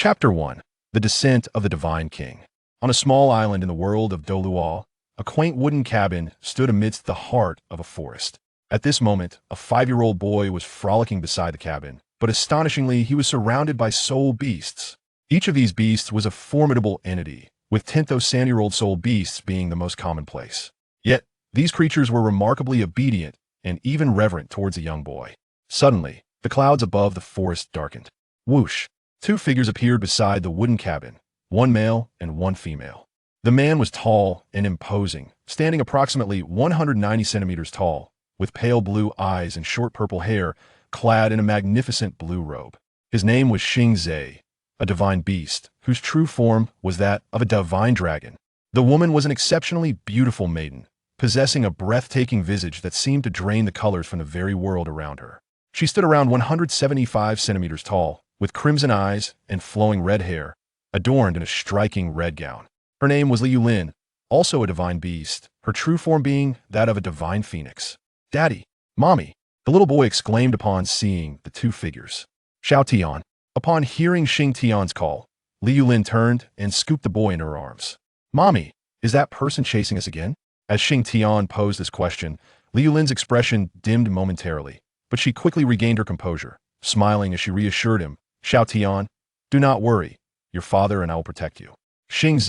Chapter 1. The Descent of the Divine King. On a small island in the world of Douluo, a quaint wooden cabin stood amidst the heart of a forest. At this moment, a 5-year-old boy was frolicking beside the cabin, but astonishingly, he was surrounded by soul beasts. Each of these beasts was a formidable entity, with 10,000-year-old soul beasts being the most commonplace. Yet, these creatures were remarkably obedient and even reverent towards a young boy. Suddenly, the clouds above the forest darkened. Whoosh! 2 figures appeared beside the wooden cabin, one male and one female. The man was tall and imposing, standing approximately 190 centimeters tall, with pale blue eyes and short purple hair, clad in a magnificent blue robe. His name was Shing, a divine beast, whose true form was that of a divine dragon. The woman was an exceptionally beautiful maiden, possessing a breathtaking visage that seemed to drain the colors from the very world around her. She stood around 175 centimeters tall, with crimson eyes and flowing red hair, adorned in a striking red gown. Her name was Liu, also a divine beast, her true form being that of a divine phoenix. "Daddy, Mommy," the little boy exclaimed upon seeing the 2 figures. "Xiao Tian." Upon hearing Shing Tian's call, Liu turned and scooped the boy into her arms. "Mommy, is that person chasing us again?" As Shing Tian posed this question, Liu's expression dimmed momentarily, but she quickly regained her composure, smiling as she reassured him, "Xiao Tian, do not worry. Your father and I will protect you." Shing,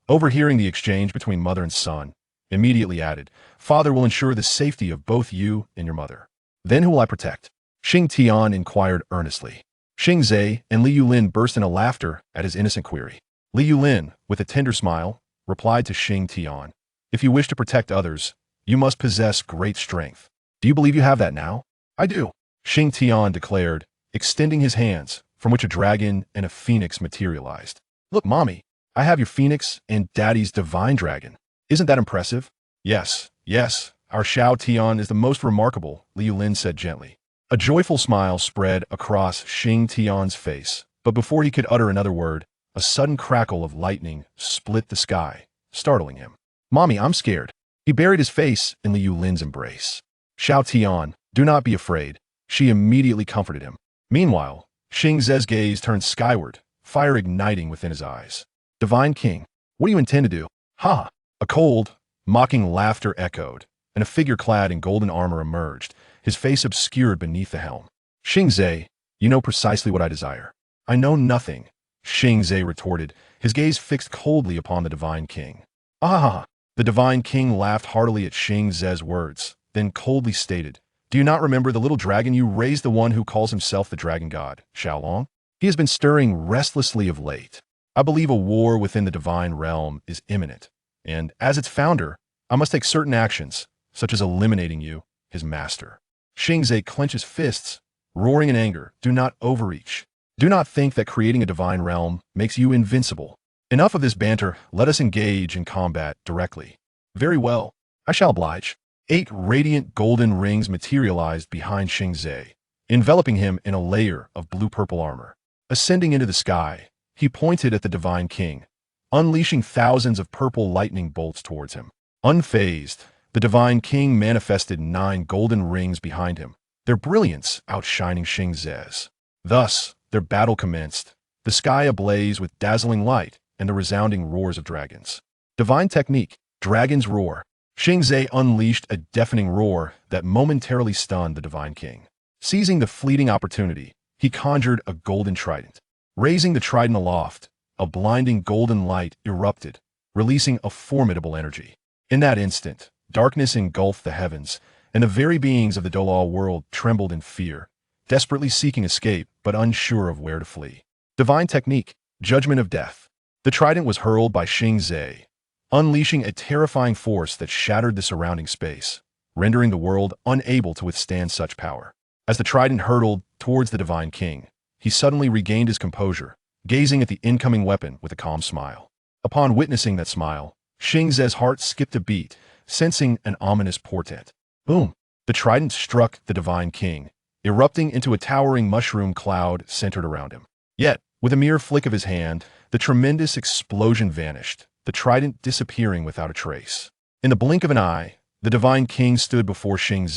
overhearing the exchange between mother and son, immediately added, "Father will ensure the safety of both you and your mother." "Then who will I protect?" Shing Tian inquired earnestly. Shing and Liu burst into laughter at his innocent query. Liu, with a tender smile, replied to Shing Tian, "If you wish to protect others, you must possess great strength. Do you believe you have that now?" "I do," Shing Tian declared, extending his hands, from which a dragon and a phoenix materialized. "Look, Mommy, I have your phoenix and Daddy's divine dragon. Isn't that impressive?" Yes, our Xiao Tian is the most remarkable," Liu said gently. A joyful smile spread across Shing Tian's face, but before he could utter another word, a sudden crackle of lightning split the sky, startling him. "Mommy, I'm scared." He buried his face in Liu's embrace. "Xiao Tian, do not be afraid," she immediately comforted him. Meanwhile, Shing Ze's gaze turned skyward, fire igniting within his eyes. "Divine King, what do you intend to do?" "Ha!" A cold, mocking laughter echoed, and a figure clad in golden armor emerged, his face obscured beneath the helm. "Shing, you know precisely what I desire." "I know nothing," Shing retorted, his gaze fixed coldly upon the Divine King. "Ah!" The Divine King laughed heartily at Shing Ze's words, then coldly stated, "Do you not remember the little dragon you raised, the one who calls himself the Dragon God, Xiaolong? He has been stirring restlessly of late. I believe a war within the divine realm is imminent, and as its founder, I must take certain actions, such as eliminating you, his master." Shing clenches fists, roaring in anger, "Do not overreach. Do not think that creating a divine realm makes you invincible. Enough of this banter, let us engage in combat directly." "Very well, I shall oblige." 8 radiant golden rings materialized behind Shing, enveloping him in a layer of blue-purple armor. Ascending into the sky, he pointed at the Divine King, unleashing thousands of purple lightning bolts towards him. Unfazed, the Divine King manifested 9 golden rings behind him, their brilliance outshining Shing Ze's. Thus, their battle commenced, the sky ablaze with dazzling light and the resounding roars of dragons. Divine technique, Dragon's Roar. Shing unleashed a deafening roar that momentarily stunned the Divine King. Seizing the fleeting opportunity, he conjured a golden trident. Raising the trident aloft, a blinding golden light erupted, releasing a formidable energy. In that instant, darkness engulfed the heavens, and the very beings of the Douluo world trembled in fear, desperately seeking escape but unsure of where to flee. Divine technique, Judgment of Death. The trident was hurled by Shing, unleashing a terrifying force that shattered the surrounding space, rendering the world unable to withstand such power. As the trident hurtled towards the Divine King, he suddenly regained his composure, gazing at the incoming weapon with a calm smile. Upon witnessing that smile, Shing heart skipped a beat, sensing an ominous portent. Boom! The trident struck the Divine King, erupting into a towering mushroom cloud centered around him. Yet, with a mere flick of his hand, the tremendous explosion vanished, the trident disappearing without a trace. In the blink of an eye, the Divine King stood before Shing,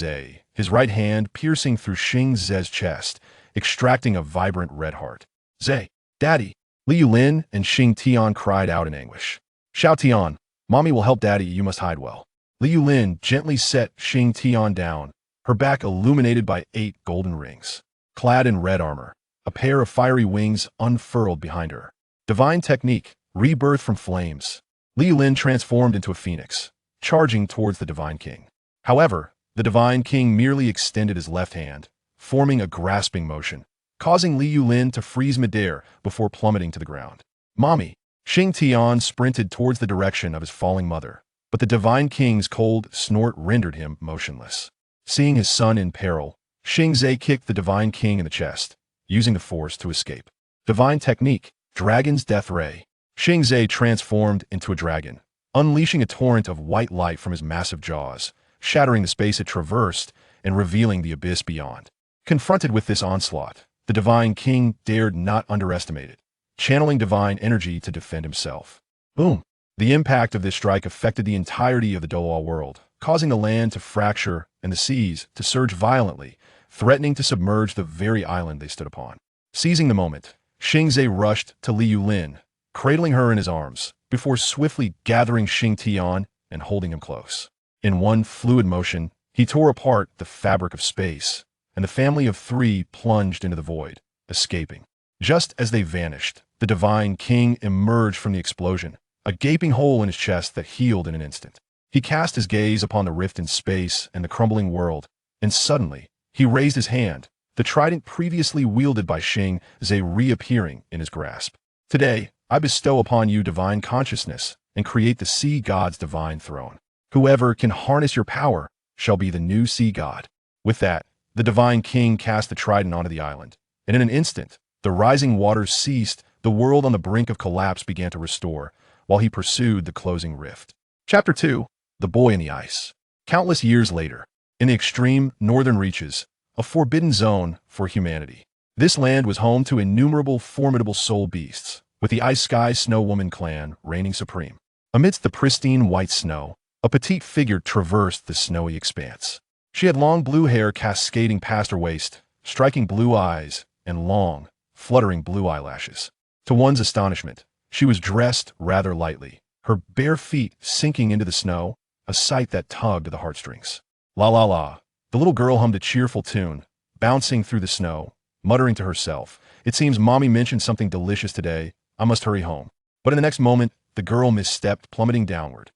his right hand piercing through Shing Ze's chest, extracting a vibrant red heart. "Daddy, Liu Lin and Shing Tian cried out in anguish. Xiao Tian, mommy will help daddy, you must hide well. Liu Lin gently set Shing Tian down, her back illuminated by 8 golden rings. Clad in red armor, a pair of fiery wings unfurled behind her. Divine technique, rebirth from flames. Liu Lin transformed into a phoenix, charging towards the Divine King. However, the Divine King merely extended his left hand, forming a grasping motion, causing Liu Lin to freeze midair before plummeting to the ground. Mommy! Shing Tian sprinted towards the direction of his falling mother, but the Divine King's cold snort rendered him motionless. Seeing his son in peril, Xing Zhe kicked the Divine King in the chest, using the force to escape. Divine technique, Dragon's Death Ray. Xing Zhe transformed into a dragon, unleashing a torrent of white light from his massive jaws, shattering the space it traversed and revealing the abyss beyond. Confronted with this onslaught, the Divine King dared not underestimate it, channeling divine energy to defend himself. Boom! The impact of this strike affected the entirety of the Douluo world, causing the land to fracture and the seas to surge violently, threatening to submerge the very island they stood upon. Seizing the moment, Xing Zhe rushed to Liu Lin, cradling her in his arms, before swiftly gathering Xing Tian and holding him close. In one fluid motion, he tore apart the fabric of space, and the family of 3 plunged into the void, escaping. Just as they vanished, the Divine King emerged from the explosion, a gaping hole in his chest that healed in an instant. He cast his gaze upon the rift in space and the crumbling world, and suddenly, he raised his hand, the trident previously wielded by Xing Zhe reappearing in his grasp. Today, I bestow upon you divine consciousness and create the sea god's divine throne. Whoever can harness your power shall be the new sea god. With that, the Divine King cast the trident onto the island, and in an instant, the rising waters ceased, the world on the brink of collapse began to restore, while he pursued the closing rift. Chapter 2. The Boy in the Ice. Countless years later, in the extreme northern reaches, a forbidden zone for humanity. This land was home to innumerable formidable soul beasts, with the Ice Sky Snow Woman clan reigning supreme. Amidst the pristine white snow, a petite figure traversed the snowy expanse. She had long blue hair cascading past her waist, striking blue eyes, and long, fluttering blue eyelashes. To one's astonishment, she was dressed rather lightly, her bare feet sinking into the snow, a sight that tugged at the heartstrings. La la la, the little girl hummed a cheerful tune, bouncing through the snow, muttering to herself, "It seems mommy mentioned something delicious today, I must hurry home." But in the next moment, the girl misstepped, plummeting downward.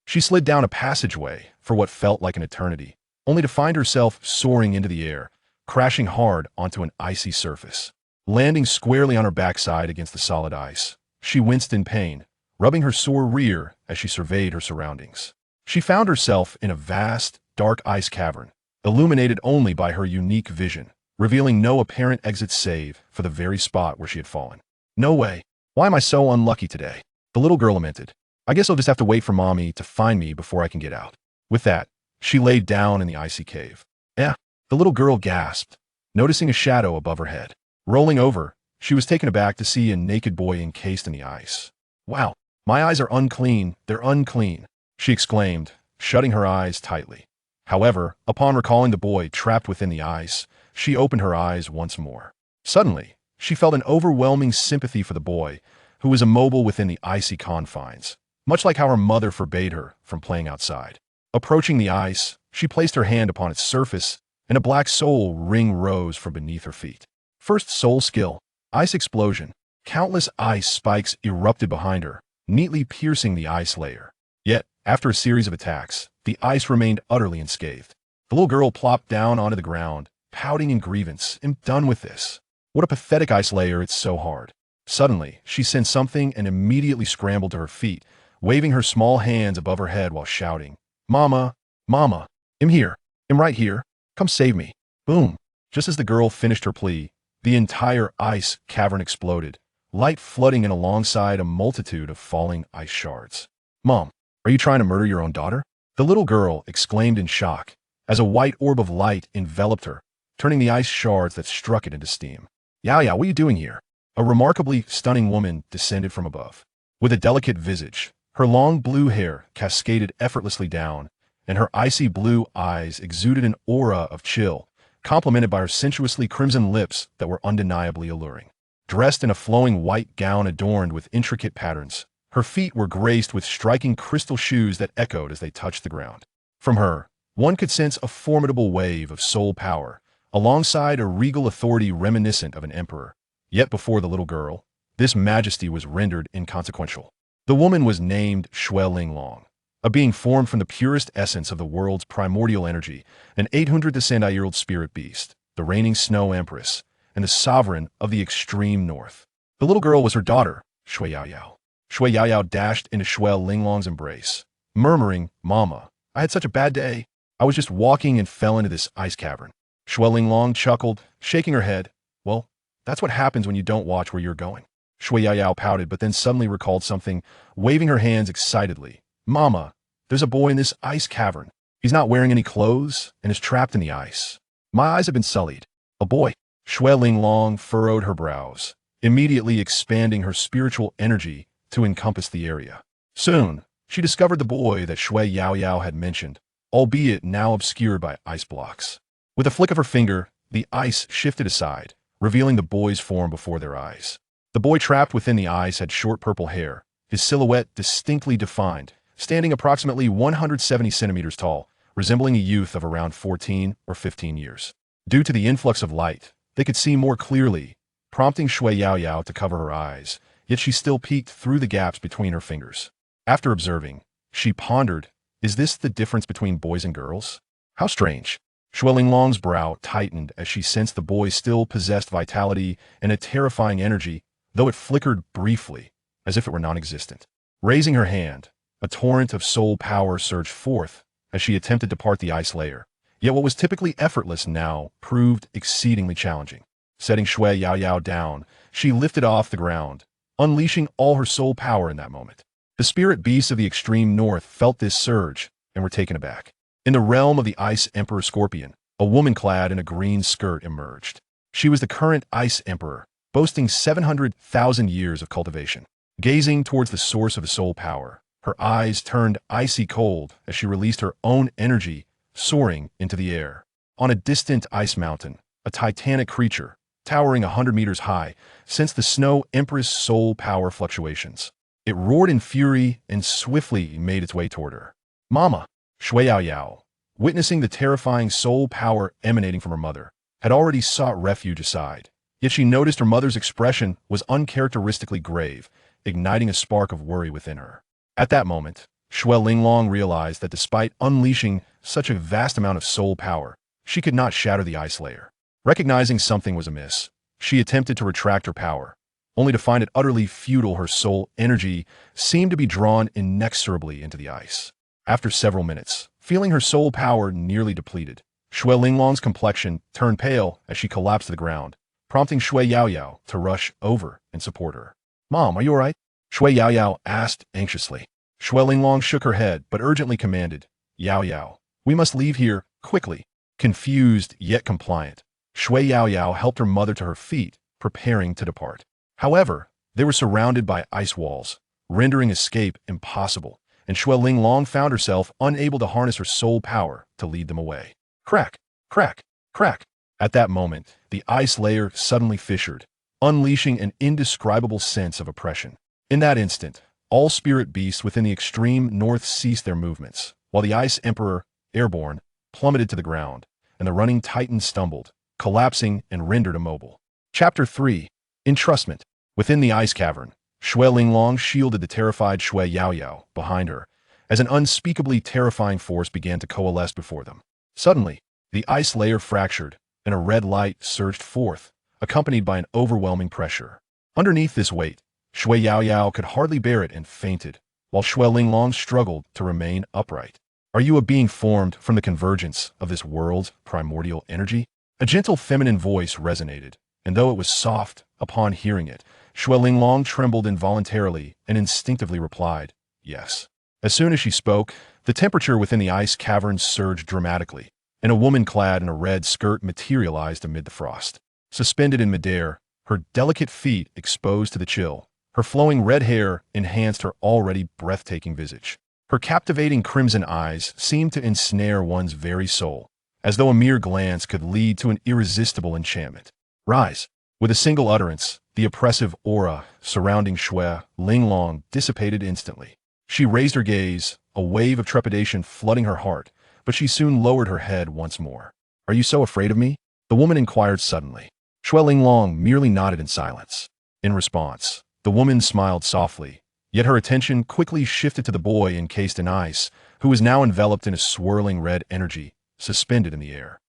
She slid down a passageway for what felt like an eternity, only to find herself soaring into the air, crashing hard onto an icy surface. Landing squarely on her backside against the solid ice, she winced in pain, rubbing her sore rear as she surveyed her surroundings. She found herself in a vast, dark ice cavern, illuminated only by her unique vision, revealing no apparent exit save for the very spot where she had fallen. No way. Why am I so unlucky today? The little girl lamented. I guess I'll just have to wait for mommy to find me before I can get out. With that, she laid down in the icy cave. The little girl gasped, noticing a shadow above her head. Rolling over, she was taken aback to see a naked boy encased in the ice. Wow, my eyes are unclean, they're unclean, she exclaimed, shutting her eyes tightly. However, upon recalling the boy trapped within the ice, she opened her eyes once more. Suddenly, she felt an overwhelming sympathy for the boy, who was immobile within the icy confines, much like how her mother forbade her from playing outside. Approaching the ice, she placed her hand upon its surface, and a black soul ring rose from beneath her feet. First soul skill, Ice Explosion. Countless ice spikes erupted behind her, neatly piercing the ice layer. Yet, after a series of attacks, the ice remained utterly unscathed. The little girl plopped down onto the ground, pouting in grievance. "I'm done with this. What a pathetic ice layer, it's so hard." Suddenly, she sensed something and immediately scrambled to her feet, waving her small hands above her head while shouting, "Mama, Mama, I'm here. I'm right here. Come save me." Boom. Just as the girl finished her plea, the entire ice cavern exploded, light flooding in alongside a multitude of falling ice shards. "Mom, are you trying to murder your own daughter?" The little girl exclaimed in shock, as a white orb of light enveloped her, turning the ice shards that struck it into steam. "Yeah, what are you doing here?" A remarkably stunning woman descended from above. With a delicate visage, her long blue hair cascaded effortlessly down, and her icy blue eyes exuded an aura of chill, complemented by her sensuously crimson lips that were undeniably alluring. Dressed in a flowing white gown adorned with intricate patterns, her feet were graced with striking crystal shoes that echoed as they touched the ground. From her, one could sense a formidable wave of soul power, alongside a regal authority reminiscent of an emperor. Yet before the little girl, this majesty was rendered inconsequential. The woman was named Shua Arrives, a being formed from the purest essence of the world's primordial energy, an 800-year-old spirit beast, the reigning snow empress, and the sovereign of the extreme north. The little girl was her daughter, Shua Arrives. Shua Arrives dashed into Shua Arrives' embrace, murmuring, "Mama, I had such a bad day. I was just walking and fell into this ice cavern." Shua Arrives chuckled, shaking her head. "Well, that's what happens when you don't watch where you're going." Shua Arrives pouted, but then suddenly recalled something, waving her hands excitedly. "Mama, there's a boy in this ice cavern. He's not wearing any clothes and is trapped in the ice. My eyes have been sullied." "A boy?" Shua Arrives furrowed her brows, immediately expanding her spiritual energy to encompass the area. Soon, she discovered the boy that Shua Arrives had mentioned, albeit now obscured by ice blocks. With a flick of her finger, the ice shifted aside, revealing the boy's form before their eyes. The boy trapped within the ice had short purple hair, his silhouette distinctly defined, standing approximately 170 centimeters tall, resembling a youth of around 14 or 15 years. Due to the influx of light, they could see more clearly, prompting Shua Arrives to cover her eyes, yet she still peeked through the gaps between her fingers. After observing, she pondered, "Is this the difference between boys and girls? How strange." Shua Arrives' brow tightened as she sensed the boy still possessed vitality and a terrifying energy, though it flickered briefly, as if it were non-existent. Raising her hand, a torrent of soul power surged forth as she attempted to part the ice layer. Yet what was typically effortless now proved exceedingly challenging. Setting Shua Arrives down, she lifted off the ground, unleashing all her soul power in that moment. The spirit beasts of the extreme north felt this surge and were taken aback. In the realm of the Ice Emperor Scorpion, a woman clad in a green skirt emerged. She was the current Ice Emperor, boasting 700,000 years of cultivation. Gazing towards the source of the soul power, her eyes turned icy cold as she released her own energy, soaring into the air. On a distant ice mountain, a titanic creature, towering 100 meters high, sensed the Snow Empress' soul power fluctuations. It roared in fury and swiftly made its way toward her. "Mama!" Shua Arrives, witnessing the terrifying soul power emanating from her mother, had already sought refuge aside. Yet she noticed her mother's expression was uncharacteristically grave, igniting a spark of worry within her. At that moment, Shua Arrives realized that despite unleashing such a vast amount of soul power, she could not shatter the ice layer. Recognizing something was amiss, she attempted to retract her power, only to find it utterly futile. Her soul energy seemed to be drawn inexorably into the ice. After several minutes, feeling her soul power nearly depleted, Shua Arrives' complexion turned pale as she collapsed to the ground, prompting Shua Arrives to rush over and support her. "Mom, are you all right?" Shua Arrives asked anxiously. Shua Arrives shook her head but urgently commanded, "Arrives, we must leave here, quickly." Confused yet compliant, Shua Arrives helped her mother to her feet, preparing to depart. However, they were surrounded by ice walls, rendering escape impossible, and Shua Arrives found herself unable to harness her soul power to lead them away. Crack, crack, crack. At that moment, the ice layer suddenly fissured, unleashing an indescribable sense of oppression. In that instant, all spirit beasts within the extreme north ceased their movements, while the Ice Emperor, airborne, plummeted to the ground, and the running titan stumbled, collapsing and rendered immobile. Chapter 3. Entrustment. Within the ice cavern, Shua Arrives shielded the terrified Shua Arrives behind her, as an unspeakably terrifying force began to coalesce before them. Suddenly, the ice layer fractured, and a red light surged forth, accompanied by an overwhelming pressure. Underneath this weight, Shua Arrives could hardly bear it and fainted, while Shua Arrives struggled to remain upright. "Are you a being formed from the convergence of this world's primordial energy?" A gentle feminine voice resonated, and though it was soft upon hearing it, Shua Arrives trembled involuntarily and instinctively replied, "Yes." As soon as she spoke, the temperature within the ice cavern surged dramatically, and a woman clad in a red skirt materialized amid the frost. Suspended in midair, her delicate feet exposed to the chill, her flowing red hair enhanced her already breathtaking visage. Her captivating crimson eyes seemed to ensnare one's very soul, as though a mere glance could lead to an irresistible enchantment. "Rise." With a single utterance, the oppressive aura surrounding Shua Linglong dissipated instantly. She raised her gaze, a wave of trepidation flooding her heart, but she soon lowered her head once more. "Are you so afraid of me?" the woman inquired suddenly. Shua Linglong merely nodded in silence. In response, the woman smiled softly, yet her attention quickly shifted to the boy encased in ice, who was now enveloped in a swirling red energy, suspended in the air.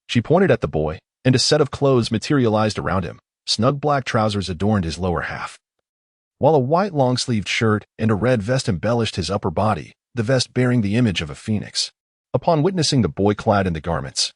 She pointed at the boy, and a set of clothes materialized around him. Snug black trousers adorned his lower half, while a white long-sleeved shirt and a red vest embellished his upper body, the vest bearing the image of a phoenix. Upon witnessing the boy clad in the garments,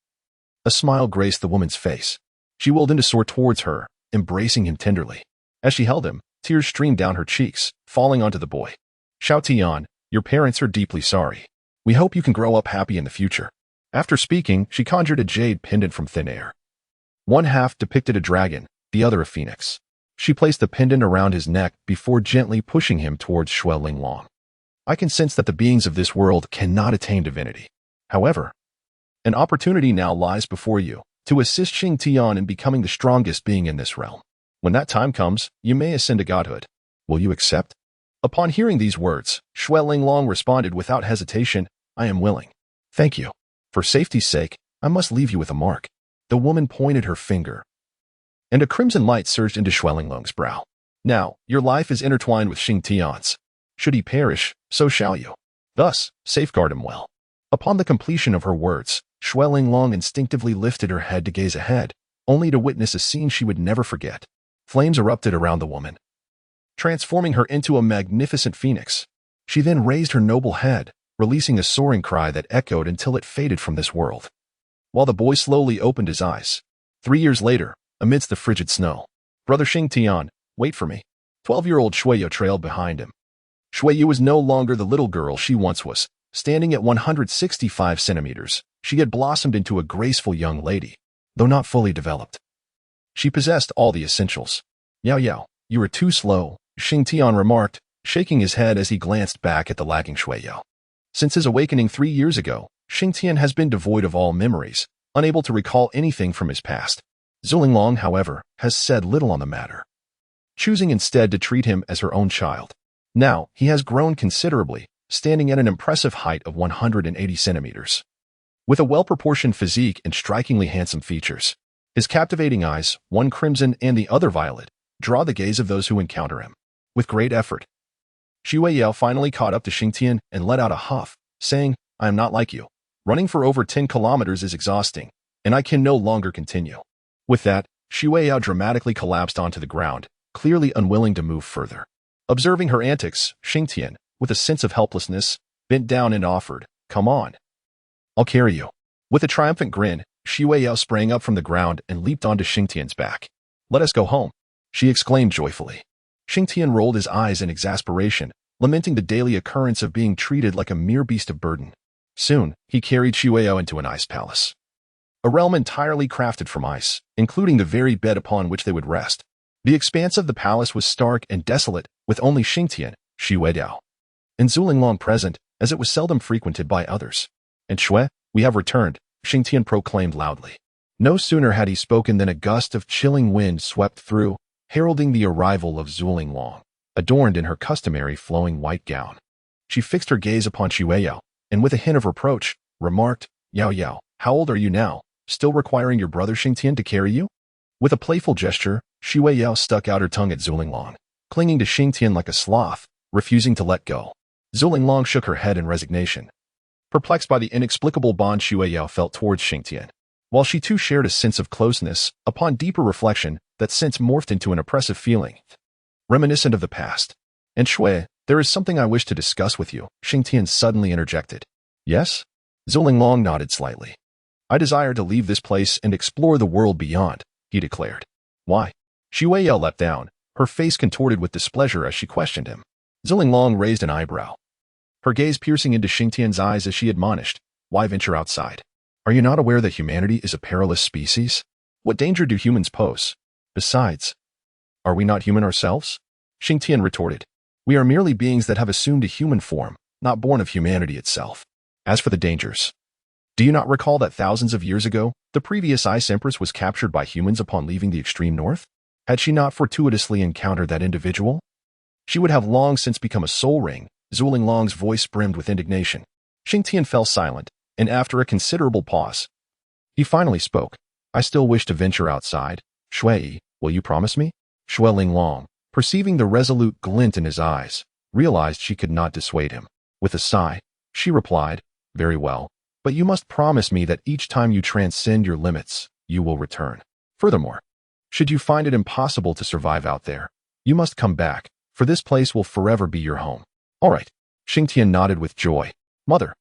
a smile graced the woman's face. She whirled into soar towards her, embracing him tenderly. As she held him, tears streamed down her cheeks, falling onto the boy. "Shao Tian, your parents are deeply sorry. We hope you can grow up happy in the future." After speaking, she conjured a jade pendant from thin air. One half depicted a dragon, the other a phoenix. She placed the pendant around his neck before gently pushing him towards Shua Linglong. "I can sense that the beings of this world cannot attain divinity. However, an opportunity now lies before you to assist Shing Tian in becoming the strongest being in this realm. When that time comes, you may ascend to godhood. Will you accept?" Upon hearing these words, Shua Linglong responded without hesitation, "I am willing. Thank you. For safety's sake, I must leave you with a mark." The woman pointed her finger, and a crimson light surged into Shua Linglong's brow. "Now, your life is intertwined with Shing Tian's. Should he perish, so shall you. Thus, safeguard him well." Upon the completion of her words, Shua Linglong instinctively lifted her head to gaze ahead, only to witness a scene she would never forget. Flames erupted around the woman, transforming her into a magnificent phoenix. She then raised her noble head, releasing a soaring cry that echoed until it faded from this world. While the boy slowly opened his eyes. 3 years later, amidst the frigid snow, "Brother Shing Tian, wait for me." 12-year-old Shueyu trailed behind him. Shueyu was no longer the little girl she once was. Standing at 165 centimeters, she had blossomed into a graceful young lady, though not fully developed. She possessed all the essentials. "Yao Yao, you are too slow," Shing Tian remarked, shaking his head as he glanced back at the lagging Shueyu. Since his awakening 3 years ago, Shing Tian has been devoid of all memories, unable to recall anything from his past. Zhu Linglong, however, has said little on the matter, choosing instead to treat him as her own child. Now, he has grown considerably, standing at an impressive height of 180 centimeters. With a well-proportioned physique and strikingly handsome features, his captivating eyes, one crimson and the other violet, draw the gaze of those who encounter him. With great effort, Shueyu finally caught up to Shing Tian and let out a huff, saying, "I am not like you. Running for over 10 kilometers is exhausting, and I can no longer continue." With that, Shueyu dramatically collapsed onto the ground, clearly unwilling to move further. Observing her antics, Shing Tian, with a sense of helplessness, bent down and offered, "Come on. I'll carry you." With a triumphant grin, Shueyu sprang up from the ground and leaped onto Shing Tian's back. "Let us go home," she exclaimed joyfully. Shing Tian rolled his eyes in exasperation, lamenting the daily occurrence of being treated like a mere beast of burden. Soon, he carried Shueyu into an ice palace, a realm entirely crafted from ice, including the very bed upon which they would rest. The expanse of the palace was stark and desolate, with only Shing Tian, Shueyu, and Zhu Linglong present, as it was seldom frequented by others. "And Shue, we have returned," Shing Tian proclaimed loudly. No sooner had he spoken than a gust of chilling wind swept through, heralding the arrival of Zhu Linglong, adorned in her customary flowing white gown. She fixed her gaze upon Shueyu, and with a hint of reproach, remarked, "Yao Yao, how old are you now, still requiring your brother Shing Tian to carry you?" With a playful gesture, Shueyu stuck out her tongue at Zhu Linglong, clinging to Shing Tian like a sloth, refusing to let go. Zhu Linglong shook her head in resignation, perplexed by the inexplicable bond Shueyu felt towards Shing Tian. While she too shared a sense of closeness, upon deeper reflection, that sense morphed into an oppressive feeling, reminiscent of the past. "And Shue, there is something I wish to discuss with you," Shing Tian suddenly interjected. "Yes?" Zhu Linglong nodded slightly. "I desire to leave this place and explore the world beyond," he declared. "Why?" Shueyu leapt down, her face contorted with displeasure as she questioned him. Zhu Linglong raised an eyebrow, her gaze piercing into Shing Tian's eyes as she admonished, "Why venture outside? Are you not aware that humanity is a perilous species? What danger do humans pose? Besides, are we not human ourselves?" Shing Tian retorted, "We are merely beings that have assumed a human form, not born of humanity itself. As for the dangers, do you not recall that thousands of years ago, the previous Ice Empress was captured by humans upon leaving the extreme north? Had she not fortuitously encountered that individual? She would have long since become a soul ring. Zhu Linglong's voice brimmed with indignation. Xing Tian fell silent, and after a considerable pause, he finally spoke. I still wish to venture outside. Shui, will you promise me? Shua Linglong, perceiving the resolute glint in his eyes, realized she could not dissuade him. With a sigh, she replied, very well, but you must promise me that each time you transcend your limits, you will return. Furthermore, should you find it impossible to survive out there, you must come back, for this place will forever be your home. All right. Xing Tian nodded with joy. Mother,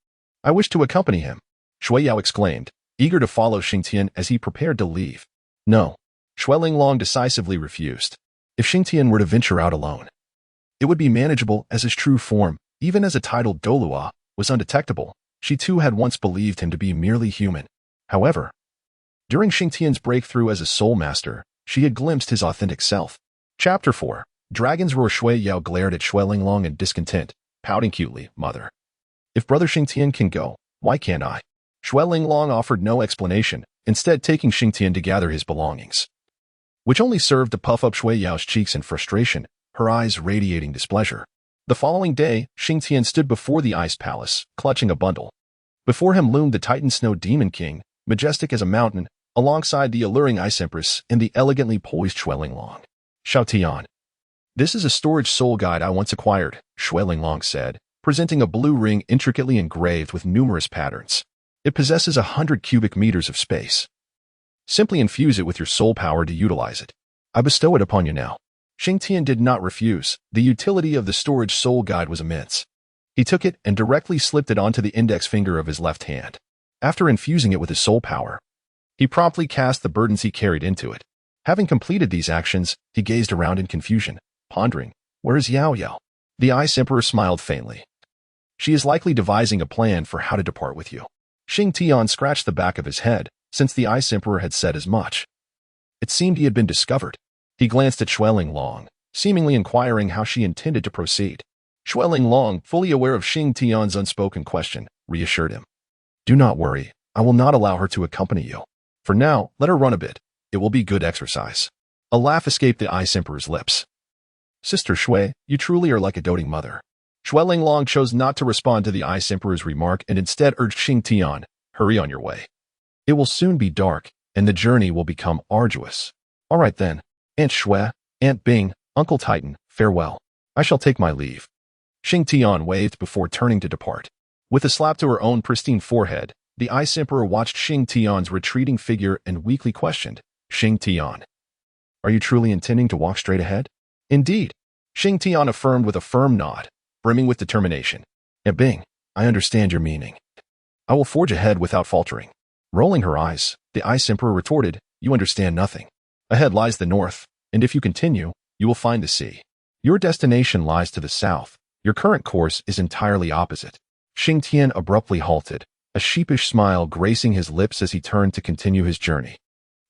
I wish to accompany him, Shui Yao exclaimed, eager to follow Xing Tian as he prepared to leave. No, Shua Linglong decisively refused. If Xing Tian were to venture out alone, it would be manageable as his true form, even as a titled Douluo, was undetectable. She too had once believed him to be merely human. However, during Xing Tian's breakthrough as a soul master, she had glimpsed his authentic self. Chapter 4. Dragon's Roar. Shui Yao glared at Shua Linglong in discontent, pouting cutely, Mother, if Brother Xing Tian can go, why can't I? Shua Linglong offered no explanation, instead taking Xing Tian to gather his belongings, which only served to puff up Shui Yao's cheeks in frustration, her eyes radiating displeasure. The following day, Xing Tian stood before the Ice Palace, clutching a bundle. Before him loomed the Titan Snow Demon King, majestic as a mountain, alongside the alluring Ice Empress and the elegantly poised Shua Linglong. Shao Tian. This is a storage soul guide I once acquired, Shua Linglong said, presenting a blue ring intricately engraved with numerous patterns. It possesses 100 cubic meters of space. Simply infuse it with your soul power to utilize it. I bestow it upon you now. Xing Tian did not refuse. The utility of the storage soul guide was immense. He took it and directly slipped it onto the index finger of his left hand. After infusing it with his soul power, he promptly cast the burdens he carried into it. Having completed these actions, he gazed around in confusion, pondering, where is Yao Yao? The Ice Emperor smiled faintly. She is likely devising a plan for how to depart with you. Xing Tian scratched the back of his head, since the Ice Emperor had said as much. It seemed he had been discovered. He glanced at Shua Linglong, seemingly inquiring how she intended to proceed. Shua Linglong, fully aware of Xing Tian's unspoken question, reassured him. Do not worry, I will not allow her to accompany you. For now, let her run a bit. It will be good exercise. A laugh escaped the Ice Emperor's lips. Sister Shui, you truly are like a doting mother. Shua Linglong chose not to respond to the Ice Emperor's remark and instead urged Xing Tian, hurry on your way. It will soon be dark, and the journey will become arduous. All right then, Aunt Shui, Aunt Bing, Uncle Titan, farewell. I shall take my leave. Xing Tian waved before turning to depart. With a slap to her own pristine forehead, the Ice Emperor watched Xing Tian's retreating figure and weakly questioned, Xing Tian, are you truly intending to walk straight ahead? Indeed, Xing Tian affirmed with a firm nod, brimming with determination. Aunt Bing, I understand your meaning. I will forge ahead without faltering. Rolling her eyes, the Ice Emperor retorted, you understand nothing. Ahead lies the north, and if you continue, you will find the sea. Your destination lies to the south. Your current course is entirely opposite. Xing Tian abruptly halted, a sheepish smile gracing his lips as he turned to continue his journey.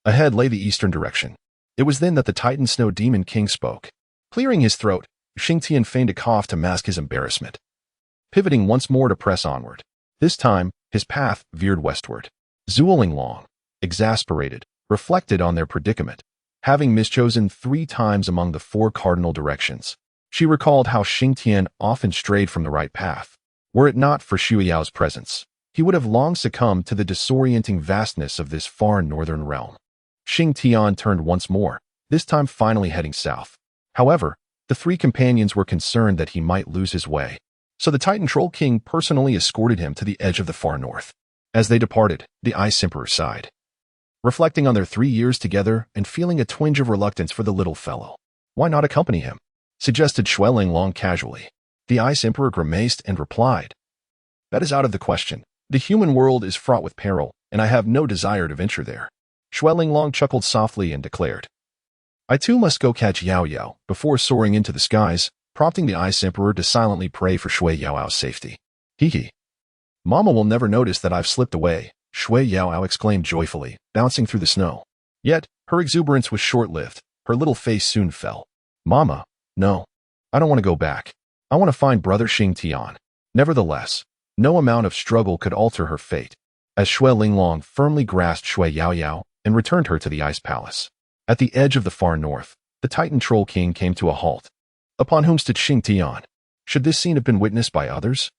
Ahead lay the eastern direction. It was then that the Titan Snow Demon King spoke. Clearing his throat, Xing Tian feigned a cough to mask his embarrassment. Pivoting once more to press onward. This time, his path veered westward. Zhu Linglong, exasperated, reflected on their predicament, having mischosen 3 times among the 4 cardinal directions. She recalled how Xing Tian often strayed from the right path. Were it not for Xu Yao's presence, he would have long succumbed to the disorienting vastness of this far northern realm. Xing Tian turned once more, this time finally heading south. However, the 3 companions were concerned that he might lose his way, so the Titan Troll King personally escorted him to the edge of the far north. As they departed, the Ice Emperor sighed, reflecting on their 3 years together and feeling a twinge of reluctance for the little fellow. Why not accompany him? Suggested Shua Linglong casually. The Ice Emperor grimaced and replied, that is out of the question. The human world is fraught with peril, and I have no desire to venture there. Shua Linglong chuckled softly and declared, I too must go catch Yao Yao before soaring into the skies, prompting the Ice Emperor to silently pray for Shui Yao's safety. Hee. Mama will never notice that I've slipped away, Shui Yao exclaimed joyfully, bouncing through the snow. Yet, her exuberance was short-lived. Her little face soon fell. Mama, no. I don't want to go back. I want to find Brother Xing Tian. Nevertheless, no amount of struggle could alter her fate, as Shua Linglong firmly grasped Shui Yao and returned her to the Ice Palace. At the edge of the far north, the Titan Troll King came to a halt. Upon whom stood Shing Tian. Should this scene have been witnessed by others?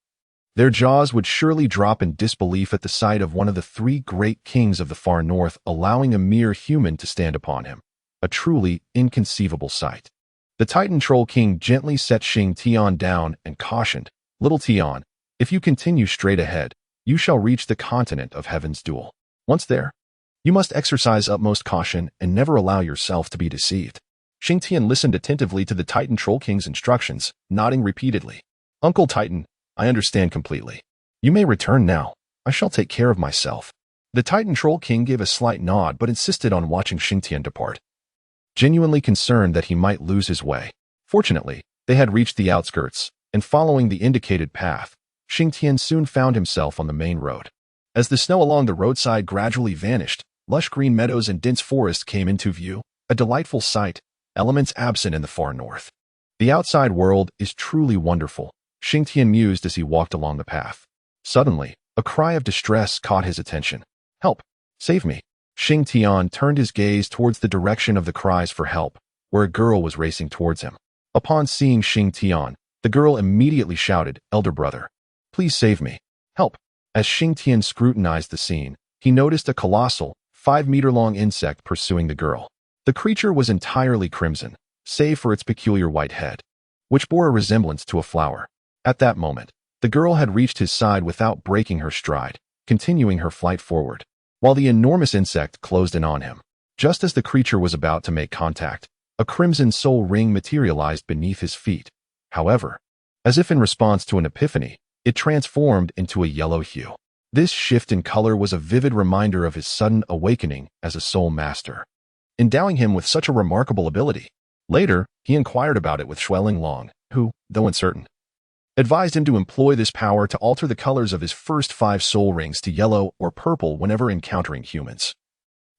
Their jaws would surely drop in disbelief at the sight of one of the three great kings of the far north allowing a mere human to stand upon him. A truly inconceivable sight. The Titan Troll King gently set Shing Tian down and cautioned, "Little Tian, if you continue straight ahead, you shall reach the continent of Heaven's Duel. Once there, you must exercise utmost caution and never allow yourself to be deceived." Shing Tian listened attentively to the Titan Troll King's instructions, nodding repeatedly. "Uncle Titan, I understand completely. You may return now. I shall take care of myself." The Titan Troll King gave a slight nod but insisted on watching Shing Tian depart, genuinely concerned that he might lose his way. Fortunately, they had reached the outskirts, and following the indicated path, Shing Tian soon found himself on the main road. As the snow along the roadside gradually vanished, lush green meadows and dense forest came into view, a delightful sight, elements absent in the far north. The outside world is truly wonderful, Shing Tian mused as he walked along the path. Suddenly, a cry of distress caught his attention. "Help! Save me!" Shing Tian turned his gaze towards the direction of the cries for help, where a girl was racing towards him. Upon seeing Shing Tian, the girl immediately shouted, "Elder brother, please save me. Help!" As Shing Tian scrutinized the scene, he noticed a colossal, 5-meter-long insect pursuing the girl. The creature was entirely crimson, save for its peculiar white head, which bore a resemblance to a flower. At that moment, the girl had reached his side without breaking her stride, continuing her flight forward, while the enormous insect closed in on him. Just as the creature was about to make contact, a crimson soul ring materialized beneath his feet. However, as if in response to an epiphany, it transformed into a yellow hue. This shift in color was a vivid reminder of his sudden awakening as a soul master, endowing him with such a remarkable ability. Later, he inquired about it with Shua Arrives, who, though uncertain, advised him to employ this power to alter the colors of his first 5 soul rings to yellow or purple whenever encountering humans,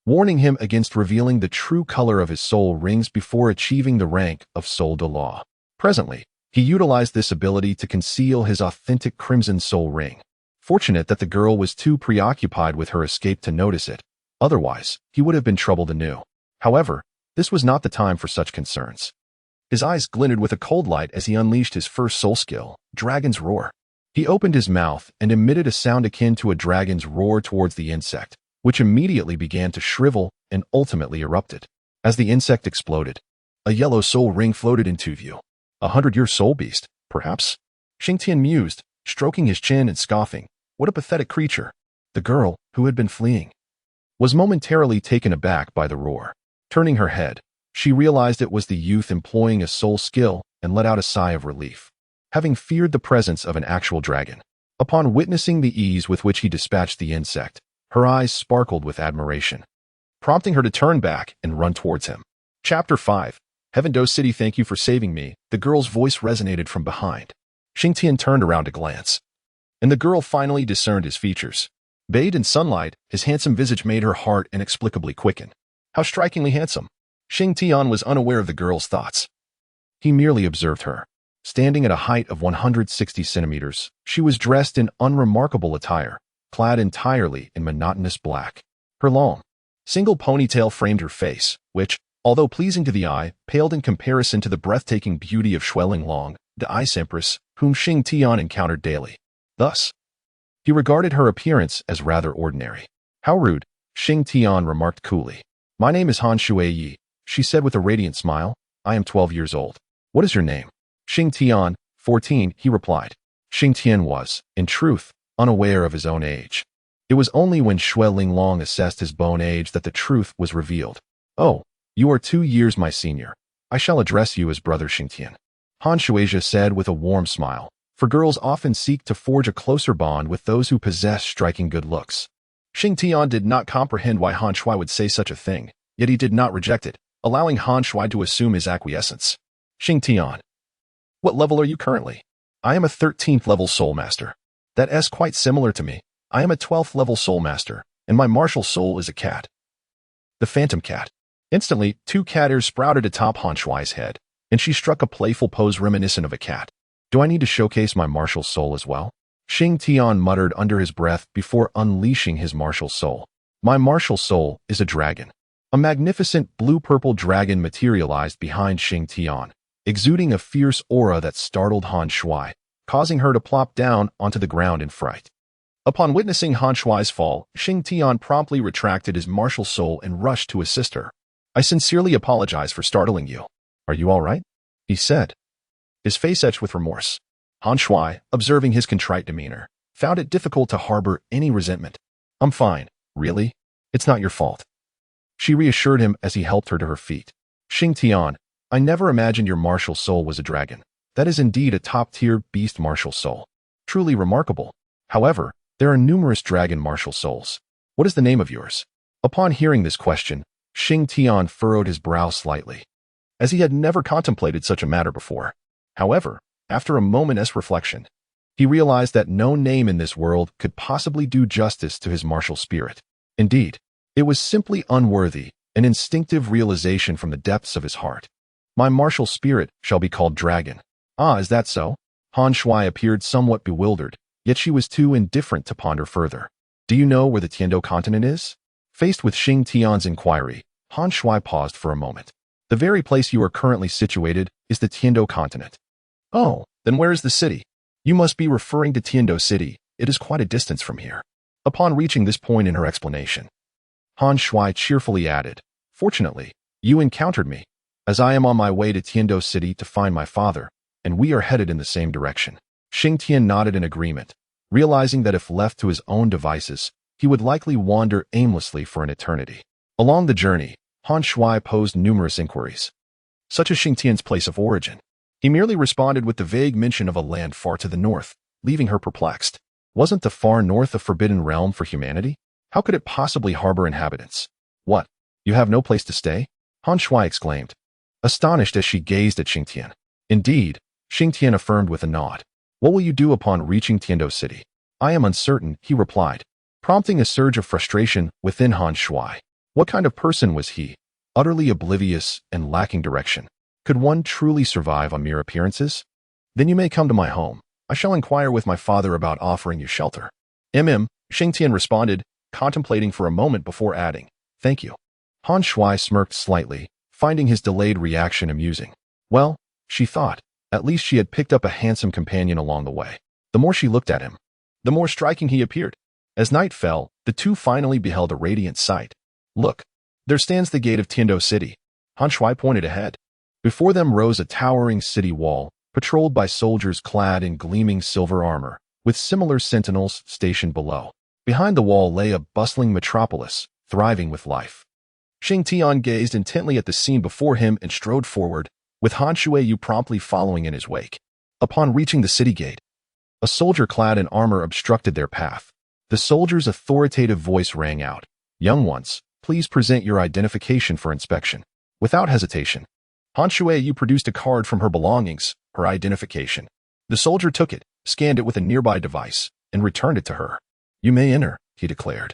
warning him against revealing the true color of his soul rings before achieving the rank of Soul Douluo. Presently, he utilized this ability to conceal his authentic crimson soul ring. Fortunate that the girl was too preoccupied with her escape to notice it, otherwise, he would have been troubled anew. However, this was not the time for such concerns. His eyes glinted with a cold light as he unleashed his first soul skill, Dragon's Roar. He opened his mouth and emitted a sound akin to a dragon's roar towards the insect, which immediately began to shrivel and ultimately erupted. As the insect exploded, a yellow soul ring floated into view. 100-year soul beast, perhaps? Shing Tian mused, stroking his chin and scoffing. What a pathetic creature. The girl, who had been fleeing, was momentarily taken aback by the roar. Turning her head, she realized it was the youth employing a soul skill and let out a sigh of relief, having feared the presence of an actual dragon. Upon witnessing the ease with which he dispatched the insect, her eyes sparkled with admiration, prompting her to turn back and run towards him. Chapter 5. Heaven Dou City, thank you for saving me. The girl's voice resonated from behind. Shing Tian turned around to glance, and the girl finally discerned his features. Bathed in sunlight, his handsome visage made her heart inexplicably quicken. How strikingly handsome. Shing Tian was unaware of the girl's thoughts. He merely observed her. Standing at a height of 160 centimeters, she was dressed in unremarkable attire, clad entirely in monotonous black. Her long, single ponytail framed her face, which, although pleasing to the eye, paled in comparison to the breathtaking beauty of Shua Arrives, the Ice Empress, whom Shing Tian encountered daily. Thus, he regarded her appearance as rather ordinary. How rude, Shing Tian remarked coolly. My name is Han Shui, she said with a radiant smile. I am 12 years old. What is your name? Shing Tian, 14, he replied. Shing Tian was, in truth, unaware of his own age. It was only when Shua Arrives assessed his own age that the truth was revealed. Oh, you are 2 years my senior. I shall address you as Brother Shing Tian. Han Shui said with a warm smile, for girls often seek to forge a closer bond with those who possess striking good looks. Shing Tian did not comprehend why Han Shui would say such a thing, yet he did not reject it, allowing Han Shui to assume his acquiescence. Shing Tian, what level are you currently? I am a 13th level soul master. That's quite similar to me. I am a 12th level soul master, and my martial soul is a cat. The phantom cat. Instantly, 2 cat ears sprouted atop Han Shui's head, and she struck a playful pose reminiscent of a cat. Do I need to showcase my martial soul as well? Shing Tian muttered under his breath before unleashing his martial soul. My martial soul is a dragon. A magnificent blue-purple dragon materialized behind Shing Tian, exuding a fierce aura that startled Han Shui, causing her to plop down onto the ground in fright. Upon witnessing Han Shui's fall, Shing Tian promptly retracted his martial soul and rushed to assist her. "I sincerely apologize for startling you. Are you all right?" he said, his face etched with remorse. Han Shui, observing his contrite demeanor, found it difficult to harbor any resentment. "I'm fine, really. It's not your fault," she reassured him as he helped her to her feet. "Shing Tian, I never imagined your martial soul was a dragon. That is indeed a top-tier beast martial soul. Truly remarkable. However, there are numerous dragon martial souls. What is the name of yours?" Upon hearing this question, Shing Tian furrowed his brow slightly, as he had never contemplated such a matter before. However, after a moment's reflection, he realized that no name in this world could possibly do justice to his martial spirit. Indeed, it was simply unworthy, an instinctive realization from the depths of his heart. "My martial spirit shall be called Dragon." "Ah, is that so?" Han Shui appeared somewhat bewildered, yet she was too indifferent to ponder further. "Do you know where the Tiando continent is?" Faced with Shing Tian's inquiry, Han Shui paused for a moment. "The very place you are currently situated is the Tiando continent." "Oh, then where is the city?" "You must be referring to Tiando City. It is quite a distance from here." Upon reaching this point in her explanation, Han Shui cheerfully added, "Fortunately, you encountered me, as I am on my way to Tiando City to find my father, and we are headed in the same direction." Shing Tian nodded in agreement, realizing that if left to his own devices, he would likely wander aimlessly for an eternity. Along the journey, Han Shui posed numerous inquiries, such as Shing Tian's place of origin. He merely responded with the vague mention of a land far to the north, leaving her perplexed. Wasn't the far north a forbidden realm for humanity? How could it possibly harbor inhabitants? "What? You have no place to stay?" Han Shui exclaimed, astonished as she gazed at Shing Tian. "Indeed," Shing Tian affirmed with a nod. "What will you do upon reaching Tiando City?" "I am uncertain," he replied, prompting a surge of frustration within Han Shui. What kind of person was he? Utterly oblivious and lacking direction. Could one truly survive on mere appearances? "Then you may come to my home. I shall inquire with my father about offering you shelter." Shing Tian responded, contemplating for a moment before adding, "Thank you." Han Shui smirked slightly, finding his delayed reaction amusing. Well, she thought, at least she had picked up a handsome companion along the way. The more she looked at him, the more striking he appeared. As night fell, the two finally beheld a radiant sight. "Look, there stands the gate of Tiando City." Han Shui pointed ahead. Before them rose a towering city wall, patrolled by soldiers clad in gleaming silver armor, with similar sentinels stationed below. Behind the wall lay a bustling metropolis, thriving with life. Shing Tian gazed intently at the scene before him and strode forward, with Han Shui promptly following in his wake. Upon reaching the city gate, a soldier clad in armor obstructed their path. The soldier's authoritative voice rang out, "Young ones, please present your identification for inspection." Without hesitation, Han Shui produced a card from her belongings, her identification. The soldier took it, scanned it with a nearby device, and returned it to her. "You may enter," he declared,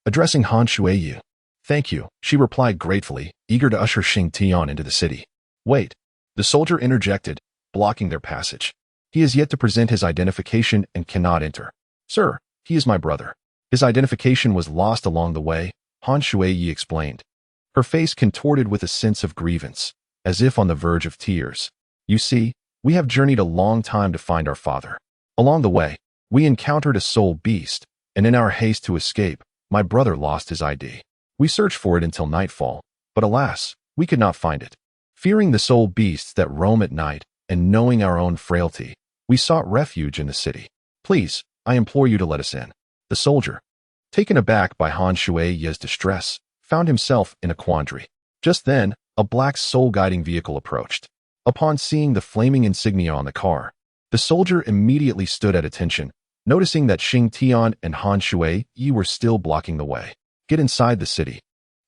addressing Han Shui. "Thank you," she replied gratefully, eager to usher Shing Tian into the city. "Wait," the soldier interjected, blocking their passage. "He is yet to present his identification and cannot enter." "Sir, he is my brother. His identification was lost along the way," Han Shui explained, her face contorted with a sense of grievance, as if on the verge of tears. "You see, we have journeyed a long time to find our father. Along the way, we encountered a soul beast, and in our haste to escape, my brother lost his ID. We searched for it until nightfall, but alas, we could not find it. Fearing the soul beasts that roam at night, and knowing our own frailty, we sought refuge in the city. Please, I implore you to let us in." The soldier, taken aback by Han Shui's distress, found himself in a quandary. Just then, a black soul-guiding vehicle approached. Upon seeing the flaming insignia on the car, the soldier immediately stood at attention, noticing that Shing Tian and Han Shui were still blocking the way. "Get inside the city."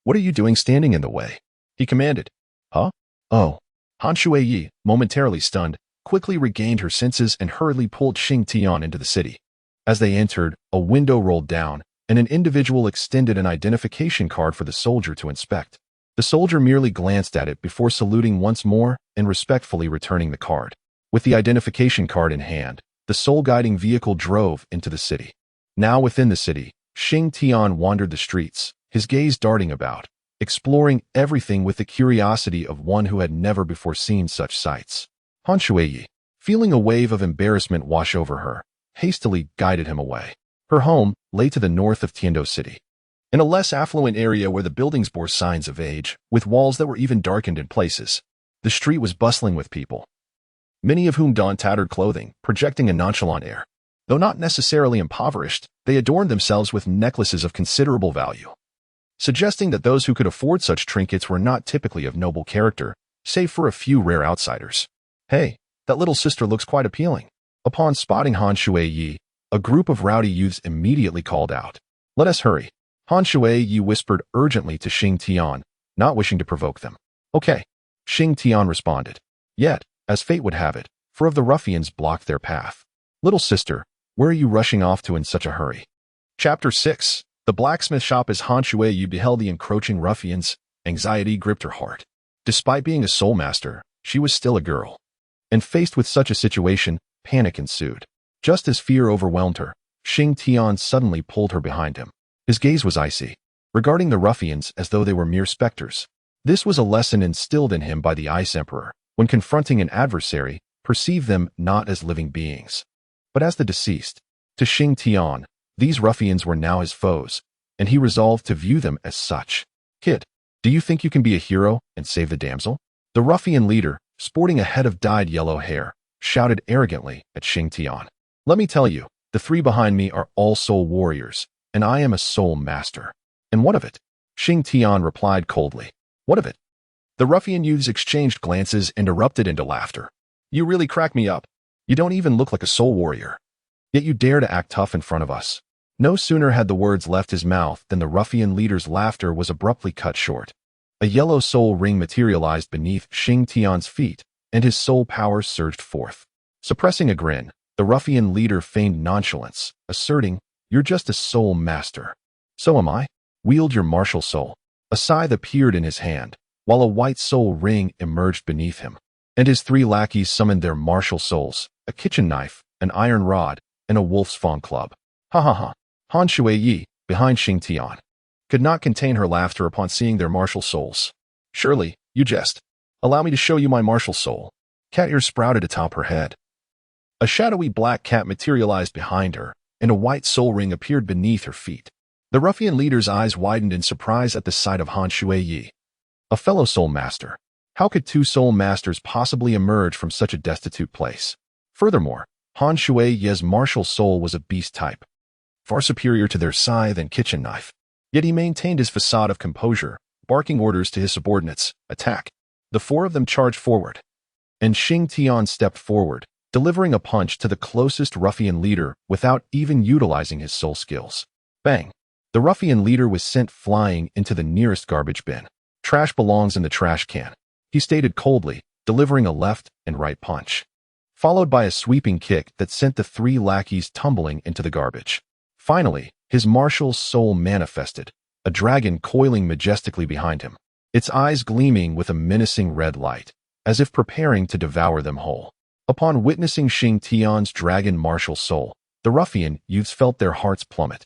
"What are you doing standing in the way?" he commanded. "Huh? Oh." Han Shui, momentarily stunned, quickly regained her senses and hurriedly pulled Shing Tian into the city. As they entered, a window rolled down, and an individual extended an identification card for the soldier to inspect. The soldier merely glanced at it before saluting once more and respectfully returning the card. With the identification card in hand, the soul-guiding vehicle drove into the city. Now within the city, Shing Tian wandered the streets, his gaze darting about, exploring everything with the curiosity of one who had never before seen such sights. Han Shuiyi, feeling a wave of embarrassment wash over her, hastily guided him away. Her home lay to the north of Dou City, in a less affluent area where the buildings bore signs of age, with walls that were even darkened in places. The street was bustling with people, many of whom donned tattered clothing, projecting a nonchalant air. Though not necessarily impoverished, they adorned themselves with necklaces of considerable value, suggesting that those who could afford such trinkets were not typically of noble character, save for a few rare outsiders. Hey, that little sister looks quite appealing. Upon spotting Han Shuiyi, a group of rowdy youths immediately called out. Let us hurry. Han Shuiyi whispered urgently to Shing Tian, not wishing to provoke them. Okay. Shing Tian responded. Yet, as fate would have it, 4 of the ruffians blocked their path. Little sister, where are you rushing off to in such a hurry? Chapter 6. The Blacksmith Shop. As Han Shuiyi beheld the encroaching ruffians, anxiety gripped her heart. Despite being a soul master, she was still a girl. And faced with such a situation, panic ensued. Just as fear overwhelmed her, Shing Tian suddenly pulled her behind him. His gaze was icy, regarding the ruffians as though they were mere specters. This was a lesson instilled in him by the Ice Emperor. When confronting an adversary, perceive them not as living beings, but as the deceased. To Shing Tian, these ruffians were now his foes, and he resolved to view them as such. Kid, do you think you can be a hero and save the damsel? The ruffian leader, sporting a head of dyed yellow hair, shouted arrogantly at Shing Tian. Let me tell you, the 3 behind me are all soul warriors, and I am a soul master. And what of it? Shing Tian replied coldly. What of it? The ruffian youths exchanged glances and erupted into laughter. You really crack me up. You don't even look like a soul warrior. Yet you dare to act tough in front of us. No sooner had the words left his mouth than the ruffian leader's laughter was abruptly cut short. A yellow soul ring materialized beneath Shing Tian's feet, and his soul power surged forth. Suppressing a grin, the ruffian leader feigned nonchalance, asserting, You're just a soul master. So am I. Wield your martial soul. A scythe appeared in his hand, while a white soul ring emerged beneath him. And his 3 lackeys summoned their martial souls, a kitchen knife, an iron rod, and a wolf's fawn club. Ha ha ha. Han Shuiyi, behind Shing Tian, could not contain her laughter upon seeing their martial souls. Surely, you jest. Allow me to show you my martial soul. Cat ears sprouted atop her head. A shadowy black cat materialized behind her, and a white soul ring appeared beneath her feet. The ruffian leader's eyes widened in surprise at the sight of Han Shuiyi, a fellow soul master. How could 2 soul masters possibly emerge from such a destitute place? Furthermore, Han Shuiyi's martial soul was a beast type, far superior to their scythe and kitchen knife. Yet he maintained his facade of composure, barking orders to his subordinates, attack. The 4 of them charged forward, and Shing Tian stepped forward, delivering a punch to the closest ruffian leader without even utilizing his soul skills. Bang! The ruffian leader was sent flying into the nearest garbage bin. Trash belongs in the trash can, he stated coldly, delivering a left and right punch, followed by a sweeping kick that sent the 3 lackeys tumbling into the garbage. Finally, his martial soul manifested, a dragon coiling majestically behind him, its eyes gleaming with a menacing red light, as if preparing to devour them whole. Upon witnessing Shing Tian's dragon martial soul, the ruffian youths felt their hearts plummet.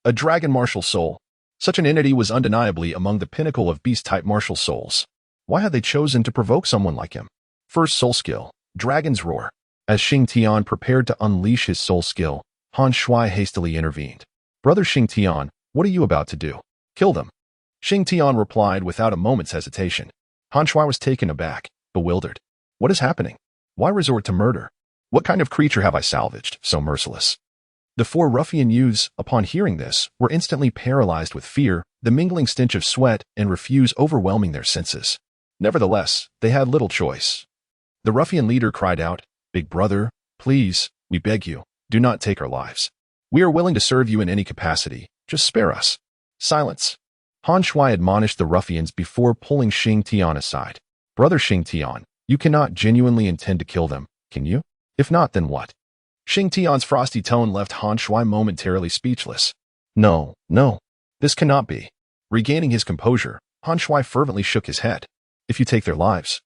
A dragon martial soul. Such an entity was undeniably among the pinnacle of beast-type martial souls. Why had they chosen to provoke someone like him? First soul skill, Dragon's Roar. As Shing Tian prepared to unleash his soul skill, Han Shui hastily intervened. Brother Shing Tian, what are you about to do? Kill them. Shing Tian replied without a moment's hesitation. Han Shui was taken aback, bewildered. What is happening? Why resort to murder? What kind of creature have I salvaged, so merciless? The 4 ruffian youths, upon hearing this, were instantly paralyzed with fear, the mingling stench of sweat and refuse overwhelming their senses. Nevertheless, they had little choice. The ruffian leader cried out, Big brother, please, we beg you, do not take our lives. We are willing to serve you in any capacity, just spare us. Silence. Han Shui admonished the ruffians before pulling Shing Tian aside. Brother Shing Tian, you cannot genuinely intend to kill them, can you? If not, then what? Shing Tian's frosty tone left Han Shui momentarily speechless. No, this cannot be. Regaining his composure, Han Shui fervently shook his head. If you take their lives,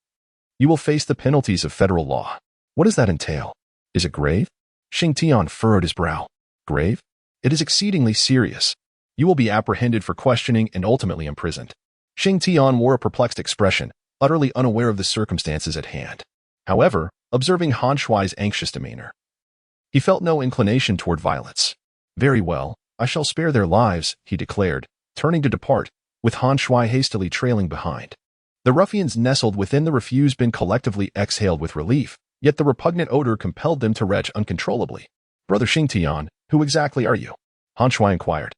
you will face the penalties of federal law. What does that entail? Is it grave? Shing Tian furrowed his brow. Grave? It is exceedingly serious. You will be apprehended for questioning and ultimately imprisoned. Shing Tian wore a perplexed expression, utterly unaware of the circumstances at hand. However, observing Han Shuai's anxious demeanor, he felt no inclination toward violence. Very well, I shall spare their lives, he declared, turning to depart, with Han Shuai hastily trailing behind. The ruffians nestled within the refuse bin collectively exhaled with relief, yet the repugnant odor compelled them to retch uncontrollably. Brother Shing Tian, who exactly are you? Han Shuai inquired,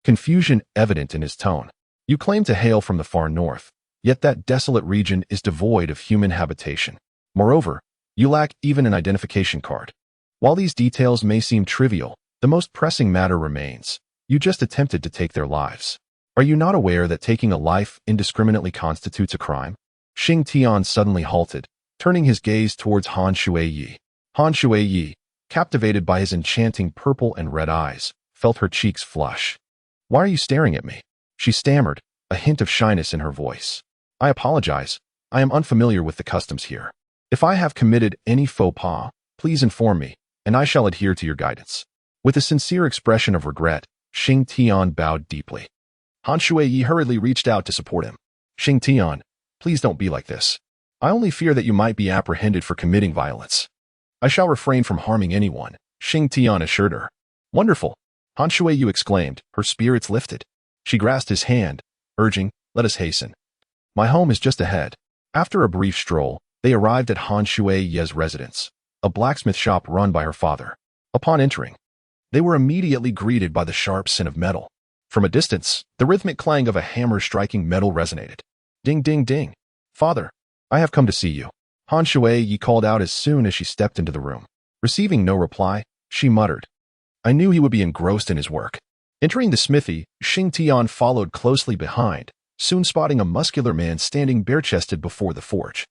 confusion evident in his tone. You claim to hail from the far north, yet that desolate region is devoid of human habitation. Moreover, you lack even an identification card. While these details may seem trivial, the most pressing matter remains. You just attempted to take their lives. Are you not aware that taking a life indiscriminately constitutes a crime? Shing Tian suddenly halted, turning his gaze towards Han Shuai. Han Shuai, captivated by his enchanting purple and red eyes, felt her cheeks flush. Why are you staring at me? She stammered, a hint of shyness in her voice. I apologize. I am unfamiliar with the customs here. If I have committed any faux pas, please inform me, and I shall adhere to your guidance. With a sincere expression of regret, Shing Tian bowed deeply. Han Shuai hurriedly reached out to support him. Shing Tian, please don't be like this. I only fear that you might be apprehended for committing violence. I shall refrain from harming anyone, Shing Tian assured her. Wonderful, Han Shuai exclaimed, her spirits lifted. She grasped his hand, urging, let us hasten. My home is just ahead. After a brief stroll, they arrived at Han Shuai's residence, a blacksmith shop run by her father. Upon entering, they were immediately greeted by the sharp scent of metal. From a distance, the rhythmic clang of a hammer striking metal resonated. Ding, ding, ding. Father, I have come to see you. Han Shuai called out as soon as she stepped into the room. Receiving no reply, she muttered, I knew he would be engrossed in his work. Entering the smithy, Shing Tian followed closely behind, soon spotting a muscular man standing bare-chested before the forge,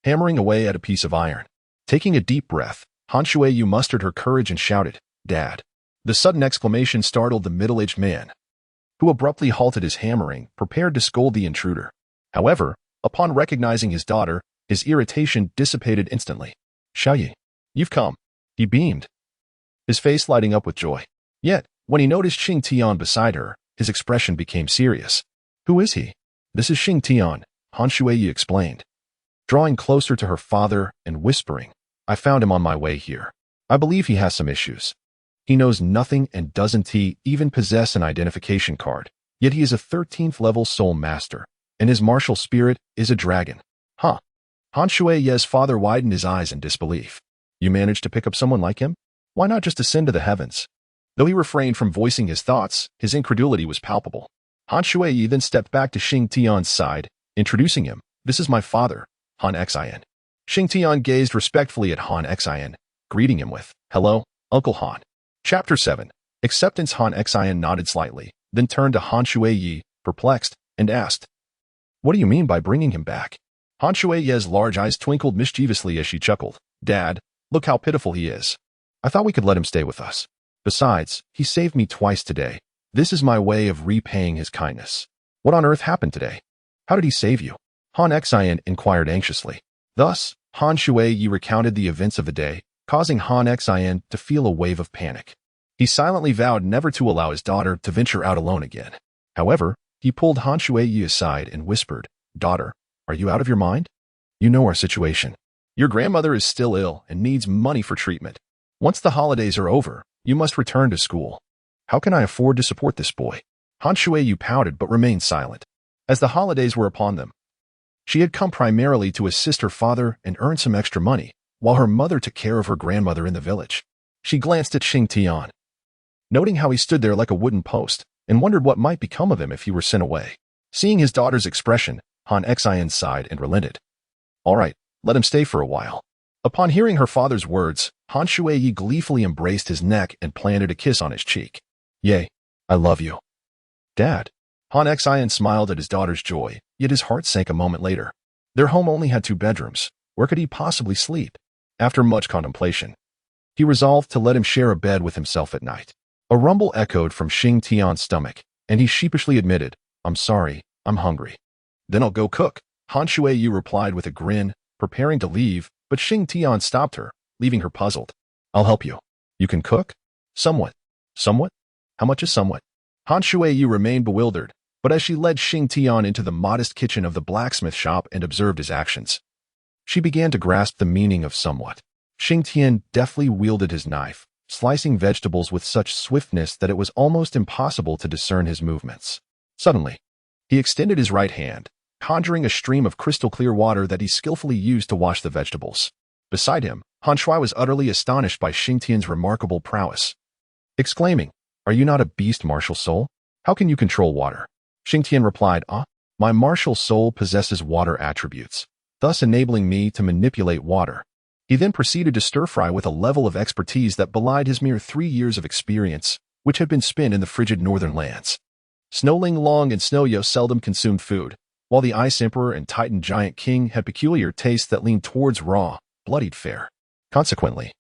hammering away at a piece of iron. Taking a deep breath, Han Shuai mustered her courage and shouted, Dad. The sudden exclamation startled the middle-aged man, who abruptly halted his hammering, prepared to scold the intruder. However, upon recognizing his daughter, his irritation dissipated instantly. Xiaoyi, you've come. He beamed, his face lighting up with joy. Yet, when he noticed Shing Tian beside her, his expression became serious. Who is he? This is Shing Tian, Han Shuai explained, drawing closer to her father and whispering, I found him on my way here. I believe he has some issues. He knows nothing and doesn't even possess an identification card, yet he is a 13th level soul master, and his martial spirit is a dragon. Huh. Han Shuai's father widened his eyes in disbelief. You managed to pick up someone like him? Why not just ascend to the heavens? Though he refrained from voicing his thoughts, his incredulity was palpable. Han Shuai then stepped back to Shing Tian's side, introducing him. This is my father, Han Xian. Shing Tian gazed respectfully at Han Xian, greeting him with, Hello, Uncle Han. Chapter 7. Acceptance. Han Xian nodded slightly, then turned to Han Shuai, perplexed, and asked, What do you mean by bringing him back? Han Shuai's large eyes twinkled mischievously as she chuckled. Dad, look how pitiful he is. I thought we could let him stay with us. Besides, he saved me twice today. This is my way of repaying his kindness. What on earth happened today? How did he save you? Han Xian inquired anxiously. Thus, Han Shuai recounted the events of the day, causing Han Xian to feel a wave of panic. He silently vowed never to allow his daughter to venture out alone again. However, he pulled Han Shuai aside and whispered, Daughter, are you out of your mind? You know our situation. Your grandmother is still ill and needs money for treatment. Once the holidays are over, you must return to school. How can I afford to support this boy? Han Shuai pouted but remained silent. As the holidays were upon them, she had come primarily to assist her father and earn some extra money, while her mother took care of her grandmother in the village. She glanced at Shing Tian, noting how he stood there like a wooden post, and wondered what might become of him if he were sent away. Seeing his daughter's expression, Han Xian sighed and relented. All right, let him stay for a while. Upon hearing her father's words, Han Shuai gleefully embraced his neck and planted a kiss on his cheek. Yay, I love you. Dad. Han Xian smiled at his daughter's joy, yet his heart sank a moment later. Their home only had 2 bedrooms. Where could he possibly sleep? After much contemplation, he resolved to let him share a bed with himself at night. A rumble echoed from Shing Tian's stomach, and he sheepishly admitted, I'm sorry, I'm hungry. Then I'll go cook. Han Shuai replied with a grin, preparing to leave, but Shing Tian stopped her, leaving her puzzled. I'll help you. You can cook? Somewhat. Somewhat? How much is somewhat? Han Shuai remained bewildered, but as she led Xing Tian into the modest kitchen of the blacksmith shop and observed his actions, she began to grasp the meaning of somewhat. Xing Tian deftly wielded his knife, slicing vegetables with such swiftness that it was almost impossible to discern his movements. Suddenly, he extended his right hand, conjuring a stream of crystal-clear water that he skillfully used to wash the vegetables. Beside him, Han Shui was utterly astonished by Xing Tian's remarkable prowess, exclaiming, "Are you not a beast martial soul? How can you control water?" Xing Tian replied, "My martial soul possesses water attributes, thus enabling me to manipulate water." He then proceeded to stir-fry with a level of expertise that belied his mere 3 years of experience, which had been spent in the frigid northern lands. Snowling Long and Snowyo seldom consumed food, while the Ice Emperor and Titan Giant King had peculiar tastes that leaned towards raw, bloodied fare. Consequently,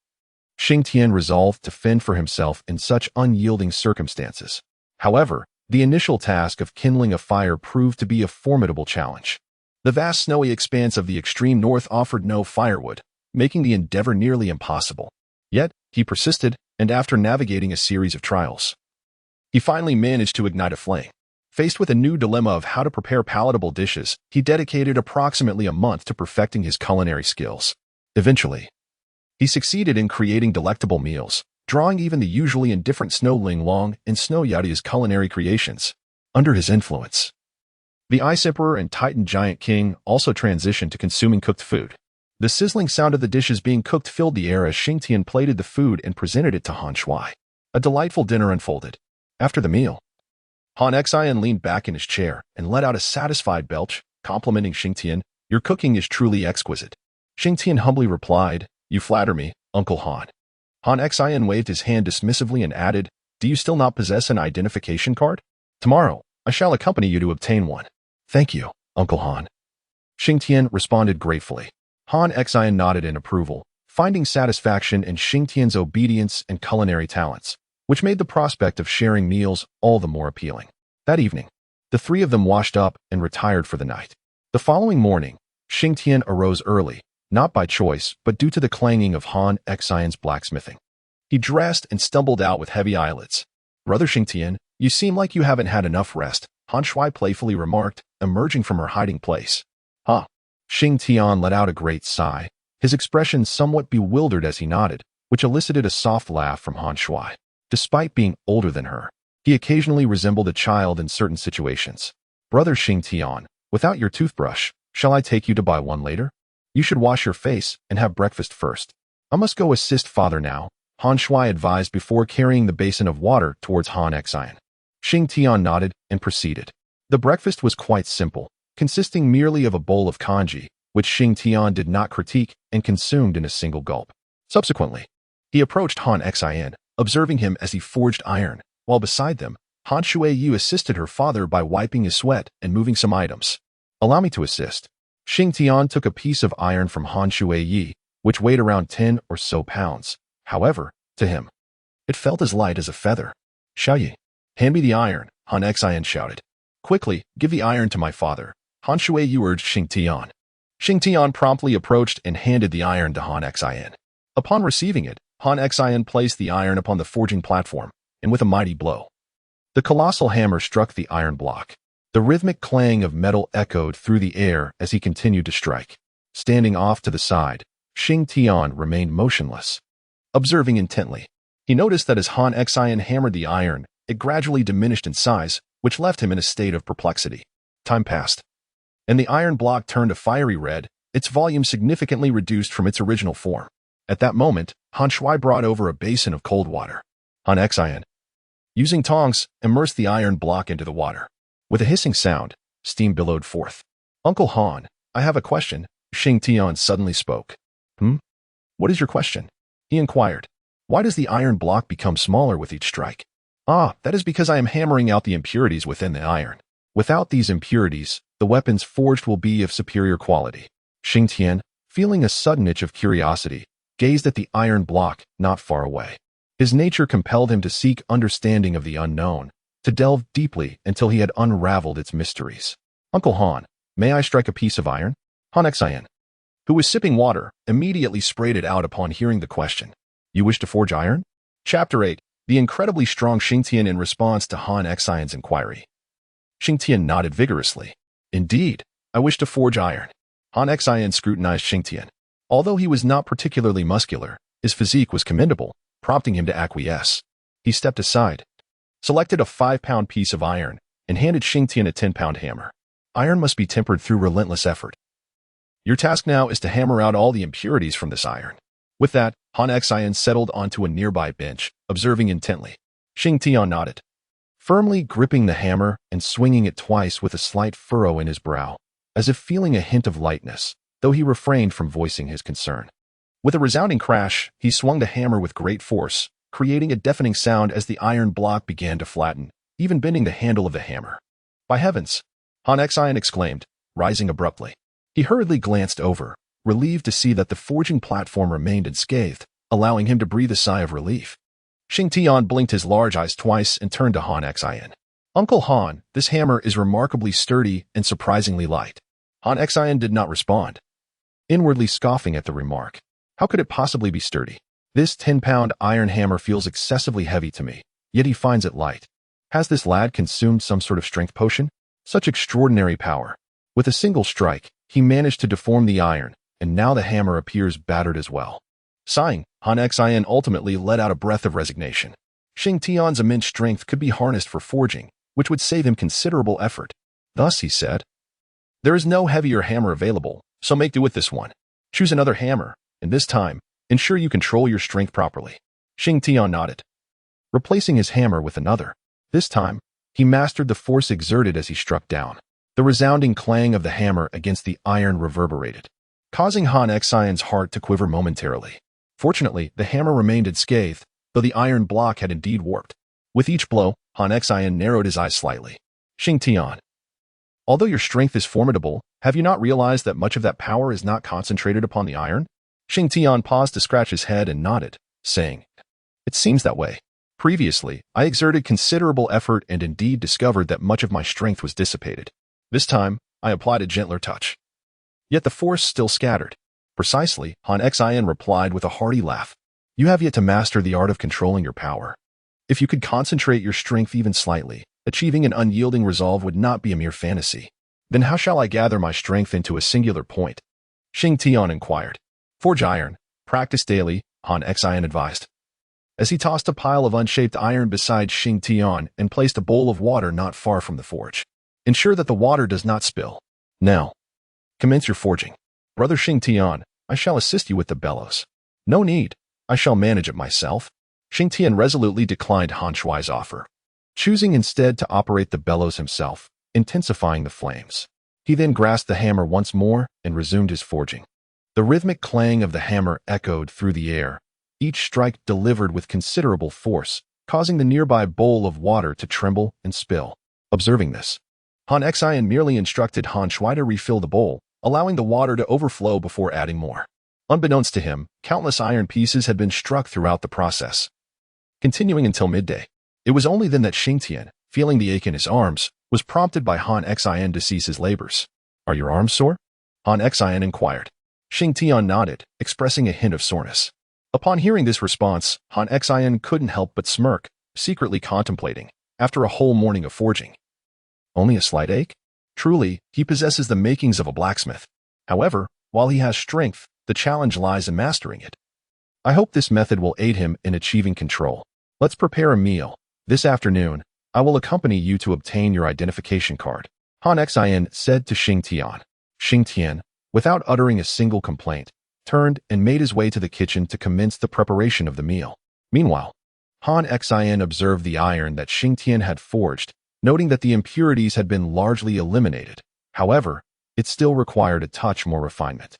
Xing Tian resolved to fend for himself in such unyielding circumstances. However, the initial task of kindling a fire proved to be a formidable challenge. The vast snowy expanse of the extreme north offered no firewood, making the endeavor nearly impossible. Yet, he persisted, and after navigating a series of trials, he finally managed to ignite a flame. Faced with a new dilemma of how to prepare palatable dishes, he dedicated approximately a month to perfecting his culinary skills. Eventually, he succeeded in creating delectable meals, drawing even the usually indifferent Snowling Long and Snow Yadi's culinary creations under his influence. The Ice Emperor and Titan Giant King also transitioned to consuming cooked food. The sizzling sound of the dishes being cooked filled the air as Xing Tian plated the food and presented it to Han Shui. A delightful dinner unfolded. After the meal, Han Xian leaned back in his chair and let out a satisfied belch, complimenting Xing Tian, "Your cooking is truly exquisite." Xing Tian humbly replied, "You flatter me, Uncle Han." Han Xian waved his hand dismissively and added, "Do you still not possess an identification card? Tomorrow, I shall accompany you to obtain one." "Thank you, Uncle Han." Xing Tian responded gratefully. Han Xian nodded in approval, finding satisfaction in Xing Tian's obedience and culinary talents, which made the prospect of sharing meals all the more appealing. That evening, the three of them washed up and retired for the night. The following morning, Xing Tian arose early, not by choice, but due to the clanging of Han Xian's blacksmithing. He dressed and stumbled out with heavy eyelids. "Brother Xing Tian, you seem like you haven't had enough rest," Han Shui playfully remarked, emerging from her hiding place. "Huh." Xing Tian let out a great sigh, his expression somewhat bewildered as he nodded, which elicited a soft laugh from Han Shui. Despite being older than her, he occasionally resembled a child in certain situations. "Brother Xing Tian, without your toothbrush, shall I take you to buy one later? You should wash your face and have breakfast first." "I must go assist father now," Han Shui advised before carrying the basin of water towards Han Xian. Xing Tian nodded and proceeded. The breakfast was quite simple, consisting merely of a bowl of congee, which Xing Tian did not critique and consumed in a single gulp. Subsequently, he approached Han Xian, observing him as he forged iron, while beside them, Han Shuiyu assisted her father by wiping his sweat and moving some items. "Allow me to assist." Xing Tian took a piece of iron from Han Shuiyu, which weighed around 10 or so pounds. However, to him, it felt as light as a feather. "Xiaoyi, hand me the iron," Han Xian shouted. "Quickly, give the iron to my father," Han Shuiyu urged Xing Tian. Xing Tian promptly approached and handed the iron to Han Xian. Upon receiving it, Han Xian placed the iron upon the forging platform, and with a mighty blow, the colossal hammer struck the iron block. The rhythmic clang of metal echoed through the air as he continued to strike. Standing off to the side, Xing Tian remained motionless, observing intently. He noticed that as Han Xian hammered the iron, it gradually diminished in size, which left him in a state of perplexity. Time passed, and the iron block turned a fiery red, its volume significantly reduced from its original form. At that moment, Han Shui brought over a basin of cold water. Han Xian, using tongs, immersed the iron block into the water. With a hissing sound, steam billowed forth. "Uncle Han, I have a question," Xing Tian suddenly spoke. What is your question?" he inquired. "Why does the iron block become smaller with each strike?" "Ah, that is because I am hammering out the impurities within the iron. Without these impurities, the weapons forged will be of superior quality." Xing Tian, feeling a sudden itch of curiosity, gazed at the iron block not far away. His nature compelled him to seek understanding of the unknown, to delve deeply until he had unraveled its mysteries. "Uncle Han, may I strike a piece of iron?" Han Xian, who was sipping water, immediately sprayed it out upon hearing the question. "You wish to forge iron?" Chapter 8. The incredibly strong Xing Tian in response to Han Xian's inquiry. Xing Tian nodded vigorously. Indeed, I wish to forge iron. Han Xian scrutinized Xing Tian. Although he was not particularly muscular, his physique was commendable, prompting him to acquiesce. He stepped aside, selected a 5-pound piece of iron, and handed Xing Tian a 10-pound hammer. Iron must be tempered through relentless effort. Your task now is to hammer out all the impurities from this iron. With that, Han Xian settled onto a nearby bench, observing intently. Xing Tian nodded, firmly gripping the hammer and swinging it twice with a slight furrow in his brow, as if feeling a hint of lightness, though he refrained from voicing his concern. With a resounding crash, he swung the hammer with great force, creating a deafening sound as the iron block began to flatten, even bending the handle of the hammer. By heavens! Han Xian exclaimed, rising abruptly. He hurriedly glanced over, relieved to see that the forging platform remained unscathed, allowing him to breathe a sigh of relief. Xing Tian blinked his large eyes twice and turned to Han Xian. Uncle Han, this hammer is remarkably sturdy and surprisingly light. Han Xian did not respond, inwardly scoffing at the remark. How could it possibly be sturdy? This 10-pound iron hammer feels excessively heavy to me, yet he finds it light. Has this lad consumed some sort of strength potion? Such extraordinary power. With a single strike, he managed to deform the iron, and now the hammer appears battered as well. Sighing, Han Xian ultimately let out a breath of resignation. Xing Tian's immense strength could be harnessed for forging, which would save him considerable effort. Thus, he said, there is no heavier hammer available, so make do with this one. Choose another hammer, and this time, ensure you control your strength properly. Xing Tian nodded, replacing his hammer with another. This time, he mastered the force exerted as he struck down. The resounding clang of the hammer against the iron reverberated, causing Han Xian's heart to quiver momentarily. Fortunately, the hammer remained unscathed, though the iron block had indeed warped. With each blow, Han Xian narrowed his eyes slightly. Xing Tian, although your strength is formidable, have you not realized that much of that power is not concentrated upon the iron? Xing Tian paused to scratch his head and nodded, saying, it seems that way. Previously, I exerted considerable effort and indeed discovered that much of my strength was dissipated. This time, I applied a gentler touch. Yet the force still scattered. Precisely, Han Xian replied with a hearty laugh. You have yet to master the art of controlling your power. If you could concentrate your strength even slightly, achieving an unyielding resolve would not be a mere fantasy. Then how shall I gather my strength into a singular point? Xing Tian inquired. Forge iron. Practice daily, Han Xian advised, as he tossed a pile of unshaped iron beside Xing Tian and placed a bowl of water not far from the forge. Ensure that the water does not spill. Now, commence your forging. Brother Xing Tian, I shall assist you with the bellows. No need. I shall manage it myself. Xing Tian resolutely declined Han Shuai's offer, choosing instead to operate the bellows himself, intensifying the flames. He then grasped the hammer once more and resumed his forging. The rhythmic clang of the hammer echoed through the air, each strike delivered with considerable force, causing the nearby bowl of water to tremble and spill. Observing this, Han Xian merely instructed Han Shuai to refill the bowl, allowing the water to overflow before adding more. Unbeknownst to him, countless iron pieces had been struck throughout the process, continuing until midday. It was only then that Xing Tian, feeling the ache in his arms, was prompted by Han Xian to cease his labors. Are your arms sore? Han Xian inquired. Xing Tian nodded, expressing a hint of soreness. Upon hearing this response, Han Xian couldn't help but smirk, secretly contemplating, after a whole morning of forging. Only a slight ache? Truly, he possesses the makings of a blacksmith. However, while he has strength, the challenge lies in mastering it. I hope this method will aid him in achieving control. Let's prepare a meal. This afternoon, I will accompany you to obtain your identification card. Han Xian said to Xing Tian. Xing Tian, without uttering a single complaint, turned and made his way to the kitchen to commence the preparation of the meal. Meanwhile, Han Xian observed the iron that Xing Tian had forged, noting that the impurities had been largely eliminated. However, it still required a touch more refinement.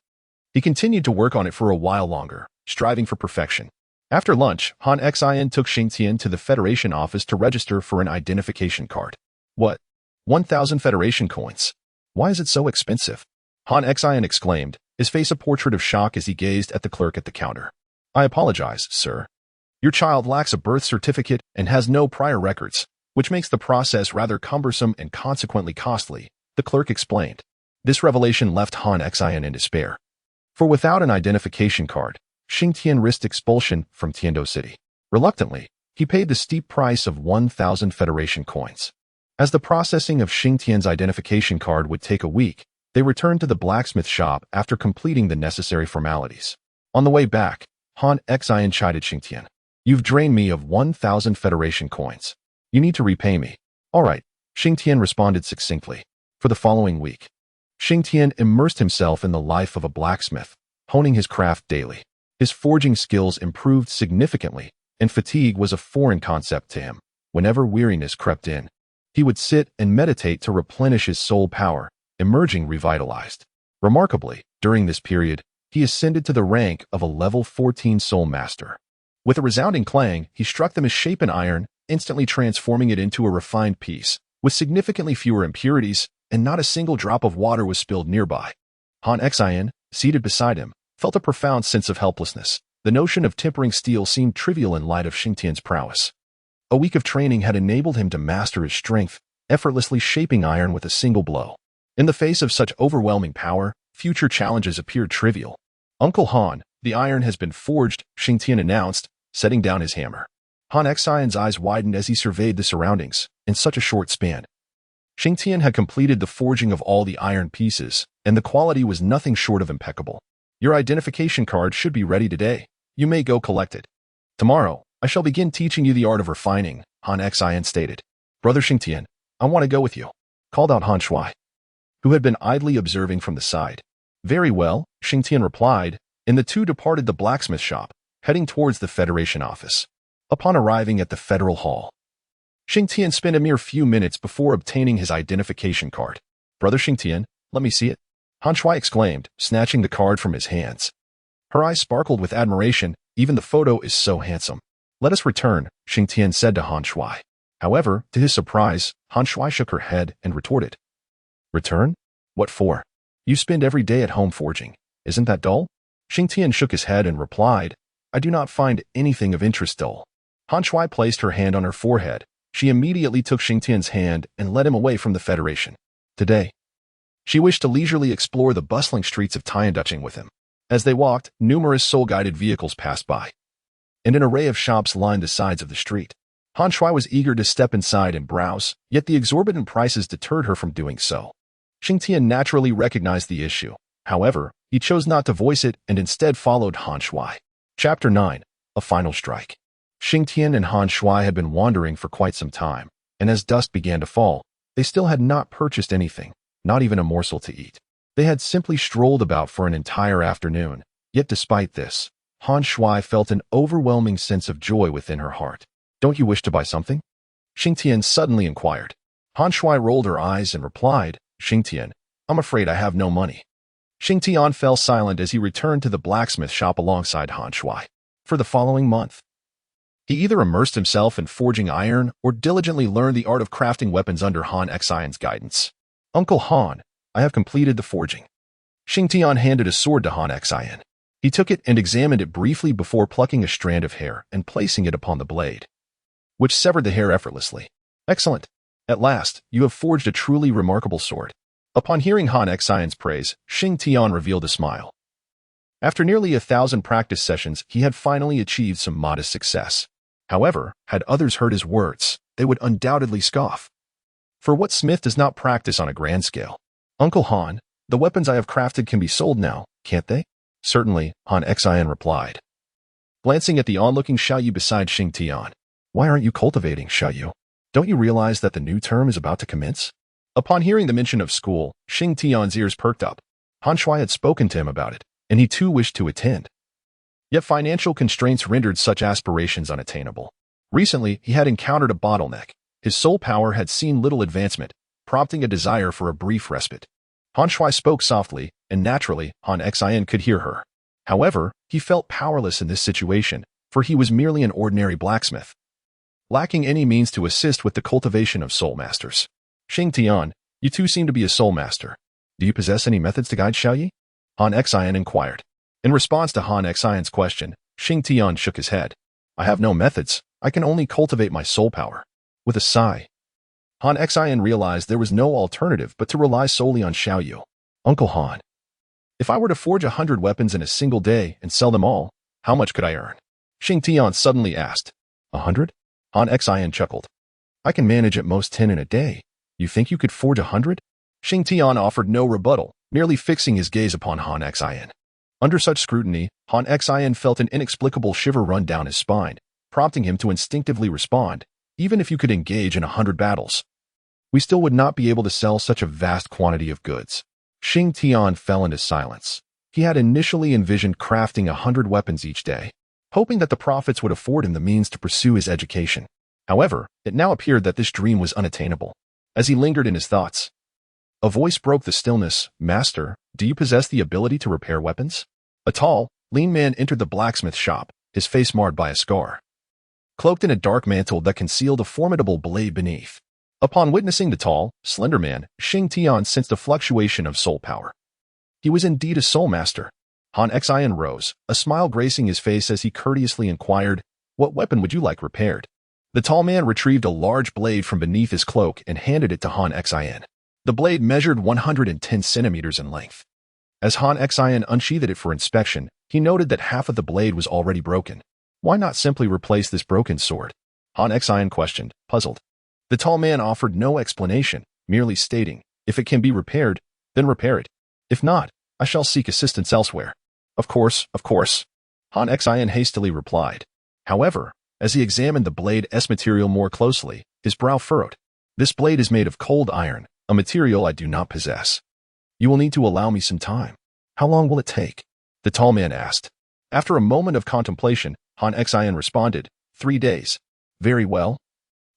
He continued to work on it for a while longer, striving for perfection. After lunch, Han Xian took Xing Tian to the Federation office to register for an identification card. What? 1,000 Federation coins? Why is it so expensive? Han Xian exclaimed, his face a portrait of shock as he gazed at the clerk at the counter. I apologize, sir. Your child lacks a birth certificate and has no prior records, which makes the process rather cumbersome and consequently costly, the clerk explained. This revelation left Han Xian in despair. For without an identification card, Xing Tian risked expulsion from Dou City. Reluctantly, he paid the steep price of 1,000 Federation coins. As the processing of Xing Tian's identification card would take a week, they returned to the blacksmith shop after completing the necessary formalities. On the way back, Han Xian chided Xing Tian. You've drained me of 1,000 Federation coins. You need to repay me. All right, Xing Tian responded succinctly. For the following week, Xing Tian immersed himself in the life of a blacksmith, honing his craft daily. His forging skills improved significantly, and fatigue was a foreign concept to him. Whenever weariness crept in, he would sit and meditate to replenish his soul power, emerging revitalized. Remarkably, during this period, he ascended to the rank of a level 14 soul master. With a resounding clang, he struck the misshapen iron, instantly transforming it into a refined piece, with significantly fewer impurities, and not a single drop of water was spilled nearby. Han Xian, seated beside him, felt a profound sense of helplessness. The notion of tempering steel seemed trivial in light of Xing Tian's prowess. A week of training had enabled him to master his strength, effortlessly shaping iron with a single blow. In the face of such overwhelming power, future challenges appeared trivial. Uncle Han, the iron has been forged, Xing Tian announced, setting down his hammer. Han Xian's eyes widened as he surveyed the surroundings. In such a short span, Xing Tian had completed the forging of all the iron pieces, and the quality was nothing short of impeccable. Your identification card should be ready today. You may go collect it. Tomorrow, I shall begin teaching you the art of refining, Han Xian stated. Brother Xing Tian, I want to go with you, called out Han Shui, who had been idly observing from the side. Very well, Xing Tian replied, and the two departed the blacksmith shop, heading towards the Federation office. Upon arriving at the Federal Hall, Xing Tian spent a mere few minutes before obtaining his identification card. Brother Xing Tian, let me see it, Han Shui exclaimed, snatching the card from his hands. Her eyes sparkled with admiration. Even the photo is so handsome. Let us return, Xing Tian said to Han Shui. However, to his surprise, Han Shui shook her head and retorted. Return? What for? You spend every day at home forging. Isn't that dull? Xing Tian shook his head and replied, I do not find anything of interest dull. Han Shui placed her hand on her forehead. She immediately took Xing Tian's hand and led him away from the Federation. Today, she wished to leisurely explore the bustling streets of Tianduching with him. As they walked, numerous soul-guided vehicles passed by, and an array of shops lined the sides of the street. Han Shui was eager to step inside and browse, yet the exorbitant prices deterred her from doing so. Xing Tian naturally recognized the issue. However, he chose not to voice it and instead followed Han Shui. Chapter 9. A Final Strike. Xing Tian and Han Shui had been wandering for quite some time, and as dusk began to fall, they still had not purchased anything, not even a morsel to eat. They had simply strolled about for an entire afternoon, yet despite this, Han Shui felt an overwhelming sense of joy within her heart. Don't you wish to buy something? Xing Tian suddenly inquired. Han Shui rolled her eyes and replied, Xing Tian, I'm afraid I have no money. Xing Tian fell silent as he returned to the blacksmith shop alongside Han Shui. For the following month, he either immersed himself in forging iron or diligently learned the art of crafting weapons under Han Xian's guidance. Uncle Han, I have completed the forging. Xing Tian handed a sword to Han Xian. He took it and examined it briefly before plucking a strand of hair and placing it upon the blade, which severed the hair effortlessly. Excellent. At last, you have forged a truly remarkable sword. Upon hearing Han Xian's praise, Xing Tian revealed a smile. After nearly 1,000 practice sessions, he had finally achieved some modest success. However, had others heard his words, they would undoubtedly scoff. For what smith does not practice on a grand scale? Uncle Han, the weapons I have crafted can be sold now, can't they? Certainly, Han Xian replied, glancing at the onlooking Xiaoyu beside Xing Tian. Why aren't you cultivating, Xiaoyu? Don't you realize that the new term is about to commence? Upon hearing the mention of school, Xing Tian's ears perked up. Han Shui had spoken to him about it, and he too wished to attend. Yet financial constraints rendered such aspirations unattainable. Recently, he had encountered a bottleneck. His soul power had seen little advancement, prompting a desire for a brief respite. Han Shui spoke softly, and naturally, Han Xian could hear her. However, he felt powerless in this situation, for he was merely an ordinary blacksmith, lacking any means to assist with the cultivation of soul masters. Xing Tian, you too seem to be a soul master. Do you possess any methods to guide Xiaoyu? Han Xian inquired. In response to Han Xian's question, Xing Tian shook his head. I have no methods. I can only cultivate my soul power. With a sigh, Han Xian realized there was no alternative but to rely solely on Xiaoyu. Uncle Han, if I were to forge 100 weapons in a single day and sell them all, how much could I earn? Xing Tian suddenly asked. 100? Han Xian chuckled. I can manage at most 10 in a day, You think you could forge 100? Shing Tian offered no rebuttal, merely fixing his gaze upon Han Xin. Under such scrutiny, Han Xin felt an inexplicable shiver run down his spine, prompting him to instinctively respond, even if you could engage in 100 battles. We still would not be able to sell such a vast quantity of goods. Shing Tian fell into silence. He had initially envisioned crafting 100 weapons each day, hoping that the profits would afford him the means to pursue his education. However, it now appeared that this dream was unattainable. As he lingered in his thoughts, a voice broke the stillness. Master, do you possess the ability to repair weapons? A tall, lean man entered the blacksmith shop, his face marred by a scar, cloaked in a dark mantle that concealed a formidable blade beneath. Upon witnessing the tall, slender man, Shing Tian sensed a fluctuation of soul power. He was indeed a soul master. Han Xin rose, a smile gracing his face as he courteously inquired, "What weapon would you like repaired?" The tall man retrieved a large blade from beneath his cloak and handed it to Han Xin. The blade measured 110 centimeters in length. As Han Xin unsheathed it for inspection, he noted that half of the blade was already broken. Why not simply replace this broken sword? Han Xin questioned, puzzled. The tall man offered no explanation, merely stating, "If it can be repaired, then repair it. If not, I shall seek assistance elsewhere." Of course, Han Xin hastily replied. However, as he examined the blade's material more closely, his brow furrowed. "This blade is made of cold iron, a material I do not possess. You will need to allow me some time." "How long will it take?" the tall man asked. After a moment of contemplation, Han Xin responded, 3 days. "Very well.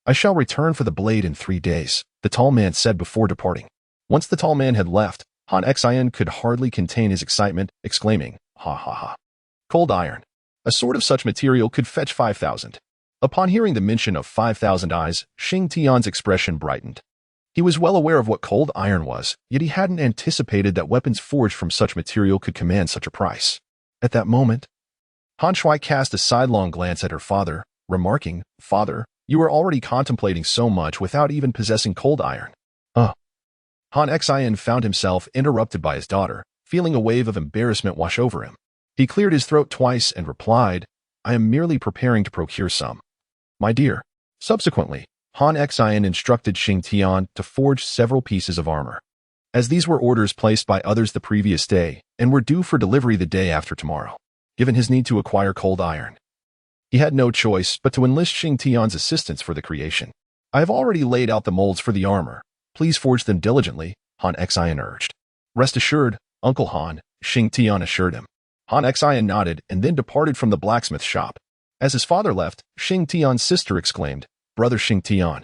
I shall return for the blade in 3 days, the tall man said before departing. Once the tall man had left, Han Xin could hardly contain his excitement, exclaiming, "Ha ha ha. Cold iron. A sword of such material could fetch 5,000. Upon hearing the mention of 5,000 eyes, Shing Tian's expression brightened. He was well aware of what cold iron was, yet he hadn't anticipated that weapons forged from such material could command such a price. At that moment, Han Shui cast a sidelong glance at her father, remarking, "Father, you are already contemplating so much without even possessing cold iron." Han Xin found himself interrupted by his daughter, feeling a wave of embarrassment wash over him. He cleared his throat twice and replied, "I am merely preparing to procure some, my dear." Subsequently, Han Xin instructed Shing Tian to forge several pieces of armor, as these were orders placed by others the previous day and were due for delivery the day after tomorrow. Given his need to acquire cold iron, he had no choice but to enlist Shing Tian's assistance for the creation. "I have already laid out the molds for the armor. Please forge them diligently," Han Xin urged. "Rest assured, Uncle Han," Shing Tian assured him. Han Xin nodded and then departed from the blacksmith shop. As his father left, Shing Tian's sister exclaimed, "Brother Shing Tian,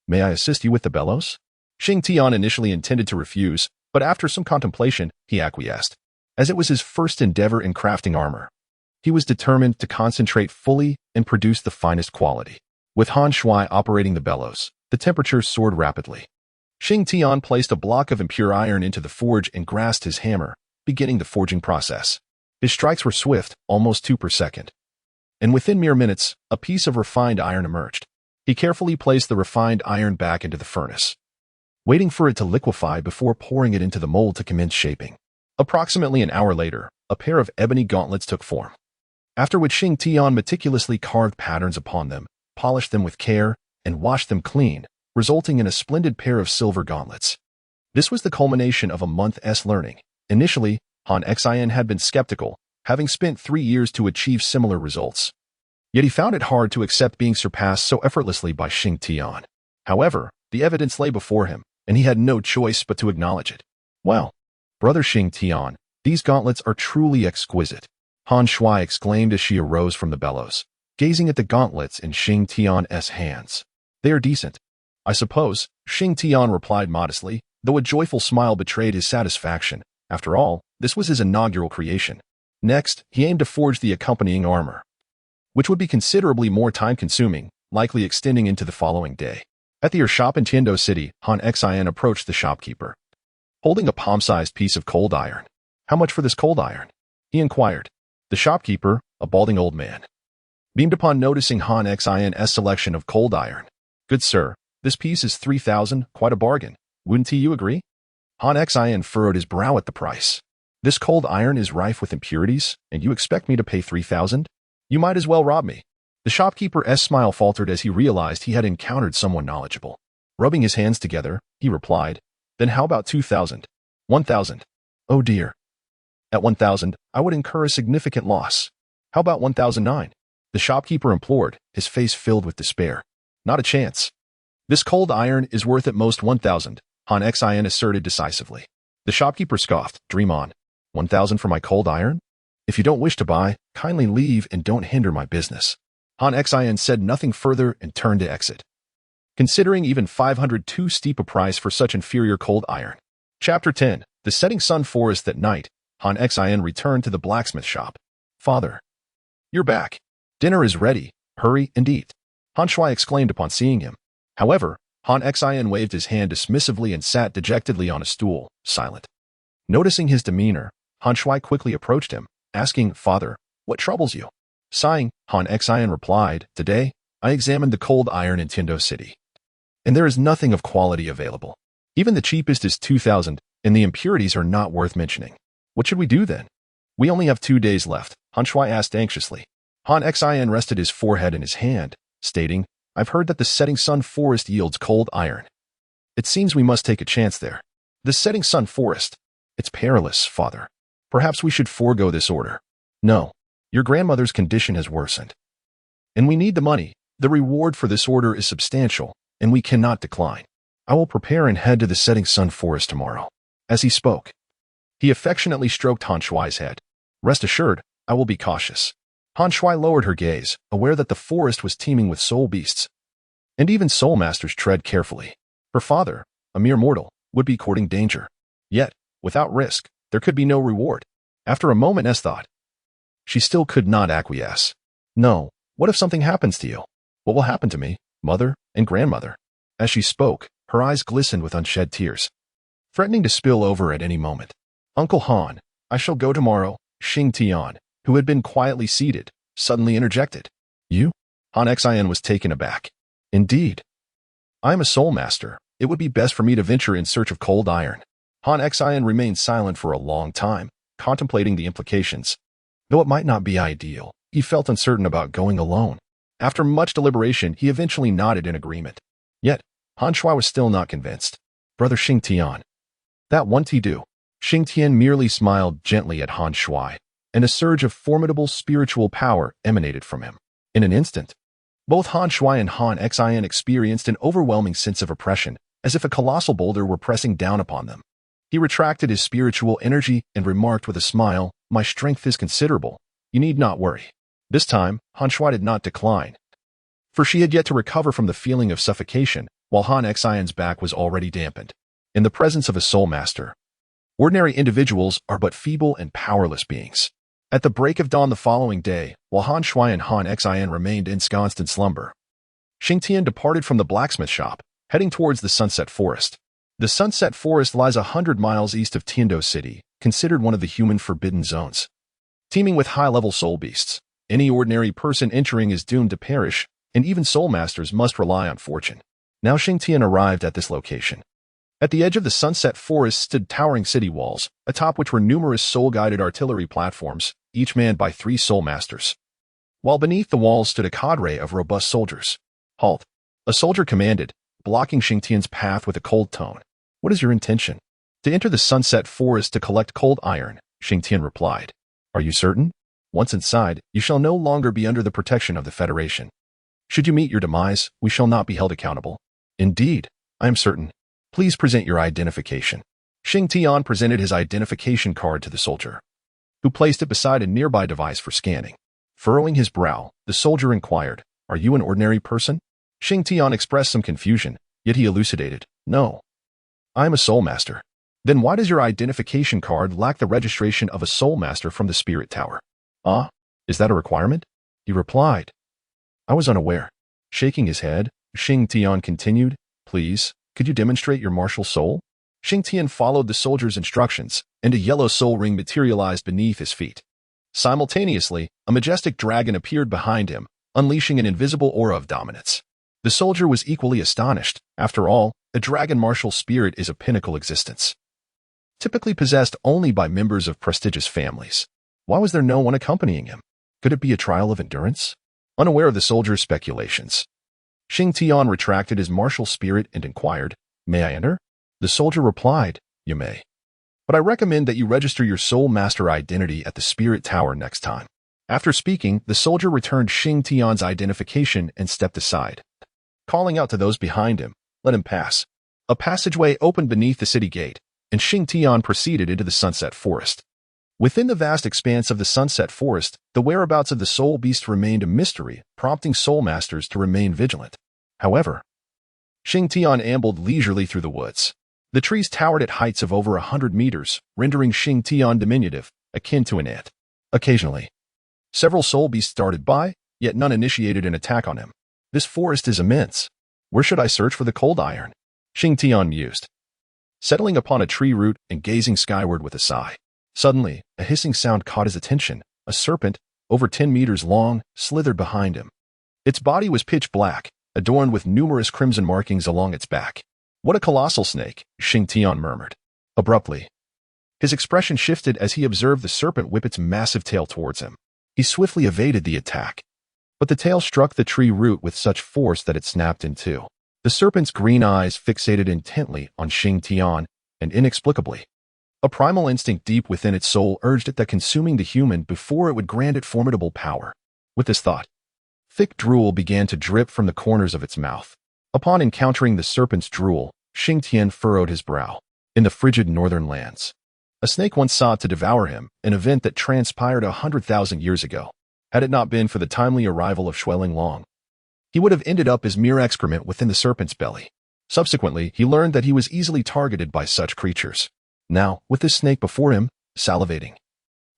may I assist you with the bellows?" Shing Tian initially intended to refuse, but after some contemplation, he acquiesced. As it was his first endeavor in crafting armor, he was determined to concentrate fully and produce the finest quality. With Han Shui operating the bellows, the temperature soared rapidly. Shing Tian placed a block of impure iron into the forge and grasped his hammer, beginning the forging process. His strikes were swift, almost 2 per second. And within mere minutes, a piece of refined iron emerged. He carefully placed the refined iron back into the furnace, waiting for it to liquefy before pouring it into the mold to commence shaping. Approximately an hour later, a pair of ebony gauntlets took form, after which Shing Tian meticulously carved patterns upon them, polished them with care, and washed them clean, resulting in a splendid pair of silver gauntlets. This was the culmination of a month's learning. Initially, Han Xin had been skeptical, having spent 3 years to achieve similar results. Yet he found it hard to accept being surpassed so effortlessly by Shing Tian. However, the evidence lay before him, and he had no choice but to acknowledge it. "Well, Brother Shing Tian, these gauntlets are truly exquisite," Han Shui exclaimed as she arose from the bellows, gazing at the gauntlets in Shing Tian's hands. "They are decent, I suppose," Shing Tian replied modestly, though a joyful smile betrayed his satisfaction. After all, this was his inaugural creation. Next, he aimed to forge the accompanying armor, which would be considerably more time-consuming, likely extending into the following day. At the shop in Dou City, Han Xin approached the shopkeeper, holding a palm-sized piece of cold iron. "How much for this cold iron?" he inquired. The shopkeeper, a balding old man, beamed upon noticing Han Xin's selection of cold iron. "Good sir, this piece is 3,000, quite a bargain. Wouldn't you agree?" Han Xin furrowed his brow at the price. "This cold iron is rife with impurities, and you expect me to pay 3,000? You might as well rob me." The shopkeeper's smile faltered as he realized he had encountered someone knowledgeable. Rubbing his hands together, he replied, "Then how about 2,000? 1,000? Oh dear. At 1,000, I would incur a significant loss. How about 1,009? The shopkeeper implored, his face filled with despair. Not a chance. This cold iron is worth at most 1,000, Han Xin asserted decisively. The shopkeeper scoffed, dream on. 1,000 for my cold iron? If you don't wish to buy, kindly leave and don't hinder my business. Han Xin said nothing further and turned to exit. Considering even 500 too steep a price for such inferior cold iron. Chapter 10. The setting sun forest that night, Han Xin returned to the blacksmith shop. Father. You're back. Dinner is ready. Hurry and eat. Han Shui exclaimed upon seeing him. However, Han Xin waved his hand dismissively and sat dejectedly on a stool, silent. Noticing his demeanor, Han Shui quickly approached him, asking, Father, what troubles you? Sighing, Han Xin replied, Today, I examined the cold iron in Dou City. And there is nothing of quality available. Even the cheapest is 2,000, and the impurities are not worth mentioning. What should we do then? We only have 2 days left, Han Shui asked anxiously. Han Xin rested his forehead in his hand, stating, I've heard that the setting sun forest yields cold iron. It seems we must take a chance there. The setting sun forest. It's perilous, Father. Perhaps we should forego this order. No. Your grandmother's condition has worsened. And we need the money. The reward for this order is substantial, and we cannot decline. I will prepare and head to the setting sun forest tomorrow. As he spoke, he affectionately stroked Han Shui's head. Rest assured, I will be cautious. Han Shui lowered her gaze, aware that the forest was teeming with soul beasts. And even soul masters tread carefully. Her father, a mere mortal, would be courting danger. Yet, without risk, there could be no reward. After a moment's thought, she still could not acquiesce. No, what if something happens to you? What will happen to me, mother, and grandmother? As she spoke, her eyes glistened with unshed tears, threatening to spill over at any moment. Uncle Han, I shall go tomorrow, Shing Tian, who had been quietly seated, suddenly interjected. You? Han Xin was taken aback. Indeed. I am a soul master. It would be best for me to venture in search of cold iron. Han Xin remained silent for a long time, contemplating the implications. Though it might not be ideal, he felt uncertain about going alone. After much deliberation, he eventually nodded in agreement. Yet, Han Shui was still not convinced. Brother Shing Tian. That won't he do? Shing Tian merely smiled gently at Han Shui, and a surge of formidable spiritual power emanated from him. In an instant, both Han Shui and Han Xin experienced an overwhelming sense of oppression, as if a colossal boulder were pressing down upon them. He retracted his spiritual energy and remarked with a smile, My strength is considerable. You need not worry. This time, Han Shui did not decline, for she had yet to recover from the feeling of suffocation, while Han Xion's back was already dampened. In the presence of a soul master, ordinary individuals are but feeble and powerless beings. At the break of dawn the following day, while Han Shui and Han Xian remained ensconced in slumber, Shing Tian departed from the blacksmith shop, heading towards the Sunset Forest. The Sunset Forest lies 100 miles east of Dou City, considered one of the human forbidden zones. Teeming with high-level soul beasts, any ordinary person entering is doomed to perish, and even soul masters must rely on fortune. Now Shing Tian arrived at this location. At the edge of the Sunset Forest stood towering city walls, atop which were numerous soul-guided artillery platforms, each manned by 3 soul masters. While beneath the walls stood a cadre of robust soldiers. Halt. A soldier commanded, blocking Shing Tian's path with a cold tone. What is your intention? To enter the Sunset Forest to collect cold iron, Shing Tian replied. Are you certain? Once inside, you shall no longer be under the protection of the Federation. Should you meet your demise, we shall not be held accountable. Indeed, I am certain. Please present your identification. Shing Tian presented his identification card to the soldier, who placed it beside a nearby device for scanning. Furrowing his brow, the soldier inquired, Are you an ordinary person? Shing Tian expressed some confusion, yet he elucidated, No. I am a soul master. Then why does your identification card lack the registration of a soul master from the Spirit Tower? Ah, is that a requirement? He replied. I was unaware. Shaking his head, Shing Tian continued, Please, could you demonstrate your martial soul? Shing Tian followed the soldier's instructions, and a yellow soul ring materialized beneath his feet. Simultaneously, a majestic dragon appeared behind him, unleashing an invisible aura of dominance. The soldier was equally astonished. After all, a dragon martial spirit is a pinnacle existence, typically possessed only by members of prestigious families. Why was there no one accompanying him? Could it be a trial of endurance? Unaware of the soldier's speculations, Shing Tian retracted his martial spirit and inquired, "May I enter?" The soldier replied, "You may. But I recommend that you register your soul master identity at the spirit tower next time." After speaking, the soldier returned Shing Tian's identification and stepped aside. Calling out to those behind him, "Let him pass." A passageway opened beneath the city gate, and Shing Tian proceeded into the Sunset Forest. Within the vast expanse of the Sunset Forest, the whereabouts of the soul beast remained a mystery, prompting soul masters to remain vigilant. However, Shing Tian ambled leisurely through the woods. The trees towered at heights of over 100 meters, rendering Shing Tian diminutive, akin to an ant. Occasionally, several soul beasts darted by, yet none initiated an attack on him. This forest is immense. Where should I search for the cold iron? Shing Tian mused, settling upon a tree root and gazing skyward with a sigh. Suddenly, a hissing sound caught his attention. A serpent, over 10 meters long, slithered behind him. Its body was pitch black, adorned with numerous crimson markings along its back. "What a colossal snake," Shing Tian murmured. Abruptly, his expression shifted as he observed the serpent whip its massive tail towards him. He swiftly evaded the attack, but the tail struck the tree root with such force that it snapped in two. The serpent's green eyes fixated intently on Shing Tian, and inexplicably, a primal instinct deep within its soul urged it that consuming the human before it would grant it formidable power. With this thought, thick drool began to drip from the corners of its mouth. Upon encountering the serpent's drool, Shing Tian furrowed his brow. In the frigid northern lands, a snake once sought to devour him, an event that transpired 100,000 years ago. Had it not been for the timely arrival of Shua Arrives, he would have ended up as mere excrement within the serpent's belly. Subsequently, he learned that he was easily targeted by such creatures. Now, with this snake before him, salivating,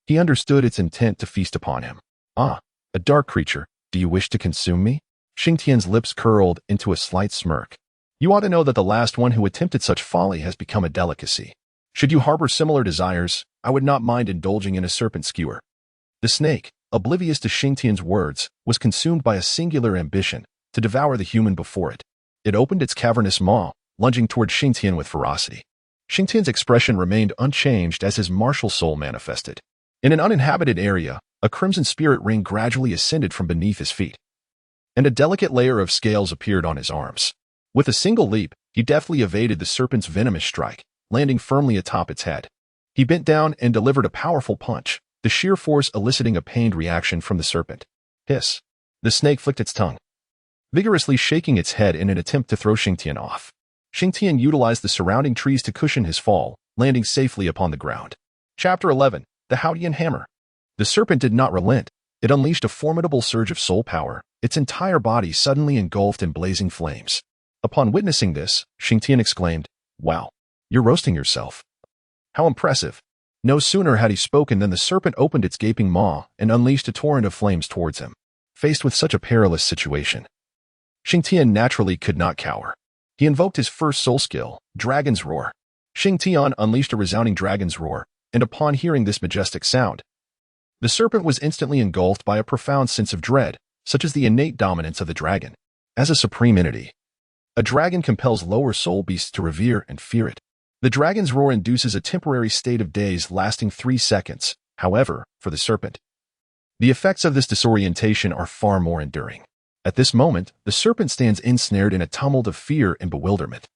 he understood its intent to feast upon him. "Ah, a dark creature, do you wish to consume me?" Shing Tian's lips curled into a slight smirk. "You ought to know that the last one who attempted such folly has become a delicacy. Should you harbor similar desires, I would not mind indulging in a serpent skewer." The snake, oblivious to Shing Tian's words, was consumed by a singular ambition to devour the human before it. It opened its cavernous maw, lunging toward Shing Tian with ferocity. Shing Tian's expression remained unchanged as his martial soul manifested. In an uninhabited area, a crimson spirit ring gradually ascended from beneath his feet, and a delicate layer of scales appeared on his arms. With a single leap, he deftly evaded the serpent's venomous strike, landing firmly atop its head. He bent down and delivered a powerful punch, the sheer force eliciting a pained reaction from the serpent. Hiss. The snake flicked its tongue, vigorously shaking its head in an attempt to throw Shing Tian off. Shing Tian utilized the surrounding trees to cushion his fall, landing safely upon the ground. Chapter 11. The Haotian Hammer. The serpent did not relent. It unleashed a formidable surge of soul power, its entire body suddenly engulfed in blazing flames. Upon witnessing this, Shing Tian exclaimed, "Wow, you're roasting yourself. How impressive." No sooner had he spoken than the serpent opened its gaping maw and unleashed a torrent of flames towards him. Faced with such a perilous situation, Shing Tian naturally could not cower. He invoked his first soul skill, Dragon's Roar. Shing Tian unleashed a resounding dragon's roar, and upon hearing this majestic sound, the serpent was instantly engulfed by a profound sense of dread, such as the innate dominance of the dragon. As a supreme entity, a dragon compels lower soul beasts to revere and fear it. The dragon's roar induces a temporary state of daze lasting 3 seconds. However, for the serpent, the effects of this disorientation are far more enduring. At this moment, the serpent stands ensnared in a tumult of fear and bewilderment.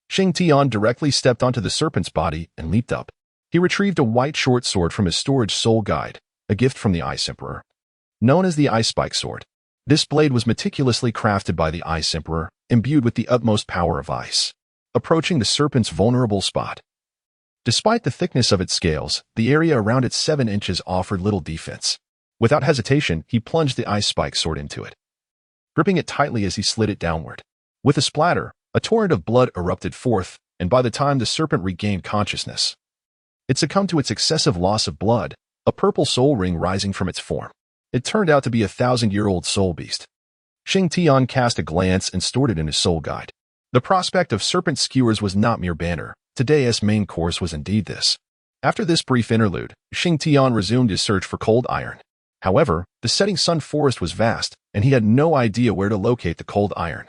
Shing Tian directly stepped onto the serpent's body and leaped up. He retrieved a white short sword from his storage soul guide, a gift from the Ice Emperor. Known as the Ice Spike Sword, this blade was meticulously crafted by the Ice Emperor, imbued with the utmost power of ice. Approaching the serpent's vulnerable spot, despite the thickness of its scales, the area around its 7 inches offered little defense. Without hesitation, he plunged the Ice Spike Sword into it, gripping it tightly as he slid it downward. With a splatter, a torrent of blood erupted forth, and by the time the serpent regained consciousness, it succumbed to its excessive loss of blood, a purple soul ring rising from its form. It turned out to be a 1,000-year-old soul beast. Shing Tian cast a glance and stored it in his soul guide. The prospect of serpent skewers was not mere banter. Today's main course was indeed this. After this brief interlude, Shing Tian resumed his search for cold iron. However, the setting sun forest was vast, and he had no idea where to locate the cold iron,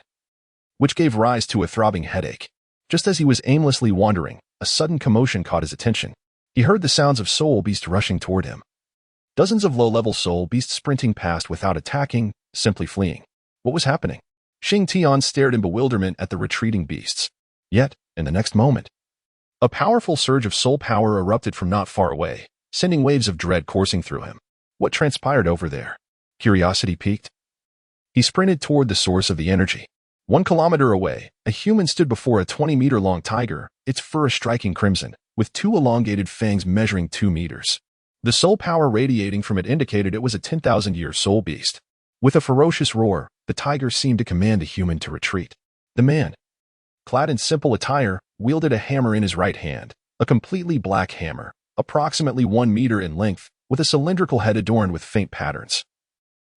which gave rise to a throbbing headache. Just as he was aimlessly wandering, a sudden commotion caught his attention. He heard the sounds of soul beasts rushing toward him. Dozens of low-level soul beasts sprinting past without attacking, simply fleeing. What was happening? Shing Tian stared in bewilderment at the retreating beasts. Yet, in the next moment, a powerful surge of soul power erupted from not far away, sending waves of dread coursing through him. What transpired over there? Curiosity piqued. He sprinted toward the source of the energy. 1 kilometer away, a human stood before a 20-meter-long tiger, its fur striking crimson, with 2 elongated fangs measuring 2 meters. The soul power radiating from it indicated it was a 10,000-year soul beast. With a ferocious roar, the tiger seemed to command the human to retreat. The man, clad in simple attire, wielded a hammer in his right hand, a completely black hammer, approximately 1 meter in length, with a cylindrical head adorned with faint patterns,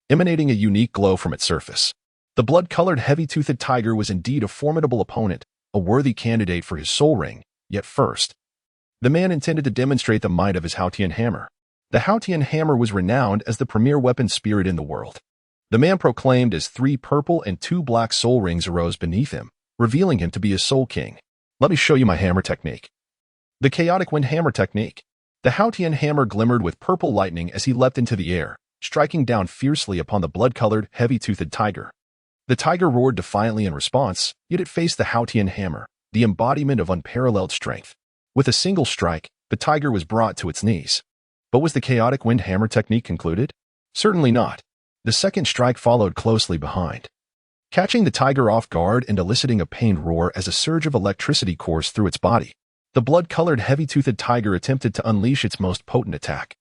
emanating a unique glow from its surface. The blood-colored heavy-toothed tiger was indeed a formidable opponent, a worthy candidate for his soul ring, yet first, the man intended to demonstrate the might of his Haotian Hammer. The Haotian Hammer was renowned as the premier weapon spirit in the world. The man proclaimed as 3 purple and 2 black soul rings arose beneath him, revealing him to be a soul king. Let me show you my hammer technique. The chaotic wind hammer technique. The Haotian Hammer glimmered with purple lightning as he leapt into the air, striking down fiercely upon the blood-colored, heavy-toothed tiger. The tiger roared defiantly in response, yet it faced the Haotian Hammer, the embodiment of unparalleled strength. With a single strike, the tiger was brought to its knees. But was the chaotic wind hammer technique concluded? Certainly not. The second strike followed closely behind, catching the tiger off guard and eliciting a pained roar as a surge of electricity coursed through its body. The blood-colored heavy-toothed tiger attempted to unleash its most potent attack.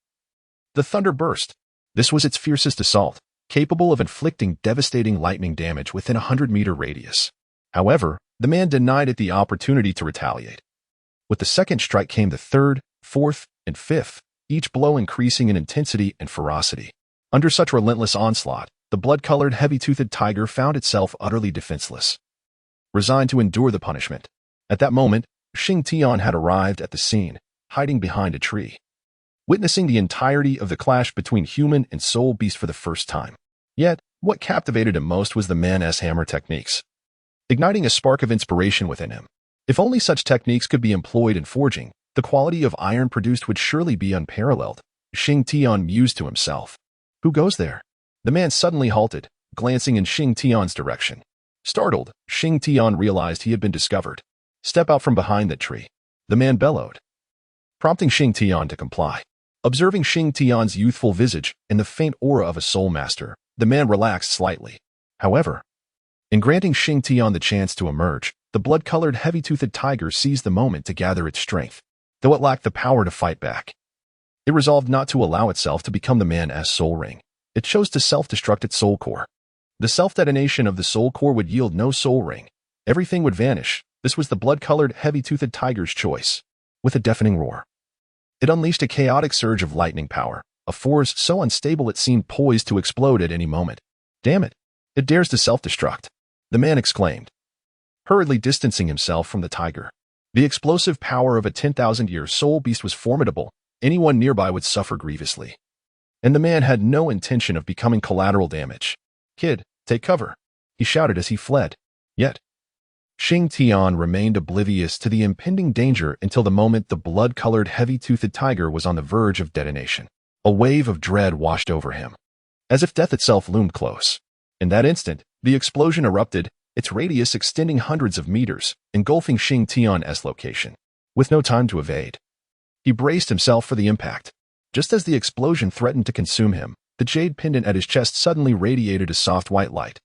The thunder burst. This was its fiercest assault, capable of inflicting devastating lightning damage within a 100-meter radius. However, the man denied it the opportunity to retaliate. With the second strike came the third, fourth, and fifth, each blow increasing in intensity and ferocity. Under such relentless onslaught, the blood-colored heavy-toothed tiger found itself utterly defenseless, resigned to endure the punishment. At that moment, Shing Tian had arrived at the scene, hiding behind a tree, witnessing the entirety of the clash between human and soul beast for the first time. Yet, what captivated him most was the man's hammer techniques, igniting a spark of inspiration within him. If only such techniques could be employed in forging, the quality of iron produced would surely be unparalleled. Shing Tian mused to himself. Who goes there? The man suddenly halted, glancing in Shing Tian's direction. Startled, Shing Tian realized he had been discovered. Step out from behind that tree, the man bellowed, prompting Shing Tian to comply. Observing Shing Tian's youthful visage and the faint aura of a soul master, the man relaxed slightly. However, in granting Shing Tian the chance to emerge, the blood-colored heavy-toothed tiger seized the moment to gather its strength. Though it lacked the power to fight back, it resolved not to allow itself to become the man's soul ring. It chose to self-destruct its soul core. The self-detonation of the soul core would yield no soul ring. Everything would vanish. This was the blood-colored, heavy-toothed tiger's choice. With a deafening roar, it unleashed a chaotic surge of lightning power, a force so unstable it seemed poised to explode at any moment. Damn it! It dares to self-destruct, the man exclaimed, hurriedly distancing himself from the tiger. The explosive power of a 10,000-year soul beast was formidable. Anyone nearby would suffer grievously. And the man had no intention of becoming collateral damage. Kid, take cover, he shouted as he fled. Yet, Shing Tian remained oblivious to the impending danger until the moment the blood-colored heavy-toothed tiger was on the verge of detonation. A wave of dread washed over him, as if death itself loomed close. In that instant, the explosion erupted, its radius extending hundreds of meters, engulfing Shing Tian's location. With no time to evade, he braced himself for the impact. Just as the explosion threatened to consume him, the jade pendant at his chest suddenly radiated a soft white light,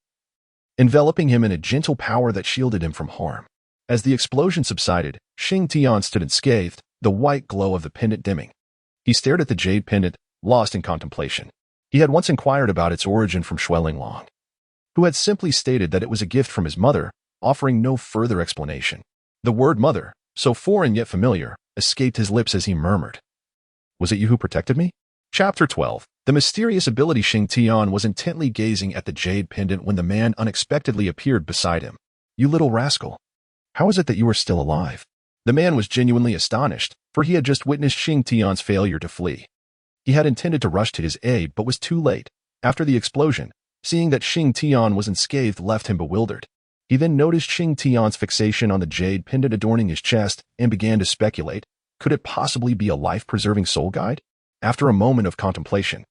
enveloping him in a gentle power that shielded him from harm. As the explosion subsided, Shing Tian stood unscathed, the white glow of the pendant dimming. He stared at the jade pendant, lost in contemplation. He had once inquired about its origin from Shua Arrives, who had simply stated that it was a gift from his mother, offering no further explanation. The word mother, so foreign yet familiar, escaped his lips as he murmured, "Was it you who protected me?" Chapter 12. The mysterious ability. Shing Tian was intently gazing at the jade pendant when the man unexpectedly appeared beside him. "You little rascal. How is it that you are still alive?" The man was genuinely astonished, for he had just witnessed Shing Tian's failure to flee. He had intended to rush to his aid but was too late. After the explosion, seeing that Shing Tian was unscathed left him bewildered. He then noticed Shing Tian's fixation on the jade pendant adorning his chest and began to speculate, could it possibly be a life-preserving soul guide? After a moment of contemplation,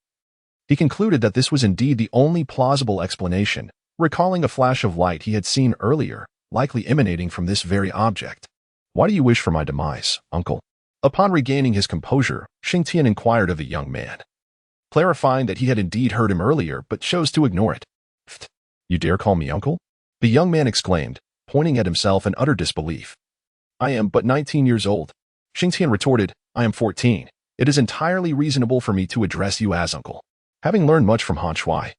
he concluded that this was indeed the only plausible explanation, recalling a flash of light he had seen earlier, likely emanating from this very object. Why do you wish for my demise, uncle? Upon regaining his composure, Shing Tian inquired of the young man, clarifying that he had indeed heard him earlier but chose to ignore it. You dare call me uncle? The young man exclaimed, pointing at himself in utter disbelief. I am but 19 years old. Shing Tian retorted, I am 14. It is entirely reasonable for me to address you as uncle. Having learned much from Han Shui,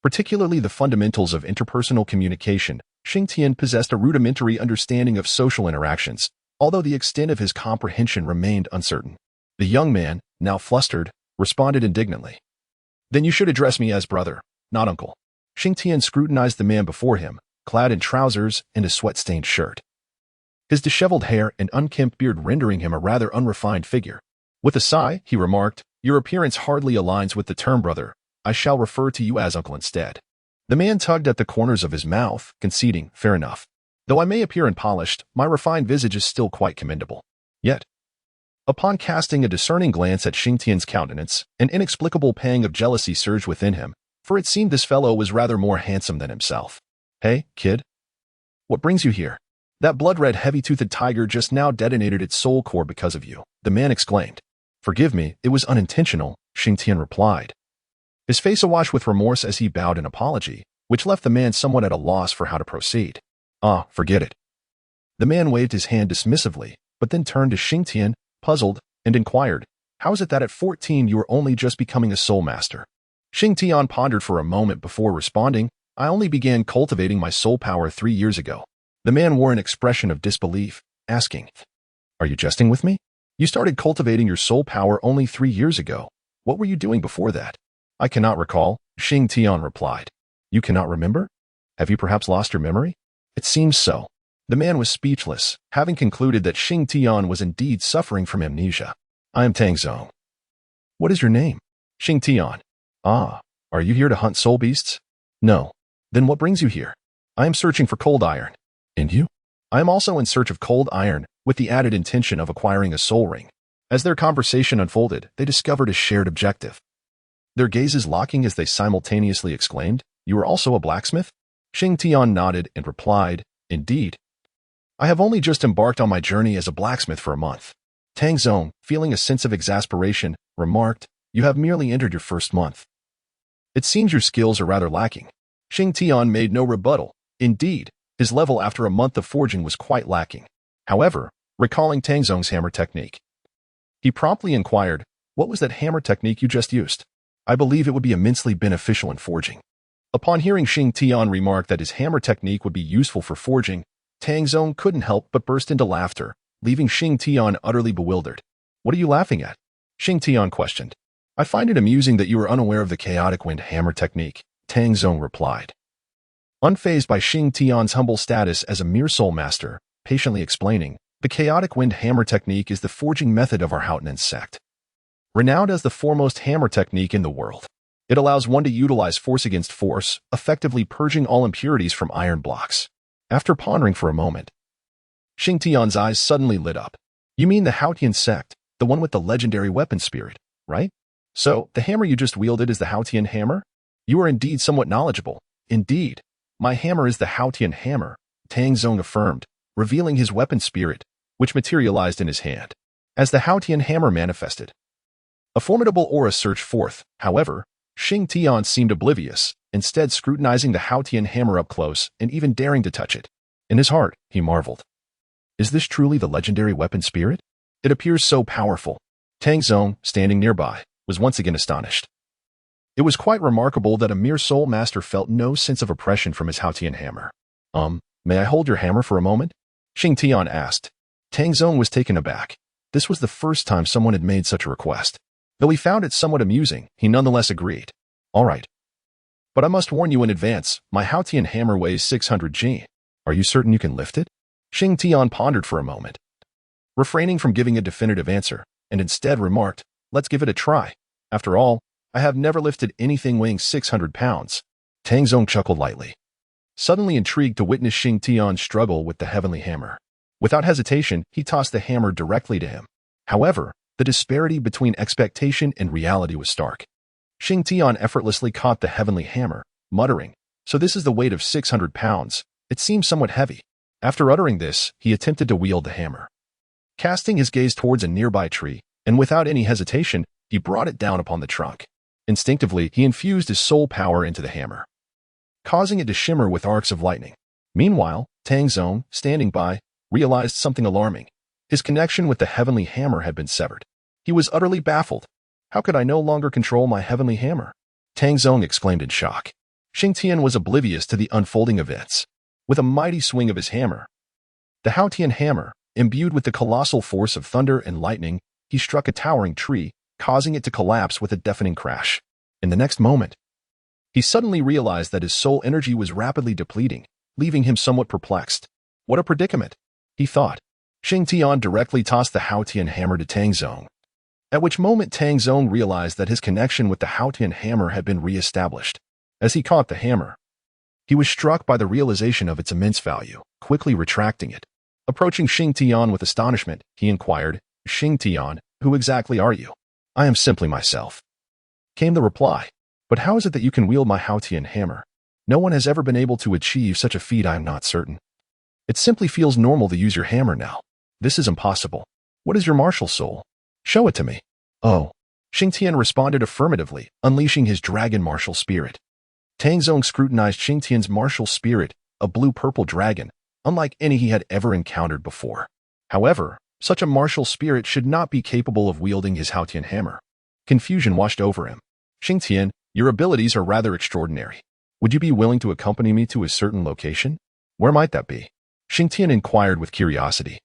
particularly the fundamentals of interpersonal communication, Shing Tian possessed a rudimentary understanding of social interactions, although the extent of his comprehension remained uncertain. The young man, now flustered, responded indignantly. Then you should address me as brother, not uncle. Shing Tian scrutinized the man before him, clad in trousers and a sweat-stained shirt, his disheveled hair and unkempt beard rendering him a rather unrefined figure. With a sigh, he remarked, Your appearance hardly aligns with the term brother. I shall refer to you as uncle instead. The man tugged at the corners of his mouth, conceding, fair enough. Though I may appear unpolished, my refined visage is still quite commendable. Yet, upon casting a discerning glance at Shing Tian's countenance, an inexplicable pang of jealousy surged within him, for it seemed this fellow was rather more handsome than himself. Hey, kid. What brings you here? That blood-red heavy-toothed tiger just now detonated its soul core because of you, the man exclaimed. Forgive me, it was unintentional, Shing Tian replied, his face awash with remorse as he bowed in apology, which left the man somewhat at a loss for how to proceed. Ah, forget it. The man waved his hand dismissively, but then turned to Shing Tian, puzzled, and inquired, How is it that at 14 you are only just becoming a soul master? Shing Tian pondered for a moment before responding, I only began cultivating my soul power 3 years ago. The man wore an expression of disbelief, asking, Are you jesting with me? You started cultivating your soul power only 3 years ago. What were you doing before that? I cannot recall, Shing Tian replied. You cannot remember? Have you perhaps lost your memory? It seems so. The man was speechless, having concluded that Shing Tian was indeed suffering from amnesia. I am Tang Sect. What is your name? Shing Tian. Ah, are you here to hunt soul beasts? No. Then what brings you here? I am searching for cold iron. And you? I am also in search of cold iron, with the added intention of acquiring a soul ring. As their conversation unfolded, they discovered a shared objective. Their gazes locking as they simultaneously exclaimed, You are also a blacksmith? Shing Tian nodded and replied, Indeed. I have only just embarked on my journey as a blacksmith for a month. Tang Sect, feeling a sense of exasperation, remarked, You have merely entered your first month. It seems your skills are rather lacking. Shing Tian made no rebuttal. Indeed, his level after a month of forging was quite lacking. However, recalling Tang Sect's hammer technique, he promptly inquired, What was that hammer technique you just used? I believe it would be immensely beneficial in forging. Upon hearing Shing Tian remark that his hammer technique would be useful for forging, Tang Sect couldn't help but burst into laughter, leaving Shing Tian utterly bewildered. What are you laughing at? Shing Tian questioned. I find it amusing that you are unaware of the chaotic wind hammer technique, Tang Sect replied. Unfazed by Shing Tian's humble status as a mere soul master, patiently explaining, the chaotic wind hammer technique is the forging method of our Haotian sect. Renowned as the foremost hammer technique in the world, it allows one to utilize force against force, effectively purging all impurities from iron blocks. After pondering for a moment, Shing Tian's eyes suddenly lit up. You mean the Haotian sect, the one with the legendary weapon spirit, right? So, the hammer you just wielded is the Haotian Hammer? You are indeed somewhat knowledgeable. Indeed, my hammer is the Haotian Hammer, Tang Sect affirmed, revealing his weapon spirit, which materialized in his hand. As the Haotian Hammer manifested, a formidable aura surged forth. However, Shing Tian seemed oblivious, instead scrutinizing the Haotian Hammer up close and even daring to touch it. In his heart, he marveled. Is this truly the legendary weapon spirit? It appears so powerful. Tang Sect, standing nearby, was once again astonished. It was quite remarkable that a mere soul master felt no sense of oppression from his Haotian Hammer. May I hold your hammer for a moment? Shing Tian asked. Tang Sect was taken aback. This was the first time someone had made such a request. Though he found it somewhat amusing, he nonetheless agreed. All right. But I must warn you in advance, my Haotian Hammer weighs 600 G. Are you certain you can lift it? Shing Tian pondered for a moment, refraining from giving a definitive answer, and instead remarked, Let's give it a try. After all, I have never lifted anything weighing 600 pounds. Tang Sect chuckled lightly, suddenly intrigued to witness Shing Tian's struggle with the heavenly hammer. Without hesitation, he tossed the hammer directly to him. However, the disparity between expectation and reality was stark. Shing Tian effortlessly caught the heavenly hammer, muttering, So this is the weight of 600 pounds. It seems somewhat heavy. After uttering this, he attempted to wield the hammer. Casting his gaze towards a nearby tree, and without any hesitation, he brought it down upon the trunk. Instinctively, he infused his soul power into the hammer, causing it to shimmer with arcs of lightning. Meanwhile, Tang Sect, standing by, realized something alarming. His connection with the heavenly hammer had been severed. He was utterly baffled. How could I no longer control my heavenly hammer? Tang Sect exclaimed in shock. Xing Tian was oblivious to the unfolding events. With a mighty swing of his hammer, the Haotian Hammer, imbued with the colossal force of thunder and lightning, he struck a towering tree, causing it to collapse with a deafening crash. In the next moment, he suddenly realized that his soul energy was rapidly depleting, leaving him somewhat perplexed. What a predicament, he thought. Xing Tian directly tossed the Haotian Hammer to Tang Sect, at which moment Tang Sect realized that his connection with the Haotian Hammer had been re-established. As he caught the hammer, he was struck by the realization of its immense value, quickly retracting it. Approaching Xing Tian with astonishment, he inquired, Xing Tian, who exactly are you? I am simply myself, came the reply. But how is it that you can wield my Haotian Hammer? No one has ever been able to achieve such a feat, I am not certain. It simply feels normal to use your hammer now. This is impossible. What is your martial soul? Show it to me. Oh. Xing Tian responded affirmatively, unleashing his dragon martial spirit. Tang Sect scrutinized Xing Tian's martial spirit, a blue-purple dragon, unlike any he had ever encountered before. However, such a martial spirit should not be capable of wielding his Haotian Hammer. Confusion washed over him. Xing Tian, your abilities are rather extraordinary. Would you be willing to accompany me to a certain location? Where might that be? Xing Tian inquired with curiosity.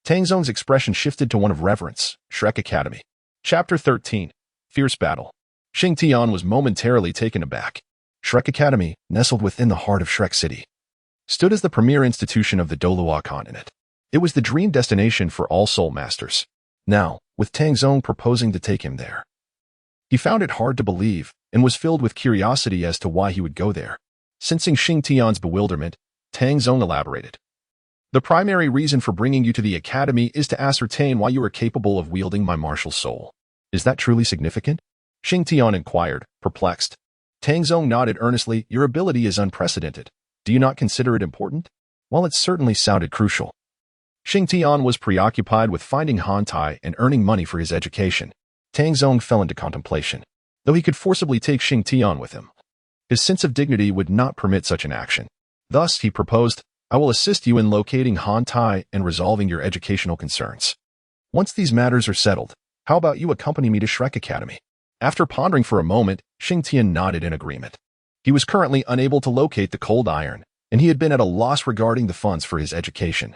Tang Sect's expression shifted to one of reverence. Shrek Academy. Chapter 13. Fierce Battle. Xing Tian was momentarily taken aback. Shrek Academy, nestled within the heart of Shrek City, stood as the premier institution of the Douluo continent. It was the dream destination for all soul masters. Now, with Tang Sect proposing to take him there, he found it hard to believe and was filled with curiosity as to why he would go there. Sensing Xing Tian's bewilderment, Tang Sect elaborated. The primary reason for bringing you to the academy is to ascertain why you are capable of wielding my martial soul. Is that truly significant? Xing Tian inquired, perplexed. Tang Sect nodded earnestly. Your ability is unprecedented. Do you not consider it important? Well, it certainly sounded crucial. Xing Tian was preoccupied with finding Han Tai and earning money for his education. Tang Sect fell into contemplation. Though he could forcibly take Xing Tian with him, his sense of dignity would not permit such an action. Thus, he proposed, I will assist you in locating Han Tai and resolving your educational concerns. Once these matters are settled, how about you accompany me to Shrek Academy? After pondering for a moment, Xing Tian nodded in agreement. He was currently unable to locate the cold iron, and he had been at a loss regarding the funds for his education.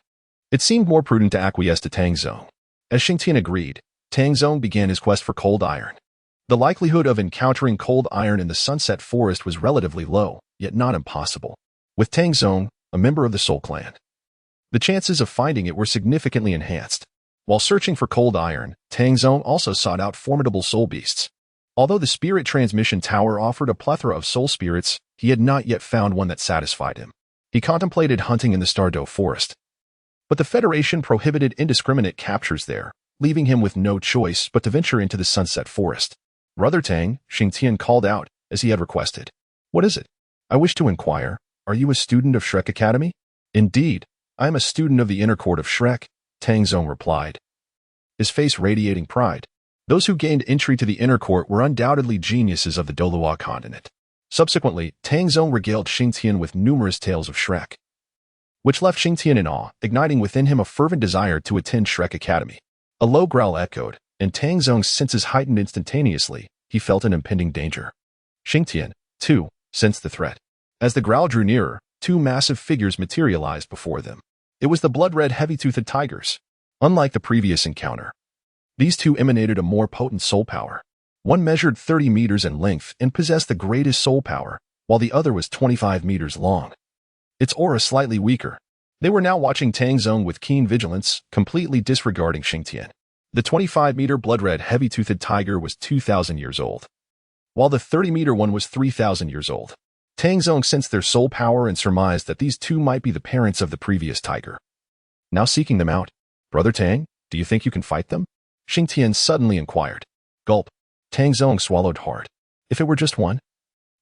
It seemed more prudent to acquiesce to Tang Sect. As Xing Tian agreed, Tang Sect began his quest for cold iron. The likelihood of encountering cold iron in the Sunset Forest was relatively low, yet not impossible. With Tang Sect, a member of the Soul Clan, the chances of finding it were significantly enhanced. While searching for cold iron, Tang Sect also sought out formidable soul beasts. Although the Spirit Transmission Tower offered a plethora of soul spirits, he had not yet found one that satisfied him. He contemplated hunting in the Starry Forest, but the Federation prohibited indiscriminate captures there, leaving him with no choice but to venture into the Sunset Forest. Brother Tang, Xing Tian called out, as he had requested. What is it? I wish to inquire, are you a student of Shrek Academy? Indeed, I am a student of the Inner Court of Shrek, Tang Sect replied, his face radiating pride. Those who gained entry to the Inner Court were undoubtedly geniuses of the Douluo continent. Subsequently, Tang Sect regaled Xing Tian with numerous tales of Shrek, which left Xing Tian in awe, igniting within him a fervent desire to attend Shrek Academy. A low growl echoed, and Tang Sect's senses heightened instantaneously. He felt an impending danger. Xing Tian, too, sensed the threat. As the growl drew nearer, two massive figures materialized before them. It was the blood-red heavy-toothed tigers. Unlike the previous encounter, these two emanated a more potent soul power. One measured 30 meters in length and possessed the greatest soul power, while the other was 25 meters long. Its aura slightly weaker. They were now watching Tang Sect with keen vigilance, completely disregarding Xing Tian. The 25-meter blood-red heavy-toothed tiger was 2,000 years old, while the 30-meter one was 3,000 years old. Tang Sect sensed their soul power and surmised that these two might be the parents of the previous tiger. Now seeking them out, Brother Tang, do you think you can fight them? Xing Tian suddenly inquired. Gulp. Tang Sect swallowed hard. If it were just one,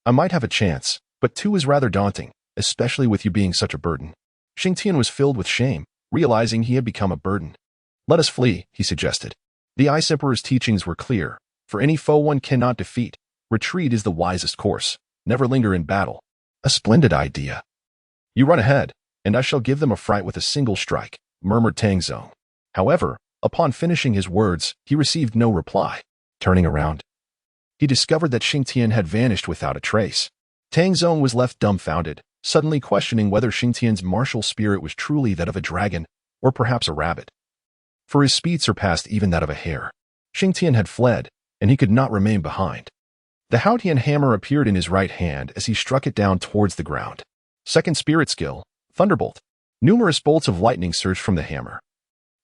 I might have a chance, but 2 is rather daunting, especially with you being such a burden. Xing Tian was filled with shame, realizing he had become a burden. Let us flee, he suggested. The Ice Emperor's teachings were clear. For any foe one cannot defeat, retreat is the wisest course. Never linger in battle. A splendid idea. You run ahead, and I shall give them a fright with a single strike, murmured Tang Zong. However, upon finishing his words, he received no reply. Turning around, he discovered that Xing Tian had vanished without a trace. Tang Zong was left dumbfounded, suddenly questioning whether Xing Tian's martial spirit was truly that of a dragon, or perhaps a rabbit. For his speed surpassed even that of a hare. Xing Tian had fled, and he could not remain behind. The Haotian Hammer appeared in his right hand as he struck it down towards the ground. Second spirit skill, Thunderbolt. Numerous bolts of lightning surged from the hammer,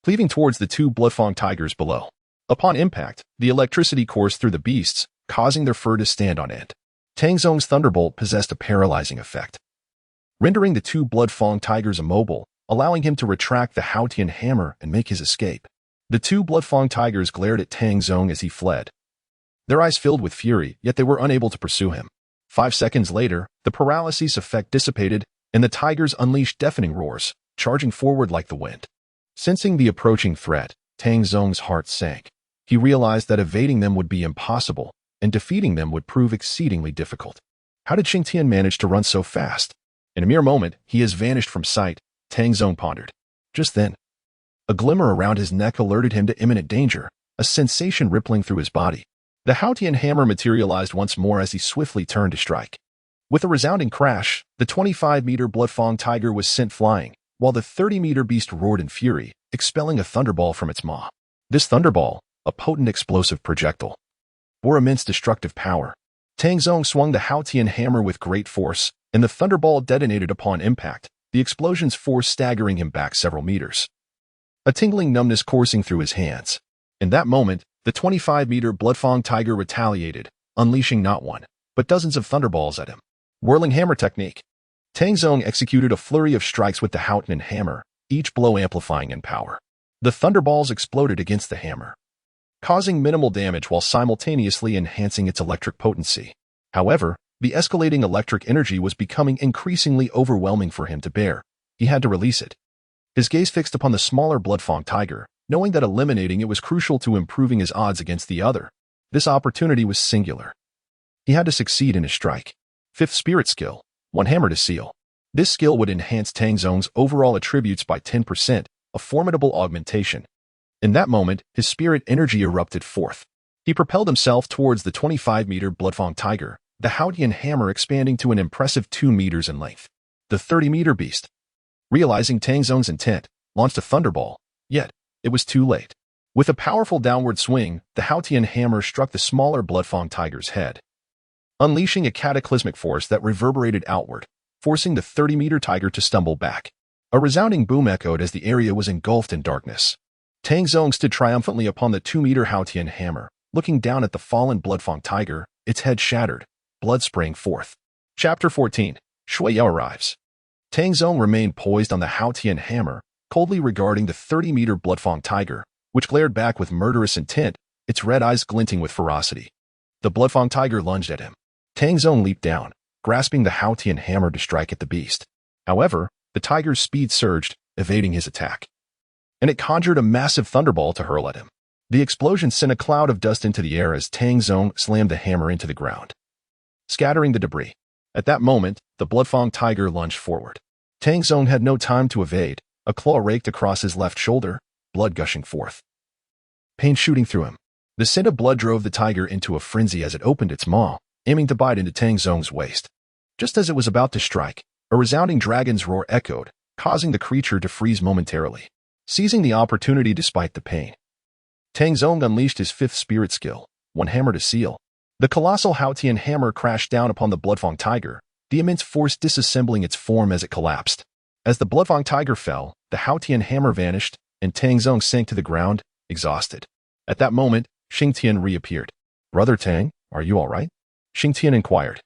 cleaving towards the 2 Bloodfang tigers below. Upon impact, the electricity coursed through the beasts, causing their fur to stand on end. Tang Zong's Thunderbolt possessed a paralyzing effect, rendering the 2 Bloodfang tigers immobile, allowing him to retract the Haotian Hammer and make his escape. The 2 Bloodfang tigers glared at Tang Zong as he fled, their eyes filled with fury, yet they were unable to pursue him. 5 seconds later, the paralysis effect dissipated, and the tigers unleashed deafening roars, charging forward like the wind. Sensing the approaching threat, Tang Zong's heart sank. He realized that evading them would be impossible, and defeating them would prove exceedingly difficult. How did Xing Tian manage to run so fast? In a mere moment, he has vanished from sight, Tang Zong pondered. Just then, a glimmer around his neck alerted him to imminent danger, a sensation rippling through his body. The Haotian Hammer materialized once more as he swiftly turned to strike. With a resounding crash, the 25-meter Bloodfang tiger was sent flying, while the 30-meter beast roared in fury, expelling a thunderball from its maw. This thunderball, a potent explosive projectile, bore immense destructive power. Tang Zong swung the Haotian Hammer with great force, and the thunderball detonated upon impact, the explosion's force staggering him back several meters. A tingling numbness coursing through his hands. In that moment, the 25-meter Bloodfang tiger retaliated, unleashing not one, but dozens of thunderballs at him. Whirling hammer technique. Tang Zong executed a flurry of strikes with the Haotian Hammer, each blow amplifying in power. The thunderballs exploded against the hammer, causing minimal damage while simultaneously enhancing its electric potency. However, the escalating electric energy was becoming increasingly overwhelming for him to bear. He had to release it. His gaze fixed upon the smaller Bloodfang tiger, knowing that eliminating it was crucial to improving his odds against the other. This opportunity was singular. He had to succeed in his strike. 5th spirit skill, 1 hammer to seal. This skill would enhance Tang Zong's overall attributes by 10%, a formidable augmentation. In that moment, his spirit energy erupted forth. He propelled himself towards the 25-meter Bloodfang tiger, the Haotian Hammer expanding to an impressive 2 meters in length. The 30-meter beast, realizing Tang Zong's intent, launched a thunderball, yet it was too late. With a powerful downward swing, the Haotian Hammer struck the smaller Bloodfang tiger's head, unleashing a cataclysmic force that reverberated outward, forcing the 30-meter tiger to stumble back. A resounding boom echoed as the area was engulfed in darkness. Tang Zong stood triumphantly upon the 2-meter Haotian Hammer, looking down at the fallen Bloodfang tiger, its head shattered, blood spraying forth. Chapter 14. Shua Arrives. Tang Zong remained poised on the Haotian Hammer, coldly regarding the 30-meter Bloodfang tiger, which glared back with murderous intent, its red eyes glinting with ferocity. The Bloodfang tiger lunged at him. Tang Zong leaped down, grasping the Haotian Hammer to strike at the beast. However, the tiger's speed surged, evading his attack, and it conjured a massive thunderball to hurl at him. The explosion sent a cloud of dust into the air as Tang Zong slammed the hammer into the ground, scattering the debris. At that moment, the Bloodfang tiger lunged forward. Tang Zong had no time to evade. A claw raked across his left shoulder, blood gushing forth, pain shooting through him. The scent of blood drove the tiger into a frenzy as it opened its maw, aiming to bite into Tang Zong's waist. Just as it was about to strike, a resounding dragon's roar echoed, causing the creature to freeze momentarily. Seizing the opportunity despite the pain, Tang Zong unleashed his 5th spirit skill, 1 hammer to seal. The colossal Haotian Hammer crashed down upon the Bloodfang tiger, the immense force disassembling its form as it collapsed. As the Bloodfang tiger fell, the Haotian Hammer vanished, and Tang Zong sank to the ground, exhausted. At that moment, Xing Tian reappeared. "Brother Tang, are you all right?" Xing Tian inquired,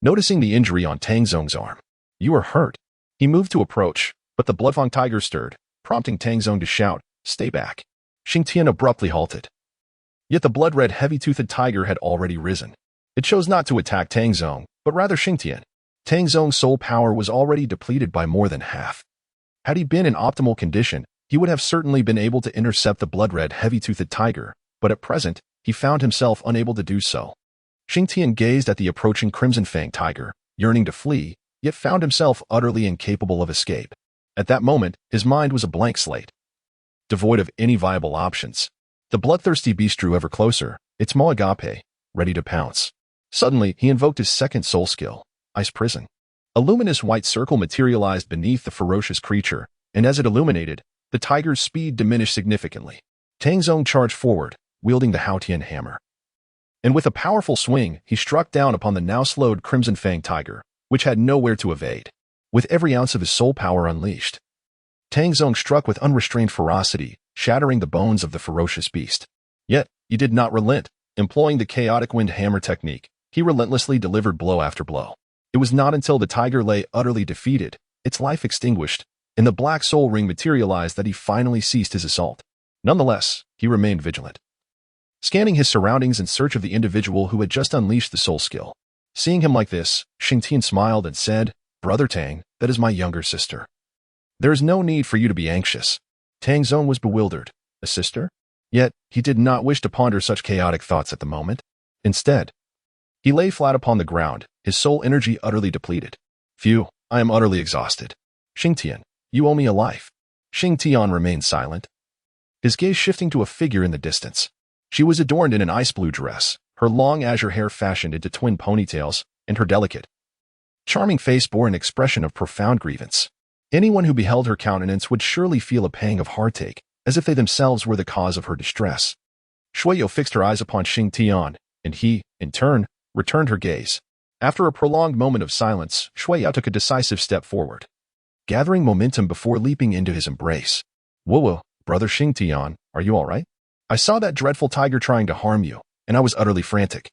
noticing the injury on Tang Zong's arm. "You are hurt." He moved to approach, but the Bloodfang tiger stirred, prompting Tang Zong to shout, "Stay back." Xing Tian abruptly halted. Yet the blood-red heavy-toothed tiger had already risen. It chose not to attack Tang Zong, but rather Xing Tian. Tang Zong's soul power was already depleted by more than half. Had he been in optimal condition, he would have certainly been able to intercept the blood-red heavy-toothed tiger, but at present, he found himself unable to do so. Xing Tian gazed at the approaching crimson-fanged tiger, yearning to flee, yet found himself utterly incapable of escape. At that moment, his mind was a blank slate, devoid of any viable options. The bloodthirsty beast drew ever closer, its maw agape, ready to pounce. Suddenly, he invoked his second soul skill, Ice Prison. A luminous white circle materialized beneath the ferocious creature, and as it illuminated, the tiger's speed diminished significantly. Tang Zong charged forward, wielding the Haotian Hammer. And with a powerful swing, he struck down upon the now slowed crimson-fanged tiger, which had nowhere to evade. With every ounce of his soul power unleashed, Tang Zong struck with unrestrained ferocity, shattering the bones of the ferocious beast. Yet, he did not relent. Employing the chaotic wind hammer technique, he relentlessly delivered blow after blow. It was not until the tiger lay utterly defeated, its life extinguished, and the black soul ring materialized that he finally ceased his assault. Nonetheless, he remained vigilant, scanning his surroundings in search of the individual who had just unleashed the soul skill. Seeing him like this, Xing Tian smiled and said, "Brother Tang, that is my younger sister. There is no need for you to be anxious." Tang Zong was bewildered. A sister? Yet, he did not wish to ponder such chaotic thoughts at the moment. Instead, he lay flat upon the ground, his soul energy utterly depleted. "Phew, I am utterly exhausted. Xing Tian, you owe me a life." Xing Tian remained silent, his gaze shifting to a figure in the distance. She was adorned in an ice blue dress, her long azure hair fashioned into twin ponytails, and her delicate, charming face bore an expression of profound grievance. Anyone who beheld her countenance would surely feel a pang of heartache, as if they themselves were the cause of her distress. Shueyo fixed her eyes upon Xing Tian, and he, in turn, returned her gaze. After a prolonged moment of silence, Shueyo took a decisive step forward, gathering momentum before leaping into his embrace. "Whoa, brother Xing Tian, are you all right? I saw that dreadful tiger trying to harm you, and I was utterly frantic,"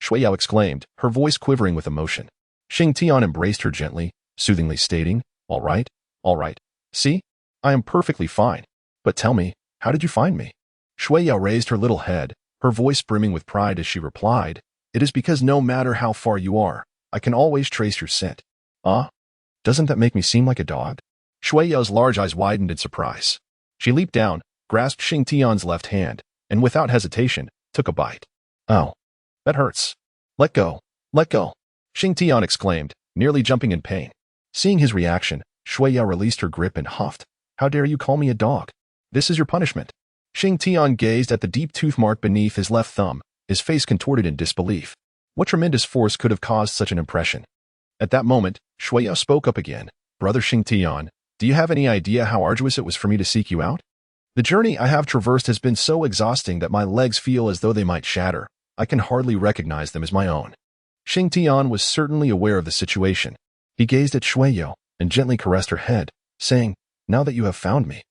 Shueyo exclaimed, her voice quivering with emotion. Xing Tian embraced her gently, soothingly stating, All right. See? I am perfectly fine. But tell me, how did you find me?" Shueyo raised her little head, her voice brimming with pride as she replied, "It is because no matter how far you are, I can always trace your scent." "Ah? Doesn't that make me seem like a dog?" Shueyo's large eyes widened in surprise. She leaped down, grasped Xing Tian's left hand, and without hesitation, took a bite. "Oh, that hurts. Let go. Xing Tian exclaimed, nearly jumping in pain. Seeing his reaction, Shueyo released her grip and huffed, "How dare you call me a dog? This is your punishment." Xing Tian gazed at the deep tooth mark beneath his left thumb, his face contorted in disbelief. What tremendous force could have caused such an impression? At that moment, Shueyo spoke up again. "Brother Xing Tian, do you have any idea how arduous it was for me to seek you out? The journey I have traversed has been so exhausting that my legs feel as though they might shatter. I can hardly recognize them as my own." Xing Tian was certainly aware of the situation. He gazed at Shueyo and gently caressed her head, saying, "Now that you have found me,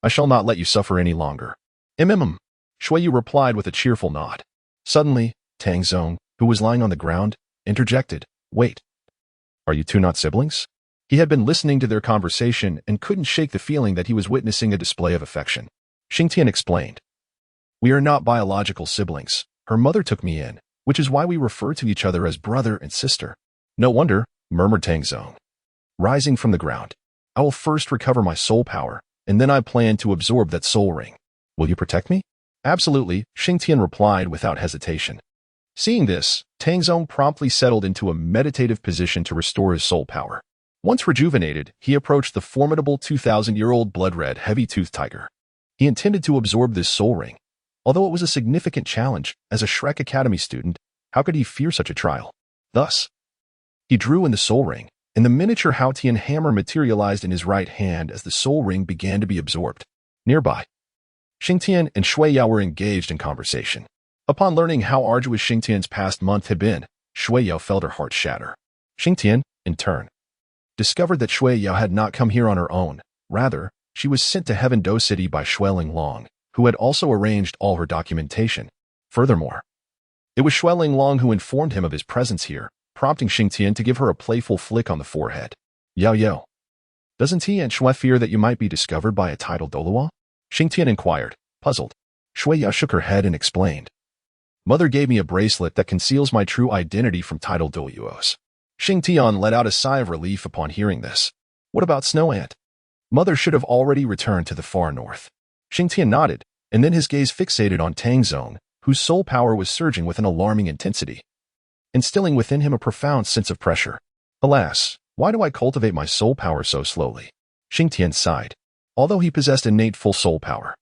I shall not let you suffer any longer." Shueyo replied with a cheerful nod. Suddenly, Tang Zong, who was lying on the ground, interjected, "Wait. Are you two not siblings?" He had been listening to their conversation and couldn't shake the feeling that he was witnessing a display of affection. Xing Tian explained, "We are not biological siblings. Her mother took me in, which is why we refer to each other as brother and sister." "No wonder," murmured Tang Zong, rising from the ground. "I will first recover my soul power, and then I plan to absorb that soul ring. Will you protect me?" "Absolutely," Xing Tian replied without hesitation. Seeing this, Tang Zong promptly settled into a meditative position to restore his soul power. Once rejuvenated, he approached the formidable 2,000-year-old blood-red heavy-toothed tiger. He intended to absorb this soul ring. Although it was a significant challenge, as a Shrek Academy student, how could he fear such a trial? Thus, he drew in the soul ring, and the miniature Haotian Hammer materialized in his right hand as the soul ring began to be absorbed. Nearby, Xing Tian and Shueyo were engaged in conversation. Upon learning how arduous Xing Tian's past month had been, Shueyo felt her heart shatter. Xing Tian, in turn, discovered that Shueyo had not come here on her own. Rather, she was sent to Heaven Dou City by Shueling, who had also arranged all her documentation. Furthermore, it was Shueling who informed him of his presence here, prompting Xing Tian to give her a playful flick on the forehead. Yo. Doesn't he and Shuai fear that you might be discovered by a titled Douluo?" Xing Tian inquired, puzzled. Shueyo shook her head and explained, "Mother gave me a bracelet that conceals my true identity from titled Douluos." Xing Tian let out a sigh of relief upon hearing this. What about Snow Ant? Mother should have already returned to the far north. Xing Tian nodded, and then his gaze fixated on Tang Zong, whose soul power was surging with an alarming intensity, instilling within him a profound sense of pressure. Alas, why do I cultivate my soul power so slowly? Xing Tian sighed. Although he possessed innate full soul power,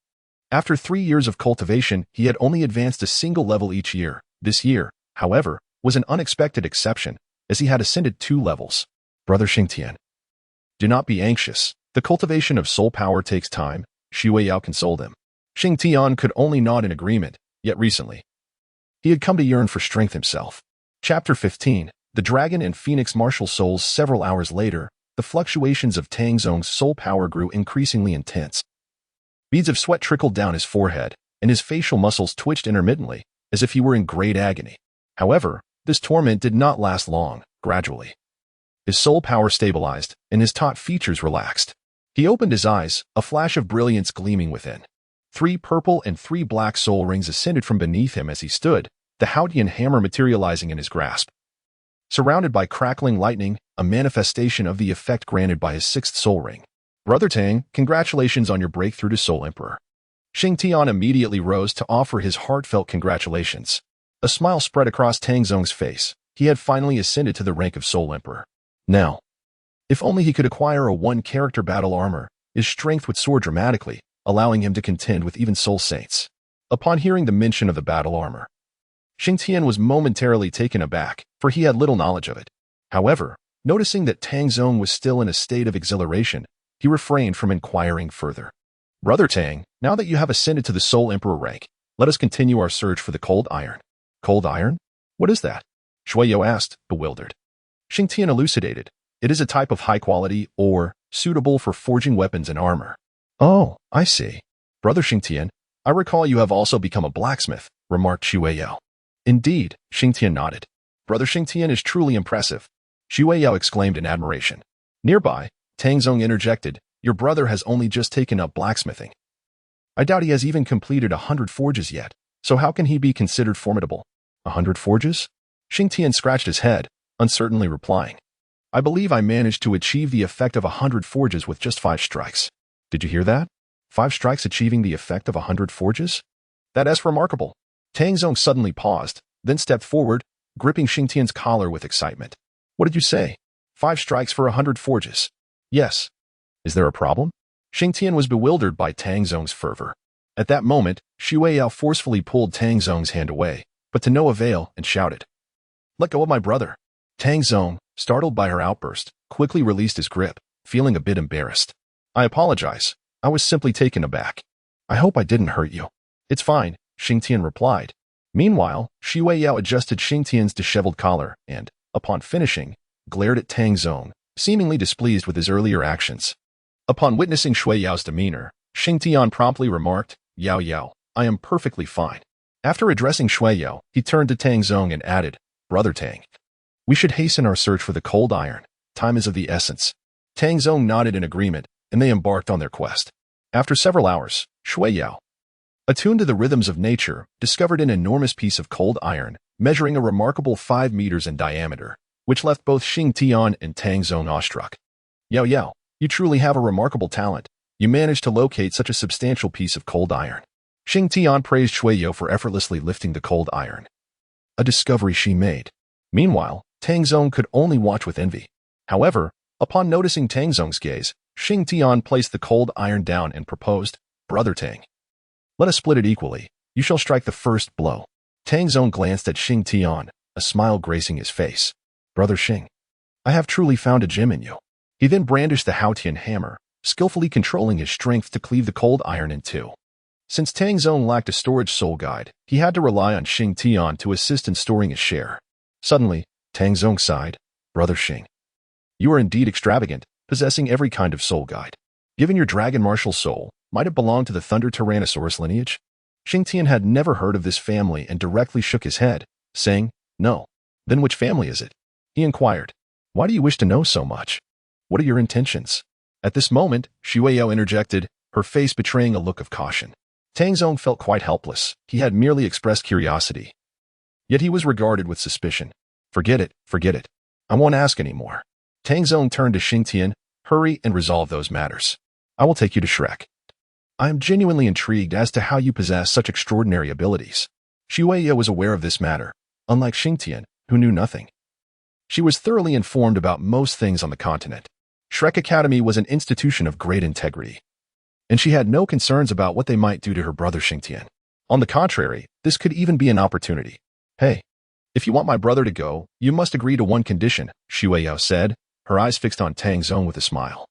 after 3 years of cultivation, he had only advanced a single level each year. This year, however, was an unexpected exception, as he had ascended 2 levels. Brother Xing Tian, do not be anxious. The cultivation of soul power takes time, Shua Yao consoled him. Xing Tian could only nod in agreement, yet recently, he had come to yearn for strength himself. Chapter 15, The Dragon and Phoenix Martial Souls. Several hours later, the fluctuations of Tang Zong's soul power grew increasingly intense. Beads of sweat trickled down his forehead, and his facial muscles twitched intermittently, as if he were in great agony. However, this torment did not last long. Gradually, his soul power stabilized, and his taut features relaxed. He opened his eyes, a flash of brilliance gleaming within. 3 purple and 3 black soul rings ascended from beneath him as he stood, the Haotian Hammer materializing in his grasp. Surrounded by crackling lightning, a manifestation of the effect granted by his 6th soul ring. Brother Tang, congratulations on your breakthrough to Soul Emperor. Xing Tian immediately rose to offer his heartfelt congratulations. A smile spread across Tang Zong's face. He had finally ascended to the rank of Soul Emperor. Now, if only he could acquire a 1-character battle armor, his strength would soar dramatically, allowing him to contend with even soul saints. Upon hearing the mention of the battle armor, Xing Tian was momentarily taken aback, for he had little knowledge of it. However, noticing that Tang Zong was still in a state of exhilaration, he refrained from inquiring further. Brother Tang, now that you have ascended to the Soul Emperor rank, let us continue our search for the cold iron. Cold iron? What is that? Shua Yao asked, bewildered. Xing Tian elucidated. It is a type of high-quality ore, suitable for forging weapons and armor. Oh, I see. Brother Xing Tian, I recall you have also become a blacksmith, remarked Shua Yao. Indeed, Xing Tian nodded. Brother Xing Tian is truly impressive, Shua Yao exclaimed in admiration. Nearby, Tang Zong interjected, your brother has only just taken up blacksmithing. I doubt he has even completed 100 forges yet, so how can he be considered formidable? 100 forges? Xing Tian scratched his head, uncertainly replying. I believe I managed to achieve the effect of 100 forges with just 5 strikes. Did you hear that? 5 strikes achieving the effect of 100 forges? That is remarkable. Tang Zong suddenly paused, then stepped forward, gripping Xing Tian's collar with excitement. What did you say? 5 strikes for 100 forges? Yes. Is there a problem? Xing Tian was bewildered by Tang Zong's fervor. At that moment, Shua Yao forcefully pulled Tang Zong's hand away, but to no avail, and shouted, Let go of my brother. Tang Zong, startled by her outburst, quickly released his grip, feeling a bit embarrassed. I apologize. I was simply taken aback. I hope I didn't hurt you. It's fine, Xing Tian replied. Meanwhile, Shua Yao adjusted Xing Tian's disheveled collar and, upon finishing, glared at Tang Zong, seemingly displeased with his earlier actions. Upon witnessing Shua Yao's demeanor, Xing Tian promptly remarked, Yao Yao, I am perfectly fine. After addressing Shua Yao, he turned to Tang Zong and added, Brother Tang, we should hasten our search for the cold iron. Time is of the essence. Tang Zong nodded in agreement, and they embarked on their quest. After several hours, Shua Yao, attuned to the rhythms of nature, discovered an enormous piece of cold iron, measuring a remarkable 5 meters in diameter, which left both Xing Tian and Tang Zong awestruck. Yao Yao, you truly have a remarkable talent. You managed to locate such a substantial piece of cold iron. Xing Tian praised Shua Yao for effortlessly lifting the cold iron, a discovery she made. Meanwhile, Tang Zong could only watch with envy. However, upon noticing Tang Zong's gaze, Xing Tian placed the cold iron down and proposed, Brother Tang, let us split it equally. You shall strike the first blow. Tang Zong glanced at Xing Tian, a smile gracing his face. Brother Xing, I have truly found a gem in you. He then brandished the Haotian Hammer, skillfully controlling his strength to cleave the cold iron in 2. Since Tang Zong lacked a storage soul guide, he had to rely on Xing Tian to assist in storing his share. Suddenly, Tang Zong sighed, Brother Xing, you are indeed extravagant, possessing every kind of soul guide. Given your dragon martial soul, might it belong to the Thunder Tyrannosaurus lineage? Xing Tian had never heard of this family and directly shook his head, saying, No. Then which family is it? He inquired. Why do you wish to know so much? What are your intentions? At this moment, Shua Yao interjected, her face betraying a look of caution. Tang Zong felt quite helpless. He had merely expressed curiosity. Yet he was regarded with suspicion. Forget it, forget it. I won't ask any more. Tang Zong turned to Xing Tian. Hurry and resolve those matters. I will take you to Shrek. I am genuinely intrigued as to how you possess such extraordinary abilities. Shua was aware of this matter, unlike Xing Tian, who knew nothing. She was thoroughly informed about most things on the continent. Shrek Academy was an institution of great integrity, and she had no concerns about what they might do to her brother Xing Tian. On the contrary, this could even be an opportunity. Hey, if you want my brother to go, you must agree to one condition, Shua said, her eyes fixed on Tang Zong with a smile.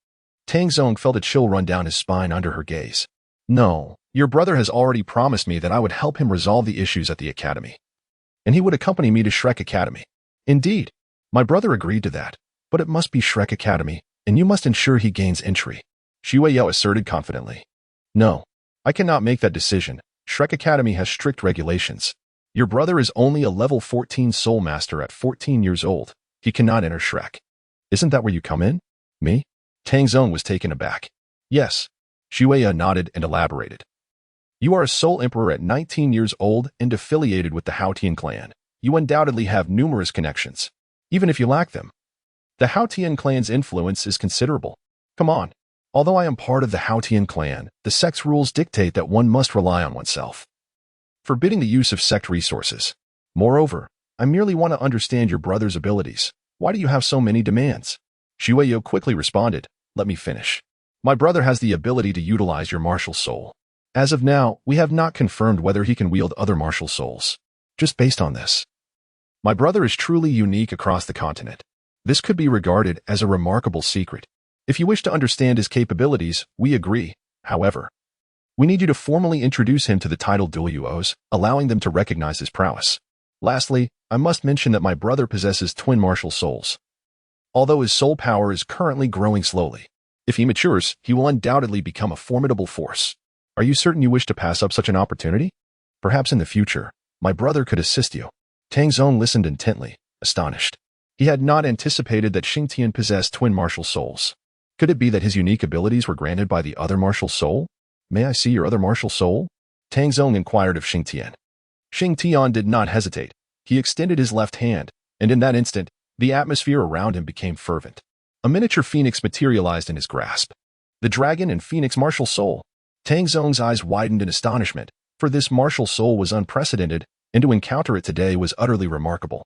Tang Zong felt a chill run down his spine under her gaze. No, your brother has already promised me that I would help him resolve the issues at the academy, and he would accompany me to Shrek Academy. Indeed, my brother agreed to that, but it must be Shrek Academy, and you must ensure he gains entry, Shua asserted confidently. No, I cannot make that decision. Shrek Academy has strict regulations. Your brother is only a level 14 soul master at 14 years old. He cannot enter Shrek. Isn't that where you come in? Me? Tang Zong was taken aback. Yes. Shua nodded and elaborated. You are a soul emperor at 19 years old and affiliated with the Haotian clan. You undoubtedly have numerous connections, even if you lack them. The Haotian clan's influence is considerable. Come on. Although I am part of the Haotian clan, the sect's rules dictate that one must rely on oneself, forbidding the use of sect resources. Moreover, I merely want to understand your brother's abilities. Why do you have so many demands? Shua quickly responded, let me finish. My brother has the ability to utilize your martial soul. As of now, we have not confirmed whether he can wield other martial souls. Just based on this, my brother is truly unique across the continent. This could be regarded as a remarkable secret. If you wish to understand his capabilities, we agree. However, we need you to formally introduce him to the titled Douluos, allowing them to recognize his prowess. Lastly, I must mention that my brother possesses twin martial souls. Although his soul power is currently growing slowly, if he matures, he will undoubtedly become a formidable force. Are you certain you wish to pass up such an opportunity? Perhaps in the future, my brother could assist you. Tang Zong listened intently, astonished. He had not anticipated that Xing Tian possessed twin martial souls. Could it be that his unique abilities were granted by the other martial soul? May I see your other martial soul? Tang Zong inquired of Xing Tian. Xing Tian did not hesitate. He extended his left hand, and in that instant, the atmosphere around him became fervent. A miniature phoenix materialized in his grasp. The dragon and phoenix martial soul. Tang Zong's eyes widened in astonishment, for this martial soul was unprecedented, and to encounter it today was utterly remarkable.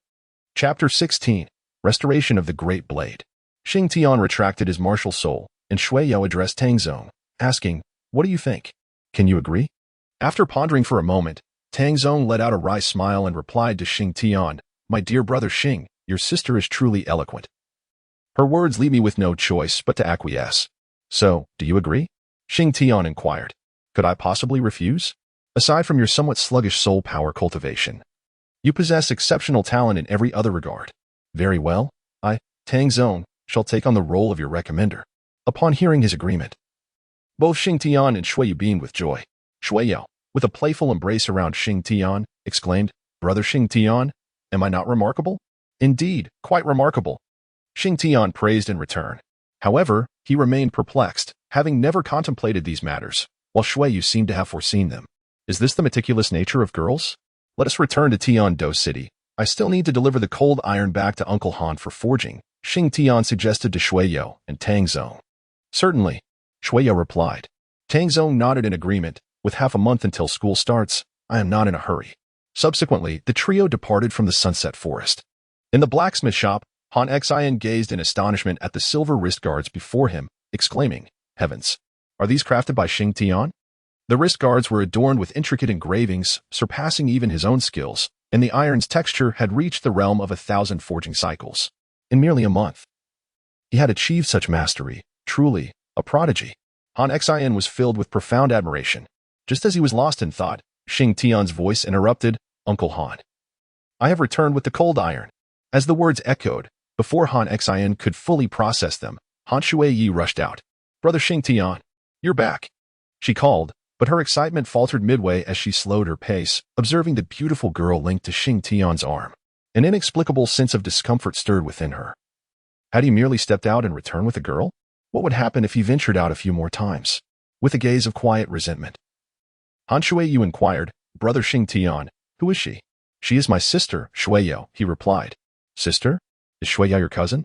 Chapter 16. Restoration of the Great Blade. Xing Tian retracted his martial soul, and Shua addressed Tang Zong, asking, what do you think? Can you agree? After pondering for a moment, Tang Zong let out a wry smile and replied to Xing Tian, my dear brother Xing, your sister is truly eloquent. Her words leave me with no choice but to acquiesce. So, do you agree? Xing Tian inquired. Could I possibly refuse? Aside from your somewhat sluggish soul power cultivation, you possess exceptional talent in every other regard. Very well, I, Tang Zong, shall take on the role of your recommender. Upon hearing his agreement, both Xing Tian and Shua beamed with joy. Shua, with a playful embrace around Xing Tian, exclaimed, Brother Xing Tian, am I not remarkable? Indeed, quite remarkable. Xing Tian praised in return. However, he remained perplexed, having never contemplated these matters, while Shua seemed to have foreseen them. Is this the meticulous nature of girls? Let us return to Dou City. I still need to deliver the cold iron back to Uncle Han for forging, Xing Tian suggested to Shua and Tang Zong. Certainly, Shua replied. Tang Zong nodded in agreement. With half a month until school starts, I am not in a hurry. Subsequently, the trio departed from the Sunset Forest. In the Blacksmith Shop, Han Xian gazed in astonishment at the silver wrist guards before him, exclaiming, Heavens! Are these crafted by Xing Tian? The wrist guards were adorned with intricate engravings, surpassing even his own skills, and the iron's texture had reached the realm of 1,000 forging cycles. In merely a month, he had achieved such mastery, truly, a prodigy. Han Xian was filled with profound admiration. Just as he was lost in thought, Xing Tian's voice interrupted, Uncle Han. I have returned with the cold iron. As the words echoed, before Han Xian could fully process them, Han Shui rushed out. Brother Xing Tian, you're back. She called, but her excitement faltered midway as she slowed her pace, observing the beautiful girl linked to Xing Tian's arm. An inexplicable sense of discomfort stirred within her. Had he merely stepped out and returned with a girl? What would happen if he ventured out a few more times? With a gaze of quiet resentment, Han Shuiyu inquired, Brother Xing Tian, who is she? She is my sister, Shuiyu, he replied. Sister? Is Shuya your cousin?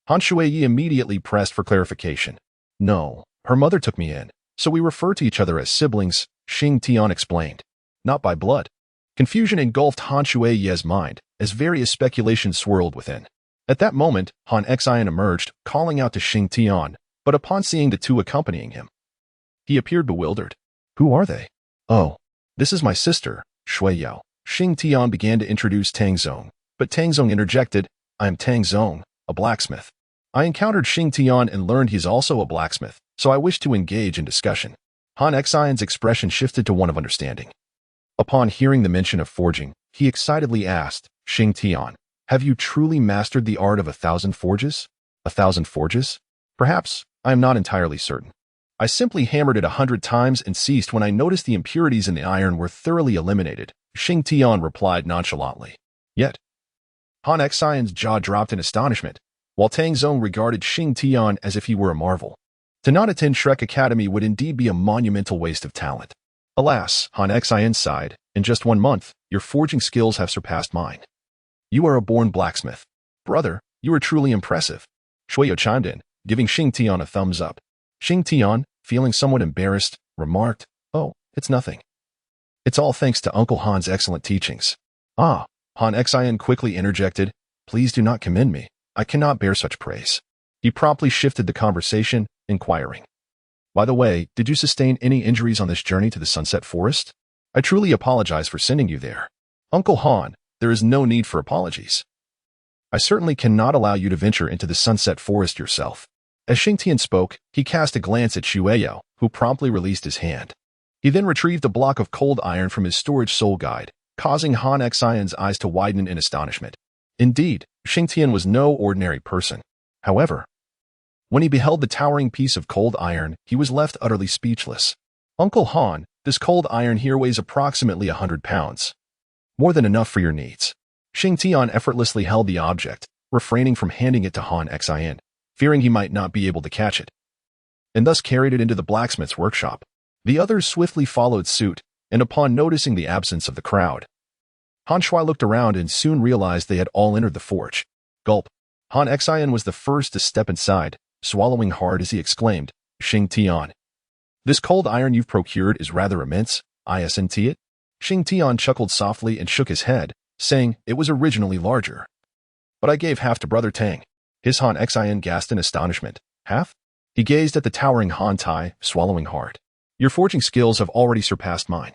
Han Shuyi immediately pressed for clarification. No, her mother took me in, so we refer to each other as siblings, Shing Tian explained. Not by blood. Confusion engulfed Han Shuyi's mind as various speculations swirled within. At that moment, Han Xian emerged, calling out to Shing Tian, but upon seeing the two accompanying him, he appeared bewildered. Who are they? Oh, this is my sister, Shui Yao. Shing Tian began to introduce Tang Zong, but Tang Zong interjected, I am Tang Zong, a blacksmith. I encountered Shing Tian and learned he's also a blacksmith, so I wish to engage in discussion. Han Xian's expression shifted to one of understanding. Upon hearing the mention of forging, he excitedly asked, Shing Tian, have you truly mastered the art of 1,000 forges? 1,000 forges? Perhaps, I am not entirely certain. I simply hammered it 100 times and ceased when I noticed the impurities in the iron were thoroughly eliminated, Shing Tian replied nonchalantly. Yet, Han Xian's jaw dropped in astonishment, while Tang Zong regarded Shing Tian as if he were a marvel. To not attend Shrek Academy would indeed be a monumental waste of talent. Alas, Han Xian sighed, in just 1 month, your forging skills have surpassed mine. You are a born blacksmith. Brother, you are truly impressive. Shuyo chimed in, giving Shing Tian a thumbs up. Shing Tian, feeling somewhat embarrassed, remarked, oh, it's nothing. It's all thanks to Uncle Han's excellent teachings. Ah, Han Xian quickly interjected, please do not commend me. I cannot bear such praise. He promptly shifted the conversation, inquiring. By the way, did you sustain any injuries on this journey to the Sunset Forest? I truly apologize for sending you there. Uncle Han, there is no need for apologies. I certainly cannot allow you to venture into the Sunset Forest yourself. As Shing Tian spoke, he cast a glance at Shueyao, who promptly released his hand. He then retrieved a block of cold iron from his storage soul guide, causing Han Xian's eyes to widen in astonishment. Indeed, Shing Tian was no ordinary person. However, when he beheld the towering piece of cold iron, he was left utterly speechless. Uncle Han, this cold iron here weighs approximately 100 pounds. More than enough for your needs. Shing Tian effortlessly held the object, refraining from handing it to Han Xian, fearing he might not be able to catch it, and thus carried it into the blacksmith's workshop. The others swiftly followed suit, and upon noticing the absence of the crowd, Han Shui looked around and soon realized they had all entered the forge. Gulp. Han Xian was the first to step inside, swallowing hard as he exclaimed, Shing Tian. This cold iron you've procured is rather immense, isn't it? Shing Tian chuckled softly and shook his head, saying it was originally larger. But I gave half to Brother Tang. His Han Xian gasped in astonishment. Half? He gazed at the towering Han Tai, swallowing hard. Your forging skills have already surpassed mine.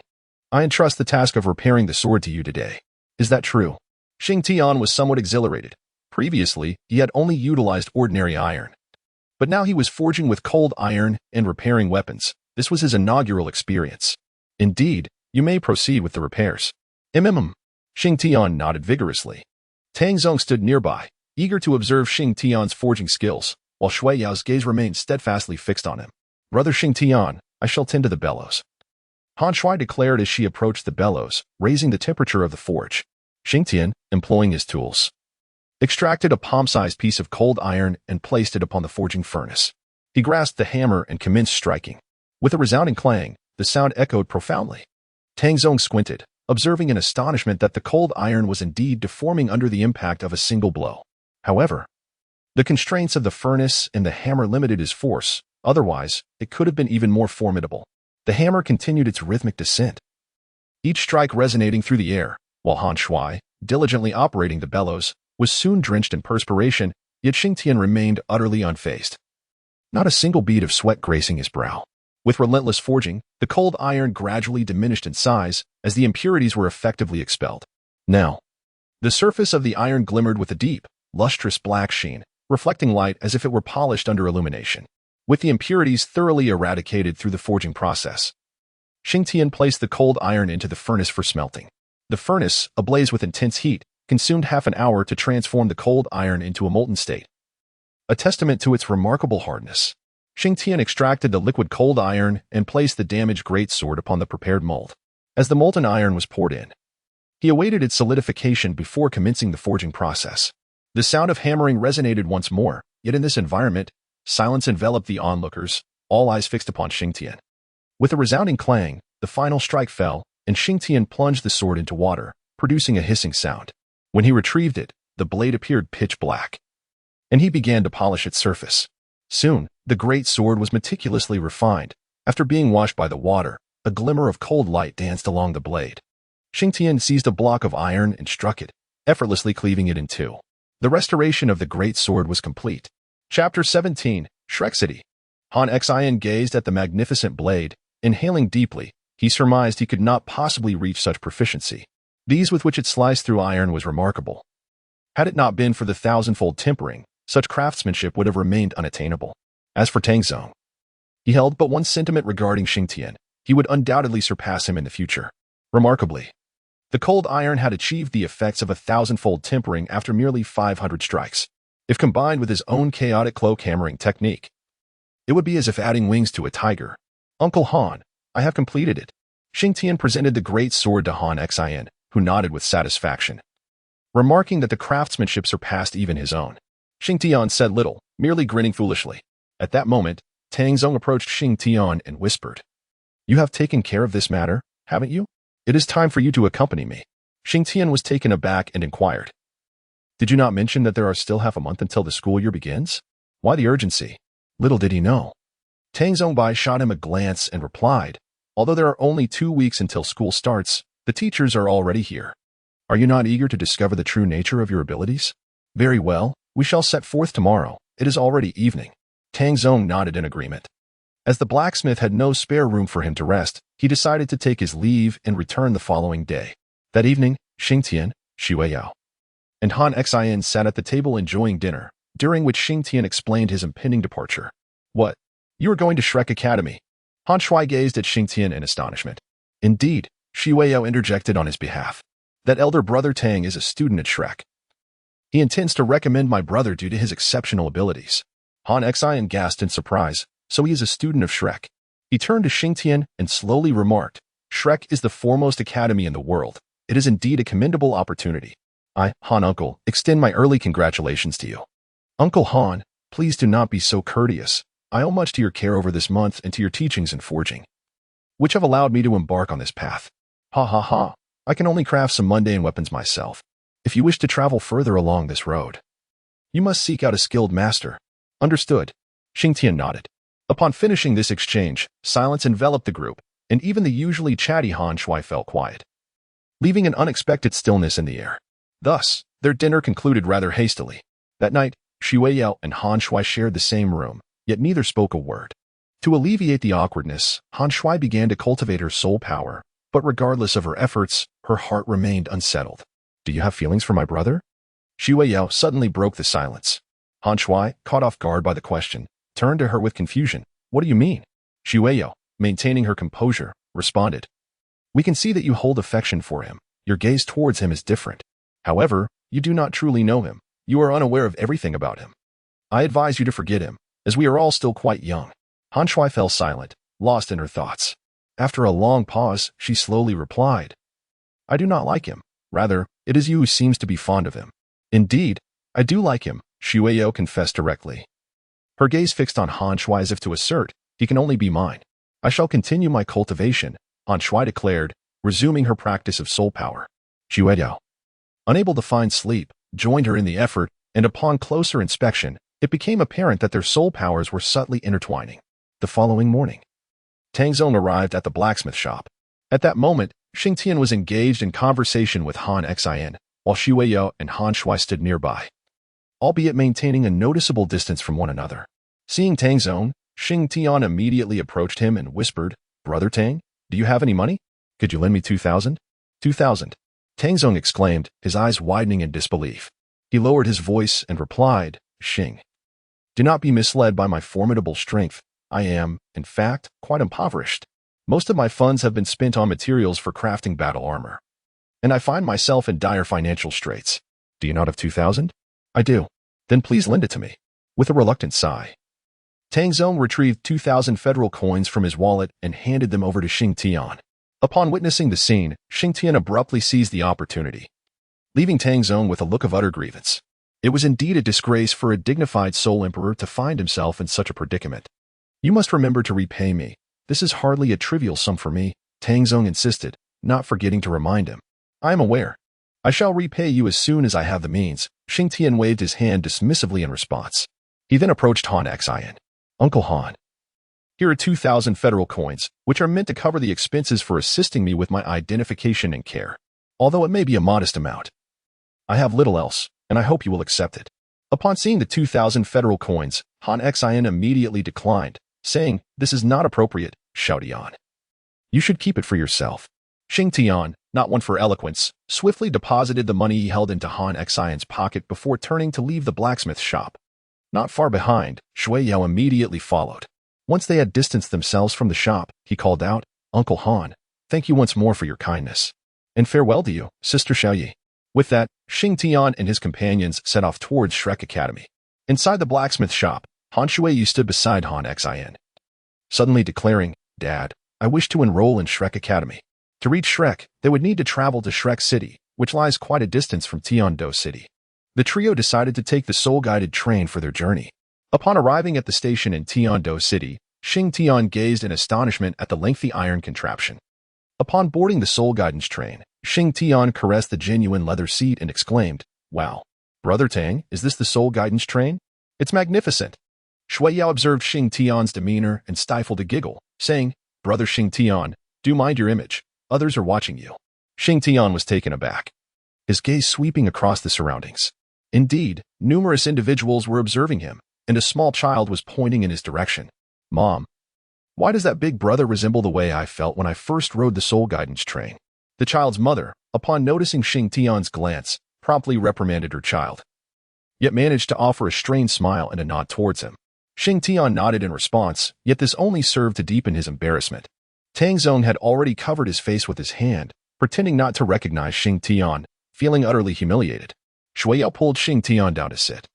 I entrust the task of repairing the sword to you today. Is that true? Shing Tian was somewhat exhilarated. Previously, he had only utilized ordinary iron. But now he was forging with cold iron and repairing weapons. This was his inaugural experience. Indeed, you may proceed with the repairs. Shing Tian nodded vigorously. Tang Zong stood nearby, eager to observe Shing Tian's forging skills, while Shui Yao's gaze remained steadfastly fixed on him. Brother Shing Tian, I shall tend to the bellows. Han Shui declared as she approached the bellows, raising the temperature of the forge. Shing Tian, employing his tools, extracted a palm-sized piece of cold iron and placed it upon the forging furnace. He grasped the hammer and commenced striking. With a resounding clang, the sound echoed profoundly. Tang Zong squinted, observing in astonishment that the cold iron was indeed deforming under the impact of a single blow. However, the constraints of the furnace and the hammer limited his force, otherwise, it could have been even more formidable. The hammer continued its rhythmic descent, each strike resonating through the air, while Han Shui, diligently operating the bellows, was soon drenched in perspiration, yet Shing Tian remained utterly unfazed. Not a single bead of sweat gracing his brow. With relentless forging, the cold iron gradually diminished in size as the impurities were effectively expelled. Now, the surface of the iron glimmered with a deep, lustrous black sheen, reflecting light as if it were polished under illumination. With the impurities thoroughly eradicated through the forging process, Shing Tian placed the cold iron into the furnace for smelting. The furnace, ablaze with intense heat, consumed half an hour to transform the cold iron into a molten state, a testament to its remarkable hardness. Shing Tian extracted the liquid cold iron and placed the damaged greatsword upon the prepared mold. As the molten iron was poured in, he awaited its solidification before commencing the forging process. The sound of hammering resonated once more, yet in this environment, silence enveloped the onlookers, all eyes fixed upon Shing Tian. With a resounding clang, the final strike fell, and Shing Tian plunged the sword into water, producing a hissing sound. When he retrieved it, the blade appeared pitch black. and he began to polish its surface. Soon, the great sword was meticulously refined. After being washed by the water, a glimmer of cold light danced along the blade. Xingtian seized a block of iron and struck it, effortlessly cleaving it in two. The restoration of the great sword was complete. Chapter 17, Shrek City. Han Xian gazed at the magnificent blade. Inhaling deeply, he surmised he could not possibly reach such proficiency. The ease with which it sliced through iron was remarkable. Had it not been for the thousandfold tempering, such craftsmanship would have remained unattainable. As for Tang Sect, he held but one sentiment regarding Xingtian. He would undoubtedly surpass him in the future. Remarkably, the cold iron had achieved the effects of a thousandfold tempering after merely 500 strikes. If combined with his own chaotic cloak hammering technique, it would be as if adding wings to a tiger. Uncle Han, I have completed it. Xingtian presented the great sword to Han Xian, who nodded with satisfaction. Remarking that the craftsmanship surpassed even his own, Xingtian said little, merely grinning foolishly. At that moment, Tang Sect approached Xingtian and whispered, "You have taken care of this matter, haven't you? It is time for you to accompany me." Xingtian was taken aback and inquired, "Did you not mention that there are still half a month until the school year begins? Why the urgency?" Little did he know. Tang Sect shot him a glance and replied, "Although there are only 2 weeks until school starts, the teachers are already here. Are you not eager to discover the true nature of your abilities? Very well, we shall set forth tomorrow. It is already evening." Tang Sect nodded in agreement. As the blacksmith had no spare room for him to rest, he decided to take his leave and return the following day. That evening, Xingtian, Shua, and Han Xian sat at the table enjoying dinner, during which Xingtian explained his impending departure. "What? You are going to Shrek Academy?" Han Shui gazed at Xingtian in astonishment. "Indeed," Shua interjected on his behalf. "That elder brother Tang is a student at Shrek. He intends to recommend my brother due to his exceptional abilities." Han Xian gasped in surprise. "So he is a student of Shrek." He turned to Xingtian and slowly remarked, "Shrek is the foremost academy in the world. It is indeed a commendable opportunity. I, Han Uncle, extend my early congratulations to you." "Uncle Han, please do not be so courteous. I owe much to your care over this month and to your teachings in forging, which have allowed me to embark on this path. Ha ha ha. I can only craft some mundane weapons myself. If you wish to travel further along this road, you must seek out a skilled master." "Understood." Xingtian nodded. Upon finishing this exchange, silence enveloped the group, and even the usually chatty Han Shui fell quiet, leaving an unexpected stillness in the air. Thus, their dinner concluded rather hastily. That night, Shua and Han Shui shared the same room, yet neither spoke a word. To alleviate the awkwardness, Han Shui began to cultivate her soul power, but regardless of her efforts, her heart remained unsettled. "Do you have feelings for my brother?" Shua suddenly broke the silence. Han Shui, caught off guard by the question, turned to her with confusion. "What do you mean?" Shua, maintaining her composure, responded, "We can see that you hold affection for him. Your gaze towards him is different. However, you do not truly know him. You are unaware of everything about him. I advise you to forget him, as we are all still quite young." Han Shui fell silent, lost in her thoughts. After a long pause, she slowly replied, "I do not like him. Rather, it is you who seems to be fond of him." "Indeed, I do like him," Shua confessed directly. Her gaze fixed on Han Shui as if to assert, "He can only be mine." "I shall continue my cultivation," Han Shui declared, resuming her practice of soul power. Shua, unable to find sleep, joined her in the effort, and upon closer inspection, it became apparent that their soul powers were subtly intertwining. The following morning, Tang Sect arrived at the blacksmith shop. At that moment, Xingtian was engaged in conversation with Han Xian, while Shua and Han Shui stood nearby, albeit maintaining a noticeable distance from one another. Seeing Tang Sect, Xingtian immediately approached him and whispered, "Brother Tang, do you have any money? Could you lend me 2,000? 2,000. Tang Sect exclaimed, his eyes widening in disbelief. He lowered his voice and replied, "Shing, do not be misled by my formidable strength. I am, in fact, quite impoverished. Most of my funds have been spent on materials for crafting battle armor, and I find myself in dire financial straits. Do you not have 2,000? I do. Then please lend it to me." With a reluctant sigh, Tang Sect retrieved 2,000 federal coins from his wallet and handed them over to Xingtian. Upon witnessing the scene, Xingtian abruptly seized the opportunity, leaving Tang Sect with a look of utter grievance. It was indeed a disgrace for a dignified soul emperor to find himself in such a predicament. "You must remember to repay me. This is hardly a trivial sum for me," Tang Sect insisted, not forgetting to remind him. "I am aware. I shall repay you as soon as I have the means. Shing Tian waved his hand dismissively in response. He then approached Han Xian. Uncle Han. Here are 2,000 federal coins, which are meant to cover the expenses for assisting me with my identification and care. Although it may be a modest amount. I have little else, and I hope you will accept it. Upon seeing the 2,000 federal coins, Han Xian immediately declined, saying, "This is not appropriate, Shao Tian. You should keep it for yourself." Shing Tian, not one for eloquence, swiftly deposited the money he held into Han Xian's pocket before turning to leave the blacksmith shop. Not far behind, Shui Yao immediately followed. Once they had distanced themselves from the shop, he called out, "Uncle Han, thank you once more for your kindness. And farewell to you, Sister Xiaoyi." With that, Shing Tian and his companions set off towards Shrek Academy. Inside the blacksmith shop, Han Shuiyu stood beside Han Xian, suddenly declaring, "Dad, I wish to enroll in Shrek Academy." To reach Shrek, they would need to travel to Shrek City, which lies quite a distance from Dou City. The trio decided to take the soul-guided train for their journey. Upon arriving at the station in Dou City, Shing Tian gazed in astonishment at the lengthy iron contraption. Upon boarding the soul guidance train, Shing Tian caressed the genuine leather seat and exclaimed, "Wow, Brother Tang, is this the soul guidance train? It's magnificent." Shui Yao observed Shing Tian's demeanor and stifled a giggle, saying, "Brother Shing Tian, do mind your image. Others are watching you." Shing Tian was taken aback, his gaze sweeping across the surroundings. Indeed, numerous individuals were observing him, and a small child was pointing in his direction. "Mom, why does that big brother resemble the way I felt when I first rode the soul guidance train?" The child's mother, upon noticing Shing Tian's glance, promptly reprimanded her child, yet managed to offer a strained smile and a nod towards him. Shing Tian nodded in response, yet this only served to deepen his embarrassment. Tang Sect had already covered his face with his hand, pretending not to recognize Shing Tian, feeling utterly humiliated. Shui Yao pulled Shing Tian down to sit,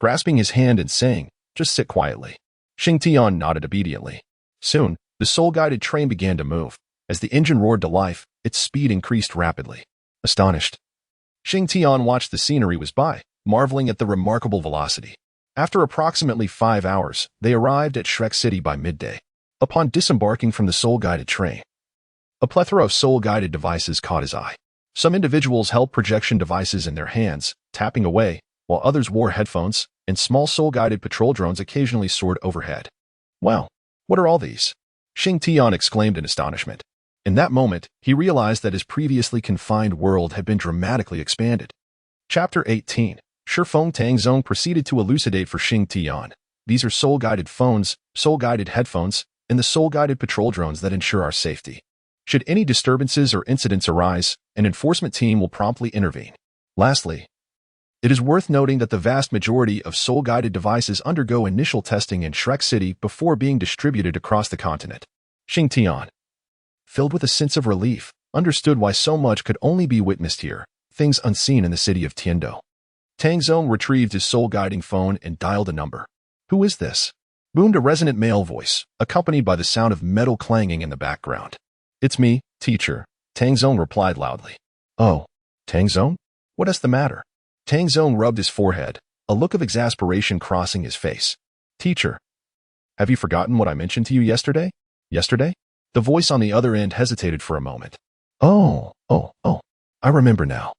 grasping his hand and saying, "Just sit quietly." Shing Tian nodded obediently. Soon, the soul-guided train began to move. As the engine roared to life, its speed increased rapidly. Astonished, Shing Tian watched the scenery whiz by, marveling at the remarkable velocity. After approximately 5 hours, they arrived at Shrek City by midday. Upon disembarking from the soul-guided train, a plethora of soul-guided devices caught his eye. Some individuals held projection devices in their hands, tapping away, while others wore headphones, and small soul-guided patrol drones occasionally soared overhead. "Wow, what are all these?" Shing Tian exclaimed in astonishment. In that moment, he realized that his previously confined world had been dramatically expanded. Chapter 18. Shifeng Tang Sect proceeded to elucidate for Shing Tian. These are soul-guided phones, soul-guided headphones, and the soul-guided patrol drones that ensure our safety. Should any disturbances or incidents arise, an enforcement team will promptly intervene. Lastly, it is worth noting that the vast majority of soul-guided devices undergo initial testing in Shrek City before being distributed across the continent. Shing Tian, filled with a sense of relief, understood why so much could only be witnessed here, things unseen in the city of Tiando. Tang Sect retrieved his soul-guiding phone and dialed a number. "Who is this?" boomed a resonant male voice, accompanied by the sound of metal clanging in the background. "It's me, teacher," Tang Sect replied loudly. "Oh, Tang Sect? What is the matter?" Tang Sect rubbed his forehead, a look of exasperation crossing his face. "Teacher, have you forgotten what I mentioned to you yesterday?" "Yesterday?" The voice on the other end hesitated for a moment. Oh, I remember now.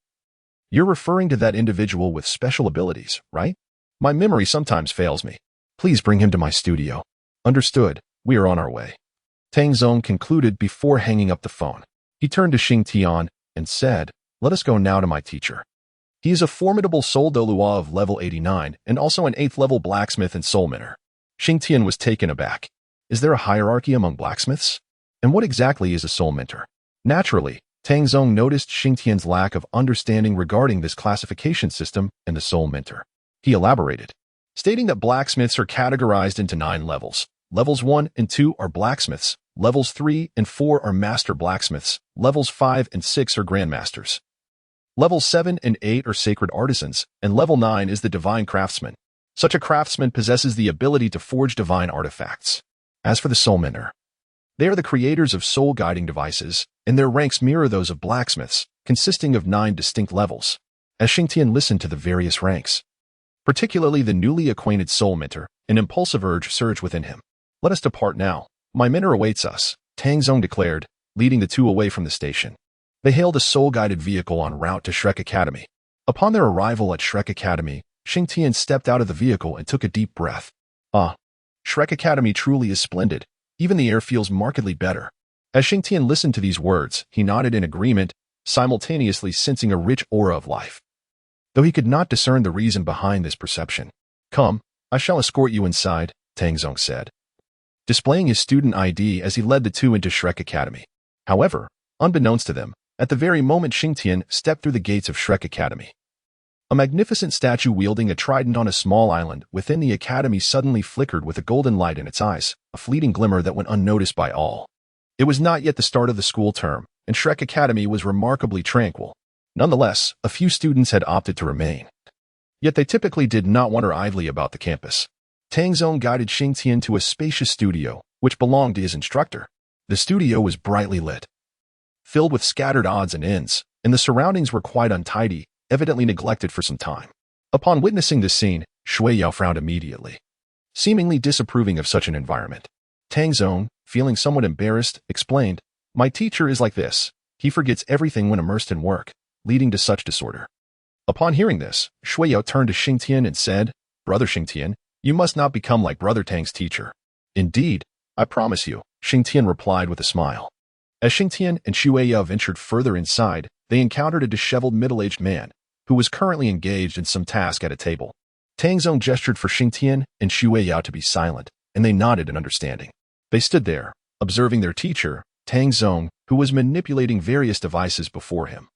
You're referring to that individual with special abilities, right? My memory sometimes fails me. Please bring him to my studio." "Understood. We are on our way," Tang Sect concluded before hanging up the phone. He turned to Shing Tian and said, "Let us go now to my teacher. He is a formidable soul Douluo of level 89 and also an 8th level blacksmith and soul minter." Shing Tian was taken aback. Is there a hierarchy among blacksmiths? And what exactly is a soul minter? Naturally, Tang Sect noticed Shing Tian's lack of understanding regarding this classification system and the soul minter. He elaborated, stating that blacksmiths are categorized into 9 levels. Levels 1 and 2 are blacksmiths, levels 3 and 4 are master blacksmiths, levels 5 and 6 are grandmasters. Levels 7 and 8 are sacred artisans, and level 9 is the divine craftsman. Such a craftsman possesses the ability to forge divine artifacts. As for the soul minter, they are the creators of soul-guiding devices, and their ranks mirror those of blacksmiths, consisting of 9 distinct levels. As Shing Tian listened to the various ranks, particularly the newly acquainted soul minter, an impulsive urge surged within him. "Let us depart now. My mentor awaits us," Tang Sect declared, leading the two away from the station. They hailed a soul-guided vehicle en route to Shrek Academy. Upon their arrival at Shrek Academy, Shing stepped out of the vehicle and took a deep breath. Ah, Shrek Academy truly is splendid. Even the air feels markedly better. As Shing listened to these words, he nodded in agreement, simultaneously sensing a rich aura of life. Though he could not discern the reason behind this perception. Come, I shall escort you inside, Tang Sect said, displaying his student ID as he led the two into Shrek Academy. However, unbeknownst to them, at the very moment Shing stepped through the gates of Shrek Academy, a magnificent statue wielding a trident on a small island within the academy suddenly flickered with a golden light in its eyes, a fleeting glimmer that went unnoticed by all. It was not yet the start of the school term, and Shrek Academy was remarkably tranquil. Nonetheless, a few students had opted to remain. Yet they typically did not wander idly about the campus. Tang Sect guided Shing to a spacious studio, which belonged to his instructor. The studio was brightly lit, filled with scattered odds and ends, and the surroundings were quite untidy, evidently neglected for some time. Upon witnessing this scene, Shua frowned immediately, seemingly disapproving of such an environment. Tang Sect, feeling somewhat embarrassed, explained, "My teacher is like this. He forgets everything when immersed in work, leading to such disorder." Upon hearing this, Shua turned to Shing and said, "Brother Shing, you must not become like Brother Tang's teacher." "Indeed, I promise you," Shing replied with a smile. As Shing and Shua ventured further inside, they encountered a disheveled middle-aged man, who was currently engaged in some task at a table. Tang Sect gestured for Shing and Shua to be silent, and they nodded in understanding. They stood there, observing their teacher, Tang Sect, who was manipulating various devices before him,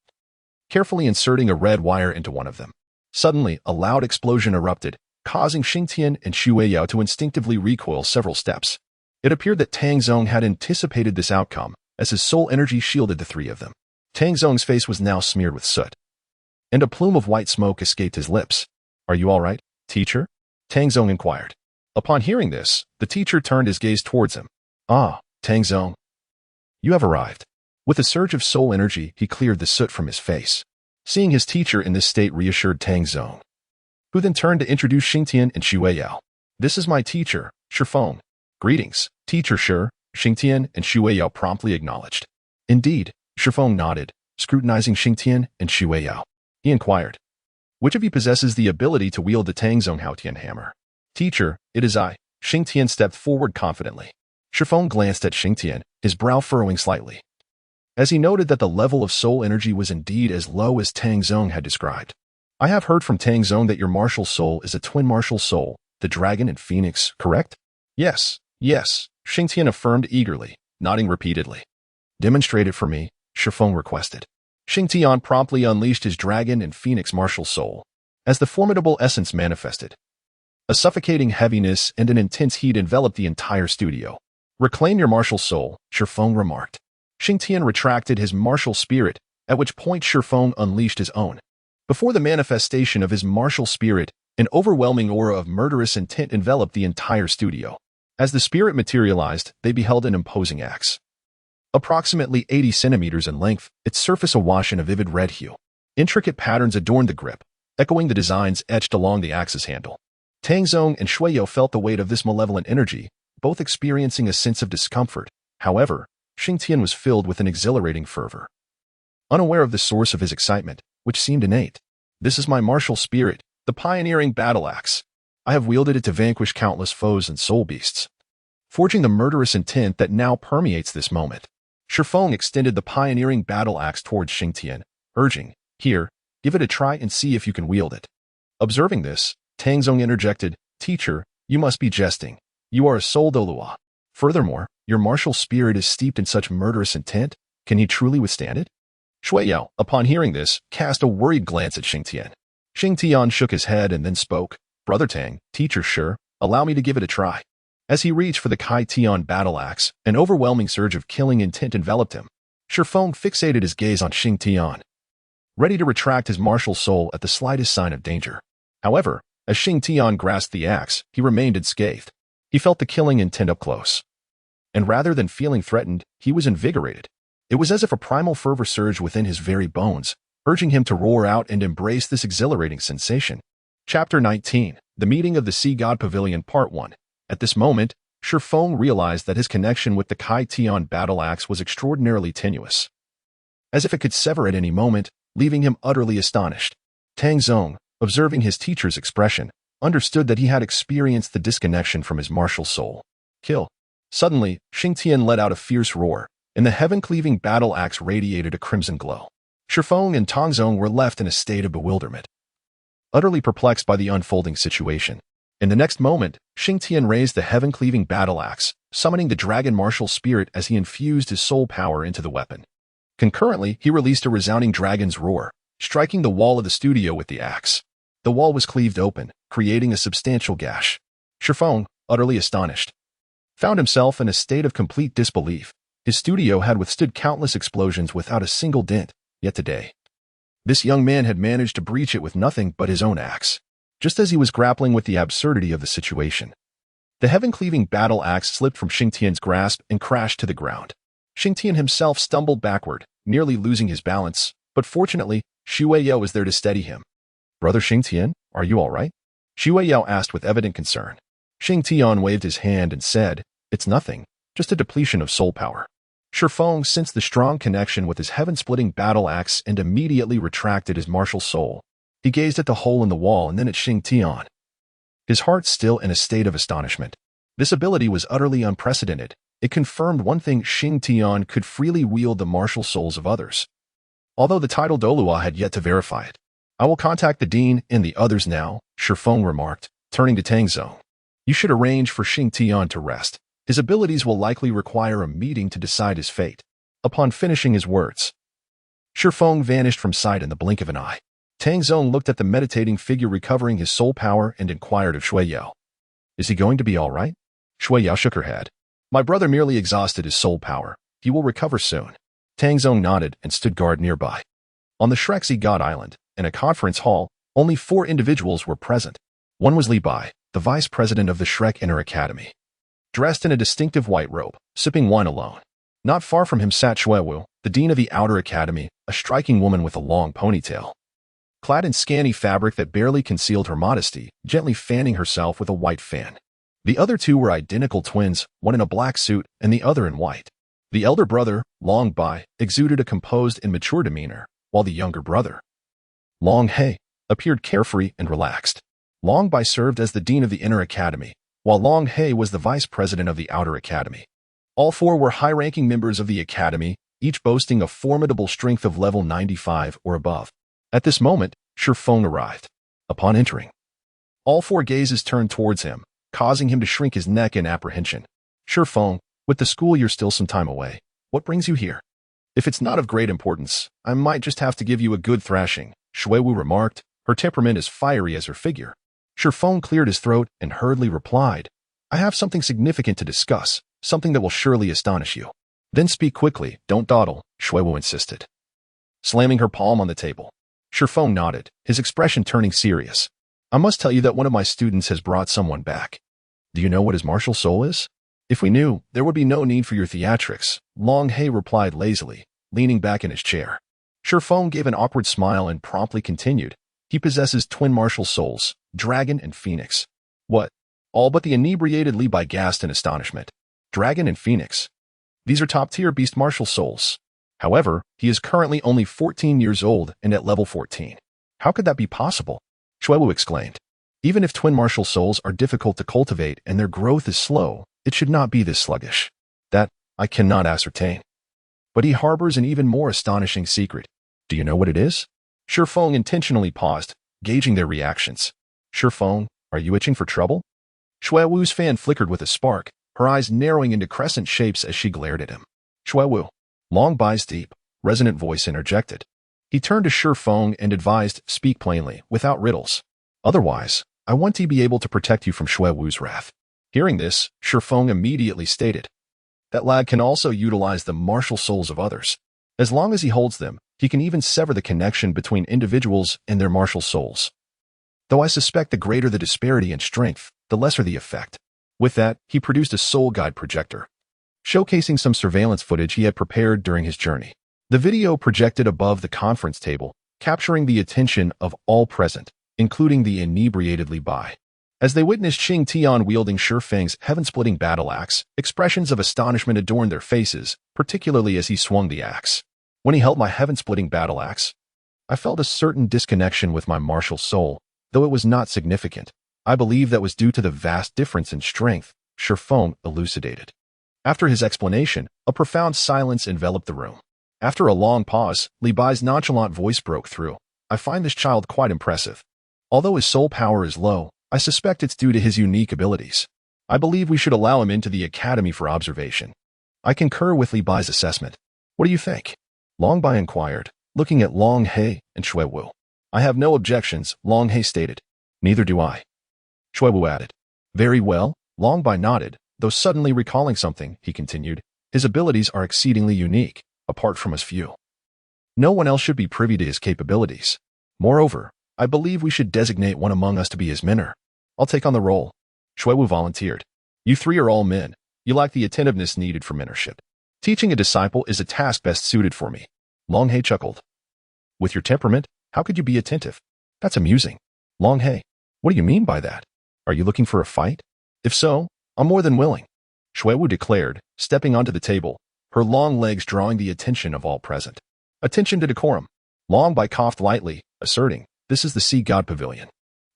carefully inserting a red wire into one of them. Suddenly, a loud explosion erupted, causing Shing and Shua to instinctively recoil several steps. It appeared that Tang Sect had anticipated this outcome, as his soul energy shielded the three of them. Tang Sect's face was now smeared with soot, and a plume of white smoke escaped his lips. "Are you all right, teacher?" Tang Sect inquired. Upon hearing this, the teacher turned his gaze towards him. "Ah, Tang Sect, you have arrived." With a surge of soul energy, he cleared the soot from his face. Seeing his teacher in this state reassured Tang Sect, who then turned to introduce Shing and Shua. "This is my teacher, Shifeng." "Greetings, Teacher Shi," Shing and Shua promptly acknowledged. Indeed, Shifeng nodded, scrutinizing Shing and Shua. He inquired, "Which of you possesses the ability to wield the Tang Sect Haotian Hammer?" "Teacher, it is I." Shing stepped forward confidently. Shifeng glanced at Shing, his brow furrowing slightly, as he noted that the level of soul energy was indeed as low as Tang Sect had described. "I have heard from Tang Sect that your martial soul is a twin martial soul, the dragon and phoenix, correct?" Yes, Shing affirmed eagerly, nodding repeatedly. "Demonstrate it for me," Shifeng requested. Shing promptly unleashed his dragon and phoenix martial soul, as the formidable essence manifested. A suffocating heaviness and an intense heat enveloped the entire studio. "Reclaim your martial soul," Shifeng remarked. Shing retracted his martial spirit, at which point Shifeng unleashed his own. Before the manifestation of his martial spirit, an overwhelming aura of murderous intent enveloped the entire studio. As the spirit materialized, they beheld an imposing axe. Approximately 80 centimeters in length, its surface awash in a vivid red hue. Intricate patterns adorned the grip, echoing the designs etched along the axe's handle. Tang Sect and Shua felt the weight of this malevolent energy, both experiencing a sense of discomfort. However, Shing was filled with an exhilarating fervor, unaware of the source of his excitement, which seemed innate. "This is my martial spirit, the pioneering battle axe. I have wielded it to vanquish countless foes and soul beasts, forging the murderous intent that now permeates this moment." Shifeng extended the pioneering battle axe towards Shing urging, "Here, give it a try and see if you can wield it." Observing this, Tang Sect interjected, "Teacher, you must be jesting. You are a soul Douluo. Furthermore, your martial spirit is steeped in such murderous intent. Can he truly withstand it?" Shua, upon hearing this, cast a worried glance at Shing. Shing shook his head and then spoke, "Brother Tang, Teacher Shi, allow me to give it a try." As he reached for the Kai Tian battle axe, an overwhelming surge of killing intent enveloped him. Shifeng fixated his gaze on Shing ready to retract his martial soul at the slightest sign of danger. However, as Shing grasped the axe, he remained unscathed. He felt the killing intent up close, and rather than feeling threatened, he was invigorated. It was as if a primal fervor surged within his very bones, urging him to roar out and embrace this exhilarating sensation. Chapter 19, The Meeting of the Sea God Pavilion Part 1. At this moment, Shifeng realized that his connection with the Kai Tian battle axe was extraordinarily tenuous. as if it could sever at any moment, leaving him utterly astonished. Tang Zong, observing his teacher's expression, understood that he had experienced the disconnection from his martial soul. Kill. Suddenly, Xing Tian let out a fierce roar, and the heaven-cleaving battle axe radiated a crimson glow. Shifeng and Tang Zong were left in a state of bewilderment, utterly perplexed by the unfolding situation. In the next moment, Xing Tian raised the heaven-cleaving battle axe, summoning the dragon martial spirit as he infused his soul power into the weapon. Concurrently, he released a resounding dragon's roar, striking the wall of the studio with the axe. The wall was cleaved open, creating a substantial gash. Shifeng, utterly astonished, found himself in a state of complete disbelief. His studio had withstood countless explosions without a single dent, yet today, this young man had managed to breach it with nothing but his own axe. Just as he was grappling with the absurdity of the situation, the heaven-cleaving battle axe slipped from Xing Tian's grasp and crashed to the ground. Xing Tian himself stumbled backward, nearly losing his balance, but fortunately, Shua Yao was there to steady him. "Brother Xing Tian, are you all right?" Shua Yao asked with evident concern. Xing Tian waved his hand and said, "It's nothing, just a depletion of soul power." Shifeng sensed the strong connection with his heaven-splitting battle axe and immediately retracted his martial soul. He gazed at the hole in the wall and then at Xing Tian, his heart still in a state of astonishment. This ability was utterly unprecedented. It confirmed one thing: Xing Tian could freely wield the martial souls of others, although the title Douluo had yet to verify it. "I will contact the dean and the others now," Shifeng remarked, turning to Tang Zong. "You should arrange for Xing Tian to rest. His abilities will likely require a meeting to decide his fate." Upon finishing his words, Shifeng vanished from sight in the blink of an eye. Tang Zong looked at the meditating figure recovering his soul power and inquired of Shua Yao, "Is he going to be all right?" Shua Yao shook her head. "My brother merely exhausted his soul power. He will recover soon." Tang Zong nodded and stood guard nearby. On the Shrek City God Island, in a conference hall, only 4 individuals were present. One was Li Bai, the vice president of the Shrek Inner Academy, dressed in a distinctive white robe, sipping wine alone. Not far from him sat Shue Wu, the dean of the Outer Academy, a striking woman with a long ponytail, clad in scanty fabric that barely concealed her modesty, gently fanning herself with a white fan. The other 2 were identical twins, one in a black suit and the other in white. The elder brother, Long Bai, exuded a composed and mature demeanor, while the younger brother, Long He, appeared carefree and relaxed. Long Bai served as the dean of the Inner Academy, while Long He was the vice president of the Outer Academy. All 4 were high-ranking members of the Academy, each boasting a formidable strength of level 95 or above. At this moment, Shifeng arrived. Upon entering, all 4 gazes turned towards him, causing him to shrink his neck in apprehension. "Shifeng, with the school year still some time away, what brings you here?" "If it's not of great importance, I might just have to give you a good thrashing," Shue Wu remarked, her temperament as fiery as her figure. Shifeng cleared his throat and hurriedly replied, "I have something significant to discuss, something that will surely astonish you." "Then speak quickly, don't dawdle," Shue Wu insisted, slamming her palm on the table. Shifeng nodded, his expression turning serious. "I must tell you that one of my students has brought someone back." "Do you know what his martial soul is?" "If we knew, there would be no need for your theatrics," Long He replied lazily, leaning back in his chair. Shifeng gave an awkward smile and promptly continued, "He possesses twin martial souls, Dragon and Phoenix." "What?" All but the inebriated Li Bai gasped in astonishment. "Dragon and Phoenix? These are top-tier beast martial souls. However, he is currently only 14 years old and at level 14. How could that be possible?" Shue Wu exclaimed. "Even if twin martial souls are difficult to cultivate and their growth is slow, it should not be this sluggish. That, I cannot ascertain. But he harbors an even more astonishing secret. Do you know what it is?" Shifeng intentionally paused, gauging their reactions. "Shifeng, are you itching for trouble?" Shue Wu's fan flickered with a spark, her eyes narrowing into crescent shapes as she glared at him. "Shue Wu," Long Bai's deep, resonant voice interjected. He turned to Shifeng and advised, "Speak plainly, without riddles. Otherwise, I want to be able to protect you from Shue Wu's wrath." Hearing this, Shifeng immediately stated, "That lad can also utilize the martial souls of others. As long as he holds them, he can even sever the connection between individuals and their martial souls. Though I suspect the greater the disparity in strength, the lesser the effect." With that, he produced a soul guide projector, showcasing some surveillance footage he had prepared during his journey. The video projected above the conference table, capturing the attention of all present, including the inebriated Li Bai. As they witnessed Xing Tian wielding Shifeng's heaven-splitting battle axe, expressions of astonishment adorned their faces, particularly as he swung the axe. When he held my heaven-splitting battle axe, I felt a certain disconnection with my martial soul, though it was not significant. I believe that was due to the vast difference in strength, Shifeng elucidated. After his explanation, a profound silence enveloped the room. After a long pause, Li Bai's nonchalant voice broke through. I find this child quite impressive. Although his soul power is low, I suspect it's due to his unique abilities. I believe we should allow him into the academy for observation. I concur with Li Bai's assessment. What do you think? Long Bai inquired, looking at Long He and Shui Wu. I have no objections, Long He stated. Neither do I. Shui Wu added. Very well, Long Bai nodded, though suddenly recalling something, he continued. His abilities are exceedingly unique, apart from us few. No one else should be privy to his capabilities. Moreover, I believe we should designate one among us to be his mentor. I'll take on the role. Shui Wu volunteered. You three are all men. You lack the attentiveness needed for mentorship. Teaching a disciple is a task best suited for me. Long He chuckled. With your temperament, how could you be attentive? That's amusing. Long He, what do you mean by that? Are you looking for a fight? If so, I'm more than willing. Shui Wu declared, stepping onto the table, her long legs drawing the attention of all present. Attention to decorum. Long Bai coughed lightly, asserting, this is the Sea God Pavilion.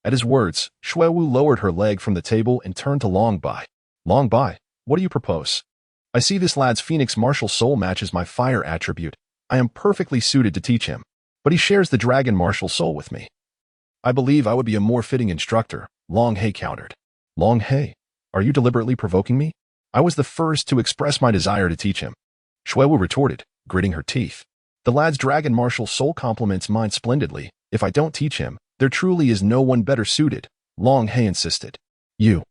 At his words, Shui Wu lowered her leg from the table and turned to Long Bai. Long Bai, what do you propose? I see this lad's phoenix martial soul matches my fire attribute. I am perfectly suited to teach him, but he shares the dragon martial soul with me. I believe I would be a more fitting instructor, Long He countered. Long He, are you deliberately provoking me? I was the first to express my desire to teach him. Shui Wu retorted, gritting her teeth. The lad's dragon martial soul complements mine splendidly. If I don't teach him, there truly is no one better suited, Long He insisted. You.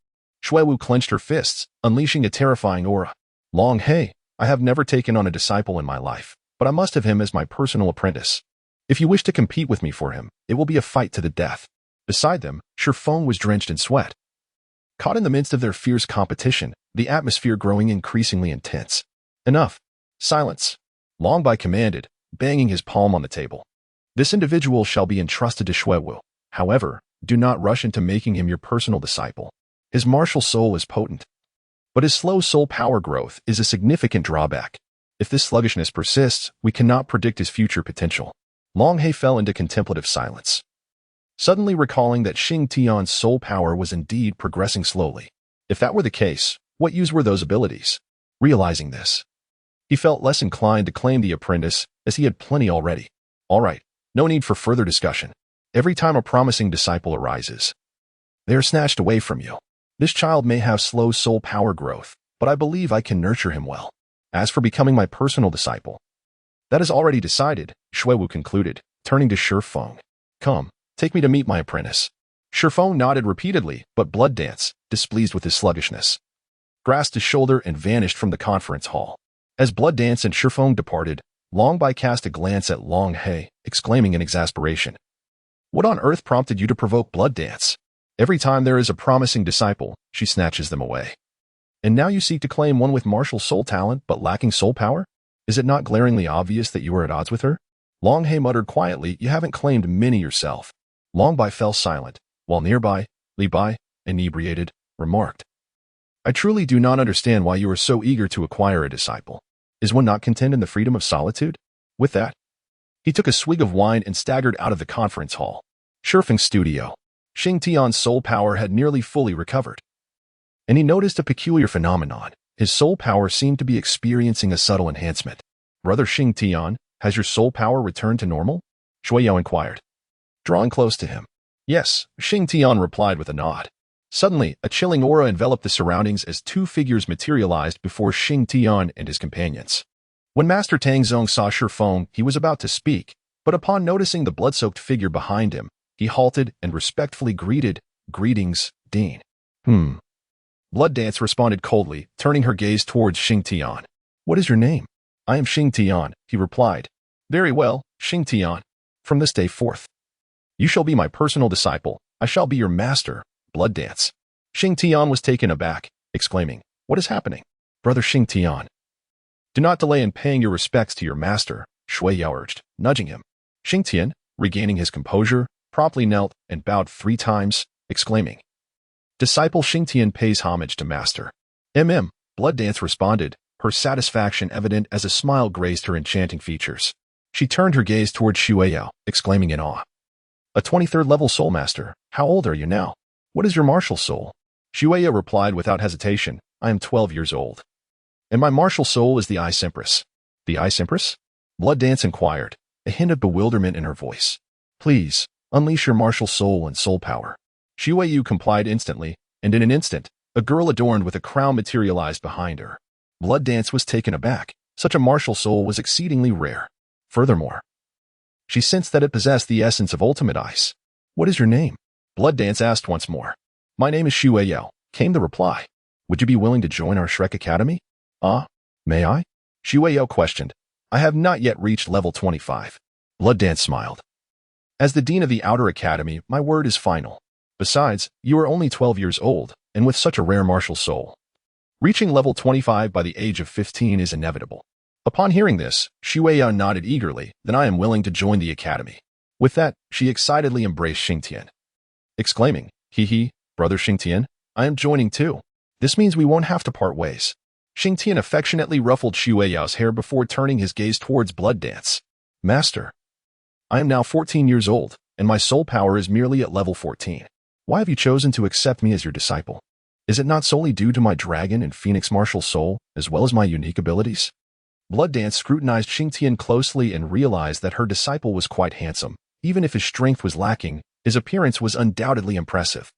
Shui Wu clenched her fists, unleashing a terrifying aura. Long He, I have never taken on a disciple in my life, but I must have him as my personal apprentice. If you wish to compete with me for him, it will be a fight to the death. Beside them, Shifeng was drenched in sweat. Caught in the midst of their fierce competition, the atmosphere growing increasingly intense. Enough. Silence. Long Bai commanded, banging his palm on the table. This individual shall be entrusted to Shui Wu. However, do not rush into making him your personal disciple. His martial soul is potent, but his slow soul power growth is a significant drawback. If this sluggishness persists, we cannot predict his future potential. Long He fell into contemplative silence, suddenly recalling that Xing Tian's soul power was indeed progressing slowly. If that were the case, what use were those abilities? Realizing this, he felt less inclined to claim the apprentice, as he had plenty already. All right, no need for further discussion. Every time a promising disciple arises, they are snatched away from you. This child may have slow soul power growth, but I believe I can nurture him well. As for becoming my personal disciple, that is already decided, Shui Wu concluded, turning to Shifeng. Come, take me to meet my apprentice. Shifeng nodded repeatedly, but Blood Dance, displeased with his sluggishness, grasped his shoulder and vanished from the conference hall. As Blood Dance and Shifeng departed, Long Bai cast a glance at Long He, exclaiming in exasperation. What on earth prompted you to provoke Blood Dance? Every time there is a promising disciple, she snatches them away. And now you seek to claim one with martial soul talent but lacking soul power? Is it not glaringly obvious that you are at odds with her? Long He muttered quietly, you haven't claimed many yourself. Long Bai fell silent, while nearby, Li Bai, inebriated, remarked. I truly do not understand why you are so eager to acquire a disciple. Is one not content in the freedom of solitude? With that, he took a swig of wine and staggered out of the conference hall. Shifeng's studio. Xing Tian's soul power had nearly fully recovered, and he noticed a peculiar phenomenon. His soul power seemed to be experiencing a subtle enhancement. Brother Xing Tian, has your soul power returned to normal? Shui Yao inquired, drawing close to him. Yes, Xing Tian replied with a nod. Suddenly, a chilling aura enveloped the surroundings as two figures materialized before Xing Tian and his companions. When Master Tang Zong saw Shifeng, he was about to speak, but upon noticing the blood-soaked figure behind him, he halted and respectfully greeted, Greetings, Dean. Blood Dance responded coldly, turning her gaze towards Xing Tian. What is your name? I am Xing Tian, he replied. Very well, Xing Tian. From this day forth, you shall be my personal disciple. I shall be your master, Blood Dance. Xing Tian was taken aback, exclaiming, what is happening? Brother Xing Tian, do not delay in paying your respects to your master, Shui Yao urged, nudging him. Xing Tian, regaining his composure, promptly knelt and bowed 3 times, exclaiming, Disciple Xing Tian pays homage to master. Blood Dance responded, her satisfaction evident as a smile graced her enchanting features. She turned her gaze toward Shua, exclaiming in awe. A 23rd level soul master. How old are you now? What is your martial soul? Shua replied without hesitation, I am 12 years old. And my martial soul is the Ice Empress. The Ice Empress? Blood Dance inquired, a hint of bewilderment in her voice. Please, unleash your martial soul and soul power. Shua complied instantly, and in an instant, a girl adorned with a crown materialized behind her. Blood Dance was taken aback. Such a martial soul was exceedingly rare. Furthermore, she sensed that it possessed the essence of ultimate ice. What is your name? Blood Dance asked once more. My name is Shua, came the reply. Would you be willing to join our Shrek Academy? May I? Shua questioned. I have not yet reached level 25. Blood Dance smiled. As the Dean of the Outer Academy, my word is final. Besides, you are only 12 years old, and with such a rare martial soul. Reaching level 25 by the age of 15 is inevitable. Upon hearing this, Shua nodded eagerly, then I am willing to join the academy. With that, she excitedly embraced Xingtian, exclaiming, Hee, brother Xingtian, I am joining too. This means we won't have to part ways. Xingtian affectionately ruffled Shua's hair before turning his gaze towards Blood Dance. Master, I am now 14 years old, and my soul power is merely at level 14. Why have you chosen to accept me as your disciple? Is it not solely due to my dragon and phoenix martial soul, as well as my unique abilities? Blood Dance scrutinized Xingtian closely and realized that her disciple was quite handsome. Even if his strength was lacking, his appearance was undoubtedly impressive.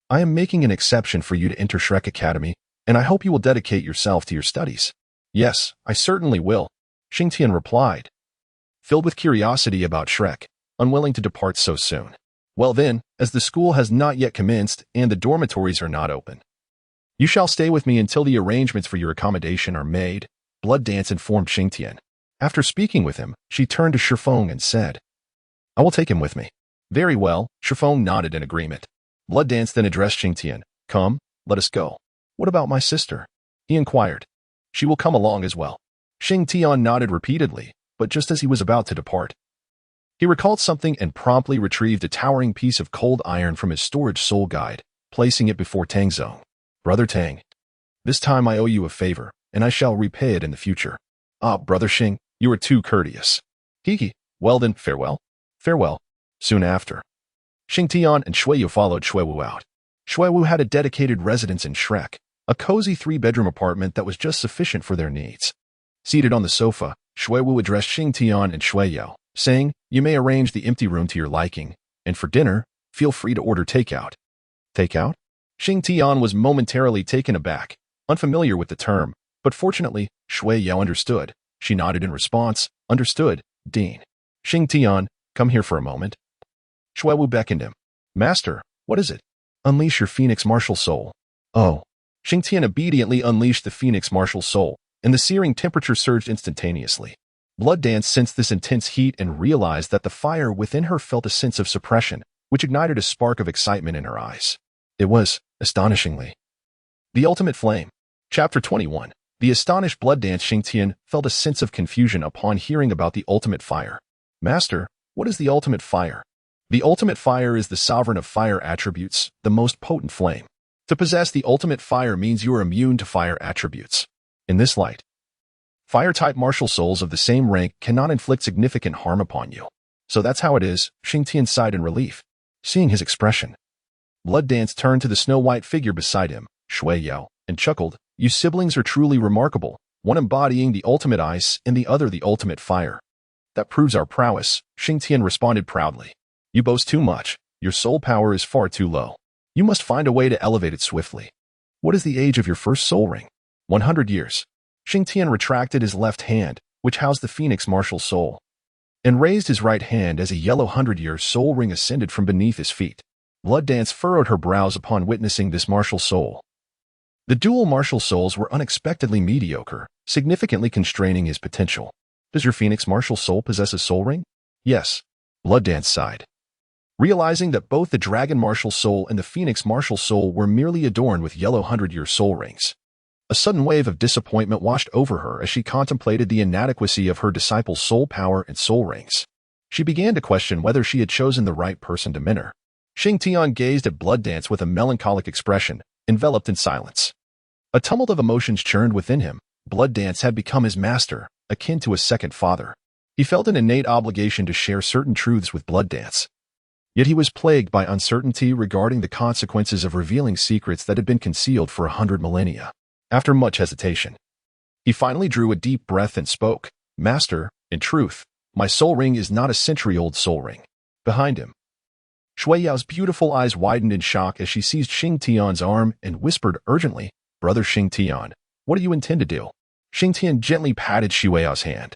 I am making an exception for you to enter Shrek Academy, and I hope you will dedicate yourself to your studies. Yes, I certainly will, Xingtian replied, filled with curiosity about Shrek, unwilling to depart so soon. Well then, as the school has not yet commenced and the dormitories are not open, you shall stay with me until the arrangements for your accommodation are made, Blood Dance informed Xingtian. After speaking with him, she turned to Shifeng and said, I will take him with me. Very well, Shifeng nodded in agreement. Blood Dance then addressed Xingtian. Come, let us go. What about my sister? He inquired. She will come along as well. Xingtian nodded repeatedly, but just as he was about to depart, he recalled something and promptly retrieved a towering piece of cold iron from his storage soul guide, placing it before Tang Zong. Brother Tang, this time I owe you a favor, and I shall repay it in the future. Brother Shing, you are too courteous. Well then, farewell. Farewell. Soon after, Xingtian and Shuayu followed Shuayu out. Shuayu had a dedicated residence in Shrek, a cozy 3-bedroom apartment that was just sufficient for their needs. Seated on the sofa, Shuayu addressed Xingtian and Shuayu, saying, You may arrange the empty room to your liking, and for dinner, feel free to order takeout. Takeout? Xingtian was momentarily taken aback, unfamiliar with the term, but fortunately, Shuayu understood. She nodded in response. Understood, Dean. Xingtian, come here for a moment. Shuayu beckoned him. Master, what is it? Unleash your phoenix martial soul. Oh. Xingtian obediently unleashed the phoenix martial soul, and the searing temperature surged instantaneously. Blood Dance sensed this intense heat and realized that the fire within her felt a sense of suppression, which ignited a spark of excitement in her eyes. It was, astonishingly, the ultimate flame. Chapter 21. The astonished Blood Dance Xingtian felt a sense of confusion upon hearing about the ultimate fire. Master, what is the ultimate fire? The ultimate fire is the sovereign of fire attributes, the most potent flame. To possess the ultimate fire means you are immune to fire attributes. In this light, fire-type martial souls of the same rank cannot inflict significant harm upon you. So that's how it is, Xingtian sighed in relief. Seeing his expression, Blood Dance turned to the snow-white figure beside him, Shuayu, and chuckled. You siblings are truly remarkable, one embodying the ultimate ice and the other the ultimate fire. That proves our prowess, Xingtian responded proudly. You boast too much. Your soul power is far too low. You must find a way to elevate it swiftly. What is the age of your first soul ring? 100 years. Xingtian retracted his left hand, which housed the phoenix martial soul, and raised his right hand as a yellow 100-year soul ring ascended from beneath his feet. Blood Dance furrowed her brows upon witnessing this martial soul. The dual martial souls were unexpectedly mediocre, significantly constraining his potential. Does your phoenix martial soul possess a soul ring? Yes. Blood Dance sighed, realizing that both the dragon martial soul and the phoenix martial soul were merely adorned with yellow 100-year soul rings. A sudden wave of disappointment washed over her as she contemplated the inadequacy of her disciple's soul power and soul rings. She began to question whether she had chosen the right person to mentor. Xingtian gazed at Blood Dance with a melancholic expression, enveloped in silence. A tumult of emotions churned within him. Blood Dance had become his master, akin to a second father. He felt an innate obligation to share certain truths with Blood Dance. Yet he was plagued by uncertainty regarding the consequences of revealing secrets that had been concealed for 100 millennia. After much hesitation, he finally drew a deep breath and spoke. Master, in truth, my soul ring is not a century-old soul ring. Behind him, Shui Yao's beautiful eyes widened in shock as she seized Xing Tian's arm and whispered urgently, Brother Xing Tian, what do you intend to do? Xing Tian gently patted Shui Yao's hand,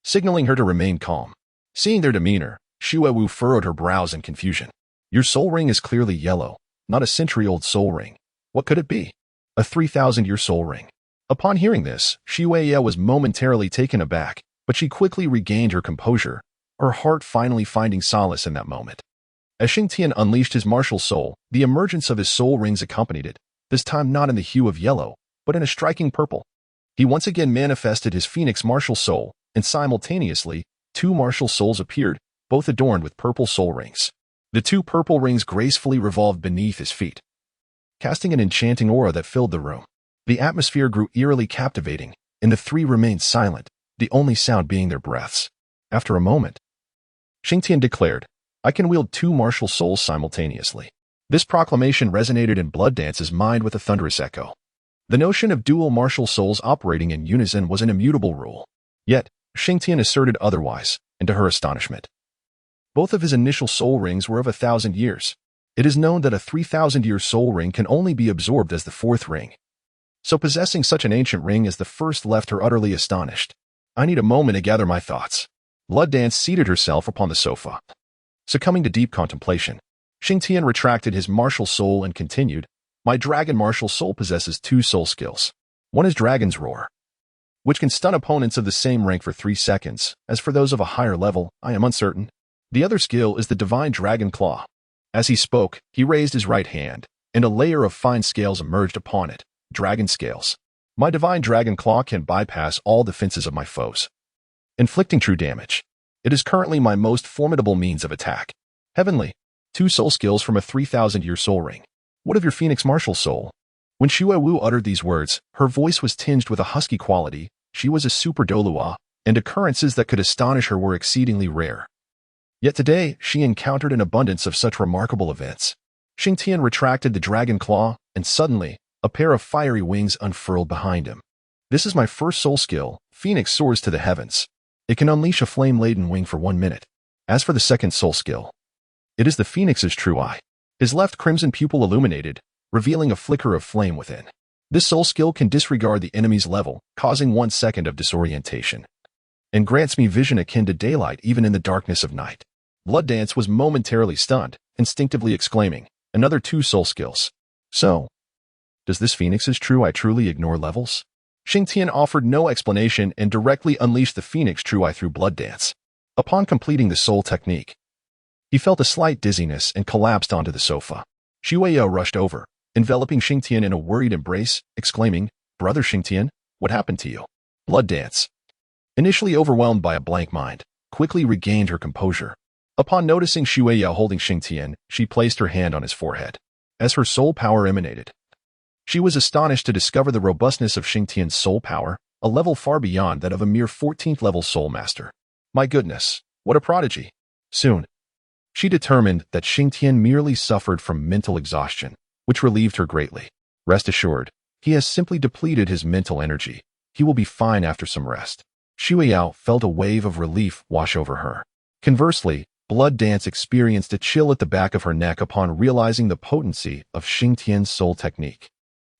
signaling her to remain calm. Seeing their demeanor, Shua Wu furrowed her brows in confusion. Your soul ring is clearly yellow, not a century-old soul ring. What could it be? A 3,000-year soul ring. Upon hearing this, Shua Yao was momentarily taken aback, but she quickly regained her composure, her heart finally finding solace in that moment. As Xing Tian unleashed his martial soul, the emergence of his soul rings accompanied it, this time not in the hue of yellow, but in a striking purple. He once again manifested his phoenix martial soul, and simultaneously, 2 martial souls appeared, both adorned with purple soul rings. The 2 purple rings gracefully revolved beneath his feet, casting an enchanting aura that filled the room. The atmosphere grew eerily captivating, and the 3 remained silent, the only sound being their breaths. After a moment, Xing Tian declared, I can wield 2 martial souls simultaneously. This proclamation resonated in Blood Dance's mind with a thunderous echo. The notion of dual martial souls operating in unison was an immutable rule. Yet, Xing Tian asserted otherwise, and to her astonishment, both of his initial soul rings were of 1,000 years. It is known that a 3,000-year soul ring can only be absorbed as the 4th ring. So possessing such an ancient ring as the first left her utterly astonished. I need a moment to gather my thoughts. Blood Dance seated herself upon the sofa. Succumbing to deep contemplation, Xing Tian retracted his martial soul and continued, my dragon martial soul possesses 2 soul skills. One is Dragon's Roar, which can stun opponents of the same rank for 3 seconds. As for those of a higher level, I am uncertain. The other skill is the Divine Dragon Claw. As he spoke, he raised his right hand, and a layer of fine scales emerged upon it. Dragon scales. My Divine Dragon Claw can bypass all defenses of my foes, inflicting true damage. It is currently my most formidable means of attack. Heavenly. 2 soul skills from a 3,000-year soul ring. What of your Phoenix martial soul? When Shua Wu uttered these words, her voice was tinged with a husky quality. She was a super Douluo, and occurrences that could astonish her were exceedingly rare. Yet today, she encountered an abundance of such remarkable events. Xing Tian retracted the dragon claw, and suddenly, a pair of fiery wings unfurled behind him. This is my first soul skill. Phoenix soars to the heavens. It can unleash a flame-laden wing for 1 minute. As for the second soul skill, it is the Phoenix's true eye. His left crimson pupil illuminated, revealing a flicker of flame within. This soul skill can disregard the enemy's level, causing 1 second of disorientation, and grants me vision akin to daylight even in the darkness of night. Blood Dance was momentarily stunned, instinctively exclaiming, another 2 soul skills. So, does this Phoenix's true eye truly ignore levels? Xing Tian offered no explanation and directly unleashed the Phoenix true eye through Blood Dance. Upon completing the soul technique, he felt a slight dizziness and collapsed onto the sofa. Shua Yao rushed over, enveloping Xing Tian in a worried embrace, exclaiming, Brother Xing Tian, what happened to you? Blood Dance, initially overwhelmed by a blank mind, quickly regained her composure. Upon noticing Shua Yao holding Xing Tian, she placed her hand on his forehead. As her soul power emanated, she was astonished to discover the robustness of Xing Tian's soul power, a level far beyond that of a mere 14th level soul master. My goodness, what a prodigy. Soon, she determined that Xing Tian merely suffered from mental exhaustion, which relieved her greatly. Rest assured, he has simply depleted his mental energy. He will be fine after some rest. Shua Yao felt a wave of relief wash over her. Conversely, Blood Dance experienced a chill at the back of her neck upon realizing the potency of Xing Tian's soul technique.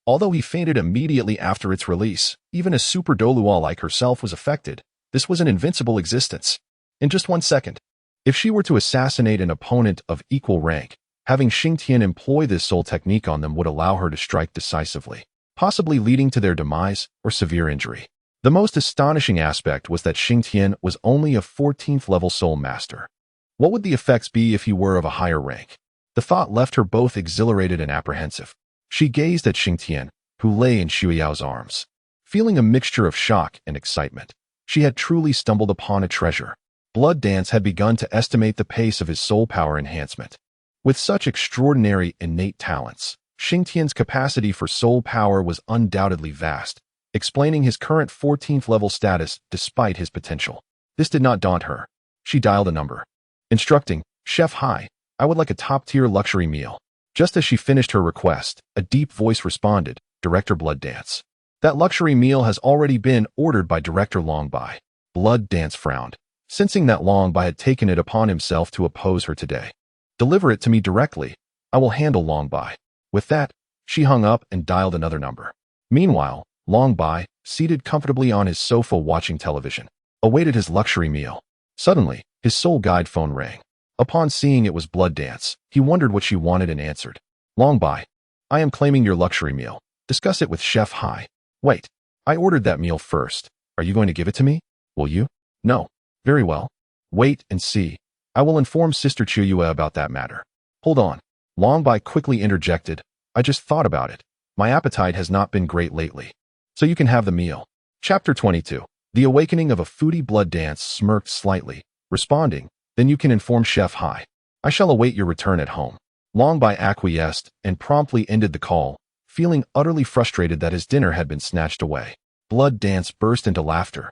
Although he fainted immediately after its release, even a super Douluo like herself was affected. This was an invincible existence. In just 1 second, if she were to assassinate an opponent of equal rank, having Xing Tian employ this soul technique on them would allow her to strike decisively, possibly leading to their demise or severe injury. The most astonishing aspect was that Xing Tian was only a 14th level soul master. What would the effects be if he were of a higher rank? The thought left her both exhilarated and apprehensive. She gazed at Xing Tian, who lay in Shua Yao's arms, feeling a mixture of shock and excitement. She had truly stumbled upon a treasure. Blood Dance had begun to estimate the pace of his soul power enhancement. With such extraordinary innate talents, Xing Tian's capacity for soul power was undoubtedly vast, explaining his current 14th level status despite his potential. This did not daunt her. She dialed a number. Instructing, "Chef, hi, I would like a top-tier luxury meal." Just as she finished her request, a deep voice responded, "Director Blood Dance. That luxury meal has already been ordered by Director Longbai." Blood Dance frowned, sensing that Longbai had taken it upon himself to oppose her today. "Deliver it to me directly. I will handle Longbai." With that, she hung up and dialed another number. Meanwhile, Longbai, seated comfortably on his sofa watching television, awaited his luxury meal. Suddenly, his soul guide phone rang. Upon seeing it was Blood Dance, he wondered what she wanted and answered. "Longbai, I am claiming your luxury meal. Discuss it with Chef Hai." "Wait, I ordered that meal first. Are you going to give it to me? Will you?" "No." "Very well. Wait and see. I will inform Sister Chuyue about that matter." "Hold on." Longbai quickly interjected. "I just thought about it. My appetite has not been great lately. So you can have the meal." Chapter 22. The awakening of a foodie. Blood Dance smirked slightly, responding, "Then you can inform Chef Hai. I shall await your return at home." Longbai acquiesced and promptly ended the call, feeling utterly frustrated that his dinner had been snatched away. Blood Dance burst into laughter.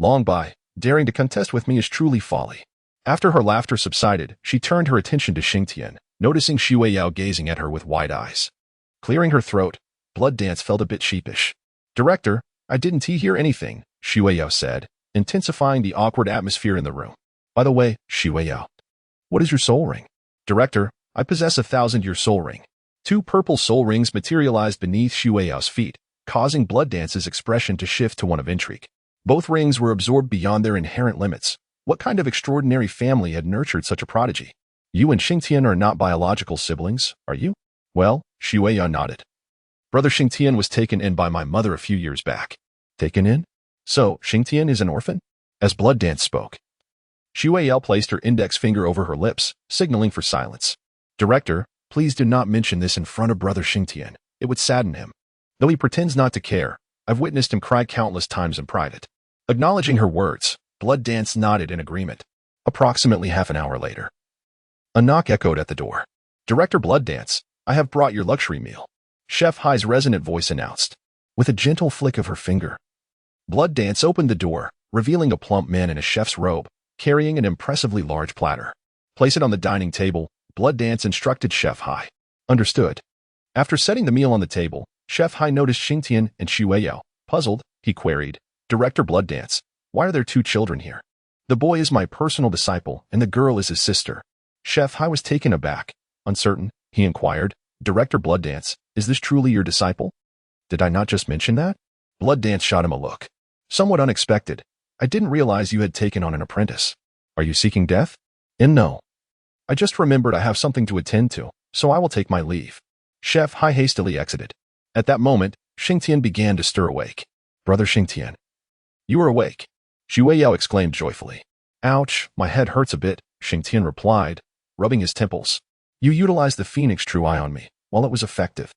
"Longbai, daring to contest with me is truly folly." After her laughter subsided, she turned her attention to Xingtian, noticing Shue gazing at her with wide eyes. Clearing her throat, Blood Dance felt a bit sheepish. "Director, I didn't hear anything," Shue said, intensifying the awkward atmosphere in the room. "By the way, Shue, what is your soul ring?" "Director, I possess a 1,000-year soul ring." Two purple soul rings materialized beneath Shueyao's feet, causing Blood Dance's expression to shift to one of intrigue. Both rings were absorbed beyond their inherent limits. What kind of extraordinary family had nurtured such a prodigy? "You and Xingtian are not biological siblings, are you?" "Well," Shueya nodded. "Brother Xingtian was taken in by my mother a few years back." "Taken in? So, Xingtian is an orphan?" As Blood Dance spoke, Shueya placed her index finger over her lips, signaling for silence. "Director, please do not mention this in front of Brother Xingtian. It would sadden him. Though he pretends not to care, I've witnessed him cry countless times in private." Acknowledging her words, Blood Dance nodded in agreement. Approximately half an hour later, a knock echoed at the door. "Director Blood Dance, I have brought your luxury meal," Chef Hai's resonant voice announced. With a gentle flick of her finger, Blood Dance opened the door, revealing a plump man in a chef's robe, carrying an impressively large platter. "Place it on the dining table," Blood Dance instructed Chef Hai. "Understood." After setting the meal on the table, Chef Hai noticed Xingtian and Shueyo. Puzzled, he queried, "Director Blood Dance, why are there two children here?" "The boy is my personal disciple, and the girl is his sister." Chef Hai was taken aback. Uncertain, he inquired, "Director Blood Dance, is this truly your disciple?" "Did I not just mention that?" Blood Dance shot him a look. "Somewhat unexpected. I didn't realize you had taken on an apprentice. Are you seeking death?" "No. I just remembered I have something to attend to, so I will take my leave." Chef Hai hastily exited. At that moment, Xingtian began to stir awake. "Brother Xingtian, you are awake," Shueyo exclaimed joyfully. "Ouch, my head hurts a bit," Xingtian replied, rubbing his temples. "You utilized the Phoenix True Eye on me. While it was effective,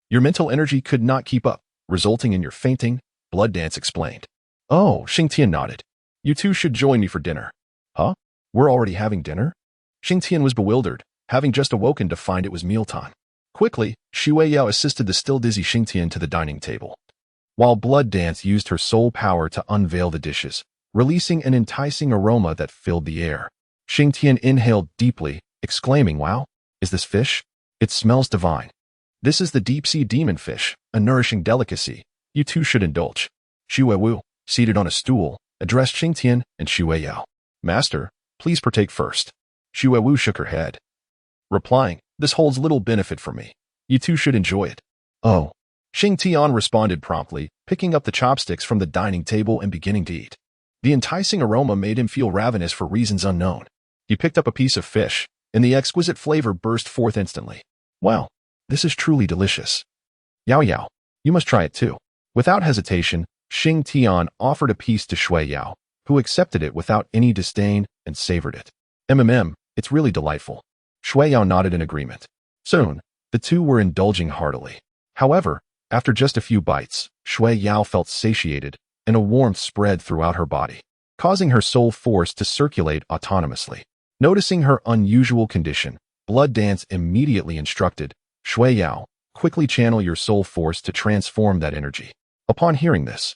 your mental energy could not keep up, resulting in your fainting," Blood Dance explained. "Oh," Xingtian nodded. "You two should join me for dinner." "Huh? We're already having dinner?" Xingtian was bewildered, having just awoken to find it was mealtime. Quickly, Shueyo assisted the still dizzy Xingtian to the dining table, while Blood Dance used her soul power to unveil the dishes, releasing an enticing aroma that filled the air. Xingtian inhaled deeply, exclaiming, "Wow, is this fish? It smells divine. This is the deep-sea demon fish, a nourishing delicacy. You two should indulge." Shuewu, seated on a stool, addressed Xingtian and Shueyo. "Master, please partake first." Shuewu shook her head, replying, "This holds little benefit for me. You two should enjoy it." "Oh." Xingtian responded promptly, picking up the chopsticks from the dining table and beginning to eat. The enticing aroma made him feel ravenous for reasons unknown. He picked up a piece of fish, and the exquisite flavor burst forth instantly. "Wow, this is truly delicious. Yao Yao, you must try it too." Without hesitation, Xingtian offered a piece to Shueyo, who accepted it without any disdain and savored it. It's really delightful." Shueyo nodded in agreement. Soon, the two were indulging heartily. However, after just a few bites, Shueyo felt satiated, and a warmth spread throughout her body, causing her soul force to circulate autonomously. Noticing her unusual condition, Blood Dance immediately instructed, "Shueyo, quickly channel your soul force to transform that energy." Upon hearing this,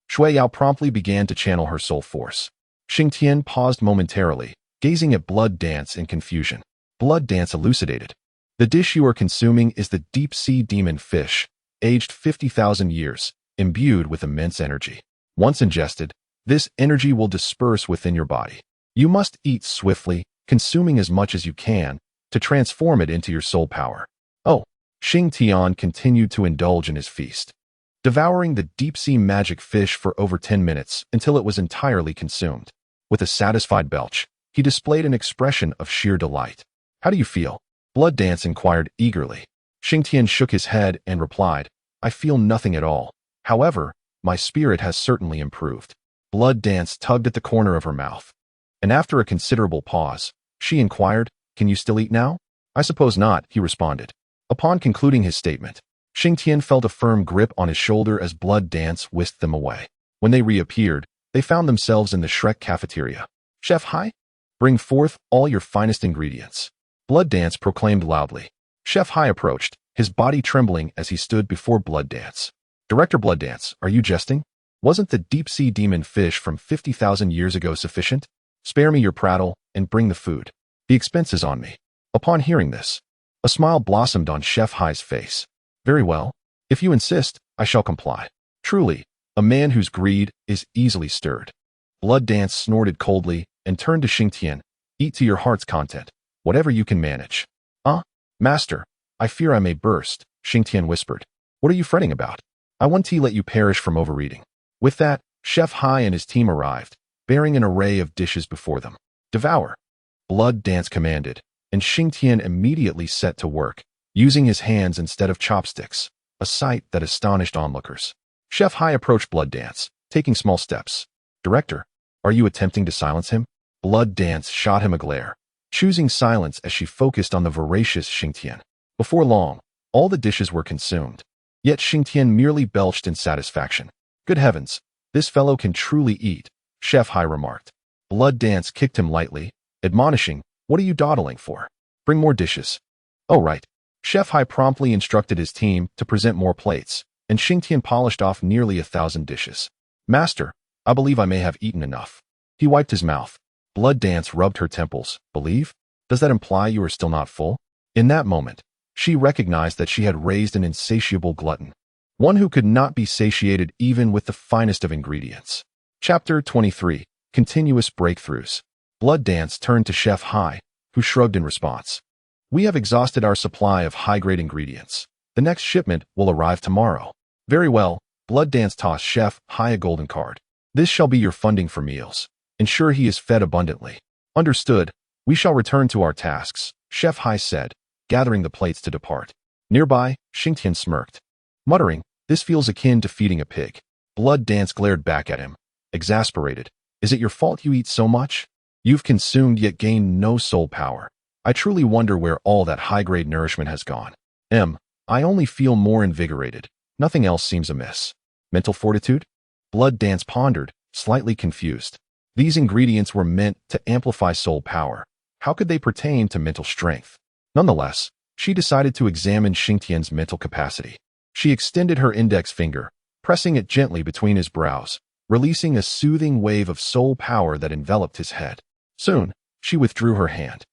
Shueyo promptly began to channel her soul force. Xing Tian paused momentarily, gazing at Blood Dance in confusion. Blood Dance elucidated. The dish you are consuming is the deep-sea demon fish, aged 50,000 years, imbued with immense energy. Once ingested, this energy will disperse within your body. You must eat swiftly, consuming as much as you can, to transform it into your soul power. Oh, Xing Tian continued to indulge in his feast, devouring the deep-sea magic fish for over 10 minutes until it was entirely consumed. With a satisfied belch, he displayed an expression of sheer delight. How do you feel? Blood Dance inquired eagerly. Xing Tian shook his head and replied, I feel nothing at all. However, my spirit has certainly improved. Blood Dance tugged at the corner of her mouth. And after a considerable pause, she inquired, Can you still eat now? I suppose not, he responded. Upon concluding his statement, Xing Tian felt a firm grip on his shoulder as Blood Dance whisked them away. When they reappeared, they found themselves in the Shrek cafeteria. Chef Hai, bring forth all your finest ingredients. Blood Dance proclaimed loudly. Chef Hai approached, his body trembling as he stood before Blood Dance. Director Blood Dance, are you jesting? Wasn't the deep-sea demon fish from 50,000 years ago sufficient? Spare me your prattle and bring the food. The expense is on me. Upon hearing this, a smile blossomed on Chef Hai's face. Very well. If you insist, I shall comply. Truly, a man whose greed is easily stirred. Blood Dance snorted coldly and turned to Xing Tian. Eat to your heart's content, whatever you can manage. Master, I fear I may burst, Xing Tian whispered. What are you fretting about? I won't let you perish from overeating. With that, Chef Hai and his team arrived, bearing an array of dishes before them. Devour. Blood Dance commanded, and Xing Tian immediately set to work, using his hands instead of chopsticks, a sight that astonished onlookers. Chef Hai approached Blood Dance, taking small steps. Director, are you attempting to silence him? Blood Dance shot him a glare, choosing silence as she focused on the voracious Xing Tian. Before long, all the dishes were consumed. Yet Xing Tian merely belched in satisfaction. Good heavens, this fellow can truly eat, Chef Hai remarked. Blood Dance kicked him lightly, admonishing, What are you dawdling for? Bring more dishes. Oh right. Chef Hai promptly instructed his team to present more plates, and Xing Tian polished off nearly 1,000 dishes. Master, I believe I may have eaten enough. He wiped his mouth. Blood Dance rubbed her temples. Believe? Does that imply you are still not full? In that moment, she recognized that she had raised an insatiable glutton, one who could not be satiated even with the finest of ingredients. Chapter 23. Continuous Breakthroughs. Blood Dance turned to Chef Hai, who shrugged in response. We have exhausted our supply of high-grade ingredients. The next shipment will arrive tomorrow. Very well, Blood Dance tossed Chef Hai a golden card. This shall be your funding for meals. Ensure he is fed abundantly. Understood. We shall return to our tasks, Chef Hai said, gathering the plates to depart. Nearby, Xing Tian smirked, muttering, This feels akin to feeding a pig. Blood Dance glared back at him, exasperated. Is it your fault you eat so much? You've consumed yet gained no soul power. I truly wonder where all that high-grade nourishment has gone. I only feel more invigorated. Nothing else seems amiss. Mental fortitude? Blood Dance pondered, slightly confused. These ingredients were meant to amplify soul power. How could they pertain to mental strength? Nonetheless, she decided to examine Xing Tian's mental capacity. She extended her index finger, pressing it gently between his brows, releasing a soothing wave of soul power that enveloped his head. Soon, she withdrew her hand.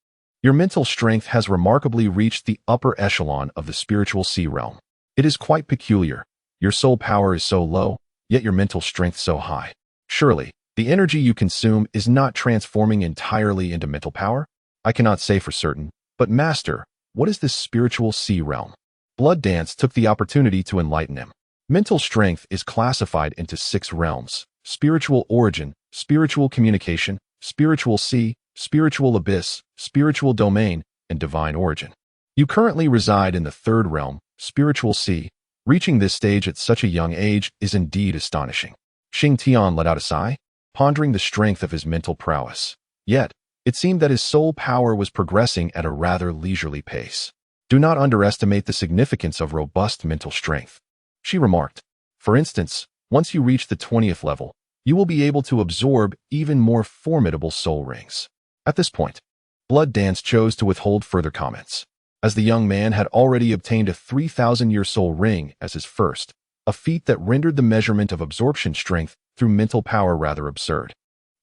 Your mental strength has remarkably reached the upper echelon of the spiritual sea realm. It is quite peculiar. Your soul power is so low, yet your mental strength so high. Surely, the energy you consume is not transforming entirely into mental power? I cannot say for certain, but Master, what is this spiritual sea realm? Blood Dance took the opportunity to enlighten him. Mental strength is classified into 6 realms: spiritual origin, spiritual communication, spiritual sea, spiritual abyss, spiritual domain, and divine origin. You currently reside in the 3rd realm, spiritual sea. Reaching this stage at such a young age is indeed astonishing. Xing Tian let out a sigh, pondering the strength of his mental prowess. Yet, it seemed that his soul power was progressing at a rather leisurely pace. Do not underestimate the significance of robust mental strength, she remarked. For instance, once you reach the 20th level, you will be able to absorb even more formidable soul rings. At this point, Blood Dance chose to withhold further comments, as the young man had already obtained a 3,000-year soul ring as his first, a feat that rendered the measurement of absorption strength through mental power rather absurd.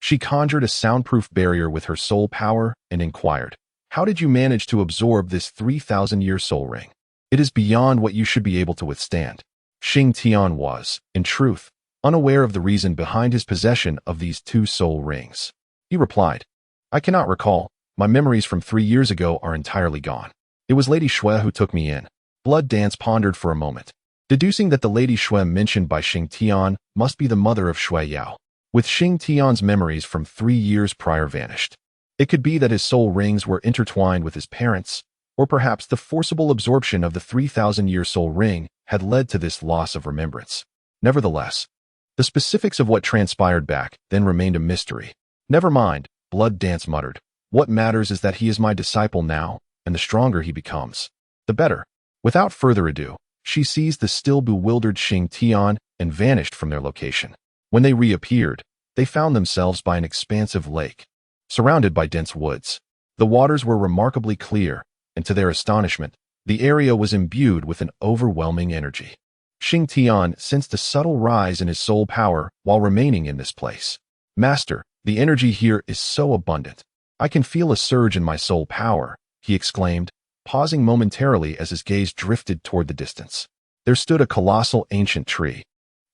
She conjured a soundproof barrier with her soul power and inquired, "How did you manage to absorb this 3,000-year soul ring? It is beyond what you should be able to withstand." Shing Tian was, in truth, unaware of the reason behind his possession of these 2 soul rings. He replied, "I cannot recall. My memories from 3 years ago are entirely gone. It was Lady Shua who took me in." Blood Dance pondered for a moment, deducing that the Lady Shua mentioned by Shing Tian must be the mother of Shua Yao. With Shing Tian's memories from 3 years prior vanished, it could be that his soul rings were intertwined with his parents, or perhaps the forcible absorption of the 3,000-year soul ring had led to this loss of remembrance. Nevertheless, the specifics of what transpired back then remained a mystery. "Never mind," Blood Dance muttered. "What matters is that he is my disciple now, and the stronger he becomes, the better." Without further ado, she seized the still bewildered Shing Tian and vanished from their location. When they reappeared, they found themselves by an expansive lake, surrounded by dense woods. The waters were remarkably clear, and to their astonishment, the area was imbued with an overwhelming energy. Shing Tian sensed a subtle rise in his soul power while remaining in this place. "Master, the energy here is so abundant. I can feel a surge in my soul power," he exclaimed, pausing momentarily as his gaze drifted toward the distance. There stood a colossal ancient tree,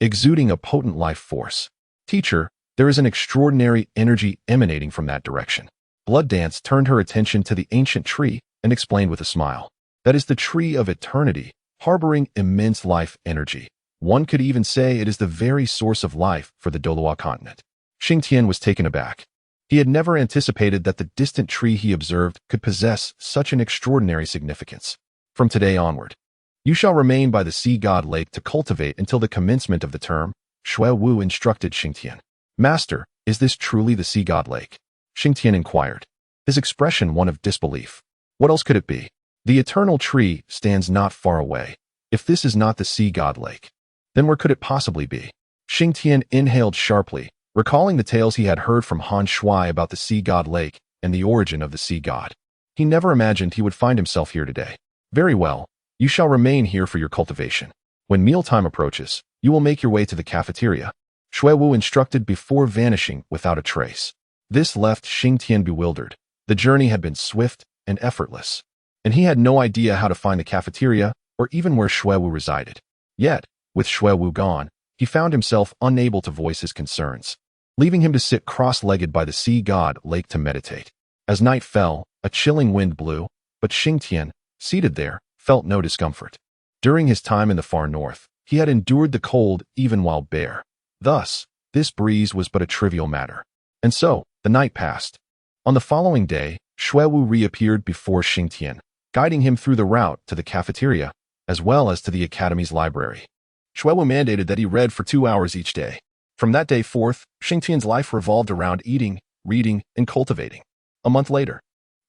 exuding a potent life force. "Teacher, there is an extraordinary energy emanating from that direction." Blood Dance turned her attention to the ancient tree and explained with a smile, "That is the tree of eternity, harboring immense life energy. One could even say it is the very source of life for the Douluo continent." Shing Tian was taken aback. He had never anticipated that the distant tree he observed could possess such an extraordinary significance. "From today onward, you shall remain by the sea god lake to cultivate until the commencement of the term," Shua Wu instructed Shing Tian. "Master, is this truly the sea god lake?" Shing Tian inquired, his expression one of disbelief. What else could it be? The eternal tree stands not far away. If this is not the sea god lake, then where could it possibly be? Shing Tian inhaled sharply, recalling the tales he had heard from Han Shui about the sea god lake and the origin of the sea god. He never imagined he would find himself here today. "Very well, you shall remain here for your cultivation. When mealtime approaches, you will make your way to the cafeteria," Shua Wu instructed before vanishing without a trace. This left Shing Tian bewildered. The journey had been swift and effortless, and he had no idea how to find the cafeteria or even where Shua Wu resided. Yet, with Shua Wu gone, he found himself unable to voice his concerns, leaving him to sit cross-legged by the sea god lake to meditate. As night fell, a chilling wind blew, but Shing Tian, seated there, felt no discomfort. During his time in the far north, he had endured the cold even while bare. Thus, this breeze was but a trivial matter. And so, the night passed. On the following day, Shua Wu reappeared before Shing Tian, guiding him through the route to the cafeteria, as well as to the academy's library. Shua Wu mandated that he read for 2 hours each day. From that day forth, Shing Tian's life revolved around eating, reading, and cultivating. A month later,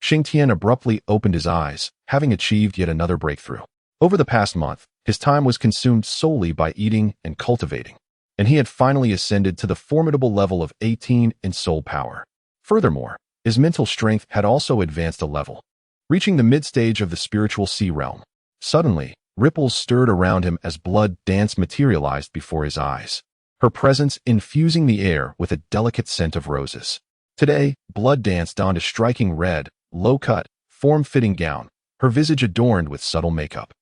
Shing Tian abruptly opened his eyes, having achieved yet another breakthrough. Over the past month, his time was consumed solely by eating and cultivating, and he had finally ascended to the formidable level of 18 in soul power. Furthermore, his mental strength had also advanced a level, reaching the mid-stage of the spiritual sea realm. Suddenly, ripples stirred around him as Blood Dance materialized before his eyes, her presence infusing the air with a delicate scent of roses. Today, Blood Dance donned a striking red, low-cut, form-fitting gown, her visage adorned with subtle makeup,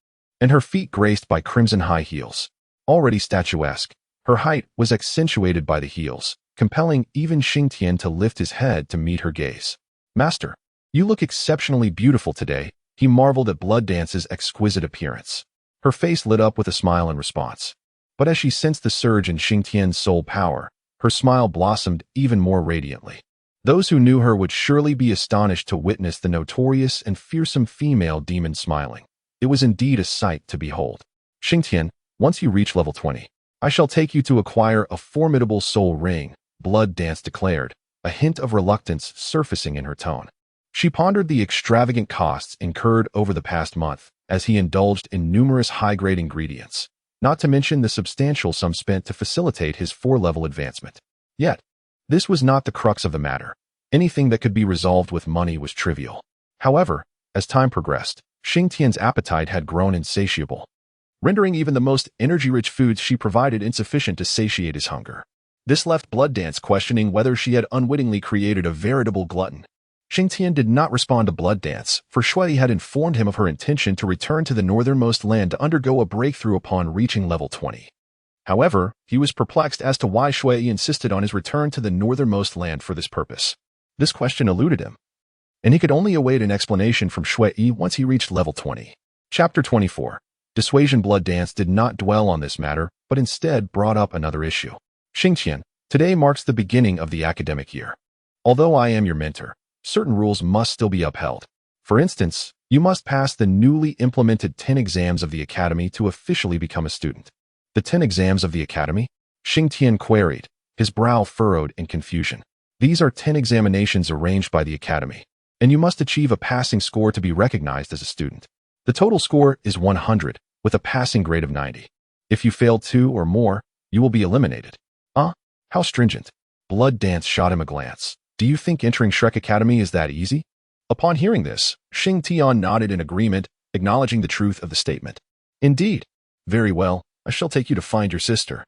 and her feet graced by crimson high heels. Already statuesque, her height was accentuated by the heels, compelling even Shing Tian to lift his head to meet her gaze. "Master, you look exceptionally beautiful today," he marveled at Blood Dance's exquisite appearance. Her face lit up with a smile in response. But as she sensed the surge in Shing Tian's soul power, her smile blossomed even more radiantly. Those who knew her would surely be astonished to witness the notorious and fearsome female demon smiling. It was indeed a sight to behold. "Shing Tian, once you reach level 20, I shall take you to acquire a formidable soul ring," Blood Dance declared, a hint of reluctance surfacing in her tone. She pondered the extravagant costs incurred over the past month as he indulged in numerous high-grade ingredients, not to mention the substantial sum spent to facilitate his 4-level advancement. Yet, this was not the crux of the matter. Anything that could be resolved with money was trivial. However, as time progressed, Shing Tian's appetite had grown insatiable, rendering even the most energy-rich foods she provided insufficient to satiate his hunger. This left Blood Dance questioning whether she had unwittingly created a veritable glutton. Xingtian did not respond to Blood Dance, for Shui had informed him of her intention to return to the northernmost land to undergo a breakthrough upon reaching level 20. However, he was perplexed as to why Shui insisted on his return to the northernmost land for this purpose. This question eluded him, and he could only await an explanation from Shui once he reached level 20. Chapter 24. Dissuasion. Blood Dance did not dwell on this matter, but instead brought up another issue. Xingtian, today marks the beginning of the academic year. Although I am your mentor, certain rules must still be upheld. For instance, you must pass the newly implemented 10 exams of the Academy to officially become a student. The 10 exams of the Academy? Xingtian queried, his brow furrowed in confusion. These are 10 examinations arranged by the Academy, and you must achieve a passing score to be recognized as a student. The total score is 100, with a passing grade of 90. If you fail 2 or more, you will be eliminated. How stringent. Blood Dance shot him a glance. Do you think entering Shrek Academy is that easy? Upon hearing this, Xingtian nodded in agreement, acknowledging the truth of the statement. Indeed. Very well, I shall take you to find your sister.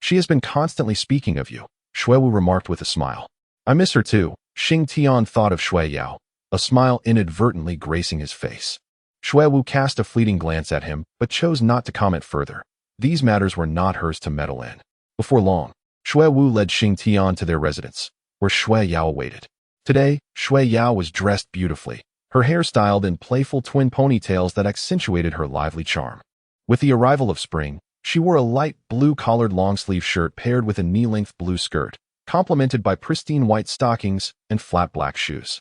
She has been constantly speaking of you, Shuewu remarked with a smile. I miss her too. Xingtian thought of Shui Yao, a smile inadvertently gracing his face. Shuewu cast a fleeting glance at him, but chose not to comment further. These matters were not hers to meddle in. Before long, Shuewu led Xingtian to their residence, where Shui Yao awaited. Today, Shui Yao was dressed beautifully, her hair styled in playful twin ponytails that accentuated her lively charm. With the arrival of spring, she wore a light blue-collared long-sleeve shirt paired with a knee-length blue skirt, complemented by pristine white stockings and flat black shoes.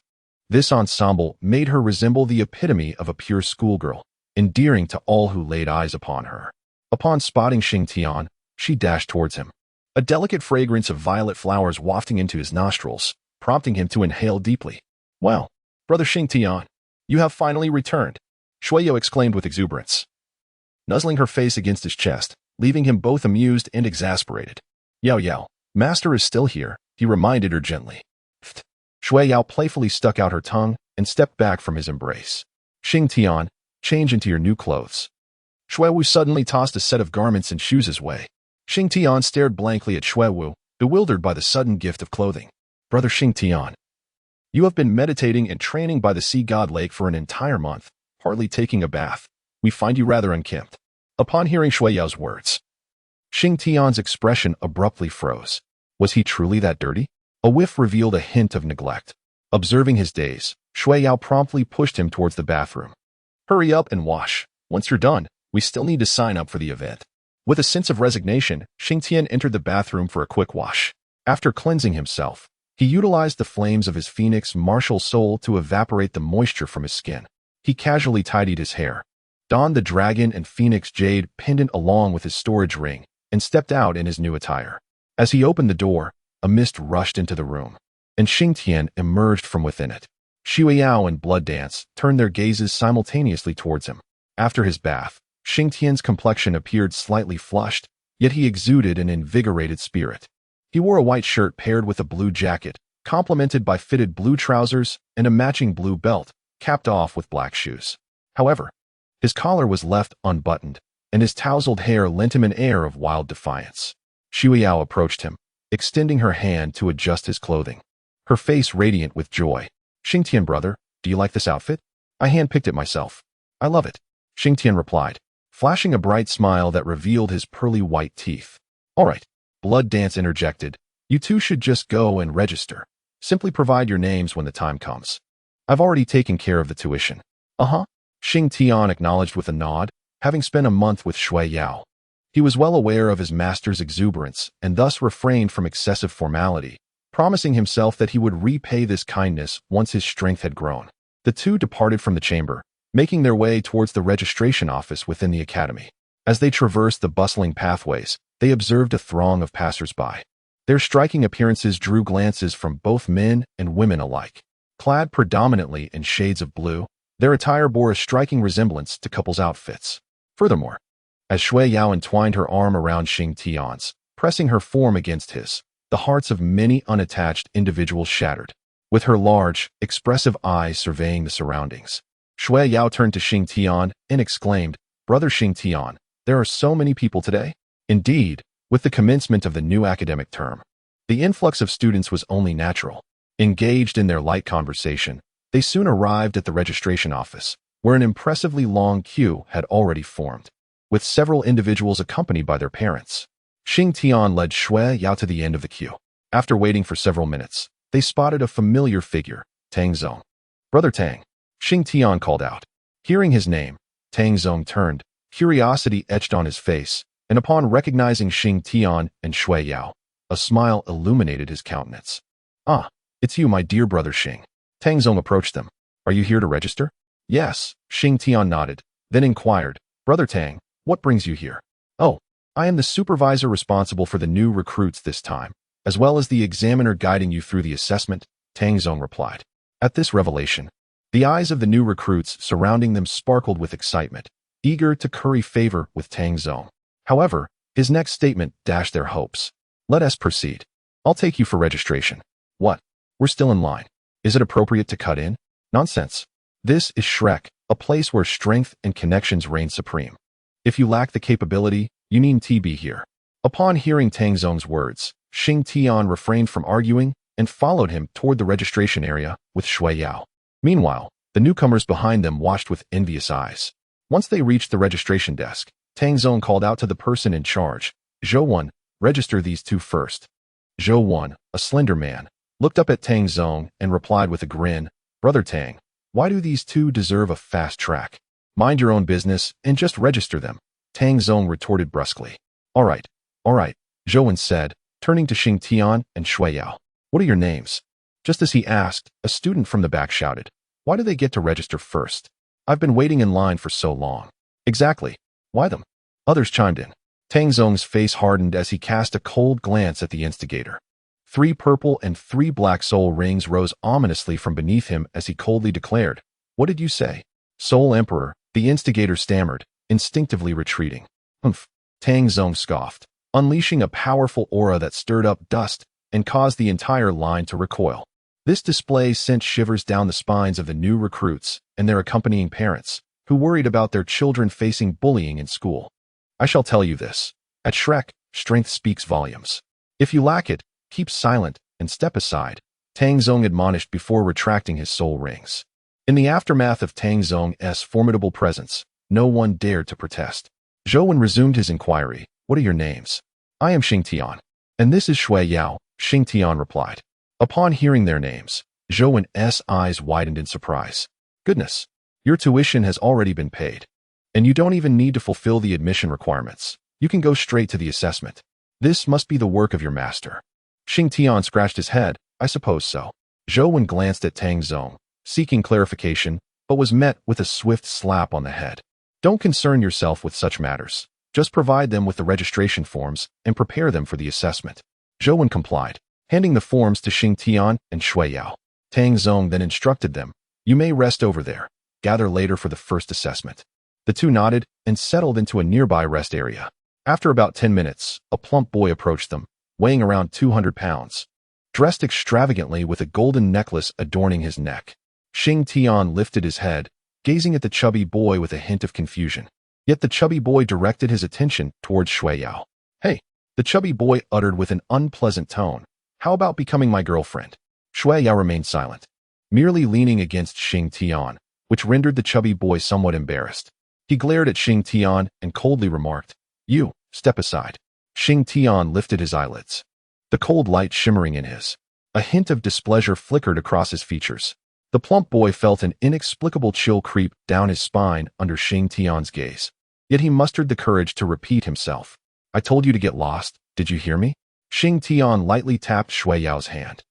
This ensemble made her resemble the epitome of a pure schoolgirl, endearing to all who laid eyes upon her. Upon spotting Xingtian, she dashed towards him, a delicate fragrance of violet flowers wafting into his nostrils, prompting him to inhale deeply. Well, brother Xingtian, you have finally returned, Shueyo exclaimed with exuberance, nuzzling her face against his chest, leaving him both amused and exasperated. Yao Yao, master is still here, he reminded her gently. Pfft. Shui Yao playfully stuck out her tongue and stepped back from his embrace. Xingtian, change into your new clothes. Shuewu suddenly tossed a set of garments and shoes his way. Xingtian stared blankly at Shuewu, bewildered by the sudden gift of clothing. Brother Xingtian, you have been meditating and training by the sea god lake for an entire month, hardly taking a bath. We find you rather unkempt. Upon hearing Shui Yao's words, Xingtian's expression abruptly froze. Was he truly that dirty? A whiff revealed a hint of neglect. Observing his daze, Shui Yao promptly pushed him towards the bathroom. Hurry up and wash. Once you're done, we still need to sign up for the event. With a sense of resignation, Xingtian entered the bathroom for a quick wash. After cleansing himself, he utilized the flames of his phoenix martial soul to evaporate the moisture from his skin. He casually tidied his hair, donned the dragon and phoenix jade pendant along with his storage ring, and stepped out in his new attire. As he opened the door, a mist rushed into the room, and Xingtian emerged from within it. Shua Yao and Blood Dance turned their gazes simultaneously towards him. After his bath, Xingtian's complexion appeared slightly flushed, yet he exuded an invigorated spirit. He wore a white shirt paired with a blue jacket, complemented by fitted blue trousers and a matching blue belt, capped off with black shoes. However, his collar was left unbuttoned, and his tousled hair lent him an air of wild defiance. Shua Yao approached him, extending her hand to adjust his clothing, her face radiant with joy. Xingtian brother, do you like this outfit? I handpicked it myself. I love it, Xingtian replied, flashing a bright smile that revealed his pearly white teeth. All right, Blood Dance interjected. You two should just go and register. Simply provide your names when the time comes. I've already taken care of the tuition. Xingtian acknowledged with a nod, having spent a month with Shui Yao. He was well aware of his master's exuberance and thus refrained from excessive formality, promising himself that he would repay this kindness once his strength had grown. The two departed from the chamber, making their way towards the registration office within the academy. As they traversed the bustling pathways, they observed a throng of passers-by. Their striking appearances drew glances from both men and women alike. Clad predominantly in shades of blue, their attire bore a striking resemblance to couples' outfits. Furthermore, as Shui Yao entwined her arm around Xingtian's, pressing her form against his, the hearts of many unattached individuals shattered. With her large, expressive eyes surveying the surroundings, Shui Yao turned to Xingtian and exclaimed, Brother Xingtian, there are so many people today? Indeed, with the commencement of the new academic term, The influx of students was only natural. Engaged in their light conversation, they soon arrived at the registration office, where an impressively long queue had already formed, with several individuals accompanied by their parents. Shing Tian led Shua Yao to the end of the queue. After waiting for several minutes, they spotted a familiar figure, Tang Zong. "Brother Tang," Shing Tian called out. Hearing his name, Tang Zong turned, curiosity etched on his face, and upon recognizing Shing Tian and Shua Yao, a smile illuminated his countenance. "Ah, it's you, my dear brother Shing." Tang Zong approached them. "Are you here to register?" "Yes," Shing Tian nodded, then inquired, "Brother Tang, what brings you here?" "Oh, I am the supervisor responsible for the new recruits this time, as well as the examiner guiding you through the assessment," Tang Zong replied. At this revelation, the eyes of the new recruits surrounding them sparkled with excitement, eager to curry favor with Tang Zong. However, his next statement dashed their hopes. "Let us proceed. I'll take you for registration." "What? We're still in line. Is it appropriate to cut in?" "Nonsense. This is Shrek, a place where strength and connections reign supreme. If you lack the capability, you needn't be here." Upon hearing Tang Zong's words, Shing Tian refrained from arguing and followed him toward the registration area with Shua Yao. Meanwhile, the newcomers behind them watched with envious eyes. Once they reached the registration desk, Tang Zong called out to the person in charge, "Zhou Wan, register these two first." Zhou Wan, a slender man, looked up at Tang Zong and replied with a grin, "Brother Tang, why do these two deserve a fast track? Mind your own business and just register them," Tang Zong retorted brusquely. All right, Zhou Wan said, turning to Shing Tian and Shua Yao. "What are your names?" Just as he asked, a student from the back shouted, "Why do they get to register first? I've been waiting in line for so long." "Exactly. Why them?" Others chimed in. Tang Zong's face hardened as he cast a cold glance at the instigator. 3 purple and 3 black soul rings rose ominously from beneath him as he coldly declared, "What did you say?" "Soul Emperor," the instigator stammered, instinctively retreating. "Humph," Tang Zong scoffed, unleashing a powerful aura that stirred up dust and caused the entire line to recoil. This display sent shivers down the spines of the new recruits and their accompanying parents, who worried about their children facing bullying in school. I shall tell you this. At Shrek, strength speaks volumes. If you lack it, keep silent and step aside, Tang Zong admonished before retracting his soul rings. In the aftermath of Tang Zong's formidable presence, no one dared to protest. Zhou Wan resumed his inquiry. "What are your names?" "I am Shing Tian." "And this is Shua Yao," Shing Tian replied. Upon hearing their names, Zhou Wan's eyes widened in surprise. "Goodness, your tuition has already been paid. And you don't even need to fulfill the admission requirements. You can go straight to the assessment. This must be the work of your master." Shing Tian scratched his head. "I suppose so." Zhou Wan glanced at Tang Zong, seeking clarification, but was met with a swift slap on the head. "Don't concern yourself with such matters. Just provide them with the registration forms and prepare them for the assessment." Zhou Wan complied, handing the forms to Shing Tian and Shua Yao. Tang Zong then instructed them, "You may rest over there. Gather later for the first assessment." The two nodded and settled into a nearby rest area. After about 10 minutes, a plump boy approached them, weighing around 200 pounds, dressed extravagantly with a golden necklace adorning his neck. Shing Tian lifted his head, gazing at the chubby boy with a hint of confusion. Yet the chubby boy directed his attention towards Shua Yao. "Hey," the chubby boy uttered with an unpleasant tone, "how about becoming my girlfriend?" Shua Yao remained silent, merely leaning against Shing Tian, which rendered the chubby boy somewhat embarrassed. He glared at Shing Tian and coldly remarked, "You, step aside." Shing Tian lifted his eyelids, the cold light shimmering in his. A hint of displeasure flickered across his features. The plump boy felt an inexplicable chill creep down his spine under Shing Tian's gaze. Yet he mustered the courage to repeat himself. "I told you to get lost, did you hear me?" Shing Tian lightly tapped Shua Yao's hand,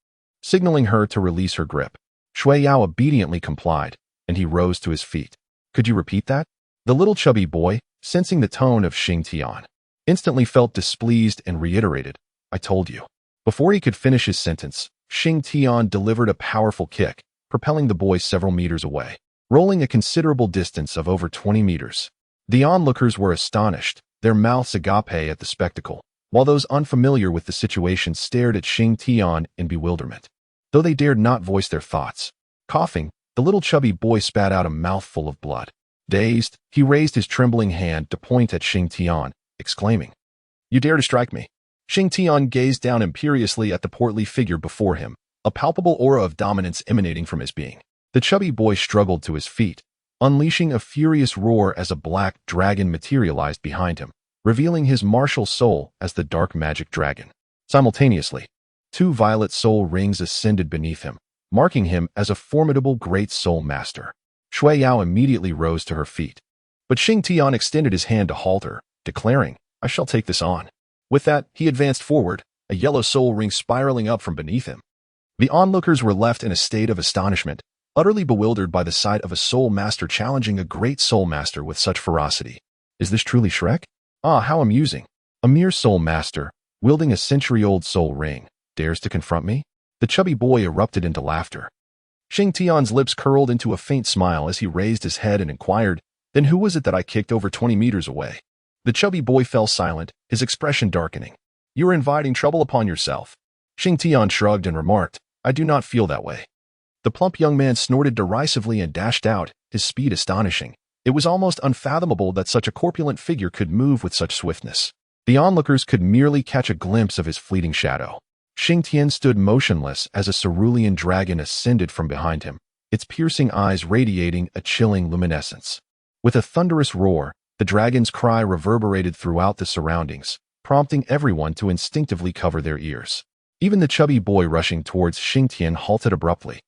signaling her to release her grip. Shua Yao obediently complied, and he rose to his feet. "Could you repeat that?" The little chubby boy, sensing the tone of Shing Tian, instantly felt displeased and reiterated, "I told you." Before he could finish his sentence, Shing Tian delivered a powerful kick, propelling the boy several meters away, rolling a considerable distance of over 20 meters. The onlookers were astonished, their mouths agape at the spectacle, while those unfamiliar with the situation stared at Shing Tian in bewilderment, though they dared not voice their thoughts. Coughing, the little chubby boy spat out a mouthful of blood. Dazed, he raised his trembling hand to point at Shing Tian, exclaiming, "You dare to strike me?" Xing Tian gazed down imperiously at the portly figure before him, a palpable aura of dominance emanating from his being. The chubby boy struggled to his feet, unleashing a furious roar as a black dragon materialized behind him, revealing his martial soul as the dark magic dragon. Simultaneously, 2 violet soul rings ascended beneath him, marking him as a formidable great soul master. Shui Yao immediately rose to her feet, but Xing Tian extended his hand to halt her, declaring, "I shall take this on." With that, he advanced forward, a yellow soul ring spiraling up from beneath him. The onlookers were left in a state of astonishment, utterly bewildered by the sight of a soul master challenging a great soul master with such ferocity. Is this truly Shrek? Ah, how amusing. A mere soul master, wielding a century-old soul ring, dares to confront me? The chubby boy erupted into laughter. Xing Tian's lips curled into a faint smile as he raised his head and inquired, "Then who was it that I kicked over 20 meters away?" The chubby boy fell silent, his expression darkening. "You are inviting trouble upon yourself." Xing Tian shrugged and remarked, "I do not feel that way." The plump young man snorted derisively and dashed out, his speed astonishing. It was almost unfathomable that such a corpulent figure could move with such swiftness. The onlookers could merely catch a glimpse of his fleeting shadow. Xing Tian stood motionless as a cerulean dragon ascended from behind him, its piercing eyes radiating a chilling luminescence. With a thunderous roar, the dragon's cry reverberated throughout the surroundings, prompting everyone to instinctively cover their ears. Even the chubby boy rushing towards Xing Tian halted abruptly,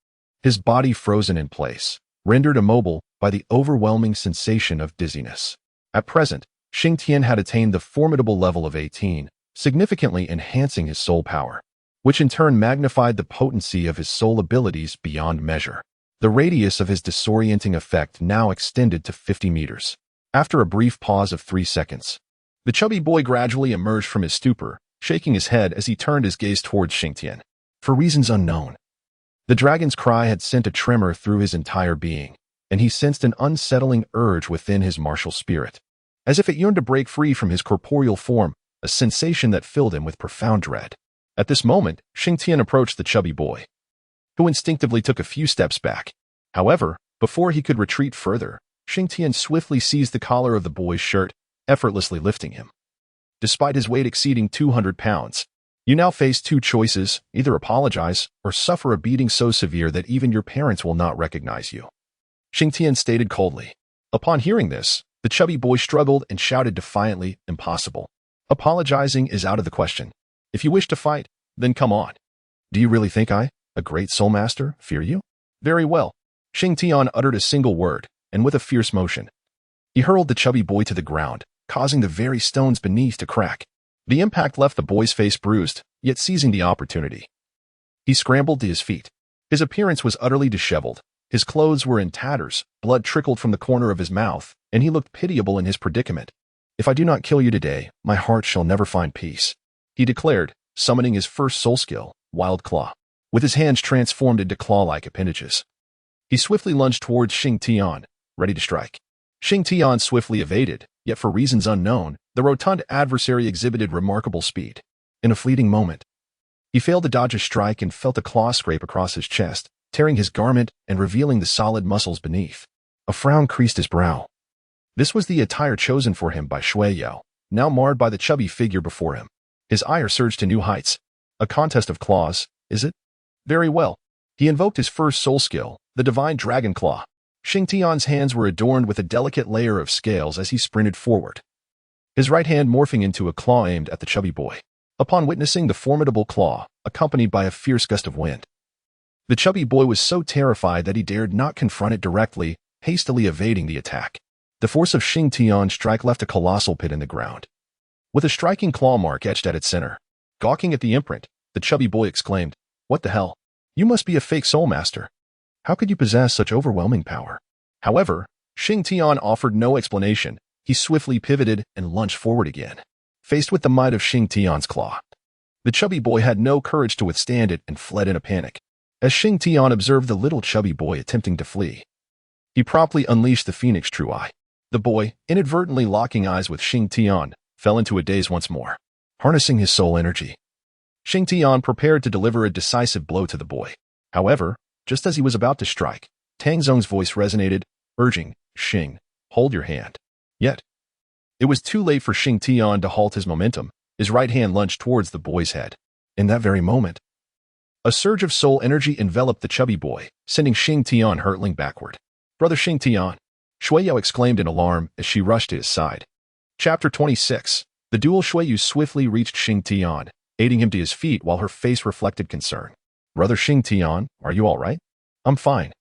his body frozen in place, rendered immobile by the overwhelming sensation of dizziness. At present, Xing Tian had attained the formidable level of 18, significantly enhancing his soul power, which in turn magnified the potency of his soul abilities beyond measure. The radius of his disorienting effect now extended to 50 meters. After a brief pause of 3 seconds, the chubby boy gradually emerged from his stupor, shaking his head as he turned his gaze towards Xing Tian. For reasons unknown, the dragon's cry had sent a tremor through his entire being, and he sensed an unsettling urge within his martial spirit, as if it yearned to break free from his corporeal form, a sensation that filled him with profound dread. At this moment, Xing Tian approached the chubby boy, who instinctively took a few steps back. However, before he could retreat further, Xing Tian swiftly seized the collar of the boy's shirt, effortlessly lifting him. Despite his weight exceeding 200 pounds, you now face 2 choices: either apologize or suffer a beating so severe that even your parents will not recognize you. Xing Tian stated coldly. Upon hearing this, the chubby boy struggled and shouted defiantly, "Impossible. Apologizing is out of the question. If you wish to fight, then come on." "Do you really think I, a great soul master, fear you?" "Very well." Xing Tian uttered a single word, and with a fierce motion, he hurled the chubby boy to the ground, causing the very stones beneath to crack. The impact left the boy's face bruised, yet seizing the opportunity, he scrambled to his feet. His appearance was utterly disheveled. His clothes were in tatters, blood trickled from the corner of his mouth, and he looked pitiable in his predicament. "If I do not kill you today, my heart shall never find peace," he declared, summoning his first soul skill, Wild Claw. With his hands transformed into claw-like appendages, he swiftly lunged towards Xing Tian, ready to strike. Xing Tian swiftly evaded, yet for reasons unknown, the rotund adversary exhibited remarkable speed. In a fleeting moment, he failed to dodge a strike and felt a claw scrape across his chest, tearing his garment and revealing the solid muscles beneath. A frown creased his brow. This was the attire chosen for him by Shui Yao, now marred by the chubby figure before him. His ire surged to new heights. A contest of claws, is it? Very well. He invoked his first soul skill, the Divine Dragon Claw. Xing Tian's hands were adorned with a delicate layer of scales as he sprinted forward, his right hand morphing into a claw aimed at the chubby boy. Upon witnessing the formidable claw, accompanied by a fierce gust of wind, the chubby boy was so terrified that he dared not confront it directly, hastily evading the attack. The force of Xing Tian's strike left a colossal pit in the ground, with a striking claw mark etched at its center. Gawking at the imprint, the chubby boy exclaimed, "What the hell? You must be a fake soul master. How could you possess such overwhelming power?" However, Xing Tian offered no explanation. He swiftly pivoted and lunged forward again, faced with the might of Xing Tian's claw. The chubby boy had no courage to withstand it and fled in a panic. As Xing Tian observed the little chubby boy attempting to flee, he promptly unleashed the Phoenix True Eye. The boy, inadvertently locking eyes with Xing Tian, fell into a daze once more. Harnessing his soul energy, Xing Tian prepared to deliver a decisive blow to the boy. However, just as he was about to strike, Tang Zong's voice resonated, urging, "Xing, hold your hand." Yet, it was too late for Xing Tian to halt his momentum. His right hand lunged towards the boy's head. In that very moment, a surge of soul energy enveloped the chubby boy, sending Shing Tian hurtling backward. "Brother Shing Tian!" Shueyu exclaimed in alarm as she rushed to his side. Chapter 26. The dual. Shueyu swiftly reached Shing Tian, aiding him to his feet while her face reflected concern. "Brother Shing Tian, are you all right?" "I'm fine,"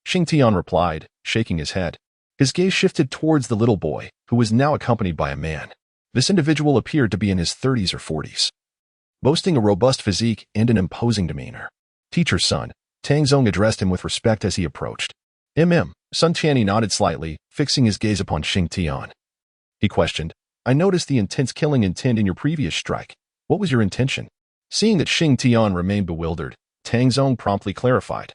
Shing Tian replied, shaking his head. His gaze shifted towards the little boy, who was now accompanied by a man. This individual appeared to be in his 30s or 40s, boasting a robust physique and an imposing demeanor. "Teacher's son," Tang Sect addressed him with respect as he approached. Sun Tianyi nodded slightly, fixing his gaze upon Shing Tian. He questioned, "I noticed the intense killing intent in your previous strike. What was your intention?" Seeing that Shing Tian remained bewildered, Tang Sect promptly clarified.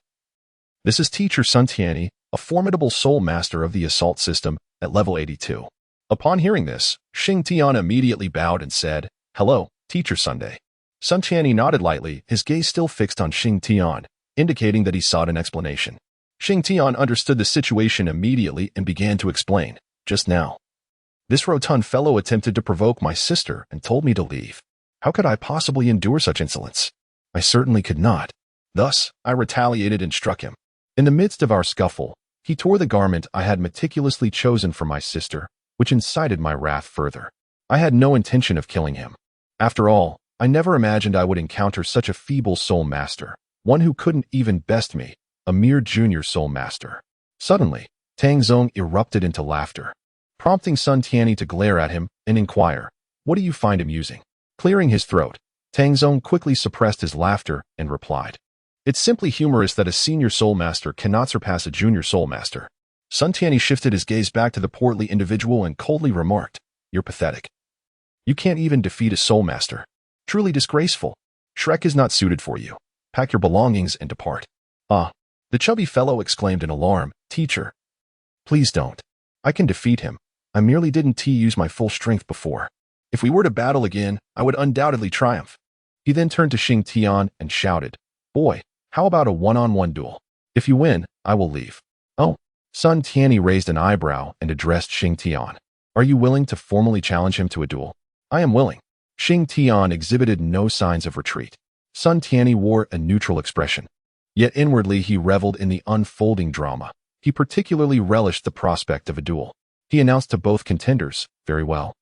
"This is Teacher Sun Tianyi, a formidable soul master of the assault system at level 82. Upon hearing this, Shing Tian immediately bowed and said, "Hello, Teacher Sunday." Sun Tianyi nodded lightly, his gaze still fixed on Shing Tian, indicating that he sought an explanation. Shing Tian understood the situation immediately and began to explain. "Just now, this rotund fellow attempted to provoke my sister and told me to leave. How could I possibly endure such insolence? I certainly could not. Thus, I retaliated and struck him. In the midst of our scuffle, he tore the garment I had meticulously chosen for my sister, which incited my wrath further. I had no intention of killing him. After all, I never imagined I would encounter such a feeble soul master, one who couldn't even best me, a mere junior soul master." Suddenly, Tang Sect erupted into laughter, prompting Sun Tianyi to glare at him and inquire, "What do you find amusing?" Clearing his throat, Tang Sect quickly suppressed his laughter and replied, "It's simply humorous that a senior soul master cannot surpass a junior soul master." Sun Tianyi shifted his gaze back to the portly individual and coldly remarked, "You're pathetic. You can't even defeat a soul master. Truly disgraceful. Shrek is not suited for you. Pack your belongings and depart." "Ah," the chubby fellow exclaimed in alarm, "Teacher, please don't. I can defeat him. I merely didn't use my full strength before. If we were to battle again, I would undoubtedly triumph." He then turned to Shing Tian and shouted, "Boy, how about a one-on-one duel? If you win, I will leave." "Oh." Sun Tianyi raised an eyebrow and addressed Shing Tian. "Are you willing to formally challenge him to a duel?" "I am willing." Shing Tian exhibited no signs of retreat. Sun Tianyi wore a neutral expression. Yet inwardly he reveled in the unfolding drama. He particularly relished the prospect of a duel. He announced to both contenders, "Very well.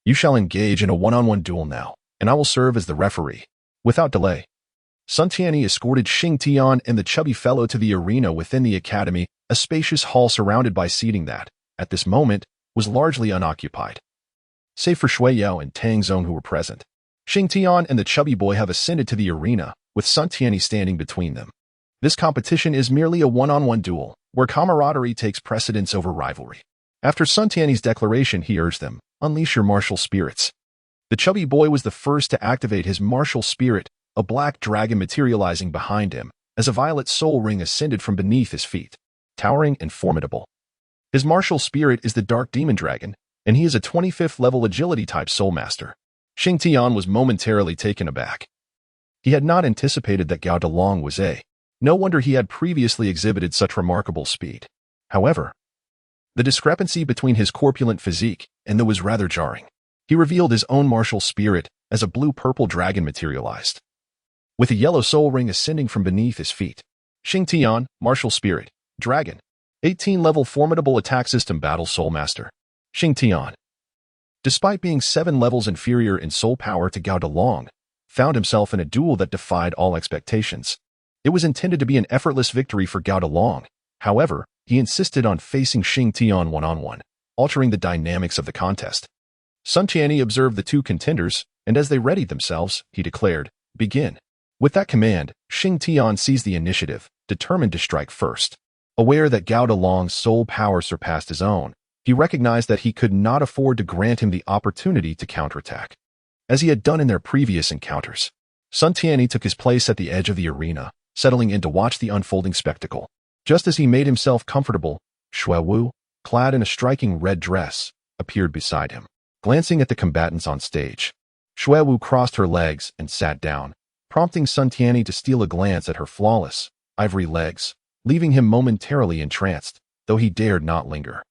You shall engage in a one-on-one duel now, and I will serve as the referee." Without delay, Sun Tianyi escorted Shing Tian and the chubby fellow to the arena within the academy, a spacious hall surrounded by seating that, at this moment, was largely unoccupied. Save for Shueyu and Tang Sect who were present, Shing Tian and the chubby boy have ascended to the arena, with Sun Tianyi standing between them. This competition is merely a one-on-one duel, where camaraderie takes precedence over rivalry. After Sun Tianyi's declaration, he urged them, "Unleash your martial spirits." The chubby boy was the first to activate his martial spirit, a black dragon materializing behind him, as a violet soul ring ascended from beneath his feet, towering and formidable. His martial spirit is the dark demon dragon, and he is a 25th level agility type soul master. Shing Tian was momentarily taken aback. He had not anticipated that Gao Dalong was a. No wonder he had previously exhibited such remarkable speed. However, the discrepancy between his corpulent physique and the was rather jarring. He revealed his own martial spirit as a blue-purple dragon materialized, with a yellow soul ring ascending from beneath his feet. Shing Tian, martial spirit, dragon, 18-level formidable attack system battle soul master. Shing Tian, despite being 7 levels inferior in soul power to Gao Dalong, found himself in a duel that defied all expectations. It was intended to be an effortless victory for Gao Dalong. However, he insisted on facing Shing Tian one-on-one, altering the dynamics of the contest. Sun Tianyi observed the two contenders, and as they readied themselves, he declared, "Begin." With that command, Shing Tian seized the initiative, determined to strike first. Aware that Gao Dalong's soul power surpassed his own, he recognized that he could not afford to grant him the opportunity to counterattack, as he had done in their previous encounters. Sun Tianyi took his place at the edge of the arena, settling in to watch the unfolding spectacle. Just as he made himself comfortable, Shueyu, clad in a striking red dress, appeared beside him. Glancing at the combatants on stage, Shueyu crossed her legs and sat down, prompting Sun Tianyi to steal a glance at her flawless, ivory legs, leaving him momentarily entranced, though he dared not linger.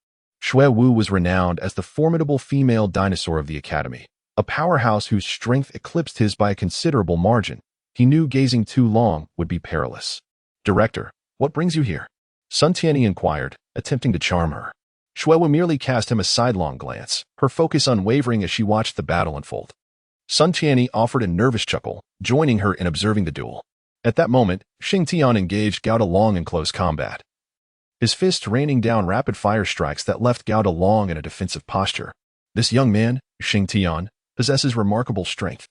Shueyu was renowned as the formidable female dinosaur of the academy, a powerhouse whose strength eclipsed his by a considerable margin. He knew gazing too long would be perilous. "Director, what brings you here?" Sun Tianyi inquired, attempting to charm her. Shua Wu merely cast him a sidelong glance, her focus unwavering as she watched the battle unfold. Sun Tianyi offered a nervous chuckle, joining her in observing the duel. At that moment, Shing Tian engaged Gao Dalong in close combat, his fist raining down rapid-fire strikes that left Gao Dalong in a defensive posture. This young man, Shing Tian, possesses remarkable strength.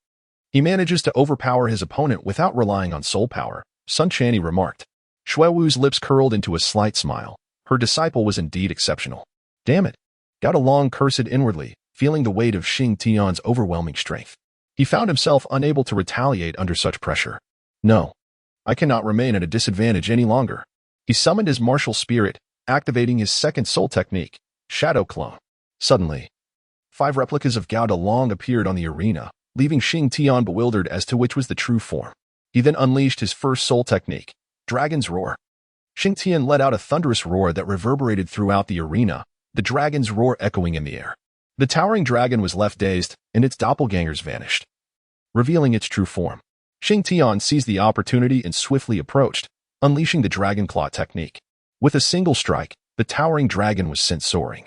He manages to overpower his opponent without relying on soul power, Sun Tianyi remarked. Shua Wu's lips curled into a slight smile. Her disciple was indeed exceptional. Damn it! Gao Dalong cursed inwardly, feeling the weight of Shing Tian's overwhelming strength. He found himself unable to retaliate under such pressure. No, I cannot remain at a disadvantage any longer. He summoned his martial spirit, activating his second soul technique, Shadow Clone. Suddenly, 5 replicas of Gao Dalong appeared on the arena, leaving Shing Tian bewildered as to which was the true form. He then unleashed his first soul technique, Dragon's Roar. Shing Tian let out a thunderous roar that reverberated throughout the arena, the dragon's roar echoing in the air. The towering dragon was left dazed, and its doppelgangers vanished, revealing its true form. Shing Tian seized the opportunity and swiftly approached, unleashing the Dragon Claw technique. With a single strike, the towering dragon was sent soaring,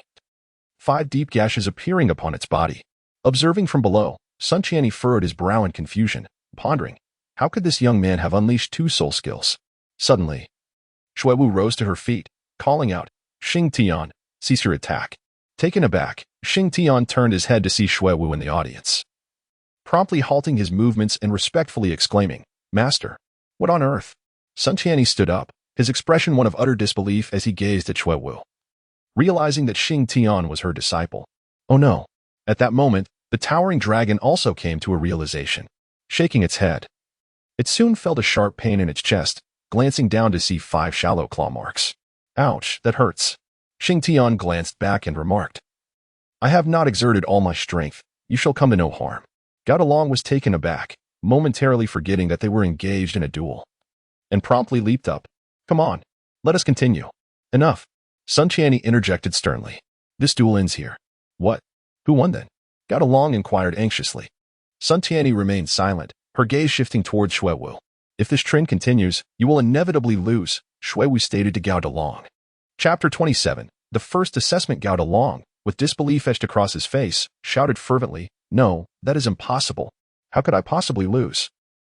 5 deep gashes appearing upon its body. Observing from below, Sun Tianyi furrowed his brow in confusion, pondering, how could this young man have unleashed 2 soul skills? Suddenly, Shua Wu rose to her feet, calling out, Shing Tian, cease your attack. Taken aback, Shing Tian turned his head to see Shua Wu in the audience, promptly halting his movements and respectfully exclaiming, Master, what on earth? Sun Tianyi stood up, his expression one of utter disbelief as he gazed at Shua Wu, realizing that Shing Tian was her disciple. Oh no! At that moment, the towering dragon also came to a realization, shaking its head. It soon felt a sharp pain in its chest, glancing down to see 5 shallow claw marks. Ouch, that hurts. Shing Tian glanced back and remarked, I have not exerted all my strength. You shall come to no harm. Gao Dalong was taken aback, momentarily forgetting that they were engaged in a duel, and promptly leaped up. Come on, let us continue. Enough. Sun Tianyi interjected sternly. This duel ends here. What? Who won then? Gao Dalong inquired anxiously. Sun Tianyi remained silent, her gaze shifting towards Shua Wu. If this trend continues, you will inevitably lose, Shua Wu stated to Gao Dalong. Chapter 27. The first assessment. Gao Dalong, with disbelief etched across his face, shouted fervently, No, that is impossible. How could I possibly lose?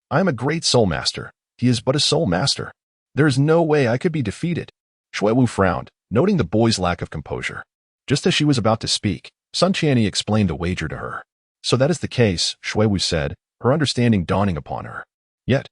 I am a great soul master. He is but a soul master. There is no way I could be defeated. Shua Wu frowned, noting the boy's lack of composure. Just as she was about to speak, Sun Tianyi explained the wager to her. So that is the case, Shua Wu said, her understanding dawning upon her. Yet,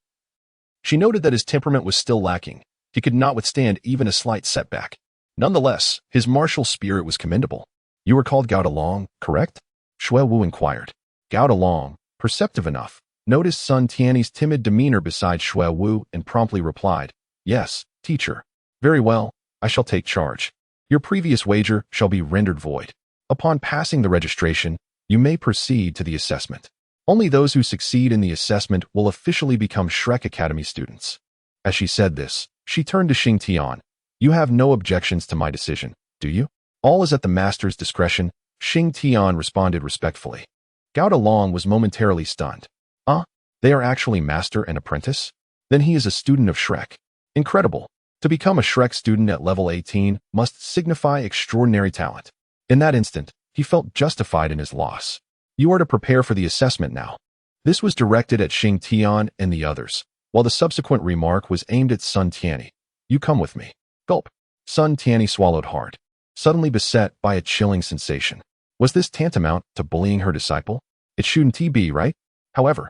she noted that his temperament was still lacking. He could not withstand even a slight setback. Nonetheless, his martial spirit was commendable. You were called Gao Dalong, correct? Shua Wu inquired. Gao Dalong, perceptive enough, noticed Sun Tianyi's timid demeanor beside Shua Wu and promptly replied, Yes, teacher. Very well, I shall take charge. Your previous wager shall be rendered void. Upon passing the registration, you may proceed to the assessment. Only those who succeed in the assessment will officially become Shrek Academy students. As she said this, she turned to Shing Tian. You have no objections to my decision, do you? All is at the master's discretion, Shing Tian responded respectfully. Gao Dalong was momentarily stunned. They are actually master and apprentice? Then he is a student of Shrek. Incredible. To become a Shrek student at level 18 must signify extraordinary talent. In that instant, he felt justified in his loss. You are to prepare for the assessment now. This was directed at Shing Tian and the others, while the subsequent remark was aimed at Sun Tianyi. You come with me. Gulp. Sun Tianyi swallowed hard, suddenly beset by a chilling sensation. Was this tantamount to bullying her disciple? It shouldn't be, right? However,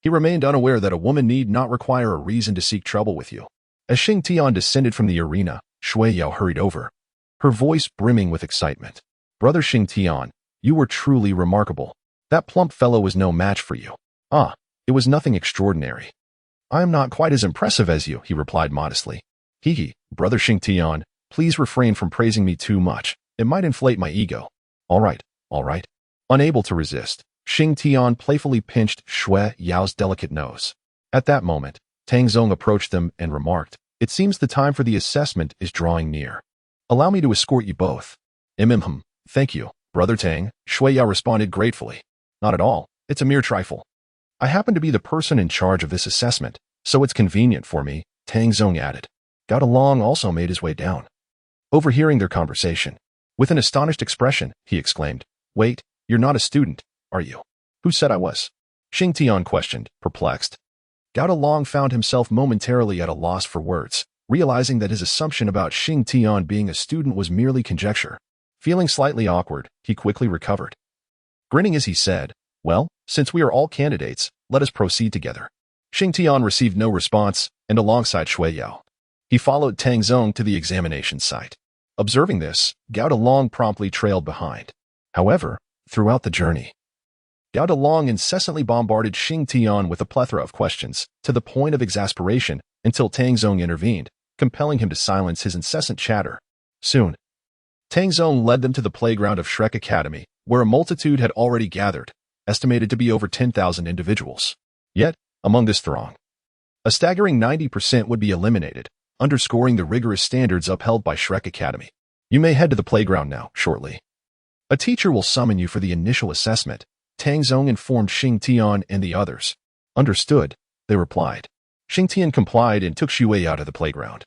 he remained unaware that a woman need not require a reason to seek trouble with you. As Shing Tian descended from the arena, Shui Yao hurried over, her voice brimming with excitement. Brother Shing Tian, you were truly remarkable. That plump fellow was no match for you. It was nothing extraordinary. I am not quite as impressive as you, he replied modestly. Brother Shing Tian, please refrain from praising me too much. It might inflate my ego. All right. Unable to resist, Shing Tian playfully pinched Shui Yao's delicate nose. At that moment, Tang Zong approached them and remarked, It seems the time for the assessment is drawing near. Allow me to escort you both. Thank you, Brother Tang, Shui Yao responded gratefully. Not at all. It's a mere trifle. I happen to be the person in charge of this assessment, so it's convenient for me, Tang Sect added. Gao Dalong also made his way down. Overhearing their conversation, with an astonished expression, he exclaimed, "Wait, you're not a student, are you?" "Who said I was?" Shing Tian questioned, perplexed. Gao Dalong found himself momentarily at a loss for words, realizing that his assumption about Shing Tian being a student was merely conjecture. Feeling slightly awkward, he quickly recovered. Grinning as he said, "Well, since we are all candidates, let us proceed together." Shing Tian received no response, and alongside Shui Yao, he followed Tang Sect to the examination site. Observing this, Gao Dalong promptly trailed behind. However, throughout the journey, Gao Dalong incessantly bombarded Shing Tian with a plethora of questions, to the point of exasperation, until Tang Sect intervened, compelling him to silence his incessant chatter. Soon, Tang Sect led them to the playground of Shrek Academy, where a multitude had already gathered, estimated to be over 10,000 individuals. Yet, among this throng, a staggering 90% would be eliminated, underscoring the rigorous standards upheld by Shrek Academy. "You may head to the playground now, shortly. A teacher will summon you for the initial assessment," Tang Sect informed Shing Tian and the others. "Understood," they replied. Shing Tian complied and took Shui out of the playground,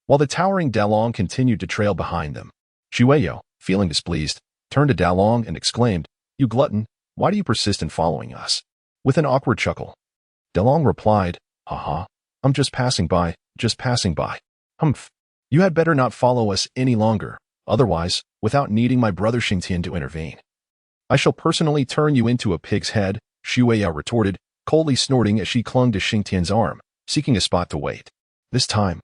while the towering Dalong continued to trail behind them. Shui, feeling displeased, turned to Dalong and exclaimed, "You glutton, why do you persist in following us?" With an awkward chuckle, Dalong replied, "Haha, I'm just passing by, just passing by. Humph. You had better not follow us any longer, otherwise, without needing my brother Shing Tian to intervene, I shall personally turn you into a pig's head," Shui retorted, coldly snorting as she clung to Shing Tian's arm, seeking a spot to wait. This time,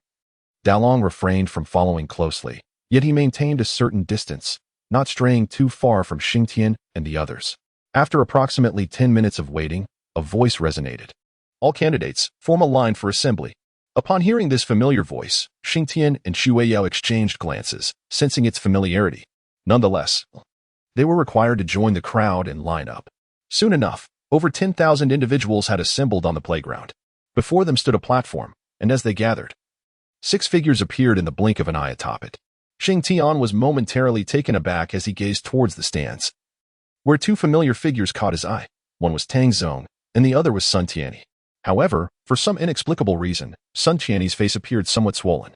Dalong refrained from following closely, yet he maintained a certain distance, not straying too far from Shing Tian and the others. After approximately 10 minutes of waiting, a voice resonated. "All candidates, form a line for assembly." Upon hearing this familiar voice, Shing Tian and Shui exchanged glances, sensing its familiarity. Nonetheless, they were required to join the crowd and line up. Soon enough, over 10,000 individuals had assembled on the playground. Before them stood a platform, and as they gathered, 6 figures appeared in the blink of an eye atop it. Shing Tian was momentarily taken aback as he gazed towards the stands, where 2 familiar figures caught his eye. One was Tang Sect, and the other was Sun Tianyi. However, for some inexplicable reason, Sun Tianyi's face appeared somewhat swollen.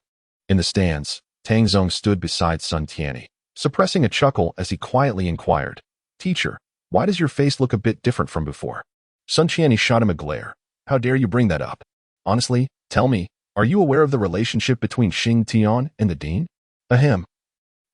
In the stands, Tang Sect stood beside Sun Tianyi, suppressing a chuckle as he quietly inquired, "Teacher, why does your face look a bit different from before?" Sun Tianyi shot him a glare. "How dare you bring that up? Honestly, tell me, are you aware of the relationship between Shing Tian and the Dean?" "Ahem.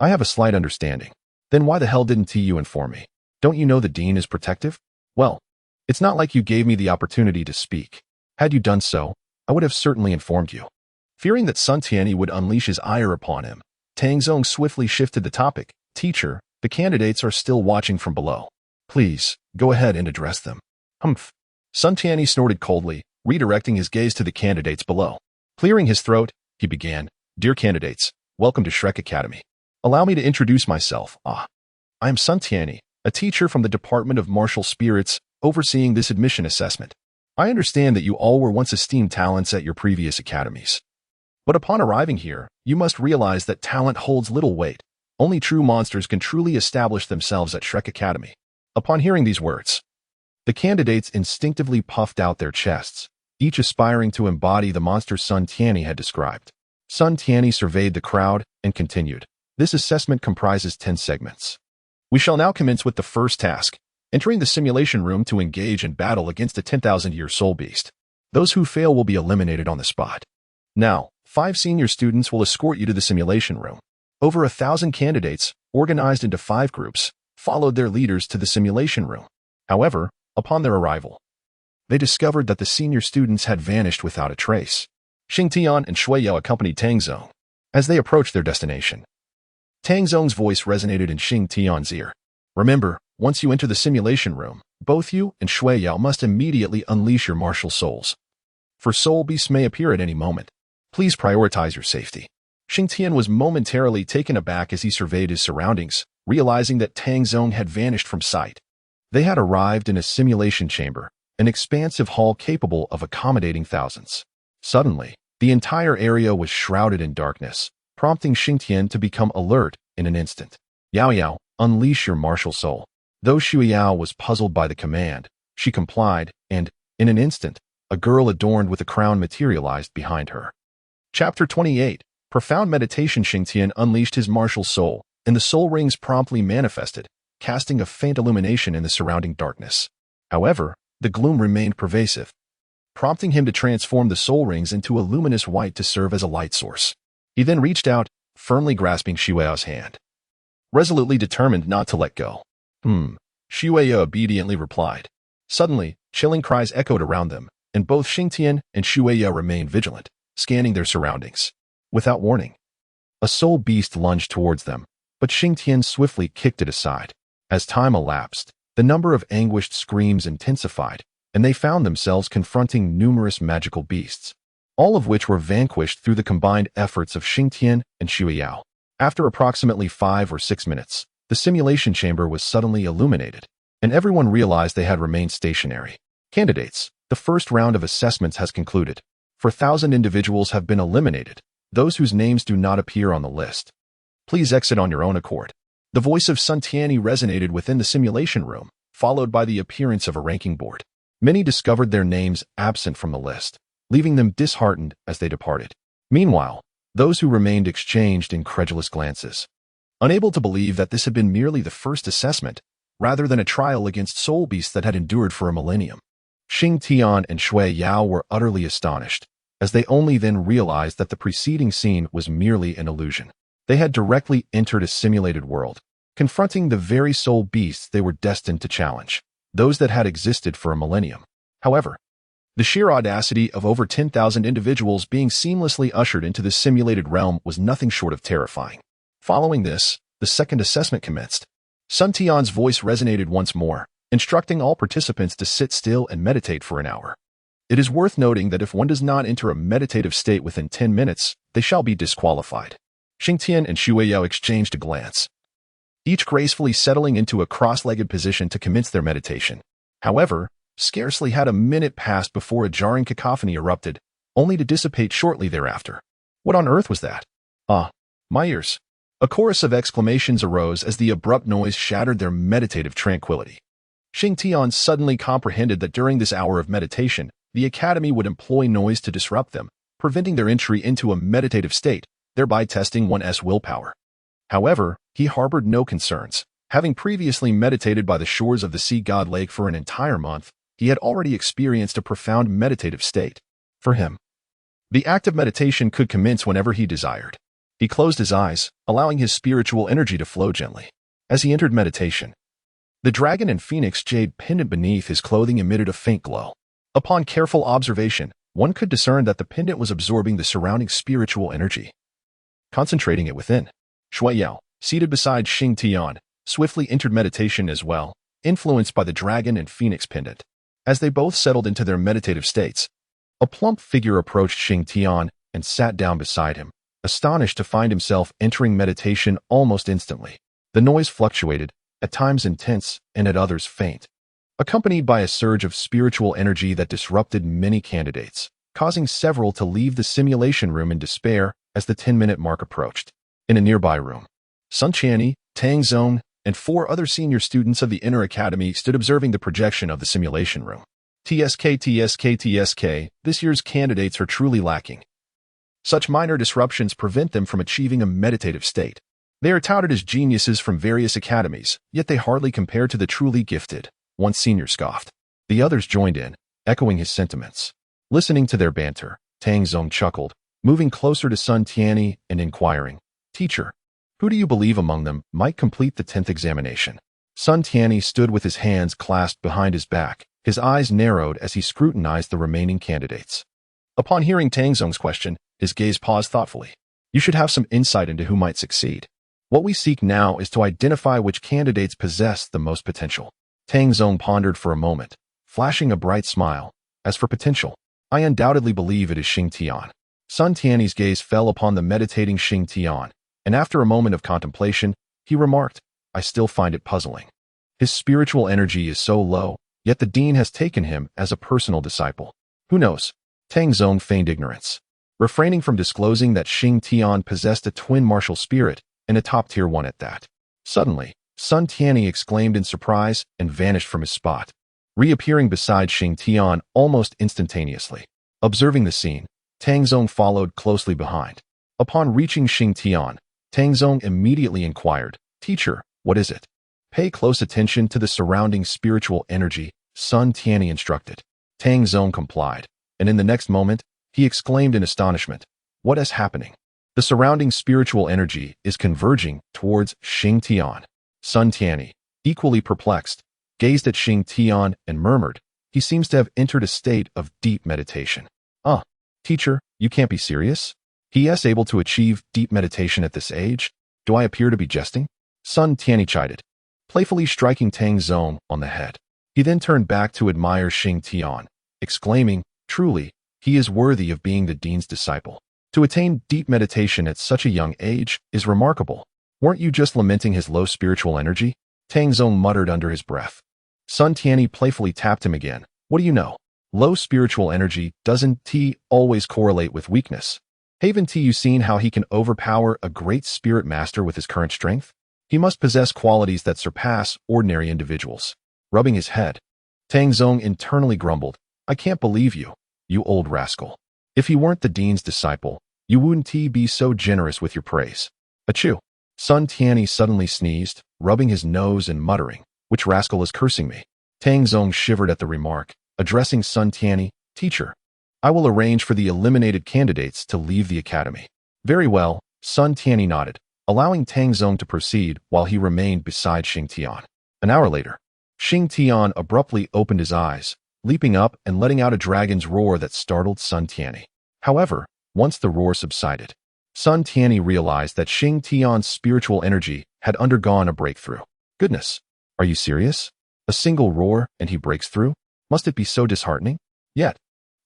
I have a slight understanding." "Then why the hell didn't you inform me? Don't you know the Dean is protective?" "Well, it's not like you gave me the opportunity to speak. Had you done so, I would have certainly informed you." Fearing that Sun Tianyi would unleash his ire upon him, Tang Sect swiftly shifted the topic. "Teacher, the candidates are still watching from below. Please, go ahead and address them." "Humph." Sun Tianyi snorted coldly, redirecting his gaze to the candidates below. Clearing his throat, he began, "Dear candidates, welcome to Shrek Academy. Allow me to introduce myself. I am Sun Tianyi, a teacher from the Department of Martial Spirits, overseeing this admission assessment. I understand that you all were once esteemed talents at your previous academies. But upon arriving here, you must realize that talent holds little weight. Only true monsters can truly establish themselves at Shrek Academy." Upon hearing these words, the candidates instinctively puffed out their chests, each aspiring to embody the monster Sun Tianyi had described. Sun Tianyi surveyed the crowd and continued, "This assessment comprises 10 segments. We shall now commence with the first task, entering the simulation room to engage in battle against a 10,000-year soul beast. Those who fail will be eliminated on the spot. Now, 5 senior students will escort you to the simulation room." Over 1,000 candidates, organized into 5 groups, followed their leaders to the simulation room. However, upon their arrival, they discovered that the senior students had vanished without a trace. Shing Tian and Shui accompanied Tang Sect as they approached their destination. Tang Sect's voice resonated in Shing Tian's ear. "Remember, once you enter the simulation room, both you and Shui must immediately unleash your martial souls. For soul beasts may appear at any moment. Please prioritize your safety." Shing Tian was momentarily taken aback as he surveyed his surroundings, realizing that Tang Sect had vanished from sight. They had arrived in a simulation chamber, an expansive hall capable of accommodating thousands. Suddenly, the entire area was shrouded in darkness, prompting Shing Tian to become alert in an instant. "Yao, unleash your martial soul." Though Shua was puzzled by the command, she complied, and, in an instant, a girl adorned with a crown materialized behind her. Chapter 28. Profound meditation. Shing unleashed his martial soul, and the soul rings promptly manifested, casting a faint illumination in the surrounding darkness. However, the gloom remained pervasive, prompting him to transform the soul rings into a luminous white to serve as a light source. He then reached out, firmly grasping Shua's hand, resolutely determined not to let go. Shua obediently replied. Suddenly, chilling cries echoed around them, and both Xingtian and Shua remained vigilant, scanning their surroundings. Without warning, a soul beast lunged towards them, but Xingtian swiftly kicked it aside. As time elapsed, the number of anguished screams intensified, and they found themselves confronting numerous magical beasts, all of which were vanquished through the combined efforts of Xingtian and Shua. After approximately 5 or 6 minutes, the simulation chamber was suddenly illuminated, and everyone realized they had remained stationary. Candidates, the first round of assessments has concluded. 4,000 individuals have been eliminated, those whose names do not appear on the list. Please exit on your own accord. The voice of Sun Tianyi resonated within the simulation room, followed by the appearance of a ranking board. Many discovered their names absent from the list, leaving them disheartened as they departed. Meanwhile, those who remained exchanged incredulous glances, unable to believe that this had been merely the first assessment, rather than a trial against soul beasts that had endured for a millennium. Xingtian and Shuai were utterly astonished, as they only then realized that the preceding scene was merely an illusion. They had directly entered a simulated world, confronting the very soul beasts they were destined to challenge, those that had existed for a millennium. However, the sheer audacity of over 10,000 individuals being seamlessly ushered into this simulated realm was nothing short of terrifying. Following this, the second assessment commenced. Sun Tian's voice resonated once more, instructing all participants to sit still and meditate for an hour. It is worth noting that if one does not enter a meditative state within 10 minutes, they shall be disqualified. Xingtian and Shuai exchanged a glance, each gracefully settling into a cross-legged position to commence their meditation. However, scarcely had a minute passed before a jarring cacophony erupted, only to dissipate shortly thereafter. What on earth was that? My ears. A chorus of exclamations arose as the abrupt noise shattered their meditative tranquility. Xingtian suddenly comprehended that during this hour of meditation, the Academy would employ noise to disrupt them, preventing their entry into a meditative state, thereby testing one's willpower. However, he harbored no concerns. Having previously meditated by the shores of the sea god lake for an entire month, he had already experienced a profound meditative state. For him, the act of meditation could commence whenever he desired. He closed his eyes, allowing his spiritual energy to flow gently. As he entered meditation, the dragon and phoenix jade pendant beneath his clothing emitted a faint glow. Upon careful observation, one could discern that the pendant was absorbing the surrounding spiritual energy, concentrating it within. Shuai, seated beside Xingtian, swiftly entered meditation as well, influenced by the dragon and phoenix pendant. As they both settled into their meditative states, a plump figure approached Xingtian and sat down beside him, astonished to find himself entering meditation almost instantly. The noise fluctuated, at times intense and at others faint, accompanied by a surge of spiritual energy that disrupted many candidates, causing several to leave the simulation room in despair as the 10-minute mark approached. In a nearby room, Sun Tianyi, Tang Sect, and 4 other senior students of the Inner Academy stood observing the projection of the simulation room. TSK, this year's candidates are truly lacking. Such minor disruptions prevent them from achieving a meditative state. They are touted as geniuses from various academies, yet they hardly compare to the truly gifted, one senior scoffed. The others joined in, echoing his sentiments. Listening to their banter, Tang Sect chuckled, moving closer to Sun Tianyi and inquiring, "Teacher, who do you believe among them might complete the 10th examination?" Sun Tianyi stood with his hands clasped behind his back, his eyes narrowed as he scrutinized the remaining candidates. Upon hearing Tang Sect's question, his gaze paused thoughtfully. "You should have some insight into who might succeed. What we seek now is to identify which candidates possess the most potential." Tang Sect pondered for a moment, flashing a bright smile. "As for potential, I undoubtedly believe it is Xingtian." Sun Tianyi's gaze fell upon the meditating Xingtian, and after a moment of contemplation, he remarked, "I still find it puzzling. His spiritual energy is so low, yet the dean has taken him as a personal disciple. Who knows?" Tang Sect feigned ignorance, refraining from disclosing that Xingtian possessed a twin martial spirit, and a top-tier one at that. Suddenly, Sun Tianyi exclaimed in surprise and vanished from his spot, reappearing beside Xing Tian almost instantaneously. Observing the scene, Tang Zong followed closely behind. Upon reaching Xing Tian, Tang Zong immediately inquired, "Teacher, what is it?" "Pay close attention to the surrounding spiritual energy," Sun Tianyi instructed. Tang Zong complied, and in the next moment, he exclaimed in astonishment, "What is happening?" "The surrounding spiritual energy is converging towards Xing Tian." Sun Tianyi, equally perplexed, gazed at Xing Tian and murmured, "He seems to have entered a state of deep meditation." Teacher, you can't be serious? He is able to achieve deep meditation at this age? Do I appear to be jesting?" Sun Tianyi chided, playfully striking Tang Zong on the head. He then turned back to admire Xing Tian, exclaiming, "Truly, he is worthy of being the dean's disciple. To attain deep meditation at such a young age is remarkable. Weren't you just lamenting his low spiritual energy?" Tang Zong muttered under his breath. Sun Tianyi playfully tapped him again. "What do you know? Low spiritual energy doesn't always correlate with weakness. Haven't you seen how he can overpower a great spirit master with his current strength? He must possess qualities that surpass ordinary individuals." Rubbing his head, Tang Zong internally grumbled, "I can't believe you, you old rascal. If he weren't the dean's disciple, you wouldn't be so generous with your praise." Achoo! Sun Tianyi suddenly sneezed, rubbing his nose and muttering, "Which rascal is cursing me?" Tang Zong shivered at the remark, addressing Sun Tianyi, "Teacher, I will arrange for the eliminated candidates to leave the academy." "Very well," Sun Tianyi nodded, allowing Tang Zong to proceed while he remained beside Xing Tian. An hour later, Xing Tian abruptly opened his eyes, leaping up and letting out a dragon's roar that startled Sun Tianyi. However, once the roar subsided, Sun Tianyi realized that Xing Tian's spiritual energy had undergone a breakthrough. Goodness, are you serious? A single roar and he breaks through? Must it be so disheartening? Yet,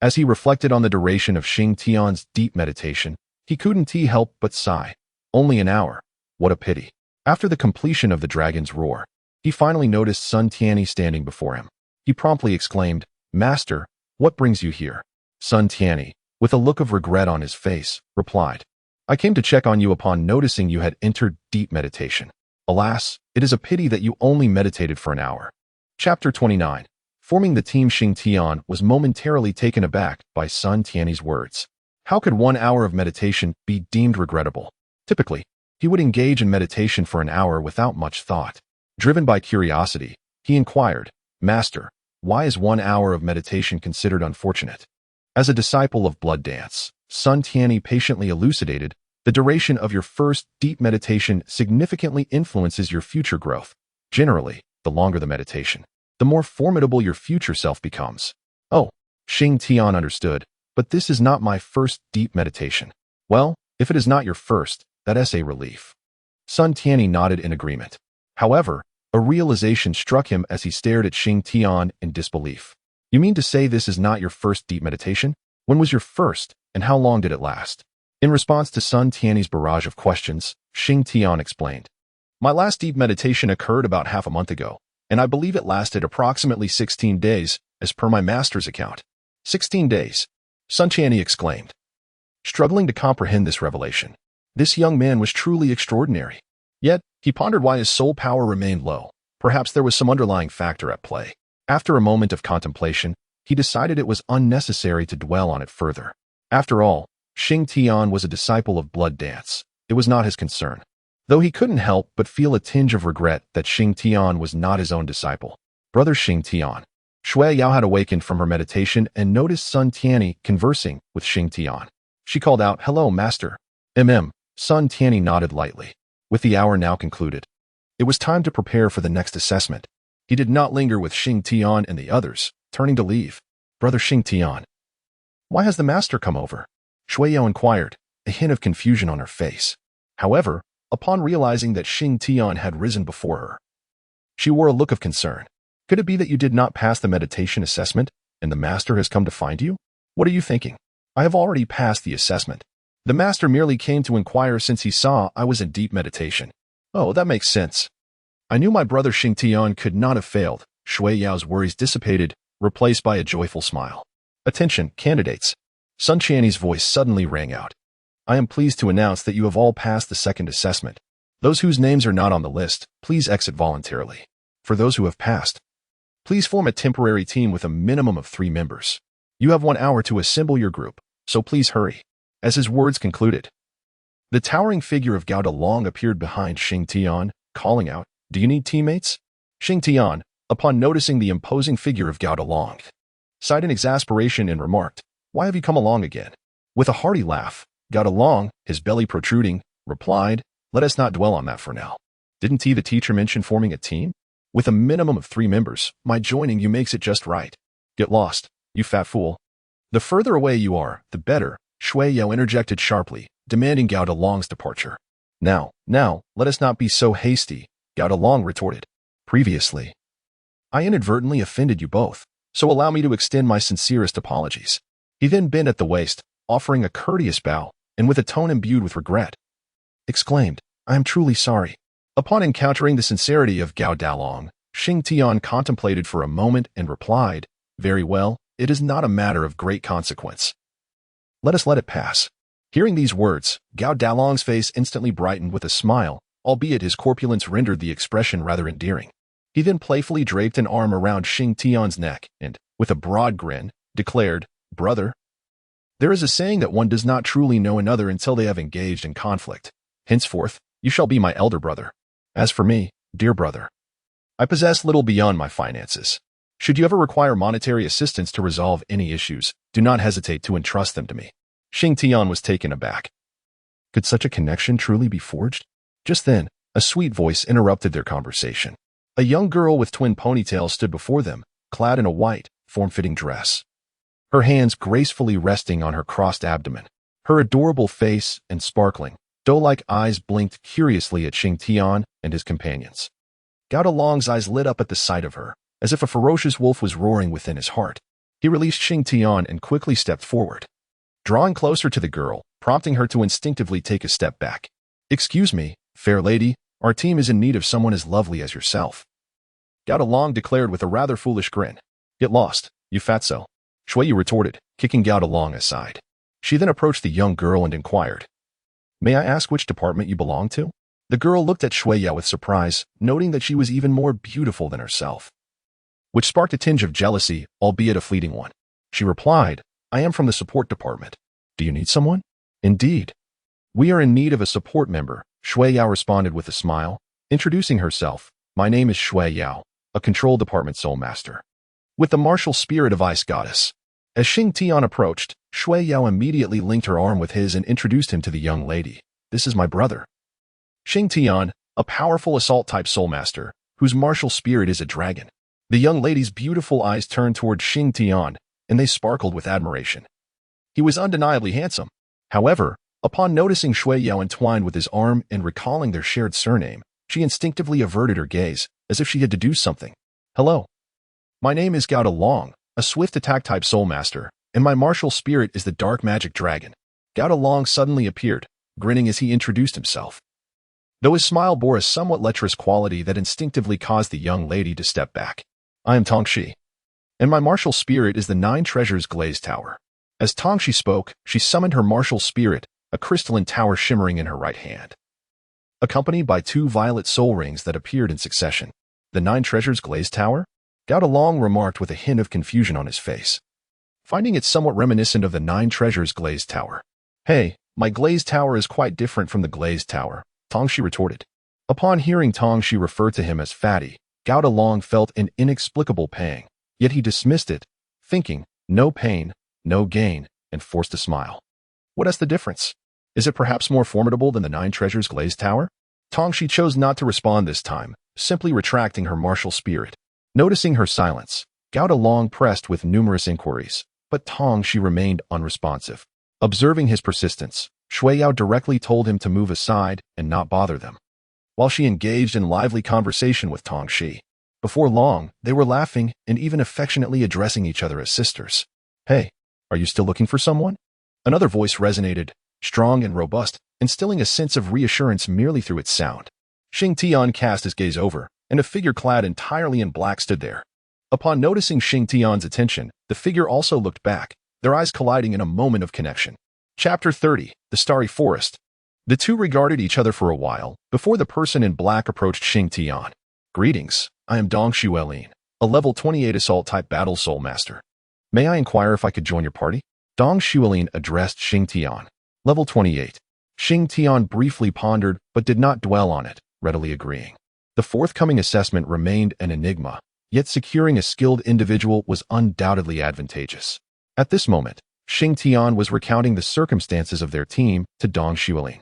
as he reflected on the duration of Xing Tian's deep meditation, he couldn't help but sigh. Only an hour. What a pity. After the completion of the dragon's roar, he finally noticed Sun Tianyi standing before him. He promptly exclaimed, "Master, what brings you here?" Sun Tianyi, with a look of regret on his face, replied, "I came to check on you upon noticing you had entered deep meditation. Alas, it is a pity that you only meditated for an hour." Chapter 29. Forming the team. Xing Tian was momentarily taken aback by Sun Tianyi's words. How could 1 hour of meditation be deemed regrettable? Typically, he would engage in meditation for an hour without much thought. Driven by curiosity, he inquired, "Master, why is 1 hour of meditation considered unfortunate?" As a disciple of blood dance, Sun Tianyi patiently elucidated, "The duration of your first deep meditation significantly influences your future growth. Generally, the longer the meditation, the more formidable your future self becomes." "Oh," Xing Tian understood, "but this is not my first deep meditation." "Well, if it is not your first, that is a relief." Sun Tianyi nodded in agreement. However, a realization struck him as he stared at Xing Tian in disbelief. "You mean to say this is not your first deep meditation? When was your first, and how long did it last?" In response to Sun Tianyi's barrage of questions, Xing Tian explained, "My last deep meditation occurred about half a month ago, and I believe it lasted approximately 16 days, as per my master's account." 16 days, Sun Tianyi exclaimed, struggling to comprehend this revelation. This young man was truly extraordinary. Yet, he pondered why his soul power remained low. Perhaps there was some underlying factor at play. After a moment of contemplation, he decided it was unnecessary to dwell on it further. After all, Xing Tian was a disciple of blood dance. It was not his concern. Though he couldn't help but feel a tinge of regret that Xing Tian was not his own disciple. Brother Xing Tian. Shua Yao had awakened from her meditation and noticed Sun Tianyi conversing with Xing Tian. She called out, "Hello, master." Sun Tianyi nodded lightly. With the hour now concluded, it was time to prepare for the next assessment. He did not linger with Xing Tian and the others, turning to leave. "Brother Xing Tian, why has the master come over?" Shua Yao inquired, a hint of confusion on her face. However, upon realizing that Xing Tian had risen before her, she wore a look of concern. "Could it be that you did not pass the meditation assessment, and the master has come to find you? What are you thinking?" "I have already passed the assessment. The master merely came to inquire since he saw I was in deep meditation." "Oh, that makes sense. I knew my brother Xing Tian could not have failed." Shua Yao's worries dissipated, replaced by a joyful smile. "Attention, candidates." Sun Tianyi's voice suddenly rang out. "I am pleased to announce that you have all passed the second assessment. Those whose names are not on the list, please exit voluntarily. For those who have passed, please form a temporary team with a minimum of 3 members. You have 1 hour to assemble your group, so please hurry. As his words concluded, the towering figure of Gao Dalong appeared behind Shing Tian, calling out, "Do you need teammates?" Shing Tian, upon noticing the imposing figure of Gao Dalong, sighed in exasperation and remarked, "Why have you come along again?" With a hearty laugh, Gao Dalong, his belly protruding, replied, "Let us not dwell on that for now. Didn't the teacher mention forming a team? With a minimum of 3 members, my joining you makes it just right. Get lost, you fat fool." The further away you are, the better, Shui Yao interjected sharply, demanding Gao Dalong's departure. Now, let us not be so hasty," Gao Dalong retorted. "Previously, I inadvertently offended you both, so allow me to extend my sincerest apologies." He then bent at the waist, offering a courteous bow, and with a tone imbued with regret, exclaimed, "I am truly sorry." Upon encountering the sincerity of Gao Dalong, Shing Tian contemplated for a moment and replied, "Very well, it is not a matter of great consequence. Let us let it pass." Hearing these words, Gao Dalong's face instantly brightened with a smile, albeit his corpulence rendered the expression rather endearing. He then playfully draped an arm around Shing Tian's neck and, with a broad grin, declared, "Brother, there is a saying that one does not truly know another until they have engaged in conflict. Henceforth, you shall be my elder brother. As for me, dear brother, I possess little beyond my finances. Should you ever require monetary assistance to resolve any issues, do not hesitate to entrust them to me." Shing Tian was taken aback. Could such a connection truly be forged? Just then, a sweet voice interrupted their conversation. A young girl with twin ponytails stood before them, clad in a white, form-fitting dress, her hands gracefully resting on her crossed abdomen. Her adorable face and sparkling, doe-like eyes blinked curiously at Shing Tian and his companions. Gao Dalong's eyes lit up at the sight of her, as if a ferocious wolf was roaring within his heart. He released Shing Tian and quickly stepped forward, drawing closer to the girl, prompting her to instinctively take a step back. "Excuse me, fair lady, our team is in need of someone as lovely as yourself," Gao Dalong declared with a rather foolish grin. "Get lost, you fatso," Shui retorted, kicking Gao Dalong aside. She then approached the young girl and inquired, "May I ask which department you belong to?" The girl looked at Shui with surprise, noting that she was even more beautiful than herself, which sparked a tinge of jealousy, albeit a fleeting one. She replied, "I am from the support department. Do you need someone?" "Indeed. We are in need of a support member," Shui Yao responded with a smile, introducing herself. "My name is Shui Yao, a control department soul master, with the martial spirit of Ice Goddess." As Shing Tian approached, Shui Yao immediately linked her arm with his and introduced him to the young lady. "This is my brother, Shing Tian, a powerful assault-type soul master, whose martial spirit is a dragon." The young lady's beautiful eyes turned toward Shing Tian, and they sparkled with admiration. He was undeniably handsome. However, upon noticing Shui Yao entwined with his arm and recalling their shared surname, she instinctively averted her gaze, as if she had deduced something. "Hello. My name is Gao Dalong, a swift attack-type soul master, and my martial spirit is the dark magic dragon." Gao Dalong suddenly appeared, grinning as he introduced himself, though his smile bore a somewhat lecherous quality that instinctively caused the young lady to step back. "I am Tongxi, and my martial spirit is the 9 Treasures Glazed Tower." As Tongxi spoke, she summoned her martial spirit, a crystalline tower shimmering in her right hand, accompanied by 2 violet soul rings that appeared in succession. "The 9 Treasures Glazed Tower?" Gao Dalong remarked with a hint of confusion on his face, finding it somewhat reminiscent of the 9 Treasures Glazed Tower. "Hey, my glazed tower is quite different from the glazed tower," Tongxi retorted. Upon hearing Tongxi refer to him as fatty, Gao Dalong felt an inexplicable pang, yet he dismissed it, thinking, no pain, no gain, and forced a smile. What is the difference? Is it perhaps more formidable than the 9 Treasures Glazed Tower? Tongxi chose not to respond this time, simply retracting her martial spirit. Noticing her silence, Gao Dalong pressed with numerous inquiries, but Tongxi remained unresponsive. Observing his persistence, Shui Yao directly told him to move aside and not bother them, while she engaged in lively conversation with Tongxi. Before long, they were laughing and even affectionately addressing each other as sisters. "Hey, are you still looking for someone?" Another voice resonated, strong and robust, instilling a sense of reassurance merely through its sound. Shing Tian cast his gaze over, and a figure clad entirely in black stood there. Upon noticing Shing Tian's attention, the figure also looked back, their eyes colliding in a moment of connection. Chapter 30, The Starry Forest. The two regarded each other for a while before the person in black approached Shing Tian. Greetings, I am Dong Xuelin, a level 28 assault-type battle soul master. May I inquire if I could join your party? Dong Xuelin addressed Shing Tian. Level 28. Shing Tian briefly pondered but did not dwell on it, readily agreeing. The forthcoming assessment remained an enigma, yet securing a skilled individual was undoubtedly advantageous. At this moment, Shing Tian was recounting the circumstances of their team to Dong Xuelin.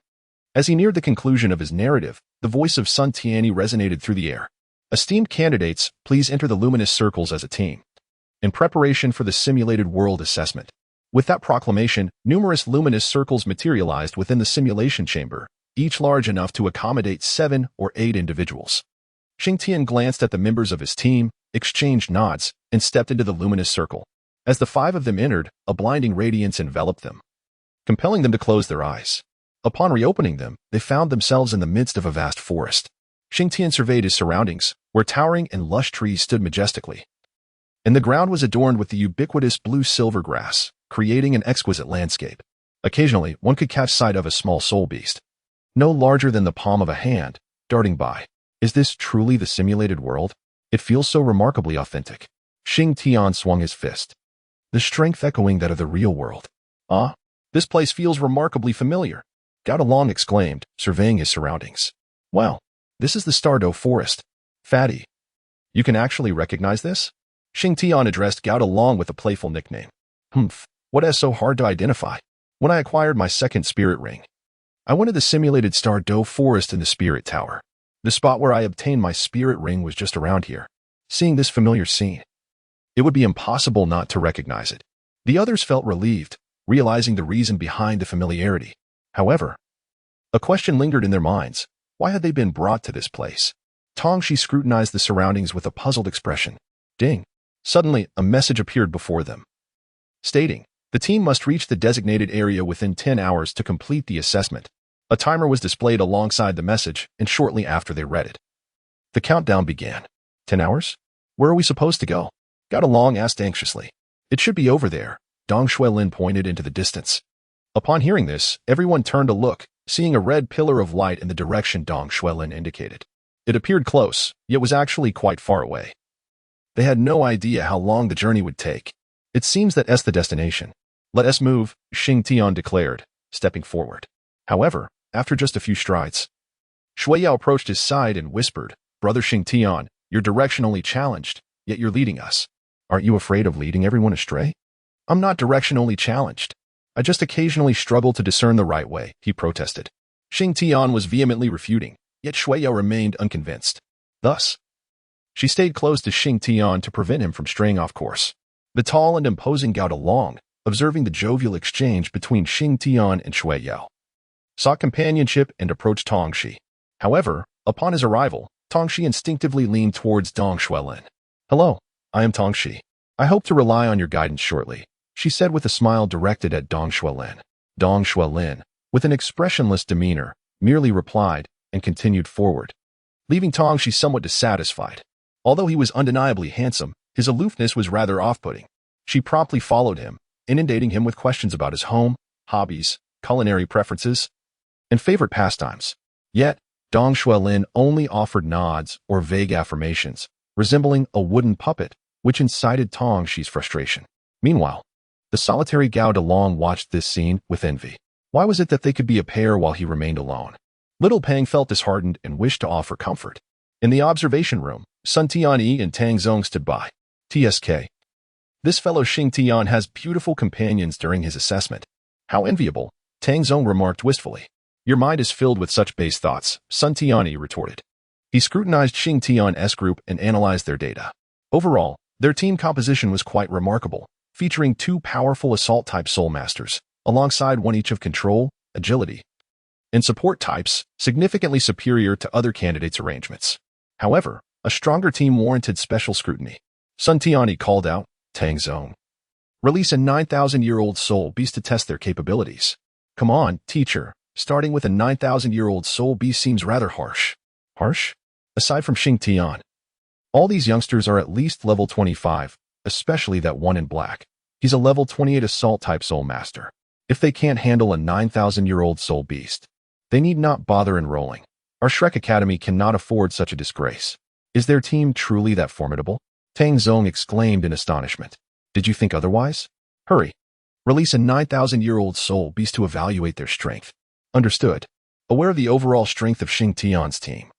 As he neared the conclusion of his narrative, the voice of Sun Tianyi resonated through the air. Esteemed candidates, please enter the luminous circles as a team. In preparation for the simulated world assessment. With that proclamation, numerous luminous circles materialized within the simulation chamber, each large enough to accommodate 7 or 8 individuals. Shing Tian glanced at the members of his team, exchanged nods, and stepped into the luminous circle. As the 5 of them entered, a blinding radiance enveloped them, compelling them to close their eyes. Upon reopening them, they found themselves in the midst of a vast forest. Shing Tian surveyed his surroundings, where towering and lush trees stood majestically. And the ground was adorned with the ubiquitous blue-silver grass, creating an exquisite landscape. Occasionally, one could catch sight of a small soul beast, no larger than the palm of a hand, darting by. Is this truly the simulated world? It feels so remarkably authentic. Shing Tian swung his fist, the strength echoing that of the real world. Ah, this place feels remarkably familiar, Gao Dalong exclaimed, surveying his surroundings. Well, this is the Starry Forest. Fatty. You can actually recognize this? Shing Tian addressed Gao Dalong with a playful nickname. What is so hard to identify? When I acquired my second spirit ring, I went to the simulated Starry Forest in the Spirit Tower. The spot where I obtained my spirit ring was just around here. Seeing this familiar scene, it would be impossible not to recognize it. The others felt relieved, realizing the reason behind the familiarity. However, a question lingered in their minds. Why had they been brought to this place? Tongxi scrutinized the surroundings with a puzzled expression. Ding! Suddenly, a message appeared before them, stating, the team must reach the designated area within 10 hours to complete the assessment. A timer was displayed alongside the message, and shortly after they read it, the countdown began. 10 hours? Where are we supposed to go? Gao Dalong asked anxiously. It should be over there. Dong Xuelin pointed into the distance. Upon hearing this, everyone turned to look, seeing a red pillar of light in the direction Dong Xuelin indicated. It appeared close, yet was actually quite far away. They had no idea how long the journey would take. It seems that's the destination. Let us move, Shing Tian declared, stepping forward. However, after just a few strides, Shuya approached his side and whispered, Brother Shing Tian, you're directionally challenged, yet you're leading us. Aren't you afraid of leading everyone astray? I'm not directionally challenged. I just occasionally struggle to discern the right way, he protested. Shing Tian was vehemently refuting, yet Shuya remained unconvinced. Thus, she stayed close to Shing Tian to prevent him from straying off course. The tall and imposing Gao Dalong, observing the jovial exchange between Shing Tian and Shuya, sought companionship and approached Tongxi. However, upon his arrival, Tongxi instinctively leaned towards Dong Xuelin. Hello, I am Tongxi. I hope to rely on your guidance shortly, she said with a smile directed at Dong Xuelin. Dong Xuelin, with an expressionless demeanor, merely replied and continued forward, leaving Tongxi somewhat dissatisfied. Although he was undeniably handsome, his aloofness was rather off-putting. She promptly followed him, inundating him with questions about his home, hobbies, culinary preferences, and favorite pastimes. Yet, Dong Xuelin only offered nods or vague affirmations, resembling a wooden puppet, which incited Tongxi's frustration. Meanwhile, the solitary Gao Dalong watched this scene with envy. Why was it that they could be a pair while he remained alone? Little Pang felt disheartened and wished to offer comfort. In the observation room, Sun Tianyi and Tang Zong stood by. TSK. This fellow Shing Tian has beautiful companions during his assessment. How enviable, Tang Zong remarked wistfully. Your mind is filled with such base thoughts, Sun Tianyi retorted. He scrutinized Shing Tian's group and analyzed their data. Overall, their team composition was quite remarkable, featuring 2 powerful assault-type soul masters, alongside one each of control, agility, and support types, significantly superior to other candidates' arrangements. However, a stronger team warranted special scrutiny. Sun Tianyi called out, Tang Zong. Release a 9,000-year-old soul beast to test their capabilities. Come on, teacher. Starting with a 9,000-year-old soul beast seems rather harsh. Harsh? Aside from Shing Tian, all these youngsters are at least level 25, especially that one in black. He's a level 28 assault-type soul master. If they can't handle a 9,000-year-old soul beast, They need not bother enrolling. Our Shrek Academy cannot afford such a disgrace. Is their team truly that formidable? Tang Zong exclaimed in astonishment. Did you think otherwise? Hurry. Release a 9,000-year-old soul beast to evaluate their strength. Understood. Aware of the overall strength of Shing Tian's team,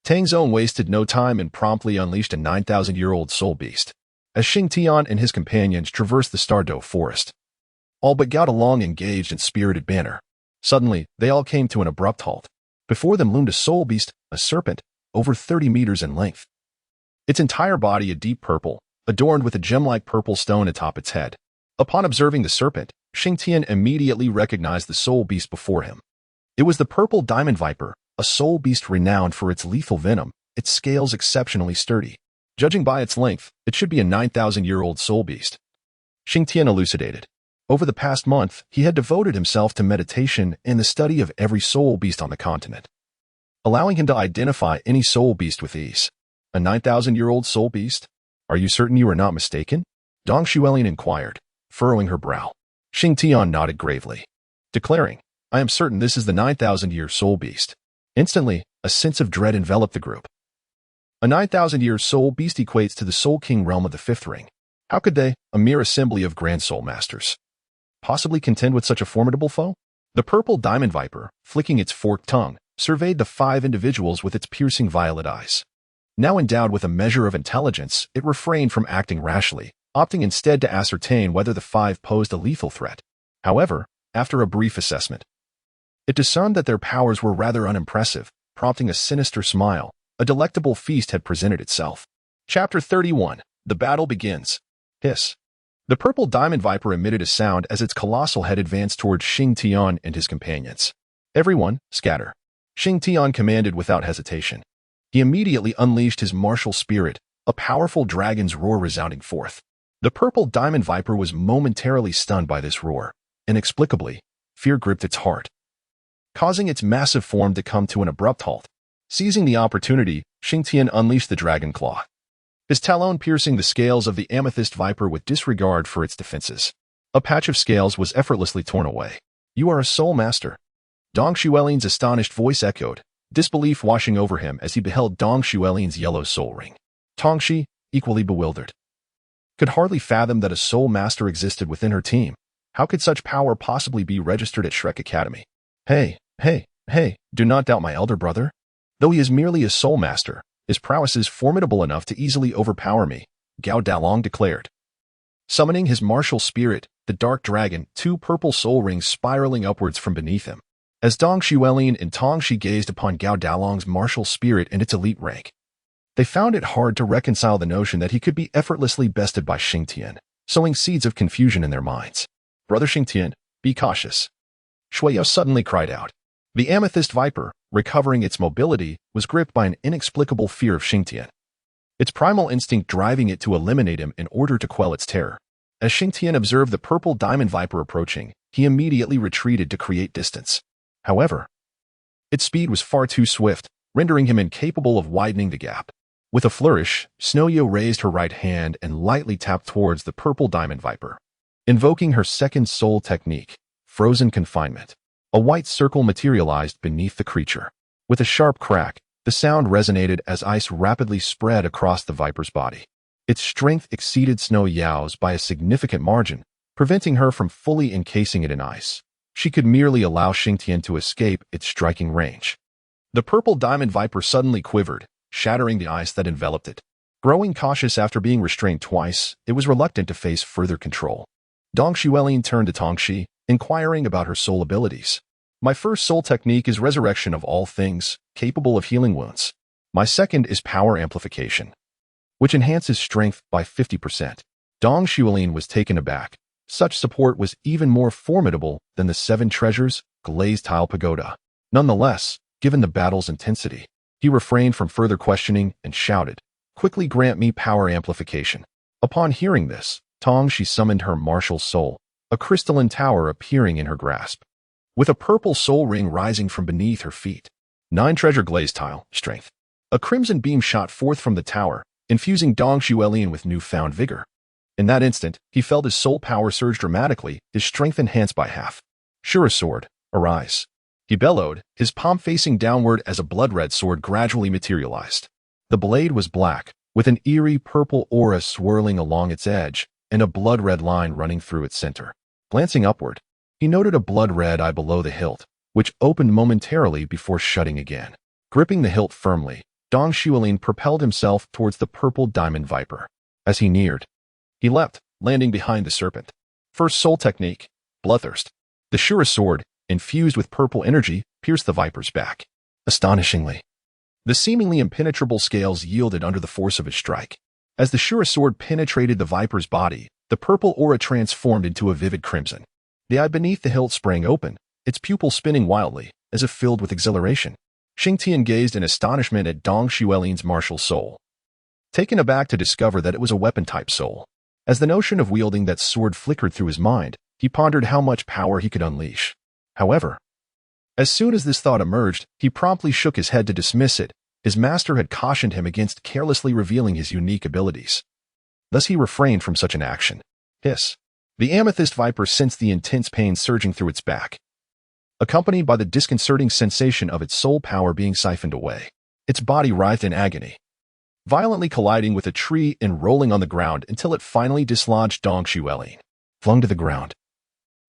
Tang Zong wasted no time and promptly unleashed a 9,000-year-old soul beast. As Shing Tian and his companions traversed the Starry Forest, all but Gao Dalong engaged in spirited banter. Suddenly, they all came to an abrupt halt. Before them loomed a soul beast, a serpent, over 30 meters in length. Its entire body a deep purple, adorned with a gem-like purple stone atop its head. Upon observing the serpent, Shing Tian immediately recognized the soul beast before him. It was the purple diamond viper, a soul beast renowned for its lethal venom, its scales exceptionally sturdy. Judging by its length, it should be a 9,000-year-old soul beast. Shing Tian elucidated. Over the past month, he had devoted himself to meditation and the study of every soul beast on the continent, allowing him to identify any soul beast with ease. A 9,000-year-old soul beast? Are you certain you are not mistaken? Dong Xuelian inquired, furrowing her brow. Shing Tian nodded gravely, declaring, I am certain this is the 9,000-year soul beast. Instantly, a sense of dread enveloped the group. A 9,000-year soul beast equates to the Soul King realm of the Fifth Ring. How could they, a mere assembly of Grand Soul Masters, possibly contend with such a formidable foe? The purple diamond viper, flicking its forked tongue, surveyed the 5 individuals with its piercing violet eyes. Now endowed with a measure of intelligence, it refrained from acting rashly, opting instead to ascertain whether the 5 posed a lethal threat. However, after a brief assessment, it discerned that their powers were rather unimpressive, prompting a sinister smile. A delectable feast had presented itself. Chapter 31. The battle begins. Hiss. The purple diamond viper emitted a sound as its colossal head advanced towards Shing Tian and his companions. Everyone, scatter. Shing Tian commanded without hesitation. He immediately unleashed his martial spirit, a powerful dragon's roar resounding forth. The purple diamond viper was momentarily stunned by this roar. Inexplicably, fear gripped its heart, causing its massive form to come to an abrupt halt. Seizing the opportunity, Shing Tian unleashed the dragon claw, his talon piercing the scales of the amethyst viper with disregard for its defenses. A patch of scales was effortlessly torn away. You are a soul master. Dong Xuelian's astonished voice echoed, disbelief washing over him as he beheld Dong Xuelian's yellow soul ring. Tongxi, equally bewildered, could hardly fathom that a soul master existed within her team. How could such power possibly be registered at Shrek Academy? Hey, do not doubt my elder brother. Though he is merely a soul master, his prowess is formidable enough to easily overpower me, Gao Dalong declared. Summoning his martial spirit, the dark dragon, 2 purple soul rings spiraling upwards from beneath him. As Dong Xuelian and Tongxi gazed upon Gao Dalong's martial spirit and its elite rank, they found it hard to reconcile the notion that he could be effortlessly bested by Shing Tian, sowing seeds of confusion in their minds. Brother Shing Tian, be cautious. Shuya suddenly cried out. The amethyst viper, recovering its mobility, was gripped by an inexplicable fear of Shing Tian, its primal instinct driving it to eliminate him in order to quell its terror. As Shing Tian observed the purple diamond viper approaching, he immediately retreated to create distance. However, its speed was far too swift, rendering him incapable of widening the gap. With a flourish, Snow-Yo raised her right hand and lightly tapped towards the purple diamond viper, invoking her second soul technique, Frozen Confinement. A white circle materialized beneath the creature. With a sharp crack, the sound resonated as ice rapidly spread across the viper's body. Its strength exceeded Snow-Yao's by a significant margin, preventing her from fully encasing it in ice. She could merely allow Shing Tian to escape its striking range. The purple diamond viper suddenly quivered, shattering the ice that enveloped it. Growing cautious after being restrained twice, it was reluctant to face further control. Dong Xuelian turned to Tongxi, inquiring about her soul abilities. My first soul technique is Resurrection of all things, capable of healing wounds. My second is Power Amplification, which enhances strength by 50%. Dong Xuelian was taken aback. Such support was even more formidable than the 7 treasures, glazed tile pagoda. Nonetheless, given the battle's intensity, he refrained from further questioning and shouted, Quickly grant me Power Amplification. Upon hearing this, Tongxi summoned her martial soul, a crystalline tower appearing in her grasp, with a purple soul ring rising from beneath her feet. 9 treasure glazed tile, strength. A crimson beam shot forth from the tower, infusing Dong Xuelian with newfound vigor. In that instant, he felt his soul power surge dramatically, his strength enhanced by half. Shua Sword, Arise. He bellowed, his palm facing downward as a blood-red sword gradually materialized. The blade was black, with an eerie purple aura swirling along its edge and a blood-red line running through its center. Glancing upward, he noted a blood-red eye below the hilt, which opened momentarily before shutting again. Gripping the hilt firmly, Dong Xuelin propelled himself towards the purple diamond viper. As he neared, he leapt, landing behind the serpent. First soul technique, Bloodthirst. The Shura sword, infused with purple energy, pierced the viper's back. Astonishingly, the seemingly impenetrable scales yielded under the force of his strike. As the Shura sword penetrated the viper's body, the purple aura transformed into a vivid crimson. The eye beneath the hilt sprang open, its pupils spinning wildly, as if filled with exhilaration. Shing Tian gazed in astonishment at Dong Xuelin's martial soul, taken aback to discover that it was a weapon-type soul. As the notion of wielding that sword flickered through his mind, he pondered how much power he could unleash. However, as soon as this thought emerged, he promptly shook his head to dismiss it. His master had cautioned him against carelessly revealing his unique abilities. Thus he refrained from such an action. Hiss. The amethyst viper sensed the intense pain surging through its back, accompanied by the disconcerting sensation of its soul power being siphoned away. Its body writhed in agony, violently colliding with a tree and rolling on the ground until it finally dislodged Dong Xuelin. Flung to the ground,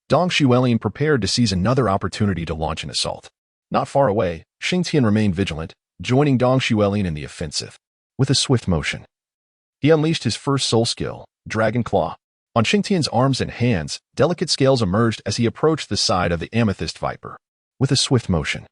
Dong Xuelin prepared to seize another opportunity to launch an assault. Not far away, Shing Tian remained vigilant, joining Dong Xuelin in the offensive. With a swift motion, he unleashed his first soul skill, Dragon Claw. On Shing Tian's arms and hands, delicate scales emerged as he approached the side of the amethyst viper. With a swift motion,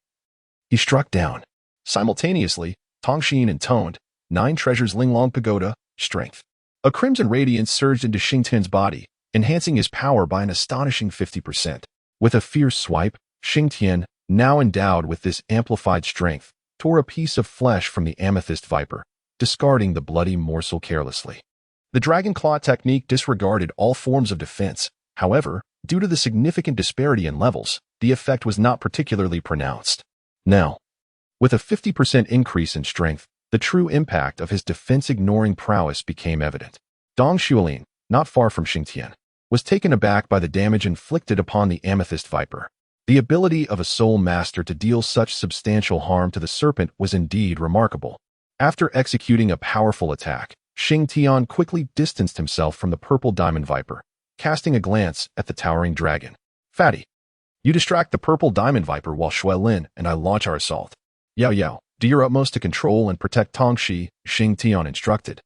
he struck down. Simultaneously, Tongxin intoned, 9 treasures Linglong Pagoda, strength. A crimson radiance surged into Shing Tian's body, enhancing his power by an astonishing 50%. With a fierce swipe, Shing Tian, now endowed with this amplified strength, tore a piece of flesh from the amethyst viper, discarding the bloody morsel carelessly. The Dragon Claw technique disregarded all forms of defense. However, due to the significant disparity in levels, the effect was not particularly pronounced. Now, with a 50% increase in strength, the true impact of his defense-ignoring prowess became evident. Dong Xuelin, not far from Shing Tian, was taken aback by the damage inflicted upon the amethyst viper. The ability of a soul master to deal such substantial harm to the serpent was indeed remarkable. After executing a powerful attack, Shing Tian quickly distanced himself from the purple diamond viper, casting a glance at the towering dragon. Fatty, you distract the purple diamond viper while Xuelin and I launch our assault. Yao Yao, do your utmost to control and protect Tongxi, Shing Tian instructed.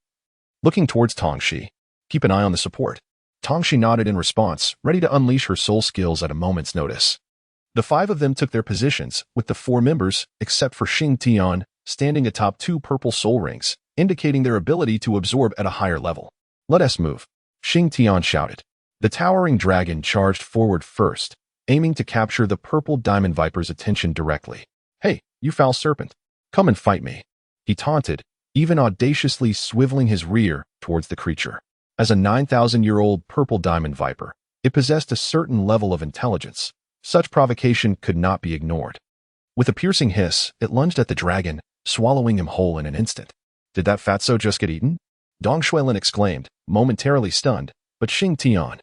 Looking towards Tongxi, keep an eye on the support. Tongxi nodded in response, ready to unleash her soul skills at a moment's notice. The 5 of them took their positions, with the 4 members, except for Shing Tian, standing atop 2 purple soul rings, indicating their ability to absorb at a higher level. Let us move, Shing Tian shouted. The towering dragon charged forward first, aiming to capture the purple diamond viper's attention directly. Hey, you foul serpent, come and fight me, he taunted, even audaciously swiveling his rear towards the creature. As a 9,000-year-old purple diamond viper, it possessed a certain level of intelligence. Such provocation could not be ignored. With a piercing hiss, it lunged at the dragon, swallowing him whole in an instant. Did that fatso just get eaten? Dong Xuelin exclaimed, momentarily stunned, but Shing Tian,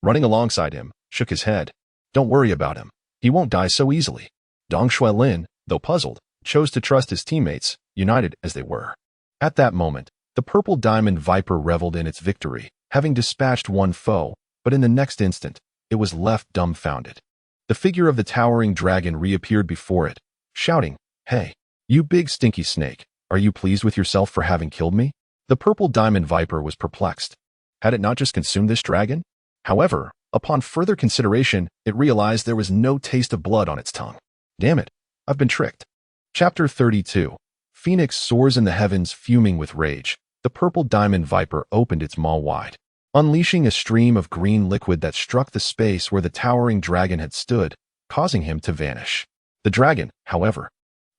running alongside him, shook his head. Don't worry about him. He won't die so easily. Dong Xuelin, though puzzled, chose to trust his teammates, united as they were. At that moment, the purple diamond viper reveled in its victory, having dispatched one foe, but in the next instant, it was left dumbfounded. The figure of the towering dragon reappeared before it, shouting, Hey, you big stinky snake, are you pleased with yourself for having killed me? The purple diamond viper was perplexed. Had it not just consumed this dragon? However, upon further consideration, it realized there was no taste of blood on its tongue. Damn it, I've been tricked. Chapter 32. Phoenix soars in the heavens, fuming with rage. The purple diamond viper opened its maw wide, unleashing a stream of green liquid that struck the space where the towering dragon had stood, causing him to vanish. The dragon, however,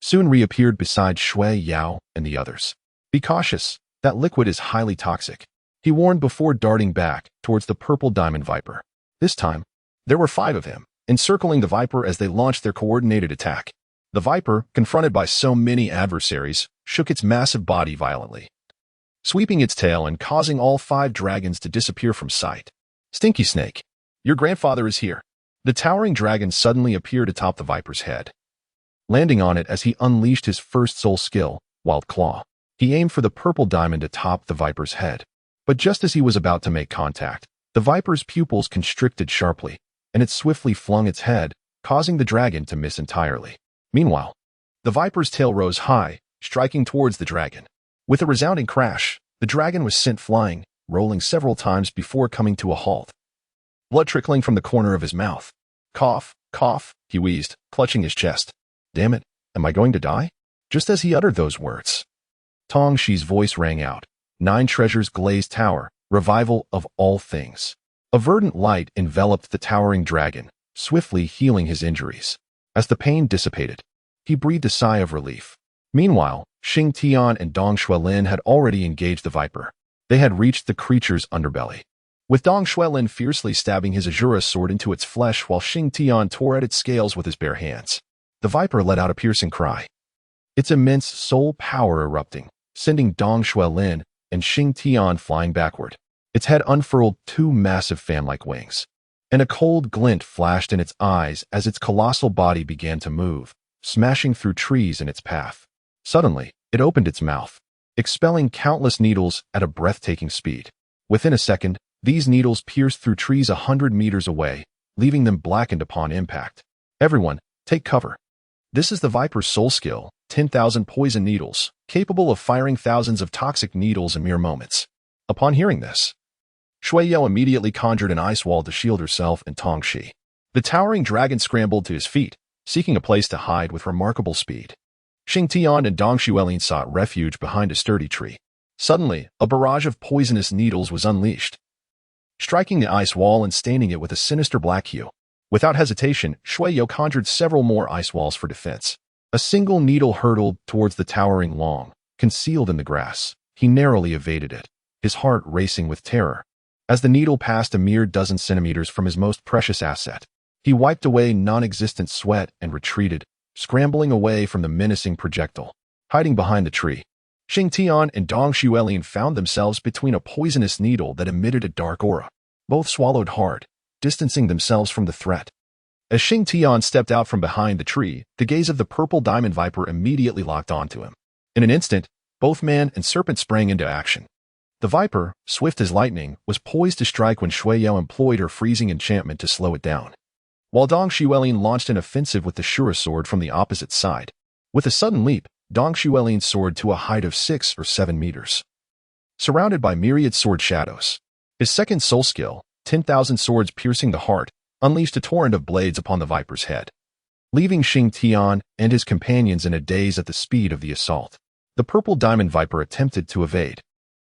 soon reappeared beside Shui Yao and the others. Be cautious, that liquid is highly toxic, he warned before darting back towards the purple diamond viper. This time, there were 5 of him, encircling the viper as they launched their coordinated attack. The viper, confronted by so many adversaries, shook its massive body violently, sweeping its tail and causing all 5 dragons to disappear from sight. Stinky Snake, your grandfather is here. The towering dragon suddenly appeared atop the viper's head, landing on it as he unleashed his first soul skill, Wild Claw. He aimed for the purple diamond atop the viper's head. But just as he was about to make contact, the viper's pupils constricted sharply, and it swiftly flung its head, causing the dragon to miss entirely. Meanwhile, the viper's tail rose high, striking towards the dragon. With a resounding crash, the dragon was sent flying, rolling several times before coming to a halt. Blood trickling from the corner of his mouth. Cough, cough, he wheezed, clutching his chest. Damn it, am I going to die? Just as he uttered those words, Tang Shi's voice rang out. 9 treasures glazed tower, revival of all things. A verdant light enveloped the towering dragon, swiftly healing his injuries. As the pain dissipated, he breathed a sigh of relief. Meanwhile, Xing Tian and Dong Xuelin had already engaged the viper. They had reached the creature's underbelly. With Dong Xuelin fiercely stabbing his Azura sword into its flesh while Xing Tian tore at its scales with his bare hands, the viper let out a piercing cry. Its immense soul power erupting, sending Dong Xuelin and Xing Tian flying backward. Its head unfurled 2 massive fan-like wings, and a cold glint flashed in its eyes as its colossal body began to move, smashing through trees in its path. Suddenly, it opened its mouth, expelling countless needles at a breathtaking speed. Within a second, these needles pierced through trees 100 meters away, leaving them blackened upon impact. Everyone, take cover. This is the viper's soul skill, 10,000 poison needles, capable of firing thousands of toxic needles in mere moments. Upon hearing this, Shuayo immediately conjured an ice wall to shield herself and Tang Shi. The towering dragon scrambled to his feet, seeking a place to hide with remarkable speed. Xing Tian and Dong Xuelin sought refuge behind a sturdy tree. Suddenly, a barrage of poisonous needles was unleashed, striking the ice wall and staining it with a sinister black hue. Without hesitation, Shuayo conjured several more ice walls for defense. A single needle hurtled towards the towering Long, concealed in the grass. He narrowly evaded it, his heart racing with terror. As the needle passed a mere dozen centimeters from his most precious asset, he wiped away non-existent sweat and retreated, scrambling away from the menacing projectile. Hiding behind the tree, Xing Tian and Dong Xuelin found themselves between a poisonous needle that emitted a dark aura. Both swallowed hard, distancing themselves from the threat. As Xing Tian stepped out from behind the tree, the gaze of the purple diamond viper immediately locked onto him. In an instant, both man and serpent sprang into action. The viper, swift as lightning, was poised to strike when Shuayo employed her freezing enchantment to slow it down, while Dong Xuelin launched an offensive with the Shura sword from the opposite side. With a sudden leap, Dong Xuelin soared to a height of 6 or 7 meters, surrounded by myriad sword shadows. His second soul skill, 10,000 swords piercing the heart, unleashed a torrent of blades upon the viper's head, leaving Xing Tian and his companions in a daze at the speed of the assault. The purple diamond viper attempted to evade,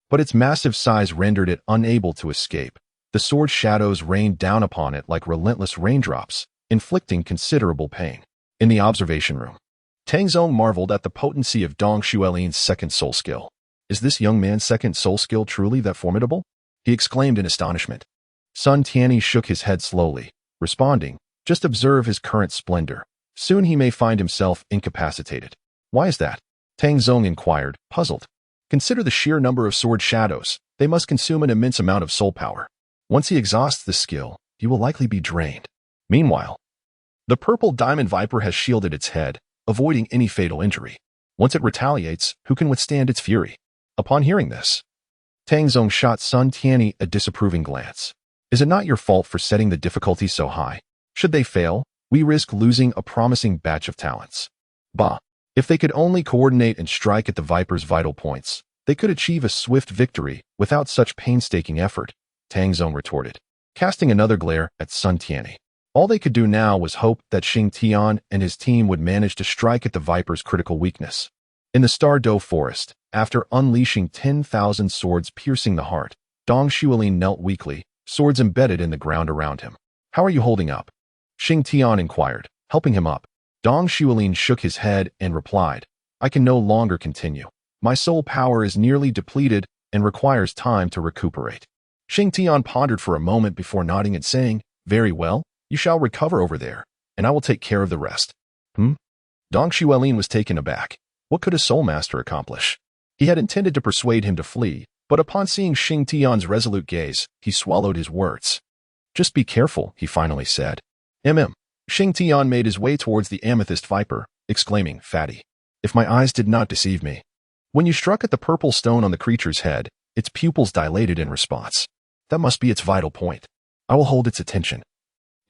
but its massive size rendered it unable to escape. The sword shadows rained down upon it like relentless raindrops, inflicting considerable pain. In the observation room, Tang Zong marveled at the potency of Dong Xuelin's second soul skill. Is this young man's second soul skill truly that formidable? He exclaimed in astonishment. Sun Tianyi shook his head slowly, responding, just observe his current splendor. Soon he may find himself incapacitated. Why is that? Tang Zong inquired, puzzled. Consider the sheer number of sword shadows. They must consume an immense amount of soul power. Once he exhausts this skill, he will likely be drained. Meanwhile, the purple diamond viper has shielded its head, avoiding any fatal injury. Once it retaliates, who can withstand its fury? Upon hearing this, Tang Zong shot Sun Tianyi a disapproving glance. Is it not your fault for setting the difficulty so high? Should they fail, we risk losing a promising batch of talents. Bah! If they could only coordinate and strike at the viper's vital points, they could achieve a swift victory without such painstaking effort, Tang Zong retorted, casting another glare at Sun Tianyi. All they could do now was hope that Xing Tian and his team would manage to strike at the viper's critical weakness. In the Starry Forest, after unleashing 10,000 swords piercing the heart, Dong Xuelin knelt weakly, swords embedded in the ground around him. How are you holding up? Xing Tian inquired, helping him up. Dong Xuelin shook his head and replied, I can no longer continue. My soul power is nearly depleted and requires time to recuperate. Xing Tian pondered for a moment before nodding and saying, very well, you shall recover over there, and I will take care of the rest. Dong Xuelin was taken aback. What could a soul master accomplish? He had intended to persuade him to flee, but upon seeing Xing Tian's resolute gaze, he swallowed his words. Just be careful, he finally said. Shing Tian made his way towards the amethyst viper, exclaiming, "Fatty, if my eyes did not deceive me." When you struck at the purple stone on the creature's head, its pupils dilated in response. That must be its vital point. I will hold its attention.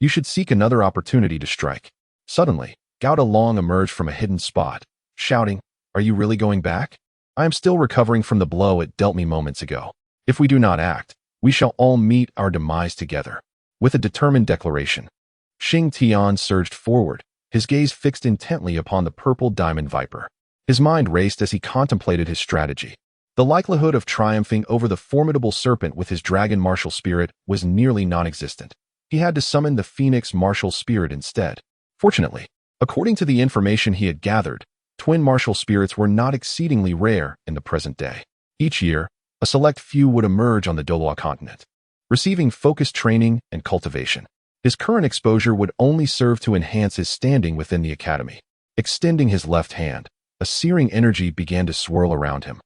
You should seek another opportunity to strike. Suddenly, Gao Long emerged from a hidden spot, shouting, "Are you really going back? I am still recovering from the blow it dealt me moments ago. If we do not act, we shall all meet our demise together." With a determined declaration, Shing Tian surged forward, his gaze fixed intently upon the purple diamond viper. His mind raced as he contemplated his strategy. The likelihood of triumphing over the formidable serpent with his dragon martial spirit was nearly non-existent. He had to summon the phoenix martial spirit instead. Fortunately, according to the information he had gathered, twin martial spirits were not exceedingly rare in the present day. Each year, a select few would emerge on the Douluo continent, receiving focused training and cultivation. His current exposure would only serve to enhance his standing within the academy. Extending his left hand, a searing energy began to swirl around him,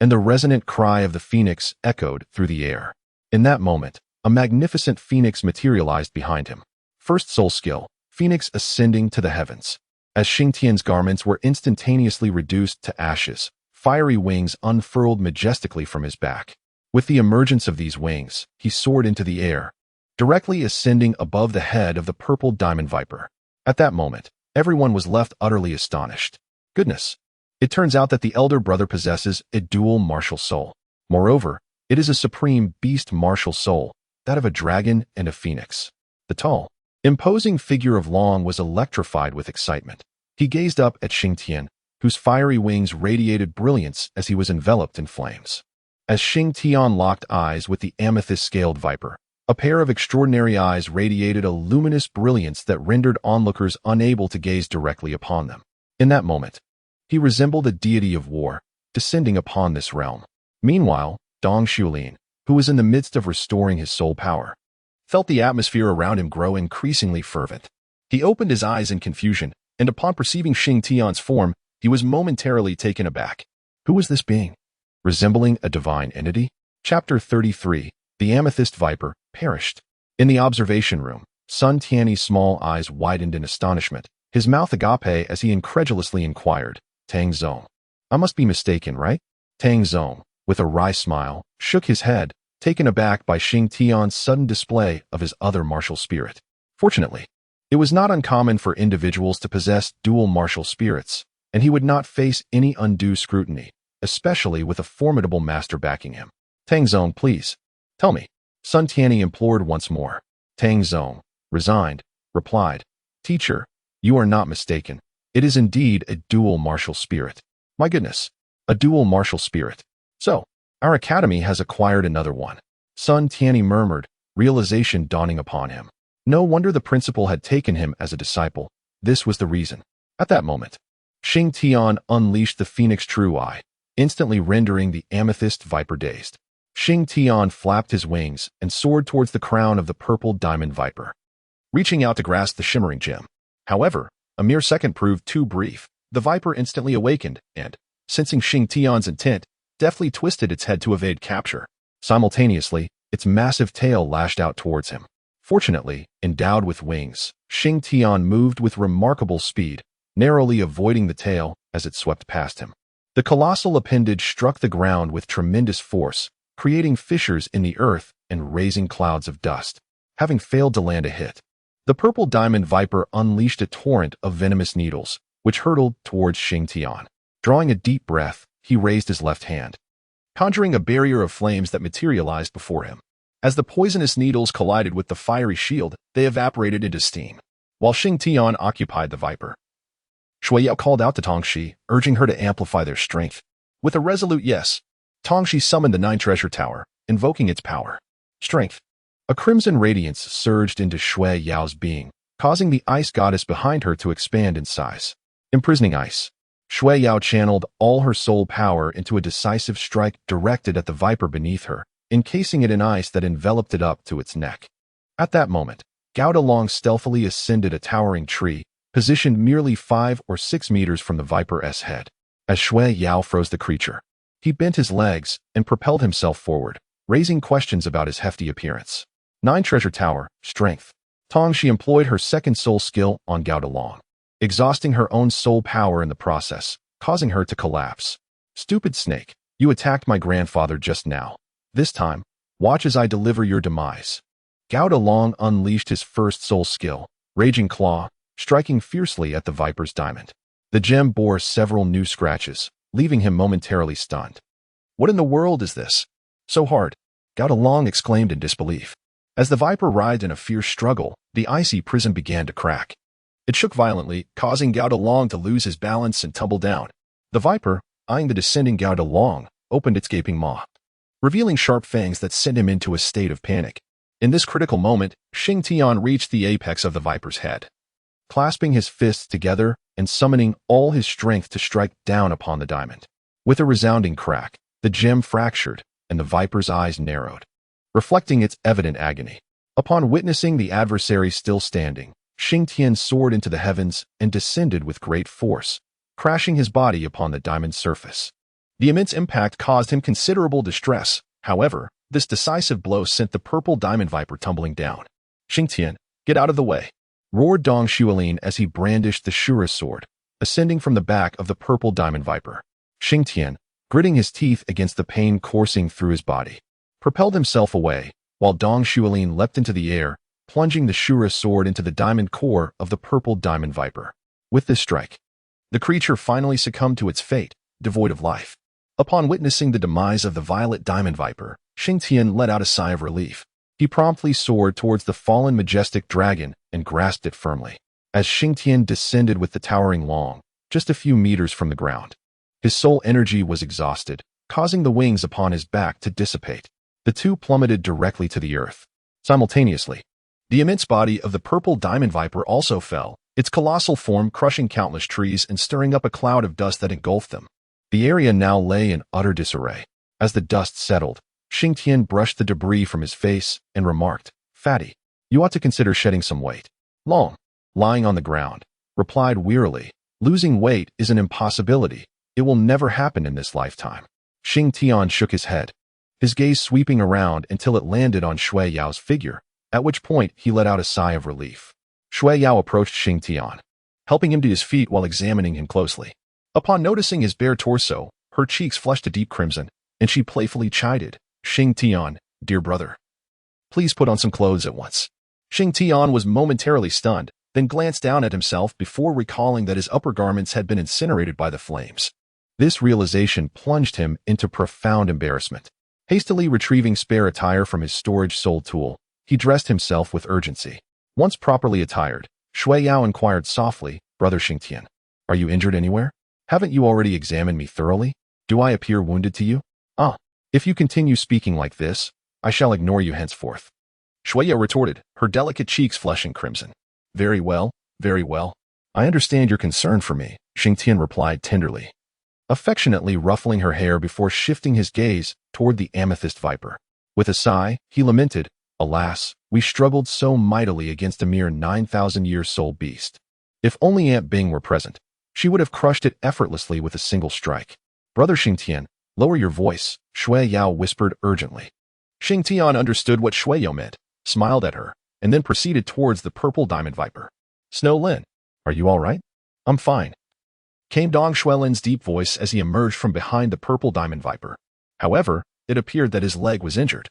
and the resonant cry of the phoenix echoed through the air. In that moment, a magnificent phoenix materialized behind him. First soul skill, phoenix ascending to the heavens. As Shing Tian's garments were instantaneously reduced to ashes, fiery wings unfurled majestically from his back. With the emergence of these wings, he soared into the air, directly ascending above the head of the purple diamond viper. At that moment, everyone was left utterly astonished. Goodness! It turns out that the elder brother possesses a dual martial soul. Moreover, it is a supreme beast martial soul, that of a dragon and a phoenix. The tall, imposing figure of Long was electrified with excitement. He gazed up at Shing Tian, whose fiery wings radiated brilliance as he was enveloped in flames. As Shing Tian locked eyes with the amethyst-scaled viper, a pair of extraordinary eyes radiated a luminous brilliance that rendered onlookers unable to gaze directly upon them. In that moment, he resembled a deity of war, descending upon this realm. Meanwhile, Dong Shulin, who was in the midst of restoring his soul power, felt the atmosphere around him grow increasingly fervent. He opened his eyes in confusion, and upon perceiving Shing Tian's form, he was momentarily taken aback. Who was this being? Resembling a divine entity? Chapter 33, The Amethyst Viper, Perished. In the observation room, Sun Tiany's small eyes widened in astonishment, his mouth agape as he incredulously inquired, "Tang Zong, I must be mistaken, right?" Tang Zong, with a wry smile, shook his head, taken aback by Shing Tian's sudden display of his other martial spirit. Fortunately, it was not uncommon for individuals to possess dual martial spirits, and he would not face any undue scrutiny, especially with a formidable master backing him. "Tang Zong, please, tell me," Sun Tiany implored once more. Tang Zong, resigned, replied, "Teacher, you are not mistaken. It is indeed a dual martial spirit." "My goodness, a dual martial spirit. So, our academy has acquired another one." Sun Tiany murmured, realization dawning upon him. No wonder the principal had taken him as a disciple. This was the reason. At that moment, Shing Tian unleashed the Phoenix True Eye, instantly rendering the amethyst viper dazed. Shing Tian flapped his wings and soared towards the crown of the purple diamond viper, reaching out to grasp the shimmering gem. However, a mere second proved too brief. The viper instantly awakened and, sensing Shing Tian's intent, deftly twisted its head to evade capture. Simultaneously, its massive tail lashed out towards him. Fortunately, endowed with wings, Shing Tian moved with remarkable speed, narrowly avoiding the tail as it swept past him. The colossal appendage struck the ground with tremendous force, creating fissures in the earth and raising clouds of dust. Having failed to land a hit, the purple diamond viper unleashed a torrent of venomous needles, which hurtled towards Shing Tian. Drawing a deep breath, he raised his left hand, conjuring a barrier of flames that materialized before him. As the poisonous needles collided with the fiery shield, they evaporated into steam. While Shing Tian occupied the viper, Shuya called out to Tongxi, urging her to amplify their strength. With a resolute yes, Tongxi summoned the 9 treasure tower, invoking its power. Strength. A crimson radiance surged into Shui Yao's being, causing the ice goddess behind her to expand in size. Imprisoning ice. Shui Yao channeled all her soul power into a decisive strike directed at the viper beneath her, encasing it in ice that enveloped it up to its neck. At that moment, Gao Long stealthily ascended a towering tree, positioned merely 5 or 6 meters from the viper's head. As Shui Yao froze the creature, he bent his legs and propelled himself forward, raising questions about his hefty appearance. 9 treasure tower, strength. She employed her second soul skill on Gao Dalong, exhausting her own soul power in the process, causing her to collapse. Stupid snake, you attacked my grandfather just now. This time, watch as I deliver your demise. Gao Dalong unleashed his first soul skill, Raging Claw, striking fiercely at the Viper's diamond. The gem bore several new scratches, leaving him momentarily stunned. What in the world is this? So hard, Gao Dalong exclaimed in disbelief. As the Viper writhed in a fierce struggle, the icy prison began to crack. It shook violently, causing Gao Dalong to lose his balance and tumble down. The Viper, eyeing the descending Gao Dalong, opened its gaping maw, revealing sharp fangs that sent him into a state of panic. In this critical moment, Shing reached the apex of the Viper's head. Clasping his fists together and summoning all his strength to strike down upon the diamond. With a resounding crack, the gem fractured, and the Viper's eyes narrowed, reflecting its evident agony. Upon witnessing the adversary still standing, Shing soared into the heavens and descended with great force, crashing his body upon the diamond's surface. The immense impact caused him considerable distress. However, this decisive blow sent the purple diamond Viper tumbling down. Shing get out of the way, roared Dong Xuelin as he brandished the Shura sword, ascending from the back of the purple diamond Viper. Shing gritting his teeth against the pain coursing through his body, propelled himself away, while Dong Xuelin leapt into the air, plunging the Shura sword into the diamond core of the purple diamond Viper. With this strike, the creature finally succumbed to its fate, devoid of life. Upon witnessing the demise of the violet diamond Viper, Shing let out a sigh of relief. He promptly soared towards the fallen majestic dragon and grasped it firmly. As Shing descended with the towering Long, just a few meters from the ground, his soul energy was exhausted, causing the wings upon his back to dissipate. The two plummeted directly to the earth. Simultaneously, the immense body of the purple diamond Viper also fell, its colossal form crushing countless trees and stirring up a cloud of dust that engulfed them. The area now lay in utter disarray. As the dust settled, Shing brushed the debris from his face and remarked, "Fatty, you ought to consider shedding some weight." Long, lying on the ground, replied wearily, "Losing weight is an impossibility. It will never happen in this lifetime." Shing shook his head, his gaze sweeping around until it landed on Shui Yao's figure, at which point he let out a sigh of relief. Shui Yao approached Shing helping him to his feet while examining him closely. Upon noticing his bare torso, her cheeks flushed a deep crimson, and she playfully chided, "Shing dear brother, please put on some clothes at once." Shing was momentarily stunned, then glanced down at himself before recalling that his upper garments had been incinerated by the flames. This realization plunged him into profound embarrassment. Hastily retrieving spare attire from his storage soul tool, he dressed himself with urgency. Once properly attired, Shui Yao inquired softly, "Brother Shing are you injured anywhere? Haven't you already examined me thoroughly? Do I appear wounded to you?" If you continue speaking like this, I shall ignore you henceforth," Shui Yao retorted, her delicate cheeks flushing crimson. Very well. I understand your concern for me," Shing replied tenderly, affectionately ruffling her hair before shifting his gaze toward the amethyst Viper. With a sigh, he lamented, "Alas, we struggled so mightily against a mere 9,000-year soul beast. If only Aunt Bing were present, she would have crushed it effortlessly with a single strike." "Brother Shing lower your voice," Shui Yao whispered urgently. Shing understood what Shui Yao meant, smiled at her, and then proceeded towards the purple diamond Viper. "Snow Lin, are you all right?" "I'm fine," came Dong Xuelin's deep voice as he emerged from behind the purple diamond Viper. However, it appeared that his leg was injured,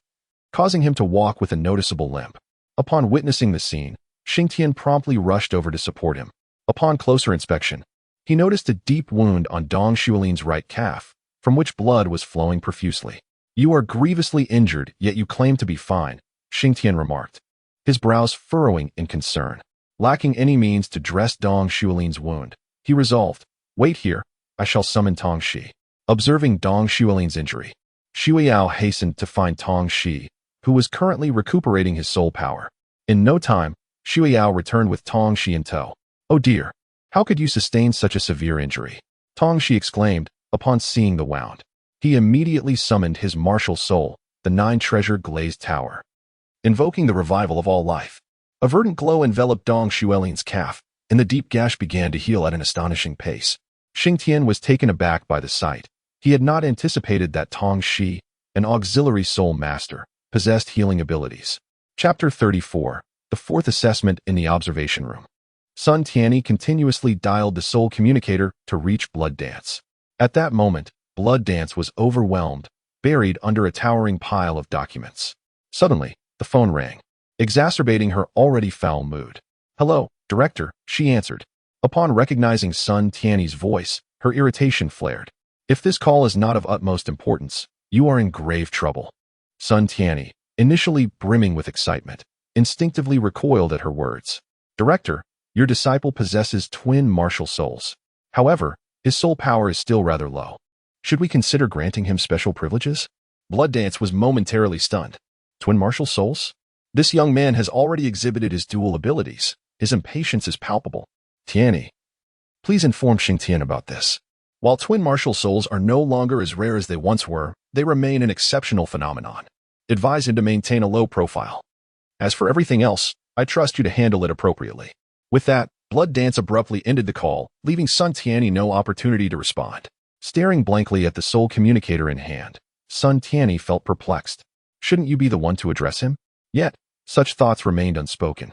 causing him to walk with a noticeable limp. Upon witnessing the scene, Shing promptly rushed over to support him. Upon closer inspection, he noticed a deep wound on Dong Xuelin's right calf, from which blood was flowing profusely. "You are grievously injured, yet you claim to be fine," Shing remarked, his brows furrowing in concern. Lacking any means to dress Dong Xuelin's wound, he resolved, "Wait here, I shall summon Tong Shi." Observing Dong Xuelin's injury, Shui Yao hastened to find Tong Shi, who was currently recuperating his soul power. In no time, Shui Yao returned with Tong Shi in tow. "Oh dear, how could you sustain such a severe injury?" Tong Shi exclaimed, upon seeing the wound. He immediately summoned his martial soul, the 9-treasure glazed tower, invoking the revival of all life. A verdant glow enveloped Dong Xuelin's calf, and the deep gash began to heal at an astonishing pace. Shing was taken aback by the sight. He had not anticipated that Tong Shi, an auxiliary soul master, possessed healing abilities. Chapter 34. the fourth assessment in the observation room. Sun Tianyi continuously dialed the soul communicator to reach Blood Dance. At that moment, Blood Dance was overwhelmed, buried under a towering pile of documents. Suddenly, the phone rang, exacerbating her already foul mood. "Hello, Director," she answered. Upon recognizing Sun Tianyi's voice, her irritation flared. "If this call is not of utmost importance, you are in grave trouble." Sun Tianyi, initially brimming with excitement, instinctively recoiled at her words. "Director, your disciple possesses twin martial souls. However, his soul power is still rather low. Should we consider granting him special privileges?" Blood Dance was momentarily stunned. Twin martial souls? This young man has already exhibited his dual abilities. His impatience is palpable. "Tianyi, please inform Shing Tian about this. While twin martial souls are no longer as rare as they once were, they remain an exceptional phenomenon. Advise him to maintain a low profile. As for everything else, I trust you to handle it appropriately." With that, Blood Dance abruptly ended the call, leaving Sun Tianyi no opportunity to respond. Staring blankly at the soul communicator in hand, Sun Tianyi felt perplexed. Shouldn't you be the one to address him? Yet, such thoughts remained unspoken.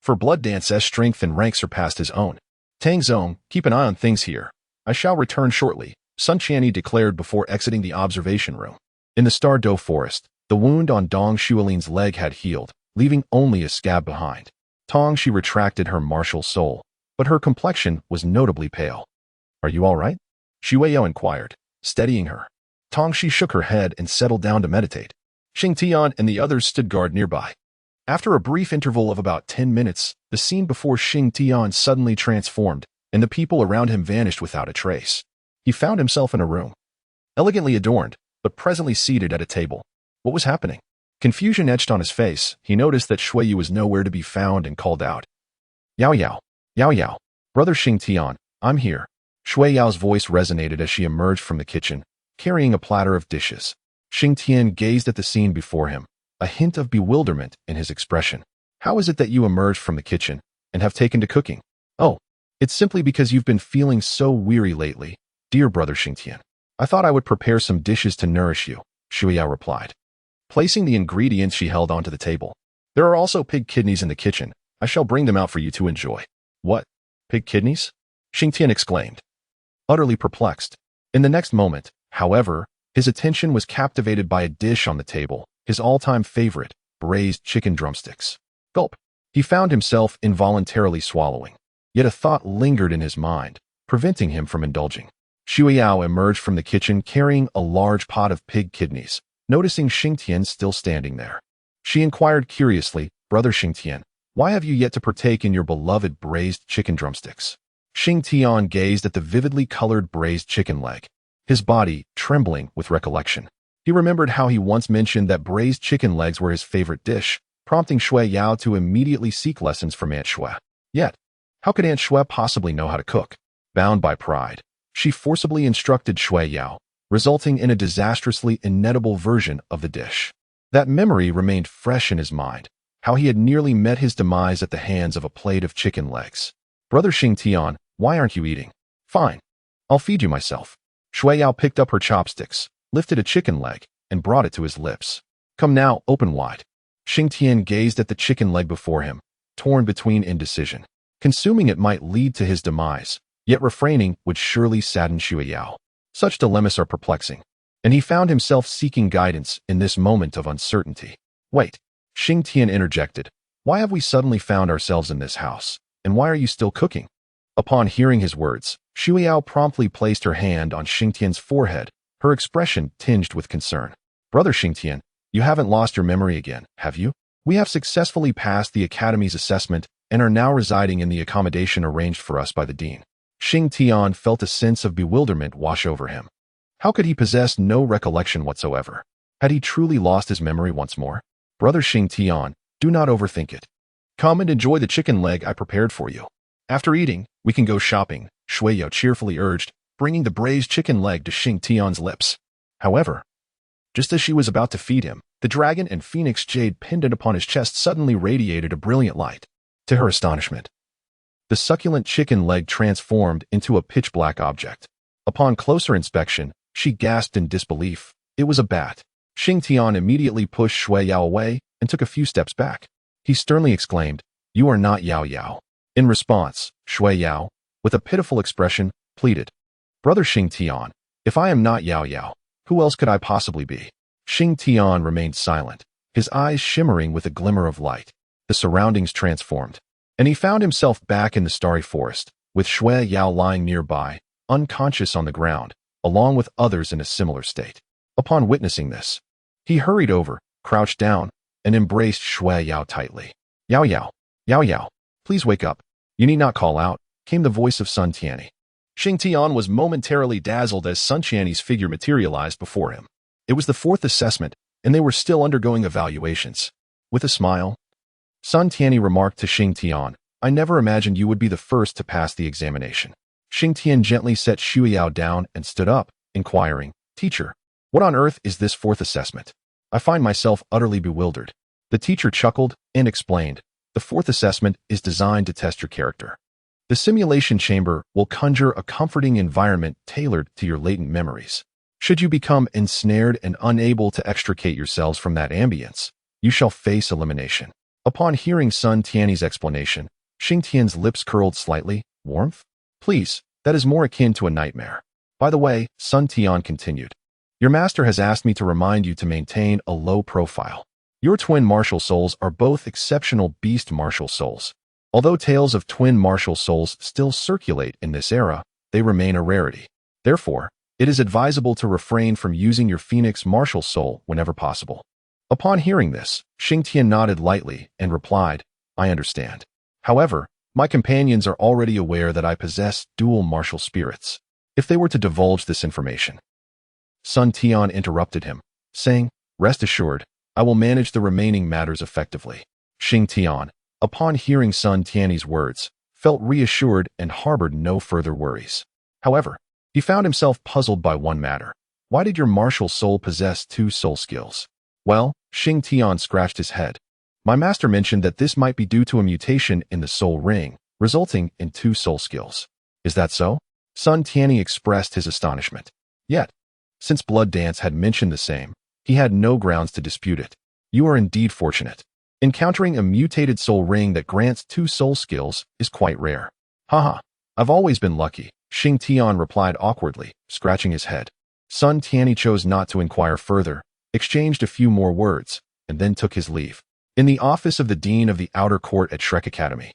For Blood Dance's strength and rank surpassed his own. "Tang Zong, keep an eye on things here. I shall return shortly," Sun Tianyi declared before exiting the observation room. In the Starry Forest, the wound on Dong Shualin's leg had healed, leaving only a scab behind. Tong Shi retracted her martial soul, but her complexion was notably pale. "Are you all right?" Shua Yao inquired, steadying her. Tong Shi shook her head and settled down to meditate. Shing Tian and the others stood guard nearby. After a brief interval of about 10 minutes, the scene before Shing Tian suddenly transformed, and the people around him vanished without a trace. He found himself in a room, elegantly adorned, but presently seated at a table. What was happening? Confusion etched on his face. He noticed that Shui Yu was nowhere to be found and called out, "Yao Yao, Yao Yao, brother Shing Tian, I'm here." Shui Yao's voice resonated as she emerged from the kitchen, carrying a platter of dishes. Shing Tian gazed at the scene before him, a hint of bewilderment in his expression. "How is it that you emerged from the kitchen and have taken to cooking?" "Oh, it's simply because you've been feeling so weary lately, dear brother Shing Tian. I thought I would prepare some dishes to nourish you," Shui Yao replied, placing the ingredients she held onto the table. "There are also pig kidneys in the kitchen. I shall bring them out for you to enjoy." "What? Pig kidneys?" Shing Tian exclaimed, utterly perplexed. In the next moment, however, his attention was captivated by a dish on the table, his all-time favorite, braised chicken drumsticks. Gulp. He found himself involuntarily swallowing. Yet a thought lingered in his mind, preventing him from indulging. Shui Yao emerged from the kitchen carrying a large pot of pig kidneys, noticing Shing Tian still standing there. She inquired curiously, "Brother Shing Tian, why have you yet to partake in your beloved braised chicken drumsticks?" Shing Tian gazed at the vividly colored braised chicken leg, his body trembling with recollection. He remembered how he once mentioned that braised chicken legs were his favorite dish, prompting Shui Yao to immediately seek lessons from Aunt Shua. Yet, how could Aunt Shua possibly know how to cook? Bound by pride, she forcibly instructed Shui Yao, resulting in a disastrously inedible version of the dish. That memory remained fresh in his mind, how he had nearly met his demise at the hands of a plate of chicken legs. "Brother Shing Tian, why aren't you eating?" "Fine. I'll feed you myself." Shui Yao picked up her chopsticks, lifted a chicken leg, and brought it to his lips. "Come now, open wide." Shing Tian gazed at the chicken leg before him, torn between indecision. Consuming it might lead to his demise, yet refraining would surely sadden Shui Yao. Such dilemmas are perplexing, and he found himself seeking guidance in this moment of uncertainty. "Wait," Shing Tian interjected. "Why have we suddenly found ourselves in this house, and why are you still cooking?" Upon hearing his words, Shui Yao promptly placed her hand on Shing Tian's forehead, her expression tinged with concern. "Brother Shing Tian, you haven't lost your memory again, have you? We have successfully passed the Academy's assessment and are now residing in the accommodation arranged for us by the Dean." Shing Tian felt a sense of bewilderment wash over him. How could he possess no recollection whatsoever? Had he truly lost his memory once more? "Brother Shing Tian, do not overthink it. Come and enjoy the chicken leg I prepared for you. After eating, we can go shopping," Shui Yao cheerfully urged, bringing the braised chicken leg to Shing Tian's lips. However, just as she was about to feed him, the dragon and phoenix jade pendant upon his chest suddenly radiated a brilliant light. To her astonishment, the succulent chicken leg transformed into a pitch-black object. Upon closer inspection, she gasped in disbelief. It was a bat. Shing Tian immediately pushed Shui Yao away and took a few steps back. He sternly exclaimed, "You are not Yao Yao." In response, Shui Yao, with a pitiful expression, pleaded, "Brother Xing Tian, if I am not Yao Yao, who else could I possibly be?" Xing Tian remained silent, his eyes shimmering with a glimmer of light. The surroundings transformed, and he found himself back in the Starry Forest, with Shui Yao lying nearby, unconscious on the ground, along with others in a similar state. Upon witnessing this, he hurried over, crouched down, and embraced Shui Yao tightly. "Yao Yao, Yao Yao, please wake up. You need not call out," came the voice of Sun Tianyi. Xing Tian was momentarily dazzled as Sun Tianyi's figure materialized before him. It was the fourth assessment, and they were still undergoing evaluations. With a smile, Sun Tianyi remarked to Xing Tian, "I never imagined you would be the first to pass the examination." Xing Tian gently set Shu Yao down and stood up, inquiring, "Teacher, what on earth is this fourth assessment? I find myself utterly bewildered." The teacher chuckled and explained, "The fourth assessment is designed to test your character. The simulation chamber will conjure a comforting environment tailored to your latent memories. Should you become ensnared and unable to extricate yourselves from that ambience, you shall face elimination." Upon hearing Sun Tianyi's explanation, Xing Tian's lips curled slightly. "Warmth? Please, that is more akin to a nightmare. By the way," Sun Tian continued, "your master has asked me to remind you to maintain a low profile. Your twin martial souls are both exceptional beast martial souls. Although tales of twin martial souls still circulate in this era, they remain a rarity. Therefore, it is advisable to refrain from using your phoenix martial soul whenever possible." Upon hearing this, Xing Tian nodded lightly and replied, "I understand. However, my companions are already aware that I possess dual martial spirits. If they were to divulge this information..." Sun Tian interrupted him, saying, "Rest assured, I will manage the remaining matters effectively." Xing Tian, upon hearing Sun Tianyi's words, felt reassured and harbored no further worries. However, he found himself puzzled by one matter. Why did your martial soul possess two soul skills? Well, Xing Tian scratched his head. "My master mentioned that this might be due to a mutation in the soul ring, resulting in two soul skills." "Is that so?" Sun Tianyi expressed his astonishment. Yet, since Blood Dance had mentioned the same, he had no grounds to dispute it. "You are indeed fortunate. Encountering a mutated soul ring that grants two soul skills is quite rare." "Haha, I've always been lucky," Xing Tian replied awkwardly, scratching his head. Sun Tianyi chose not to inquire further, exchanged a few more words, and then took his leave. In the office of the Dean of the Outer Court at Shrek Academy,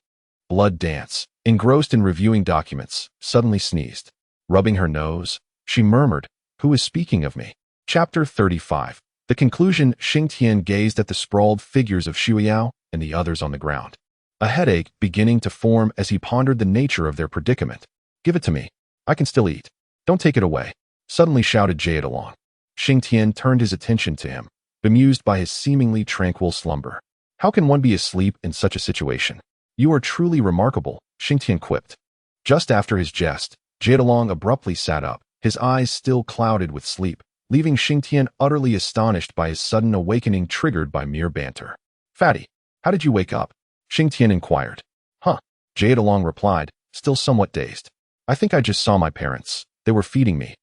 Blood Dance, engrossed in reviewing documents, suddenly sneezed. Rubbing her nose, she murmured, "Who is speaking of me?" Chapter 35. The conclusion. Xing Tian gazed at the sprawled figures of Shu Yao and the others on the ground, a headache beginning to form as he pondered the nature of their predicament. "Give it to me. I can still eat. Don't take it away," suddenly shouted Jade along. Xing Tian turned his attention to him, bemused by his seemingly tranquil slumber. "How can one be asleep in such a situation?" "You are truly remarkable," Xing Tian quipped. Just after his jest, Jade along abruptly sat up, his eyes still clouded with sleep, leaving Xing Tian utterly astonished by his sudden awakening triggered by mere banter. "Fatty, how did you wake up?" Xing Tian inquired. "Huh," Jade along replied, still somewhat dazed. "I think I just saw my parents. They were feeding me.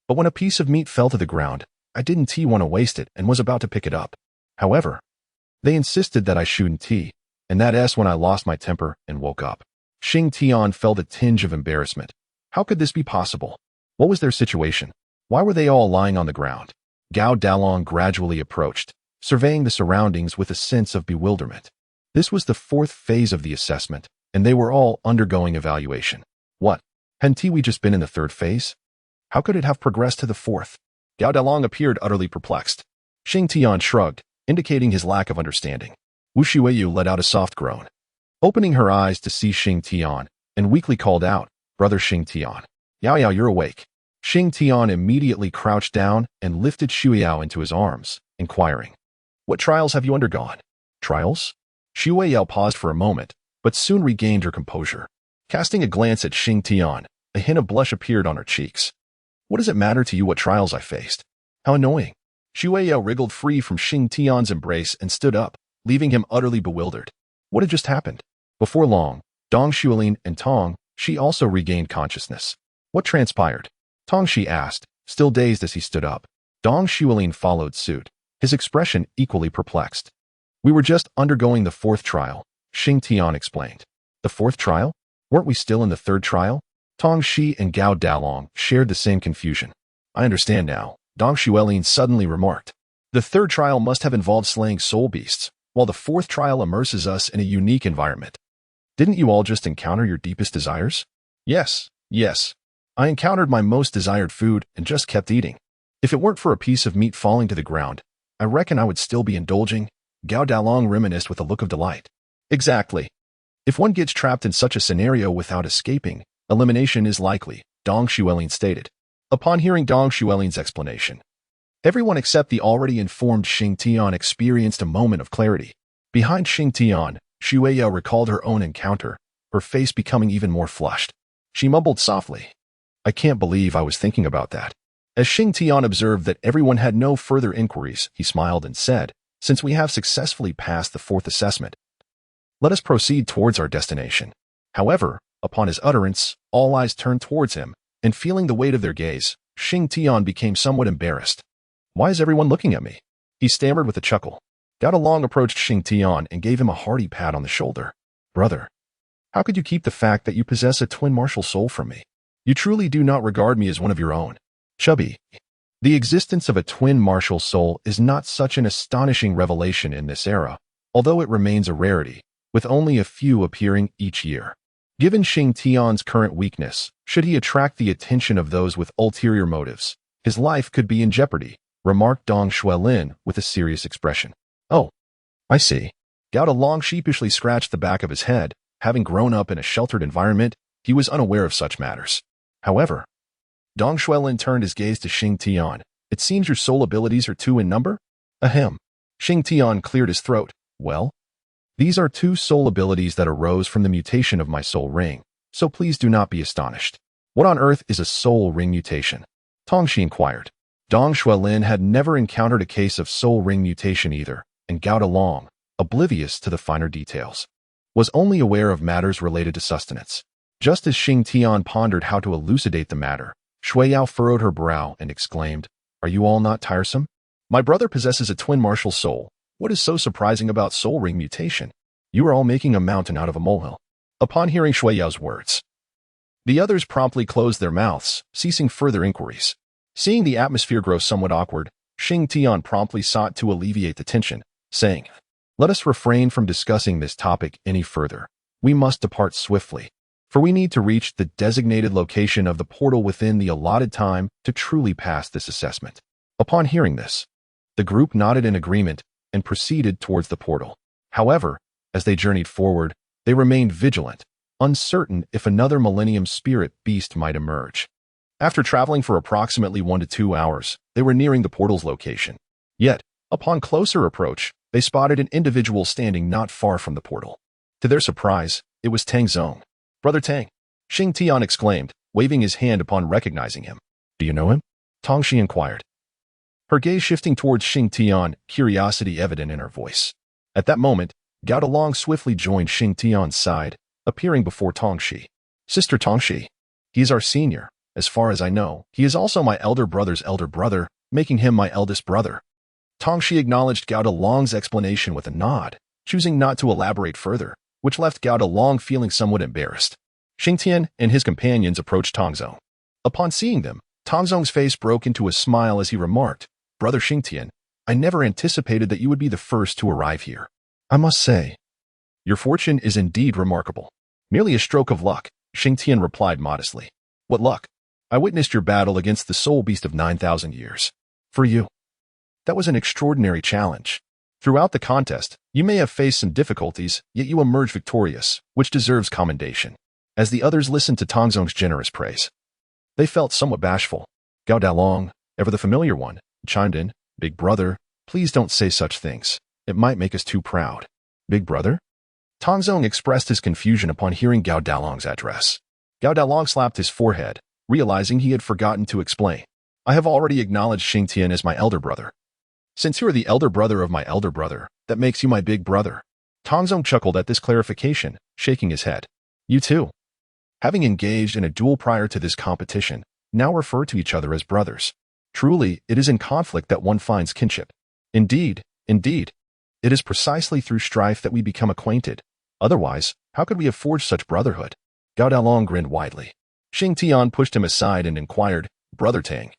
But when a piece of meat fell to the ground, I didn't want to waste it and was about to pick it up. However, they insisted that I shouldn't and that's when I lost my temper and woke up." Xing Tian felt a tinge of embarrassment. How could this be possible? What was their situation? Why were they all lying on the ground? Gao Dalong gradually approached, surveying the surroundings with a sense of bewilderment. This was the fourth phase of the assessment, and they were all undergoing evaluation. What? Hadn't we just been in the third phase? How could it have progressed to the fourth? Gao Dalong appeared utterly perplexed. Xing Tian shrugged, indicating his lack of understanding. Wu Shuiyu let out a soft groan, opening her eyes to see Xing Tian, and weakly called out, "Brother Xing Tian. Yao Yao, you're awake." Xing Tian immediately crouched down and lifted Shu Yao into his arms, inquiring, "What trials have you undergone?" "Trials?" Shu Yao paused for a moment, but soon regained her composure. Casting a glance at Xing Tian, a hint of blush appeared on her cheeks. "What does it matter to you what trials I faced? How annoying." Shu Yao wriggled free from Xing Tian's embrace and stood up, leaving him utterly bewildered. What had just happened? Before long, Dong Xuelin and Tong Shi also regained consciousness. What transpired? Tong Shi asked, still dazed as he stood up. Dong Xuelin followed suit, his expression equally perplexed. We were just undergoing the fourth trial, Shing Tian explained. The fourth trial? Weren't we still in the third trial? Tong Shi and Gao Dalong shared the same confusion. I understand now, Dong Xuelin suddenly remarked. The third trial must have involved slaying soul beasts, while the fourth trial immerses us in a unique environment. Didn't you all just encounter your deepest desires? Yes. I encountered my most desired food and just kept eating. If it weren't for a piece of meat falling to the ground, I reckon I would still be indulging, Gao Dalong reminisced with a look of delight. Exactly. If one gets trapped in such a scenario without escaping, elimination is likely, Dong Xuelin stated. Upon hearing Dong Xuelin's explanation, everyone except the already informed Shing Tian experienced a moment of clarity. Behind Shing Tian, Shuya recalled her own encounter, her face becoming even more flushed. She mumbled softly, I can't believe I was thinking about that. As Shing Tian observed that everyone had no further inquiries, he smiled and said, since we have successfully passed the fourth assessment, let us proceed towards our destination. However, upon his utterance, all eyes turned towards him, and feeling the weight of their gaze, Shing Tian became somewhat embarrassed. Why is everyone looking at me? He stammered with a chuckle. Gao Dalong approached Shing Tian and gave him a hearty pat on the shoulder. Brother, how could you keep the fact that you possess a twin martial soul from me? You truly do not regard me as one of your own. Chubby, the existence of a twin martial soul is not such an astonishing revelation in this era, although it remains a rarity, with only a few appearing each year. Given Shing Tian's current weakness, should he attract the attention of those with ulterior motives, his life could be in jeopardy, remarked Dong Xuelin with a serious expression. Oh, I see. Gao Dalong sheepishly scratched the back of his head. Having grown up in a sheltered environment, he was unaware of such matters. However, Dong Xuelin turned his gaze to Shing Tian. It seems your soul abilities are 2 in number? Ahem. Shing Tian cleared his throat. Well, these are 2 soul abilities that arose from the mutation of my soul ring, so please do not be astonished. What on earth is a soul ring mutation? Tong Shi inquired. Dong Xuelin had never encountered a case of soul ring mutation either, and Gao Dalong, oblivious to the finer details, was only aware of matters related to sustenance. Just as Shing Tian pondered how to elucidate the matter, Shui Yao furrowed her brow and exclaimed, Are you all not tiresome? My brother possesses a twin martial soul. What is so surprising about soul ring mutation? You are all making a mountain out of a molehill. Upon hearing Shui Yao's words, the others promptly closed their mouths, ceasing further inquiries. Seeing the atmosphere grow somewhat awkward, Shing Tian promptly sought to alleviate the tension, saying, Let us refrain from discussing this topic any further. We must depart swiftly, for we need to reach the designated location of the portal within the allotted time to truly pass this assessment. Upon hearing this, the group nodded in agreement and proceeded towards the portal. However, as they journeyed forward, they remained vigilant, uncertain if another Millennium Spirit beast might emerge. After traveling for approximately 1 to 2 hours, they were nearing the portal's location. Yet, upon closer approach, they spotted an individual standing not far from the portal. To their surprise, it was Tang Zong. Brother Tang, Shing Tian exclaimed, waving his hand upon recognizing him. Do you know him? Tong Shi inquired, her gaze shifting towards Shing Tian, curiosity evident in her voice. At that moment, Gao Dalong swiftly joined Shing Tian's side, appearing before Tong Shi. Sister Tong Shi, he is our senior. As far as I know, he is also my elder brother's elder brother, making him my eldest brother. Tong Shi acknowledged Gao Dalong's explanation with a nod, choosing not to elaborate further, which left Gao Dalong feeling somewhat embarrassed. Shing Tian and his companions approached Tang Zong. Upon seeing them, Tang Zong's face broke into a smile as he remarked, Brother Shing Tian, I never anticipated that you would be the first to arrive here. I must say, your fortune is indeed remarkable. Merely a stroke of luck, Shing Tian replied modestly. What luck? I witnessed your battle against the soul beast of 9,000 years. For you, that was an extraordinary challenge. Throughout the contest, you may have faced some difficulties, yet you emerged victorious, which deserves commendation. As the others listened to Tang Zong's generous praise, they felt somewhat bashful. Gao Dalong, ever the familiar one, chimed in, Big brother, please don't say such things. It might make us too proud. Big brother? Tang Zong expressed his confusion upon hearing Gao Dalong's address. Gao Dalong slapped his forehead, realizing he had forgotten to explain. I have already acknowledged Shing Tian as my elder brother. Since you are the elder brother of my elder brother, that makes you my big brother. Tang Zong chuckled at this clarification, shaking his head. You too. Having engaged in a duel prior to this competition, now refer to each other as brothers. Truly, it is in conflict that one finds kinship. Indeed. It is precisely through strife that we become acquainted. Otherwise, how could we have forged such brotherhood? Gao Dalong grinned widely. Shing Tian pushed him aside and inquired, Brother Tang,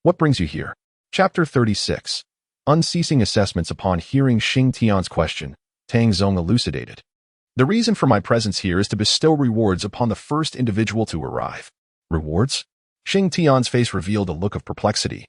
what brings you here? Chapter 36. Unceasing assessments. Upon hearing Shing Tian's question, Tang Zong elucidated. The reason for my presence here is to bestow rewards upon the first individual to arrive. Rewards? Shing Tian's face revealed a look of perplexity,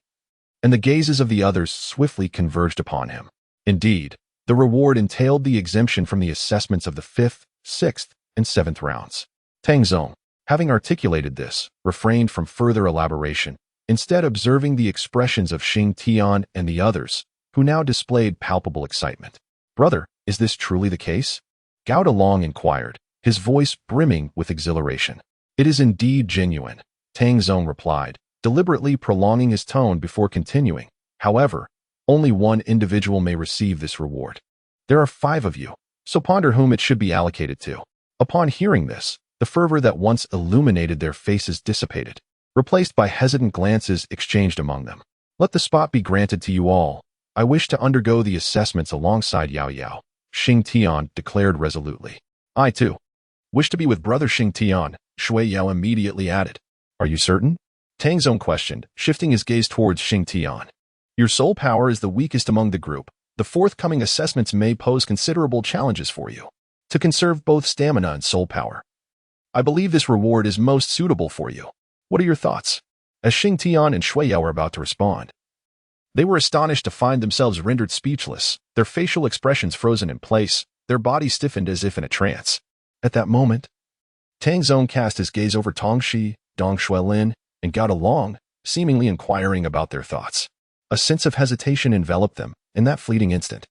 and the gazes of the others swiftly converged upon him. Indeed, the reward entailed the exemption from the assessments of the 5th, 6th, and 7th rounds. Tang Zong, having articulated this, refrained from further elaboration, instead observing the expressions of Shing Tian and the others, who now displayed palpable excitement. Brother, is this truly the case? Gao Dalong inquired, his voice brimming with exhilaration. It is indeed genuine, Tang Zong replied, deliberately prolonging his tone before continuing. However, only one individual may receive this reward. There are 5 of you, so ponder whom it should be allocated to. Upon hearing this, the fervor that once illuminated their faces dissipated, replaced by hesitant glances exchanged among them. Let the spot be granted to you all. I wish to undergo the assessments alongside Yao Yao, Shing Tian declared resolutely. I, too, wish to be with Brother Shing Tian, Shui Yao immediately added. Are you certain? Tang Zong questioned, shifting his gaze towards Shing Tian. Your soul power is the weakest among the group. The forthcoming assessments may pose considerable challenges for you. To conserve both stamina and soul power, I believe this reward is most suitable for you. What are your thoughts? As Shing Tian and Shui Yao were about to respond, they were astonished to find themselves rendered speechless, their facial expressions frozen in place, their bodies stiffened as if in a trance. At that moment, Tang Zong cast his gaze over Tong Shi, Dong Xuelin, and Gao Dalong, seemingly inquiring about their thoughts. A sense of hesitation enveloped them in that fleeting instant.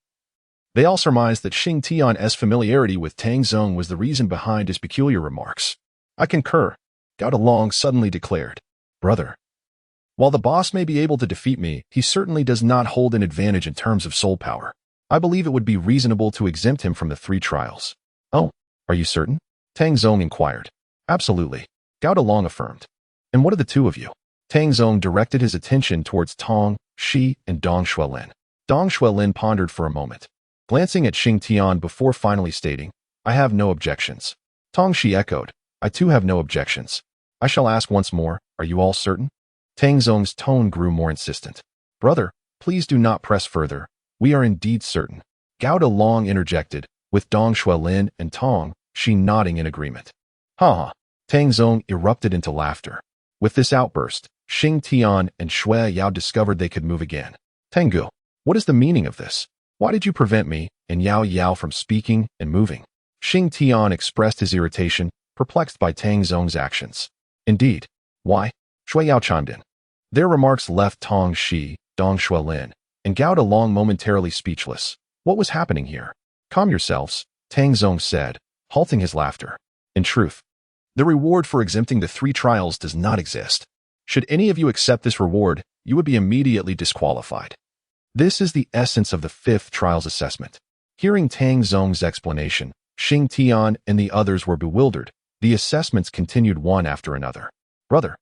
They all surmised that Shing Tian's familiarity with Tang Zong was the reason behind his peculiar remarks. I concur, Gao Dalong suddenly declared. Brother, while the boss may be able to defeat me, he certainly does not hold an advantage in terms of soul power. I believe it would be reasonable to exempt him from the 3 trials. Oh, are you certain? Tang Zong inquired. Absolutely, Gao Dalong affirmed. And what are the 2 of you? Tang Zong directed his attention towards Tong, Shi, and Dong Xuelin. Dong Xuelin pondered for a moment, glancing at Shing Tian before finally stating, I have no objections. Tong Shi echoed, I too have no objections. I shall ask once more, are you all certain? Tang Zong's tone grew more insistent. Brother, please do not press further. We are indeed certain. Gao Dalong interjected, with Dong Xuelin and Tong Shi nodding in agreement. Ha ha. Tang Zong erupted into laughter. With this outburst, Shing Tian and Shui Yao discovered they could move again. Tengu, what is the meaning of this? Why did you prevent me and Yao Yao from speaking and moving? Shing Tian expressed his irritation, perplexed by Tang Zong's actions. Indeed. Why? Shui Yao chimed in. Their remarks left Tong Shi, Dong Xuelin, and Gao Dalong momentarily speechless. What was happening here? Calm yourselves, Tang Zong said, halting his laughter. In truth, the reward for exempting the 3 trials does not exist. Should any of you accept this reward, you would be immediately disqualified. This is the essence of the 5th trials assessment. Hearing Tang Zong's explanation, Shing Tian and the others were bewildered. The assessments continued one after another. Brother,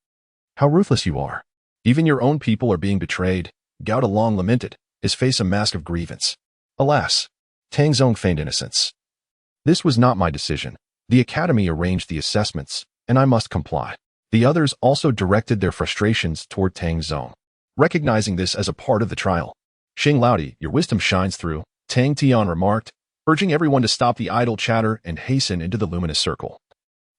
how ruthless you are. Even your own people are being betrayed, Gao Dalong lamented, his face a mask of grievance. Alas, Tang Zong feigned innocence. This was not my decision. The academy arranged the assessments, and I must comply. The others also directed their frustrations toward Tang Zong. Recognizing this as a part of the trial, Xing Laodi, your wisdom shines through, Tang Tian remarked, urging everyone to stop the idle chatter and hasten into the luminous circle.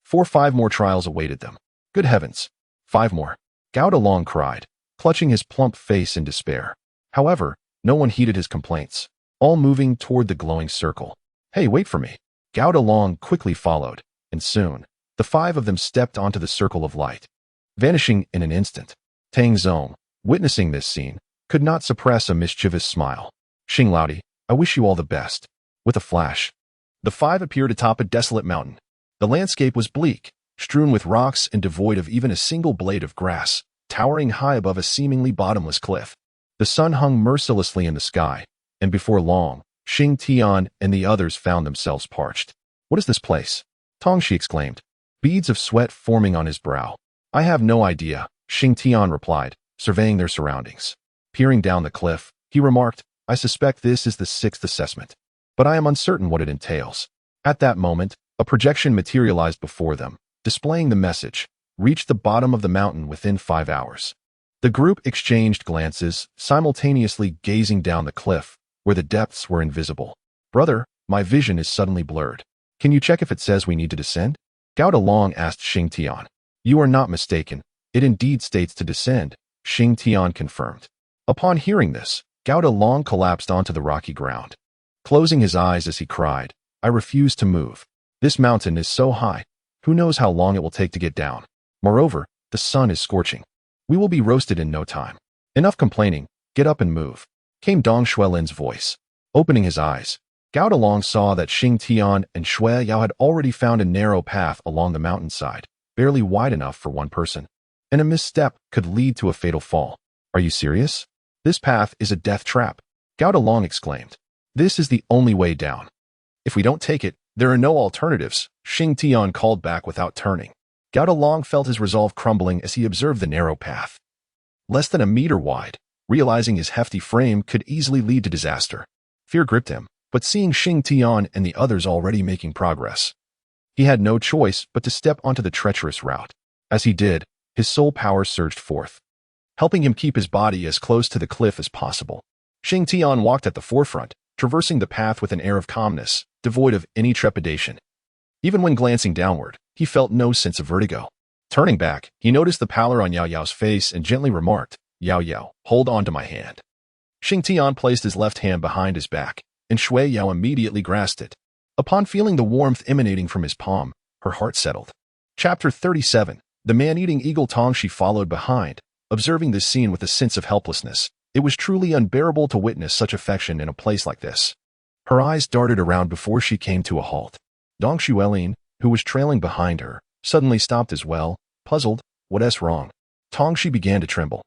5 more trials awaited them. Good heavens! 5 more. Gao Dalong cried, clutching his plump face in despair. However, no one heeded his complaints, all moving toward the glowing circle. Hey, wait for me. Gao Dalong quickly followed, and soon, the 5 of them stepped onto the circle of light, vanishing in an instant. Tang Zong, witnessing this scene, could not suppress a mischievous smile. Xing Laodi, I wish you all the best. With a flash, the 5 appeared atop a desolate mountain. The landscape was bleak, strewn with rocks and devoid of even a single blade of grass, towering high above a seemingly bottomless cliff. The sun hung mercilessly in the sky, and before long, Shing Tian and the others found themselves parched. What is this place? Tong Shi exclaimed, beads of sweat forming on his brow. I have no idea, Shing Tian replied, surveying their surroundings. Peering down the cliff, he remarked, I suspect this is the 6th assessment. but I am uncertain what it entails. At that moment, a projection materialized before them, displaying the message, reach the bottom of the mountain within 5 hours. The group exchanged glances, simultaneously gazing down the cliff, where the depths were invisible. Brother, my vision is suddenly blurred. Can you check if it says we need to descend? Gao Long asked Shing Tian. You are not mistaken. It indeed states to descend, Shing Tian confirmed. Upon hearing this, Gao Long collapsed onto the rocky ground. Closing his eyes as he cried, I refuse to move. This mountain is so high. Who knows how long it will take to get down? Moreover, the sun is scorching. We will be roasted in no time. Enough complaining, get up and move, came Dong Xuelin's voice. Opening his eyes, Gao Long saw that Shing Tian and Shui Yao had already found a narrow path along the mountainside, barely wide enough for one person, and a misstep could lead to a fatal fall. Are you serious? This path is a death trap, Gao Long exclaimed. This is the only way down. If we don't take it, there are no alternatives, Shing Tian called back without turning. Gao Long felt his resolve crumbling as he observed the narrow path. Less than a meter wide, realizing his hefty frame could easily lead to disaster. Fear gripped him, but seeing Shing Tian and the others already making progress, he had no choice but to step onto the treacherous route. As he did, his soul power surged forth, helping him keep his body as close to the cliff as possible. Shing Tian walked at the forefront, traversing the path with an air of calmness, devoid of any trepidation. Even when glancing downward, he felt no sense of vertigo. Turning back, he noticed the pallor on Yao Yao's face and gently remarked, Yao Yao, hold on to my hand. Shing Tian placed his left hand behind his back, and Shui Yao immediately grasped it. Upon feeling the warmth emanating from his palm, her heart settled. Chapter 37. The man-eating eagle Tongshi followed behind, observing this scene with a sense of helplessness. It was truly unbearable to witness such affection in a place like this. Her eyes darted around before she came to a halt. Dong Xuelin, who was trailing behind her, suddenly stopped as well, puzzled. What's wrong? Tongshi began to tremble,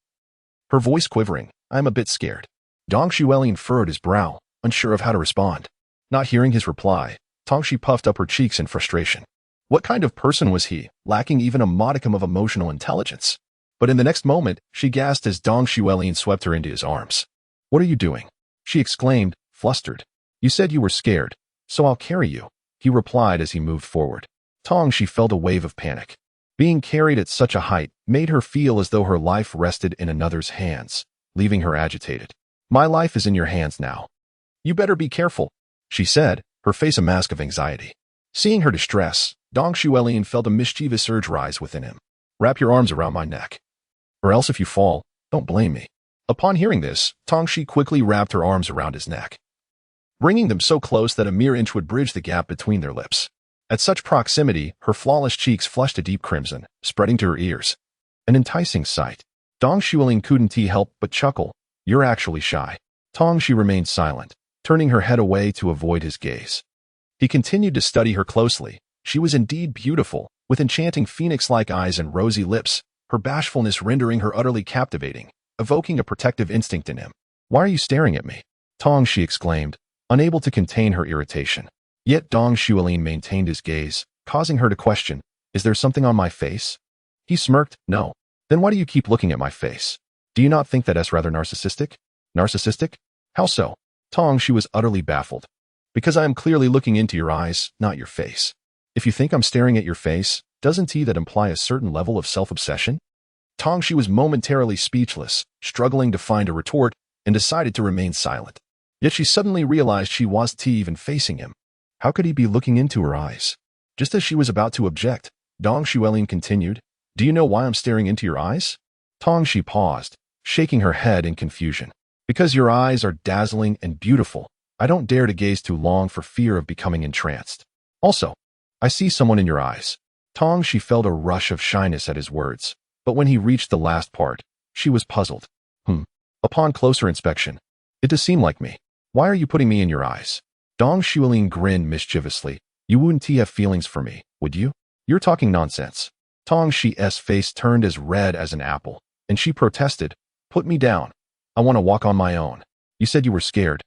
her voice quivering. I'm a bit scared. Dong Xuelin furrowed his brow, unsure of how to respond. Not hearing his reply, Tongshi puffed up her cheeks in frustration. What kind of person was he, lacking even a modicum of emotional intelligence? But in the next moment, she gasped as Dong Xuelin swept her into his arms. What are you doing? She exclaimed, flustered. You said you were scared, so I'll carry you, he replied as he moved forward. Tongshi felt a wave of panic. Being carried at such a height made her feel as though her life rested in another's hands, leaving her agitated. My life is in your hands now. You better be careful, she said, her face a mask of anxiety. Seeing her distress, Dong Xuelin felt a mischievous urge rise within him. Wrap your arms around my neck. Or else if you fall, don't blame me. Upon hearing this, Tongshi quickly wrapped her arms around his neck, bringing them so close that a mere inch would bridge the gap between their lips. At such proximity, her flawless cheeks flushed a deep crimson, spreading to her ears. An enticing sight. Dong Xuelin couldn't help but chuckle. You're actually shy. Tongshi remained silent, turning her head away to avoid his gaze. He continued to study her closely. She was indeed beautiful, with enchanting phoenix-like eyes and rosy lips, her bashfulness rendering her utterly captivating, evoking a protective instinct in him. Why are you staring at me? Tongshi exclaimed, unable to contain her irritation. Yet Dong Xuelin maintained his gaze, causing her to question, is there something on my face? He smirked, no. Then why do you keep looking at my face? Do you not think that's rather narcissistic? Narcissistic? How so? Tongshi was utterly baffled. Because I am clearly looking into your eyes, not your face. If you think I'm staring at your face, doesn't that imply a certain level of self-obsession? Tongshi was momentarily speechless, struggling to find a retort, and decided to remain silent. Yet she suddenly realized she wasn't even facing him. How could he be looking into her eyes? Just as she was about to object, Dong Xuelin continued, do you know why I'm staring into your eyes? Tongshi paused, shaking her head in confusion. Because your eyes are dazzling and beautiful. I don't dare to gaze too long for fear of becoming entranced. Also, I see someone in your eyes. Tongshi felt a rush of shyness at his words, but when he reached the last part, she was puzzled. Upon closer inspection, it does seem like me. Why are you putting me in your eyes? Dong Xuelin grinned mischievously. You wouldn't have feelings for me, would you? You're talking nonsense. Tongshi's face turned as red as an apple, and she protested. Put me down. I want to walk on my own. You said you were scared,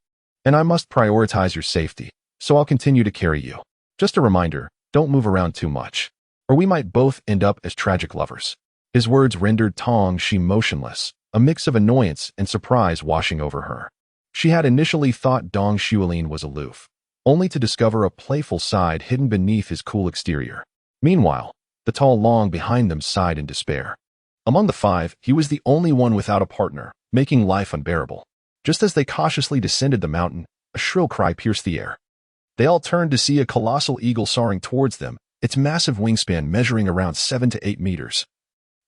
and I must prioritize your safety, so I'll continue to carry you. Just a reminder, don't move around too much, or we might both end up as tragic lovers. His words rendered Tongshi motionless, a mix of annoyance and surprise washing over her. She had initially thought Dong Xuelin was aloof, only to discover a playful side hidden beneath his cool exterior. Meanwhile, the tall Long behind them sighed in despair. Among the five, he was the only one without a partner, making life unbearable. Just as they cautiously descended the mountain, a shrill cry pierced the air. They all turned to see a colossal eagle soaring towards them, its massive wingspan measuring around 7 to 8 meters,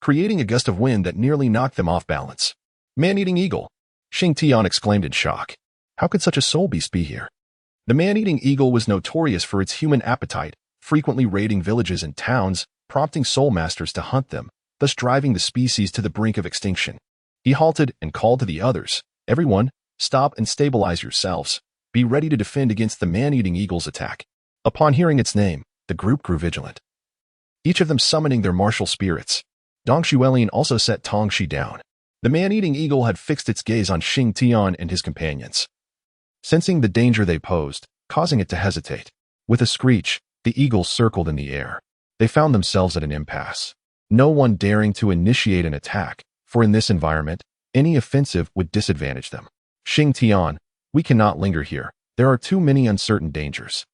creating a gust of wind that nearly knocked them off balance. Man-eating eagle! Shing Tian exclaimed in shock. How could such a soul beast be here? The man-eating eagle was notorious for its human appetite, frequently raiding villages and towns, prompting soul masters to hunt them, thus driving the species to the brink of extinction. He halted and called to the others. Everyone, stop and stabilize yourselves. Be ready to defend against the man-eating eagle's attack. Upon hearing its name, the group grew vigilant, each of them summoning their martial spirits. Dong Xuelin also set Tong Shi down. The man-eating eagle had fixed its gaze on Shing Tian and his companions, sensing the danger they posed, causing it to hesitate. With a screech, the eagle circled in the air. They found themselves at an impasse. No one daring to initiate an attack, for in this environment, any offensive would disadvantage them. Shing Tian, we cannot linger here. There are too many uncertain dangers.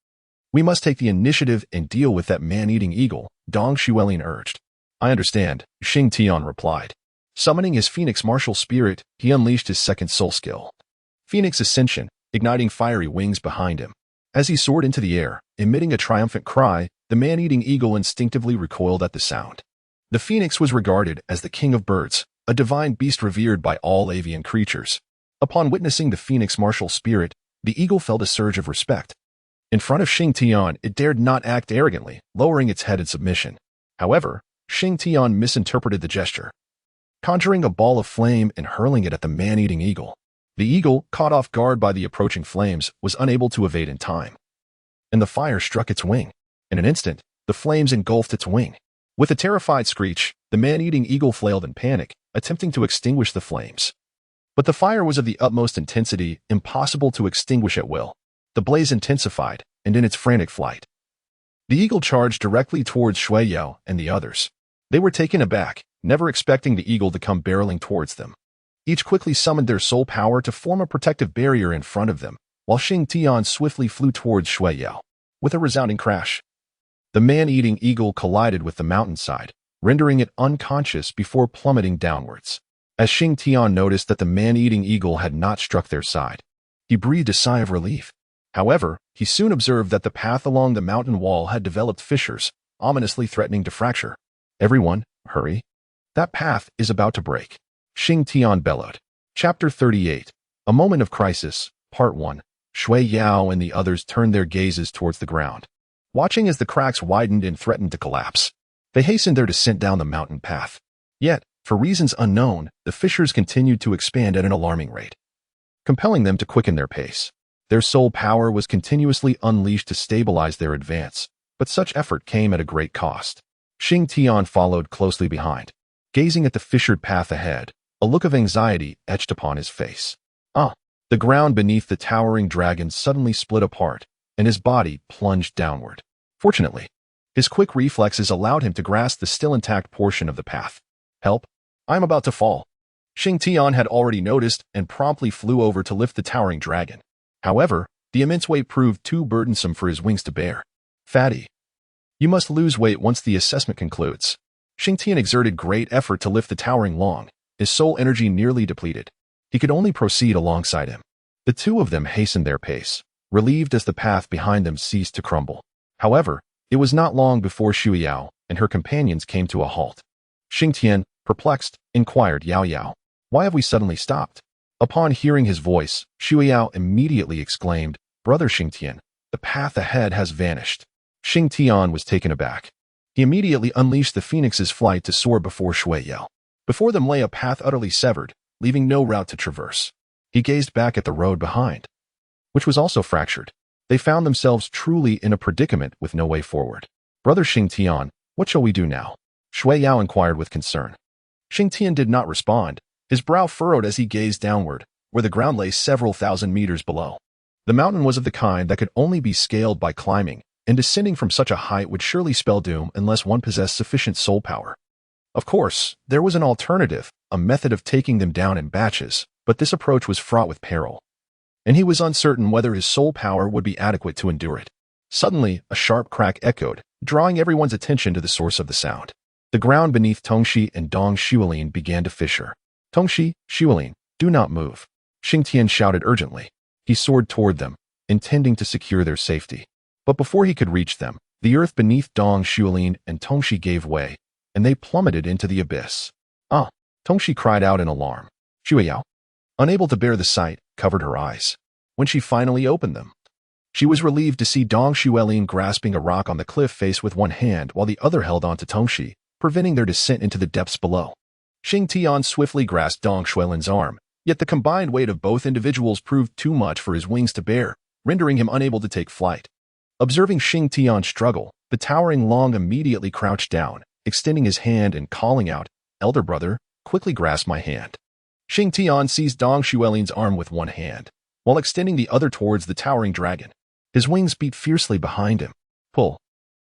We must take the initiative and deal with that man-eating eagle, Dong Xuelin urged. I understand, Shing Tian replied. Summoning his Phoenix martial spirit, he unleashed his second soul skill, Phoenix Ascension, igniting fiery wings behind him. As he soared into the air, emitting a triumphant cry, the man-eating eagle instinctively recoiled at the sound. The phoenix was regarded as the king of birds, a divine beast revered by all avian creatures. Upon witnessing the phoenix martial spirit, the eagle felt a surge of respect. In front of Shing Tian, it dared not act arrogantly, lowering its head in submission. However, Shing Tian misinterpreted the gesture, conjuring a ball of flame and hurling it at the man-eating eagle. The eagle, caught off guard by the approaching flames, was unable to evade in time, and the fire struck its wing. In an instant, the flames engulfed its wing. With a terrified screech, the man-eating eagle flailed in panic, attempting to extinguish the flames. But the fire was of the utmost intensity, impossible to extinguish at will. The blaze intensified, and in its frantic flight, the eagle charged directly towards Shui Yao and the others. They were taken aback, never expecting the eagle to come barreling towards them. Each quickly summoned their soul power to form a protective barrier in front of them, while Shing Tian swiftly flew towards Shui Yao. With a resounding crash, the man-eating eagle collided with the mountainside, rendering it unconscious before plummeting downwards. As Shing Tian noticed that the man-eating eagle had not struck their side, he breathed a sigh of relief. However, he soon observed that the path along the mountain wall had developed fissures, ominously threatening to fracture. Everyone, hurry. That path is about to break. Shing Tian bellowed. Chapter 38. A Moment of Crisis, Part 1. Shui Yao and the others turned their gazes towards the ground, watching as the cracks widened and threatened to collapse. They hastened their descent down the mountain path. Yet, for reasons unknown, the fissures continued to expand at an alarming rate, compelling them to quicken their pace. Their soul power was continuously unleashed to stabilize their advance, but such effort came at a great cost. Shing Tian followed closely behind, gazing at the fissured path ahead, a look of anxiety etched upon his face. The ground beneath the towering dragon suddenly split apart, and his body plunged downward. Fortunately, his quick reflexes allowed him to grasp the still intact portion of the path. Help! I'm about to fall. Shing Tian had already noticed and promptly flew over to lift the towering dragon. However, the immense weight proved too burdensome for his wings to bear. Fatty, you must lose weight once the assessment concludes. Shing Tian exerted great effort to lift the towering Long, his soul energy nearly depleted. He could only proceed alongside him. The two of them hastened their pace, relieved as the path behind them ceased to crumble. However, it was not long before Shui Yao and her companions came to a halt. Shing Tian, perplexed, inquired Yao Yao, "Why have we suddenly stopped?" Upon hearing his voice, Shui Yao immediately exclaimed, "Brother Shing Tian, the path ahead has vanished." Shing Tian was taken aback. He immediately unleashed the phoenix's flight to soar before Shui Yao. Before them lay a path utterly severed, leaving no route to traverse. He gazed back at the road behind, which was also fractured. They found themselves truly in a predicament with no way forward. "Brother Shing Tian, what shall we do now?" Shui Yao inquired with concern. Shing Tian did not respond, his brow furrowed as he gazed downward, where the ground lay several thousand meters below. The mountain was of the kind that could only be scaled by climbing, and descending from such a height would surely spell doom unless one possessed sufficient soul power. Of course, there was an alternative, a method of taking them down in batches, but this approach was fraught with peril. and he was uncertain whether his soul power would be adequate to endure it. Suddenly, a sharp crack echoed, drawing everyone's attention to the source of the sound. The ground beneath Tongxi and Dong Xuelin began to fissure. Tongxi, Xuelin, do not move. Xing Tian shouted urgently. He soared toward them, intending to secure their safety. But before he could reach them, the earth beneath Dong Xuelin and Tongxi gave way, and they plummeted into the abyss. Ah! Tongxi cried out in alarm. Xueyao, unable to bear the sight, covered her eyes. When she finally opened them, she was relieved to see Dong Xuelin grasping a rock on the cliff face with one hand while the other held on to Tongxi, preventing their descent into the depths below. Xing Tian swiftly grasped Dong Xuelin's arm, yet the combined weight of both individuals proved too much for his wings to bear, rendering him unable to take flight. Observing Xing Tian struggle, the towering Long immediately crouched down, extending his hand and calling out, "Elder brother, quickly grasp my hand." Xing Tian seized Dong Xuelin's arm with one hand, while extending the other towards the towering dragon. His wings beat fiercely behind him. Pull.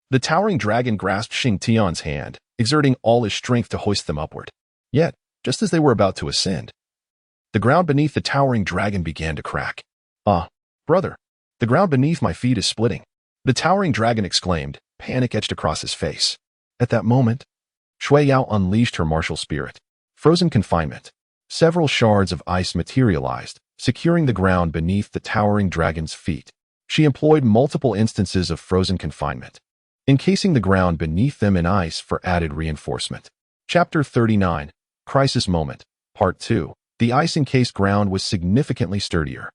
The towering dragon grasped Xing Tian's hand, exerting all his strength to hoist them upward. Yet, just as they were about to ascend, the ground beneath the towering dragon began to crack. Ah, brother, the ground beneath my feet is splitting. The towering dragon exclaimed, panic etched across his face. At that moment, Xueyao unleashed her martial spirit. Frozen confinement. Several shards of ice materialized, securing the ground beneath the towering dragon's feet. She employed multiple instances of frozen confinement, encasing the ground beneath them in ice for added reinforcement. Chapter 39, Crisis Moment, Part 2. The ice-encased ground was significantly sturdier.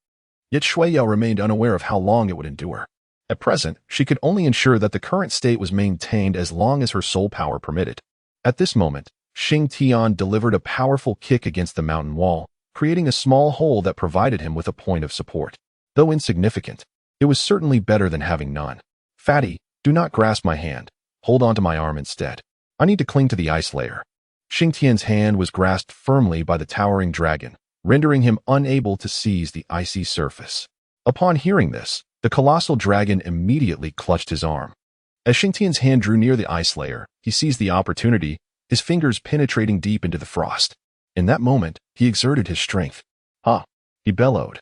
Yet Xueyao remained unaware of how long it would endure. At present, she could only ensure that the current state was maintained as long as her soul power permitted. At this moment, Xing Tian delivered a powerful kick against the mountain wall, creating a small hole that provided him with a point of support. Though insignificant, it was certainly better than having none. Fatty, do not grasp my hand. Hold on to my arm instead. I need to cling to the ice layer. Xing Tian's hand was grasped firmly by the towering dragon, rendering him unable to seize the icy surface. Upon hearing this, the colossal dragon immediately clutched his arm. As Xing Tian's hand drew near the ice layer, he seized the opportunity, his fingers penetrating deep into the frost. In that moment, he exerted his strength. Ha! He bellowed.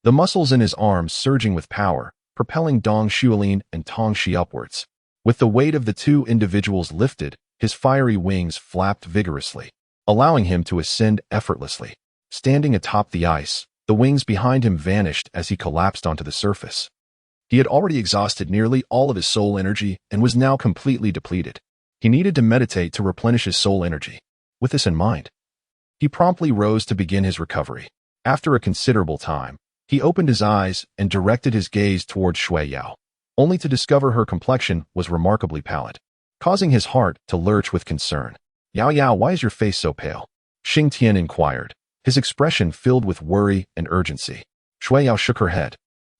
The muscles in his arms surging with power, propelling Dong Xuelin and Tongxi upwards. With the weight of the two individuals lifted, his fiery wings flapped vigorously, allowing him to ascend effortlessly. Standing atop the ice, the wings behind him vanished as he collapsed onto the surface. He had already exhausted nearly all of his soul energy and was now completely depleted. He needed to meditate to replenish his soul energy. With this in mind, he promptly rose to begin his recovery. After a considerable time, he opened his eyes and directed his gaze towards Xueyao, only to discover her complexion was remarkably pallid, causing his heart to lurch with concern. Yao Yao, why is your face so pale? Xing Tian inquired, his expression filled with worry and urgency. Xueyao shook her head,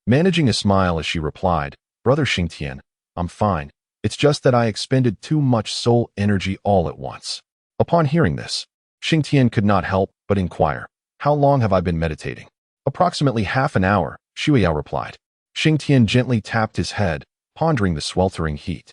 managing a smile as she replied, Brother Xing Tian, I'm fine. It's just that I expended too much soul energy all at once. Upon hearing this, Xing Tian could not help but inquire, how long have I been meditating? Approximately half an hour, Xueyao replied. Xing Tian gently tapped his head, pondering the sweltering heat.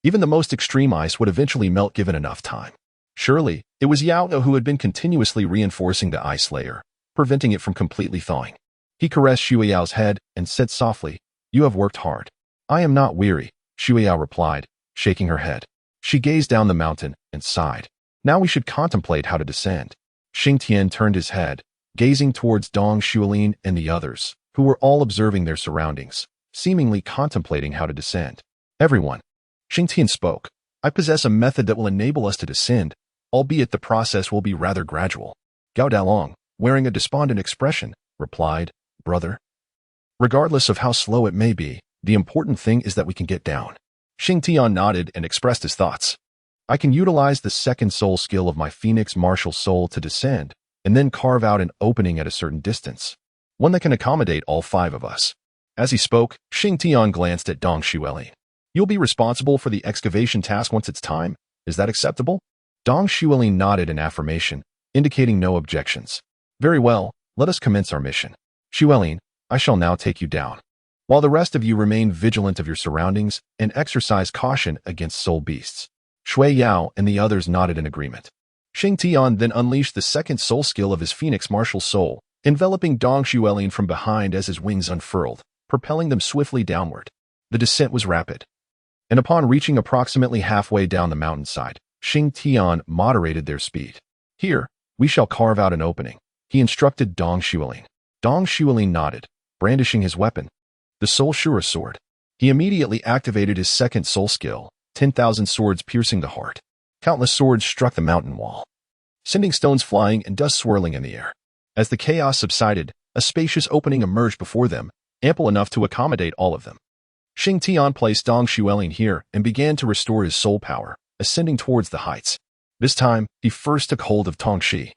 Even the most extreme ice would eventually melt given enough time. Surely, it was Yao who had been continuously reinforcing the ice layer, preventing it from completely thawing. He caressed Xueyao's head and said softly, You have worked hard. I am not weary, Xueyao replied, shaking her head. She gazed down the mountain and sighed. Now we should contemplate how to descend. Xing Tian turned his head, gazing towards Dong Xuelin and the others, who were all observing their surroundings, seemingly contemplating how to descend. Everyone. Xing Tian spoke. I possess a method that will enable us to descend, albeit the process will be rather gradual. Gao Dalong, wearing a despondent expression, replied, Brother, regardless of how slow it may be, the important thing is that we can get down. Xing Tian nodded and expressed his thoughts. I can utilize the second soul skill of my Phoenix martial soul to descend, and then carve out an opening at a certain distance, one that can accommodate all five of us. As he spoke, Xing Tian glanced at Dong Xuelin. You'll be responsible for the excavation task once it's time. Is that acceptable? Dong Xuelin nodded in affirmation, indicating no objections. Very well, let us commence our mission. Xuelin, I shall now take you down, while the rest of you remain vigilant of your surroundings and exercise caution against soul beasts. Xueyao and the others nodded in agreement. Xing Tian then unleashed the second soul skill of his Phoenix martial soul, enveloping Dong Xuelin from behind as his wings unfurled, propelling them swiftly downward. The descent was rapid, and upon reaching approximately halfway down the mountainside, Xing Tian moderated their speed. "Here, we shall carve out an opening," he instructed Dong Xuelin. Dong Xuelin nodded, brandishing his weapon, the Soul Shura sword. He immediately activated his second soul skill, 10,000 swords piercing the heart. Countless swords struck the mountain wall, sending stones flying and dust swirling in the air. As the chaos subsided, a spacious opening emerged before them, ample enough to accommodate all of them. Xing Tian placed Dong Xuelin here and began to restore his soul power, ascending towards the heights. This time, he first took hold of Tong Shi,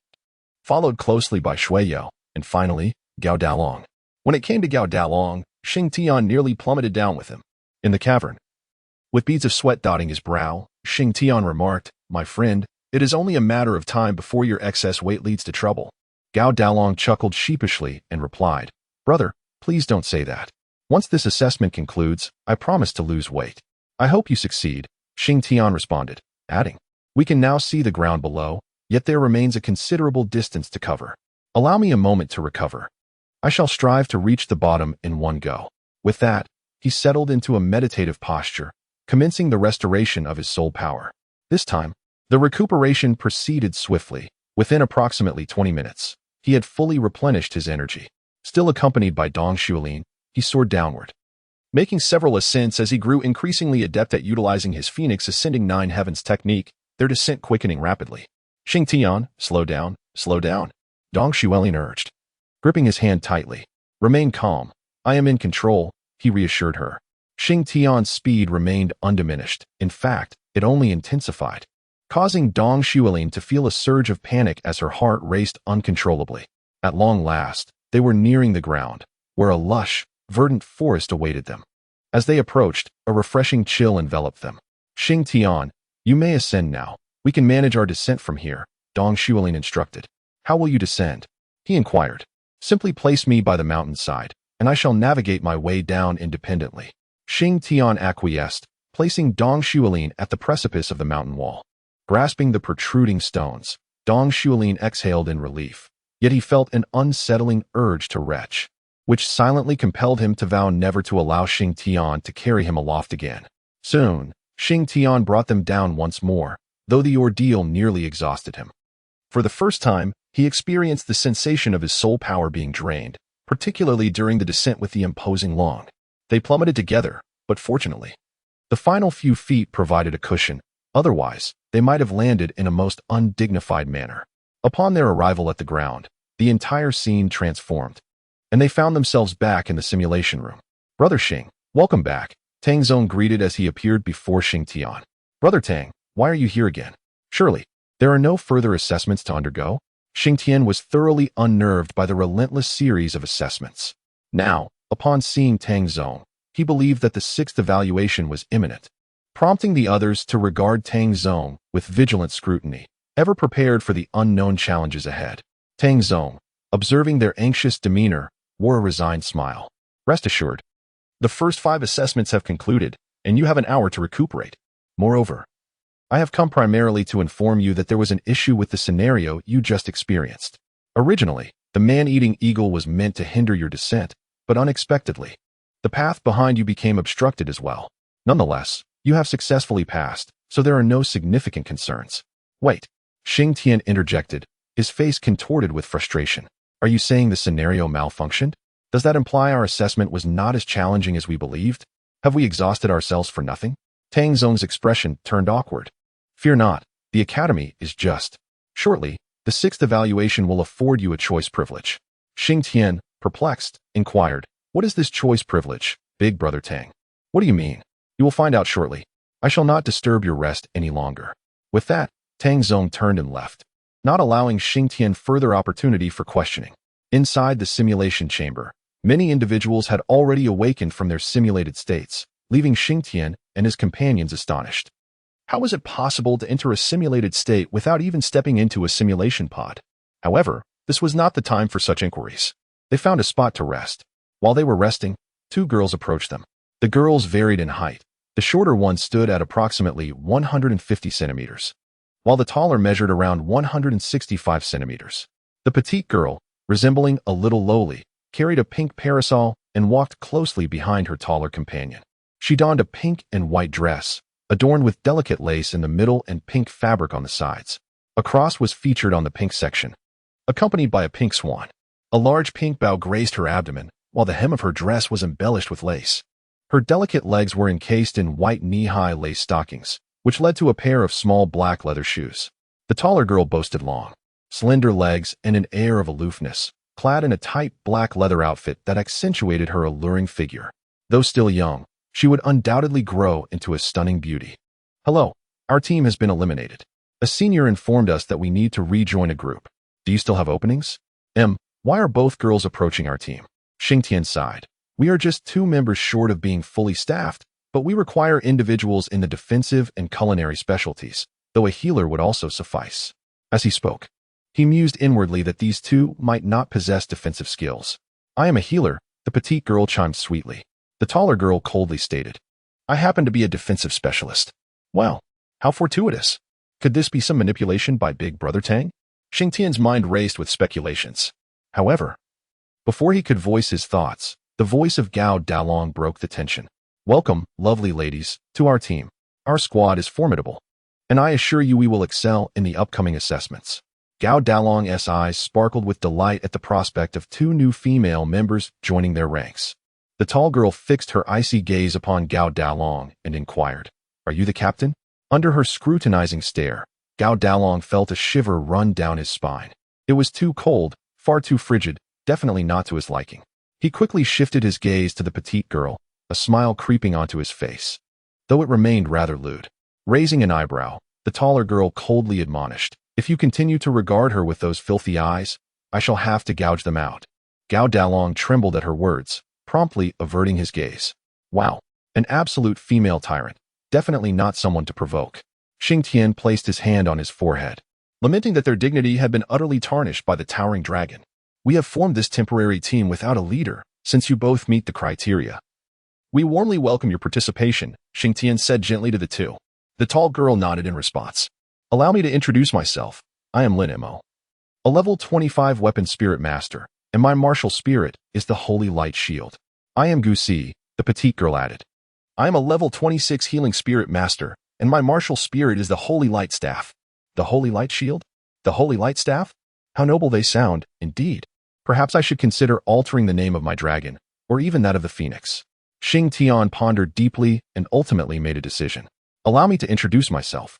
followed closely by Shui Yao, and finally, Gao Dalong. When it came to Gao Dalong, Xing Tian nearly plummeted down with him. In the cavern, with beads of sweat dotting his brow, Xing Tian remarked, "My friend, it is only a matter of time before your excess weight leads to trouble." Gao Dalong chuckled sheepishly and replied, "Brother, please don't say that. Once this assessment concludes, I promise to lose weight." "I hope you succeed," Xing Tian responded, adding, "We can now see the ground below, yet there remains a considerable distance to cover. Allow me a moment to recover. I shall strive to reach the bottom in one go." With that, he settled into a meditative posture, commencing the restoration of his soul power. This time, the recuperation proceeded swiftly. Within approximately 20 minutes, he had fully replenished his energy. Still accompanied by Dong Xuelin, he soared downward, making several ascents as he grew increasingly adept at utilizing his Phoenix Ascending Nine Heavens technique, their descent quickening rapidly. "Xing Tian, slow down, slow down," Dong Xuelin urged, gripping his hand tightly. "Remain calm. I am in control," he reassured her. Xing Tian's speed remained undiminished. In fact, it only intensified, causing Dong Xuelin to feel a surge of panic as her heart raced uncontrollably. At long last, they were nearing the ground, where a lush, verdant forest awaited them. As they approached, a refreshing chill enveloped them. "Xing Tian, you may ascend now. We can manage our descent from here," Dong Xuelin instructed. "How will you descend?" he inquired. "Simply place me by the mountainside, and I shall navigate my way down independently." Xing Tian acquiesced, placing Dong Xuelin at the precipice of the mountain wall. Grasping the protruding stones, Dong Xuelin exhaled in relief, yet he felt an unsettling urge to retch, which silently compelled him to vow never to allow Xing Tian to carry him aloft again. Soon, Xing Tian brought them down once more, though the ordeal nearly exhausted him. For the first time, he experienced the sensation of his soul power being drained, particularly during the descent with the imposing Long. They plummeted together, but fortunately, the final few feet provided a cushion. Otherwise, they might have landed in a most undignified manner. Upon their arrival at the ground, the entire scene transformed, and they found themselves back in the simulation room. "Brother Xing, welcome back," Tang Zong greeted as he appeared before Xing Tian. "Brother Tang, why are you here again? Surely, there are no further assessments to undergo?" Xing Tian was thoroughly unnerved by the relentless series of assessments. Now, upon seeing Tang Zong, he believed that the sixth evaluation was imminent, prompting the others to regard Tang Zong with vigilant scrutiny, ever prepared for the unknown challenges ahead. Tang Zong, observing their anxious demeanor, wore a resigned smile. "Rest assured, the first 5 assessments have concluded, and you have an hour to recuperate. Moreover, I have come primarily to inform you that there was an issue with the scenario you just experienced. Originally, the man-eating eagle was meant to hinder your descent, but unexpectedly, the path behind you became obstructed as well. Nonetheless, you have successfully passed, so there are no significant concerns." "Wait," Xing Tian interjected, his face contorted with frustration. "Are you saying the scenario malfunctioned? Does that imply our assessment was not as challenging as we believed? Have we exhausted ourselves for nothing?" Tang Zong's expression turned awkward. "Fear not, the academy is just. Shortly, the 6th evaluation will afford you a choice privilege." Xing Tian, perplexed, inquired, "What is this choice privilege, big brother Tang?" "What do you mean?" "You will find out shortly. I shall not disturb your rest any longer." With that, Tang Zong turned and left, not allowing Xing Tian further opportunity for questioning. Inside the simulation chamber, many individuals had already awakened from their simulated states, leaving Xing Tian and his companions astonished. How was it possible to enter a simulated state without even stepping into a simulation pod? However, this was not the time for such inquiries. They found a spot to rest. While they were resting, 2 girls approached them. The girls varied in height. The shorter one stood at approximately 150 centimeters, while the taller measured around 165 centimeters. The petite girl, resembling a little lowly, carried a pink parasol and walked closely behind her taller companion. She donned a pink and white dress, adorned with delicate lace in the middle and pink fabric on the sides. A cross was featured on the pink section, accompanied by a pink swan. A large pink bow grazed her abdomen, while the hem of her dress was embellished with lace. Her delicate legs were encased in white knee-high lace stockings, which led to a pair of small black leather shoes. The taller girl boasted long, slender legs and an air of aloofness, clad in a tight black leather outfit that accentuated her alluring figure. Though still young, she would undoubtedly grow into a stunning beauty. Hello, our team has been eliminated. A senior informed us that we need to rejoin a group. Do you still have openings? Why are both girls approaching our team? Xingtian sighed. We are just 2 members short of being fully staffed, but we require individuals in the defensive and culinary specialties, though a healer would also suffice. As he spoke, he mused inwardly that these 2 might not possess defensive skills. I am a healer, the petite girl chimed sweetly. The taller girl coldly stated, I happen to be a defensive specialist. Well, how fortuitous. Could this be some manipulation by Big Brother Tang? Xingtian's mind raced with speculations. However, before he could voice his thoughts, the voice of Gao Dalong broke the tension. Welcome, lovely ladies, to our team. Our squad is formidable, and I assure you we will excel in the upcoming assessments. Gao Dalong's eyes sparkled with delight at the prospect of 2 new female members joining their ranks. The tall girl fixed her icy gaze upon Gao Dalong and inquired, Are you the captain? Under her scrutinizing stare, Gao Dalong felt a shiver run down his spine. It was too cold, far too frigid, definitely not to his liking. He quickly shifted his gaze to the petite girl, a smile creeping onto his face, though it remained rather lewd. Raising an eyebrow, the taller girl coldly admonished, If you continue to regard her with those filthy eyes, I shall have to gouge them out. Gao Dalong trembled at her words, promptly averting his gaze. Wow, an absolute female tyrant, definitely not someone to provoke. Xingtian placed his hand on his forehead, lamenting that their dignity had been utterly tarnished by the towering dragon. We have formed this temporary team without a leader, since you both meet the criteria. We warmly welcome your participation, Xingtian said gently to the 2. The tall girl nodded in response. Allow me to introduce myself. I am Lin Mo, a level 25 weapon spirit master, and my martial spirit is the Holy Light Shield. I am Gu Si, the petite girl added. I am a level 26 healing spirit master, and my martial spirit is the Holy Light Staff. The Holy Light Shield? The Holy Light Staff? How noble they sound, indeed. Perhaps I should consider altering the name of my dragon, or even that of the Phoenix. Xingtian pondered deeply and ultimately made a decision. Allow me to introduce myself.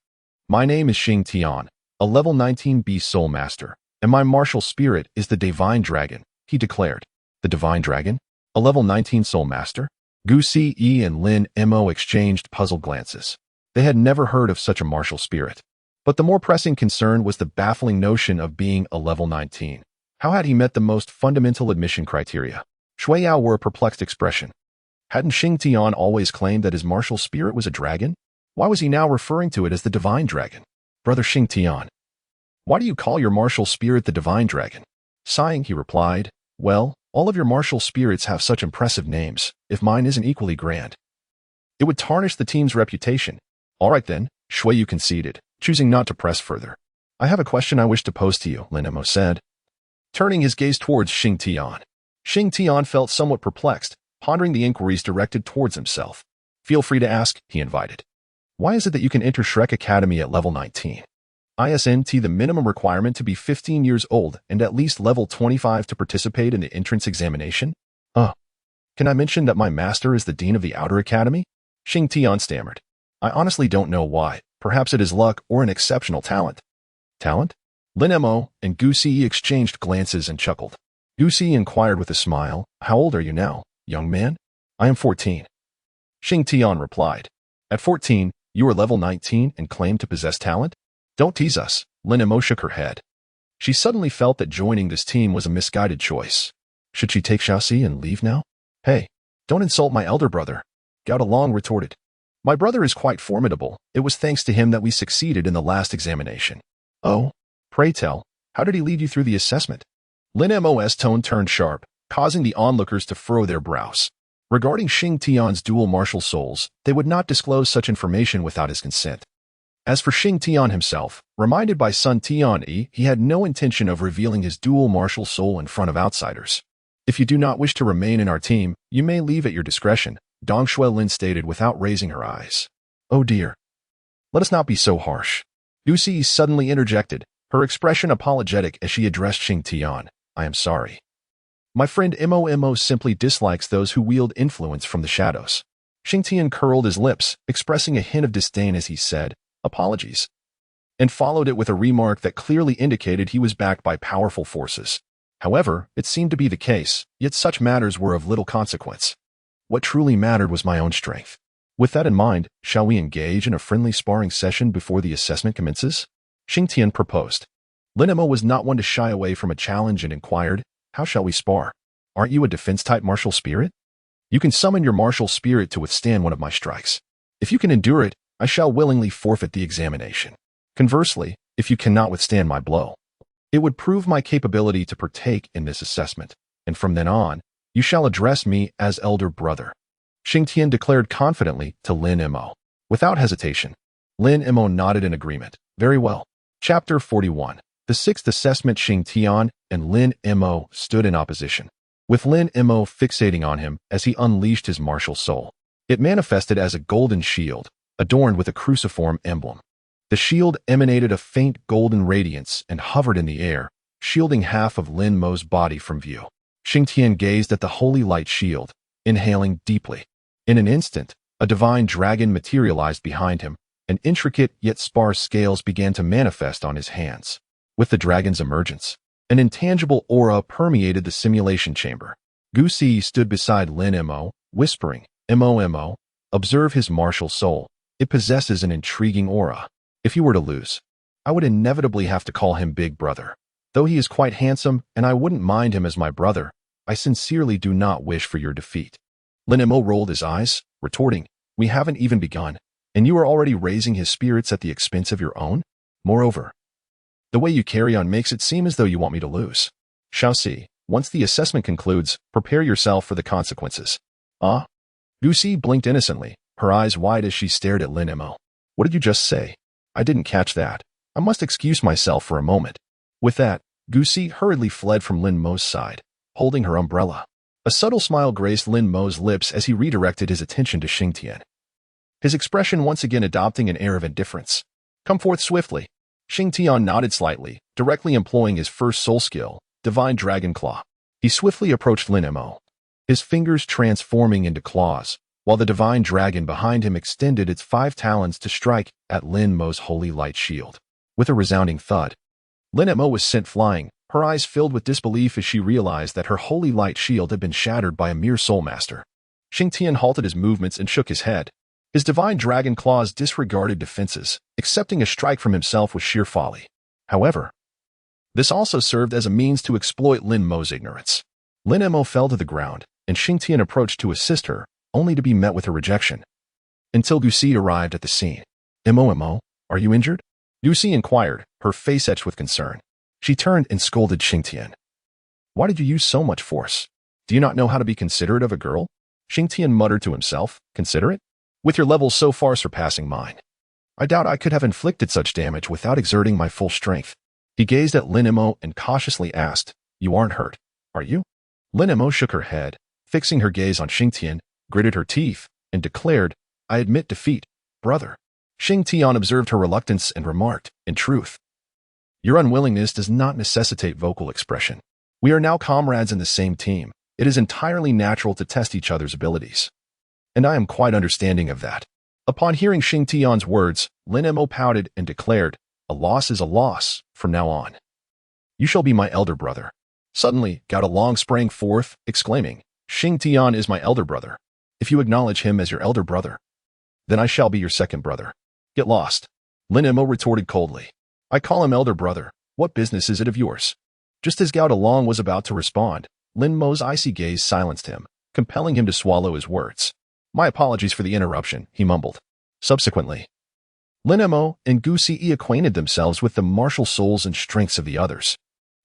My name is Xingtian, a level 19 beast soul master, and my martial spirit is the Divine Dragon, he declared. The Divine Dragon? A level 19 soul master? Gu Si and Lin Mo exchanged puzzled glances. They had never heard of such a martial spirit. But the more pressing concern was the baffling notion of being a level 19. How had he met the most fundamental admission criteria? Shui Yao wore a perplexed expression. Hadn't Xingtian always claimed that his martial spirit was a dragon? Why was he now referring to it as the Divine Dragon? Brother Xingtian, why do you call your martial spirit the Divine Dragon? Sighing, he replied, Well, all of your martial spirits have such impressive names, if mine isn't equally grand. It would tarnish the team's reputation. All right then, Shui Yu conceded, choosing not to press further. I have a question I wish to pose to you, Lin Mo said, turning his gaze towards Xingtian. Xingtian felt somewhat perplexed, pondering the inquiries directed towards himself. Feel free to ask, he invited. Why is it that you can enter Shrek Academy at level 19? Isn't the minimum requirement to be 15 years old and at least level 25 to participate in the entrance examination? Can I mention that my master is the dean of the Outer Academy? Xingtian stammered. I honestly don't know why. Perhaps it is luck or an exceptional talent. Talent? Lin Mo and Gu Si exchanged glances and chuckled. Gu Si inquired with a smile, How old are you now, young man? I am 14. Xingtian replied. At 14, you are level 19 and claim to possess talent? Don't tease us, Lin Mo shook her head. She suddenly felt that joining this team was a misguided choice. Should she take Xiaoxi and leave now? Hey, don't insult my elder brother, Gao Dalong retorted. My brother is quite formidable. It was thanks to him that we succeeded in the last examination. Oh, pray tell, how did he lead you through the assessment? Lin Mo's tone turned sharp, causing the onlookers to furrow their brows. Regarding Xingtian's dual martial souls, they would not disclose such information without his consent. As for Shing Tian himself, reminded by Sun Tian, he had no intention of revealing his dual martial soul in front of outsiders. If you do not wish to remain in our team, you may leave at your discretion, Dong Shuelin stated without raising her eyes. Oh dear. Let us not be so harsh. Dou City suddenly interjected, her expression apologetic as she addressed Shing Tian. I am sorry. My friend Mo simply dislikes those who wield influence from the shadows. Shing Tian curled his lips, expressing a hint of disdain as he said, apologies, and followed it with a remark that clearly indicated he was backed by powerful forces. However, it seemed to be the case, yet such matters were of little consequence. What truly mattered was my own strength. With that in mind, shall we engage in a friendly sparring session before the assessment commences? Shing Tian proposed. Lin Mo was not one to shy away from a challenge and inquired, how shall we spar? Aren't you a defense-type martial spirit? You can summon your martial spirit to withstand one of my strikes. If you can endure it, I shall willingly forfeit the examination. Conversely, if you cannot withstand my blow, it would prove my capability to partake in this assessment, and from then on, you shall address me as elder brother. Shing Tian declared confidently to Lin Mo. Without hesitation, Lin Mo nodded in agreement. Very well. Chapter 41. The sixth assessment. Shing Tian and Lin Mo stood in opposition, with Lin Mo fixating on him as he unleashed his martial soul. It manifested as a golden shield, adorned with a cruciform emblem. The shield emanated a faint golden radiance and hovered in the air, shielding half of Lin Mo's body from view. Shing Tian gazed at the holy light shield, inhaling deeply. In an instant, a divine dragon materialized behind him, and intricate yet sparse scales began to manifest on his hands. With the dragon's emergence, an intangible aura permeated the simulation chamber. Dou City stood beside Lin Mo, whispering, Mo, observe his martial soul. It possesses an intriguing aura. If you were to lose, I would inevitably have to call him Big Brother. Though he is quite handsome and I wouldn't mind him as my brother, I sincerely do not wish for your defeat. Lin Mo rolled his eyes, retorting, we haven't even begun, and you are already raising his spirits at the expense of your own? Moreover, the way you carry on makes it seem as though you want me to lose. Shall see, once the assessment concludes, prepare yourself for the consequences. Ah? Dou City blinked innocently, her eyes wide as she stared at Lin Mo. What did you just say? I didn't catch that. I must excuse myself for a moment. With that, Dou City hurriedly fled from Lin Mo's side, holding her umbrella. A subtle smile graced Lin Mo's lips as he redirected his attention to Shing Tian, his expression once again adopting an air of indifference. Come forth swiftly. Shing Tian nodded slightly, directly employing his first soul skill, Divine Dragon Claw. He swiftly approached Lin Mo, his fingers transforming into claws, while the divine dragon behind him extended its 5 talons to strike at Lin Mo's holy light shield. With a resounding thud, Lin Mo was sent flying, her eyes filled with disbelief as she realized that her holy light shield had been shattered by a mere soul master. Shing Tian halted his movements and shook his head. His divine dragon claws disregarded defenses, accepting a strike from himself was sheer folly. However, this also served as a means to exploit Lin Mo's ignorance. Lin Mo fell to the ground, and Shing Tian approached to assist her, only to be met with a rejection. Until Dou City arrived at the scene. Mo, are you injured? Dou City inquired, her face etched with concern. She turned and scolded Shing Tian. Why did you use so much force? Do you not know how to be considerate of a girl? Shing Tian muttered to himself, considerate? With your levels so far surpassing mine, I doubt I could have inflicted such damage without exerting my full strength. He gazed at Lin Mo and cautiously asked, you aren't hurt, are you? Lin Mo shook her head, fixing her gaze on Shing Tian, gritted her teeth, and declared, I admit defeat, brother. Shing Tian observed her reluctance and remarked, in truth, your unwillingness does not necessitate vocal expression. We are now comrades in the same team. It is entirely natural to test each other's abilities. And I am quite understanding of that. Upon hearing Shing Tian's words, Lin Mo pouted and declared, a loss is a loss from now on. You shall be my elder brother. Suddenly, Gao Long sprang forth, exclaiming, Shing Tian is my elder brother. If you acknowledge him as your elder brother, then I shall be your second brother. Get lost. Lin Mo retorted coldly. I call him elder brother. What business is it of yours? Just as Gao Long was about to respond, Lin Mo's icy gaze silenced him, compelling him to swallow his words. My apologies for the interruption, he mumbled. Subsequently, Lin Mo and Dou City acquainted themselves with the martial souls and strengths of the others.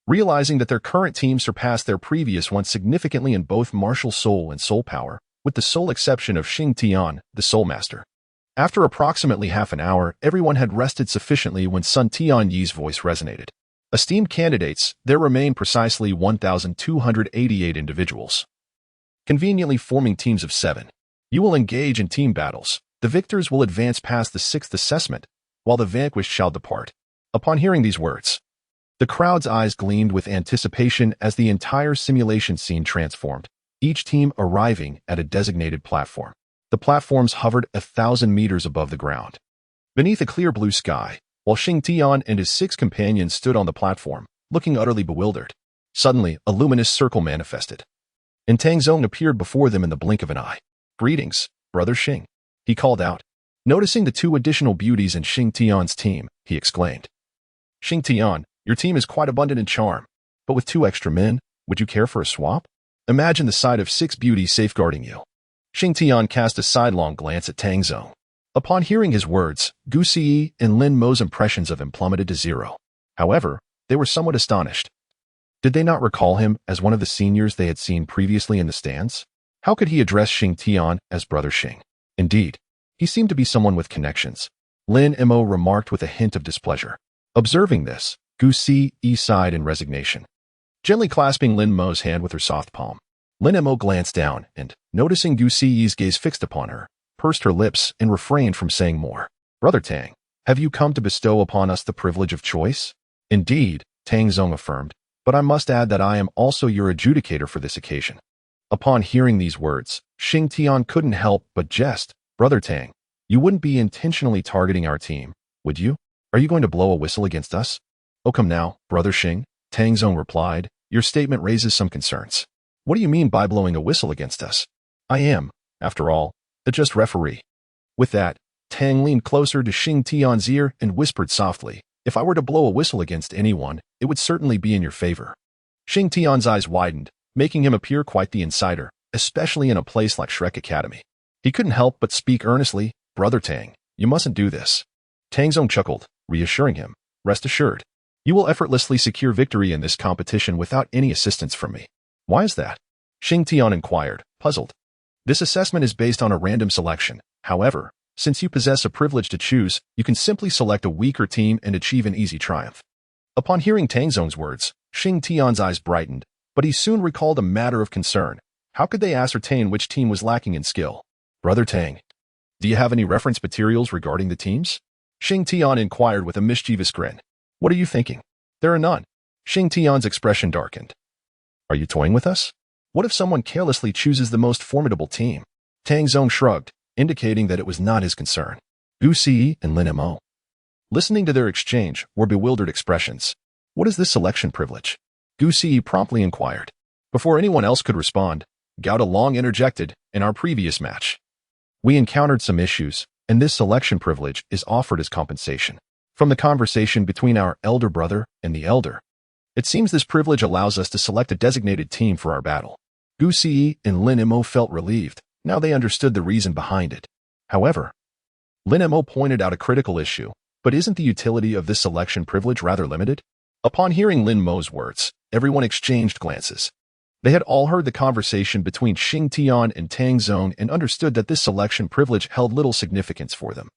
Realizing that their current team surpassed their previous one significantly in both martial soul and soul power, with the sole exception of Shing Tian, the soul master. After approximately half an hour, everyone had rested sufficiently when Sun Tianyi's voice resonated. Esteemed candidates, there remain precisely 1,288 individuals, conveniently forming teams of 7. You will engage in team battles. The victors will advance past the 6th assessment, while the vanquished shall depart. Upon hearing these words, the crowd's eyes gleamed with anticipation as the entire simulation scene transformed, each team arriving at a designated platform. The platforms hovered 1,000 meters above the ground, beneath a clear blue sky, while Shing Tian and his 6 companions stood on the platform, looking utterly bewildered. Suddenly, a luminous circle manifested, and Tang Sect appeared before them in the blink of an eye. "Greetings, Brother Shing," he called out. Noticing the 2 additional beauties in Shing Tian's team, he exclaimed, "Shing Tian, your team is quite abundant in charm, but with 2 extra men, would you care for a swap? Imagine the sight of 6 beauties safeguarding you." Shing Tian cast a sidelong glance at Tang Sect. Upon hearing his words, Dou City and Lin Mo's impressions of him plummeted to 0. However, they were somewhat astonished. Did they not recall him as one of the seniors they had seen previously in the stands? How could he address Shing Tian as Brother Shing? Indeed, he seemed to be someone with connections. Lin Mo remarked with a hint of displeasure. Observing this, Dou City sighed in resignation, gently clasping Lin Mo's hand with her soft palm. Lin Mo glanced down and, noticing Dou City's gaze fixed upon her, pursed her lips and refrained from saying more. "Brother Tang, have you come to bestow upon us the privilege of choice?" "Indeed," Tang Sect affirmed, "but I must add that I am also your adjudicator for this occasion." Upon hearing these words, Shing Tian couldn't help but jest. "Brother Tang, you wouldn't be intentionally targeting our team, would you? Are you going to blow a whistle against us?" "Oh, come now, Brother Shing," Tang Sect replied. "Your statement raises some concerns. What do you mean by blowing a whistle against us? I am, after all, a just referee." With that, Tang leaned closer to Shing Tian's ear and whispered softly, "If I were to blow a whistle against anyone, it would certainly be in your favor." Shing Tian's eyes widened, making him appear quite the insider, especially in a place like Shrek Academy. He couldn't help but speak earnestly. "Brother Tang, you mustn't do this." Tang Sect chuckled, reassuring him, "Rest assured, you will effortlessly secure victory in this competition without any assistance from me." "Why is that?" Shing Tian inquired, puzzled. "This assessment is based on a random selection. However, since you possess a privilege to choose, you can simply select a weaker team and achieve an easy triumph." Upon hearing Tang Seng's words, Shing Tian's eyes brightened, but he soon recalled a matter of concern. How could they ascertain which team was lacking in skill? "Brother Tang, do you have any reference materials regarding the teams?" Shing Tian inquired with a mischievous grin. "What are you thinking? There are none." Shing Tian's expression darkened. "Are you toying with us? What if someone carelessly chooses the most formidable team?" Tang Sect shrugged, indicating that it was not his concern. Dou City and Lin Mo, listening to their exchange, were bewildered expressions. "What is this selection privilege?" Dou City promptly inquired. Before anyone else could respond, Gao Long interjected. "In our previous match, we encountered some issues, and this selection privilege is offered as compensation. From the conversation between our elder brother and the elder, it seems this privilege allows us to select a designated team for our battle." Dou City and Lin Mo felt relieved. Now they understood the reason behind it. However, Lin Mo pointed out a critical issue. But isn't the utility of this selection privilege rather limited? Upon hearing Lin Mo's words, everyone exchanged glances. They had all heard the conversation between Shing Tian and Tang Sect and understood that this selection privilege held little significance for them.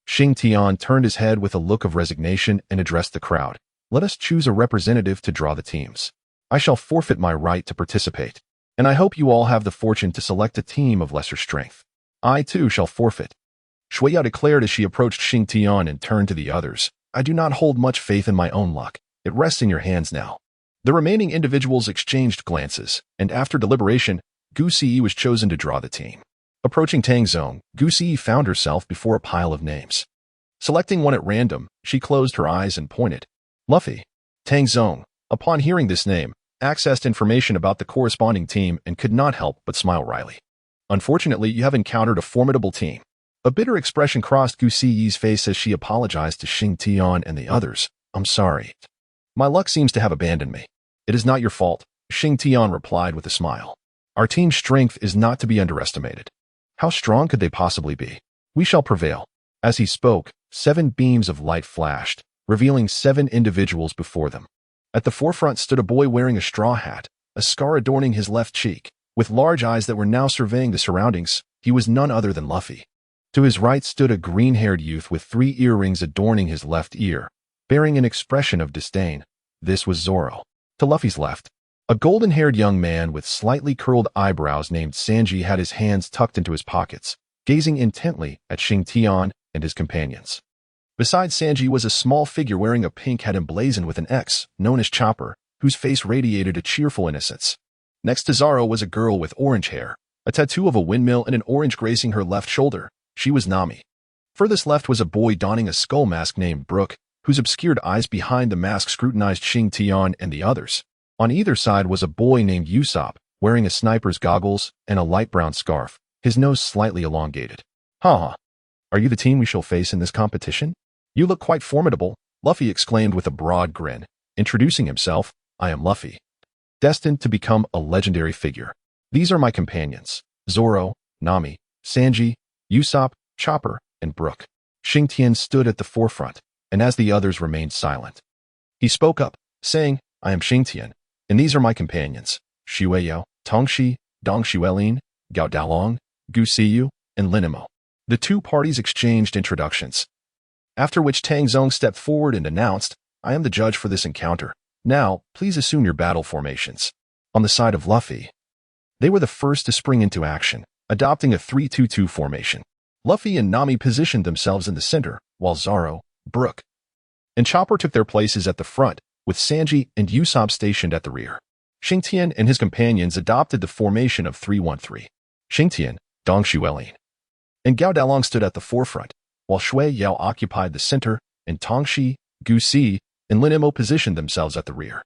Shing Tian turned his head with a look of resignation and addressed the crowd. "Let us choose a representative to draw the teams. I shall forfeit my right to participate, and I hope you all have the fortune to select a team of lesser strength. I too shall forfeit." Shua declared as she approached Shing Tian and turned to the others. "I do not hold much faith in my own luck. It rests in your hands now." The remaining individuals exchanged glances, and after deliberation, Dou City was chosen to draw the team. Approaching Tang Sect, Dou City found herself before a pile of names. Selecting one at random, she closed her eyes and pointed. "Luffy." Tang Sect, upon hearing this name, accessed information about the corresponding team and could not help but smile wryly. "Unfortunately, you have encountered a formidable team." A bitter expression crossed Dou City's face as she apologized to Shing Tian and the others. "I'm sorry. My luck seems to have abandoned me." "It is not your fault," Shing Tian replied with a smile. "Our team's strength is not to be underestimated. How strong could they possibly be? We shall prevail." As he spoke, 7 beams of light flashed, revealing 7 individuals before them. At the forefront stood a boy wearing a straw hat, a scar adorning his left cheek. With large eyes that were now surveying the surroundings, he was none other than Luffy. To his right stood a green-haired youth with 3 earrings adorning his left ear, bearing an expression of disdain. This was Zoro. To Luffy's left, a golden-haired young man with slightly curled eyebrows named Sanji had his hands tucked into his pockets, gazing intently at Shing and his companions. Beside Sanji was a small figure wearing a pink hat emblazoned with an X, known as Chopper, whose face radiated a cheerful innocence. Next to Zoro was a girl with orange hair, a tattoo of a windmill and an orange gracing her left shoulder. She was Nami. Furthest left was a boy donning a skull mask named Brook, whose obscured eyes behind the mask scrutinized Shing and the others. On either side was a boy named Usopp, wearing a sniper's goggles and a light brown scarf, his nose slightly elongated. "Ha! Are you the team we shall face in this competition? You look quite formidable," Luffy exclaimed with a broad grin. Introducing himself, "I am Luffy, destined to become a legendary figure. These are my companions, Zoro, Nami, Sanji, Usopp, Chopper, and Brook." Shing stood at the forefront, and as the others remained silent, he spoke up, saying, "I am Shing, and these are my companions, Shue, Tongshi, Dong Xuelin, Gao Dalong, Gu Siyu, and Linimo." The two parties exchanged introductions, after which Tang Zong stepped forward and announced, "I am the judge for this encounter. Now, please assume your battle formations." On the side of Luffy, they were the first to spring into action, adopting a 3-2-2 formation. Luffy and Nami positioned themselves in the center, while Zoro, Brook, and Chopper took their places at the front, with Sanji and Usopp stationed at the rear. Shing and his companions adopted the formation of 3-1-3. Shing Dong Xuelin, and Gao Dalong stood at the forefront, while Shui Yao occupied the center, and Tongshi, Gu Si, and Linimo positioned themselves at the rear.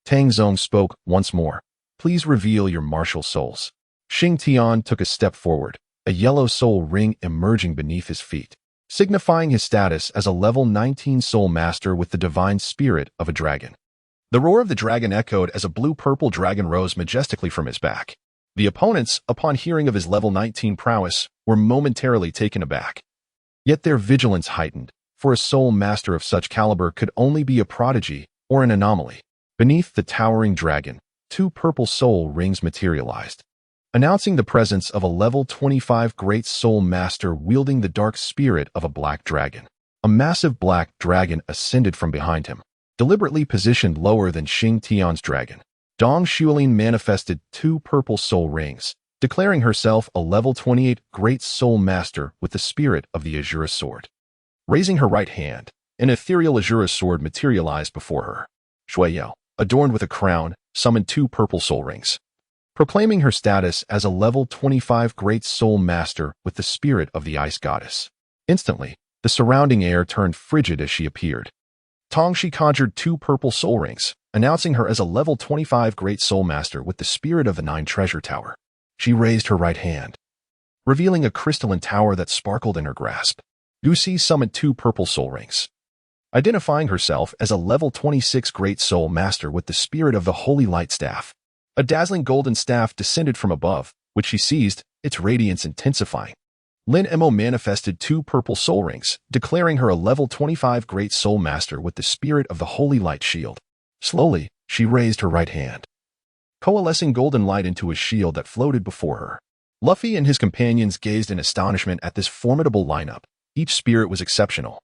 Tang Zong spoke once more. "Please reveal your martial souls." Shing took a step forward, a yellow soul ring emerging beneath his feet, signifying his status as a level 19 soul master with the divine spirit of a dragon. The roar of the dragon echoed as a blue-purple dragon rose majestically from his back. The opponents, upon hearing of his level 19 prowess, were momentarily taken aback. Yet their vigilance heightened, for a soul master of such caliber could only be a prodigy or an anomaly. Beneath the towering dragon, 2 purple soul rings materialized, announcing the presence of a level 25 great soul master wielding the dark spirit of a black dragon. A massive black dragon ascended from behind him, deliberately positioned lower than Shing dragon. Dong Xuelin manifested 2 purple soul rings, declaring herself a level 28 great soul master with the spirit of the Azura sword. Raising her right hand, an ethereal Azura sword materialized before her. Shui Yao, adorned with a crown, summoned 2 purple soul rings, proclaiming her status as a level 25 great soul master with the spirit of the ice goddess. Instantly, the surrounding air turned frigid as she appeared. Tongshi conjured 2 purple soul rings, announcing her as a level 25 great soul master with the spirit of the 9 treasure tower. She raised her right hand, revealing a crystalline tower that sparkled in her grasp. Gu Si summoned 2 purple soul rings, identifying herself as a level 26 great soul master with the spirit of the holy light staff. A dazzling golden staff descended from above, which she seized, its radiance intensifying. Lin Mo manifested 2 purple soul rings, declaring her a level 25 great soul master with the spirit of the holy light shield. Slowly, she raised her right hand, coalescing golden light into a shield that floated before her. Luffy and his companions gazed in astonishment at this formidable lineup. Each spirit was exceptional,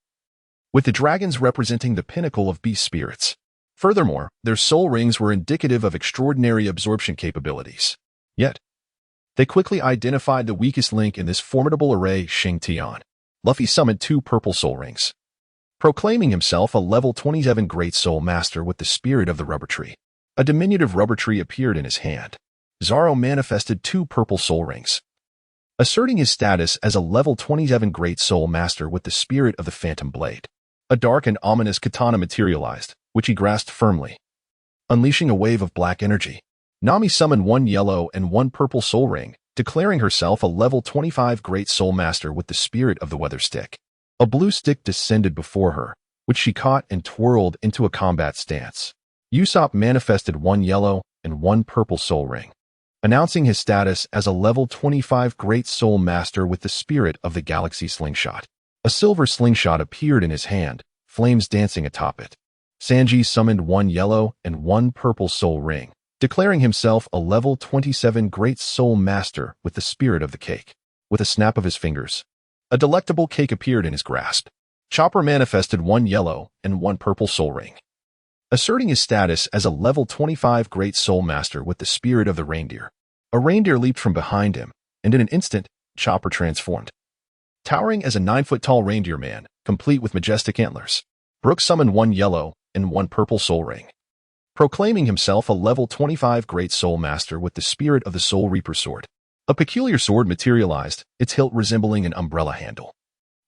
with the dragons representing the pinnacle of beast spirits. Furthermore, their soul rings were indicative of extraordinary absorption capabilities. Yet, they quickly identified the weakest link in this formidable array, Shing. Luffy summoned 2 purple soul rings, proclaiming himself a level 27 great soul master with the spirit of the rubber tree. A diminutive rubber tree appeared in his hand. Zoro manifested 2 purple soul rings, asserting his status as a level 27 great soul master with the spirit of the phantom blade. A dark and ominous katana materialized, which he grasped firmly, unleashing a wave of black energy. Nami summoned 1 yellow and 1 purple soul ring, declaring herself a level 25 great soul master with the spirit of the weather stick. A blue stick descended before her, which she caught and twirled into a combat stance. Usopp manifested 1 yellow and 1 purple soul ring, announcing his status as a level 25 great soul master with the spirit of the galaxy slingshot. A silver slingshot appeared in his hand, flames dancing atop it. Sanji summoned 1 yellow and 1 purple soul ring, declaring himself a level 27 great soul master with the spirit of the cake. With a snap of his fingers, A delectable cake appeared in his grasp. Chopper manifested 1 yellow and 1 purple soul ring. Asserting his status as a level 25 Great Soul Master with the spirit of the reindeer, a reindeer leaped from behind him, and in an instant, Chopper transformed. Towering as a 9-foot-tall reindeer man, complete with majestic antlers, Brooke summoned 1 yellow and 1 purple soul ring. Proclaiming himself a level 25 Great Soul Master with the spirit of the Soul Reaper sword. A peculiar sword materialized, its hilt resembling an umbrella handle.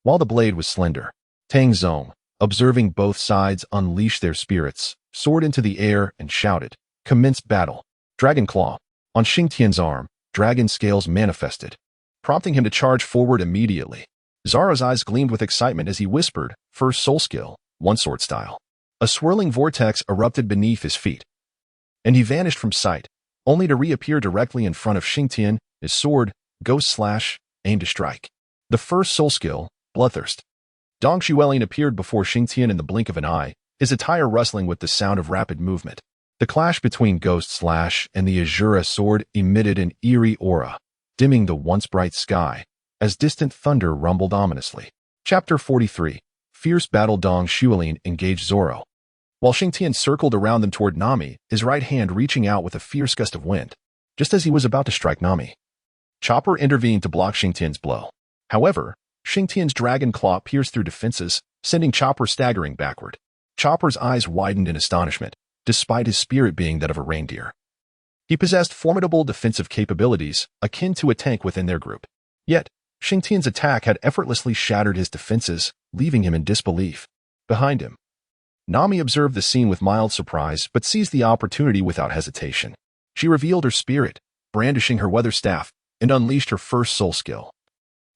While the blade was slender, Tang Zong, observing both sides unleash their spirits, soared into the air and shouted, "Commence battle!" Dragon Claw. On Xing Tian's arm, dragon scales manifested, prompting him to charge forward immediately. Zoro's eyes gleamed with excitement as he whispered, "First soul skill, 1 sword style." A swirling vortex erupted beneath his feet, and he vanished from sight, only to reappear directly in front of Xing Tian, his sword, Ghost Slash, aimed to strike. The first soul skill, Bloodthirst. Dong Xuelian appeared before Xing Tian in the blink of an eye, his attire rustling with the sound of rapid movement. The clash between Ghost Slash and the Azura sword emitted an eerie aura, dimming the once bright sky, as distant thunder rumbled ominously. Chapter 43. Fierce Battle. Dong Xuelian engaged Zoro, while Xing Tian circled around them toward Nami, his right hand reaching out with a fierce gust of wind. Just as he was about to strike Nami, Chopper intervened to block Xing Tian's blow. However, Xing Tian's dragon claw pierced through defenses, sending Chopper staggering backward. Chopper's eyes widened in astonishment, despite his spirit being that of a reindeer. He possessed formidable defensive capabilities, akin to a tank within their group. Yet, Xing Tian's attack had effortlessly shattered his defenses, leaving him in disbelief. Behind him, Nami observed the scene with mild surprise but seized the opportunity without hesitation. She revealed her spirit, brandishing her weather staff, and unleashed her first soul skill.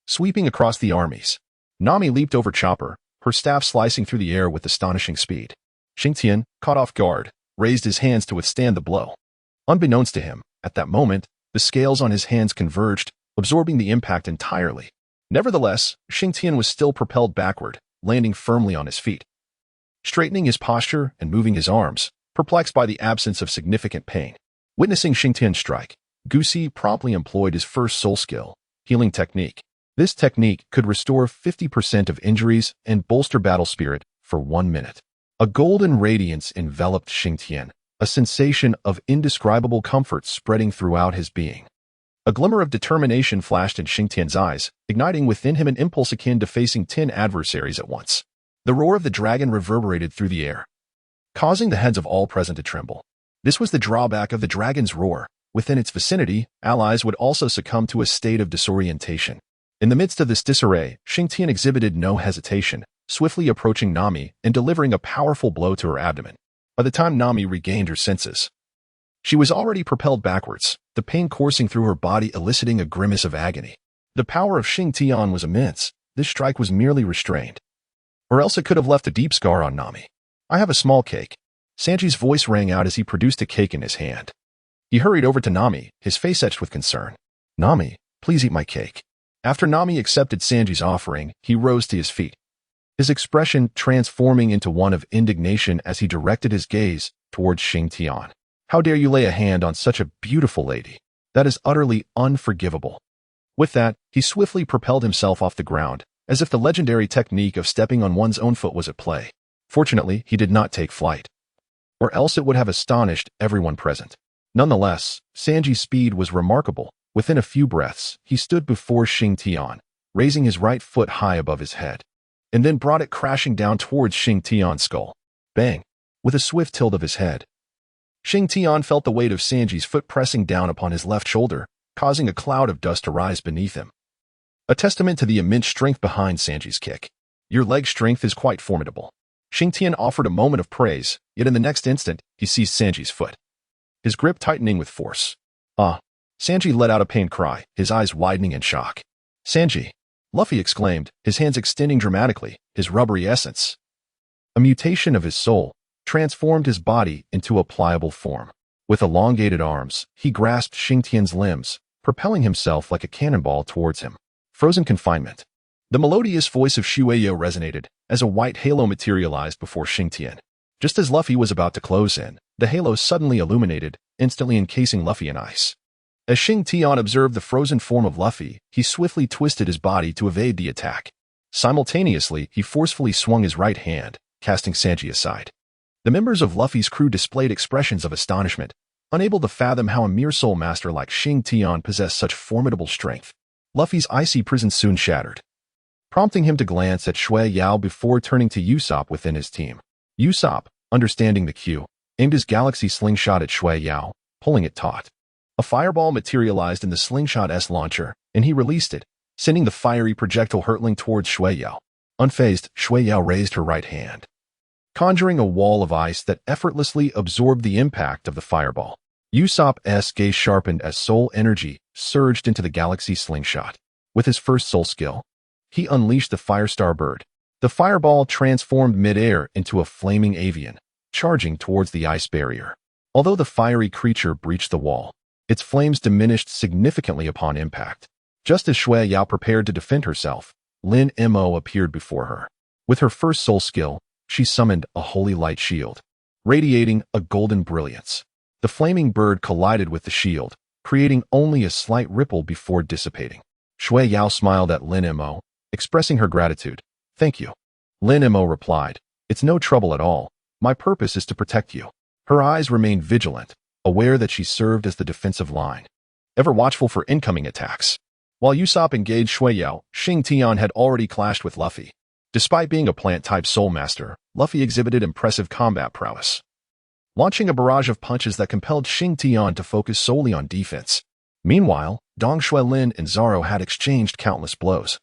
Sweeping across the armies, Nami leaped over Chopper, her staff slicing through the air with astonishing speed. Xing Tian, caught off guard, raised his hands to withstand the blow. Unbeknownst to him, at that moment, the scales on his hands converged, absorbing the impact entirely. Nevertheless, Xing Tian was still propelled backward, landing firmly on his feet. Straightening his posture and moving his arms, perplexed by the absence of significant pain. Witnessing Xing Tian's strike, Gusi promptly employed his first soul skill, Healing Technique. This technique could restore 50% of injuries and bolster battle spirit for 1 minute. A golden radiance enveloped Xing Tian, a sensation of indescribable comfort spreading throughout his being. A glimmer of determination flashed in Xing Tian's eyes, igniting within him an impulse akin to facing 10 adversaries at once. The roar of the dragon reverberated through the air, causing the heads of all present to tremble. This was the drawback of the dragon's roar. Within its vicinity, allies would also succumb to a state of disorientation. In the midst of this disarray, Xing Tian exhibited no hesitation, swiftly approaching Nami and delivering a powerful blow to her abdomen. By the time Nami regained her senses, she was already propelled backwards, the pain coursing through her body eliciting a grimace of agony. The power of Xing Tian was immense. This strike was merely restrained, or else it could have left a deep scar on Nami. "I have a small cake." Sanji's voice rang out as he produced a cake in his hand. He hurried over to Nami, his face etched with concern. "Nami, please eat my cake." After Nami accepted Sanji's offering, he rose to his feet, his expression transforming into one of indignation as he directed his gaze towards Xing Tian. "How dare you lay a hand on such a beautiful lady? That is utterly unforgivable." With that, he swiftly propelled himself off the ground, as if the legendary technique of stepping on one's own foot was at play. Fortunately, he did not take flight, or else it would have astonished everyone present. Nonetheless, Sanji's speed was remarkable. Within a few breaths, he stood before Xing Tian, raising his right foot high above his head, and then brought it crashing down towards Xing Tian's skull. Bang! With a swift tilt of his head, Xing Tian felt the weight of Sanji's foot pressing down upon his left shoulder, causing a cloud of dust to rise beneath him. A testament to the immense strength behind Sanji's kick. "Your leg strength is quite formidable." Xing Tian offered a moment of praise, yet in the next instant, he seized Sanji's foot, his grip tightening with force. "Ah!" Sanji let out a pained cry, his eyes widening in shock. "Sanji!" Luffy exclaimed, his hands extending dramatically, his rubbery essence, a mutation of his soul, transformed his body into a pliable form. With elongated arms, he grasped Xing Tian's limbs, propelling himself like a cannonball towards him. Frozen confinement. The melodious voice of Shuai resonated, as a white halo materialized before Xing Tian. Just as Luffy was about to close in, the halo suddenly illuminated, instantly encasing Luffy in ice. As Shing Tian observed the frozen form of Luffy, he swiftly twisted his body to evade the attack. Simultaneously, he forcefully swung his right hand, casting Sanji aside. The members of Luffy's crew displayed expressions of astonishment, unable to fathom how a mere soul master like Shing Tian possessed such formidable strength. Luffy's icy prison soon shattered, prompting him to glance at Shui Yao before turning to Usopp within his team. Usopp, understanding the cue, aimed his galaxy slingshot at Shui Yao, pulling it taut. A fireball materialized in the slingshot's launcher, and he released it, sending the fiery projectile hurtling towards Shui Yao. Unfazed, Shui Yao raised her right hand, conjuring a wall of ice that effortlessly absorbed the impact of the fireball. Usopp's gaze sharpened as soul energy surged into the galaxy slingshot. With his first soul skill, he unleashed the Firestar Bird. The fireball transformed midair into a flaming avian, charging towards the ice barrier. Although the fiery creature breached the wall, its flames diminished significantly upon impact. Just as Shui Yao prepared to defend herself, Lin Mo appeared before her. With her first soul skill, she summoned a holy light shield, radiating a golden brilliance. The flaming bird collided with the shield, creating only a slight ripple before dissipating. Shui Yao smiled at Lin Mo, expressing her gratitude. "Thank you." Lin Mo replied, "It's no trouble at all. My purpose is to protect you." Her eyes remained vigilant, aware that she served as the defensive line, ever watchful for incoming attacks. While Usopp engaged Shui Yao, Shing Tian had already clashed with Luffy. Despite being a plant-type soul master, Luffy exhibited impressive combat prowess, launching a barrage of punches that compelled Shing Tian to focus solely on defense. Meanwhile, Dong Xuelin and Zoro had exchanged countless blows,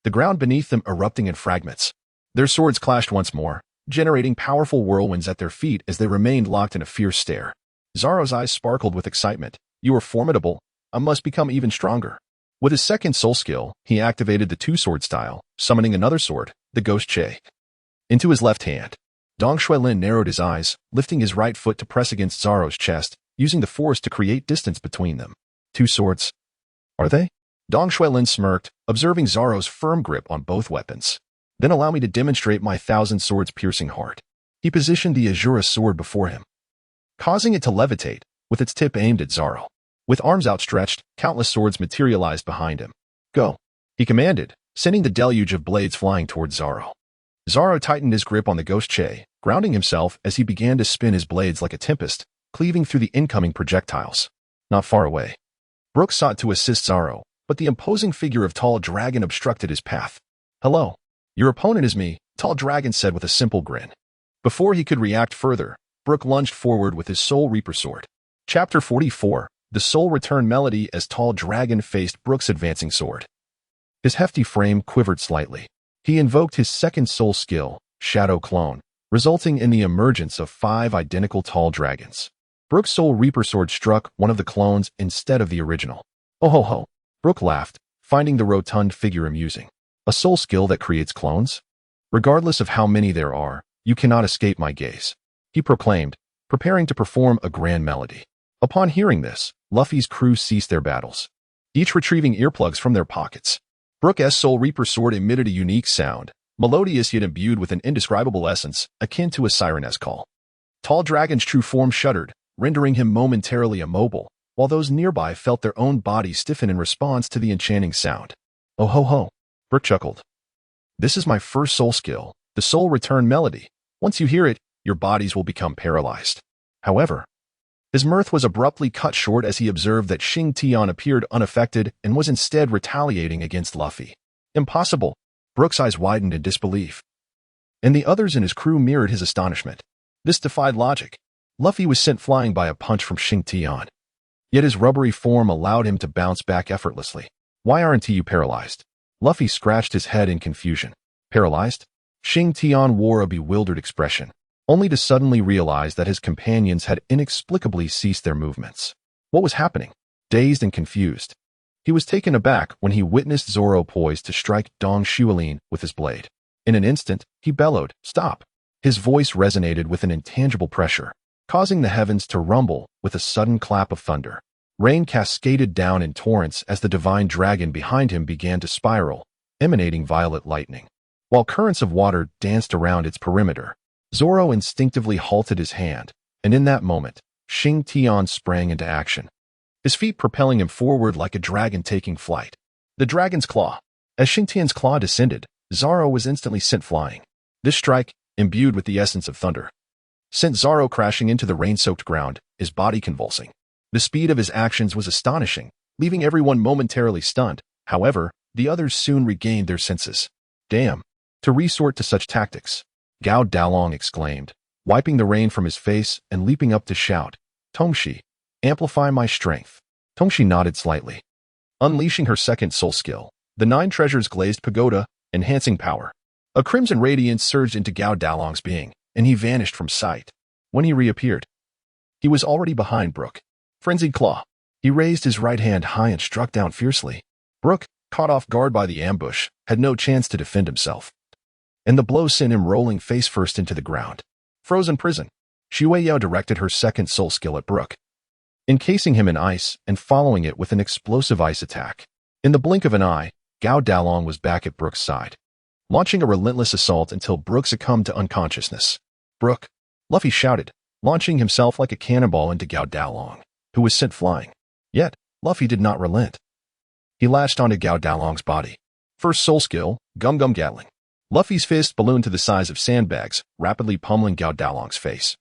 the ground beneath them erupting in fragments. Their swords clashed once more, generating powerful whirlwinds at their feet as they remained locked in a fierce stare. Zoro's eyes sparkled with excitement. "You are formidable. I must become even stronger." With his second soul skill, he activated the two-sword style, summoning another sword, the Ghost Che, into his left hand. Dong Xuelin narrowed his eyes, lifting his right foot to press against Zoro's chest, using the force to create distance between them. "Two swords, are they?" Dong Xuelin smirked, observing Zoro's firm grip on both weapons. "Then allow me to demonstrate my thousand swords piercing heart." He positioned the Azura sword before him, causing it to levitate, with its tip aimed at Zoro. With arms outstretched, countless swords materialized behind him. "Go," he commanded, sending the deluge of blades flying towards Zoro. Zoro tightened his grip on the Ghost Che, grounding himself as he began to spin his blades like a tempest, cleaving through the incoming projectiles. Not far away, Brook sought to assist Zoro, but the imposing figure of Tall Dragon obstructed his path. "Hello. Your opponent is me," Tall Dragon said with a simple grin. Before he could react further, Brook lunged forward with his Soul Reaper sword. Chapter 44, The Soul Return Melody. As Tall Dragon faced Brook's advancing sword, his hefty frame quivered slightly. He invoked his second soul skill, Shadow Clone, resulting in the emergence of 5 identical Tall Dragons. Brook's Soul Reaper sword struck one of the clones instead of the original. "Oh ho ho," Brook laughed, finding the rotund figure amusing. "A soul skill that creates clones? Regardless of how many there are, you cannot escape my gaze," he proclaimed, preparing to perform a grand melody. Upon hearing this, Luffy's crew ceased their battles, each retrieving earplugs from their pockets. Brook's Soul Reaper sword emitted a unique sound, melodious yet imbued with an indescribable essence, akin to a siren's call. Tall Dragon's true form shuddered, rendering him momentarily immobile, while those nearby felt their own bodies stiffen in response to the enchanting sound. "Oh ho ho," Brook chuckled. "This is my first soul skill, the Soul Return Melody. Once you hear it, your bodies will become paralyzed." However, his mirth was abruptly cut short as he observed that Shing Tian appeared unaffected and was instead retaliating against Luffy. "Impossible." Brook's eyes widened in disbelief, and the others in his crew mirrored his astonishment. This defied logic. Luffy was sent flying by a punch from Shing Tian, yet his rubbery form allowed him to bounce back effortlessly. "Why aren't you paralyzed?" Luffy scratched his head in confusion. "Paralyzed?" Shing Tian wore a bewildered expression, only to suddenly realize that his companions had inexplicably ceased their movements. What was happening? Dazed and confused, he was taken aback when he witnessed Zoro poised to strike Dong Xuelin with his blade. In an instant, he bellowed, "Stop!" His voice resonated with an intangible pressure, causing the heavens to rumble with a sudden clap of thunder. Rain cascaded down in torrents as the divine dragon behind him began to spiral, emanating violet lightning. While currents of water danced around its perimeter, Zoro instinctively halted his hand, and in that moment, Shing Tian sprang into action. his feet propelling him forward like a dragon taking flight. The dragon's claw. As Xing Tian's claw descended, Zaro was instantly sent flying. This strike, imbued with the essence of thunder, sent Zaro crashing into the rain-soaked ground, his body convulsing. The speed of his actions was astonishing, leaving everyone momentarily stunned. However, the others soon regained their senses. Damn! To resort to such tactics, Gao Daolong exclaimed, wiping the rain from his face and leaping up to shout, Tongshi, amplify my strength. Tongshi nodded slightly. Unleashing her second soul skill, the 9 treasures glazed pagoda, enhancing power. A crimson radiance surged into Gao Daolong's being, and he vanished from sight. When he reappeared, he was already behind Brook. Frenzied claw. He raised his right hand high and struck down fiercely. Brook, caught off guard by the ambush, had no chance to defend himself, and the blow sent him rolling face first into the ground. Frozen prison. Shua Yao directed her second soul skill at Brook, encasing him in ice and following it with an explosive ice attack. In the blink of an eye, Gao Daolong was back at Brook's side, launching a relentless assault until Brook succumbed to unconsciousness. Brook, Luffy shouted, launching himself like a cannonball into Gao Daolong, who was sent flying. Yet, Luffy did not relent. He latched onto Gao Daolong's body. First soul skill, Gum Gum Gatling. Luffy's fist ballooned to the size of sandbags, rapidly pummeling Gao Daolong's face.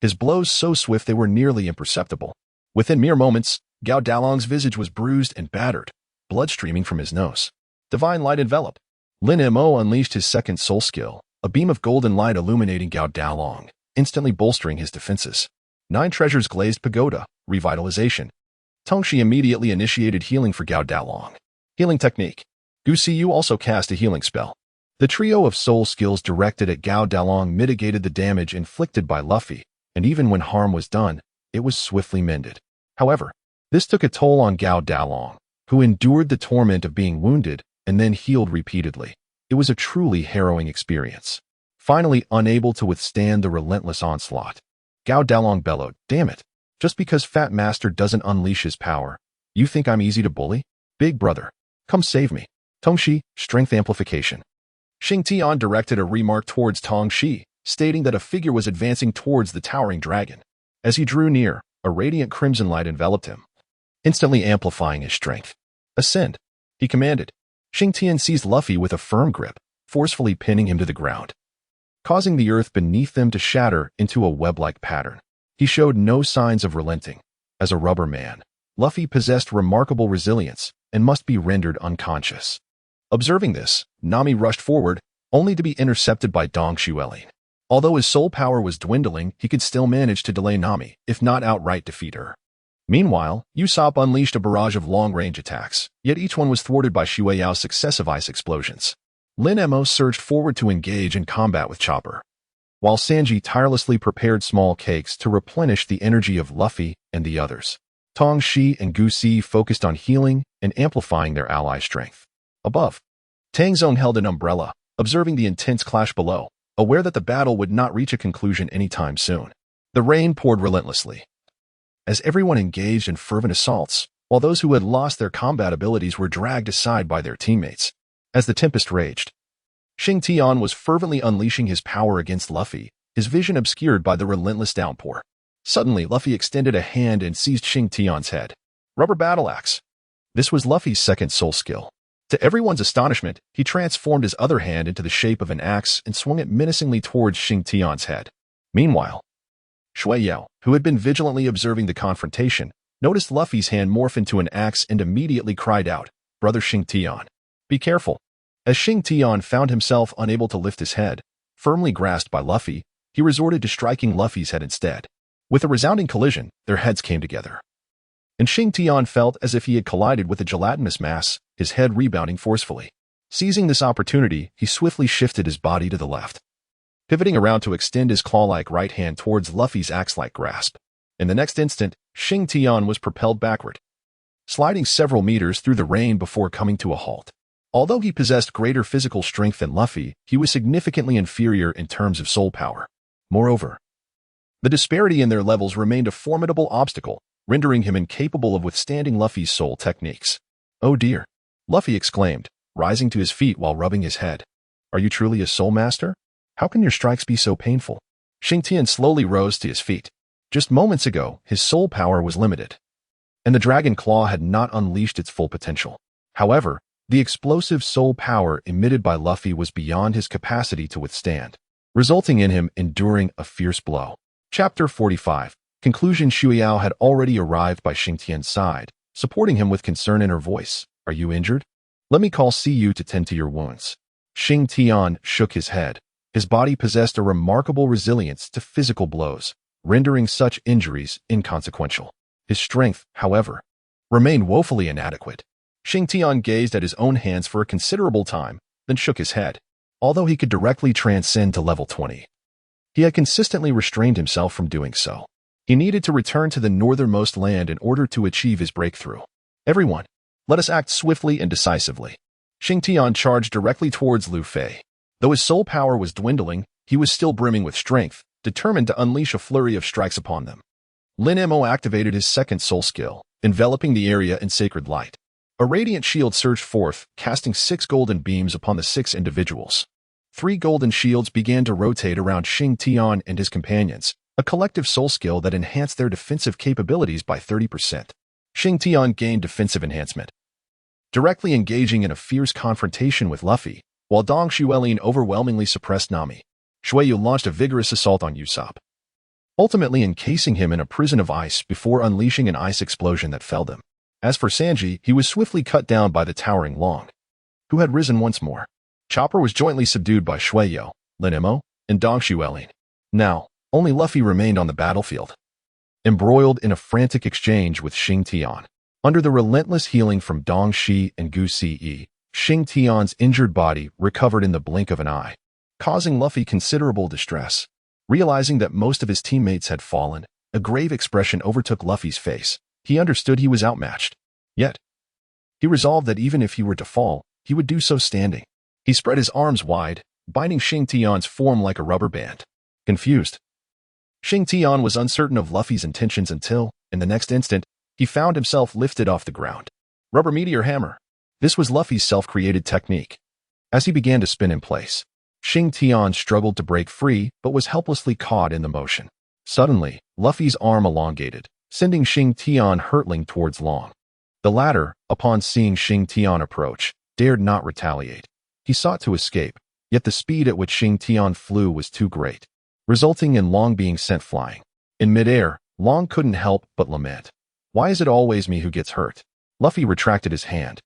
His blows so swift they were nearly imperceptible. Within mere moments, Gao Daolong's visage was bruised and battered, blood streaming from his nose. Divine Light Envelop. Lin Mo unleashed his second soul skill, a beam of golden light illuminating Gao Daolong, instantly bolstering his defenses. 9 treasures glazed pagoda, revitalization. Tongshi immediately initiated healing for Gao Daolong. Healing technique. Gu Siyu also cast a healing spell. The trio of soul skills directed at Gao Daolong mitigated the damage inflicted by Luffy, and even when harm was done, it was swiftly mended. However, this took a toll on Gao Daolong, who endured the torment of being wounded and then healed repeatedly. It was a truly harrowing experience. Finally unable to withstand the relentless onslaught, Gao Daolong bellowed, "Damn it! Just because Fat Master doesn't unleash his power, you think I'm easy to bully? Big brother, come save me." Tongshi, strength amplification. Xing Tian directed a remark towards Tongshi, stating that a figure was advancing towards the towering dragon. As he drew near, a radiant crimson light enveloped him, instantly amplifying his strength. "Ascend," he commanded. Xing Tian seized Luffy with a firm grip, forcefully pinning him to the ground, causing the earth beneath them to shatter into a web-like pattern. He showed no signs of relenting. As a rubber man, Luffy possessed remarkable resilience and must be rendered unconscious. Observing this, Nami rushed forward, only to be intercepted by Dong Xuelin. Although his soul power was dwindling, he could still manage to delay Nami, if not outright defeat her. Meanwhile, Usopp unleashed a barrage of long-range attacks, yet each one was thwarted by Shua Yao's successive ice explosions. Lin Mo surged forward to engage in combat with Chopper, while Sanji tirelessly prepared small cakes to replenish the energy of Luffy and the others. Tong Shi and Gu Si focused on healing and amplifying their ally strength. Above, Tang Zong held an umbrella, observing the intense clash below, aware that the battle would not reach a conclusion anytime soon. The rain poured relentlessly, as everyone engaged in fervent assaults, while those who had lost their combat abilities were dragged aside by their teammates. As the tempest raged, Xing Tian was fervently unleashing his power against Luffy, his vision obscured by the relentless downpour. Suddenly, Luffy extended a hand and seized Xing Tian's head. Rubber battle axe. This was Luffy's second soul skill. To everyone's astonishment, he transformed his other hand into the shape of an axe and swung it menacingly towards Xing Tian's head. Meanwhile, Shui Yao, who had been vigilantly observing the confrontation, noticed Luffy's hand morph into an axe and immediately cried out, "Brother Xing Tian, be careful." As Xing Tian found himself unable to lift his head, firmly grasped by Luffy, he resorted to striking Luffy's head instead. With a resounding collision, their heads came together, and Xing Tian felt as if he had collided with a gelatinous mass, his head rebounding forcefully. Seizing this opportunity, he swiftly shifted his body to the left, pivoting around to extend his claw-like right hand towards Luffy's axe-like grasp. In the next instant, Xing Tian was propelled backward, sliding several meters through the rain before coming to a halt. Although he possessed greater physical strength than Luffy, he was significantly inferior in terms of soul power. Moreover, the disparity in their levels remained a formidable obstacle, rendering him incapable of withstanding Luffy's soul techniques. "Oh dear," Luffy exclaimed, rising to his feet while rubbing his head. "Are you truly a soul master? How can your strikes be so painful?" Xing Tian slowly rose to his feet. Just moments ago, his soul power was limited, and the dragon claw had not unleashed its full potential. However, the explosive soul power emitted by Luffy was beyond his capacity to withstand, resulting in him enduring a fierce blow. Chapter 45. Conclusion. Shua had already arrived by Xing Tian's side, supporting him with concern in her voice. Are you injured? Let me call you to tend to your wounds. Xing Tian shook his head. His body possessed a remarkable resilience to physical blows, rendering such injuries inconsequential. His strength, however, remained woefully inadequate. Xing Tian gazed at his own hands for a considerable time, then shook his head. Although he could directly transcend to level 20, he had consistently restrained himself from doing so. He needed to return to the northernmost land in order to achieve his breakthrough. Everyone, let us act swiftly and decisively. Xing Tian charged directly towards Lu Fei. Though his soul power was dwindling, he was still brimming with strength, determined to unleash a flurry of strikes upon them. Lin Mo activated his second soul skill, enveloping the area in sacred light. A radiant shield surged forth, casting 6 golden beams upon the 6 individuals. 3 golden shields began to rotate around Xing Tian and his companions, a collective soul skill that enhanced their defensive capabilities by 30%. Xing Tian gained defensive enhancement, directly engaging in a fierce confrontation with Luffy, while Dong Xuelin overwhelmingly suppressed Nami. Shueyu launched a vigorous assault on Usopp, ultimately encasing him in a prison of ice before unleashing an ice explosion that felled him. As for Sanji, he was swiftly cut down by the towering Long, who had risen once more. Chopper was jointly subdued by Shueyu, Lin Mo, and Dong Xuelin. Now, only Luffy remained on the battlefield, embroiled in a frantic exchange with Xing Tian. Under the relentless healing from Dong Shi and Gu Ce, Xing Tian's injured body recovered in the blink of an eye, causing Luffy considerable distress. Realizing that most of his teammates had fallen, a grave expression overtook Luffy's face. He understood he was outmatched. Yet, he resolved that even if he were to fall, he would do so standing. He spread his arms wide, binding Xing Tian's form like a rubber band. Confused, Xing Tian was uncertain of Luffy's intentions until, in the next instant, he found himself lifted off the ground. Rubber Meteor Hammer. This was Luffy's self-created technique. As he began to spin in place, Xing Tian struggled to break free but was helplessly caught in the motion. Suddenly, Luffy's arm elongated, sending Xing Tian hurtling towards Long. The latter, upon seeing Xing Tian approach, dared not retaliate. He sought to escape, yet the speed at which Xing Tian flew was too great, resulting in Long being sent flying. In midair, Long couldn't help but lament. Why is it always me who gets hurt? Luffy retracted his hand,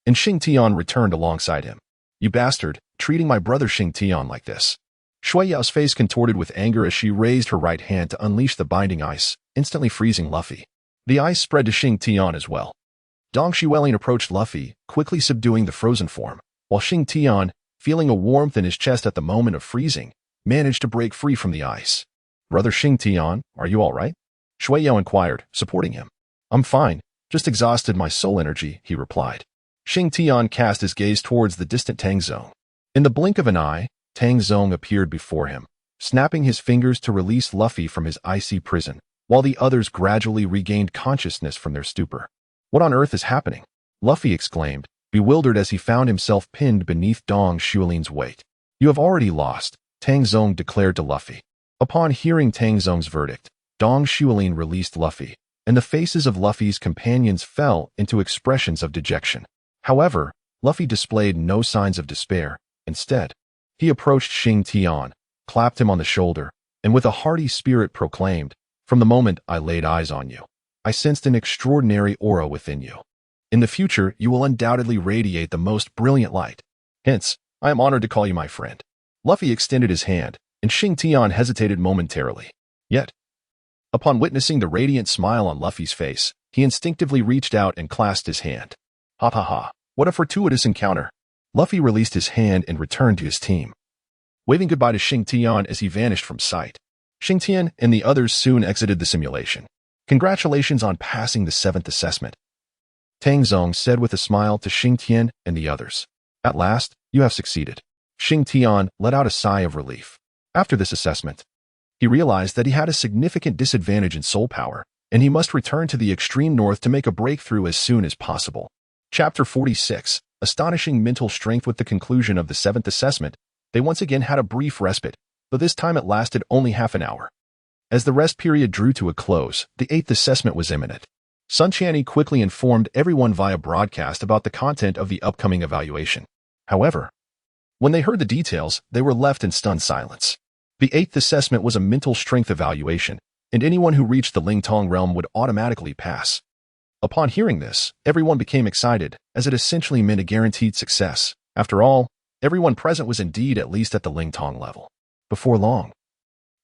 and Xing Tian returned alongside him. You bastard, treating my brother Xing Tian like this. Shueyao's face contorted with anger as she raised her right hand to unleash the binding ice, instantly freezing Luffy. The ice spread to Xing Tian as well. Dong Xuelin approached Luffy, quickly subduing the frozen form, while Xing Tian, feeling a warmth in his chest at the moment of freezing, managed to break free from the ice. Brother Xing Tian, are you all right? Shueyao inquired, supporting him. I'm fine, just exhausted my soul energy, he replied. Xing Tian cast his gaze towards the distant Tang Zong. In the blink of an eye, Tang Zong appeared before him, snapping his fingers to release Luffy from his icy prison, while the others gradually regained consciousness from their stupor. What on earth is happening? Luffy exclaimed, bewildered as he found himself pinned beneath Dong Xuelin's weight. You have already lost, Tang Zong declared to Luffy. Upon hearing Tang Zong's verdict, Dong Xuelin released Luffy, and the faces of Luffy's companions fell into expressions of dejection. However, Luffy displayed no signs of despair. Instead, he approached Xing Tian, clapped him on the shoulder, and with a hearty spirit proclaimed, From the moment I laid eyes on you, I sensed an extraordinary aura within you. In the future, you will undoubtedly radiate the most brilliant light. Hence, I am honored to call you my friend. Luffy extended his hand, and Xing Tian hesitated momentarily. Yet, upon witnessing the radiant smile on Luffy's face, he instinctively reached out and clasped his hand. Ha ha ha, what a fortuitous encounter. Luffy released his hand and returned to his team, waving goodbye to Xing Tian as he vanished from sight. Xing Tian and the others soon exited the simulation. Congratulations on passing the 7th assessment, Tang Zong said with a smile to Xing Tian and the others. At last, you have succeeded. Xing Tian let out a sigh of relief. After this assessment, he realized that he had a significant disadvantage in soul power, and he must return to the extreme north to make a breakthrough as soon as possible. Chapter 46. Astonishing mental strength. With the conclusion of the 7th assessment, they once again had a brief respite, but this time it lasted only half an hour. As the rest period drew to a close, the 8th assessment was imminent. Sun Channy quickly informed everyone via broadcast about the content of the upcoming evaluation. However, when they heard the details, they were left in stunned silence. The 8th assessment was a mental strength evaluation, and anyone who reached the Lingtong realm would automatically pass. Upon hearing this, everyone became excited, as it essentially meant a guaranteed success. After all, everyone present was indeed at least at the Lingtong level. Before long,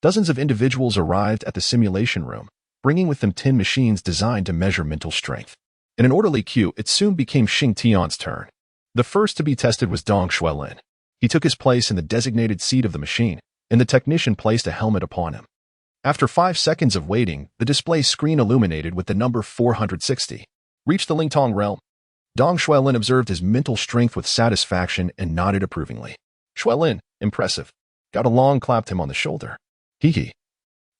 dozens of individuals arrived at the simulation room, bringing with them 10 machines designed to measure mental strength. In an orderly queue, it soon became Shing Tian's turn. The first to be tested was Dong Xuelin. He took his place in the designated seat of the machine, and the technician placed a helmet upon him. After 5 seconds of waiting, the display screen illuminated with the number 460. Reached the Lingtong realm. Dong Xuelin observed his mental strength with satisfaction and nodded approvingly. Xuelin, impressive. Got along, clapped him on the shoulder. Hee.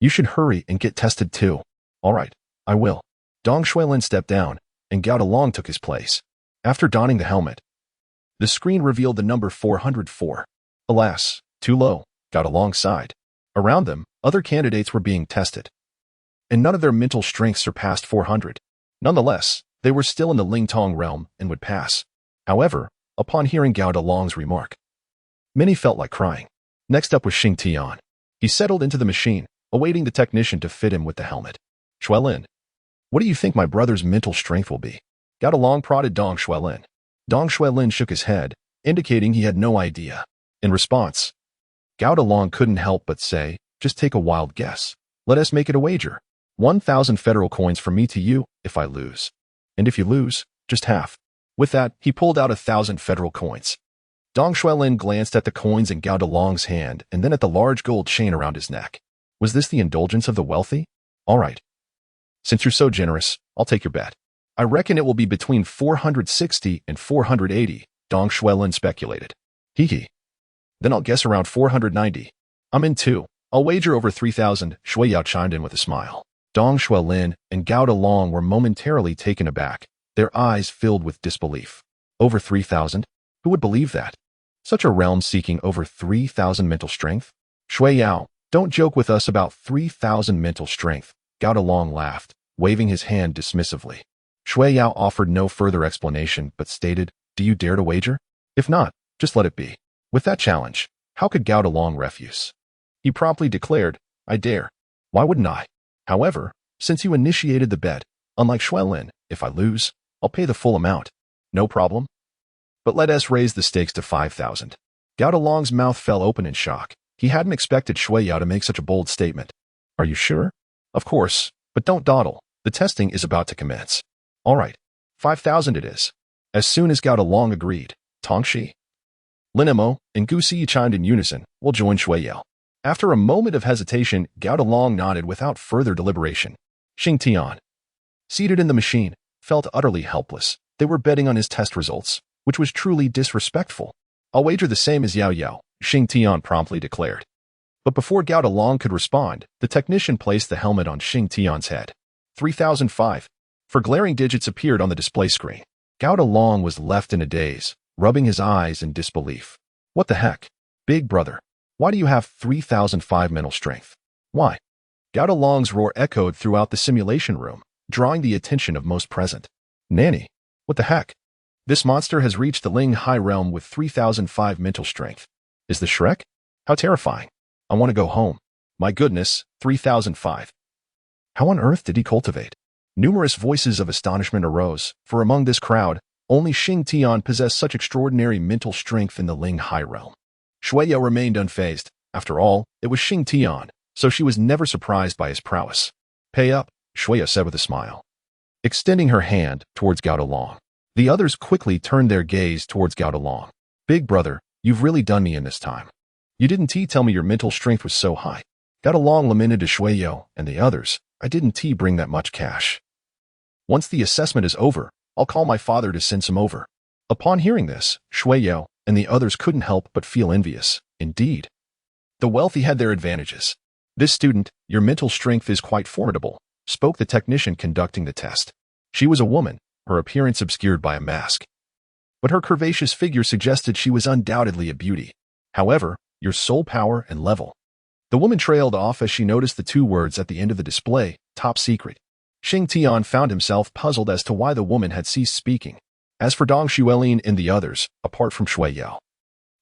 You should hurry and get tested too. All right, I will. Dong Xuelin stepped down, and Gao Dalong took his place. After donning the helmet, the screen revealed the number 404. Alas, too low. Gao Dalong sighed. Around them, other candidates were being tested, and none of their mental strength surpassed 400. Nonetheless, they were still in the Lingtong realm and would pass. However, upon hearing Gao Dalong's remark, many felt like crying. Next up was Shing Tian. He settled into the machine, awaiting the technician to fit him with the helmet. Xuelin, what do you think my brother's mental strength will be? Gao Dalong prodded Dong Xuelin. Dong Xuelin shook his head, indicating he had no idea. In response, Gao Dalong couldn't help but say, just take a wild guess. Let us make it a wager. 1,000 federal coins from me to you if I lose. And if you lose, just half. With that, he pulled out 1,000 federal coins. Dong Xuelin glanced at the coins in Gao Dalong's hand and then at the large gold chain around his neck. Was this the indulgence of the wealthy? All right. Since you're so generous, I'll take your bet. I reckon it will be between 460 and 480, Dong Xuelin speculated. Hee. Then I'll guess around 490. I'm in too. I'll wager over 3,000, Shui Yao chimed in with a smile. Dong Xuelin and Gao Dalong were momentarily taken aback, their eyes filled with disbelief. Over 3,000? Who would believe that? Such a realm seeking over 3,000 mental strength? Shui Yao, don't joke with us about 3,000 mental strength. Gao Dalong laughed, waving his hand dismissively. Shui Yao offered no further explanation but stated, do you dare to wager? If not, just let it be. With that challenge, how could Gao Dalong refuse? He promptly declared, I dare. Why wouldn't I? However, since you initiated the bet, unlike Xuelin, if I lose, I'll pay the full amount. No problem. But let us raise the stakes to 5,000. Gao Dalong's mouth fell open in shock. He hadn't expected Shui Yao to make such a bold statement. Are you sure? Of course, but don't dawdle. The testing is about to commence. All right, 5,000 it is. As soon as Gao Dalong agreed, Tongxi, Linemo, and Gu Si chimed in unison, will join Shui Yao. After a moment of hesitation, Gao Dalong nodded without further deliberation. Shing Tian, seated in the machine, felt utterly helpless. They were betting on his test results, which was truly disrespectful. I'll wager the same as Yao Yao, Shing Tian promptly declared. But before Gao Dalong could respond, the technician placed the helmet on Shing Tian's head. 3,005. For glaring digits appeared on the display screen. Gao Dalong was left in a daze, rubbing his eyes in disbelief. What the heck? Big brother, why do you have 3,005 mental strength? Why? Gao Dalong's roar echoed throughout the simulation room, drawing the attention of most present. Nanny, what the heck? This monster has reached the Ling High realm with 3,005 mental strength. Is the Shrek? How terrifying. I want to go home. My goodness, 3,005. How on earth did he cultivate? Numerous voices of astonishment arose, for among this crowd, only Shing Tian possessed such extraordinary mental strength in the Ling High realm. Shui Yao remained unfazed. After all, it was Shing Tian, so she was never surprised by his prowess. Pay up, Shui Yao said with a smile, extending her hand towards Gao Dalong. The others quickly turned their gaze towards Gao Dalong. Big brother, you've really done me in this time. You didn't tell me your mental strength was so high. Gao Dalong lamented to Shui Yao and the others. I didn't bring that much cash. Once the assessment is over, I'll call my father to send some over. Upon hearing this, Shui Yao and the others couldn't help but feel envious. Indeed, the wealthy had their advantages. This student, your mental strength is quite formidable, spoke the technician conducting the test. She was a woman, her appearance obscured by a mask. But her curvaceous figure suggested she was undoubtedly a beauty. However, your soul power and level. The woman trailed off as she noticed the two words at the end of the display, top secret. Shing Tian found himself puzzled as to why the woman had ceased speaking. As for Dong Xuelin and the others, apart from Shui Yao,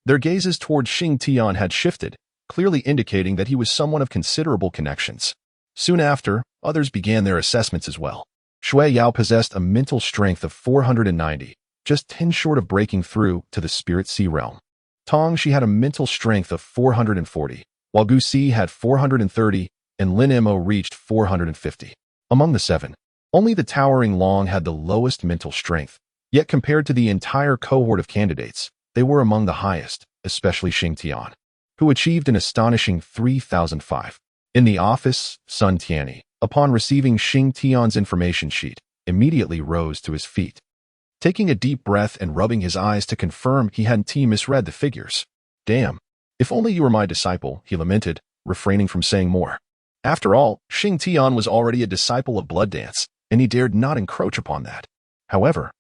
their gazes toward Shing Tian had shifted, clearly indicating that he was someone of considerable connections. Soon after, others began their assessments as well. Shui Yao possessed a mental strength of 490, just 10 short of breaking through to the Spirit Sea realm. Tong Shi had a mental strength of 440, while Gu Si had 430, and Lin Mo reached 450. Among the seven, only the Towering Long had the lowest mental strength, yet compared to the entire cohort of candidates, they were among the highest, especially Shing Tian, who achieved an astonishing 3005. In the office, Sun Tianyi, upon receiving Shing Tian's information sheet, immediately rose to his feet. Taking a deep breath and rubbing his eyes to confirm he hadn't misread the figures. Damn, if only you were my disciple, he lamented, refraining from saying more. After all, Shing Tian was already a disciple of Blood Dance, and he dared not encroach upon that. However,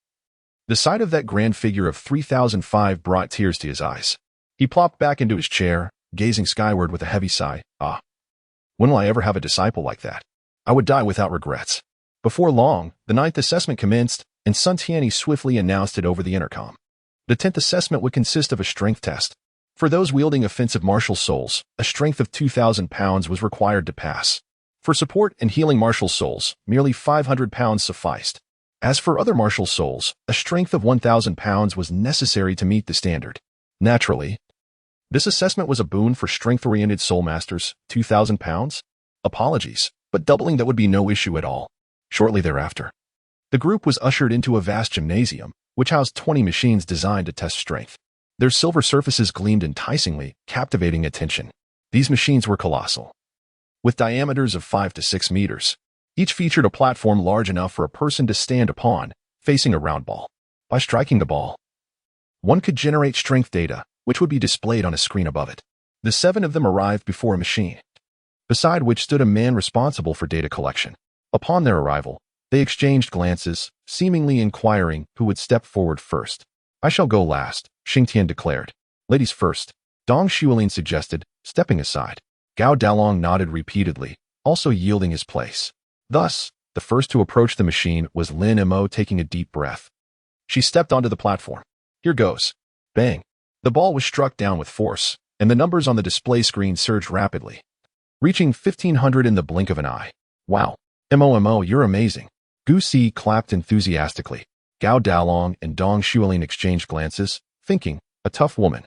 the sight of that grand figure of 3005 brought tears to his eyes. He plopped back into his chair, gazing skyward with a heavy sigh. Ah, when will I ever have a disciple like that? I would die without regrets. Before long, the 9th assessment commenced, and Sun Tianyi swiftly announced it over the intercom. The 10th assessment would consist of a strength test. For those wielding offensive martial souls, a strength of 2,000 pounds was required to pass. For support and healing martial souls, merely 500 pounds sufficed. As for other martial souls, a strength of 1,000 pounds was necessary to meet the standard. Naturally, this assessment was a boon for strength-oriented soul masters, 2,000 pounds? Apologies, but doubling that would be no issue at all. Shortly thereafter, the group was ushered into a vast gymnasium, which housed 20 machines designed to test strength. Their silver surfaces gleamed enticingly, captivating attention. These machines were colossal, with diameters of 5 to 6 meters. Each featured a platform large enough for a person to stand upon, facing a round ball. By striking the ball, one could generate strength data, which would be displayed on a screen above it. The 7 of them arrived before a machine, beside which stood a man responsible for data collection. Upon their arrival, they exchanged glances, seemingly inquiring who would step forward first. I shall go last, Shing Tian declared. Ladies first, Dong Xuelin suggested, stepping aside. Gao Dalong nodded repeatedly, also yielding his place. Thus, the first to approach the machine was Lin Mo, taking a deep breath. She stepped onto the platform. Here goes. Bang. The ball was struck down with force, and the numbers on the display screen surged rapidly, reaching 1,500 in the blink of an eye. Wow. Mo, you're amazing. Gu Si clapped enthusiastically. Gao Dalong and Dong Xuelin exchanged glances, thinking, a tough woman.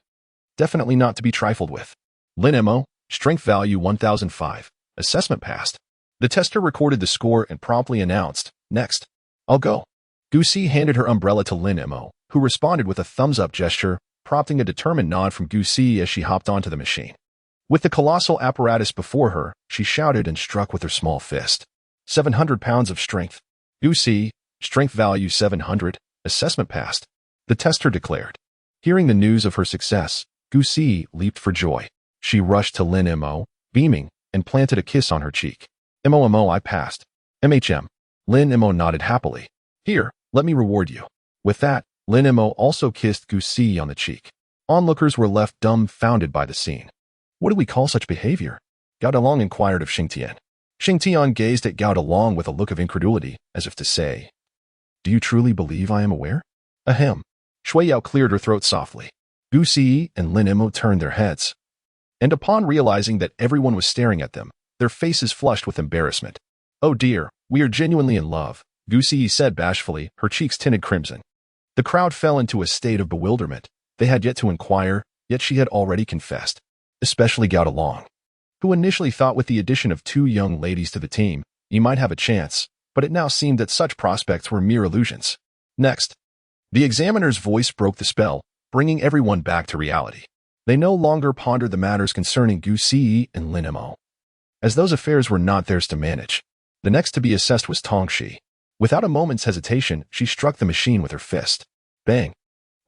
Definitely not to be trifled with. Lin Mo, strength value 1,005. Assessment passed. The tester recorded the score and promptly announced, next. I'll go. Gu Si handed her umbrella to Lin Mo, who responded with a thumbs-up gesture, prompting a determined nod from Gu Si as she hopped onto the machine. With the colossal apparatus before her, she shouted and struck with her small fist. 700 pounds of strength. Gu Si, strength value 700, assessment passed. The tester declared. Hearing the news of her success, Gu Si leaped for joy. She rushed to Lin Mo, beaming, and planted a kiss on her cheek. Mo, I passed. MHM. Lin Mo nodded happily. Here, let me reward you. With that, Lin Mo also kissed Gu Si on the cheek. Onlookers were left dumbfounded by the scene. What do we call such behavior? Gao Dalong inquired of Shing Tian. Shing Tian gazed at Gao Dalong with a look of incredulity, as if to say, Do you truly believe I am aware? Ahem. Shui Yao cleared her throat softly. Gu Si and Lin Mo turned their heads, and upon realizing that everyone was staring at them, their faces flushed with embarrassment. Oh dear, we are genuinely in love, Gu Si said bashfully, her cheeks tinted crimson. The crowd fell into a state of bewilderment. They had yet to inquire, yet she had already confessed. Especially Gao Dalong, who initially thought with the addition of 2 young ladies to the team, he might have a chance, but it now seemed that such prospects were mere illusions. Next, the examiner's voice broke the spell, bringing everyone back to reality. They no longer pondered the matters concerning Gu Si and Lin Mo, as those affairs were not theirs to manage. The next to be assessed was Tong Shi. Without a moment's hesitation, she struck the machine with her fist. Bang.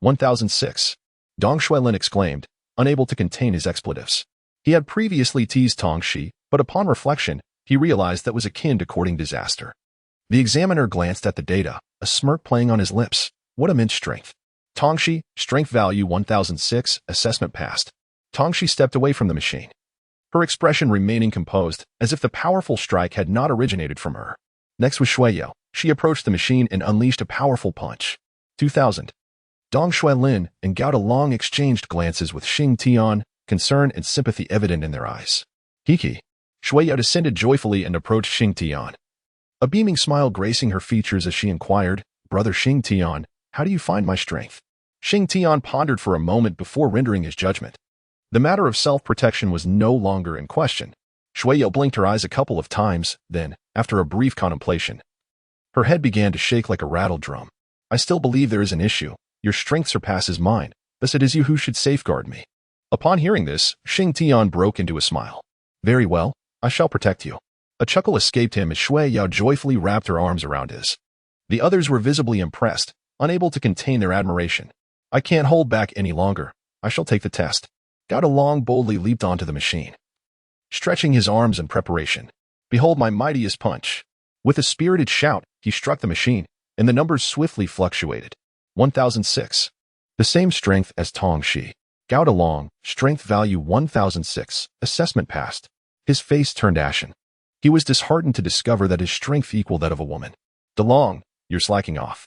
1006. Dong Xuelin exclaimed, unable to contain his expletives. He had previously teased Tong Shi, but upon reflection, he realized that was akin to courting disaster. The examiner glanced at the data, a smirk playing on his lips. What immense strength. Tong Shi, strength value 1006, assessment passed. Tong Shi stepped away from the machine, her expression remaining composed, as if the powerful strike had not originated from her. Next was Shuai. She approached the machine and unleashed a powerful punch. 2000. Dong Shuai and Gao Long exchanged glances with Shing Tian, concern and sympathy evident in their eyes. Hiki. Shuai descended joyfully and approached Shing Tian. A beaming smile gracing her features as she inquired, Brother Shing Tian, how do you find my strength? Shing Tian pondered for a moment before rendering his judgment. The matter of self-protection was no longer in question. Shuai blinked her eyes a couple of times, then, after a brief contemplation, her head began to shake like a rattled drum. I still believe there is an issue. Your strength surpasses mine, thus it is you who should safeguard me. Upon hearing this, Shing Tian broke into a smile. Very well, I shall protect you. A chuckle escaped him as Shuai joyfully wrapped her arms around his. The others were visibly impressed, unable to contain their admiration. I can't hold back any longer. I shall take the test. Gao Long boldly leaped onto the machine, stretching his arms in preparation. Behold my mightiest punch. With a spirited shout, he struck the machine, and the numbers swiftly fluctuated. 1006. The same strength as Tong Shi. Gao Long, strength value 1006. Assessment passed. His face turned ashen. He was disheartened to discover that his strength equaled that of a woman. DeLong, you're slacking off.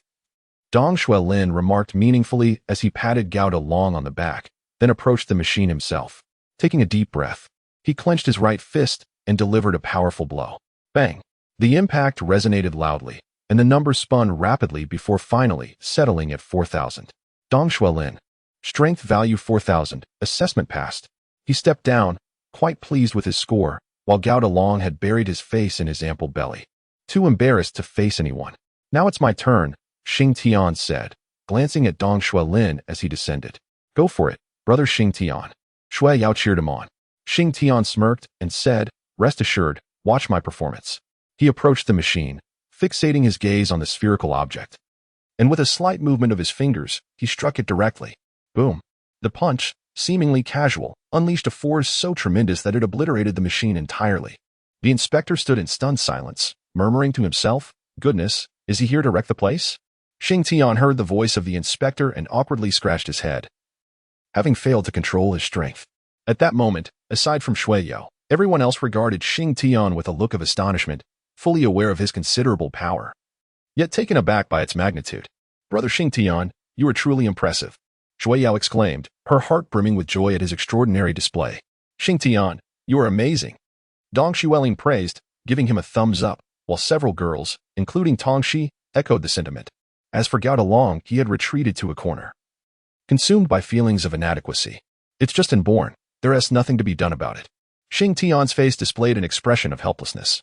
Dong Shuai remarked meaningfully as he patted Gao Long on the back, then approached the machine himself. Taking a deep breath, he clenched his right fist and delivered a powerful blow. Bang! The impact resonated loudly, and the number spun rapidly before finally settling at 4,000. Dong Shuai, strength value 4,000, assessment passed. He stepped down, quite pleased with his score, while Gao Long had buried his face in his ample belly, too embarrassed to face anyone. Now it's my turn, Shing Tian said, glancing at Dong Shuai as he descended. Go for it, Brother Shing Tian. Shuai cheered him on. Shing Tian smirked and said, rest assured, watch my performance. He approached the machine, fixating his gaze on the spherical object. And with a slight movement of his fingers, he struck it directly. Boom. The punch, seemingly casual, unleashed a force so tremendous that it obliterated the machine entirely. The inspector stood in stunned silence, murmuring to himself, goodness, is he here to wreck the place? Shing Tian heard the voice of the inspector and awkwardly scratched his head, having failed to control his strength. At that moment, aside from Shuai, everyone else regarded Shing Tian with a look of astonishment, fully aware of his considerable power, yet taken aback by its magnitude. Brother Shing Tian, you are truly impressive, Shuai exclaimed, her heart brimming with joy at his extraordinary display. Shing Tian, you are amazing. Dong Shuai praised, giving him a thumbs up, while several girls, including Tong Shi, echoed the sentiment. As for Gao Long, he had retreated to a corner, consumed by feelings of inadequacy. It's just inborn. There is nothing to be done about it. Shing Tian's face displayed an expression of helplessness,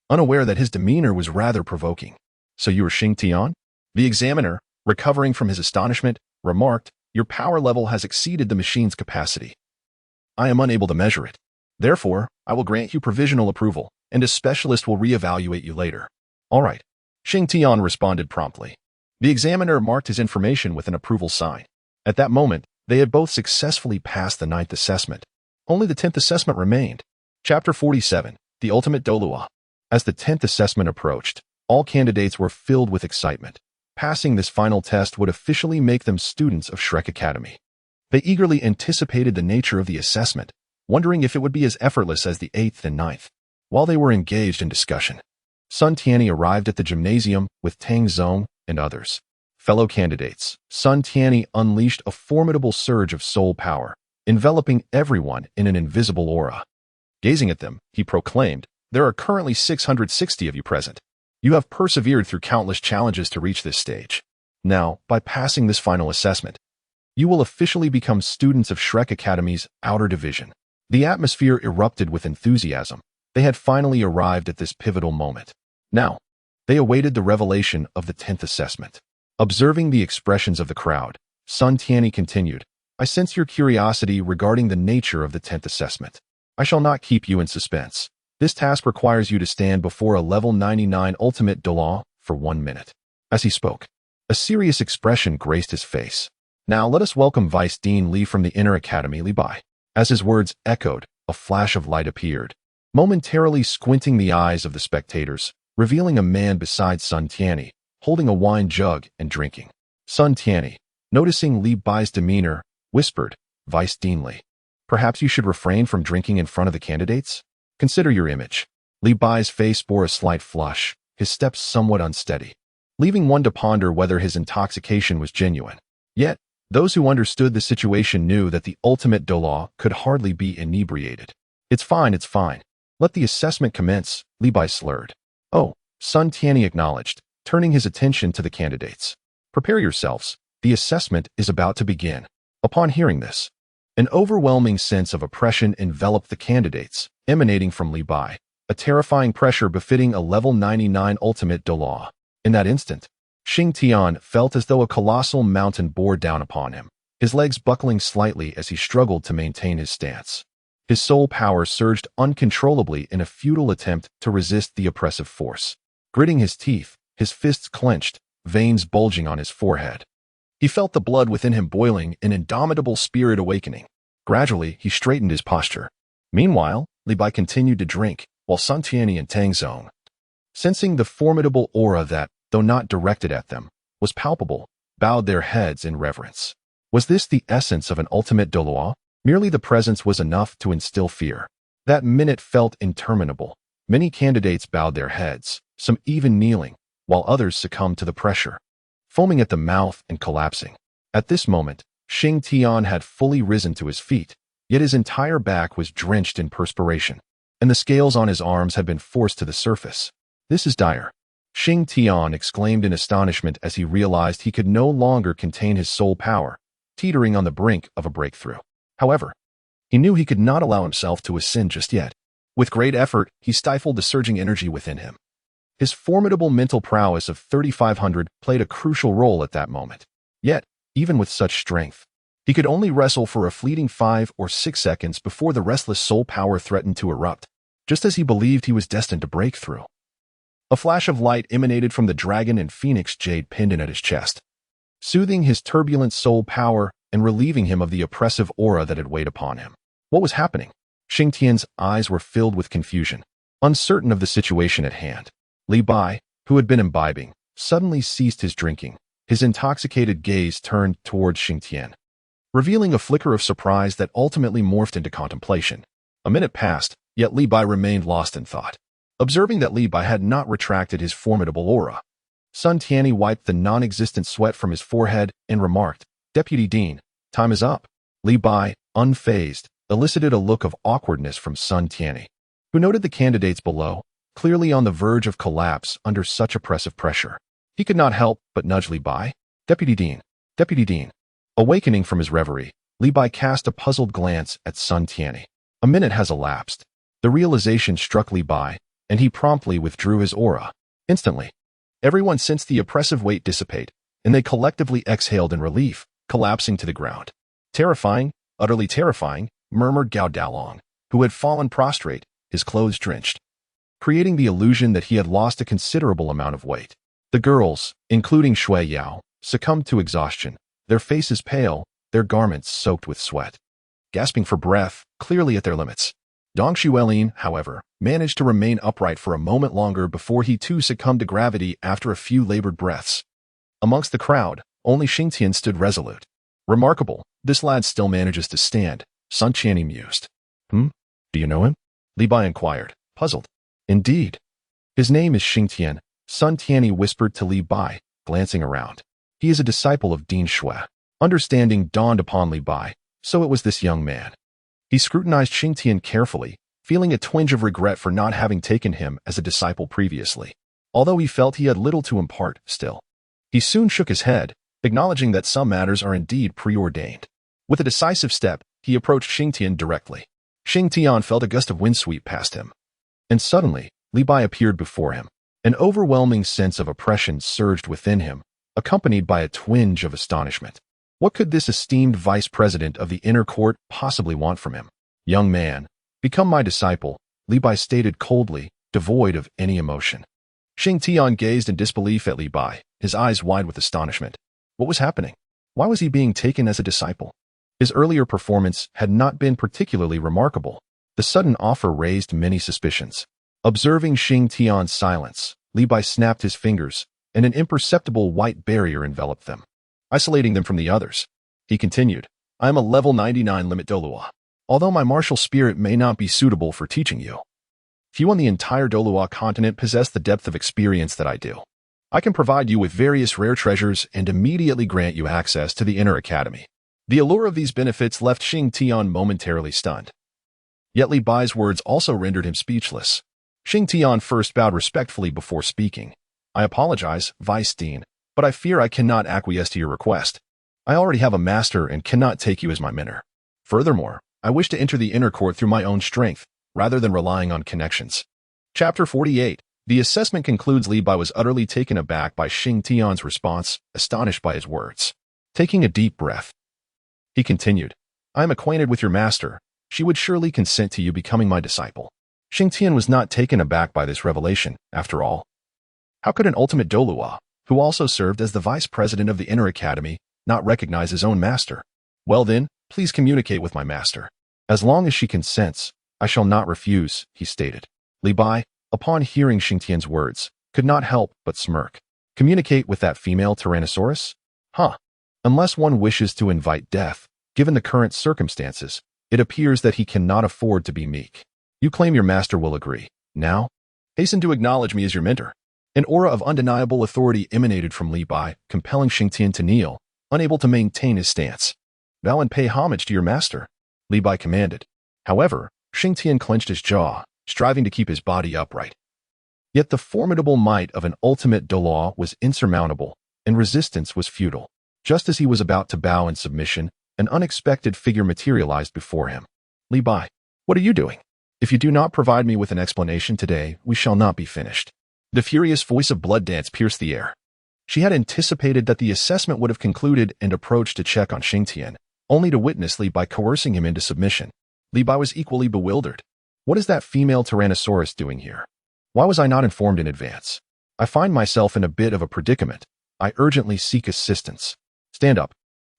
unaware that his demeanor was rather provoking. So you are Shing Tian? The examiner, recovering from his astonishment, remarked, your power level has exceeded the machine's capacity. I am unable to measure it. Therefore, I will grant you provisional approval, and a specialist will re-evaluate you later. All right. Shing Tian responded promptly. The examiner marked his information with an approval sign. At that moment, they had both successfully passed the 9th assessment. Only the 10th assessment remained. Chapter 47, The Ultimate Douluo. As the 10th assessment approached, all candidates were filled with excitement. Passing this final test would officially make them students of Shrek Academy. They eagerly anticipated the nature of the assessment, wondering if it would be as effortless as the 8th and 9th. While they were engaged in discussion, Sun Tianyi arrived at the gymnasium with Tang Zong and others. Fellow candidates, Sun Tianyi unleashed a formidable surge of soul power, enveloping everyone in an invisible aura. Gazing at them, he proclaimed, there are currently 660 of you present. You have persevered through countless challenges to reach this stage. Now, by passing this final assessment, you will officially become students of Shrek Academy's outer division. The atmosphere erupted with enthusiasm. They had finally arrived at this pivotal moment. Now, they awaited the revelation of the 10th assessment. Observing the expressions of the crowd, Sun Tianyi continued, I sense your curiosity regarding the nature of the 10th assessment. I shall not keep you in suspense. This task requires you to stand before a level 99 ultimate Douluo for 1 minute. As he spoke, a serious expression graced his face. Now let us welcome Vice Dean Li from the Inner Academy, Li Bai. As his words echoed, a flash of light appeared, momentarily squinting the eyes of the spectators, revealing a man beside Sun Tianyi, holding a wine jug and drinking. Sun Tianyi, noticing Li Bai's demeanor, whispered, Vice Dean Li, perhaps you should refrain from drinking in front of the candidates? Consider your image. Li Bai's face bore a slight flush, his steps somewhat unsteady, leaving one to ponder whether his intoxication was genuine. Yet, those who understood the situation knew that the ultimate Douluo could hardly be inebriated. It's fine, it's fine. Let the assessment commence, Li Bai slurred. Oh, Sun Tianyi acknowledged, turning his attention to the candidates. Prepare yourselves, the assessment is about to begin. Upon hearing this, an overwhelming sense of oppression enveloped the candidates, emanating from Li Bai, a terrifying pressure befitting a level 99 ultimate Douluo. In that instant, Xing Tian felt as though a colossal mountain bore down upon him, his legs buckling slightly as he struggled to maintain his stance. His soul power surged uncontrollably in a futile attempt to resist the oppressive force. Gritting his teeth, his fists clenched, veins bulging on his forehead. He felt the blood within him boiling, an indomitable spirit awakening. Gradually, he straightened his posture. Meanwhile, Li Bai continued to drink, while Sun Tianyi and Tang Sect, sensing the formidable aura that, though not directed at them, was palpable, bowed their heads in reverence. Was this the essence of an ultimate Douluo? Merely the presence was enough to instill fear. That minute felt interminable. Many candidates bowed their heads, some even kneeling, while others succumbed to the pressure, foaming at the mouth and collapsing. At this moment, Xing Tian had fully risen to his feet, yet his entire back was drenched in perspiration, and the scales on his arms had been forced to the surface. This is dire. Xing Tian exclaimed in astonishment as he realized he could no longer contain his soul power, teetering on the brink of a breakthrough. However, he knew he could not allow himself to ascend just yet. With great effort, he stifled the surging energy within him. His formidable mental prowess of 3,500 played a crucial role at that moment. Yet, even with such strength, he could only wrestle for a fleeting 5 or 6 seconds before the restless soul power threatened to erupt, just as he believed he was destined to break through. A flash of light emanated from the dragon and phoenix jade pendant at his chest, soothing his turbulent soul power and relieving him of the oppressive aura that had weighed upon him. What was happening? Xing Tian's eyes were filled with confusion, uncertain of the situation at hand. Li Bai, who had been imbibing, suddenly ceased his drinking. His intoxicated gaze turned towards Xing Tian, revealing a flicker of surprise that ultimately morphed into contemplation. A minute passed, yet Li Bai remained lost in thought. Observing that Li Bai had not retracted his formidable aura, Sun Tianyi wiped the non-existent sweat from his forehead and remarked, "Deputy Dean, time is up." Li Bai, unfazed, elicited a look of awkwardness from Sun Tianyi, who noted the candidates below, clearly on the verge of collapse under such oppressive pressure. He could not help but nudge Li Bai. "Deputy Dean, Deputy Dean." Awakening from his reverie, Li Bai cast a puzzled glance at Sun Tianyi. A minute has elapsed. The realization struck Li Bai, and he promptly withdrew his aura. Instantly, everyone sensed the oppressive weight dissipate, and they collectively exhaled in relief, collapsing to the ground. "Terrifying, utterly terrifying," murmured Gao Dalong, who had fallen prostrate, his clothes drenched, creating the illusion that he had lost a considerable amount of weight. The girls, including Shui Yao, succumbed to exhaustion, their faces pale, their garments soaked with sweat. Gasping for breath, clearly at their limits. Dong Xuelin, however, managed to remain upright for a moment longer before he too succumbed to gravity after a few labored breaths. Amongst the crowd, only Xing Tian stood resolute. "Remarkable, this lad still manages to stand," Sun Tianyi mused. Do you know him?" Li Bai inquired, puzzled. "Indeed. His name is Xing Tian," Sun Tianyi whispered to Li Bai, glancing around. "He is a disciple of Dean Shue." Understanding dawned upon Li Bai, so it was this young man. He scrutinized Xing Tian carefully, feeling a twinge of regret for not having taken him as a disciple previously. Although he felt he had little to impart, still, he soon shook his head, acknowledging that some matters are indeed preordained. With a decisive step, he approached Xing Tian directly. Xing Tian felt a gust of wind sweep past him. And suddenly, Li Bai appeared before him. An overwhelming sense of oppression surged within him, accompanied by a twinge of astonishment. What could this esteemed vice president of the inner court possibly want from him? "Young man, become my disciple," Li Bai stated coldly, devoid of any emotion. Xing Tian gazed in disbelief at Li Bai, his eyes wide with astonishment. What was happening? Why was he being taken as a disciple? His earlier performance had not been particularly remarkable. The sudden offer raised many suspicions. Observing Xing Tian's silence, Li Bai snapped his fingers, and an imperceptible white barrier enveloped them, isolating them from the others. He continued, "I am a level 99 limit Douluo. Although my martial spirit may not be suitable for teaching you, Few on the entire Douluo continent possess the depth of experience that I do. I can provide you with various rare treasures and immediately grant you access to the inner academy. The allure of these benefits left Shing Tian momentarily stunned. Yet Li Bai's words also rendered him speechless. Shing Tian first bowed respectfully before speaking. I apologize, Vice Dean, but I fear I cannot acquiesce to your request. I already have a master and cannot take you as my mentor. Furthermore, I wish to enter the inner court through my own strength, rather than relying on connections. Chapter 48. The assessment concludes. Li Bai was utterly taken aback by Shing Tian's response, astonished by his words. Taking a deep breath, he continued, I am acquainted with your master. She would surely consent to you becoming my disciple. Shing Tian was not taken aback by this revelation, after all. How could an ultimate Douluo, who also served as the vice president of the Inner Academy, not recognize his own master? Well then, please communicate with my master. As long as she consents, I shall not refuse, he stated. Li Bai, upon hearing Shing Tian's words, could not help but smirk. Communicate with that female Tyrannosaurus? Huh. Unless one wishes to invite death, given the current circumstances, it appears that he cannot afford to be meek. You claim your master will agree. Now, hasten to acknowledge me as your mentor. An aura of undeniable authority emanated from Li Bai, compelling Shing Tian to kneel, unable to maintain his stance. Bow and pay homage to your master, Li Bai commanded. However, Shing Tian clenched his jaw, striving to keep his body upright. Yet the formidable might of an ultimate Douluo was insurmountable, and resistance was futile. Just as he was about to bow in submission, an unexpected figure materialized before him. Li Bai, what are you doing? If you do not provide me with an explanation today, we shall not be finished. The furious voice of Blood Dance pierced the air. She had anticipated that the assessment would have concluded and approached to check on Shing Tian, only to witness Li Bai coercing him into submission. Li Bai was equally bewildered. What is that female Tyrannosaurus doing here? Why was I not informed in advance? I find myself in a bit of a predicament. I urgently seek assistance. Stand up.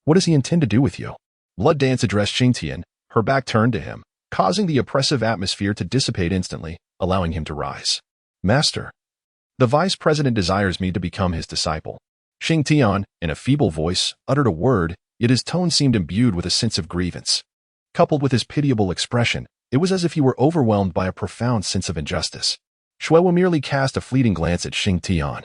What does he intend to do with you? Blood Dance addressed Shing Tian, her back turned to him, causing the oppressive atmosphere to dissipate instantly, allowing him to rise. Master, the vice president desires me to become his disciple. Shing Tian, in a feeble voice, uttered a word, yet his tone seemed imbued with a sense of grievance. Coupled with his pitiable expression, it was as if he were overwhelmed by a profound sense of injustice. Shua merely cast a fleeting glance at Shing Tian.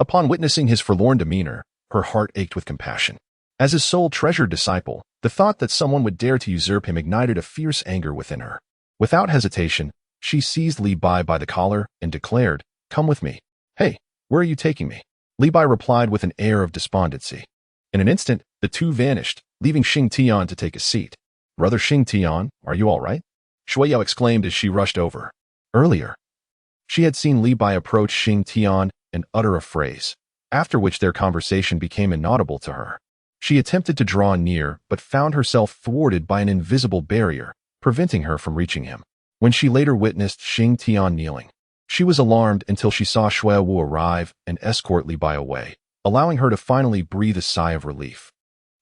Upon witnessing his forlorn demeanor, her heart ached with compassion. As his sole treasured disciple, the thought that someone would dare to usurp him ignited a fierce anger within her. Without hesitation, she seized Li Bai by the collar and declared, Come with me. Hey, where are you taking me? Li Bai replied with an air of despondency. In an instant, the two vanished, leaving Shing Tian to take a seat. Brother Shing Tian, are you all right? Shuo exclaimed as she rushed over. Earlier, she had seen Li Bai approach Shing Tian and utter a phrase, after which their conversation became inaudible to her. She attempted to draw near, but found herself thwarted by an invisible barrier, preventing her from reaching him. When she later witnessed Shing Tian kneeling, she was alarmed until she saw Shua arrive and escort Li Bai away, allowing her to finally breathe a sigh of relief.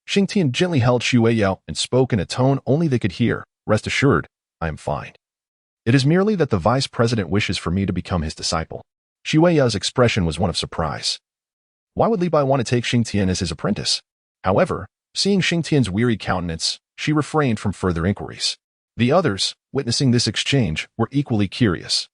Shing Tian gently held Shua and spoke in a tone only they could hear. Rest assured, I am fine. It is merely that the vice president wishes for me to become his disciple. Shua's expression was one of surprise. Why would Li Bai want to take Shing Tian as his apprentice? However, seeing Shing Tian's weary countenance, she refrained from further inquiries. The others, witnessing this exchange, were equally curious.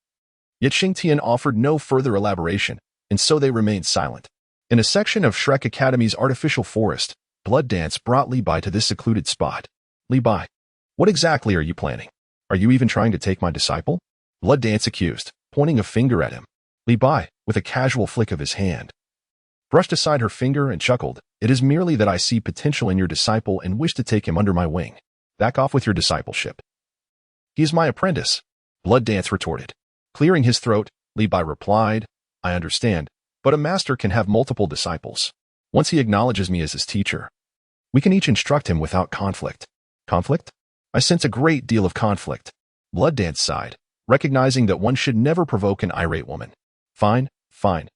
Yet Shing Tian offered no further elaboration, and so they remained silent. In a section of Shrek Academy's artificial forest, Blood Dance brought Li Bai to this secluded spot. Li Bai, what exactly are you planning? Are you even trying to take my disciple? Blood Dance accused, pointing a finger at him. Li Bai, with a casual flick of his hand, brushed aside her finger and chuckled. It is merely that I see potential in your disciple and wish to take him under my wing. Back off with your discipleship. He is my apprentice, Blood Dance retorted. Clearing his throat, Li Bai replied, I understand, but a master can have multiple disciples. Once he acknowledges me as his teacher, we can each instruct him without conflict. Conflict? I sense a great deal of conflict. Blood Dance sighed, recognizing that one should never provoke an irate woman. Fine, fine.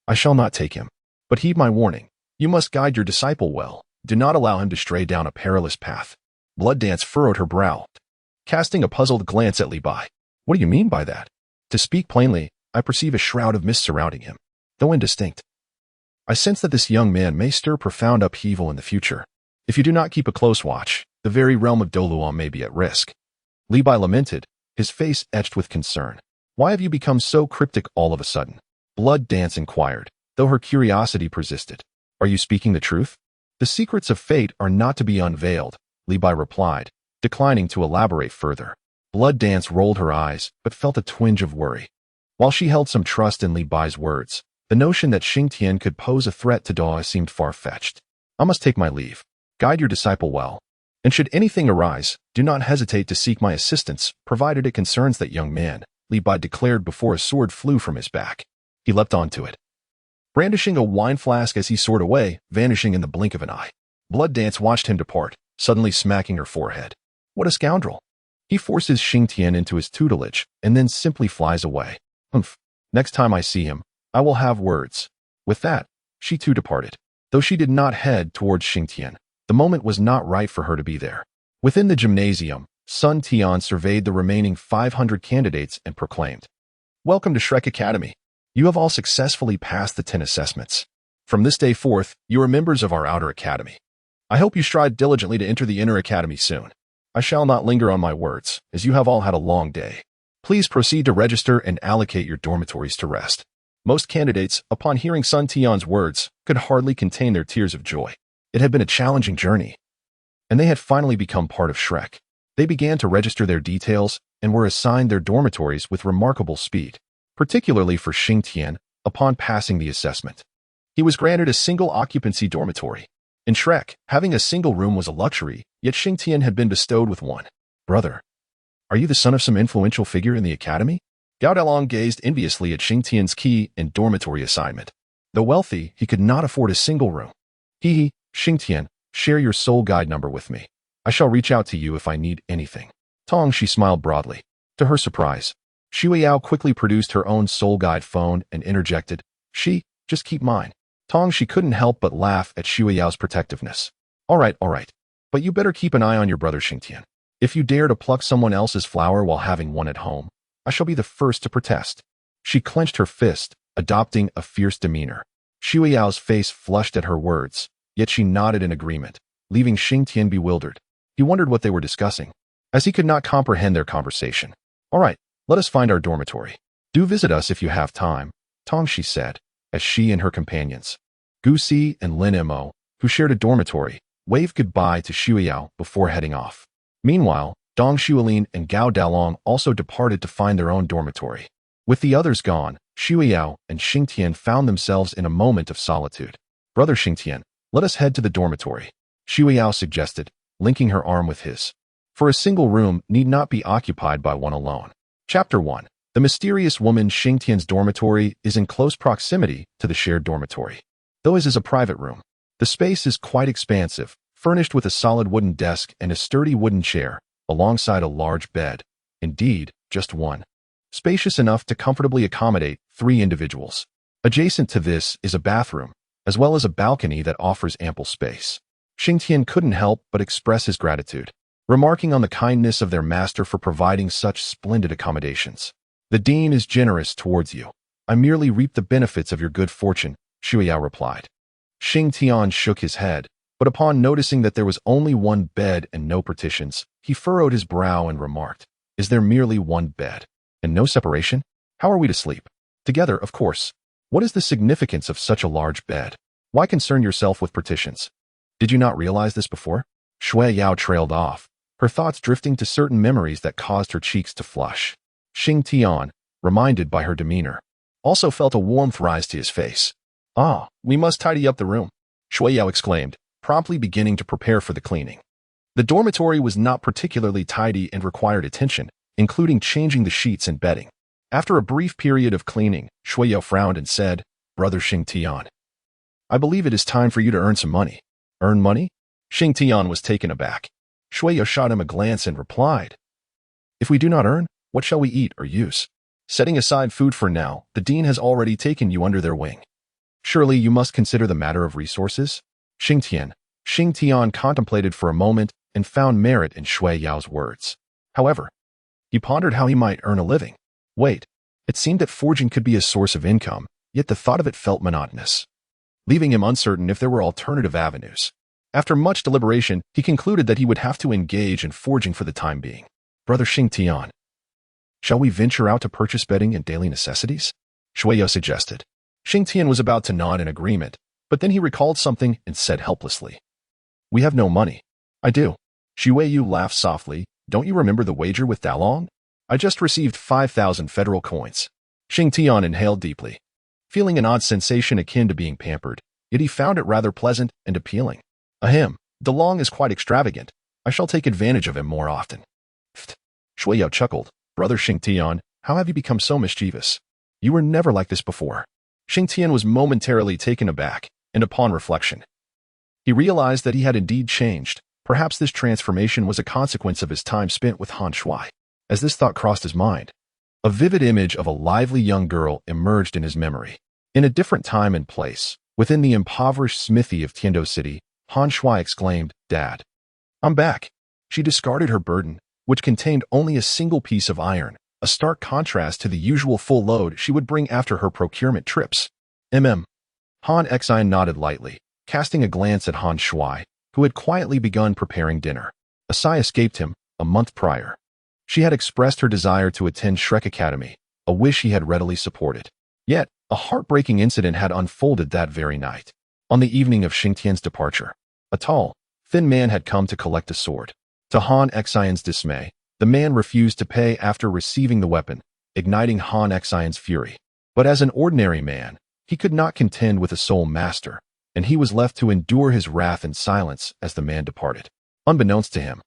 I shall not take him. But heed my warning. You must guide your disciple well. Do not allow him to stray down a perilous path. Blood Dance furrowed her brow, casting a puzzled glance at Li Bai. What do you mean by that? To speak plainly, I perceive a shroud of mist surrounding him, though indistinct. I sense that this young man may stir profound upheaval in the future. If you do not keep a close watch, the very realm of Douluo may be at risk. Li Bai lamented, his face etched with concern. Why have you become so cryptic all of a sudden? Blood Dance inquired, though her curiosity persisted. Are you speaking the truth? The secrets of fate are not to be unveiled, Li Bai replied, declining to elaborate further. Blood Dance rolled her eyes, but felt a twinge of worry. While she held some trust in Li Bai's words, the notion that Xing Tian could pose a threat to Douluo seemed far-fetched. I must take my leave. Guide your disciple well. And should anything arise, do not hesitate to seek my assistance, provided it concerns that young man, Li Bai declared before a sword flew from his back. He leapt onto it, brandishing a wine flask as he soared away, vanishing in the blink of an eye. Blood Dance watched him depart, suddenly smacking her forehead. What a scoundrel! He forces Xing Tian into his tutelage, and then simply flies away. Humph. Next time I see him, I will have words. With that, she too departed. Though she did not head towards Xing Tian, the moment was not right for her to be there. Within the gymnasium, Sun Tian surveyed the remaining 500 candidates and proclaimed, "Welcome to Shrek Academy. You have all successfully passed the 10 assessments. From this day forth, you are members of our outer academy. I hope you strive diligently to enter the inner academy soon. I shall not linger on my words, as you have all had a long day. Please proceed to register and allocate your dormitories to rest." Most candidates, upon hearing Sun Tian's words, could hardly contain their tears of joy. It had been a challenging journey, and they had finally become part of Shrek. They began to register their details and were assigned their dormitories with remarkable speed, particularly for Xing Tian, upon passing the assessment. He was granted a single occupancy dormitory. In Shrek, having a single room was a luxury, yet Xing Tian had been bestowed with one. Brother, are you the son of some influential figure in the academy? Gao Dalong gazed enviously at Xing Tian's key and dormitory assignment. Though wealthy, he could not afford a single room. Xing Tian, share your soul guide number with me. I shall reach out to you if I need anything. Tong, she smiled broadly. To her surprise, Shua Yao quickly produced her own soul guide phone and interjected, just keep mine. Tong, she couldn't help but laugh at Shua Yao's protectiveness. All right. But you better keep an eye on your brother Xing Tian. If you dare to pluck someone else's flower while having one at home, I shall be the first to protest. She clenched her fist, adopting a fierce demeanor. Shua Yao's face flushed at her words, yet she nodded in agreement, leaving Xing Tian bewildered. He wondered what they were discussing, as he could not comprehend their conversation. All right, let us find our dormitory. Do visit us if you have time, Tong, she said, as she and her companions, Gu Si and Lin Mo, who shared a dormitory, waved goodbye to Shua Yao before heading off. Meanwhile, Dong Xuelin and Gao Dalong also departed to find their own dormitory. With the others gone, Shua Yao and Xing Tian found themselves in a moment of solitude. Brother Xing Tian, let us head to the dormitory, Shua Yao suggested, linking her arm with his. For a single room need not be occupied by one alone. Chapter 1. The mysterious woman Xing Tian's dormitory is in close proximity to the shared dormitory. Though it is a private room, the space is quite expansive, furnished with a solid wooden desk and a sturdy wooden chair, alongside a large bed. Indeed, just one. Spacious enough to comfortably accommodate 3 individuals. Adjacent to this is a bathroom, as well as a balcony that offers ample space. Xing Tian couldn't help but express his gratitude, remarking on the kindness of their master for providing such splendid accommodations. The dean is generous towards you. I merely reap the benefits of your good fortune, Shua Yao replied. Xing Tian shook his head, but upon noticing that there was only one bed and no partitions, he furrowed his brow and remarked, Is there merely one bed, and no separation? How are we to sleep? Together, of course. What is the significance of such a large bed? Why concern yourself with partitions? Did you not realize this before? Shua Yao trailed off, her thoughts drifting to certain memories that caused her cheeks to flush. Xing Tian, reminded by her demeanor, also felt a warmth rise to his face. Ah, we must tidy up the room, Shua Yao exclaimed, promptly beginning to prepare for the cleaning. The dormitory was not particularly tidy and required attention, including changing the sheets and bedding. After a brief period of cleaning, Shua Yao frowned and said, Brother Xing Tian, I believe it is time for you to earn some money. Earn money? Xing Tian was taken aback. Shua Yao shot him a glance and replied, If we do not earn, what shall we eat or use? Setting aside food for now, the dean has already taken you under their wing. Surely you must consider the matter of resources? Xing Tian contemplated for a moment and found merit in Shua Yao's words. However, he pondered how he might earn a living. Wait, it seemed that forging could be a source of income, yet the thought of it felt monotonous, leaving him uncertain if there were alternative avenues. After much deliberation, he concluded that he would have to engage in forging for the time being. Brother Xing Tian, Shall we venture out to purchase bedding and daily necessities? Shuya suggested. Xing Tian was about to nod in agreement, but then he recalled something and said helplessly, "We have no money." "I do." Shuya laughed softly. "Don't you remember the wager with Dalong? I just received 5,000 federal coins." Xing Tian inhaled deeply. Feeling an odd sensation akin to being pampered, yet he found it rather pleasant and appealing. Ahem, Dalong is quite extravagant. I shall take advantage of him more often. Pfft. Shuya chuckled. "Brother Xing Tian, how have you become so mischievous? You were never like this before." Xing Tian was momentarily taken aback, and upon reflection, he realized that he had indeed changed. Perhaps this transformation was a consequence of his time spent with Han Shui. As this thought crossed his mind, a vivid image of a lively young girl emerged in his memory. In a different time and place, within the impoverished smithy of Dou City, Han Shui exclaimed, "Dad, I'm back." She discarded her burden, which contained only a single piece of iron, a stark contrast to the usual full load she would bring after her procurement trips. Han Xian nodded lightly, casting a glance at Han Shui, who had quietly begun preparing dinner. A sigh escaped him. A month prior, she had expressed her desire to attend Shrek Academy, a wish he had readily supported. Yet, a heartbreaking incident had unfolded that very night. On the evening of Xing Tian's departure, a tall, thin man had come to collect a sword. To Han Xian's dismay, the man refused to pay after receiving the weapon, igniting Han Xian's fury. But as an ordinary man, he could not contend with a soul master, and he was left to endure his wrath in silence as the man departed. Unbeknownst to him,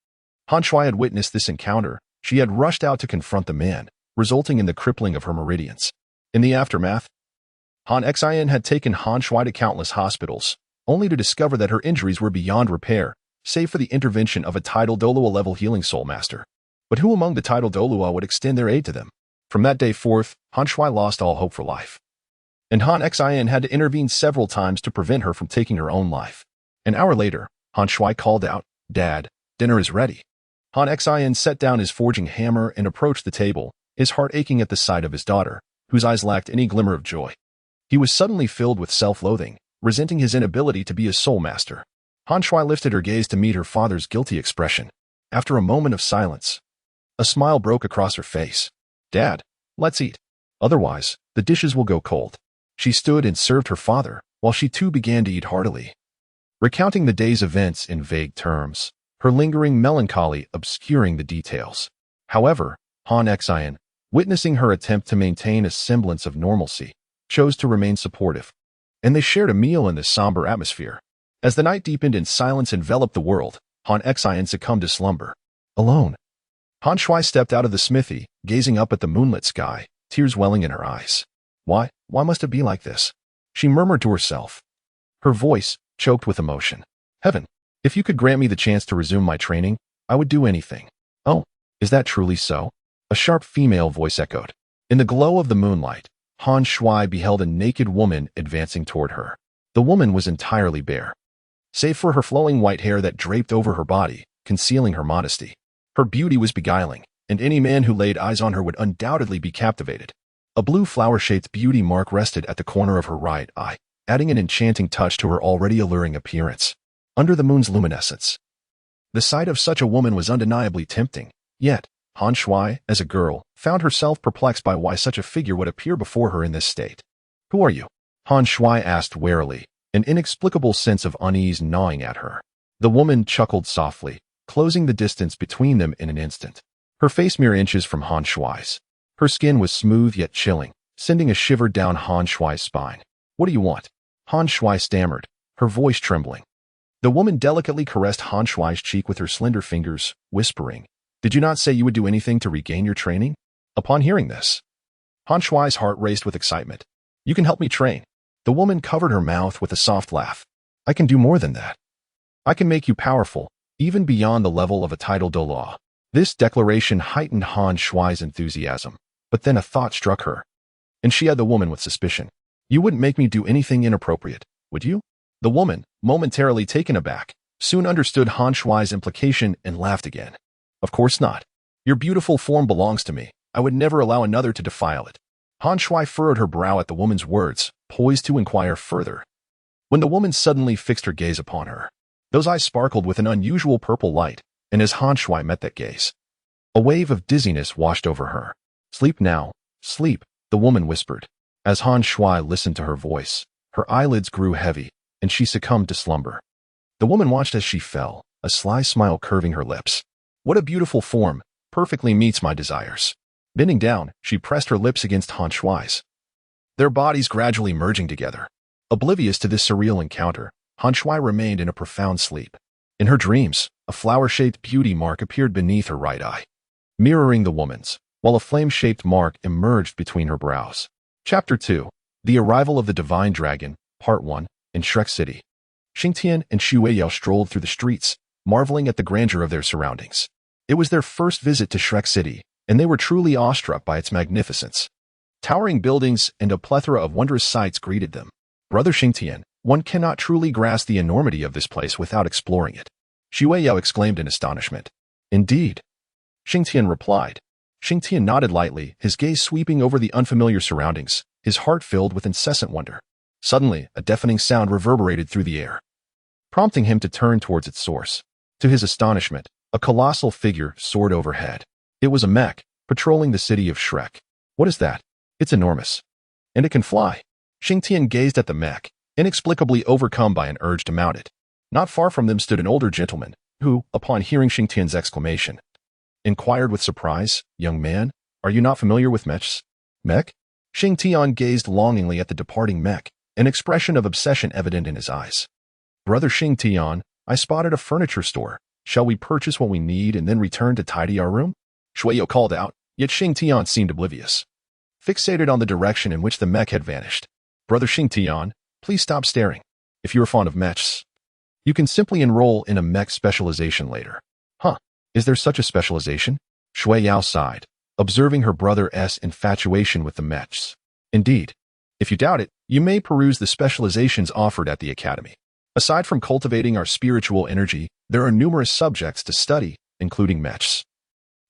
Han Shui had witnessed this encounter. She had rushed out to confront the man, resulting in the crippling of her meridians. In the aftermath, Han Xian had taken Han Shui to countless hospitals, only to discover that her injuries were beyond repair, save for the intervention of a Tidal Douluo level healing soul master. But who among the Tidal Douluo would extend their aid to them? From that day forth, Han Shui lost all hope for life. And Han Xian had to intervene several times to prevent her from taking her own life. An hour later, Han Shui called out, "Dad, dinner is ready." Han Xian set down his forging hammer and approached the table, his heart aching at the sight of his daughter, whose eyes lacked any glimmer of joy. He was suddenly filled with self-loathing, resenting his inability to be a soul master. Han Shui lifted her gaze to meet her father's guilty expression. After a moment of silence, a smile broke across her face. "Dad, let's eat. Otherwise, the dishes will go cold." She stood and served her father, while she too began to eat heartily. Recounting the day's events in vague terms, her lingering melancholy obscuring the details. However, Han Xian, witnessing her attempt to maintain a semblance of normalcy, chose to remain supportive, and they shared a meal in this somber atmosphere. As the night deepened and silence enveloped the world, Han Xian succumbed to slumber. Alone, Han Shui stepped out of the smithy, gazing up at the moonlit sky, tears welling in her eyes. Why must it be like this? She murmured to herself, her voice choked with emotion. "Heaven, if you could grant me the chance to resume my training, I would do anything." "Oh, is that truly so?" A sharp female voice echoed. In the glow of the moonlight, Han Shui beheld a naked woman advancing toward her. The woman was entirely bare, save for her flowing white hair that draped over her body, concealing her modesty. Her beauty was beguiling, and any man who laid eyes on her would undoubtedly be captivated. A blue flower-shaped beauty mark rested at the corner of her right eye, adding an enchanting touch to her already alluring appearance. Under the moon's luminescence, the sight of such a woman was undeniably tempting. Yet, Han Shui, as a girl, found herself perplexed by why such a figure would appear before her in this state. "Who are you?" Han Shui asked warily, an inexplicable sense of unease gnawing at her. The woman chuckled softly, closing the distance between them in an instant. Her face mere inches from Han Shui's. Her skin was smooth yet chilling, sending a shiver down Han Shui's spine. "What do you want?" Han Shui stammered, her voice trembling. The woman delicately caressed Han Shui's cheek with her slender fingers, whispering, "Did you not say you would do anything to regain your training?" Upon hearing this, Han Shui's heart raced with excitement. "You can help me train." The woman covered her mouth with a soft laugh. "I can do more than that. I can make you powerful, even beyond the level of a Tidal Douluo." This declaration heightened Han Shui's enthusiasm, but then a thought struck her, and she eyed the woman with suspicion. "You wouldn't make me do anything inappropriate, would you?" The woman, momentarily taken aback, soon understood Han Shui's implication and laughed again. "Of course not. Your beautiful form belongs to me. I would never allow another to defile it." Han Shui furrowed her brow at the woman's words, poised to inquire further. When the woman suddenly fixed her gaze upon her, those eyes sparkled with an unusual purple light, and as Han Shui met that gaze, a wave of dizziness washed over her. Sleep now, sleep, the woman whispered. As Han Shui listened to her voice, her eyelids grew heavy, and she succumbed to slumber. The woman watched as she fell, a sly smile curving her lips. What a beautiful form, perfectly meets my desires. Bending down, she pressed her lips against Han Shui's. Their bodies gradually merging together. Oblivious to this surreal encounter, Han Shui remained in a profound sleep. In her dreams, a flower-shaped beauty mark appeared beneath her right eye, mirroring the woman's, while a flame-shaped mark emerged between her brows. Chapter 2. The Arrival of the Divine Dragon, Part 1, in Shrek City. Xingtian and Shuya strolled through the streets, marveling at the grandeur of their surroundings. It was their first visit to Shrek City, and they were truly awestruck by its magnificence. Towering buildings and a plethora of wondrous sights greeted them. Brother Xingtian, one cannot truly grasp the enormity of this place without exploring it. Shuya exclaimed in astonishment. Indeed. Xingtian replied. Xingtian nodded lightly, his gaze sweeping over the unfamiliar surroundings, his heart filled with incessant wonder. Suddenly, a deafening sound reverberated through the air, prompting him to turn towards its source. To his astonishment, a colossal figure soared overhead. It was a mech, patrolling the city of Shrek. What is that? It's enormous. And it can fly. Xingtian gazed at the mech, inexplicably overcome by an urge to mount it. Not far from them stood an older gentleman, who, upon hearing Xingtian's exclamation, inquired with surprise, "Young man, are you not familiar with mechs?" Mech? Xingtian gazed longingly at the departing mech, an expression of obsession evident in his eyes. Brother Xingtian, I spotted a furniture store. Shall we purchase what we need and then return to tidy our room? Shuyo called out, yet Xingtian seemed oblivious, fixated on the direction in which the mech had vanished. Brother Xingtian, please stop staring. If you are fond of mechs, you can simply enroll in a mech specialization later. Huh, is there such a specialization? Shui Yao sighed, observing her brother's infatuation with the mechs. Indeed. If you doubt it, you may peruse the specializations offered at the academy. Aside from cultivating our spiritual energy, there are numerous subjects to study, including mechs,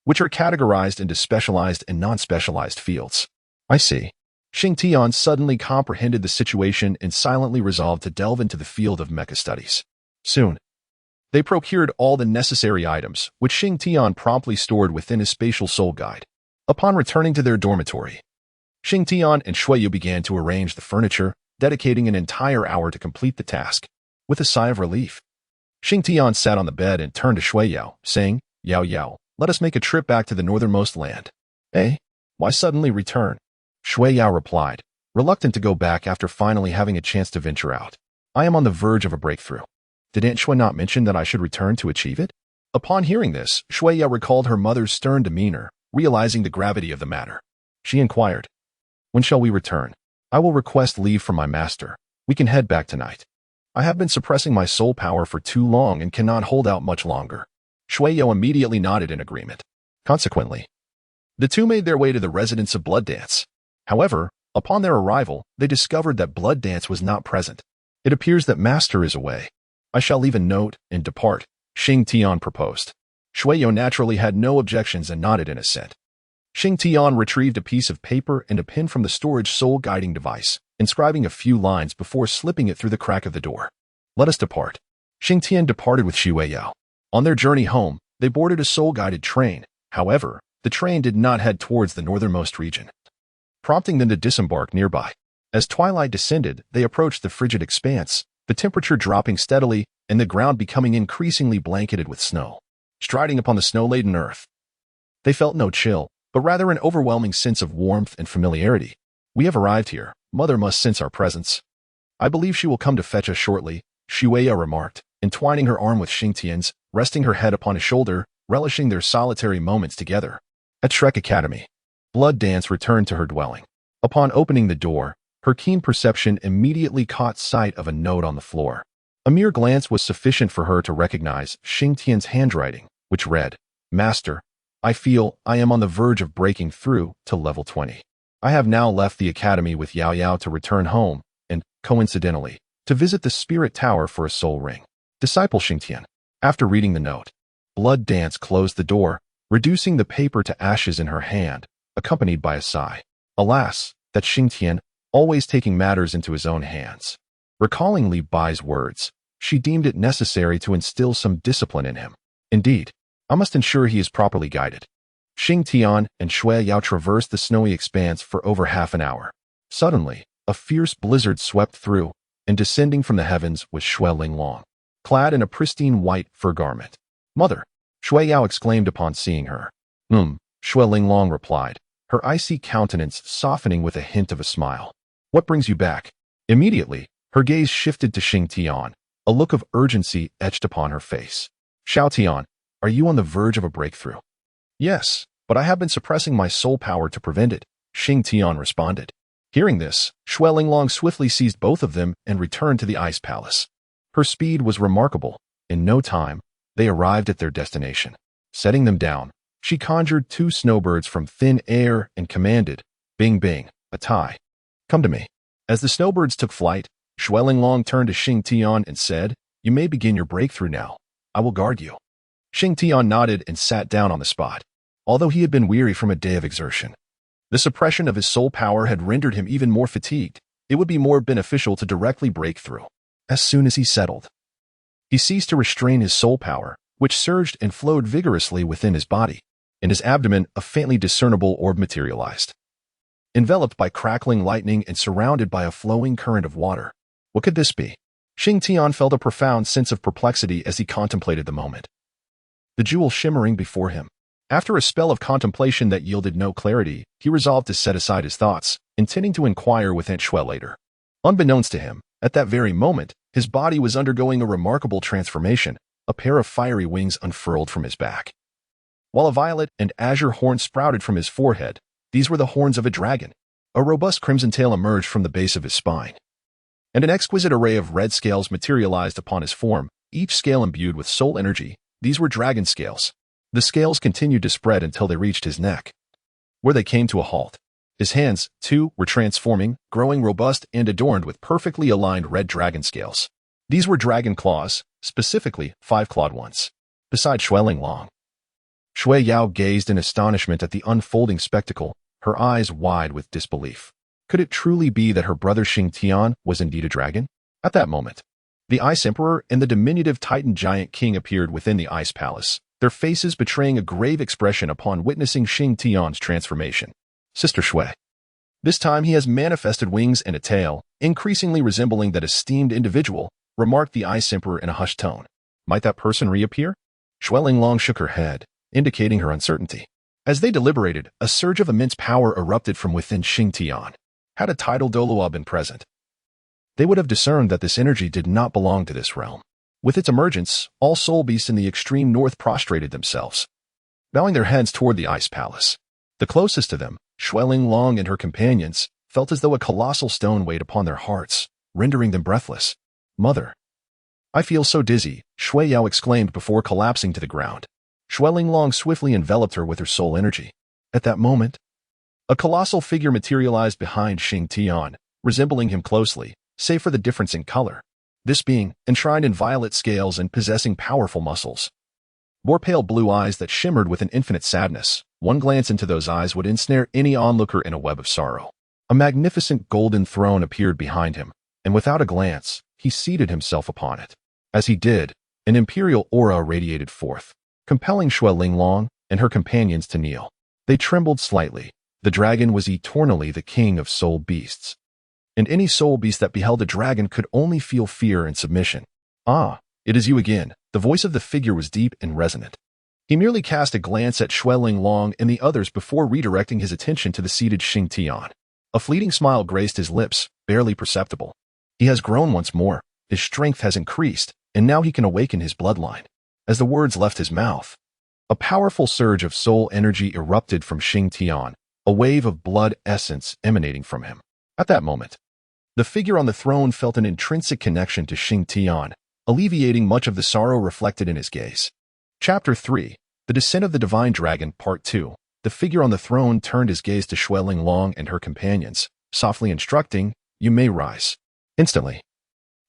which are categorized into specialized and non-specialized fields. I see. Xingtian suddenly comprehended the situation and silently resolved to delve into the field of mecha studies. Soon, they procured all the necessary items, which Xingtian promptly stored within his spatial soul guide. Upon returning to their dormitory, Xingtian and Shuyu began to arrange the furniture, dedicating an entire hour to complete the task. With a sigh of relief, Xingtian sat on the bed and turned to Shuiyao, saying, Yao Yao, let us make a trip back to the northernmost land. Eh? Why suddenly return? Shuiyao replied, reluctant to go back after finally having a chance to venture out. I am on the verge of a breakthrough. Did Aunt Shui not mention that I should return to achieve it? Upon hearing this, Shuiyao recalled her mother's stern demeanor, realizing the gravity of the matter. She inquired, when shall we return? I will request leave from my master. We can head back tonight. I have been suppressing my soul power for too long and cannot hold out much longer. Shuiyao immediately nodded in agreement. Consequently, the two made their way to the residence of Blood Dance. However, upon their arrival, they discovered that Blood Dance was not present. It appears that Master is away. I shall leave a note and depart, Xingtian proposed. Shuiyao naturally had no objections and nodded in assent. Xingtian retrieved a piece of paper and a pen from the storage soul guiding device, inscribing a few lines before slipping it through the crack of the door. Let us depart. Xingtian departed with Shuiyao. On their journey home, they boarded a soul-guided train. However, the train did not head towards the northernmost region, prompting them to disembark nearby. As twilight descended, they approached the frigid expanse, the temperature dropping steadily and the ground becoming increasingly blanketed with snow. Striding upon the snow-laden earth, they felt no chill, but rather an overwhelming sense of warmth and familiarity. We have arrived here. Mother must sense our presence. I believe she will come to fetch us shortly, Shuya remarked, entwining her arm with Xingtian's, resting her head upon his shoulder, relishing their solitary moments together. At Shrek Academy, Blood Dance returned to her dwelling. Upon opening the door, her keen perception immediately caught sight of a note on the floor. A mere glance was sufficient for her to recognize Xingtian's handwriting, which read, Master, I feel I am on the verge of breaking through to level 20. I have now left the academy with Yao Yao to return home and, coincidentally, to visit the Spirit Tower for a soul ring. Disciple Xingtian. After reading the note, Blood Dance closed the door, reducing the paper to ashes in her hand, accompanied by a sigh. Alas, that Xingtian, always taking matters into his own hands. Recalling Li Bai's words, she deemed it necessary to instill some discipline in him. Indeed, I must ensure he is properly guided. Xing Tian and Shui Yao traversed the snowy expanse for over half an hour. Suddenly, a fierce blizzard swept through, and descending from the heavens was Shui Linglong, clad in a pristine white fur garment. "Mother!" Shui Yao exclaimed upon seeing her. Shui Linglong replied, her icy countenance softening with a hint of a smile. "What brings you back?" Immediately, her gaze shifted to Xing Tian, a look of urgency etched upon her face. "Xiao Tian, are you on the verge of a breakthrough?" "Yes, but I have been suppressing my soul power to prevent it," Xing Tian responded. Hearing this, Shui Linglong swiftly seized both of them and returned to the ice palace. Her speed was remarkable. In no time, they arrived at their destination. Setting them down, she conjured 2 snowbirds from thin air and commanded, "Bing bing, a tie. Come to me." As the snowbirds took flight, Shui Linglong turned to Xing Tian and said, "You may begin your breakthrough now. I will guard you." Xing Tian nodded and sat down on the spot. Although he had been weary from a day of exertion, the suppression of his soul power had rendered him even more fatigued. It would be more beneficial to directly break through. As soon as he settled, he ceased to restrain his soul power, which surged and flowed vigorously within his body. In his abdomen, a faintly discernible orb materialized, enveloped by crackling lightning and surrounded by a flowing current of water. What could this be? Xing Tian felt a profound sense of perplexity as he contemplated the moment, the jewel shimmering before him. After a spell of contemplation that yielded no clarity, he resolved to set aside his thoughts, intending to inquire with Aunt Shui later. Unbeknownst to him, at that very moment, his body was undergoing a remarkable transformation. A pair of fiery wings unfurled from his back, while a violet and azure horn sprouted from his forehead. These were the horns of a dragon. A robust crimson tail emerged from the base of his spine, and an exquisite array of red scales materialized upon his form, each scale imbued with soul energy. These were dragon scales. The scales continued to spread until they reached his neck, where they came to a halt. His hands, too, were transforming, growing robust and adorned with perfectly aligned red dragon scales. These were dragon claws, specifically 5-clawed ones. Beside Shui Linglong, Shui Yao gazed in astonishment at the unfolding spectacle, her eyes wide with disbelief. Could it truly be that her brother Xing Tian was indeed a dragon? At that moment, the Ice Emperor and the diminutive Titan Giant King appeared within the Ice Palace, their faces betraying a grave expression upon witnessing Xing Tian's transformation. "Sister Shui. This time he has manifested wings and a tail, increasingly resembling that esteemed individual," remarked the Ice Emperor in a hushed tone. "Might that person reappear?" Shui Linglong shook her head, indicating her uncertainty. As they deliberated, a surge of immense power erupted from within Xing Tian. Had a tidal Douluo been present, they would have discerned that this energy did not belong to this realm. With its emergence, all soul beasts in the extreme north prostrated themselves, bowing their heads toward the Ice Palace. The closest to them, Shui Linglong and her companions, felt as though a colossal stone weighed upon their hearts, rendering them breathless. "Mother, I feel so dizzy," Shui Yao exclaimed before collapsing to the ground. Shui Linglong swiftly enveloped her with her soul energy. At that moment, a colossal figure materialized behind Xing Tian, resembling him closely, save for the difference in color. This being, enshrined in violet scales and possessing powerful muscles, bore pale blue eyes that shimmered with an infinite sadness. One glance into those eyes would ensnare any onlooker in a web of sorrow. A magnificent golden throne appeared behind him, and without a glance, he seated himself upon it. As he did, an imperial aura radiated forth, compelling Shui Linglong and her companions to kneel. They trembled slightly. The dragon was eternally the king of soul beasts, and any soul beast that beheld a dragon could only feel fear and submission. "Ah, it is you again." The voice of the figure was deep and resonant. He merely cast a glance at Shui Linglong and the others before redirecting his attention to the seated Xing Tian. A fleeting smile graced his lips, barely perceptible. He has grown once more, his strength has increased, and now he can awaken his bloodline. As the words left his mouth, a powerful surge of soul energy erupted from Xing Tian, a wave of blood essence emanating from him. At that moment, the figure on the throne felt an intrinsic connection to Xing Tian, alleviating much of the sorrow reflected in his gaze. Chapter 3, The Descent of the Divine Dragon, Part 2. The figure on the throne turned his gaze to Shui Linglong and her companions, softly instructing, "You may rise." Instantly,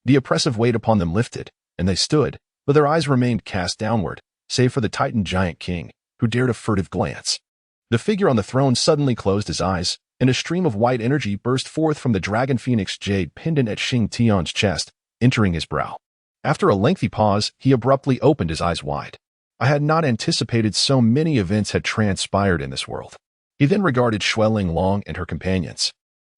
the oppressive weight upon them lifted, and they stood, but their eyes remained cast downward, save for the Titan Giant King, who dared a furtive glance. The figure on the throne suddenly closed his eyes, and a stream of white energy burst forth from the Dragon Phoenix jade pendant at Xing Tian's chest, entering his brow. After a lengthy pause, he abruptly opened his eyes wide. I had not anticipated so many events had transpired in this world. He then regarded Shua Long and her companions.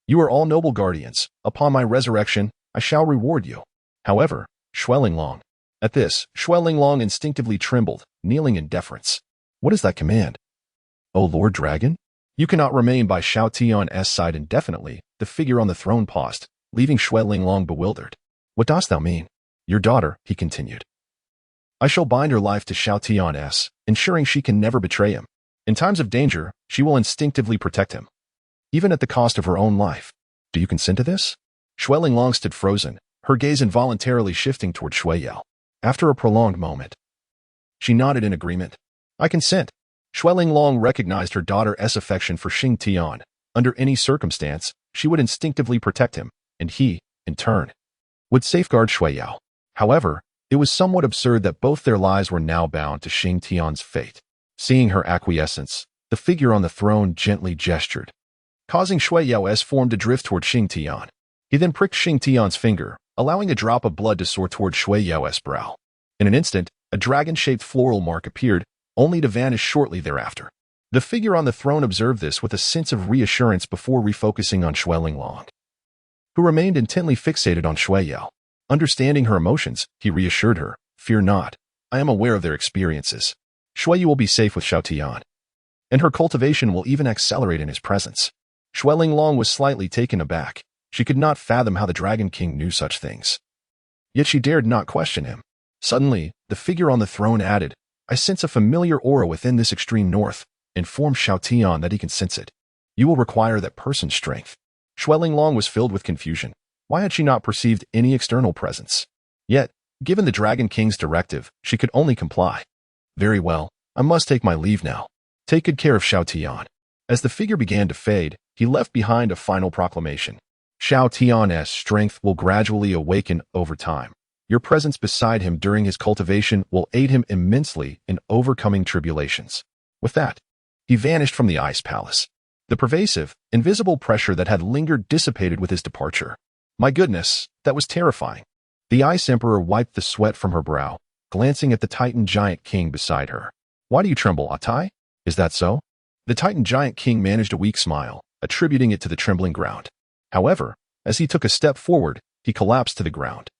You are all noble guardians. Upon my resurrection, I shall reward you. Haotian Long. At this, Shua Long instinctively trembled, kneeling in deference. What is that command? O Lord Dragon? You cannot remain by Haotian's side indefinitely, the figure on the throne paused, leaving Shua Long bewildered. What dost thou mean? Your daughter, he continued. I shall bind her life to Haotian's, ensuring she can never betray him. In times of danger, she will instinctively protect him, even at the cost of her own life. Do you consent to this? Shua Long stood frozen, her gaze involuntarily shifting toward Shui Yao. After a prolonged moment, she nodded in agreement. I consent. Shua Long recognized her daughter's affection for Shing Tian. Under any circumstance, she would instinctively protect him, and he, in turn, would safeguard Shui Yao. However, it was somewhat absurd that both their lives were now bound to Shing Tian's fate. Seeing her acquiescence, the figure on the throne gently gestured, causing Shui Yao's form to drift toward Shing Tian. He then pricked Shing Tian's finger, allowing a drop of blood to soar toward Shui Yao's brow. In an instant, a dragon-shaped floral mark appeared, only to vanish shortly thereafter. The figure on the throne observed this with a sense of reassurance before refocusing on Shua Long, who remained intently fixated on Shui Yao. Understanding her emotions, he reassured her, Fear not. I am aware of their experiences. Shui will be safe with Haotian, and her cultivation will even accelerate in his presence. Shua Long was slightly taken aback. She could not fathom how the Dragon King knew such things. Yet she dared not question him. Suddenly, the figure on the throne added, I sense a familiar aura within this extreme north. Inform Haotian that he can sense it. You will require that person's strength. Shua Long was filled with confusion. Why had she not perceived any external presence? Yet, given the Dragon King's directive, she could only comply. Very well, I must take my leave now. Take good care of Haotian. As the figure began to fade, he left behind a final proclamation. Haotian's strength will gradually awaken over time. Your presence beside him during his cultivation will aid him immensely in overcoming tribulations. With that, he vanished from the ice palace. The pervasive, invisible pressure that had lingered dissipated with his departure. My goodness, that was terrifying. The Ice Emperor wiped the sweat from her brow, glancing at the Titan Giant King beside her. Why do you tremble, Atai? Is that so? The Titan Giant King managed a weak smile, attributing it to the trembling ground. However, as he took a step forward, he collapsed to the ground,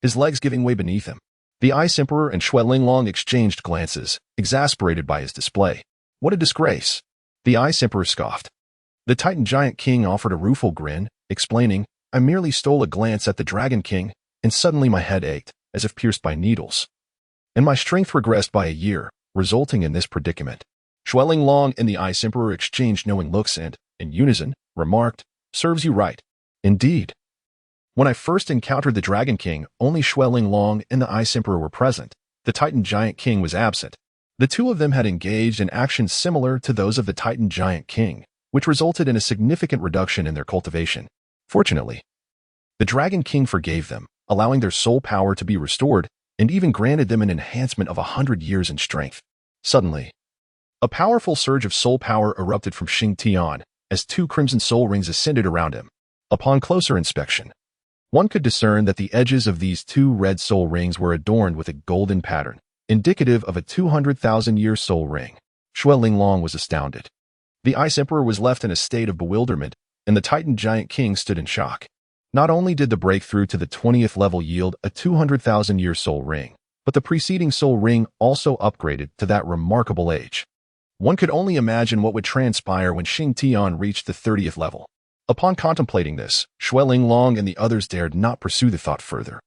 his legs giving way beneath him. The Ice Emperor and Shua Long exchanged glances, exasperated by his display. What a disgrace! The Ice Emperor scoffed. The Titan Giant King offered a rueful grin, explaining, I merely stole a glance at the Dragon King, and suddenly my head ached, as if pierced by needles. And my strength regressed by a year, resulting in this predicament. Shua Long and the Ice Emperor exchanged knowing looks and, in unison, remarked, Serves you right. Indeed. When I first encountered the Dragon King, only Shua Long and the Ice Emperor were present. The Titan Giant King was absent. The two of them had engaged in actions similar to those of the Titan Giant King, which resulted in a significant reduction in their cultivation. Fortunately, the Dragon King forgave them, allowing their soul power to be restored, and even granted them an enhancement of 100 years in strength. Suddenly, a powerful surge of soul power erupted from Shing Tian, as 2 crimson soul rings ascended around him. Upon closer inspection, one could discern that the edges of these 2 red soul rings were adorned with a golden pattern, indicative of a 200,000-year soul ring. Shua Long was astounded. The Ice Emperor was left in a state of bewilderment, and the Titan Giant King stood in shock. Not only did the breakthrough to the 20th level yield a 200,000-year soul ring, but the preceding soul ring also upgraded to that remarkable age. One could only imagine what would transpire when Shing Tian reached the 30th level. Upon contemplating this, Shua Long and the others dared not pursue the thought further.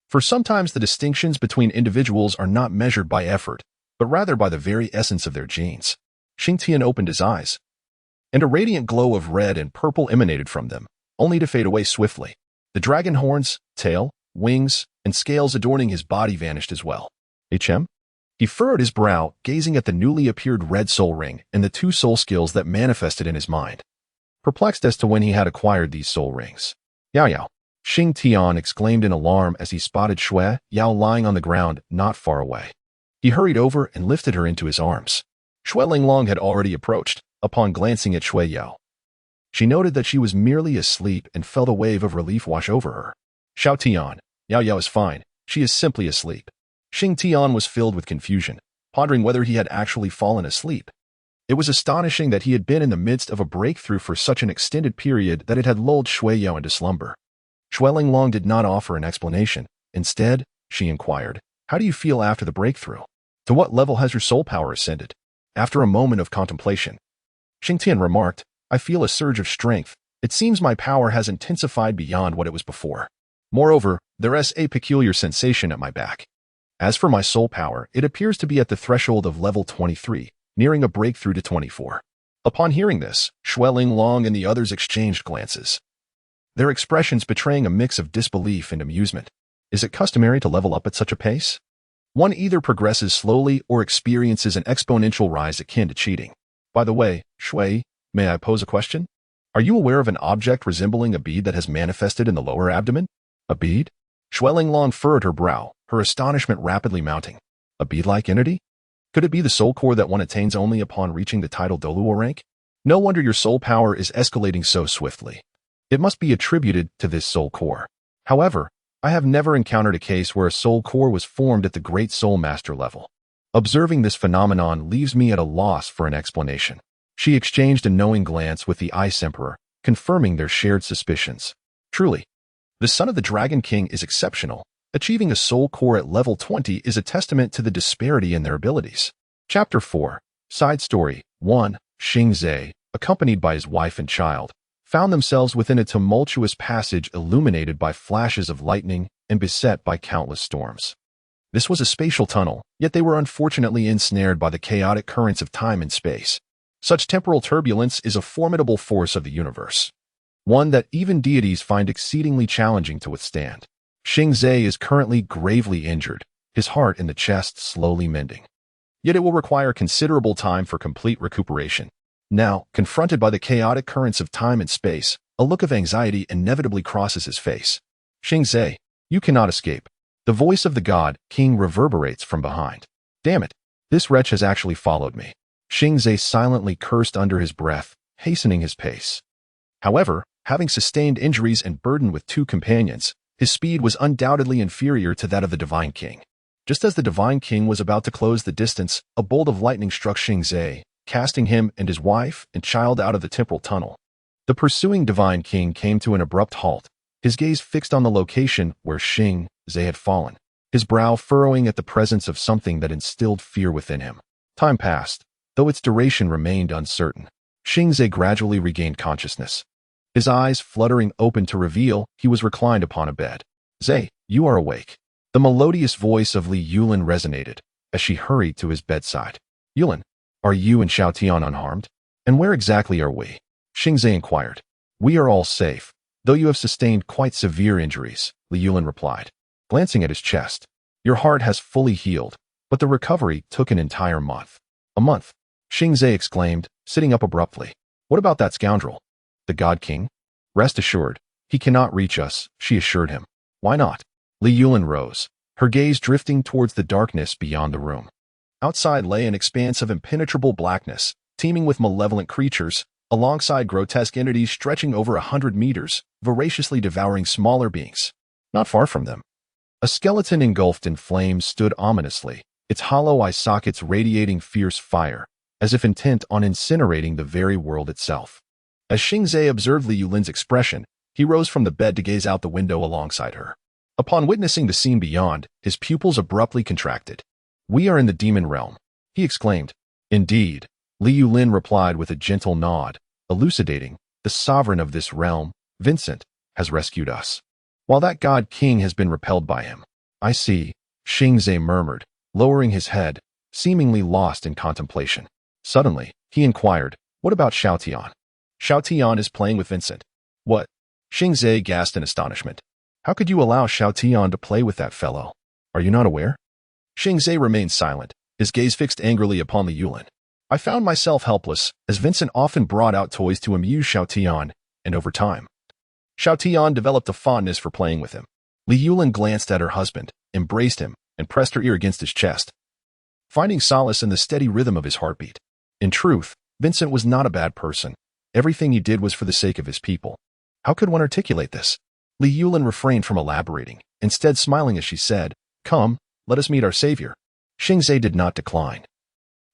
For sometimes the distinctions between individuals are not measured by effort, but rather by the very essence of their genes. Shing Tian opened his eyes, and a radiant glow of red and purple emanated from them, only to fade away swiftly. The dragon horns, tail, wings, and scales adorning his body vanished as well. HM? He furrowed his brow, gazing at the newly appeared red soul ring and the 2 soul skills that manifested in his mind, perplexed as to when he had acquired these soul rings. Yao Yao! Shing Tian exclaimed in alarm as he spotted Shua Yao lying on the ground not far away. He hurried over and lifted her into his arms. Shua Long had already approached. Upon glancing at Shui Yao, she noted that she was merely asleep and felt a wave of relief wash over her. Haotian, Yao Yao is fine. She is simply asleep. Shing Tian was filled with confusion. pondering whether he had actually fallen asleep. It was astonishing that he had been in the midst of a breakthrough for such an extended period that it had lulled Shui Yao into slumber. Xuelinglong did not offer an explanation. Instead, she inquired, "How do you feel after the breakthrough? To what level has your soul power ascended?" After a moment of contemplation, Xingtian remarked, "I feel a surge of strength. It seems my power has intensified beyond what it was before. Moreover, there is a peculiar sensation at my back. As for my soul power, it appears to be at the threshold of level 23, nearing a breakthrough to 24. Upon hearing this, Xuelinglong and the others exchanged glances, their expressions betraying a mix of disbelief and amusement. Is it customary to level up at such a pace? One either progresses slowly or experiences an exponential rise akin to cheating. By the way, Shui, may I pose a question? Are you aware of an object resembling a bead that has manifested in the lower abdomen? A bead? Xuelinglong furrowed her brow, her astonishment rapidly mounting. A bead-like entity? Could it be the soul core that one attains only upon reaching the title Douluo rank? No wonder your soul power is escalating so swiftly. It must be attributed to this soul core. However, I have never encountered a case where a soul core was formed at the Great Soul Master level. Observing this phenomenon leaves me at a loss for an explanation." She exchanged a knowing glance with the Ice Emperor, confirming their shared suspicions. Truly, the son of the Dragon King is exceptional. Achieving a soul core at level 20 is a testament to the disparity in their abilities. Chapter 4. Side Story 1. Shing Zhe, accompanied by his wife and child, found themselves within a tumultuous passage illuminated by flashes of lightning and beset by countless storms. This was a spatial tunnel, yet they were unfortunately ensnared by the chaotic currents of time and space. Such temporal turbulence is a formidable force of the universe, one that even deities find exceedingly challenging to withstand. Shing Zhe is currently gravely injured, his heart in the chest slowly mending. Yet it will require considerable time for complete recuperation. Now, confronted by the chaotic currents of time and space, a look of anxiety inevitably crosses his face. "Shing Zhe, you cannot escape." The voice of the god king reverberates from behind. "Damn it, this wretch has actually followed me." Shing Zhe silently cursed under his breath, hastening his pace. However, having sustained injuries and burdened with 2 companions, his speed was undoubtedly inferior to that of the Divine King. Just as the Divine King was about to close the distance, a bolt of lightning struck Shing Zhe, casting him and his wife and child out of the temporal tunnel. The pursuing Divine King came to an abrupt halt, his gaze fixed on the location where Shing Zhe had fallen, his brow furrowing at the presence of something that instilled fear within him. Time passed, though its duration remained uncertain. Shing Zhe gradually regained consciousness, his eyes fluttering open to reveal he was reclined upon a bed. "Zhe, you are awake." The melodious voice of Li Yulin resonated as she hurried to his bedside. "Yulin, are you and Xiaotian unharmed? And where exactly are we?" Shing Zhe inquired. "We are all safe, though you have sustained quite severe injuries," Li Yulin replied, glancing at his chest. "Your heart has fully healed, but the recovery took an entire month." "A month?" Shing Zhe exclaimed, sitting up abruptly. "What about that scoundrel? The God King?" "Rest assured, he cannot reach us," she assured him. "Why not?" Li Yulin rose, her gaze drifting towards the darkness beyond the room. Outside lay an expanse of impenetrable blackness, teeming with malevolent creatures, alongside grotesque entities stretching over 100 meters, voraciously devouring smaller beings. Not far from them, a skeleton engulfed in flames stood ominously, its hollow eye sockets radiating fierce fire, as if intent on incinerating the very world itself. As Shing Zhe observed Li Yulin's expression, he rose from the bed to gaze out the window alongside her. Upon witnessing the scene beyond, his pupils abruptly contracted. "We are in the demon realm," he exclaimed. "Indeed," Li Yulin replied with a gentle nod, elucidating, "the sovereign of this realm, Vincent, has rescued us, while that god king has been repelled by him." "I see," Shing Zhe murmured, lowering his head, seemingly lost in contemplation. Suddenly, he inquired, "What about Xiaotian?" "Xiaotian is playing with Vincent." "What?" Shing Zhe gasped in astonishment. "How could you allow Xiaotian to play with that fellow? Are you not aware?" Shing Zhe remained silent, his gaze fixed angrily upon Li Yulin. "I found myself helpless, as Vincent often brought out toys to amuse Xiaotian, and over time, Xiaotian developed a fondness for playing with him." Li Yulin glanced at her husband, embraced him, and pressed her ear against his chest, finding solace in the steady rhythm of his heartbeat. In truth, Vincent was not a bad person. Everything he did was for the sake of his people. How could one articulate this? Li Yulin refrained from elaborating, instead smiling as she said, "Come, let us meet our savior." Xingzhe did not decline.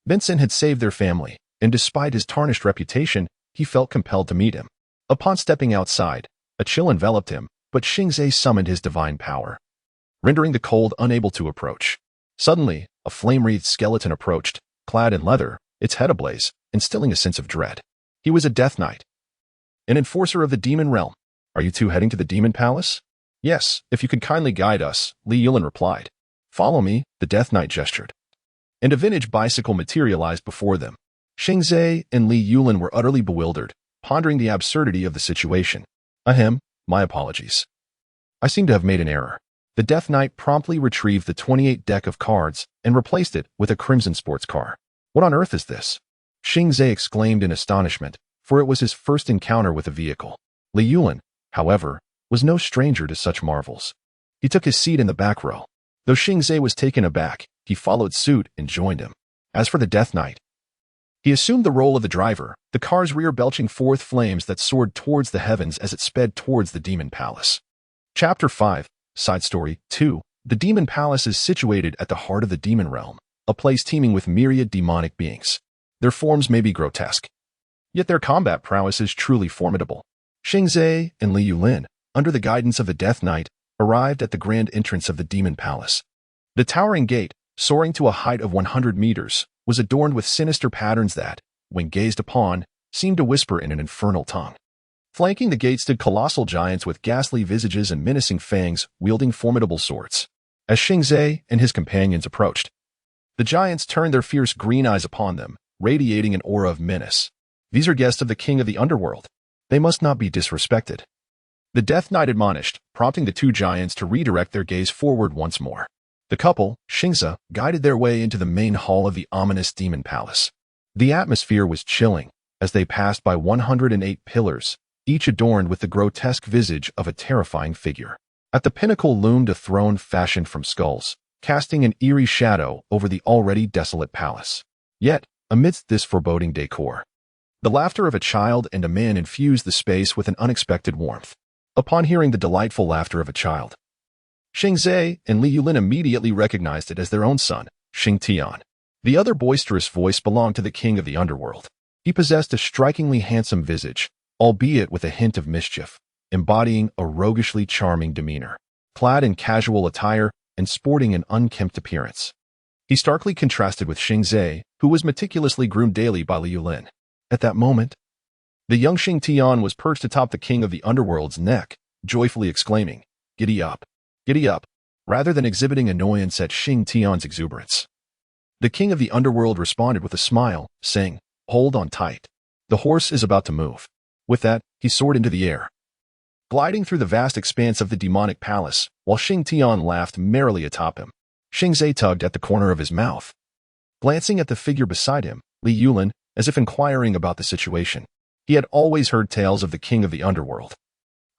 Vincent had saved their family, and despite his tarnished reputation, he felt compelled to meet him. Upon stepping outside, a chill enveloped him, but Xingzhe summoned his divine power, rendering the cold unable to approach. Suddenly, a flame-wreathed skeleton approached, clad in leather, its head ablaze, instilling a sense of dread. He was a Death Knight, an enforcer of the demon realm. Are you two heading to the demon palace? Yes, if you could kindly guide us, Li Yulin replied. Follow me, the Death Knight gestured. And a vintage bicycle materialized before them. Xingzhe and Li Yulin were utterly bewildered, pondering the absurdity of the situation. Ahem, my apologies. I seem to have made an error. The Death Knight promptly retrieved the 28 deck of cards and replaced it with a crimson sports car. What on earth is this? Xingzhe exclaimed in astonishment, for it was his first encounter with a vehicle. Li Yulin, however, was no stranger to such marvels. He took his seat in the back row. Though Xingzhe was taken aback, he followed suit and joined him. As for the Death Knight, he assumed the role of the driver, the car's rear belching forth flames that soared towards the heavens as it sped towards the Demon Palace. Chapter 5, Side Story 2. The Demon Palace is situated at the heart of the demon realm, a place teeming with myriad demonic beings. Their forms may be grotesque, yet their combat prowess is truly formidable. Xingzhe and Li Yulin, under the guidance of the Death Knight, arrived at the grand entrance of the Demon Palace. The towering gate, soaring to a height of 100 meters, was adorned with sinister patterns that, when gazed upon, seemed to whisper in an infernal tongue. Flanking the gate stood colossal giants with ghastly visages and menacing fangs, wielding formidable swords. As Xingzhe and his companions approached, the giants turned their fierce green eyes upon them, radiating an aura of menace. These are guests of the king of the underworld. They must not be disrespected. The Death Knight admonished, prompting the two giants to redirect their gaze forward once more. The couple, Xingzhe, guided their way into the main hall of the ominous Demon Palace. The atmosphere was chilling as they passed by 108 pillars, each adorned with the grotesque visage of a terrifying figure. At the pinnacle loomed a throne fashioned from skulls, casting an eerie shadow over the already desolate palace. Yet, amidst this foreboding decor, the laughter of a child and a man infused the space with an unexpected warmth. Upon hearing the delightful laughter of a child, Xingzhe and Li Yulin immediately recognized it as their own son, Xing Tian. The other boisterous voice belonged to the king of the underworld. He possessed a strikingly handsome visage, albeit with a hint of mischief, embodying a roguishly charming demeanor. Clad in casual attire and sporting an unkempt appearance, he starkly contrasted with Xingzhe, who was meticulously groomed daily by Li Yulin. At that moment, the young Xing Tian was perched atop the king of the underworld's neck, joyfully exclaiming, "Giddy up! Giddy up!" rather than exhibiting annoyance at Xing Tian's exuberance. The king of the underworld responded with a smile, saying, "Hold on tight. The horse is about to move." With that, he soared into the air, gliding through the vast expanse of the demonic palace, while Xing Tian laughed merrily atop him. Xingzhe tugged at the corner of his mouth, glancing at the figure beside him, Li Yulin, as if inquiring about the situation. He had always heard tales of the king of the underworld,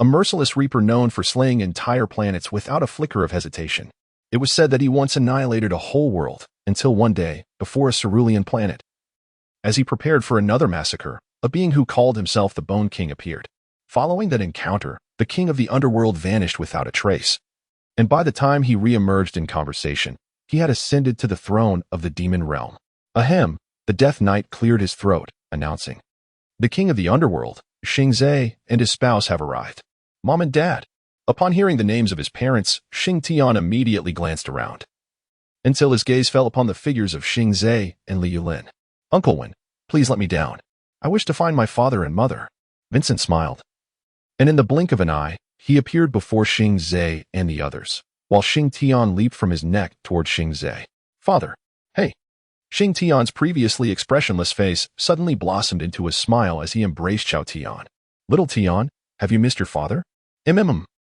a merciless reaper known for slaying entire planets without a flicker of hesitation. It was said that he once annihilated a whole world, until one day, before a cerulean planet. As he prepared for another massacre, a being who called himself the Bone King appeared. Following that encounter, the king of the underworld vanished without a trace. And by the time he re-emerged in conversation, he had ascended to the throne of the demon realm. Ahem, the Death Knight cleared his throat, announcing, "The king of the underworld, Xingzhe, and his spouse have arrived. Mom and Dad." Upon hearing the names of his parents, Xing Tian immediately glanced around, until his gaze fell upon the figures of Xingzhe and Li Yulin. "Uncle Wen, please let me down. I wish to find my father and mother." Vincent smiled, and in the blink of an eye, he appeared before Xingzhe and the others, while Xing Tian leaped from his neck toward Xingzhe. "Father, hey." Xing Tian's previously expressionless face suddenly blossomed into a smile as he embraced Xiao Tian. "Little Tian, have you missed your father?"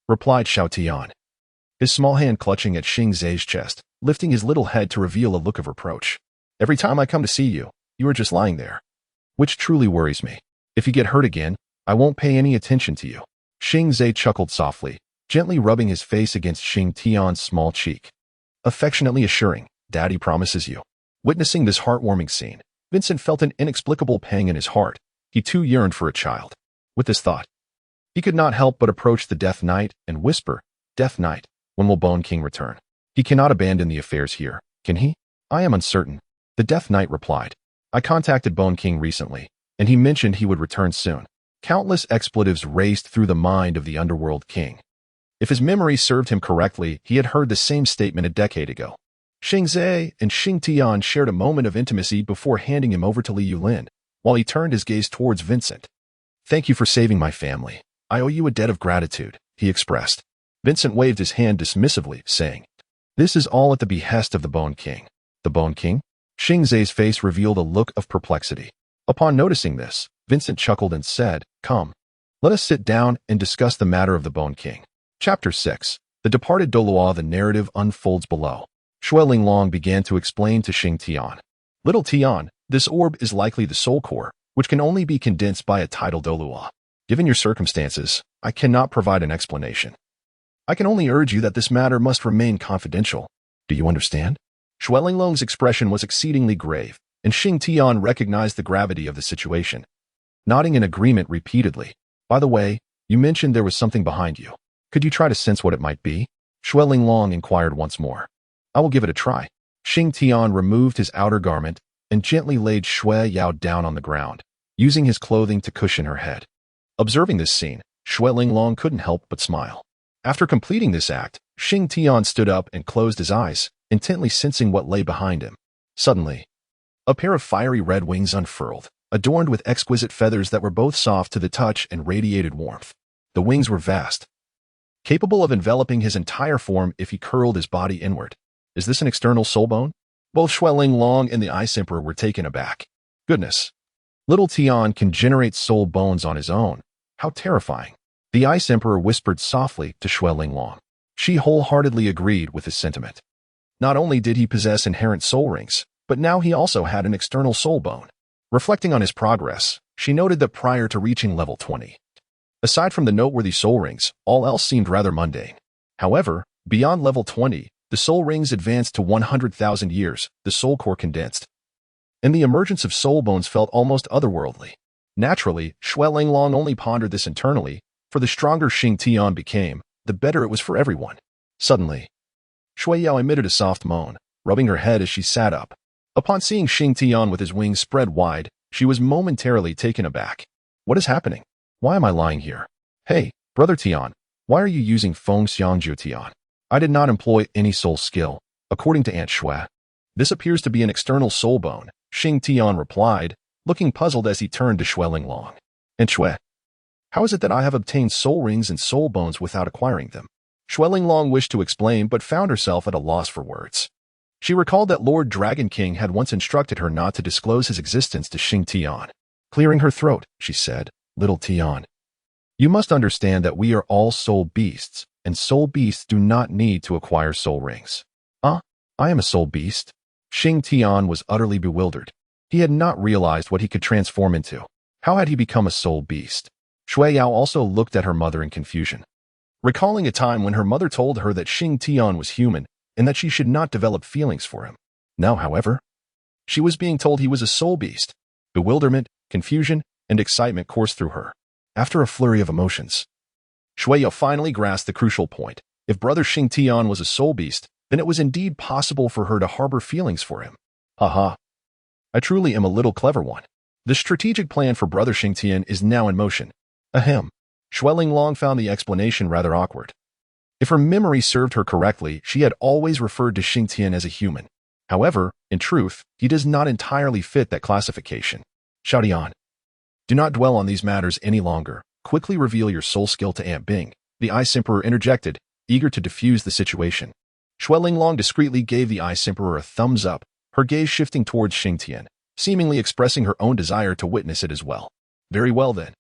Replied Xiao Tian, his small hand clutching at Xingzhe's chest, lifting his little head to reveal a look of reproach. "Every time I come to see you, you are just lying there, which truly worries me. If you get hurt again, I won't pay any attention to you." Xingzhe chuckled softly, gently rubbing his face against Xing Tian's small cheek, affectionately assuring, "Daddy promises you." Witnessing this heartwarming scene, Vincent felt an inexplicable pang in his heart. He too yearned for a child. With this thought, he could not help but approach the Death Knight and whisper, "Death Knight, when will Bone King return? He cannot abandon the affairs here, can he?" I am uncertain, the Death Knight replied. I contacted Bone King recently, and he mentioned he would return soon. Countless expletives raced through the mind of the Underworld King. If his memory served him correctly, he had heard the same statement a decade ago. Xing Zhe and Xing Tian shared a moment of intimacy before handing him over to Li Yulin, while he turned his gaze towards Vincent. Thank you for saving my family. I owe you a debt of gratitude, he expressed. Vincent waved his hand dismissively, saying, This is all at the behest of the Bone King. The Bone King? Xing Zhe's face revealed a look of perplexity. Upon noticing this, Vincent chuckled and said, Come, let us sit down and discuss the matter of the Bone King. Chapter 6. The Departed Douluo. The narrative unfolds below. Shua Linglong began to explain to Xing Tian. Little Tian, this orb is likely the soul core, which can only be condensed by a tidal Douluo. Given your circumstances, I cannot provide an explanation. I can only urge you that this matter must remain confidential. Do you understand? Shua Linglong's expression was exceedingly grave, and Xing Tian recognized the gravity of the situation. Nodding in agreement repeatedly. By the way, you mentioned there was something behind you. Could you try to sense what it might be? Shua Linglong inquired once more. I will give it a try. Xing Tian removed his outer garment and gently laid Shua Yao down on the ground, using his clothing to cushion her head. Observing this scene, Shua Linglong couldn't help but smile. After completing this act, Xing Tian stood up and closed his eyes, intently sensing what lay behind him. Suddenly, a pair of fiery red wings unfurled, adorned with exquisite feathers that were both soft to the touch and radiated warmth. The wings were vast, capable of enveloping his entire form if he curled his body inward. Is this an external soul bone? Both Shua Linglong and the Ice Emperor were taken aback. Goodness. Little Tian can generate soul bones on his own. How terrifying. The Ice Emperor whispered softly to Shua Linglong. She wholeheartedly agreed with his sentiment. Not only did he possess inherent soul rings, but now he also had an external soul bone. Reflecting on his progress, she noted that prior to reaching level 20, aside from the noteworthy soul rings, all else seemed rather mundane. However, beyond level 20, the soul rings advanced to 100,000 years, the soul core condensed, and the emergence of soul bones felt almost otherworldly. Naturally, Shua Linglong only pondered this internally, for the stronger Xing Tian became, the better it was for everyone. Suddenly, Shua Yao emitted a soft moan, rubbing her head as she sat up. Upon seeing Xing Tian with his wings spread wide, she was momentarily taken aback. What is happening? Why am I lying here? Hey, Brother Tian, why are you using Feng Xiangju Tian? I did not employ any soul skill, according to Aunt Shua. This appears to be an external soul bone, Xing Tian replied, looking puzzled as he turned to Shua Linglong. Aunt Shua, how is it that I have obtained soul rings and soul bones without acquiring them? Shua Linglong wished to explain but found herself at a loss for words. She recalled that Lord Dragon King had once instructed her not to disclose his existence to Xing Tian. Clearing her throat, she said, Little Tian, you must understand that we are all soul beasts, and soul beasts do not need to acquire soul rings. I am a soul beast? Xing Tian was utterly bewildered. He had not realized what he could transform into. How had he become a soul beast? Shua Yao also looked at her mother in confusion. Recalling a time when her mother told her that Xing Tian was human and that she should not develop feelings for him. Now, however, she was being told he was a soul beast. Bewilderment, confusion, and excitement coursed through her. After a flurry of emotions, Shua Yao finally grasped the crucial point. If Brother Xing Tian was a soul beast, then it was indeed possible for her to harbor feelings for him. Haha. I truly am a little clever one. The strategic plan for Brother Xing Tian is now in motion. Ahem. Shua Linglong found the explanation rather awkward. If her memory served her correctly, she had always referred to Xing Tian as a human. However, in truth, he does not entirely fit that classification. Xiaodian, do not dwell on these matters any longer. Quickly reveal your soul skill to Aunt Bing, the Ice Emperor interjected, eager to diffuse the situation. Shua Linglong discreetly gave the Ice Emperor a thumbs up, her gaze shifting towards Xing Tian, seemingly expressing her own desire to witness it as well. Very well then.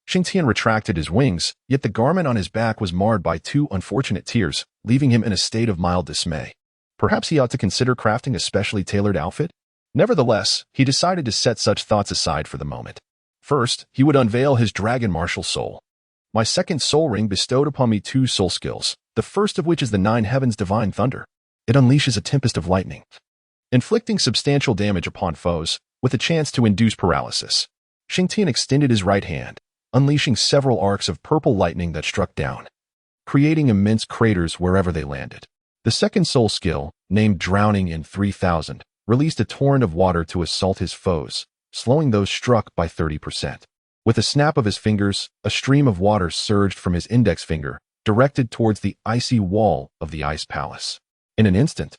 Xing Tian retracted his wings, yet the garment on his back was marred by two unfortunate tears, leaving him in a state of mild dismay. Perhaps he ought to consider crafting a specially tailored outfit? Nevertheless, he decided to set such thoughts aside for the moment. First, he would unveil his dragon martial soul. My second soul ring bestowed upon me 2 soul skills, the first of which is the 9 Heavens Divine Thunder. It unleashes a tempest of lightning, inflicting substantial damage upon foes, with a chance to induce paralysis. Xing Tian extended his right hand, unleashing several arcs of purple lightning that struck down, creating immense craters wherever they landed. The second soul skill, named Drowning in 3000, released a torrent of water to assault his foes, slowing those struck by 30%. With a snap of his fingers, a stream of water surged from his index finger, directed towards the icy wall of the ice palace. In an instant,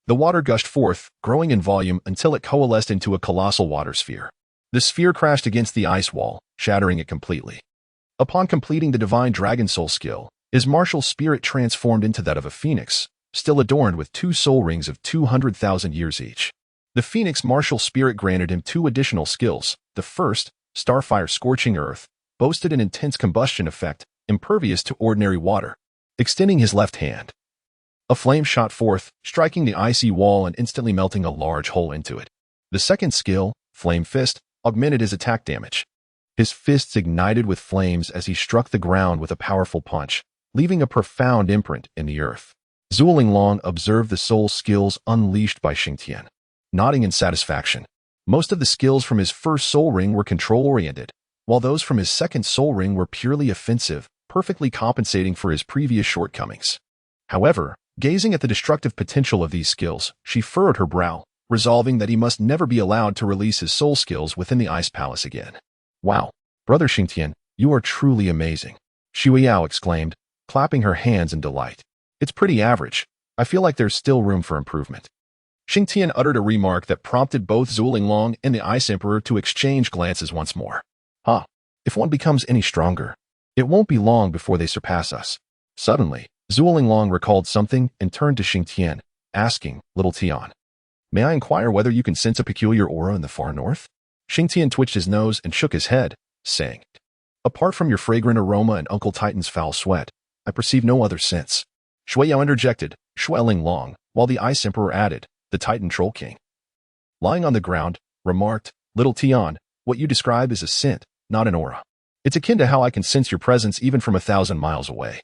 the water gushed forth, growing in volume until it coalesced into a colossal water sphere. The sphere crashed against the ice wall, shattering it completely. Upon completing the Divine Dragon Soul skill, his martial spirit transformed into that of a phoenix, still adorned with 2 soul rings of 200,000 years each. The phoenix martial spirit granted him 2 additional skills. The first, Starfire Scorching Earth, boasted an intense combustion effect, impervious to ordinary water. Extending his left hand, a flame shot forth, striking the icy wall and instantly melting a large hole into it. The second skill, Flame Fist, augmented his attack damage. His fists ignited with flames as he struck the ground with a powerful punch, leaving a profound imprint in the earth. Zhuo Linglong observed the soul skills unleashed by Xingtian, nodding in satisfaction. Most of the skills from his first soul ring were control-oriented, while those from his second soul ring were purely offensive, perfectly compensating for his previous shortcomings. However, gazing at the destructive potential of these skills, she furrowed her brow, resolving that he must never be allowed to release his soul skills within the Ice Palace again. Wow, Brother Xingtian, you are truly amazing, Shua Yao exclaimed, clapping her hands in delight. It's pretty average. I feel like there's still room for improvement. Xingtian uttered a remark that prompted both Zhuo Linglong and the Ice Emperor to exchange glances once more. If one becomes any stronger, it won't be long before they surpass us. Suddenly, Zhuo Linglong recalled something and turned to Xingtian, asking, Little Tian, may I inquire whether you can sense a peculiar aura in the far north? Xingtian twitched his nose and shook his head, saying, apart from your fragrant aroma and Uncle Titan's foul sweat, I perceive no other sense. Shui Yao interjected, Shua Linglong, while the Ice Emperor added, the Titan Troll King. Lying on the ground, remarked, Little Tian, what you describe is a scent, not an aura. It's akin to how I can sense your presence even from 1,000 miles away.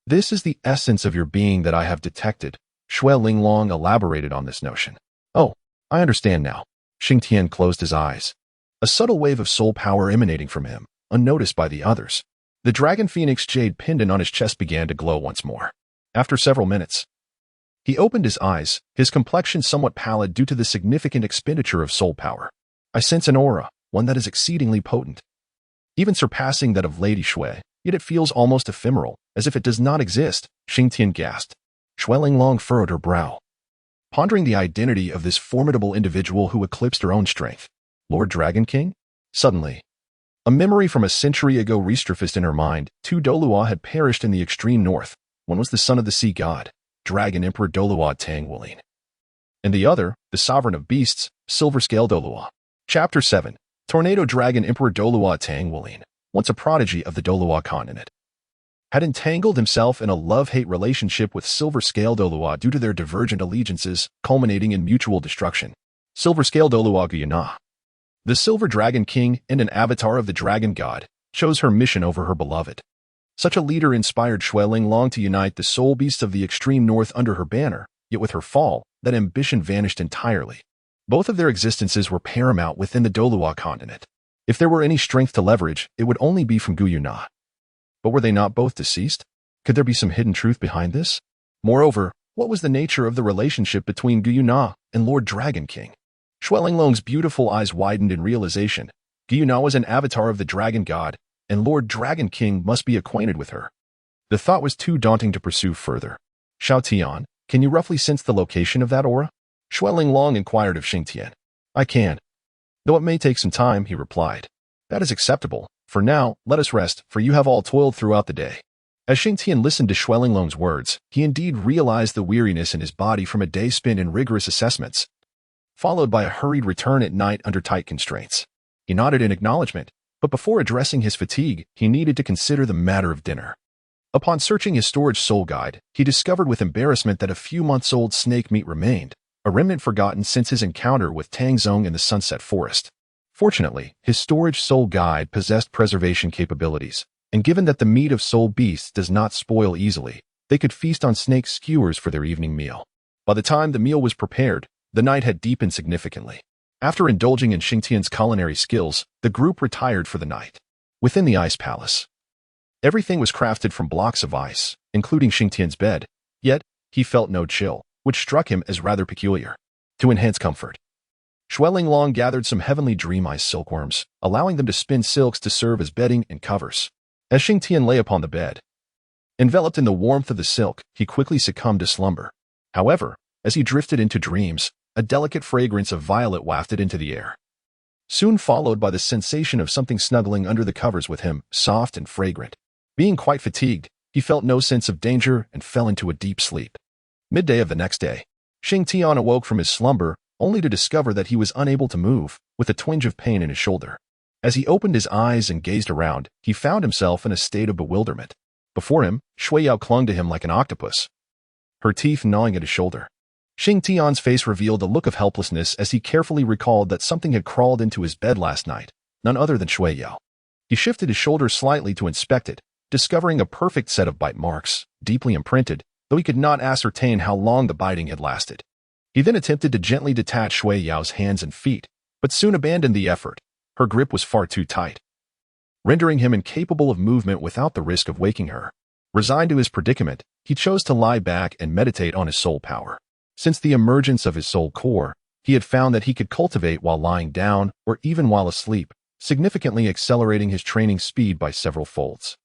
This is the essence of your being that I have detected. Shua Linglong elaborated on this notion. Oh, I understand now. Xingtian closed his eyes. A subtle wave of soul power emanating from him, unnoticed by the others. The Dragon Phoenix jade pendant on his chest began to glow once more. After several minutes, he opened his eyes, his complexion somewhat pallid due to the significant expenditure of soul power. I sense an aura, one that is exceedingly potent, even surpassing that of Lady Shui, yet it feels almost ephemeral, as if it does not exist, Xingtian gasped. Shua Linglong furrowed her brow, pondering the identity of this formidable individual who eclipsed her own strength. Lord Dragon King? Suddenly, a memory from a century ago resurfaced in her mind. 2 Douluo had perished in the extreme north. One was the son of the sea god, Dragon Emperor Douluo Tang Sect, and the other, the sovereign of beasts, Silver Scale Douluo. Chapter 7. Tornado Dragon Emperor Douluo Tang Sect, once a prodigy of the Douluo continent, had entangled himself in a love-hate relationship with Silver Scale Douluo due to their divergent allegiances, culminating in mutual destruction. Silver Scale Douluo Guyana, the Silver Dragon King and an avatar of the Dragon God, chose her mission over her beloved. Such a leader inspired Shua Linglong to unite the soul beasts of the extreme north under her banner, yet with her fall, that ambition vanished entirely. Both of their existences were paramount within the Douluo continent. If there were any strength to leverage, it would only be from Guyana. But were they not both deceased? Could there be some hidden truth behind this? Moreover, what was the nature of the relationship between Guyana and Lord Dragon King? Shua Linglong's beautiful eyes widened in realization. Guyana was an avatar of the Dragon God, and Lord Dragon King must be acquainted with her. The thought was too daunting to pursue further. Shao Tian, can you roughly sense the location of that aura? Shua Linglong inquired of Xingtian. I can, though it may take some time, he replied. That is acceptable. For now, let us rest, for you have all toiled throughout the day. As Xingtian listened to Shua Linglong's words, he indeed realized the weariness in his body from a day spent in rigorous assessments, followed by a hurried return at night under tight constraints. He nodded in acknowledgement, but before addressing his fatigue, he needed to consider the matter of dinner. Upon searching his storage soul guide, he discovered with embarrassment that a few months-old snake meat remained, a remnant forgotten since his encounter with Tang Sect in the Sunset Forest. Fortunately, his storage soul guide possessed preservation capabilities, and given that the meat of soul beasts does not spoil easily, they could feast on snake skewers for their evening meal. By the time the meal was prepared, the night had deepened significantly. After indulging in Xingtian's culinary skills, the group retired for the night. Within the Ice Palace, everything was crafted from blocks of ice, including Xingtian's bed, yet he felt no chill, which struck him as rather peculiar. to enhance comfort. Shua Linglong gathered some heavenly dream-eyes silkworms, allowing them to spin silks to serve as bedding and covers. As Xing Tian lay upon the bed, enveloped in the warmth of the silk, he quickly succumbed to slumber. However, as he drifted into dreams, a delicate fragrance of violet wafted into the air, soon followed by the sensation of something snuggling under the covers with him, soft and fragrant. Being quite fatigued, he felt no sense of danger and fell into a deep sleep. Midday of the next day, Xing Tian awoke from his slumber, only to discover that he was unable to move, with a twinge of pain in his shoulder. As he opened his eyes and gazed around, he found himself in a state of bewilderment. Before him, Shui Yao clung to him like an octopus, her teeth gnawing at his shoulder. Xing Tian's face revealed a look of helplessness as he carefully recalled that something had crawled into his bed last night, none other than Shui Yao. He shifted his shoulder slightly to inspect it, discovering a perfect set of bite marks, deeply imprinted, though he could not ascertain how long the biting had lasted. He then attempted to gently detach Shui Yao's hands and feet, but soon abandoned the effort. Her grip was far too tight, rendering him incapable of movement without the risk of waking her. Resigned to his predicament, he chose to lie back and meditate on his soul power. Since the emergence of his soul core, he had found that he could cultivate while lying down or even while asleep, significantly accelerating his training speed by several folds.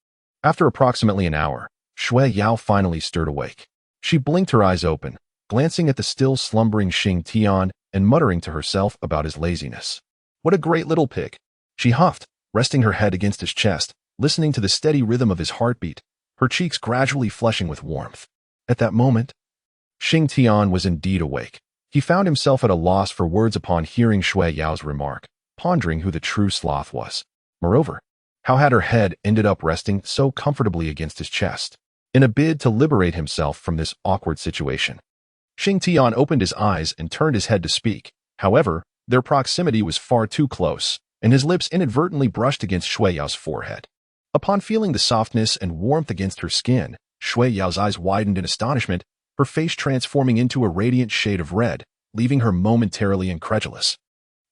After approximately an hour, Shui Yao finally stirred awake. She blinked her eyes open, glancing at the still slumbering Xing Tian and muttering to herself about his laziness. What a great little pig, she huffed, resting her head against his chest, listening to the steady rhythm of his heartbeat, her cheeks gradually flushing with warmth. At that moment, Xing Tian was indeed awake. He found himself at a loss for words upon hearing Shui Yao's remark, pondering who the true sloth was. Moreover, how had her head ended up resting so comfortably against his chest? In a bid to liberate himself from this awkward situation, Xing Tian opened his eyes and turned his head to speak. However, their proximity was far too close, and his lips inadvertently brushed against Shui Yao's forehead. Upon feeling the softness and warmth against her skin, Shui Yao's eyes widened in astonishment, her face transforming into a radiant shade of red, leaving her momentarily incredulous.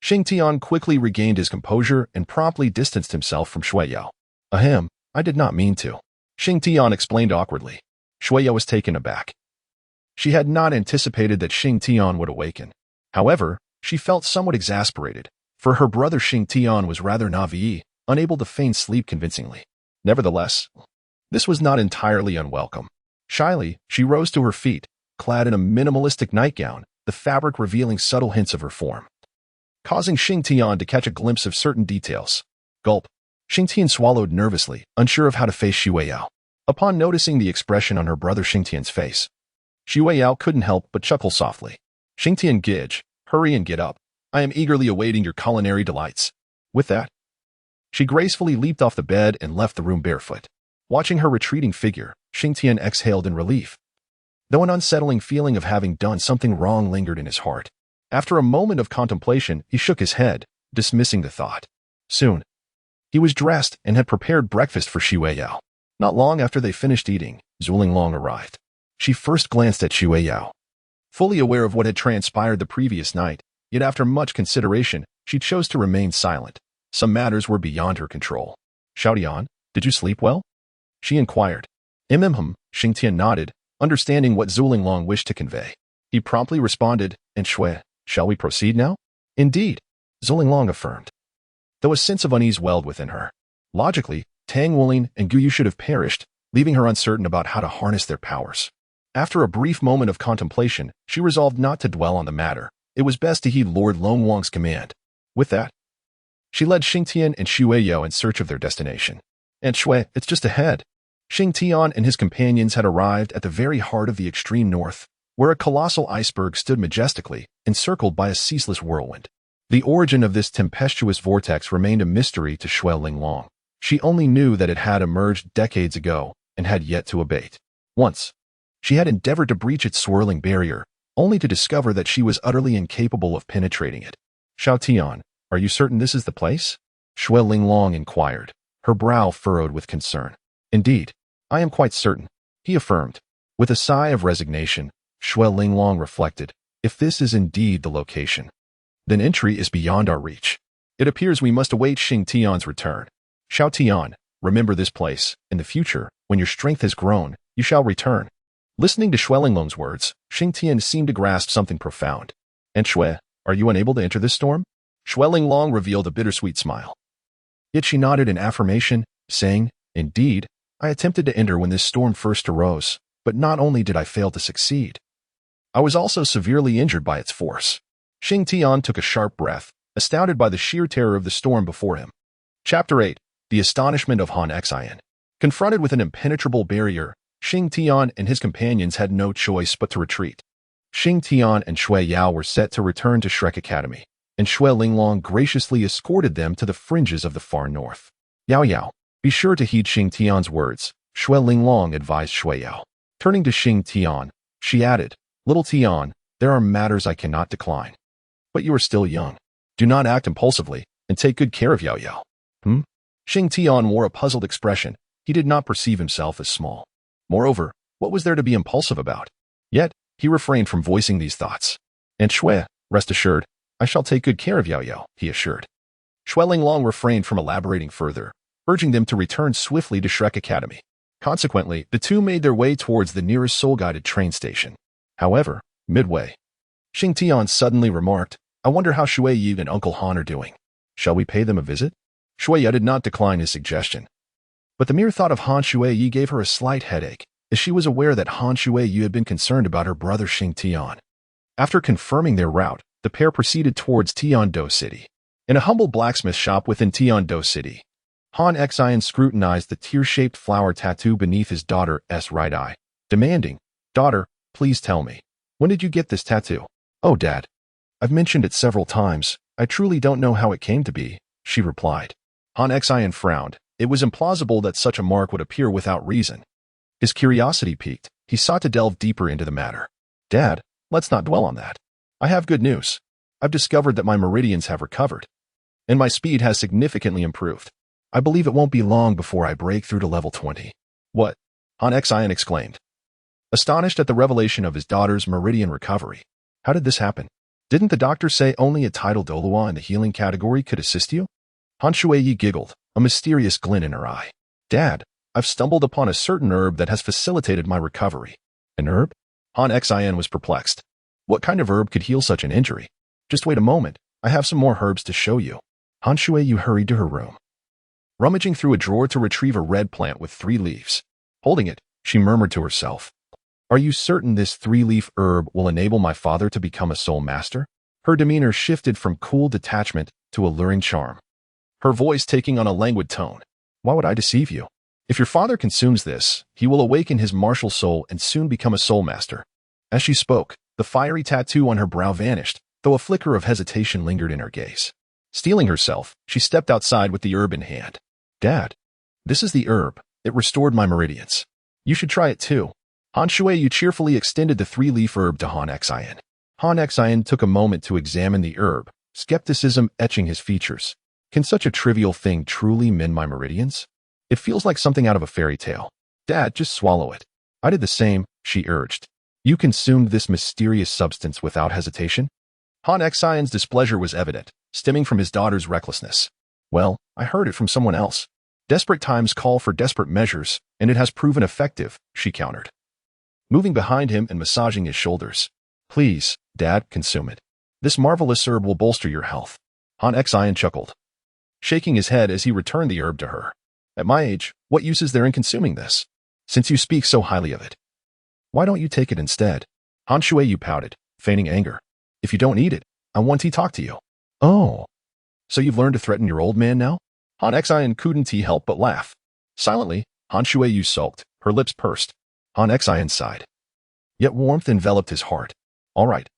Xing Tian quickly regained his composure and promptly distanced himself from Shui Yao. Ahem, I did not mean to, Xing Tian explained awkwardly. Shui Yao was taken aback. She had not anticipated that Xing Tian would awaken. However, she felt somewhat exasperated, for her brother Xing Tian was rather naive, unable to feign sleep convincingly. Nevertheless, this was not entirely unwelcome. Shyly, she rose to her feet, clad in a minimalistic nightgown, the fabric revealing subtle hints of her form, causing Xing Tian to catch a glimpse of certain details. Gulp. Xing Tian swallowed nervously, unsure of how to face Shui Yao. Upon noticing the expression on her brother Xing Tian's face, Shui Yao couldn't help but chuckle softly. Xing Tian Gidge, hurry and get up. I am eagerly awaiting your culinary delights. With that, she gracefully leaped off the bed and left the room barefoot. Watching her retreating figure, Xing Tian exhaled in relief, though an unsettling feeling of having done something wrong lingered in his heart. After a moment of contemplation, he shook his head, dismissing the thought. Soon, he was dressed and had prepared breakfast for Shui Yao. Not long after they finished eating, Zhu Linglong arrived. She first glanced at Shui Yao, fully aware of what had transpired the previous night, yet after much consideration, she chose to remain silent. Some matters were beyond her control. Xiaotian, did you sleep well? She inquired. Xing Tian nodded, understanding what Zhu Linglong wished to convey. He promptly responded, and Shui, shall we proceed now? Indeed, Zhu Linglong affirmed, though a sense of unease welled within her. Logically, Tang Wuling and Guyu should have perished, leaving her uncertain about how to harness their powers. After a brief moment of contemplation, she resolved not to dwell on the matter. It was best to heed Lord Longwang's command. With that, she led Xing Tian and Shui Yao in search of their destination. And Shui, it's just ahead. Xing Tian and his companions had arrived at the very heart of the extreme north, where a colossal iceberg stood majestically, encircled by a ceaseless whirlwind. The origin of this tempestuous vortex remained a mystery to Shui Linglong. She only knew that it had emerged decades ago and had yet to abate. Once, she had endeavored to breach its swirling barrier, only to discover that she was utterly incapable of penetrating it. Xiaotian, are you certain this is the place? Shui Linglong inquired, her brow furrowed with concern. Indeed, I am quite certain, he affirmed. With a sigh of resignation, Shui Linglong reflected, if this is indeed the location, then entry is beyond our reach. It appears we must await Xing Tian's return. Xiaotian, remember this place. In the future, when your strength has grown, you shall return. Listening to Shui Linglong's words, Xing Tian seemed to grasp something profound. And Shue, are you unable to enter this storm? Shue Linglong revealed a bittersweet smile. Yet she nodded in affirmation, saying, Indeed, I attempted to enter when this storm first arose, but not only did I fail to succeed, I was also severely injured by its force. Shing Tian took a sharp breath, astounded by the sheer terror of the storm before him. Chapter 8. The Astonishment of Han Xian. Confronted with an impenetrable barrier, Shing Tian and his companions had no choice but to retreat. Shing Tian and Shui Yao were set to return to Shrek Academy, and Shui Linglong graciously escorted them to the fringes of the far north. Yao Yao, be sure to heed Shing Tian's words, Shui Linglong advised Shui Yao. Turning to Shing Tian, she added, Little Tian, there are matters I cannot decline. But you are still young. Do not act impulsively, and take good care of Yao Yao. Shing Tian wore a puzzled expression. He did not perceive himself as small. Moreover, what was there to be impulsive about? Yet, he refrained from voicing these thoughts. And Shui, rest assured, I shall take good care of Yao Yao, he assured. Shui Linglong refrained from elaborating further, urging them to return swiftly to Shrek Academy. Consequently, the two made their way towards the nearest soul-guided train station. However, midway, Shing Tian suddenly remarked, I wonder how Shui Yi and Uncle Han are doing. Shall we pay them a visit? Shui Yi did not decline his suggestion. But the mere thought of Han Shui Yi gave her a slight headache, as she was aware that Han Shui Yi had been concerned about her brother Shing Tian. After confirming their route, the pair proceeded towards Dou City. In a humble blacksmith shop within Dou City, Han Xian scrutinized the tear-shaped flower tattoo beneath his daughter's right eye, demanding, Daughter, please tell me, when did you get this tattoo? Oh, Dad. I've mentioned it several times. I truly don't know how it came to be, she replied. Han Xian frowned. It was implausible that such a mark would appear without reason. His curiosity piqued. He sought to delve deeper into the matter. Dad, let's not dwell on that. I have good news. I've discovered that my meridians have recovered, and my speed has significantly improved. I believe it won't be long before I break through to level 20. What? Han Xian exclaimed, astonished at the revelation of his daughter's meridian recovery. How did this happen? Didn't the doctor say only a title Douluo in the healing category could assist you? Han Shui Yi giggled, a mysterious glint in her eye. Dad, I've stumbled upon a certain herb that has facilitated my recovery. An herb? Han Xian was perplexed. What kind of herb could heal such an injury? Just wait a moment. I have some more herbs to show you. Han Shui Yi hurried to her room, rummaging through a drawer to retrieve a red plant with 3 leaves. Holding it, she murmured to herself, Are you certain this 3-leaf herb will enable my father to become a soul master? Her demeanor shifted from cool detachment to alluring charm, her voice taking on a languid tone. Why would I deceive you? If your father consumes this, he will awaken his martial soul and soon become a soul master. As she spoke, the fiery tattoo on her brow vanished, though a flicker of hesitation lingered in her gaze. Steeling herself, she stepped outside with the herb in hand. Dad, this is the herb. It restored my meridians. You should try it too. Han Shui Yu cheerfully extended the 3-leaf herb to Han Xian. Han Xian took a moment to examine the herb, skepticism etching his features. Can such a trivial thing truly mend my meridians? It feels like something out of a fairy tale. Dad, just swallow it. I did the same, she urged. You consumed this mysterious substance without hesitation? Han Xian's displeasure was evident, stemming from his daughter's recklessness. Well, I heard it from someone else. Desperate times call for desperate measures, and it has proven effective, she countered, moving behind him and massaging his shoulders. Please, Dad, consume it. This marvelous herb will bolster your health. Han Xian chuckled, shaking his head as he returned the herb to her. At my age, what use is there in consuming this? Since you speak so highly of it, why don't you take it instead? Han Shui Yu pouted, feigning anger. If you don't eat it, I want to talk to you. Oh. So you've learned to threaten your old man now? Han Xian couldn't help but laugh. Silently, Han Shui Yu sulked, her lips pursed. Han Xian sighed. Yet warmth enveloped his heart. All right,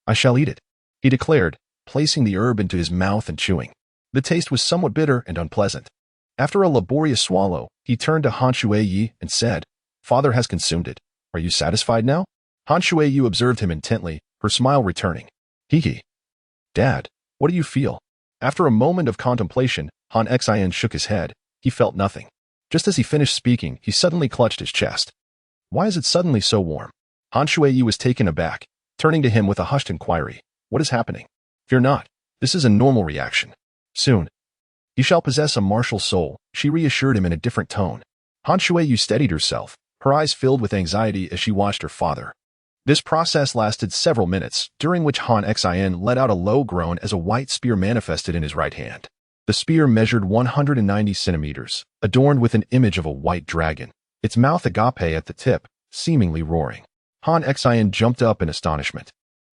I shall eat it, he declared, placing the herb into his mouth and chewing. The taste was somewhat bitter and unpleasant. After a laborious swallow, he turned to Han Shui Yi and said, Father has consumed it. Are you satisfied now? Han Shui Yu observed him intently, her smile returning. Hee. Dad, what do you feel? After a moment of contemplation, Han Xian shook his head. He felt nothing. Just as he finished speaking, he suddenly clutched his chest. Why is it suddenly so warm? Han Shui Yu was taken aback, turning to him with a hushed inquiry. What is happening? Fear not. This is a normal reaction. Soon, he shall possess a martial soul, she reassured him in a different tone. Han Shui Yu steadied herself, her eyes filled with anxiety as she watched her father, This process lasted several minutes, during which Han Xin let out a low groan as a white spear manifested in his right hand. The spear measured 190 centimeters, adorned with an image of a white dragon, its mouth agape at the tip, seemingly roaring. Han Xin jumped up in astonishment.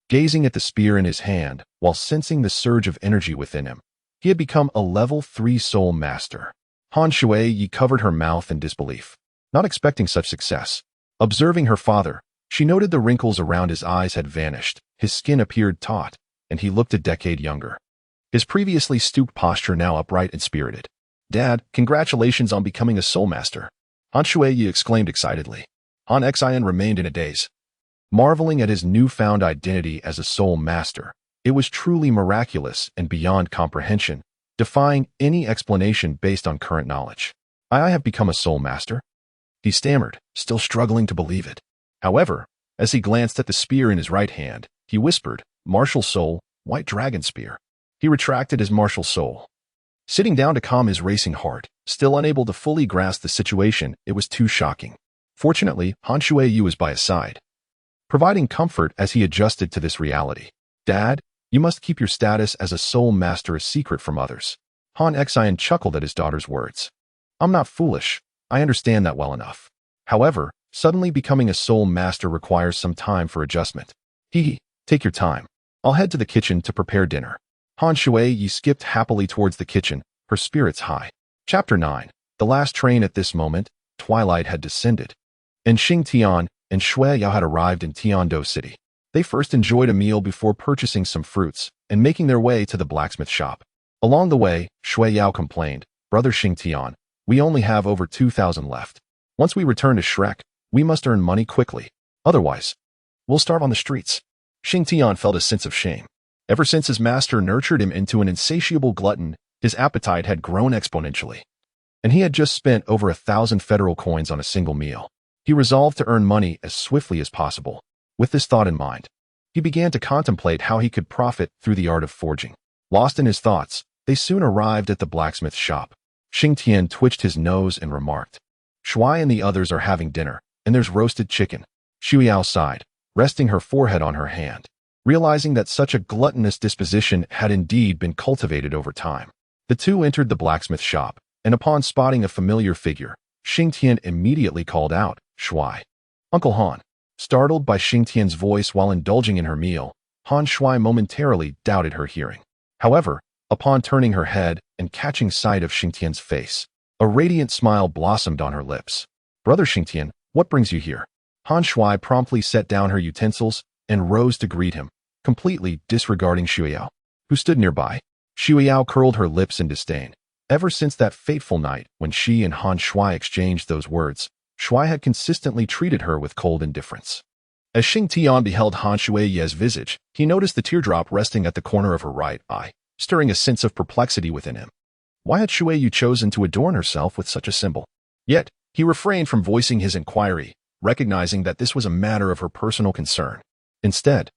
Gazing at the spear in his hand, while sensing the surge of energy within him, he had become a level 3 soul master. Han Shui covered her mouth in disbelief, not expecting such success. Observing her father, she noted the wrinkles around his eyes had vanished, his skin appeared taut, and he looked a decade younger. His previously stooped posture now upright and spirited. "Dad, congratulations on becoming a soul master," Han Shui exclaimed excitedly. Han Xin remained in a daze, marveling at his newfound identity as a soul master. It was truly miraculous and beyond comprehension, defying any explanation based on current knowledge. "I have become a soul master?" he stammered, still struggling to believe it. However, as he glanced at the spear in his right hand, he whispered, "Martial soul, white dragon spear." He retracted his martial soul. Sitting down to calm his racing heart, still unable to fully grasp the situation, it was too shocking. Fortunately, Han Shui was by his side, providing comfort as he adjusted to this reality. "Dad, you must keep your status as a soul master a secret from others." Han Xin chuckled at his daughter's words. "I'm not foolish. I understand that well enough. However, suddenly becoming a soul master requires some time for adjustment. Take your time. I'll head to the kitchen to prepare dinner." Han Shui skipped happily towards the kitchen, her spirits high. Chapter 9. The last train. At this moment, twilight had descended, and Xing Tian and Shua Yao had arrived in Dou City. They first enjoyed a meal before purchasing some fruits and making their way to the blacksmith shop. Along the way, Shua Yao complained, "Brother Xing Tian, we only have over 2,000 left. Once we return to Shrek, we must earn money quickly. Otherwise, we'll starve on the streets." Xing Tian felt a sense of shame. Ever since his master nurtured him into an insatiable glutton, his appetite had grown exponentially. And he had just spent over 1,000 federal coins on a single meal. He resolved to earn money as swiftly as possible. With this thought in mind, he began to contemplate how he could profit through the art of forging. Lost in his thoughts, they soon arrived at the blacksmith shop. Xing Tian twitched his nose and remarked, "Shuai and the others are having dinner, and there's roasted chicken." Xu Yao sighed, resting her forehead on her hand, realizing that such a gluttonous disposition had indeed been cultivated over time. The two entered the blacksmith shop, and upon spotting a familiar figure, Xing Tian immediately called out, "Shuai." "Uncle Han." Startled by Xing Tian's voice while indulging in her meal, Han Shuai momentarily doubted her hearing. However, upon turning her head and catching sight of Xing Tian's face, a radiant smile blossomed on her lips. "Brother Xing Tian, what brings you here?" Han Shuai promptly set down her utensils and rose to greet him, completely disregarding Shua Yao, who stood nearby. Shua Yao curled her lips in disdain. Ever since that fateful night when she and Han Shuai exchanged those words, Shuai had consistently treated her with cold indifference. As Xing Tian beheld Han Shuai's visage, he noticed the teardrop resting at the corner of her right eye, stirring a sense of perplexity within him. Why had Shuai chosen to adorn herself with such a symbol? Yet, he refrained from voicing his inquiry, recognizing that this was a matter of her personal concern. Instead,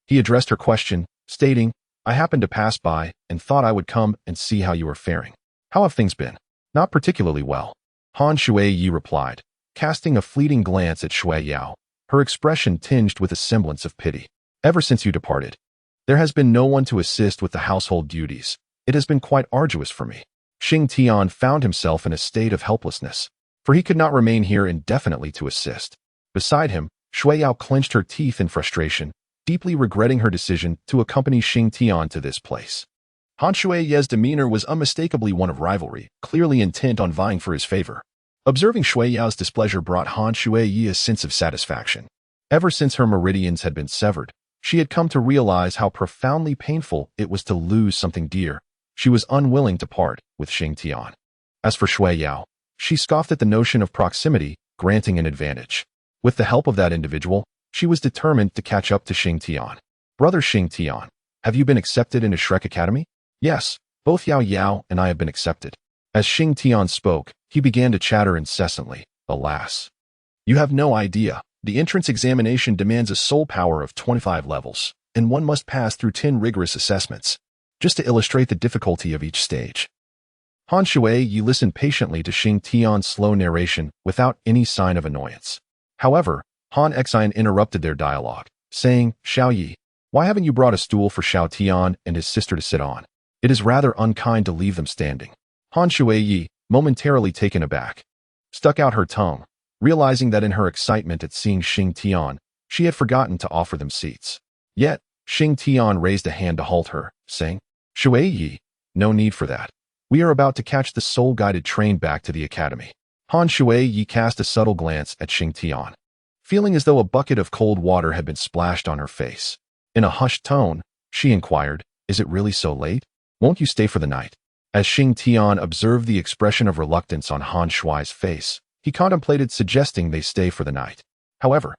he addressed her question, stating, "I happened to pass by and thought I would come and see how you are faring. How have things been?" "Not particularly well," Han Shui replied, casting a fleeting glance at Shua Yao, her expression tinged with a semblance of pity. "Ever since you departed, there has been no one to assist with the household duties. It has been quite arduous for me." Xing Tian found himself in a state of helplessness, for he could not remain here indefinitely to assist. Beside him, Shua Yao clenched her teeth in frustration, deeply regretting her decision to accompany Xing Tian to this place. Han Shuai's demeanor was unmistakably one of rivalry, clearly intent on vying for his favor. Observing Shua Yao's displeasure brought Han Shui a sense of satisfaction. Ever since her meridians had been severed, she had come to realize how profoundly painful it was to lose something dear. She was unwilling to part with Xing Tian. As for Shua Yao, she scoffed at the notion of proximity, granting an advantage. With the help of that individual, she was determined to catch up to Xing Tian. "Brother Xing Tian, have you been accepted into Shrek Academy?" "Yes, both Yao Yao and I have been accepted." As Xing Tian spoke, he began to chatter incessantly. "Alas, you have no idea. The entrance examination demands a soul power of 25 levels, and one must pass through 10 rigorous assessments, just to illustrate the difficulty of each stage." Han Shui listened patiently to Xing Tian's slow narration without any sign of annoyance. However, Han Xian interrupted their dialogue, saying, Xiao Yi, why haven't you brought a stool for Xiao Tian and his sister to sit on? It is rather unkind to leave them standing. Han Shui Yi, momentarily taken aback, stuck out her tongue, realizing that in her excitement at seeing Xing Tian, she had forgotten to offer them seats. Yet, Xing Tian raised a hand to halt her, saying, Shui Yi, no need for that. We are about to catch the soul-guided train back to the academy. Han Shui Yi cast a subtle glance at Xing Tian, feeling as though a bucket of cold water had been splashed on her face. In a hushed tone, she inquired, Is it really so late? Won't you stay for the night? As Xing Tian observed the expression of reluctance on Han Shui's face, he contemplated suggesting they stay for the night. However,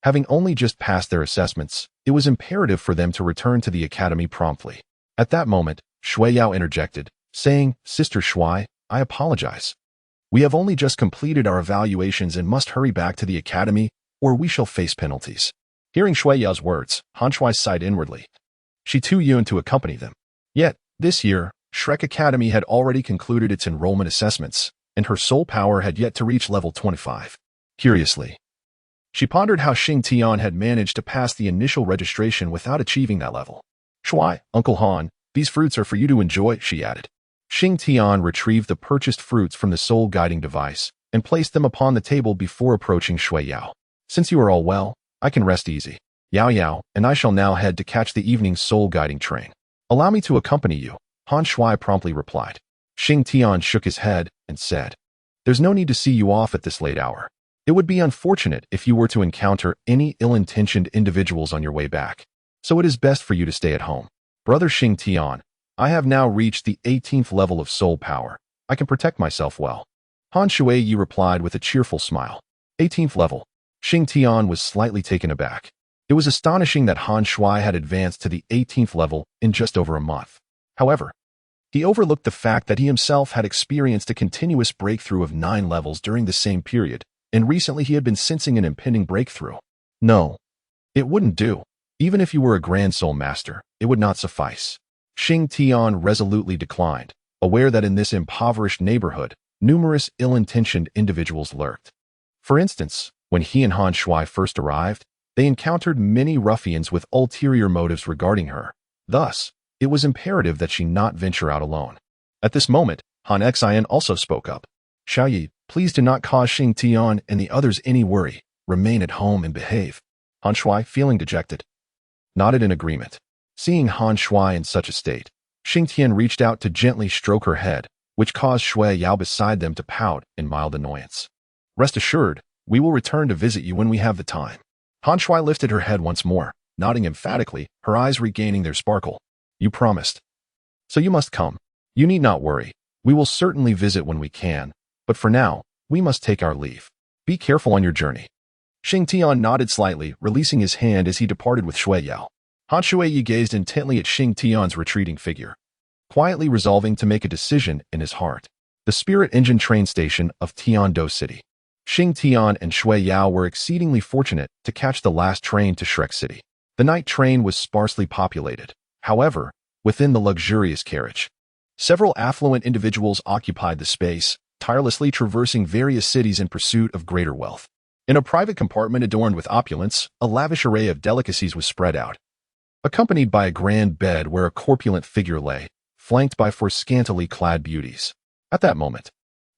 having only just passed their assessments, it was imperative for them to return to the academy promptly. At that moment, Shui Yao interjected, saying, Sister Shui, I apologize. We have only just completed our evaluations and must hurry back to the academy, or we shall face penalties. Hearing Shui Yao's words, Han Shui sighed inwardly. She too yearned to accompany them. Yet, this year, Shrek Academy had already concluded its enrollment assessments, and her soul power had yet to reach level 25. Curiously, she pondered how Xing Tian had managed to pass the initial registration without achieving that level. Shui, Uncle Han, these fruits are for you to enjoy, she added. Xing Tian retrieved the purchased fruits from the soul-guiding device and placed them upon the table before approaching Shui Yao. Since you are all well, I can rest easy. Yao Yao and I shall now head to catch the evening soul-guiding train. Allow me to accompany you, Han Shui promptly replied. Xing Tian shook his head and said, There's no need to see you off at this late hour. It would be unfortunate if you were to encounter any ill-intentioned individuals on your way back. So it is best for you to stay at home. Brother Xing Tian, I have now reached the 18th level of soul power. I can protect myself well. Han Shui Yi replied with a cheerful smile. 18th level. Xing Tian was slightly taken aback. It was astonishing that Han Shui had advanced to the 18th level in just over a month. However, he overlooked the fact that he himself had experienced a continuous breakthrough of 9 levels during the same period, and recently he had been sensing an impending breakthrough. No, it wouldn't do. Even if you were a Grand Soul Master, it would not suffice. Xing Tian resolutely declined, aware that in this impoverished neighborhood, numerous ill-intentioned individuals lurked. For instance, when he and Han Shui first arrived, they encountered many ruffians with ulterior motives regarding her. Thus, it was imperative that she not venture out alone. At this moment, Han Xian also spoke up. Xiao Yi, please do not cause Xing Tian and the others any worry. Remain at home and behave. Han Shui, feeling dejected, nodded in agreement. Seeing Han Shui in such a state, Xing Tian reached out to gently stroke her head, which caused Shui Yao beside them to pout in mild annoyance. Rest assured, we will return to visit you when we have the time. Han Shui lifted her head once more, nodding emphatically, her eyes regaining their sparkle. You promised. So you must come. You need not worry. We will certainly visit when we can, but for now, we must take our leave. Be careful on your journey. Xing Tian nodded slightly, releasing his hand as he departed with Shui Yao. Han Shui Yi gazed intently at Xing Tian's retreating figure, quietly resolving to make a decision in his heart. The Spirit Engine train station of Dou City. Xing Tian and Shui Yao were exceedingly fortunate to catch the last train to Shrek City. The night train was sparsely populated. However, within the luxurious carriage, several affluent individuals occupied the space, tirelessly traversing various cities in pursuit of greater wealth. In a private compartment adorned with opulence, a lavish array of delicacies was spread out, accompanied by a grand bed where a corpulent figure lay, flanked by 4 scantily clad beauties. At that moment,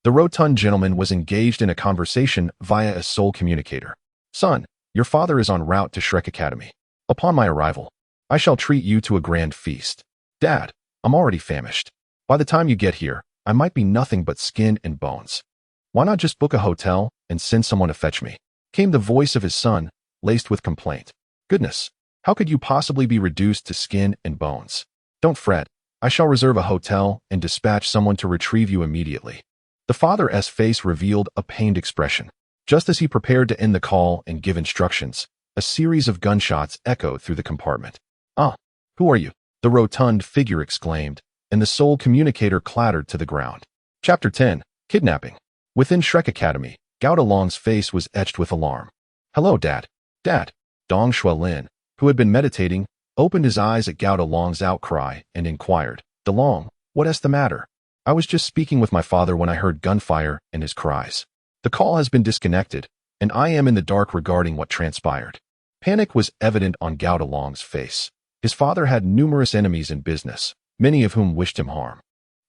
the rotund gentleman was engaged in a conversation via a soul communicator. Son, your father is en route to Shrek Academy. Upon my arrival, I shall treat you to a grand feast. Dad, I'm already famished. By the time you get here, I might be nothing but skin and bones. Why not just book a hotel and send someone to fetch me? Came the voice of his son, laced with complaint. Goodness, how could you possibly be reduced to skin and bones? Don't fret, I shall reserve a hotel and dispatch someone to retrieve you immediately. The father's face revealed a pained expression. Just as he prepared to end the call and give instructions, a series of gunshots echoed through the compartment. Ah, who are you? The rotund figure exclaimed, and the soul communicator clattered to the ground. Chapter 10. Kidnapping. Within Shrek Academy, Gao Dalong's face was etched with alarm. Hello, Dad. Dad. Dong Shualin, who had been meditating, opened his eyes at Gao Dalong's outcry and inquired, Dalong, what is the matter? I was just speaking with my father when I heard gunfire and his cries. The call has been disconnected, and I am in the dark regarding what transpired. Panic was evident on Gao Dalong's face. His father had numerous enemies in business, many of whom wished him harm.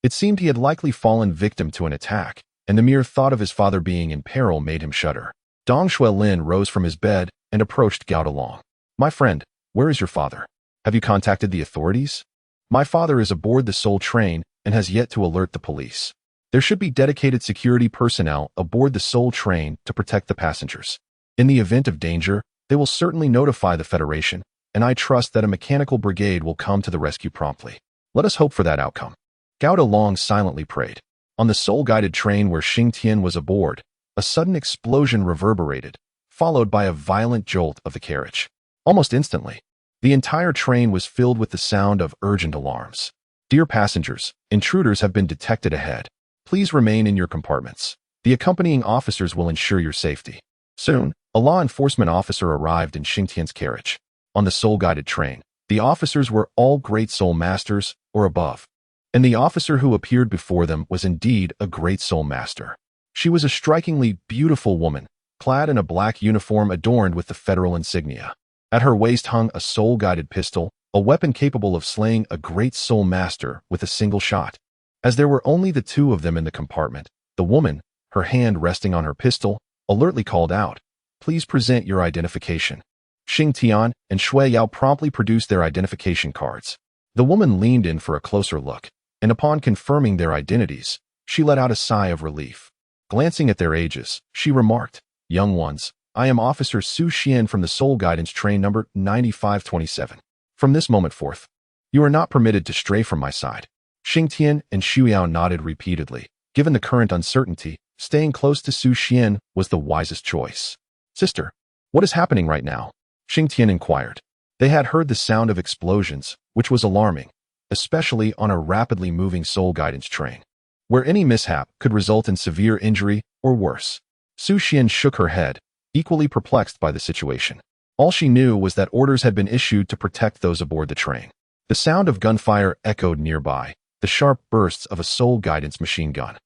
It seemed he had likely fallen victim to an attack, and the mere thought of his father being in peril made him shudder. Dong Xuelin rose from his bed and approached Gao Dalong. "My friend, where is your father? Have you contacted the authorities?" "My father is aboard the Seoul train and has yet to alert the police. There should be dedicated security personnel aboard the Seoul train to protect the passengers. In the event of danger, they will certainly notify the Federation, and I trust that a mechanical brigade will come to the rescue promptly. Let us hope for that outcome." Gao Dalong silently prayed. On the Seoul-guided train where Xing Tian was aboard, a sudden explosion reverberated, followed by a violent jolt of the carriage. Almost instantly, the entire train was filled with the sound of urgent alarms. "Dear passengers, intruders have been detected ahead. Please remain in your compartments. The accompanying officers will ensure your safety." Soon, a law enforcement officer arrived in Xing Tian's carriage. On the Seoul-guided train, the officers were all great soul masters or above, and the officer who appeared before them was indeed a great soul master. She was a strikingly beautiful woman, clad in a black uniform adorned with the federal insignia. At her waist hung a soul-guided pistol, a weapon capable of slaying a great soul master with a single shot. As there were only the two of them in the compartment, the woman, her hand resting on her pistol, alertly called out, "Please present your identification." Xing Tian and Shui Yao promptly produced their identification cards. The woman leaned in for a closer look, and upon confirming their identities, she let out a sigh of relief. Glancing at their ages, she remarked, "Young ones, I am Officer Su Xian from the Seoul Guidance Train number 9527. From this moment forth, you are not permitted to stray from my side." Xing Tian and Shu Yao nodded repeatedly. Given the current uncertainty, staying close to Su Xian was the wisest choice. "Sister, what is happening right now?" Xing Tian inquired. They had heard the sound of explosions, which was alarming, especially on a rapidly moving Seoul Guidance train, where any mishap could result in severe injury or worse. Su Xian shook her head, equally perplexed by the situation. All she knew was that orders had been issued to protect those aboard the train. The sound of gunfire echoed nearby, the sharp bursts of a Seoul Guidance machine gun.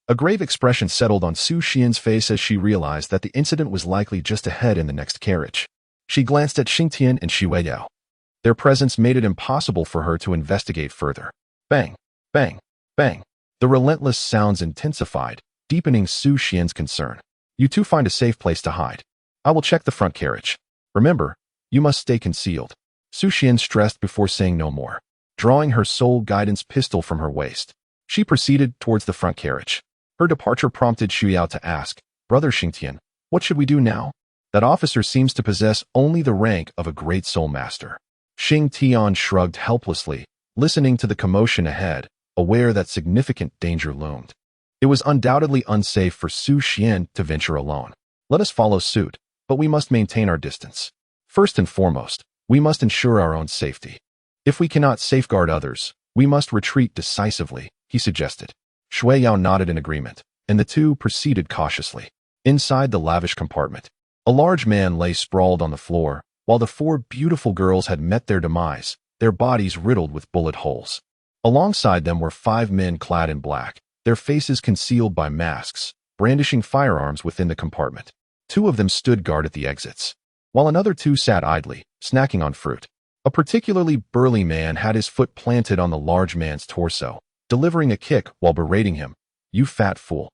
A grave expression settled on Su Xian's face as she realized that the incident was likely just ahead in the next carriage. She glanced at Xing Tian and Shui Yao. Their presence made it impossible for her to investigate further. Bang, bang, bang. The relentless sounds intensified, deepening Su Xian's concern. "You two find a safe place to hide. I will check the front carriage. Remember, you must stay concealed." Su Xian stressed before saying no more. Drawing her Soul Guidance pistol from her waist, she proceeded towards the front carriage. Her departure prompted Shu Yao to ask, "Brother Xing Tian, what should we do now? That officer seems to possess only the rank of a great soul master." Xing Tian shrugged helplessly, listening to the commotion ahead, aware that significant danger loomed. It was undoubtedly unsafe for Su Xian to venture alone. "Let us follow suit, but we must maintain our distance. First and foremost, we must ensure our own safety. If we cannot safeguard others, we must retreat decisively," he suggested. Shui Yao nodded in agreement, and the two proceeded cautiously. Inside the lavish compartment, a large man lay sprawled on the floor, while the four beautiful girls had met their demise, their bodies riddled with bullet holes. Alongside them were 5 men clad in black, their faces concealed by masks, brandishing firearms within the compartment. 2 of them stood guard at the exits, while another 2 sat idly, snacking on fruit. A particularly burly man had his foot planted on the large man's torso, delivering a kick while berating him. "You fat fool.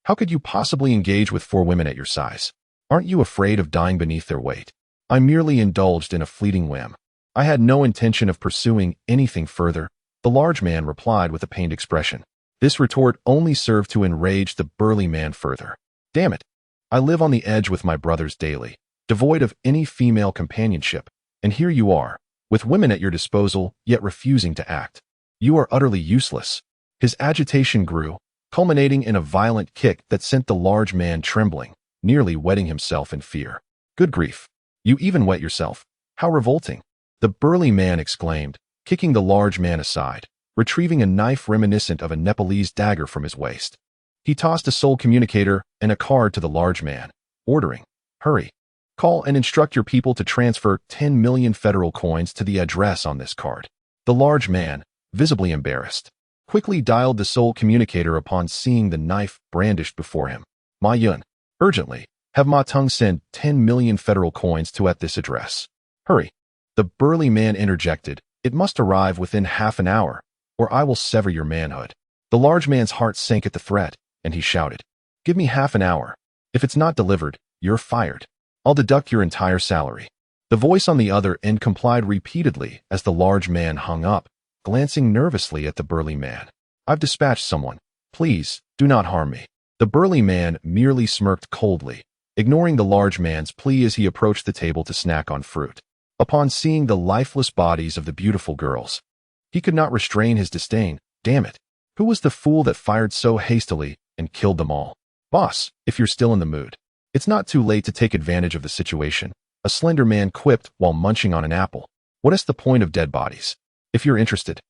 How could you possibly engage with 4 women at your size? Aren't you afraid of dying beneath their weight?" "I merely indulged in a fleeting whim. I had no intention of pursuing anything further," the large man replied with a pained expression. This retort only served to enrage the burly man further. "Damn it. I live on the edge with my brothers daily, devoid of any female companionship, and here you are, with women at your disposal, yet refusing to act. You are utterly useless." His agitation grew, culminating in a violent kick that sent the large man trembling, nearly wetting himself in fear. "Good grief. You even wet yourself. How revolting," the burly man exclaimed, kicking the large man aside, retrieving a knife reminiscent of a Nepalese dagger from his waist. He tossed a soul communicator and a card to the large man, ordering, "Hurry. Call and instruct your people to transfer 10 million federal coins to the address on this card." The large man, visibly embarrassed, quickly dialed the soul communicator upon seeing the knife brandished before him. "Ma Yun, urgently, Have Ma Tung send 10 million federal coins to at this address. Hurry. The burly man interjected. It must arrive within half an hour, or I will sever your manhood. The large man's heart sank at the threat, and he shouted, Give me half an hour. If it's not delivered, you're fired. I'll deduct your entire salary. The voice on the other end complied repeatedly as the large man hung up, glancing nervously at the burly man. I've dispatched someone. Please, do not harm me. The burly man merely smirked coldly, ignoring the large man's plea as he approached the table to snack on fruit. Upon seeing the lifeless bodies of the beautiful girls, he could not restrain his disdain. Damn it. Who was the fool that fired so hastily and killed them all? Boss, if you're still in the mood, it's not too late to take advantage of the situation, a slender man quipped while munching on an apple. What is the point of dead bodies? If you're interested,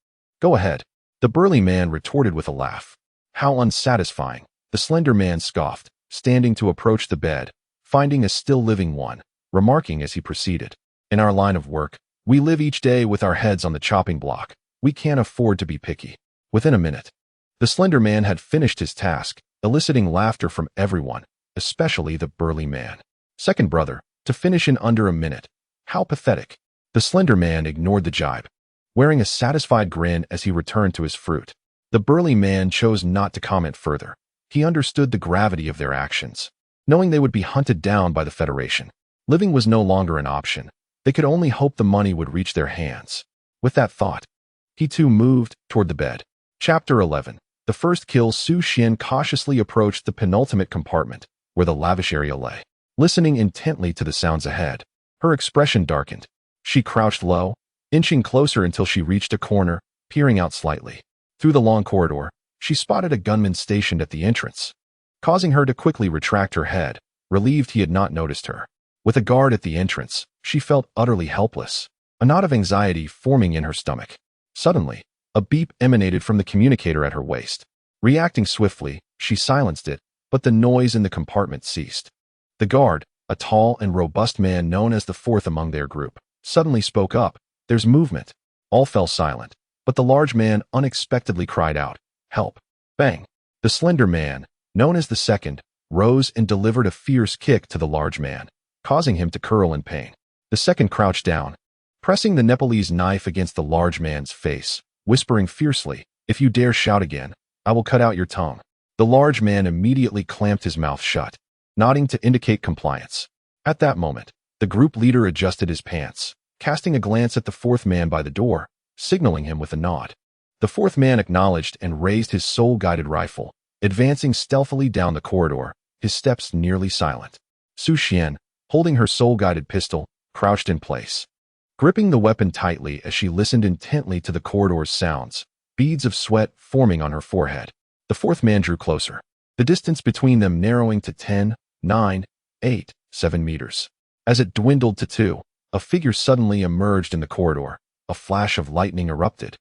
go ahead. The burly man retorted with a laugh. How unsatisfying, the slender man scoffed, standing to approach the bed, finding a still living one, remarking as he proceeded. In our line of work, we live each day with our heads on the chopping block. We can't afford to be picky. Within a minute, the slender man had finished his task, eliciting laughter from everyone, especially the burly man. Second brother, to finish in under a minute. How pathetic. The slender man ignored the jibe, wearing a satisfied grin as he returned to his fruit. The burly man chose not to comment further. He understood the gravity of their actions. Knowing they would be hunted down by the Federation, living was no longer an option. They could only hope the money would reach their hands. With that thought, he too moved toward the bed. Chapter 11. The first kill. Su Xian cautiously approached the penultimate compartment, where the lavish area lay. Listening intently to the sounds ahead, her expression darkened. She crouched low, inching closer until she reached a corner, peering out slightly. Through the long corridor, she spotted a gunman stationed at the entrance, causing her to quickly retract her head, relieved he had not noticed her. With a guard at the entrance, she felt utterly helpless, a knot of anxiety forming in her stomach. Suddenly, a beep emanated from the communicator at her waist. Reacting swiftly, she silenced it, but the noise in the compartment ceased. The guard, a tall and robust man known as the fourth among their group, suddenly spoke up. There's movement. All fell silent, but the large man unexpectedly cried out, Help. Bang. The slender man, known as the second, rose and delivered a fierce kick to the large man, causing him to curl in pain. The second crouched down, pressing the Nepalese knife against the large man's face, whispering fiercely, If you dare shout again, I will cut out your tongue. The large man immediately clamped his mouth shut, nodding to indicate compliance. At that moment, the group leader adjusted his pants, casting a glance at the fourth man by the door, signaling him with a nod. The fourth man acknowledged and raised his soul-guided rifle, advancing stealthily down the corridor, his steps nearly silent. Su Xian, holding her soul-guided pistol, crouched in place, gripping the weapon tightly as she listened intently to the corridor's sounds, beads of sweat forming on her forehead. The fourth man drew closer, the distance between them narrowing to 10, 9, 8, 7 meters. As it dwindled to 2, a figure suddenly emerged in the corridor, a flash of lightning erupted,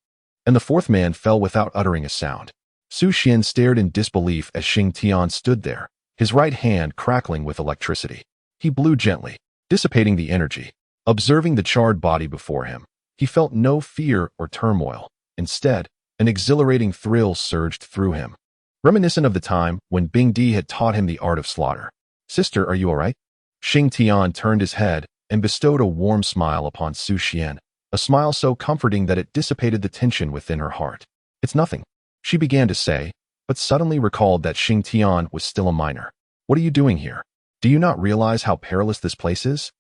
and the fourth man fell without uttering a sound. Su Xian stared in disbelief as Xing Tian stood there, his right hand crackling with electricity. He blew gently, dissipating the energy. Observing the charred body before him, he felt no fear or turmoil. Instead, an exhilarating thrill surged through him, reminiscent of the time when Bing Di had taught him the art of slaughter. Sister, are you all right? Xing Tian turned his head and bestowed a warm smile upon Su Xian, a smile so comforting that it dissipated the tension within her heart. It's nothing, she began to say, but suddenly recalled that Xing Tian was still a minor. What are you doing here? Do you not realize how perilous this place is?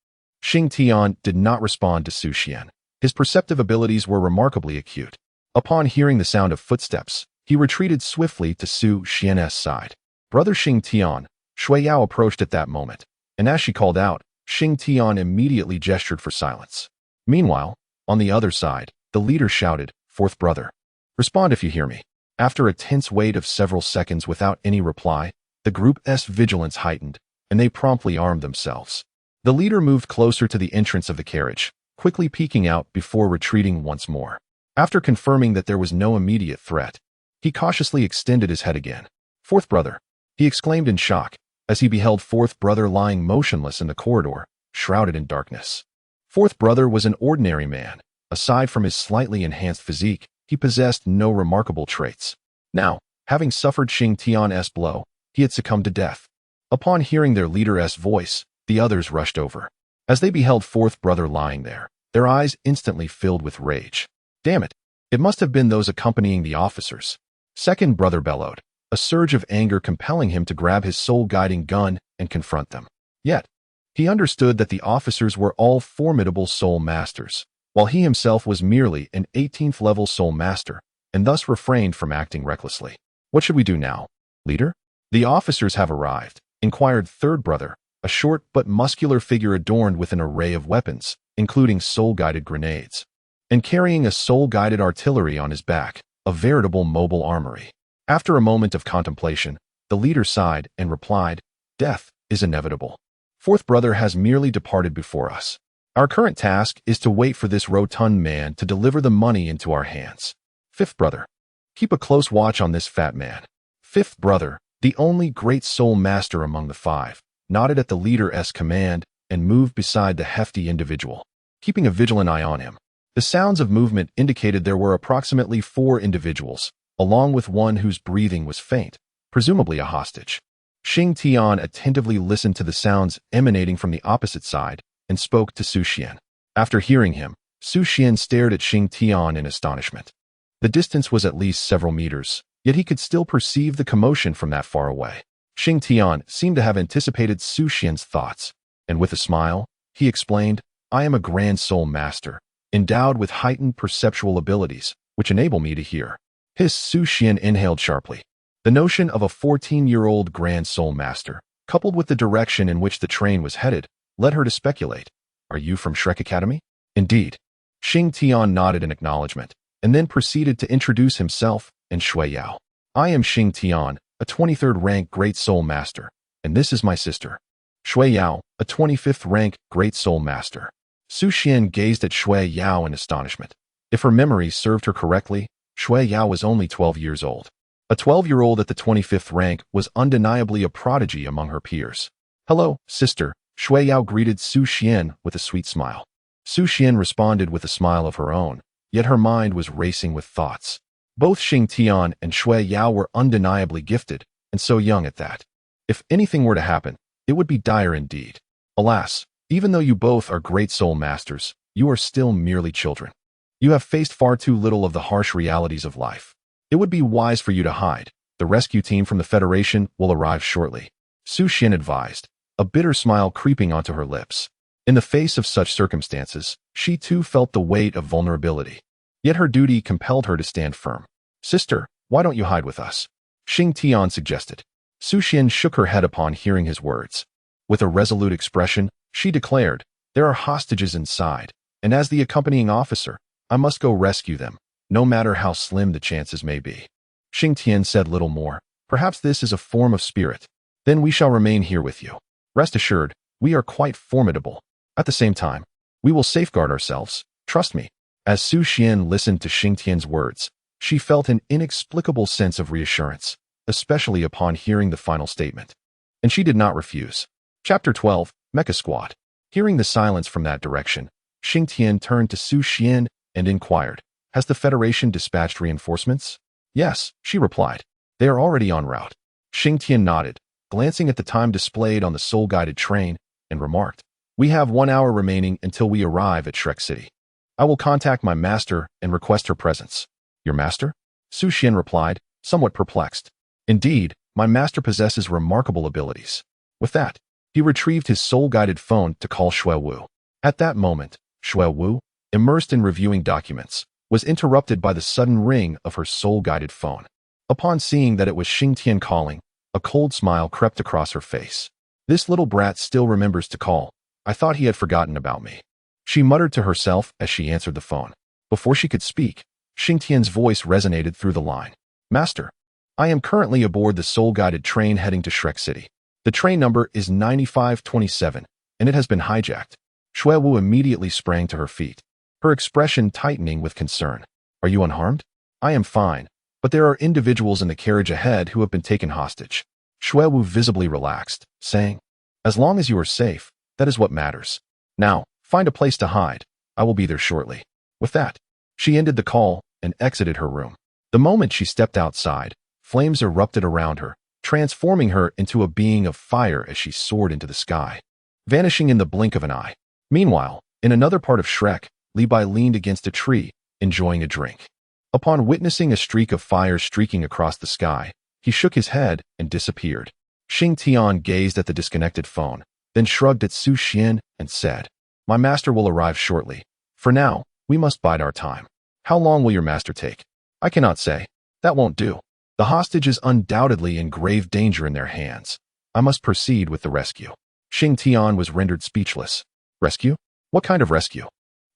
Xing Tian did not respond to Su Xian. His perceptive abilities were remarkably acute. Upon hearing the sound of footsteps, he retreated swiftly to Su Xian's side. Brother Xing Tian, Shui Yao approached at that moment, and as she called out, Xing Tian immediately gestured for silence. Meanwhile, on the other side, the leader shouted, Fourth brother, respond if you hear me. After a tense wait of several seconds without any reply, the group's vigilance heightened, and they promptly armed themselves. The leader moved closer to the entrance of the carriage, quickly peeking out before retreating once more. After confirming that there was no immediate threat, he cautiously extended his head again. Fourth brother, he exclaimed in shock, as he beheld fourth brother lying motionless in the corridor, shrouded in darkness. Fourth brother was an ordinary man. Aside from his slightly enhanced physique, he possessed no remarkable traits. Now, having suffered Xing Tian's blow, he had succumbed to death. Upon hearing their leader's voice, the others rushed over. As they beheld fourth brother lying there, their eyes instantly filled with rage. Damn it! It must have been those accompanying the officers. Second brother bellowed, a surge of anger compelling him to grab his soul-guiding gun and confront them. Yet, he understood that the officers were all formidable soul masters, while he himself was merely an 18th-level soul master, and thus refrained from acting recklessly. What should we do now, leader? The officers have arrived, inquired third brother, a short but muscular figure adorned with an array of weapons, including soul-guided grenades, and carrying a soul-guided artillery on his back, a veritable mobile armory. After a moment of contemplation, the leader sighed and replied, "Death is inevitable. Fourth brother has merely departed before us. Our current task is to wait for this rotund man to deliver the money into our hands. Fifth brother, keep a close watch on this fat man." Fifth brother, the only great soul master among the five, nodded at the leader's command and moved beside the hefty individual, keeping a vigilant eye on him. The sounds of movement indicated there were approximately 4 individuals, along with one whose breathing was faint, presumably a hostage. Shing Tian attentively listened to the sounds emanating from the opposite side and spoke to Su Xian. After hearing him, Su Xian stared at Shing Tian in astonishment. The distance was at least several meters, yet he could still perceive the commotion from that far away. Shing Tian seemed to have anticipated Su Xian's thoughts, and with a smile, he explained, "I am a grand soul master, endowed with heightened perceptual abilities, which enable me to hear." Su Xian inhaled sharply. The notion of a 14-year-old grand soul master, coupled with the direction in which the train was headed, led her to speculate, "Are you from Shrek Academy?" "Indeed." Shing Tian nodded in acknowledgement, and then proceeded to introduce himself and Shui Yao. "I am Shing Tian, a 23rd rank Great Soul Master, and this is my sister, Shui Yao, a 25th rank Great Soul Master." Su Xian gazed at Shui Yao in astonishment. If her memory served her correctly, Shui Yao was only 12 years old. A 12-year-old at the 25th rank was undeniably a prodigy among her peers. "Hello, sister," Shui Yao greeted Su Xian with a sweet smile. Su Xian responded with a smile of her own, yet her mind was racing with thoughts. Both Shing Tian and Shui Yao were undeniably gifted, and so young at that. If anything were to happen, it would be dire indeed. Alas, even though you both are great soul masters, you are still merely children. You have faced far too little of the harsh realities of life. It would be wise for you to hide. The rescue team from the Federation will arrive shortly," Su Xian advised, a bitter smile creeping onto her lips. In the face of such circumstances, she too felt the weight of vulnerability. Yet her duty compelled her to stand firm. "Sister, why don't you hide with us?" Shing Tian suggested. Su Xian shook her head upon hearing his words. With a resolute expression, she declared, "There are hostages inside, and as the accompanying officer, I must go rescue them, no matter how slim the chances may be." Shing Tian said little more. "Perhaps this is a form of spirit. Then we shall remain here with you. Rest assured, we are quite formidable. At the same time, we will safeguard ourselves. Trust me." As Su Xian listened to Shing Tian's words, she felt an inexplicable sense of reassurance, especially upon hearing the final statement. And she did not refuse. Chapter 12, Mecca Squad. Hearing the silence from that direction, Shing Tian turned to Su Xian and inquired, "Has the Federation dispatched reinforcements?" "Yes," she replied. "They are already en route." Shing Tian nodded, glancing at the time displayed on the soul-guided train, and remarked, "We have 1 hour remaining until we arrive at Shrek City. I will contact my master and request her presence." "Your master?" Su Xian replied, somewhat perplexed. "Indeed, my master possesses remarkable abilities." With that, he retrieved his soul-guided phone to call Shui Wu. At that moment, Shui Wu, immersed in reviewing documents, was interrupted by the sudden ring of her soul-guided phone. Upon seeing that it was Shing Tian calling, a cold smile crept across her face. "This little brat still remembers to call. I thought he had forgotten about me," she muttered to herself as she answered the phone. Before she could speak, Shing Tian's voice resonated through the line. "Master, I am currently aboard the soul-guided train heading to Shrek City. The train number is 9527, and it has been hijacked." Shui Wu immediately sprang to her feet, her expression tightening with concern. "Are you unharmed?" "I am fine, but there are individuals in the carriage ahead who have been taken hostage." Shui Wu visibly relaxed, saying, "As long as you are safe, that is what matters. Now, find a place to hide. I will be there shortly." With that, she ended the call and exited her room. The moment she stepped outside, flames erupted around her, transforming her into a being of fire as she soared into the sky, vanishing in the blink of an eye. Meanwhile, in another part of Shrek, Levi leaned against a tree, enjoying a drink. Upon witnessing a streak of fire streaking across the sky, he shook his head and disappeared. Shing Tian gazed at the disconnected phone, then shrugged at Su Xian and said, "My master will arrive shortly. For now, we must bide our time. How long will your master take?" "I cannot say. That won't do. The hostage is undoubtedly in grave danger in their hands. I must proceed with the rescue." Shing Tian was rendered speechless. Rescue? What kind of rescue?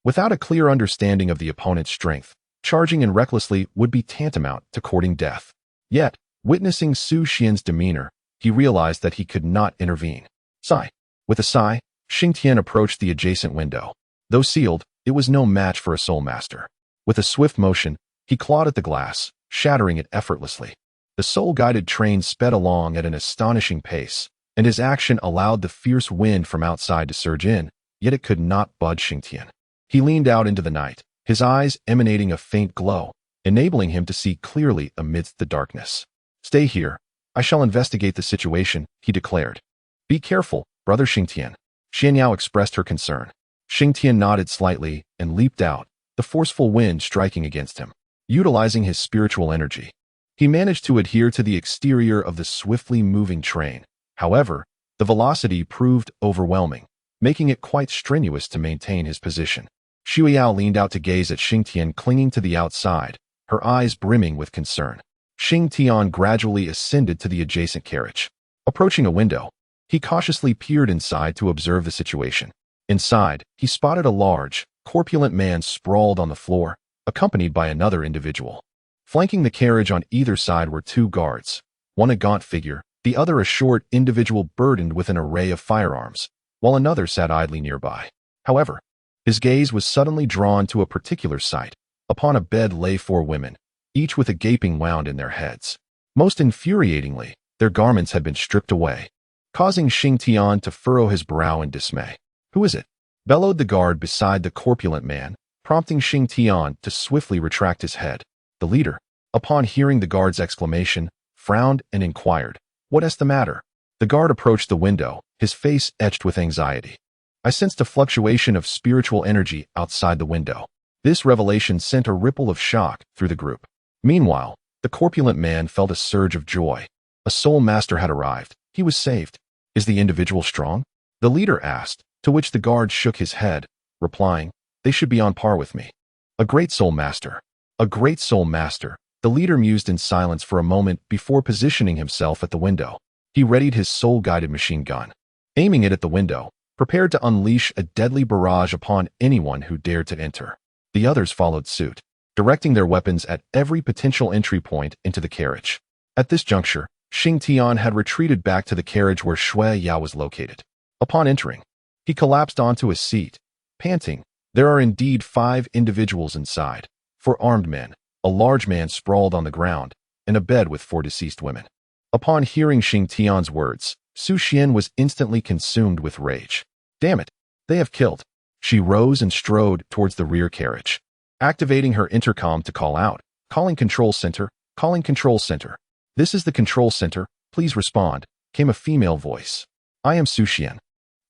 Without a clear understanding of the opponent's strength, charging in recklessly would be tantamount to courting death. Yet, witnessing Su Xian's demeanor, he realized that he could not intervene. Sigh. With a sigh, Shing Tian approached the adjacent window. Though sealed, it was no match for a soul master. With a swift motion, he clawed at the glass, shattering it effortlessly. The soul-guided train sped along at an astonishing pace, and his action allowed the fierce wind from outside to surge in, yet it could not budge Shing Tian. He leaned out into the night, his eyes emanating a faint glow, enabling him to see clearly amidst the darkness. "Stay here. I shall investigate the situation," he declared. "Be careful, brother Shing Tian." Xian Yao expressed her concern. Shing Tian nodded slightly and leaped out, the forceful wind striking against him. Utilizing his spiritual energy, he managed to adhere to the exterior of the swiftly moving train. However, the velocity proved overwhelming, making it quite strenuous to maintain his position. Shua Yao leaned out to gaze at Shing Tian clinging to the outside, her eyes brimming with concern. Shing Tian gradually ascended to the adjacent carriage. Approaching a window, he cautiously peered inside to observe the situation. Inside, he spotted a large, corpulent man sprawled on the floor, accompanied by another individual. Flanking the carriage on either side were two guards, one a gaunt figure, the other a short individual burdened with an array of firearms, while another sat idly nearby. However, his gaze was suddenly drawn to a particular sight. Upon a bed lay four women, each with a gaping wound in their heads. Most infuriatingly, their garments had been stripped away, causing Shing Tian to furrow his brow in dismay. "Who is it?" bellowed the guard beside the corpulent man, prompting Shing Tian to swiftly retract his head. The leader, upon hearing the guard's exclamation, frowned and inquired, "What is the matter?" The guard approached the window, his face etched with anxiety. I sensed a fluctuation of spiritual energy outside the window. This revelation sent a ripple of shock through the group. Meanwhile, the corpulent man felt a surge of joy. A soul master had arrived. He was saved. "Is the individual strong?" the leader asked, to which the guard shook his head, replying, "They should be on par with me." "A great soul master. A great soul master." The leader mused in silence for a moment before positioning himself at the window. He readied his soul-guided machine gun, aiming it at the window, prepared to unleash a deadly barrage upon anyone who dared to enter. The others followed suit, directing their weapons at every potential entry point into the carriage. At this juncture, Shing Tian had retreated back to the carriage where Shua Yao was located. Upon entering, he collapsed onto a seat, panting. There are indeed 5 individuals inside, 4 armed men, a large man sprawled on the ground, and a bed with 4 deceased women. Upon hearing Shing Tian's words, Su Xian was instantly consumed with rage. "Damn it, they have killed." She rose and strode towards the rear carriage, activating her intercom to call out, "Calling control center, calling control center." "This is the control center, please respond," came a female voice. "I am Su Xian,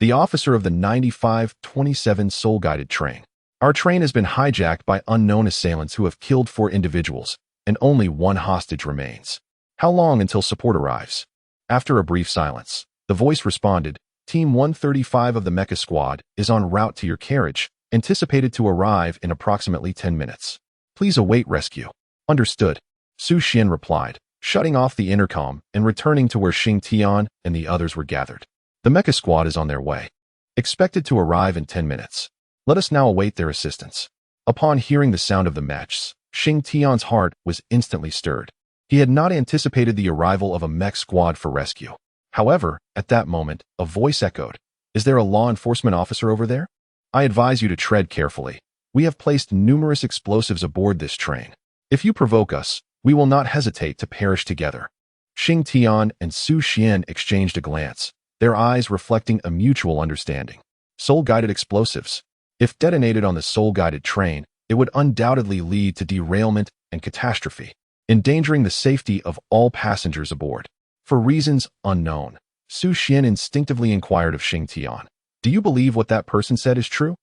the officer of the 9527 soul-guided train. Our train has been hijacked by unknown assailants who have killed 4 individuals, and only 1 hostage remains. How long until support arrives?" After a brief silence, the voice responded, "Team 135 of the Mecca Squad is en route to your carriage, anticipated to arrive in approximately 10 minutes. Please await rescue." "Understood," Su Xian replied, shutting off the intercom and returning to where Shing Tian and the others were gathered. "The Mecca Squad is on their way, expected to arrive in 10 minutes. Let us now await their assistance." Upon hearing the sound of the matches, Shing Tian's heart was instantly stirred. He had not anticipated the arrival of a mech squad for rescue. However, at that moment, a voice echoed, "Is there a law enforcement officer over there? I advise you to tread carefully. We have placed numerous explosives aboard this train. If you provoke us, we will not hesitate to perish together." Shing Tian and Su Xian exchanged a glance, their eyes reflecting a mutual understanding. Soul-guided explosives. If detonated on the soul-guided train, it would undoubtedly lead to derailment and catastrophe, endangering the safety of all passengers aboard. For reasons unknown, Su Xian instinctively inquired of Xing Tian. Do you believe what that person said is true?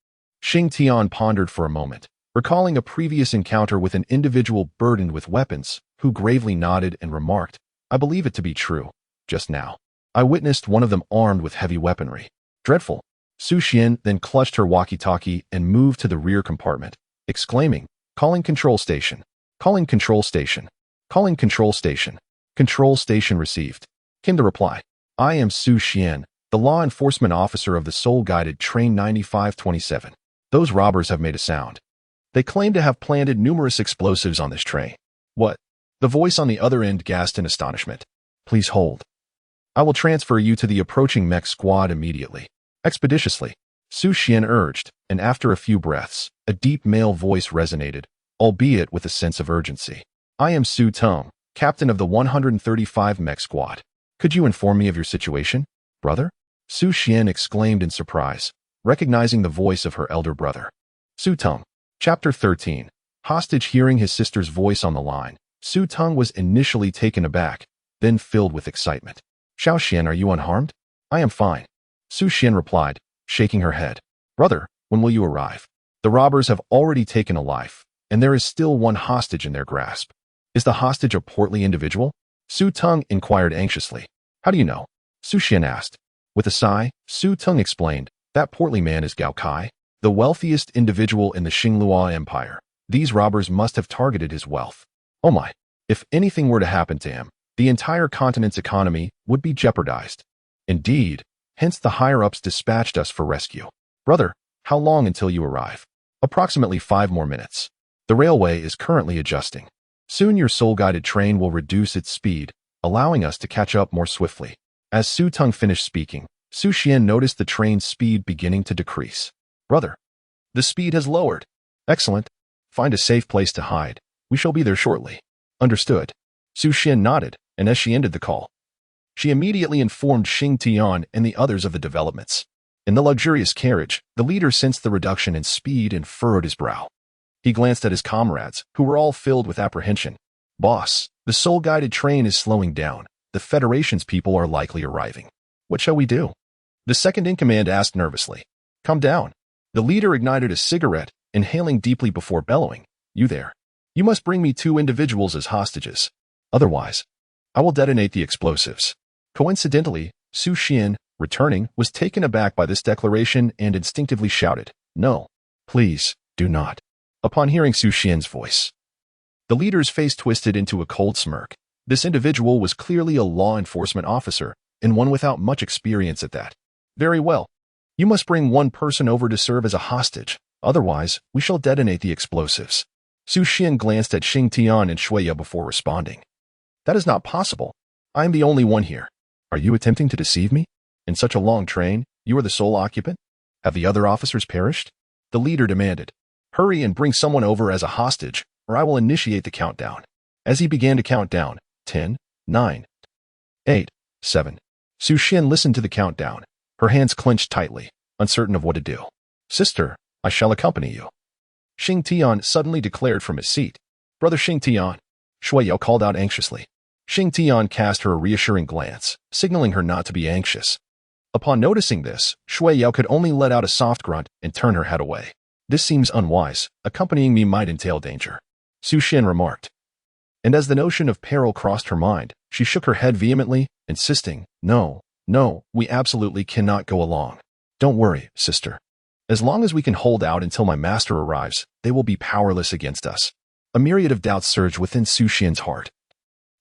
Xing Tian pondered for a moment, recalling a previous encounter with an individual burdened with weapons, who gravely nodded and remarked, I believe it to be true. Just now, I witnessed one of them armed with heavy weaponry. Dreadful. Su Xian then clutched her walkie-talkie and moved to the rear compartment, exclaiming, calling control station. Calling control station. Calling control station. Control station received. Came the reply. I am Su Xian, the law enforcement officer of the soul-guided Train 9527. Those robbers have made a sound. They claim to have planted numerous explosives on this train. What? The voice on the other end gasped in astonishment. Please hold. I will transfer you to the approaching Mecca Squad immediately. Expeditiously, Su Xian urged, and after a few breaths, a deep male voice resonated, albeit with a sense of urgency. I am Su Tong, captain of the 135 Mecca Squad. Could you inform me of your situation, brother? Su Xian exclaimed in surprise, recognizing the voice of her elder brother. Su Tong. Chapter 13. Hostage. Hearing his sister's voice on the line, Su Tong was initially taken aback, then filled with excitement. Xiao Xian, are you unharmed? I am fine. Su Xian replied, shaking her head. Brother, when will you arrive? The robbers have already taken a life, and there is still one hostage in their grasp. Is the hostage a portly individual? Su Tong inquired anxiously. How do you know? Su Xian asked. With a sigh, Su Tong explained, that portly man is Gao Kai, the wealthiest individual in the Xinglua Empire. These robbers must have targeted his wealth. Oh my, if anything were to happen to him, the entire continent's economy would be jeopardized. Indeed, hence the higher-ups dispatched us for rescue. Brother, how long until you arrive? Approximately 5 more minutes. The railway is currently adjusting. Soon your soul-guided train will reduce its speed, allowing us to catch up more swiftly. As Su Tong finished speaking, Su Xian noticed the train's speed beginning to decrease. Brother, the speed has lowered. Excellent. Find a safe place to hide. We shall be there shortly. Understood. Su Xian nodded, and as she ended the call, she immediately informed Xing Tian and the others of the developments. In the luxurious carriage, the leader sensed the reduction in speed and furrowed his brow. He glanced at his comrades, who were all filled with apprehension. Boss, the soul-guided train is slowing down. The Federation's people are likely arriving. What shall we do? The second-in-command asked nervously. Calm down. The leader ignited a cigarette, inhaling deeply before bellowing. You there. You must bring me 2 individuals as hostages. Otherwise, I will detonate the explosives. Coincidentally, Su Xian, returning, was taken aback by this declaration and instinctively shouted, No, please, do not. Upon hearing Su Xian's voice, the leader's face twisted into a cold smirk. This individual was clearly a law enforcement officer, and one without much experience at that. Very well. You must bring 1 person over to serve as a hostage. Otherwise, we shall detonate the explosives. Su Xian glanced at Xing Tian and Shuya before responding. That is not possible. I am the only one here. Are you attempting to deceive me? In such a long train, you are the sole occupant? Have the other officers perished? The leader demanded. Hurry and bring someone over as a hostage, or I will initiate the countdown. As he began to count down, 10, 9, 8, 7. Su Xian listened to the countdown, her hands clenched tightly, uncertain of what to do. Sister, I shall accompany you. Xing Tian suddenly declared from his seat. Brother Xing Tian, Shui Yao called out anxiously. Xing Tian cast her a reassuring glance, signaling her not to be anxious. Upon noticing this, Shui Yao could only let out a soft grunt and turn her head away. This seems unwise. Accompanying me might entail danger, Su Xian remarked. And as the notion of peril crossed her mind, she shook her head vehemently, insisting, No, we absolutely cannot go along. Don't worry, sister. As long as we can hold out until my master arrives, they will be powerless against us. A myriad of doubts surged within Su Xian's heart.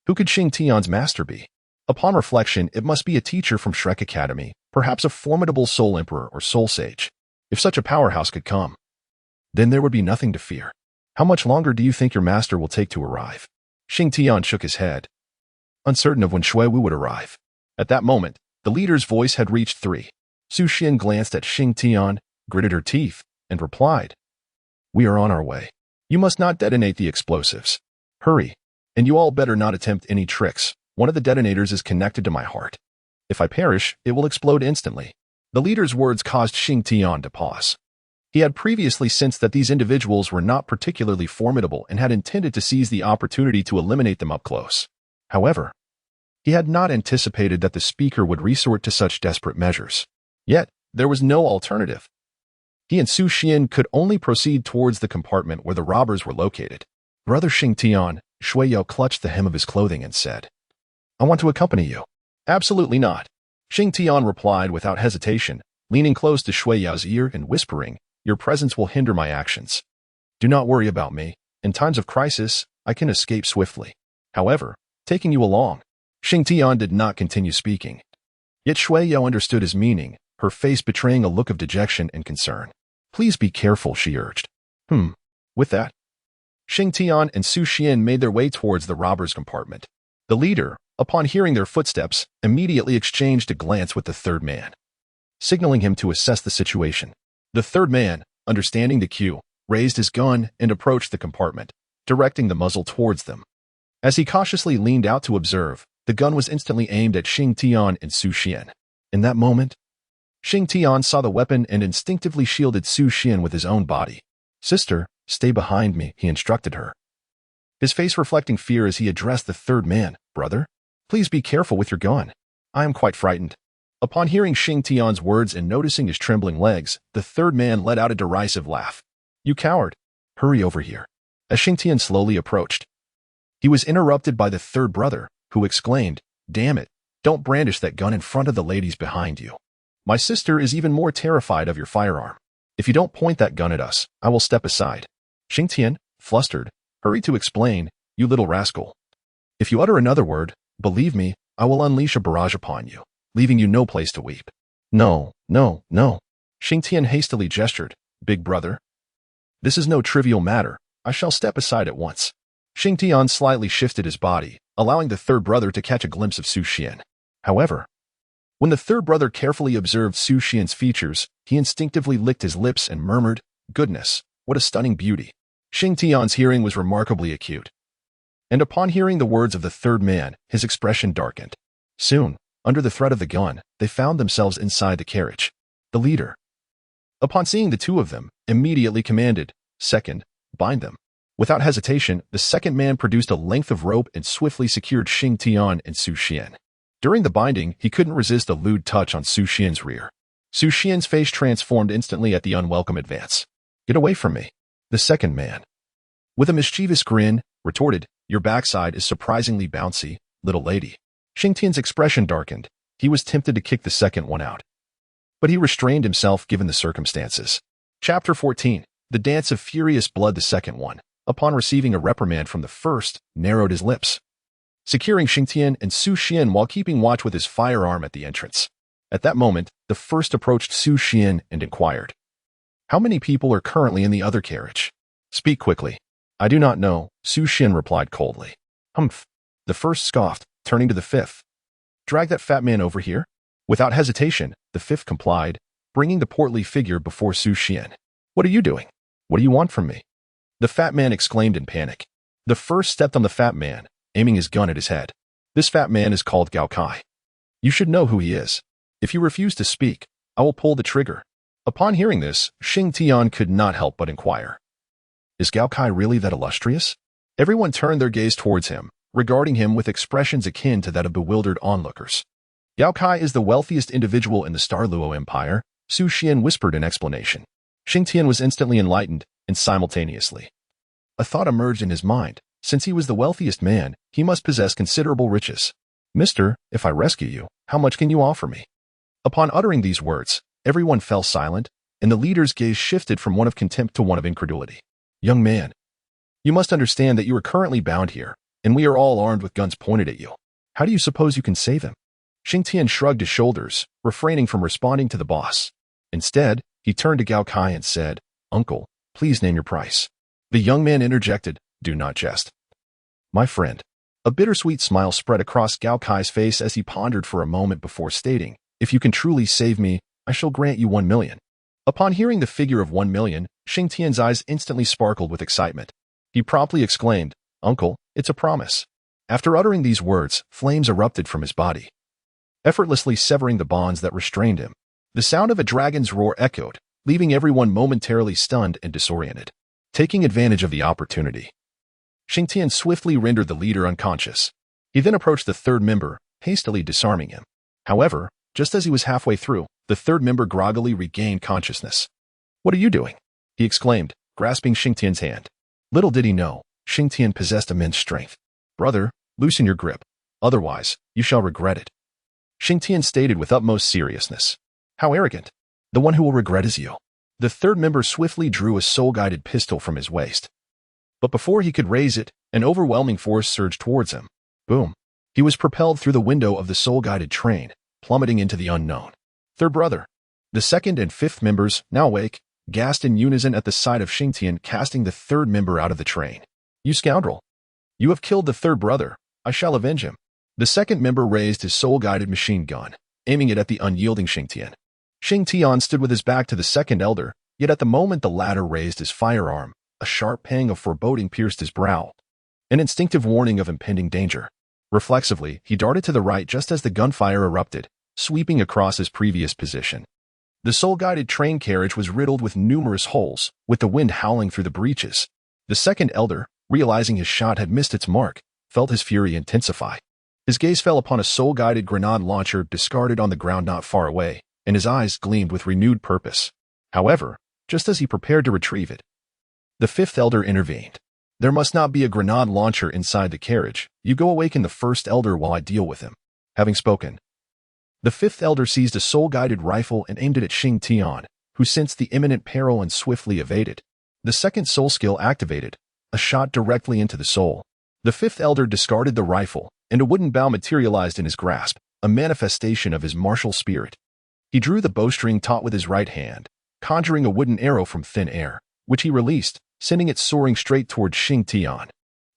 Who could Xing Tian's master be? Upon reflection, it must be a teacher from Shrek Academy, perhaps a formidable soul emperor or soul sage. If such a powerhouse could come, then there would be nothing to fear. How much longer do you think your master will take to arrive? Xing Tian shook his head, uncertain of when Shui Wu would arrive. At that moment, the leader's voice had reached 3. Su Xian glanced at Xing Tian, gritted her teeth, and replied, We are on our way. You must not detonate the explosives. Hurry, and you all better not attempt any tricks. One of the detonators is connected to my heart. If I perish, it will explode instantly. The leader's words caused Xing Tian to pause. He had previously sensed that these individuals were not particularly formidable and had intended to seize the opportunity to eliminate them up close. However, He had not anticipated that the speaker would resort to such desperate measures. Yet, there was no alternative. He and Su Xian could only proceed towards the compartment where the robbers were located. Brother Xing Tian, Shui Yao clutched the hem of his clothing and said, "I want to accompany you." "Absolutely not," Xing Tian replied without hesitation, leaning close to Shui Yao's ear and whispering, "Your presence will hinder my actions. Do not worry about me. In times of crisis, I can escape swiftly. However, taking you along." Xing Tian did not continue speaking. Yet Shui Yao understood his meaning, her face betraying a look of dejection and concern. "Please be careful," she urged. With that, Xing Tian and Su Xian made their way towards the robbers' compartment. The leader, upon hearing their footsteps, immediately exchanged a glance with the third man, signaling him to assess the situation. The third man, understanding the cue, raised his gun and approached the compartment, directing the muzzle towards them. As he cautiously leaned out to observe, the gun was instantly aimed at Xing Tian and Su Xian. In that moment, Xing Tian saw the weapon and instinctively shielded Su Xian with his own body. "Sister, stay behind me," he instructed her, his face reflecting fear as he addressed the third man. "Brother, please be careful with your gun. I am quite frightened." Upon hearing Xing Tian's words and noticing his trembling legs, the third man let out a derisive laugh. "You coward! Hurry over here." As Xing Tian slowly approached, he was interrupted by the third brother, who exclaimed, "Damn it, don't brandish that gun in front of the ladies behind you. My sister is even more terrified of your firearm. If you don't point that gun at us, I will step aside." Xing Tian, flustered, hurried to explain, "You little rascal. If you utter another word, believe me, I will unleash a barrage upon you, leaving you no place to weep." No. Xing Tian hastily gestured, "Big brother, this is no trivial matter. I shall step aside at once." Xing Tian slightly shifted his body, allowing the third brother to catch a glimpse of Su Xian. However, when the third brother carefully observed Su Xian's features, he instinctively licked his lips and murmured, "Goodness, what a stunning beauty." Xing Tian's hearing was remarkably acute, and upon hearing the words of the third man, his expression darkened. Soon, under the threat of the gun, they found themselves inside the carriage. The leader, upon seeing the two of them, immediately commanded, "Second, bind them." Without hesitation, the second man produced a length of rope and swiftly secured Xing Tian and Su Xian. During the binding, he couldn't resist a lewd touch on Su Xian's rear. Su Xian's face transformed instantly at the unwelcome advance. "Get away from me." The second man, with a mischievous grin, retorted, "Your backside is surprisingly bouncy, little lady." Xing Tian's expression darkened. He was tempted to kick the second one out, but he restrained himself given the circumstances. Chapter 14. The Dance of Furious Blood. The second one, upon receiving a reprimand from the first, narrowed his lips, securing Xing Tian and Su Xian while keeping watch with his firearm at the entrance. At that moment, the first approached Su Xian and inquired, "How many people are currently in the other carriage?" "Speak quickly." "I do not know," Su Xian replied coldly. "Humph." The first scoffed, turning to the fifth. "Drag that fat man over here." Without hesitation, the fifth complied, bringing the portly figure before Su Xian. "What are you doing? What do you want from me?" the fat man exclaimed in panic. The first stepped on the fat man, aiming his gun at his head. "This fat man is called Gao Kai. You should know who he is. If you refuse to speak, I will pull the trigger." Upon hearing this, Xing Tian could not help but inquire, "Is Gao Kai really that illustrious?" Everyone turned their gaze towards him, regarding him with expressions akin to that of bewildered onlookers. "Gao Kai is the wealthiest individual in the Starluo Empire," Su Xian whispered in explanation. Xing Tian was instantly enlightened, and simultaneously, a thought emerged in his mind. Since he was the wealthiest man, he must possess considerable riches. "Mister, if I rescue you, how much can you offer me?" Upon uttering these words, everyone fell silent, and the leader's gaze shifted from one of contempt to one of incredulity. "Young man, you must understand that you are currently bound here, and we are all armed with guns pointed at you. How do you suppose you can save him?" Xing Tian shrugged his shoulders, refraining from responding to the boss. Instead, he turned to Gao Kai and said, "Uncle, please name your price." The young man interjected, "Do not jest." "My friend." A bittersweet smile spread across Gao Kai's face as he pondered for a moment before stating, "If you can truly save me, I shall grant you 1 million. Upon hearing the figure of 1 million, Xing Tian's eyes instantly sparkled with excitement. He promptly exclaimed, "Uncle, it's a promise." After uttering these words, flames erupted from his body, effortlessly severing the bonds that restrained him. The sound of a dragon's roar echoed, leaving everyone momentarily stunned and disoriented. Taking advantage of the opportunity, Xing Tian swiftly rendered the leader unconscious. He then approached the third member, hastily disarming him. However, just as he was halfway through, the third member groggily regained consciousness. "What are you doing?" he exclaimed, grasping Xing Tian's hand. Little did he know, Xing Tian possessed immense strength. "Brother, loosen your grip. Otherwise, you shall regret it," Xing Tian stated with utmost seriousness. "How arrogant. The one who will regret is you." The third member swiftly drew a soul-guided pistol from his waist. But before he could raise it, an overwhelming force surged towards him. Boom. He was propelled through the window of the soul-guided train, plummeting into the unknown. Third brother. The second and fifth members, now awake, gasped in unison at the sight of Xing Tian casting the third member out of the train. "You scoundrel. You have killed the third brother. I shall avenge him." The second member raised his soul-guided machine gun, aiming it at the unyielding Xing Tian. Xing Tian stood with his back to the second elder, yet at the moment the latter raised his firearm, a sharp pang of foreboding pierced his brow, an instinctive warning of impending danger. Reflexively, he darted to the right just as the gunfire erupted, sweeping across his previous position. The soul-guided train carriage was riddled with numerous holes, with the wind howling through the breaches. The second elder, realizing his shot had missed its mark, felt his fury intensify. His gaze fell upon a soul-guided grenade launcher discarded on the ground not far away, and his eyes gleamed with renewed purpose. However, just as he prepared to retrieve it, the fifth elder intervened. "There must not be a grenade launcher inside the carriage. You go awaken the first elder while I deal with him." Having spoken, the fifth elder seized a soul-guided rifle and aimed it at Xing Tian, who sensed the imminent peril and swiftly evaded. The second soul skill activated, a shot directly into the soul. The fifth elder discarded the rifle, and a wooden bow materialized in his grasp, a manifestation of his martial spirit. He drew the bowstring taut with his right hand, conjuring a wooden arrow from thin air, which he released, sending it soaring straight towards Xing Tian.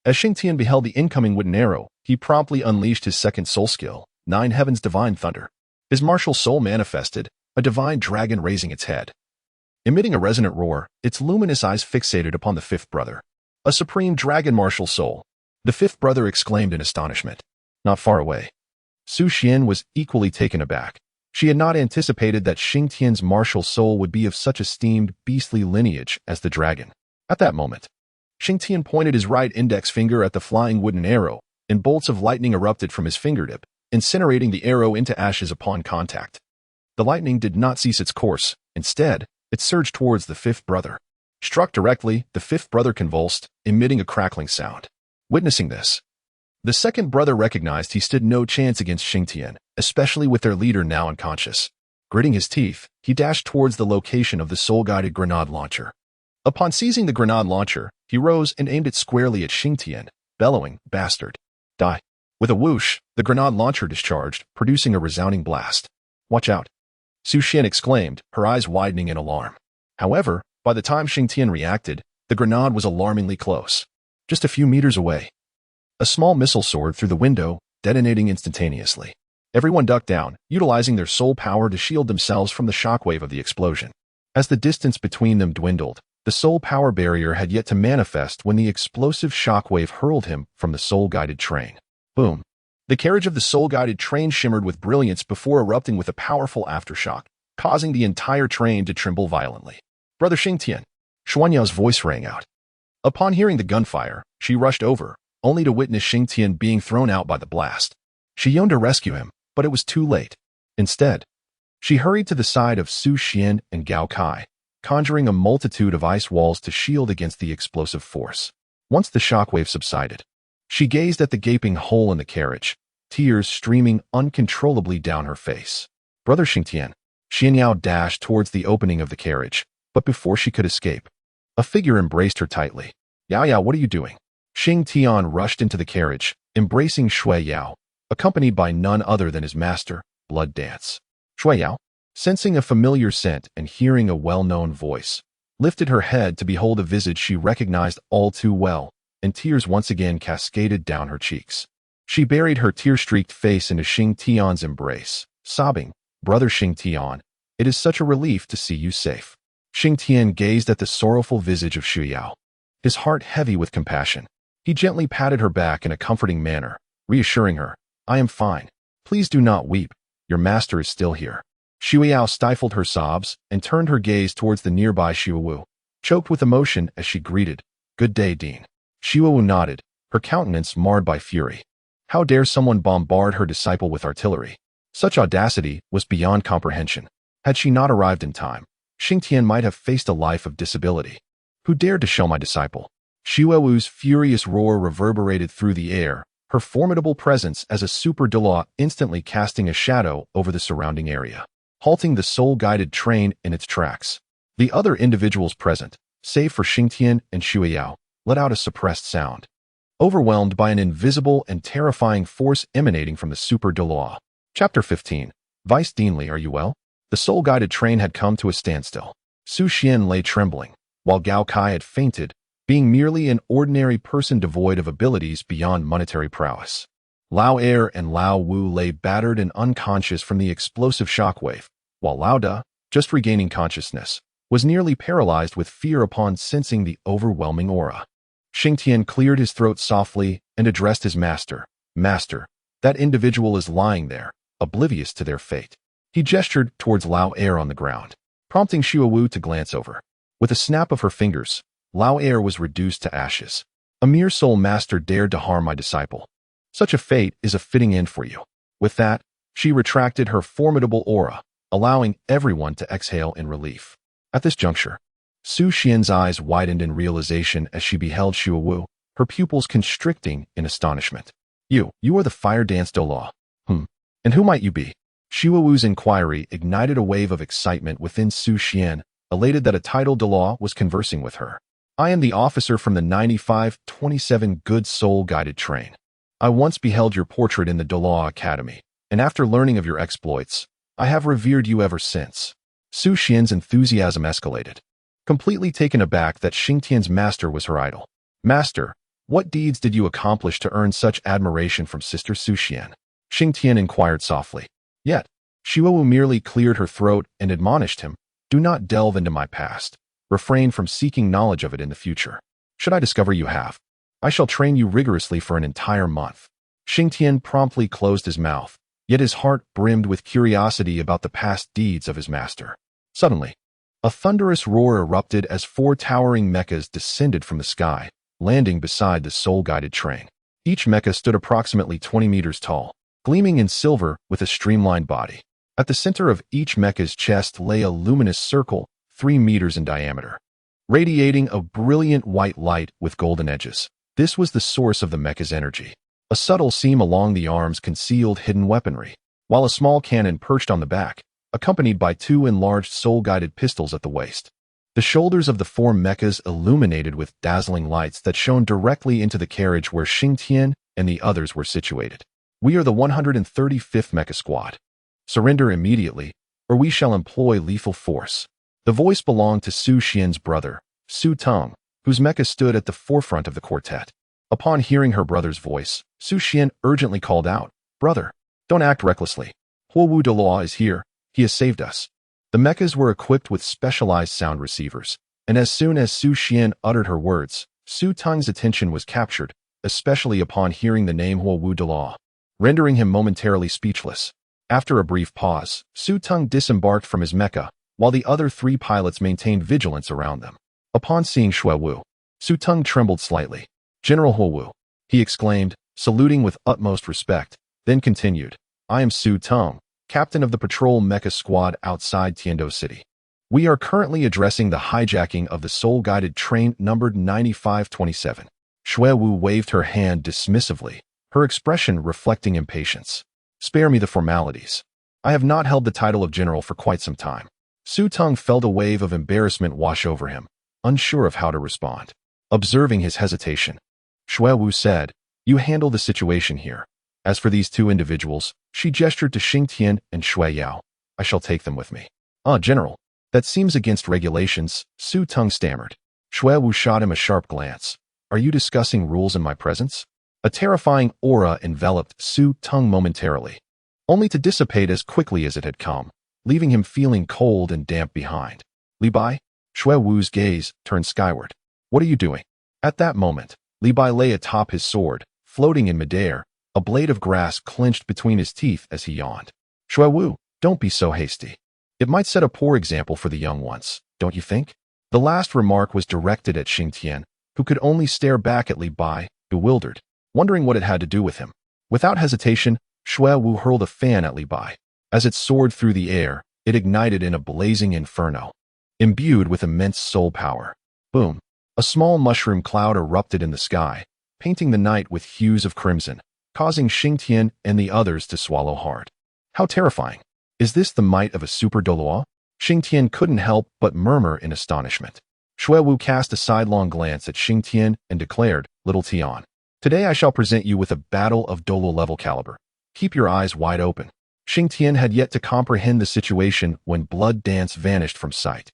As Xing Tian beheld the incoming wooden arrow, he promptly unleashed his second soul skill, Nine Heavens Divine Thunder. His martial soul manifested, a divine dragon raising its head. Emitting a resonant roar, its luminous eyes fixated upon the fifth brother. "A supreme dragon martial soul," the fifth brother exclaimed in astonishment. Not far away, Su Xian was equally taken aback. She had not anticipated that Xing Tian's martial soul would be of such esteemed, beastly lineage as the dragon. At that moment, Xing Tian pointed his right index finger at the flying wooden arrow, and bolts of lightning erupted from his fingertip, incinerating the arrow into ashes upon contact. The lightning did not cease its course. Instead, it surged towards the fifth brother. Struck directly, the fifth brother convulsed, emitting a crackling sound. Witnessing this, the second brother recognized he stood no chance against Xing Tian, especially with their leader now unconscious. Gritting his teeth, he dashed towards the location of the soul-guided grenade launcher. Upon seizing the grenade launcher, he rose and aimed it squarely at Xing Tian, bellowing, "Bastard, die." With a whoosh, the grenade launcher discharged, producing a resounding blast. "Watch out," Su Xian exclaimed, her eyes widening in alarm. However, by the time Xing Tian reacted, the grenade was alarmingly close. Just a few meters away. A small missile soared through the window, detonating instantaneously. Everyone ducked down, utilizing their soul power to shield themselves from the shockwave of the explosion. As the distance between them dwindled, the soul power barrier had yet to manifest when the explosive shockwave hurled him from the soul-guided train. Boom. The carriage of the soul-guided train shimmered with brilliance before erupting with a powerful aftershock, causing the entire train to tremble violently. "Brother Xing Tian," Xuanyao's voice rang out. Upon hearing the gunfire, she rushed over, only to witness Xing Tian being thrown out by the blast. She yearned to rescue him, but it was too late. Instead, she hurried to the side of Su Xian and Gao Kai, conjuring a multitude of ice walls to shield against the explosive force. Once the shockwave subsided, she gazed at the gaping hole in the carriage, tears streaming uncontrollably down her face. "Brother Xing Tian," Xuanyao dashed towards the opening of the carriage, but before she could escape, a figure embraced her tightly. "Yao Yao, what are you doing?" Xing Tian rushed into the carriage, embracing Shui Yao, accompanied by none other than his master, Blood Dance. Shui Yao, sensing a familiar scent and hearing a well-known voice, lifted her head to behold a visage she recognized all too well, and tears once again cascaded down her cheeks. She buried her tear-streaked face into Xing Tian's embrace, sobbing, "Brother Xing Tian, it is such a relief to see you safe." Xing Tian gazed at the sorrowful visage of Shu Yao, his heart heavy with compassion. He gently patted her back in a comforting manner, reassuring her, "I am fine. Please do not weep. Your master is still here." Shu Yao stifled her sobs and turned her gaze towards the nearby Xu Wu, choked with emotion as she greeted, "Good day, Dean." Xu Wu nodded, her countenance marred by fury. How dare someone bombard her disciple with artillery? Such audacity was beyond comprehension. Had she not arrived in time, Xingtian might have faced a life of disability. Who dared to show my disciple? Shua Wu's furious roar reverberated through the air, her formidable presence as a super Douluo instantly casting a shadow over the surrounding area, halting the soul-guided train in its tracks. The other individuals present, save for Xingtian and Shua, let out a suppressed sound, overwhelmed by an invisible and terrifying force emanating from the super Douluo. Chapter 15. Vice Deanly, are you well? The soul-guided train had come to a standstill. Su Xian lay trembling, while Gao Kai had fainted, being merely an ordinary person devoid of abilities beyond monetary prowess. Lao Er and Lao Wu lay battered and unconscious from the explosive shockwave, while Lao Da, just regaining consciousness, was nearly paralyzed with fear upon sensing the overwhelming aura. Xingtian cleared his throat softly and addressed his master. Master, that individual is lying there, oblivious to their fate. He gestured towards Lao Er on the ground, prompting Shua Wu to glance over. With a snap of her fingers, Lao Er was reduced to ashes. A mere soul master dared to harm my disciple. Such a fate is a fitting end for you. With that, she retracted her formidable aura, allowing everyone to exhale in relief. At this juncture, Su Xian's eyes widened in realization as she beheld Shua Wu, her pupils constricting in astonishment. You are the fire dance Douluo. And who might you be? Shua Wu's inquiry ignited a wave of excitement within Su Xian, elated that a titled Douluo was conversing with her. I am the officer from the 9527 Good Soul Guided Train. I once beheld your portrait in the Douluo Academy, and after learning of your exploits, I have revered you ever since. Su Xian's enthusiasm escalated, completely taken aback that Xingtian's master was her idol. Master, what deeds did you accomplish to earn such admiration from Sister Su Xian? Xingtian inquired softly. Yet, Shua Wu merely cleared her throat and admonished him, do not delve into my past. Refrain from seeking knowledge of it in the future. Should I discover you have, I shall train you rigorously for an entire month. Xingtian promptly closed his mouth, yet his heart brimmed with curiosity about the past deeds of his master. Suddenly, a thunderous roar erupted as 4 towering mechas descended from the sky, landing beside the soul-guided train. Each mecha stood approximately 20 meters tall, gleaming in silver with a streamlined body. At the center of each mecha's chest lay a luminous circle, 3 meters in diameter, radiating a brilliant white light with golden edges. This was the source of the mecha's energy. A subtle seam along the arms concealed hidden weaponry, while a small cannon perched on the back, accompanied by 2 enlarged soul-guided pistols at the waist. The shoulders of the 4 mechas illuminated with dazzling lights that shone directly into the carriage where Xingtian and the others were situated. We are the 135th Mecca Squad. Surrender immediately, or we shall employ lethal force. The voice belonged to Su Xian's brother, Su Tang, whose mecha stood at the forefront of the quartet. Upon hearing her brother's voice, Su Xian urgently called out, Brother, don't act recklessly. Huowu Douluo is here, he has saved us. The mechas were equipped with specialized sound receivers, and as soon as Su Xian uttered her words, Su Tang's attention was captured, especially upon hearing the name Huowu Douluo, rendering him momentarily speechless. After a brief pause, Su Tang disembarked from his mecha, while the other 3 pilots maintained vigilance around them. Upon seeing Shua Wu, Su Tang trembled slightly. General Huowu, he exclaimed, saluting with utmost respect, then continued, I am Su Tang, captain of the patrol Mecca Squad outside Dou City. We are currently addressing the hijacking of the soul-guided train numbered 9527. Shua Wu waved her hand dismissively, her expression reflecting impatience. Spare me the formalities. I have not held the title of general for quite some time. Su Tang felt a wave of embarrassment wash over him, unsure of how to respond. Observing his hesitation, Shua Wu said, You handle the situation here. As for these 2 individuals, she gestured to Xingtian and Shui Yao. I shall take them with me. General, that seems against regulations, Su Tang stammered. Shua Wu shot him a sharp glance. Are you discussing rules in my presence? A terrifying aura enveloped Su Tang momentarily, only to dissipate as quickly as it had come, leaving him feeling cold and damp behind. Li Bai? Shua Wu's gaze turned skyward. What are you doing? At that moment, Li Bai lay atop his sword, floating in midair, a blade of grass clenched between his teeth as he yawned. Shua Wu, don't be so hasty. It might set a poor example for the young ones, don't you think? The last remark was directed at Xingtian, who could only stare back at Li Bai, bewildered, wondering what it had to do with him. Without hesitation, Shua Wu hurled a fan at Li Bai. As it soared through the air, it ignited in a blazing inferno. Imbued with immense soul power. Boom! A small mushroom cloud erupted in the sky, painting the night with hues of crimson, causing Xingtian and the others to swallow hard. How terrifying! Is this the might of a super Douluo? Xingtian couldn't help but murmur in astonishment. Shua Wu cast a sidelong glance at Xingtian and declared, "Little Tian, today I shall present you with a Battle of Doolo level caliber. Keep your eyes wide open." Xingtian had yet to comprehend the situation when Blood Dance vanished from sight.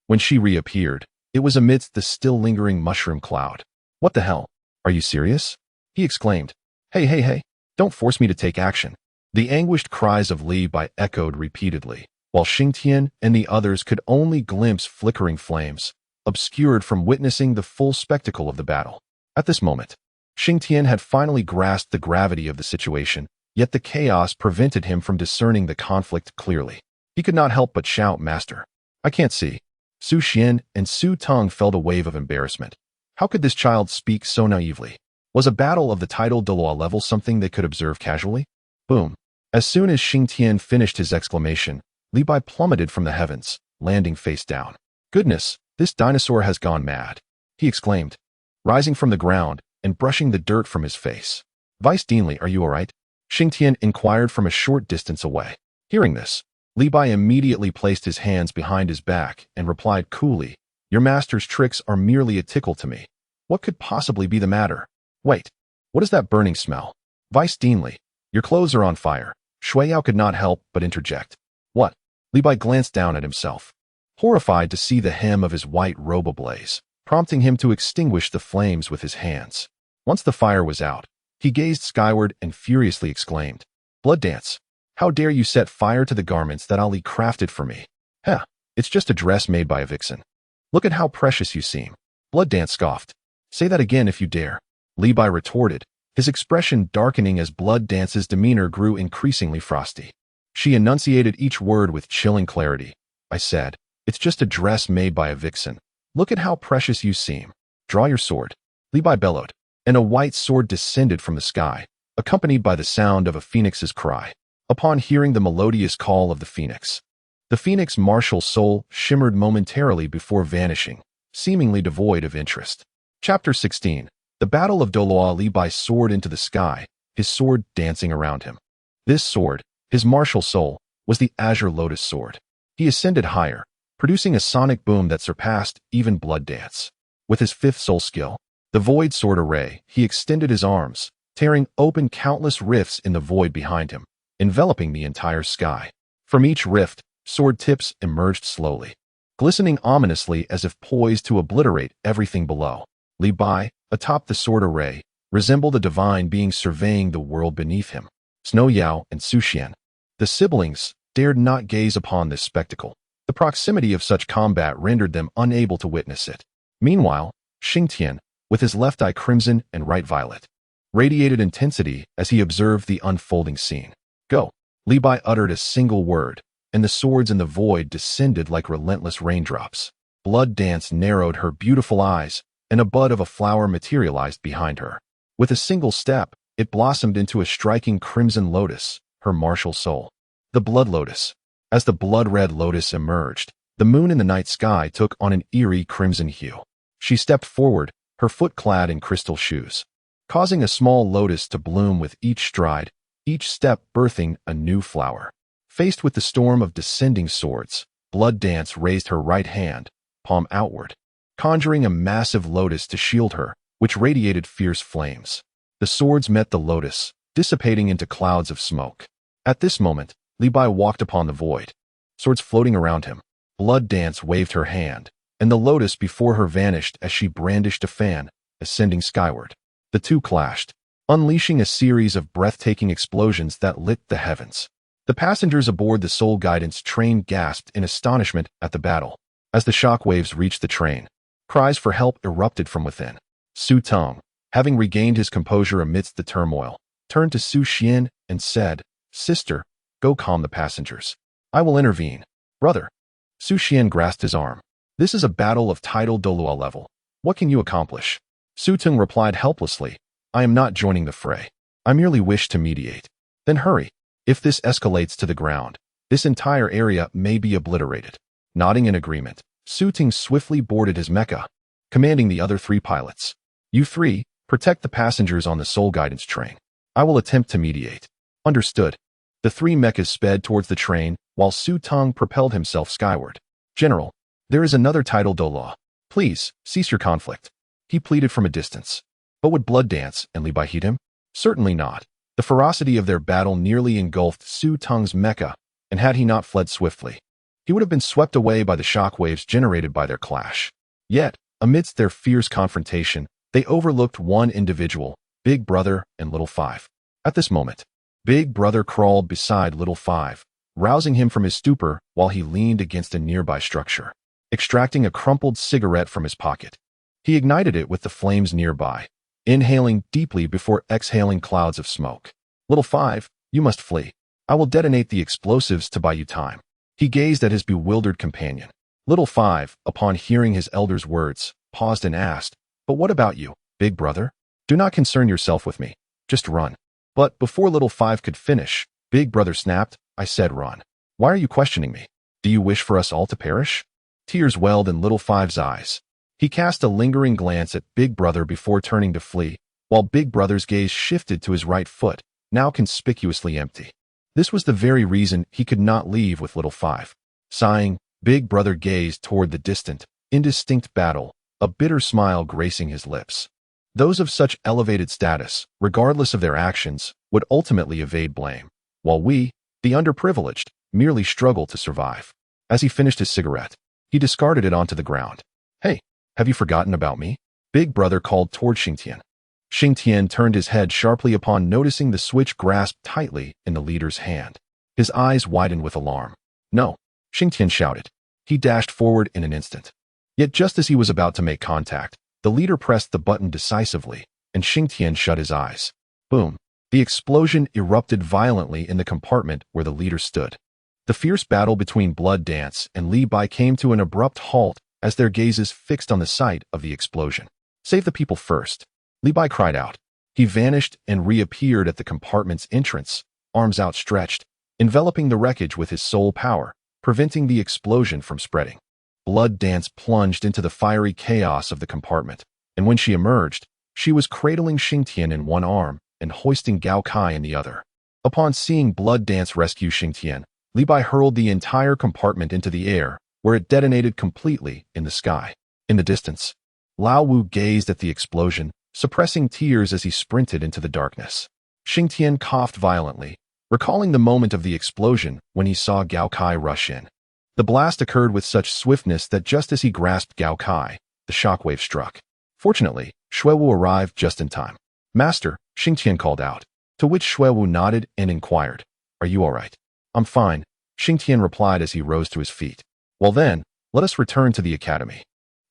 When she reappeared, it was amidst the still lingering mushroom cloud. "What the hell? Are you serious?" he exclaimed. Hey, don't force me to take action." The anguished cries of Li Bai echoed repeatedly, while Xingtian and the others could only glimpse flickering flames, obscured from witnessing the full spectacle of the battle. At this moment, Xingtian had finally grasped the gravity of the situation, yet the chaos prevented him from discerning the conflict clearly. He could not help but shout, "Master, I can't see." Su Xian and Su Teng felt a wave of embarrassment. How could this child speak so naively? Was a battle of the title Douluo level something they could observe casually? Boom. As soon as Xingtian finished his exclamation, Li Bai plummeted from the heavens, landing face down. "Goodness, this dinosaur has gone mad," he exclaimed, rising from the ground and brushing the dirt from his face. "Vice Deanly, are you all right?" Xingtian inquired from a short distance away. Hearing this, Li Bai immediately placed his hands behind his back and replied coolly, "Your master's tricks are merely a tickle to me. What could possibly be the matter? Wait, what is that burning smell? Vice Deanly, your clothes are on fire." Shui Yao could not help but interject. "What?" Li Bai glanced down at himself, horrified to see the hem of his white robe ablaze, prompting him to extinguish the flames with his hands. Once the fire was out, he gazed skyward and furiously exclaimed, "Blood Dance, how dare you set fire to the garments that Ali crafted for me? Heh, it's just a dress made by a vixen. Look at how precious you seem." Blood Dance scoffed. "Say that again if you dare," Li Bai retorted, his expression darkening as Blood Dance's demeanor grew increasingly frosty. She enunciated each word with chilling clarity. "I said, it's just a dress made by a vixen. Look at how precious you seem. Draw your sword." Li Bai bellowed, and a white sword descended from the sky, accompanied by the sound of a phoenix's cry. Upon hearing the melodious call of the phoenix, the phoenix martial soul shimmered momentarily before vanishing, seemingly devoid of interest. Chapter 16. The Battle of Douluo. Li Bai soared into the sky, his sword dancing around him. This sword, his martial soul, was the Azure Lotus Sword. He ascended higher, producing a sonic boom that surpassed even Blood Dance. With his fifth soul skill, the Void Sword Array, he extended his arms, tearing open countless rifts in the void behind him, enveloping the entire sky. From each rift, sword tips emerged slowly, glistening ominously as if poised to obliterate everything below. Li Bai, atop the sword array, resembled a divine being surveying the world beneath him. Snow Yao and Su Xian, the siblings, dared not gaze upon this spectacle. The proximity of such combat rendered them unable to witness it. Meanwhile, Xingtian, with his left eye crimson and right violet, radiated intensity as he observed the unfolding scene. "Go!" Li Bai uttered a single word, and the swords in the void descended like relentless raindrops. Blood Dance narrowed her beautiful eyes, and a bud of a flower materialized behind her. With a single step, it blossomed into a striking crimson lotus, her martial soul. The Blood Lotus. As the blood-red lotus emerged, the moon in the night sky took on an eerie crimson hue. She stepped forward, her foot clad in crystal shoes, causing a small lotus to bloom with each stride, each step birthing a new flower. Faced with the storm of descending swords, Blood Dance raised her right hand, palm outward, conjuring a massive lotus to shield her, which radiated fierce flames. The swords met the lotus, dissipating into clouds of smoke. At this moment, Li Bai walked upon the void, swords floating around him. Blood Dance waved her hand, and the lotus before her vanished as she brandished a fan, ascending skyward. The two clashed, unleashing a series of breathtaking explosions that lit the heavens. The passengers aboard the Soul Guidance train gasped in astonishment at the battle. As the shockwaves reached the train, cries for help erupted from within. Su Teng, having regained his composure amidst the turmoil, turned to Su Xian and said, "Sister, go calm the passengers. I will intervene." "Brother." Su Xian grasped his arm. "This is a battle of title Douluo level. What can you accomplish?" Su Teng replied helplessly, "I am not joining the fray. I merely wish to mediate. Then hurry. If this escalates to the ground, this entire area may be obliterated. Nodding in agreement, Su Ting swiftly boarded his mecha, commanding the other 3 pilots. You 3, protect the passengers on the Soul Guidance train. I will attempt to mediate. Understood. The 3 mechas sped towards the train, while Su Ting propelled himself skyward. General, there is another title Douluo. Please, cease your conflict. He pleaded from a distance. But would Blood Dance and Li Bai heed him? Certainly not. The ferocity of their battle nearly engulfed Su Ting's mecha, and had he not fled swiftly, he would have been swept away by the shockwaves generated by their clash. Yet, amidst their fierce confrontation, they overlooked one individual, Big Brother and Little Five. At this moment, Big Brother crawled beside Little Five, rousing him from his stupor while he leaned against a nearby structure. Extracting a crumpled cigarette from his pocket, he ignited it with the flames nearby, inhaling deeply before exhaling clouds of smoke. Little Five, you must flee. I will detonate the explosives to buy you time. He gazed at his bewildered companion. Little Five, upon hearing his elder's words, paused and asked, But what about you, Big Brother? Do not concern yourself with me. Just run. But before Little Five could finish, Big Brother snapped, I said run. Why are you questioning me? Do you wish for us all to perish? Tears welled in Little Five's eyes. He cast a lingering glance at Big Brother before turning to flee, while Big Brother's gaze shifted to his right foot, now conspicuously empty. This was the very reason he could not leave with Little Five. Sighing, Big Brother gazed toward the distant, indistinct battle, a bitter smile gracing his lips. Those of such elevated status, regardless of their actions, would ultimately evade blame, while we, the underprivileged, merely struggle to survive. As he finished his cigarette, he discarded it onto the ground. Hey, have you forgotten about me? Big Brother called toward Xingtian. Xingtian turned his head sharply upon noticing the switch grasped tightly in the leader's hand. His eyes widened with alarm. No, Xingtian shouted. He dashed forward in an instant. Yet just as he was about to make contact, the leader pressed the button decisively, and Xingtian shut his eyes. Boom. The explosion erupted violently in the compartment where the leader stood. The fierce battle between Blood Dance and Li Bai came to an abrupt halt as their gazes fixed on the site of the explosion. Save the people first. Li Bai cried out. He vanished and reappeared at the compartment's entrance, arms outstretched, enveloping the wreckage with his soul power, preventing the explosion from spreading. Blood Dance plunged into the fiery chaos of the compartment, and when she emerged, she was cradling Xingtian in one arm and hoisting Gao Kai in the other. Upon seeing Blood Dance rescue Xingtian, Li Bai hurled the entire compartment into the air, where it detonated completely in the sky. In the distance, Lao Wu gazed at the explosion, suppressing tears as he sprinted into the darkness. Xingtian coughed violently, recalling the moment of the explosion when he saw Gao Kai rush in. The blast occurred with such swiftness that just as he grasped Gao Kai, the shockwave struck. Fortunately, Shua arrived just in time. Master, Xingtian called out, to which Shua nodded and inquired, Are you all right? I'm fine, Xingtian replied as he rose to his feet. Well then, let us return to the academy.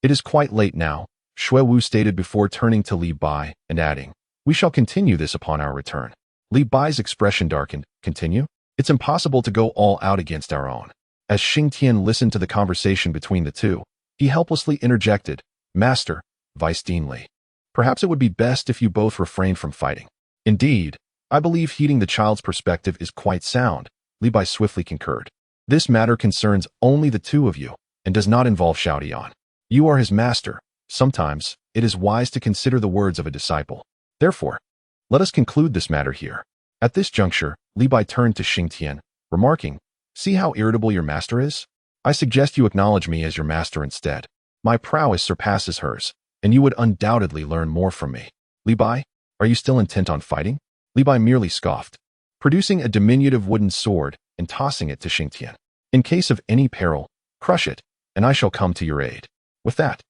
It is quite late now, Shua stated before turning to Li Bai and adding, We shall continue this upon our return. Li Bai's expression darkened. Continue? It's impossible to go all out against our own. As Xingtian listened to the conversation between the two, he helplessly interjected, Master, Vice Dean Li. Perhaps it would be best if you both refrained from fighting. Indeed, I believe heeding the child's perspective is quite sound, Li Bai swiftly concurred. This matter concerns only the two of you, and does not involve Xiaodian. You are his master. Sometimes, it is wise to consider the words of a disciple. Therefore, let us conclude this matter here. At this juncture, Li Bai turned to Xingtian, remarking, See how irritable your master is? I suggest you acknowledge me as your master instead. My prowess surpasses hers, and you would undoubtedly learn more from me. Li Bai, are you still intent on fighting? Li Bai merely scoffed, producing a diminutive wooden sword and tossing it to Xingtian. In case of any peril, crush it, and I shall come to your aid. With that,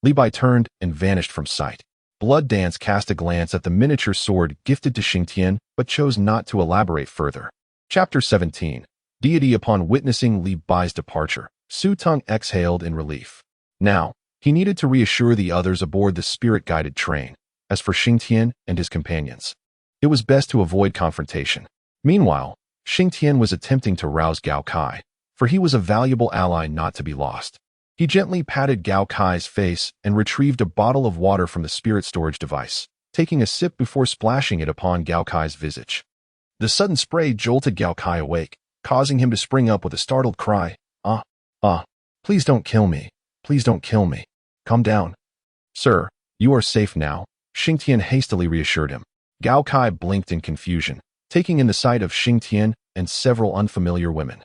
Li Bai turned and vanished from sight. Blood Dance cast a glance at the miniature sword gifted to Xingtian, but chose not to elaborate further. Chapter 17. Deity. Upon witnessing Li Bai's departure, Su Ting exhaled in relief. Now, he needed to reassure the others aboard the spirit-guided train. As for Xingtian and his companions, it was best to avoid confrontation. Meanwhile, Xingtian was attempting to rouse Gao Kai, for he was a valuable ally not to be lost. He gently patted Gao Kai's face and retrieved a bottle of water from the spirit storage device, taking a sip before splashing it upon Gao Kai's visage. The sudden spray jolted Gao Kai awake, causing him to spring up with a startled cry. Please don't kill me. Please don't kill me. Calm down. Sir, you are safe now, Xing Tian hastily reassured him. Gao Kai blinked in confusion, taking in the sight of Xing Tian and several unfamiliar women.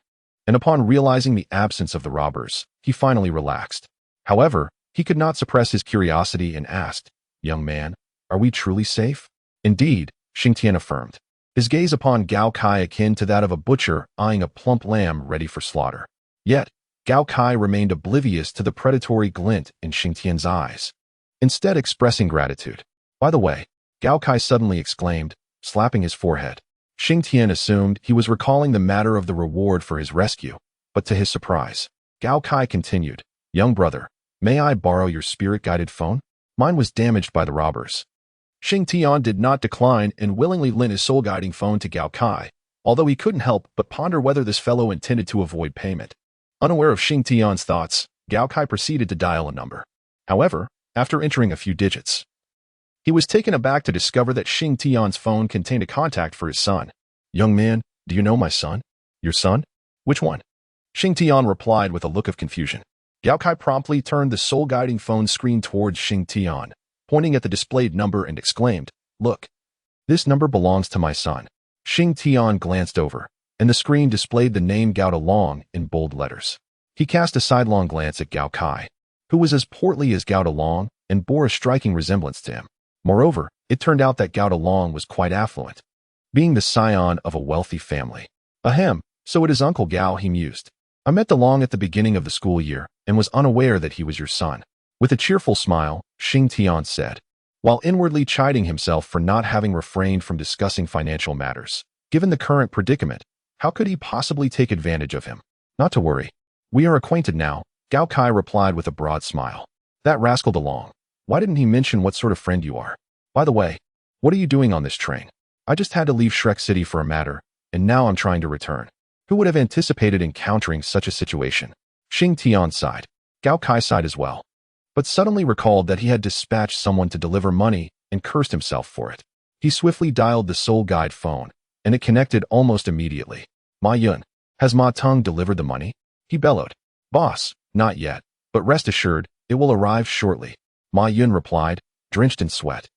And upon realizing the absence of the robbers, he finally relaxed. However, he could not suppress his curiosity and asked, "Young man, are we truly safe?" "Indeed," Xing Tian affirmed, his gaze upon Gao Kai akin to that of a butcher eyeing a plump lamb ready for slaughter. Yet, Gao Kai remained oblivious to the predatory glint in Xing Tian's eyes, instead expressing gratitude. "By the way," Gao Kai suddenly exclaimed, slapping his forehead. Xing Tian assumed he was recalling the matter of the reward for his rescue, but to his surprise, Gao Kai continued, "Young brother, may I borrow your spirit-guided phone? Mine was damaged by the robbers." Xing Tian did not decline and willingly lent his soul-guiding phone to Gao Kai, although he couldn't help but ponder whether this fellow intended to avoid payment. Unaware of Xing Tian's thoughts, Gao Kai proceeded to dial a number. However, after entering a few digits, he was taken aback to discover that Xing Tian's phone contained a contact for his son. "Young man, do you know my son?" "Your son? Which one?" Xing Tian replied with a look of confusion. Gao Kai promptly turned the soul-guiding phone screen towards Xing Tian, pointing at the displayed number and exclaimed, "Look, this number belongs to my son." Xing Tian glanced over, and the screen displayed the name Gao Long in bold letters. He cast a sidelong glance at Gao Kai, who was as portly as Gao Long and bore a striking resemblance to him. Moreover, it turned out that Gao Long was quite affluent, being the scion of a wealthy family. "Ahem, so it is Uncle Gao," he mused. "I met Long at the beginning of the school year and was unaware that he was your son." With a cheerful smile, Xing Tian said, while inwardly chiding himself for not having refrained from discussing financial matters. Given the current predicament, how could he possibly take advantage of him? "Not to worry. We are acquainted now," Gao Kai replied with a broad smile. "That rascal Long. Why didn't he mention what sort of friend you are? By the way, what are you doing on this train?" "I just had to leave Shrek City for a matter, and now I'm trying to return." Who would have anticipated encountering such a situation? Xing Tian sighed. Gao Kai sighed as well, but suddenly recalled that he had dispatched someone to deliver money and cursed himself for it. He swiftly dialed the soul guide phone, and it connected almost immediately. "Ma Yun, has Ma Tung delivered the money?" he bellowed. "Boss, not yet, but rest assured, it will arrive shortly," Ma Yun replied, drenched in sweat.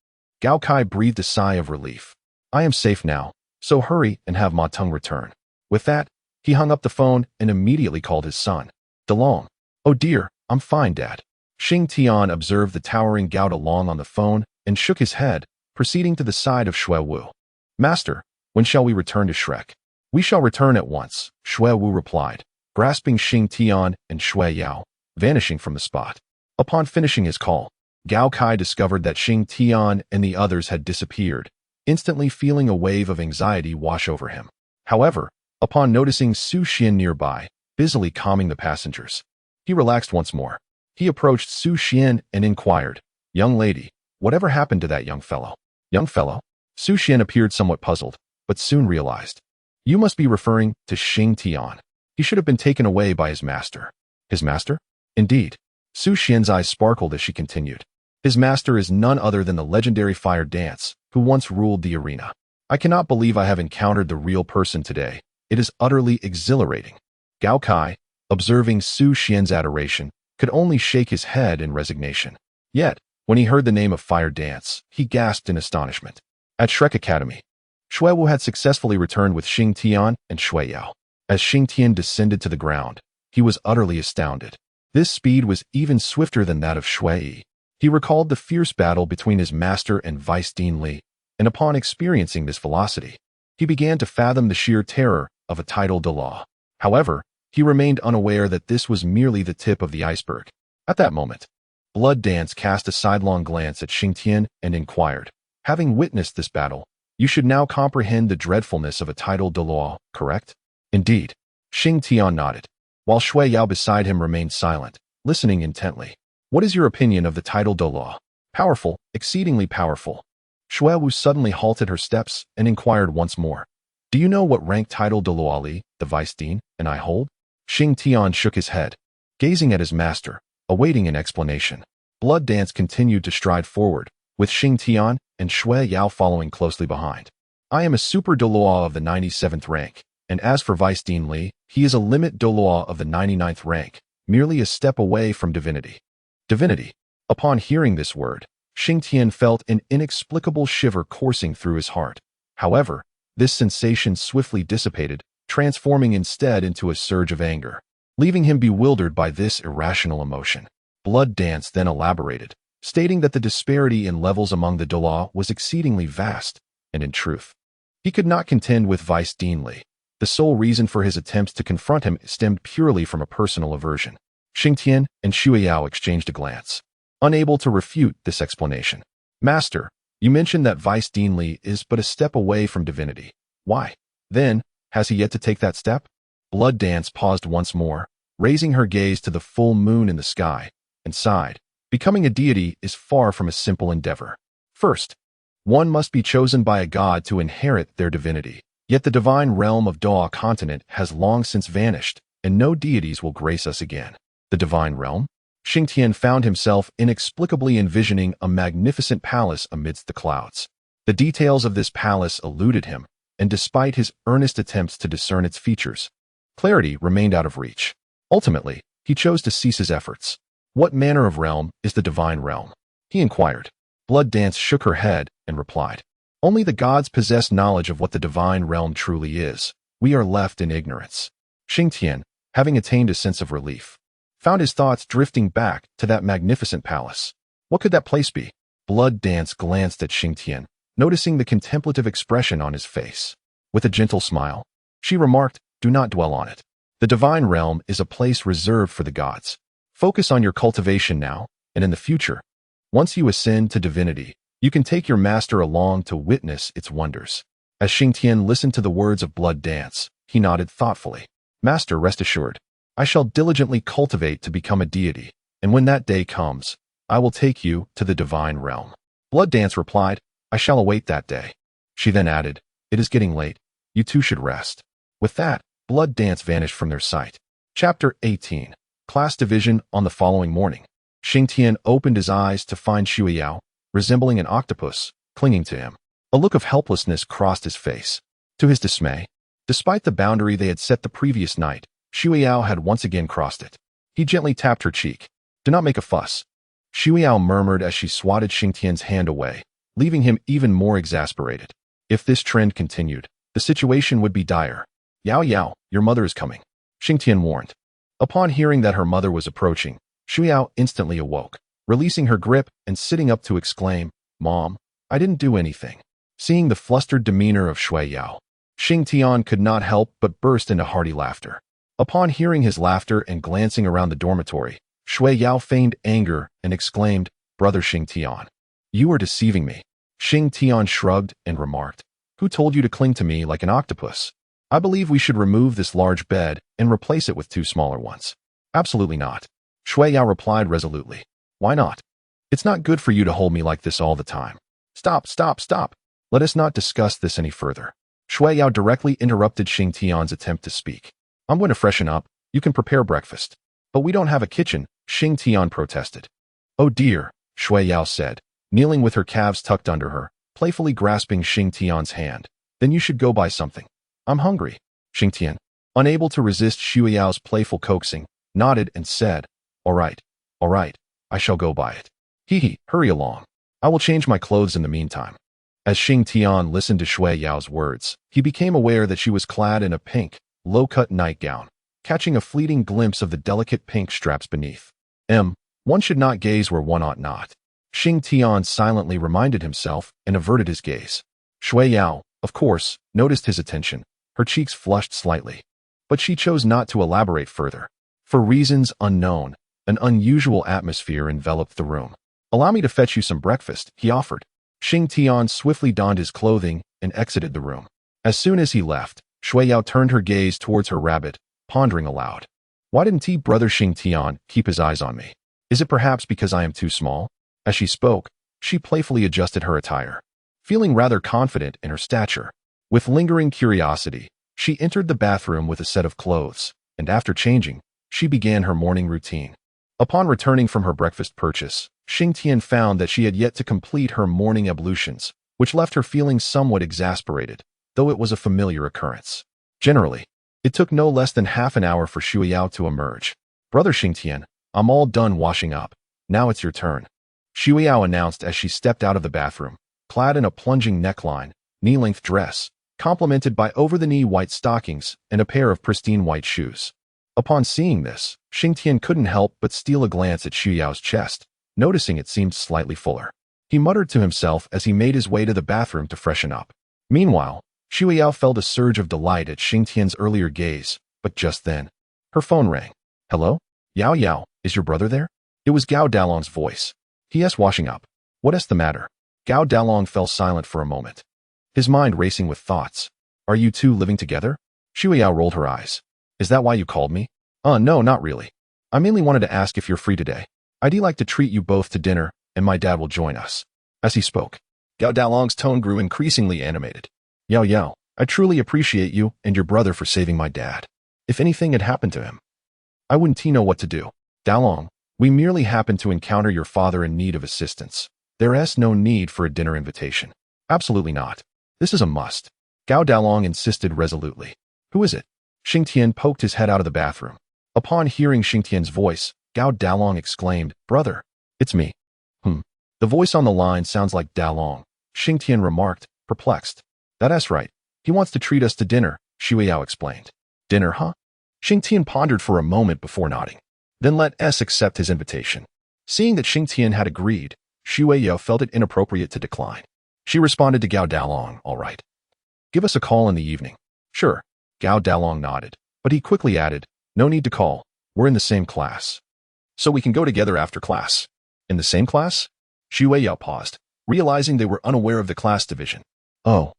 Gao Kai breathed a sigh of relief. "I am safe now, so hurry and have Ma Tung return." With that, he hung up the phone and immediately called his son. "DeLong." "Oh dear, I'm fine, Dad." Xing Tian observed the towering Gao DeLong on the phone and shook his head, proceeding to the side of Shue Wu. "Master, when shall we return to Shrek?" "We shall return at once," Shue Wu replied, grasping Xing Tian and Shui Yao, vanishing from the spot. Upon finishing his call, Gao Kai discovered that Xing Tian and the others had disappeared, instantly feeling a wave of anxiety wash over him. However, upon noticing Su Xian nearby, busily calming the passengers, he relaxed once more. He approached Su Xian and inquired, "Young lady, whatever happened to that young fellow?" "Young fellow?" Su Xian appeared somewhat puzzled, but soon realized. "You must be referring to Xing Tian. He should have been taken away by his master." "His master?" "Indeed." Su Xian's eyes sparkled as she continued. "His master is none other than the legendary Fire Dance, who once ruled the arena. I cannot believe I have encountered the real person today. It is utterly exhilarating." Gao Kai, observing Su Xian's adoration, could only shake his head in resignation. Yet, when he heard the name of Fire Dance, he gasped in astonishment. At Shrek Academy, Shui Wu had successfully returned with Xing Tian and Shui Yao. As Xing Tian descended to the ground, he was utterly astounded. This speed was even swifter than that of Shui Yi. He recalled the fierce battle between his master and Vice Dean Li, and upon experiencing this velocity, he began to fathom the sheer terror of a title de law. However, he remained unaware that this was merely the tip of the iceberg. At that moment, Blood Dance cast a sidelong glance at Xing Tian and inquired, "Having witnessed this battle, you should now comprehend the dreadfulness of a title de law, correct?" "Indeed." Xing Tian nodded, while Shui Yao beside him remained silent, listening intently. "What is your opinion of the title de law?" "Powerful, exceedingly powerful." Shui Wu suddenly halted her steps and inquired once more, "Do you know what rank title de law Li, the Vice Dean, and I hold?" Xing Tian shook his head, gazing at his master, awaiting an explanation. Blood Dance continued to stride forward, with Xing Tian and Shue Yao following closely behind. I am a super Douluo of the 97th rank, and as for Vice Dean Li, he is a limit Douluo of the 99th rank, merely a step away from divinity. Divinity. Upon hearing this word, Xing Tian felt an inexplicable shiver coursing through his heart. However, this sensation swiftly dissipated, transforming instead into a surge of anger, leaving him bewildered by this irrational emotion. Blood Dance then elaborated, stating that the disparity in levels among the Douluo was exceedingly vast, and in truth, he could not contend with Vice Dean Li. The sole reason for his attempts to confront him stemmed purely from a personal aversion. Xing Tian and Shue Yao exchanged a glance, unable to refute this explanation. Master, you mentioned that Vice Dean Li is but a step away from divinity. Why, then, has he yet to take that step? Blood Dance paused once more, raising her gaze to the full moon in the sky, and sighed. Becoming a deity is far from a simple endeavor. First, one must be chosen by a god to inherit their divinity. Yet the divine realm of Douluo continent has long since vanished, and no deities will grace us again. The divine realm? Xing Tian found himself inexplicably envisioning a magnificent palace amidst the clouds. The details of this palace eluded him, and despite his earnest attempts to discern its features, clarity remained out of reach. Ultimately, he chose to cease his efforts. What manner of realm is the divine realm? He inquired. Blood Dance shook her head and replied, only the gods possess knowledge of what the divine realm truly is. We are left in ignorance. Xing Tian, having attained a sense of relief, found his thoughts drifting back to that magnificent palace. What could that place be? Blood Dance glanced at Xing Tian, noticing the contemplative expression on his face. With a gentle smile, she remarked, do not dwell on it. The divine realm is a place reserved for the gods. Focus on your cultivation now, and in the future. Once you ascend to divinity, you can take your master along to witness its wonders. As Xing Tian listened to the words of Blood Dance, he nodded thoughtfully. Master, rest assured, I shall diligently cultivate to become a deity, and when that day comes, I will take you to the divine realm. Blood Dance replied, I shall await that day. She then added, it is getting late. You two should rest. With that, Blood Dance vanished from their sight. Chapter 18. Class Division. On the following morning, Xing Tian opened his eyes to find Shue Yao, resembling an octopus, clinging to him. A look of helplessness crossed his face. To his dismay, despite the boundary they had set the previous night, Shue Yao had once again crossed it. He gently tapped her cheek. Do not make a fuss. Shue Yao murmured as she swatted Xing Tian's hand away, leaving him even more exasperated. If this trend continued, the situation would be dire. Yao Yao, your mother is coming, Xing Tian warned. Upon hearing that her mother was approaching, Shue Yao instantly awoke, releasing her grip and sitting up to exclaim, Mom, I didn't do anything. Seeing the flustered demeanor of Shue Yao, Xing Tian could not help but burst into hearty laughter. Upon hearing his laughter and glancing around the dormitory, Shue Yao feigned anger and exclaimed, Brother Xing Tian, you are deceiving me. Xing Tian shrugged and remarked, who told you to cling to me like an octopus? I believe we should remove this large bed and replace it with two smaller ones. Absolutely not. Shue Yao replied resolutely. Why not? It's not good for you to hold me like this all the time. Stop, stop, stop. Let us not discuss this any further. Shue Yao directly interrupted Xing Tian's attempt to speak. I'm going to freshen up. You can prepare breakfast. But we don't have a kitchen, Xing Tian protested. Oh dear, Shue Yao said, kneeling with her calves tucked under her, playfully grasping Xing Tian's hand. Then you should go buy something. I'm hungry. Xing Tian, unable to resist Shue Yao's playful coaxing, nodded and said, all right, I shall go buy it. Hee, hurry along. I will change my clothes in the meantime. As Xing Tian listened to Shue Yao's words, he became aware that she was clad in a pink, low-cut nightgown, catching a fleeting glimpse of the delicate pink straps beneath. One should not gaze where one ought not. Xing Tian silently reminded himself and averted his gaze. Shue Yao, of course, noticed his attention. Her cheeks flushed slightly, but she chose not to elaborate further. For reasons unknown, an unusual atmosphere enveloped the room. Allow me to fetch you some breakfast, he offered. Xing Tian swiftly donned his clothing and exited the room. As soon as he left, Shue Yao turned her gaze towards her rabbit, pondering aloud. Why didn't brother Xing Tian keep his eyes on me? Is it perhaps because I am too small? As she spoke, she playfully adjusted her attire, feeling rather confident in her stature. With lingering curiosity, she entered the bathroom with a set of clothes, and after changing, she began her morning routine. Upon returning from her breakfast purchase, Xing Tian found that she had yet to complete her morning ablutions, which left her feeling somewhat exasperated, though it was a familiar occurrence. Generally, it took no less than half an hour for Shua Yao to emerge. "Brother Xing Tian, I'm all done washing up. Now it's your turn," Shua Yao announced as she stepped out of the bathroom, clad in a plunging neckline, knee-length dress, complemented by over-the-knee white stockings and a pair of pristine white shoes. Upon seeing this, Xing Tian couldn't help but steal a glance at Shua Yao's chest, noticing it seemed slightly fuller. He muttered to himself as he made his way to the bathroom to freshen up. Meanwhile, Shua Yao felt a surge of delight at Xing Tian's earlier gaze, but just then, her phone rang. "Hello? Yao Yao, is your brother there?" It was Gao Dalong's voice. "He.S. washing up. What is the matter?" Gao Dalong fell silent for a moment, his mind racing with thoughts. "Are you two living together?" Shua Yao rolled her eyes. "Is that why you called me?" No, not really. I mainly wanted to ask if you're free today. I'd like to treat you both to dinner, and my dad will join us." As he spoke, Gao Dalong's tone grew increasingly animated. "Yao Yao, I truly appreciate you and your brother for saving my dad. If anything had happened to him, I wouldn't know what to do. Dalong, we merely happened to encounter your father in need of assistance. There is no need for a dinner invitation." "Absolutely not. This is a must," Gao Dalong insisted resolutely. "Who is it?" Xing Tian poked his head out of the bathroom. Upon hearing Xing Tian's voice, Gao Dalong exclaimed, "Brother, it's me." The voice on the line sounds like Dalong," Xing Tian remarked, perplexed. "That's right. He wants to treat us to dinner," Shua Yao explained. "Dinner, huh?" Xing Tian pondered for a moment before nodding, then let S accept his invitation. Seeing that Xing Tian had agreed, Shua Yao felt it inappropriate to decline. She responded to Gao Dalong, "All right. Give us a call in the evening." "Sure." Gao Dalong nodded, but he quickly added, "No need to call. We're in the same class. So we can go together after class." "In the same class?" Shua Yao paused, realizing they were unaware of the class division. "Oh,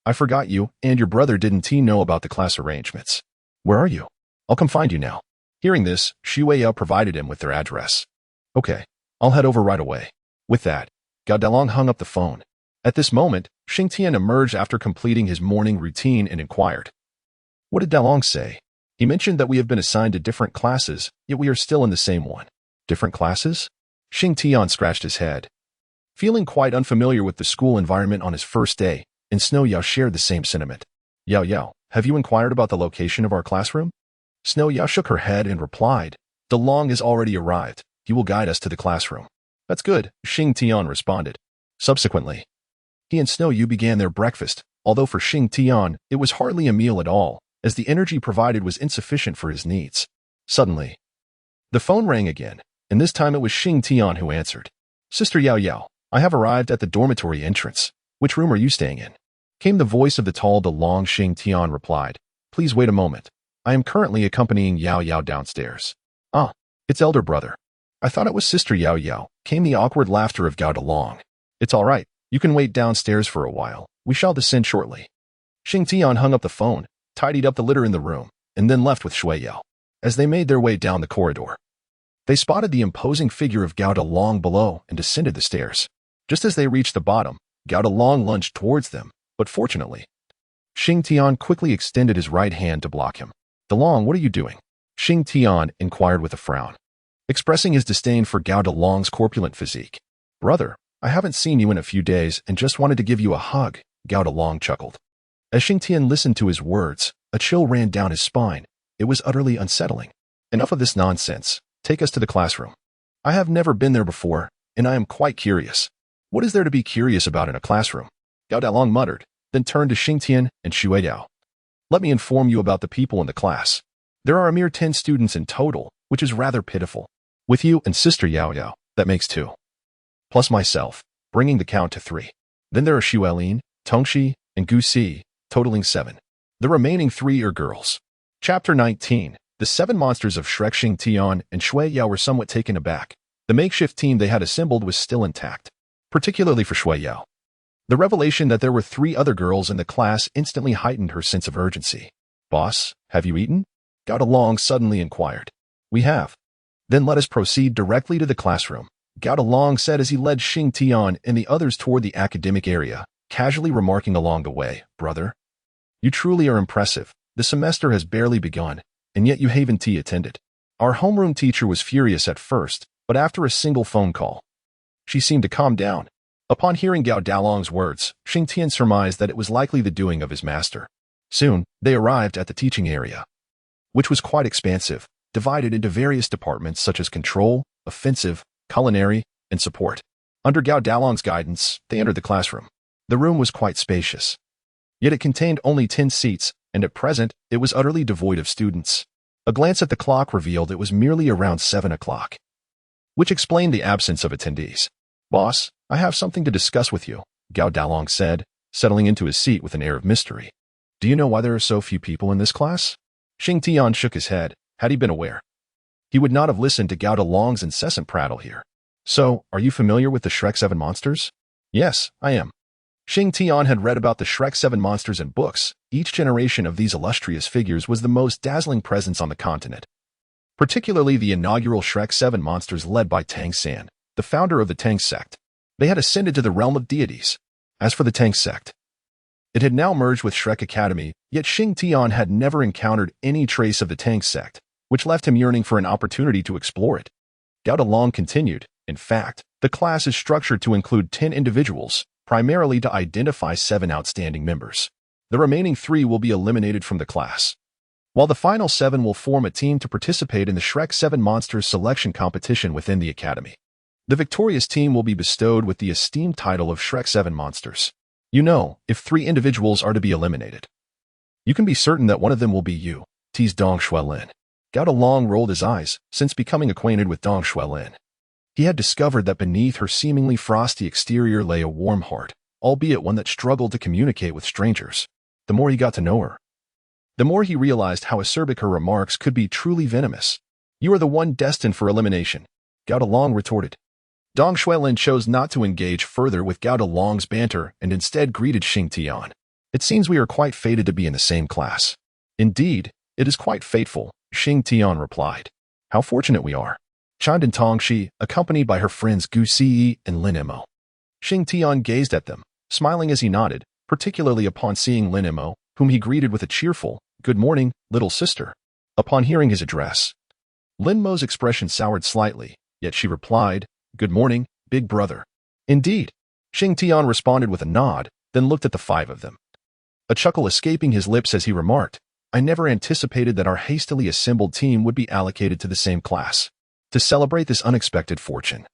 I forgot you and your brother didn't know about the class arrangements. Where are you? I'll come find you now." Hearing this, Shua Yao provided him with their address. "Okay, I'll head over right away." With that, Gao Dalong hung up the phone. At this moment, Xing Tian emerged after completing his morning routine and inquired, "What did Dalong say?" "He mentioned that we have been assigned to different classes, yet we are still in the same one." "Different classes?" Xing Tian scratched his head. Feeling quite unfamiliar with the school environment on his first day, and Snow Yao shared the same sentiment. "Yao Yao, have you inquired about the location of our classroom?" Snow Yao shook her head and replied, "Dalong has already arrived. He will guide us to the classroom." "That's good," Xing Tian responded. Subsequently, he and Snow Yu began their breakfast, although for Xing Tian, it was hardly a meal at all, as the energy provided was insufficient for his needs. Suddenly, the phone rang again, and this time it was Xing Tian who answered. "Sister Yao Yao, I have arrived at the dormitory entrance. Which room are you staying in?" Came the voice of the tall Dalong. Xing Tian replied, "Please wait a moment. I am currently accompanying Yao Yao downstairs." "Ah, it's elder brother. I thought it was Sister Yao Yao," came the awkward laughter of Gao Dalong. "It's all right. You can wait downstairs for a while. We shall descend shortly." Xing Tian hung up the phone, tidied up the litter in the room, and then left with Shua Yao. As they made their way down the corridor, they spotted the imposing figure of Gao Dalong below and descended the stairs. Just as they reached the bottom, Gao Dalong lunged towards them, but fortunately, Xing Tian quickly extended his right hand to block him. "Dalong, what are you doing?" Xing Tian inquired with a frown, expressing his disdain for Gao Dalong's corpulent physique. "Brother, I haven't seen you in a few days and just wanted to give you a hug," Gao Dalong chuckled. As Xing Tian listened to his words, a chill ran down his spine. It was utterly unsettling. "Enough of this nonsense. Take us to the classroom. I have never been there before, and I am quite curious." "What is there to be curious about in a classroom?" Gao Dalong muttered, then turned to Xing Tian and Shua Yao. "Let me inform you about the people in the class. There are a mere 10 students in total, which is rather pitiful. With you and Sister Yao Yao, that makes 2. Plus myself, bringing the count to 3. Then there are Xu Elin, Tongxi, and Gu Si, totaling 7. The remaining 3 are girls." Chapter 19. The 7 monsters of Shrek. Xing Tian and Shua Yao were somewhat taken aback. The makeshift team they had assembled was still intact, particularly for Shua Yao. The revelation that there were 3 other girls in the class instantly heightened her sense of urgency. "Boss, have you eaten?" Gao Dalong suddenly inquired. "We have." "Then let us proceed directly to the classroom," Gao Dalong said as he led Xing Tian and the others toward the academic area, casually remarking along the way, "Brother, you truly are impressive. The semester has barely begun, and yet you haven't attended." Our homeroom teacher was furious at first, but after a single phone call, she seemed to calm down. Upon hearing Gao Dalong's words, Xing Tian surmised that it was likely the doing of his master. Soon, they arrived at the teaching area, which was quite expansive, divided into various departments such as control, offensive, culinary, and support. Under Gao Dalong's guidance, they entered the classroom. The room was quite spacious. Yet it contained only 10 seats, and at present, it was utterly devoid of students. A glance at the clock revealed it was merely around 7 o'clock, which explained the absence of attendees. "Boss, I have something to discuss with you," Gao Dalong said, settling into his seat with an air of mystery. "Do you know why there are so few people in this class?" Xing Tian shook his head. Had he been aware, he would not have listened to Gao Dalong's incessant prattle here. "So, are you familiar with the Shrek 7 monsters?" "Yes, I am." Xing Tian had read about the Shrek 7 monsters in books. Each generation of these illustrious figures was the most dazzling presence on the continent, particularly the inaugural Shrek 7 monsters led by Tang Sect, the founder of the Tang Sect. They had ascended to the realm of deities. As for the Tang Sect, it had now merged with Shrek Academy, yet Xing Tian had never encountered any trace of the Tang Sect, which left him yearning for an opportunity to explore it. Gao Dalong continued, "In fact, the class is structured to include 10 individuals, primarily to identify 7 outstanding members. The remaining 3 will be eliminated from the class, while the final 7 will form a team to participate in the Shrek 7 Monsters selection competition within the Academy. The victorious team will be bestowed with the esteemed title of Shrek 7 Monsters. You know, if 3 individuals are to be eliminated, you can be certain that one of them will be you," teased Dong Xuelin. Gao Dalong rolled his eyes. Since becoming acquainted with Dong Xuelin, he had discovered that beneath her seemingly frosty exterior lay a warm heart, albeit one that struggled to communicate with strangers. The more he got to know her, the more he realized how acerbic her remarks could be truly venomous. "You are the one destined for elimination," Gao Dalong retorted. Dong Xuelin chose not to engage further with Gao Dalong's banter and instead greeted Xing Tian. "It seems we are quite fated to be in the same class." "Indeed, it is quite fateful," Xing Tian replied. "How fortunate we are." Chand and Tongxi, accompanied by her friends Gu Ci and Lin Imo. Xing Tian gazed at them, smiling as he nodded, particularly upon seeing Lin Imo, whom he greeted with a cheerful, "Good morning, little sister." Upon hearing his address, Lin Mo's expression soured slightly, yet she replied, "Good morning, big brother." "Indeed." Xing Tian responded with a nod, then looked at the 5 of them, a chuckle escaping his lips as he remarked, "I never anticipated that our hastily assembled team would be allocated to the same class. To celebrate this unexpected fortune,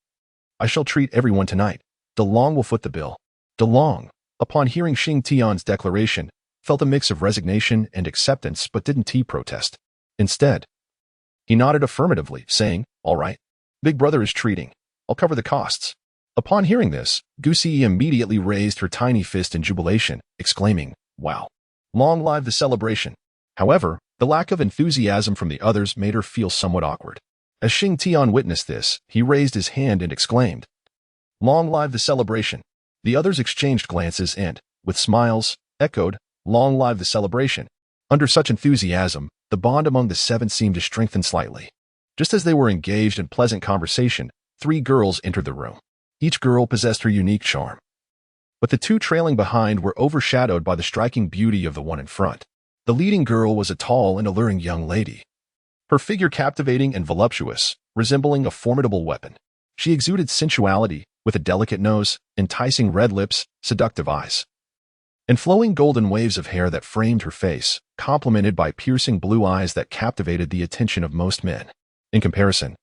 I shall treat everyone tonight. Dalong will foot the bill." Dalong, upon hearing Xing Tian's declaration, felt a mix of resignation and acceptance but didn't protest. Instead, he nodded affirmatively, saying, "All right. Big brother is treating. I'll cover the costs." Upon hearing this, Gu Ci immediately raised her tiny fist in jubilation, exclaiming, "Wow. Long live the celebration." However, the lack of enthusiasm from the others made her feel somewhat awkward. As Xing Tian witnessed this, he raised his hand and exclaimed, "Long live the celebration." The others exchanged glances and, with smiles, echoed, "Long live the celebration." Under such enthusiasm, the bond among the 7 seemed to strengthen slightly. Just as they were engaged in pleasant conversation, 3 girls entered the room. Each girl possessed her unique charm, but the 2 trailing behind were overshadowed by the striking beauty of the one in front. The leading girl was a tall and alluring young lady, her figure captivating and voluptuous, resembling a formidable weapon. She exuded sensuality, with a delicate nose, enticing red lips, seductive eyes, and flowing golden waves of hair that framed her face, complemented by piercing blue eyes that captivated the attention of most men. In comparison,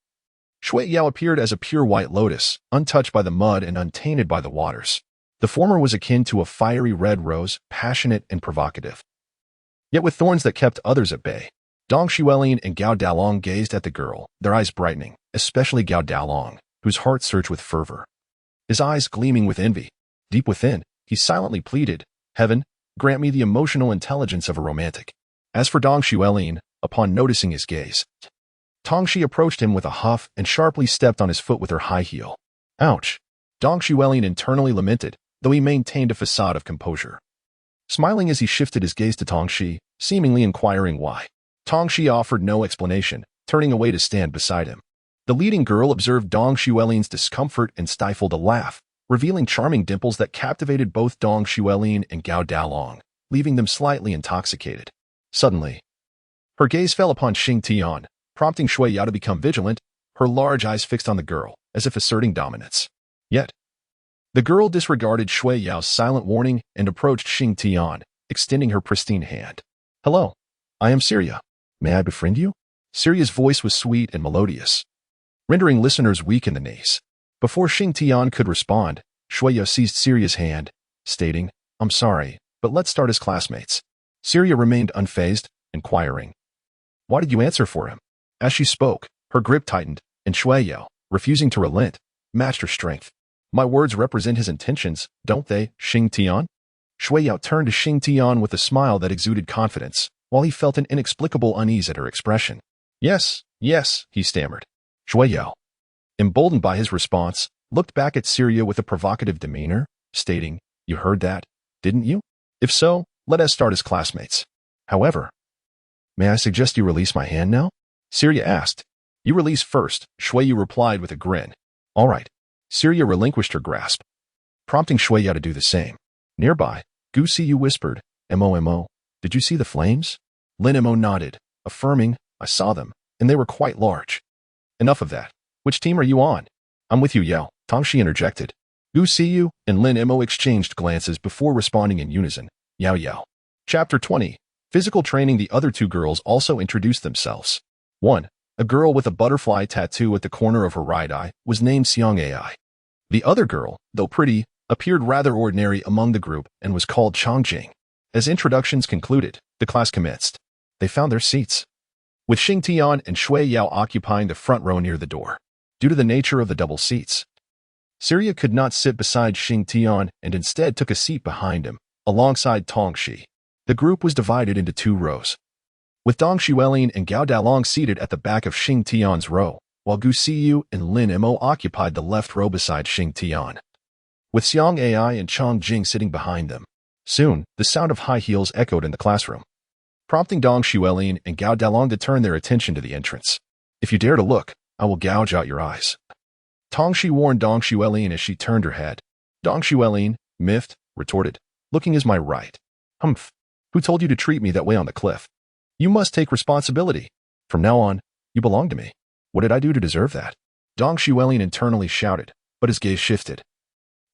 Shui Yao appeared as a pure white lotus, untouched by the mud and untainted by the waters. The former was akin to a fiery red rose, passionate and provocative, yet with thorns that kept others at bay. Dong Xuelin and Gao Dalong gazed at the girl, their eyes brightening, especially Gao Dalong, whose heart surged with fervor, his eyes gleaming with envy. Deep within, he silently pleaded, "Heaven, grant me the emotional intelligence of a romantic." As for Dong Xuelin, upon noticing his gaze, Tongxi approached him with a huff and sharply stepped on his foot with her high heel. "Ouch!" Dong Xuelin internally lamented, though he maintained a facade of composure, smiling as he shifted his gaze to Tongxi, seemingly inquiring why. Tongxi offered no explanation, turning away to stand beside him. The leading girl observed Dong Xuelin's discomfort and stifled a laugh, revealing charming dimples that captivated both Dong Xuelin and Gao Dalong, leaving them slightly intoxicated. Suddenly, her gaze fell upon Xing Tian, prompting Shua Yao to become vigilant, her large eyes fixed on the girl, as if asserting dominance. Yet, the girl disregarded Shua Yao's silent warning and approached Xing Tian, extending her pristine hand. "Hello, I am Syria. May I befriend you?" Syria's voice was sweet and melodious, rendering listeners weak in the knees. Before Xing Tian could respond, Shua Yao seized Syria's hand, stating, "I'm sorry, but let's start as classmates." Syria remained unfazed, inquiring, "Why did you answer for him?" As she spoke, her grip tightened, and Shua Yao, refusing to relent, matched her strength. "My words represent his intentions, don't they, Xing Tian?" Shua Yao turned to Xing Tian with a smile that exuded confidence, while he felt an inexplicable unease at her expression. Yes, he stammered. Shua Yao, emboldened by his response, looked back at Syria with a provocative demeanor, stating, "You heard that, didn't you? If so, let us start as classmates. However, may I suggest you release my hand now?" Syria asked. "You release first," Shua Yao replied with a grin. "All right." Syria relinquished her grasp, prompting Shua Yao to do the same. Nearby, Gu Siyu whispered, "Mo, did you see the flames?" Lin Mo nodded, affirming, "I saw them, and they were quite large." "Enough of that. Which team are you on?" "I'm with you, Yao," Tangshi interjected. Gu Siyu and Lin Mo exchanged glances before responding in unison, Yao. Chapter 20. Physical training. The other two girls also introduced themselves. 1. A girl with a butterfly tattoo at the corner of her right eye was named Xiang Ai. The other girl, though pretty, appeared rather ordinary among the group and was called Changjing. As introductions concluded, the class commenced. They found their seats, with Xing Tian and Shua Yao occupying the front row near the door. Due to the nature of the double seats, Syria could not sit beside Xing Tian and instead took a seat behind him, alongside Tong Shi. The group was divided into two rows, with Dong Xuelin and Gao Dalong seated at the back of Xing Tian's row, while Gu Siyu and Lin Mo occupied the left row beside Xing Tian, with Xiang Ai and Chang Jing sitting behind them. Soon, the sound of high heels echoed in the classroom, prompting Dong Xuelin and Gao Dalong to turn their attention to the entrance. "If you dare to look, I will gouge out your eyes," Tong Shi warned Dong Xuelin as she turned her head. Dong Xuelin, miffed, retorted, "Looking is my right." "Humph. Who told you to treat me that way on the cliff? You must take responsibility. From now on, you belong to me. What did I do to deserve that?" Dong Xuelin internally shouted, but his gaze shifted,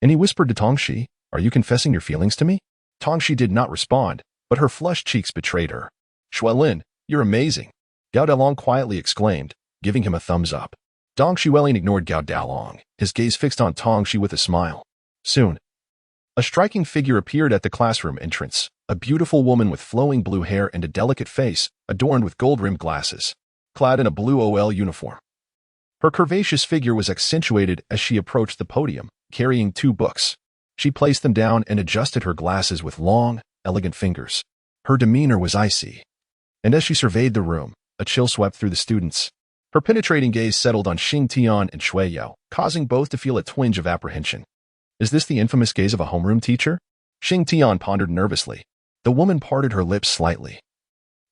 and he whispered to Tong Shi, "Are you confessing your feelings to me?" Tong Shi did not respond, but her flushed cheeks betrayed her. "Xuelin, you're amazing," Gao Dalong quietly exclaimed, giving him a thumbs up. Dong Xuelin ignored Gao Dalong, his gaze fixed on Tong Shi with a smile. Soon, a striking figure appeared at the classroom entrance, a beautiful woman with flowing blue hair and a delicate face, adorned with gold-rimmed glasses, clad in a blue OL uniform. Her curvaceous figure was accentuated as she approached the podium, carrying two books. She placed them down and adjusted her glasses with long, elegant fingers. Her demeanor was icy, and as she surveyed the room, a chill swept through the students. Her penetrating gaze settled on Xing Tian and Shua Yao, causing both to feel a twinge of apprehension. Is this the infamous gaze of a homeroom teacher? Xing Tian pondered nervously. The woman parted her lips slightly,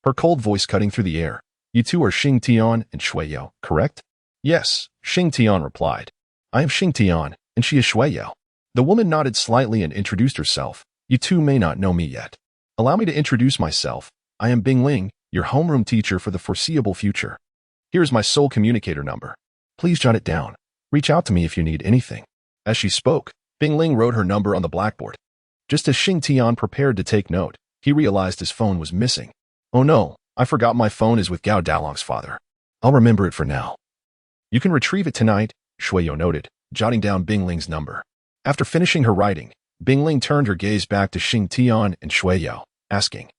her cold voice cutting through the air. "You two are Xing Tian and Shua Yao, correct?" "Yes," Xing Tian replied. "I am Xing Tian, and she is Shua Yao." The woman nodded slightly and introduced herself. "You two may not know me yet. Allow me to introduce myself. I am Bing Ling, your homeroom teacher for the foreseeable future. Here is my sole communicator number. Please jot it down. Reach out to me if you need anything." As she spoke, Bing Ling wrote her number on the blackboard. Just as Xing Tian prepared to take note, he realized his phone was missing. "Oh no, I forgot my phone is with Gao Dalong's father. I'll remember it for now." "You can retrieve it tonight," Shua Yao noted, jotting down Bing Ling's number. After finishing her writing, Bing Ling turned her gaze back to Xing Tian and Shua Yao, asking,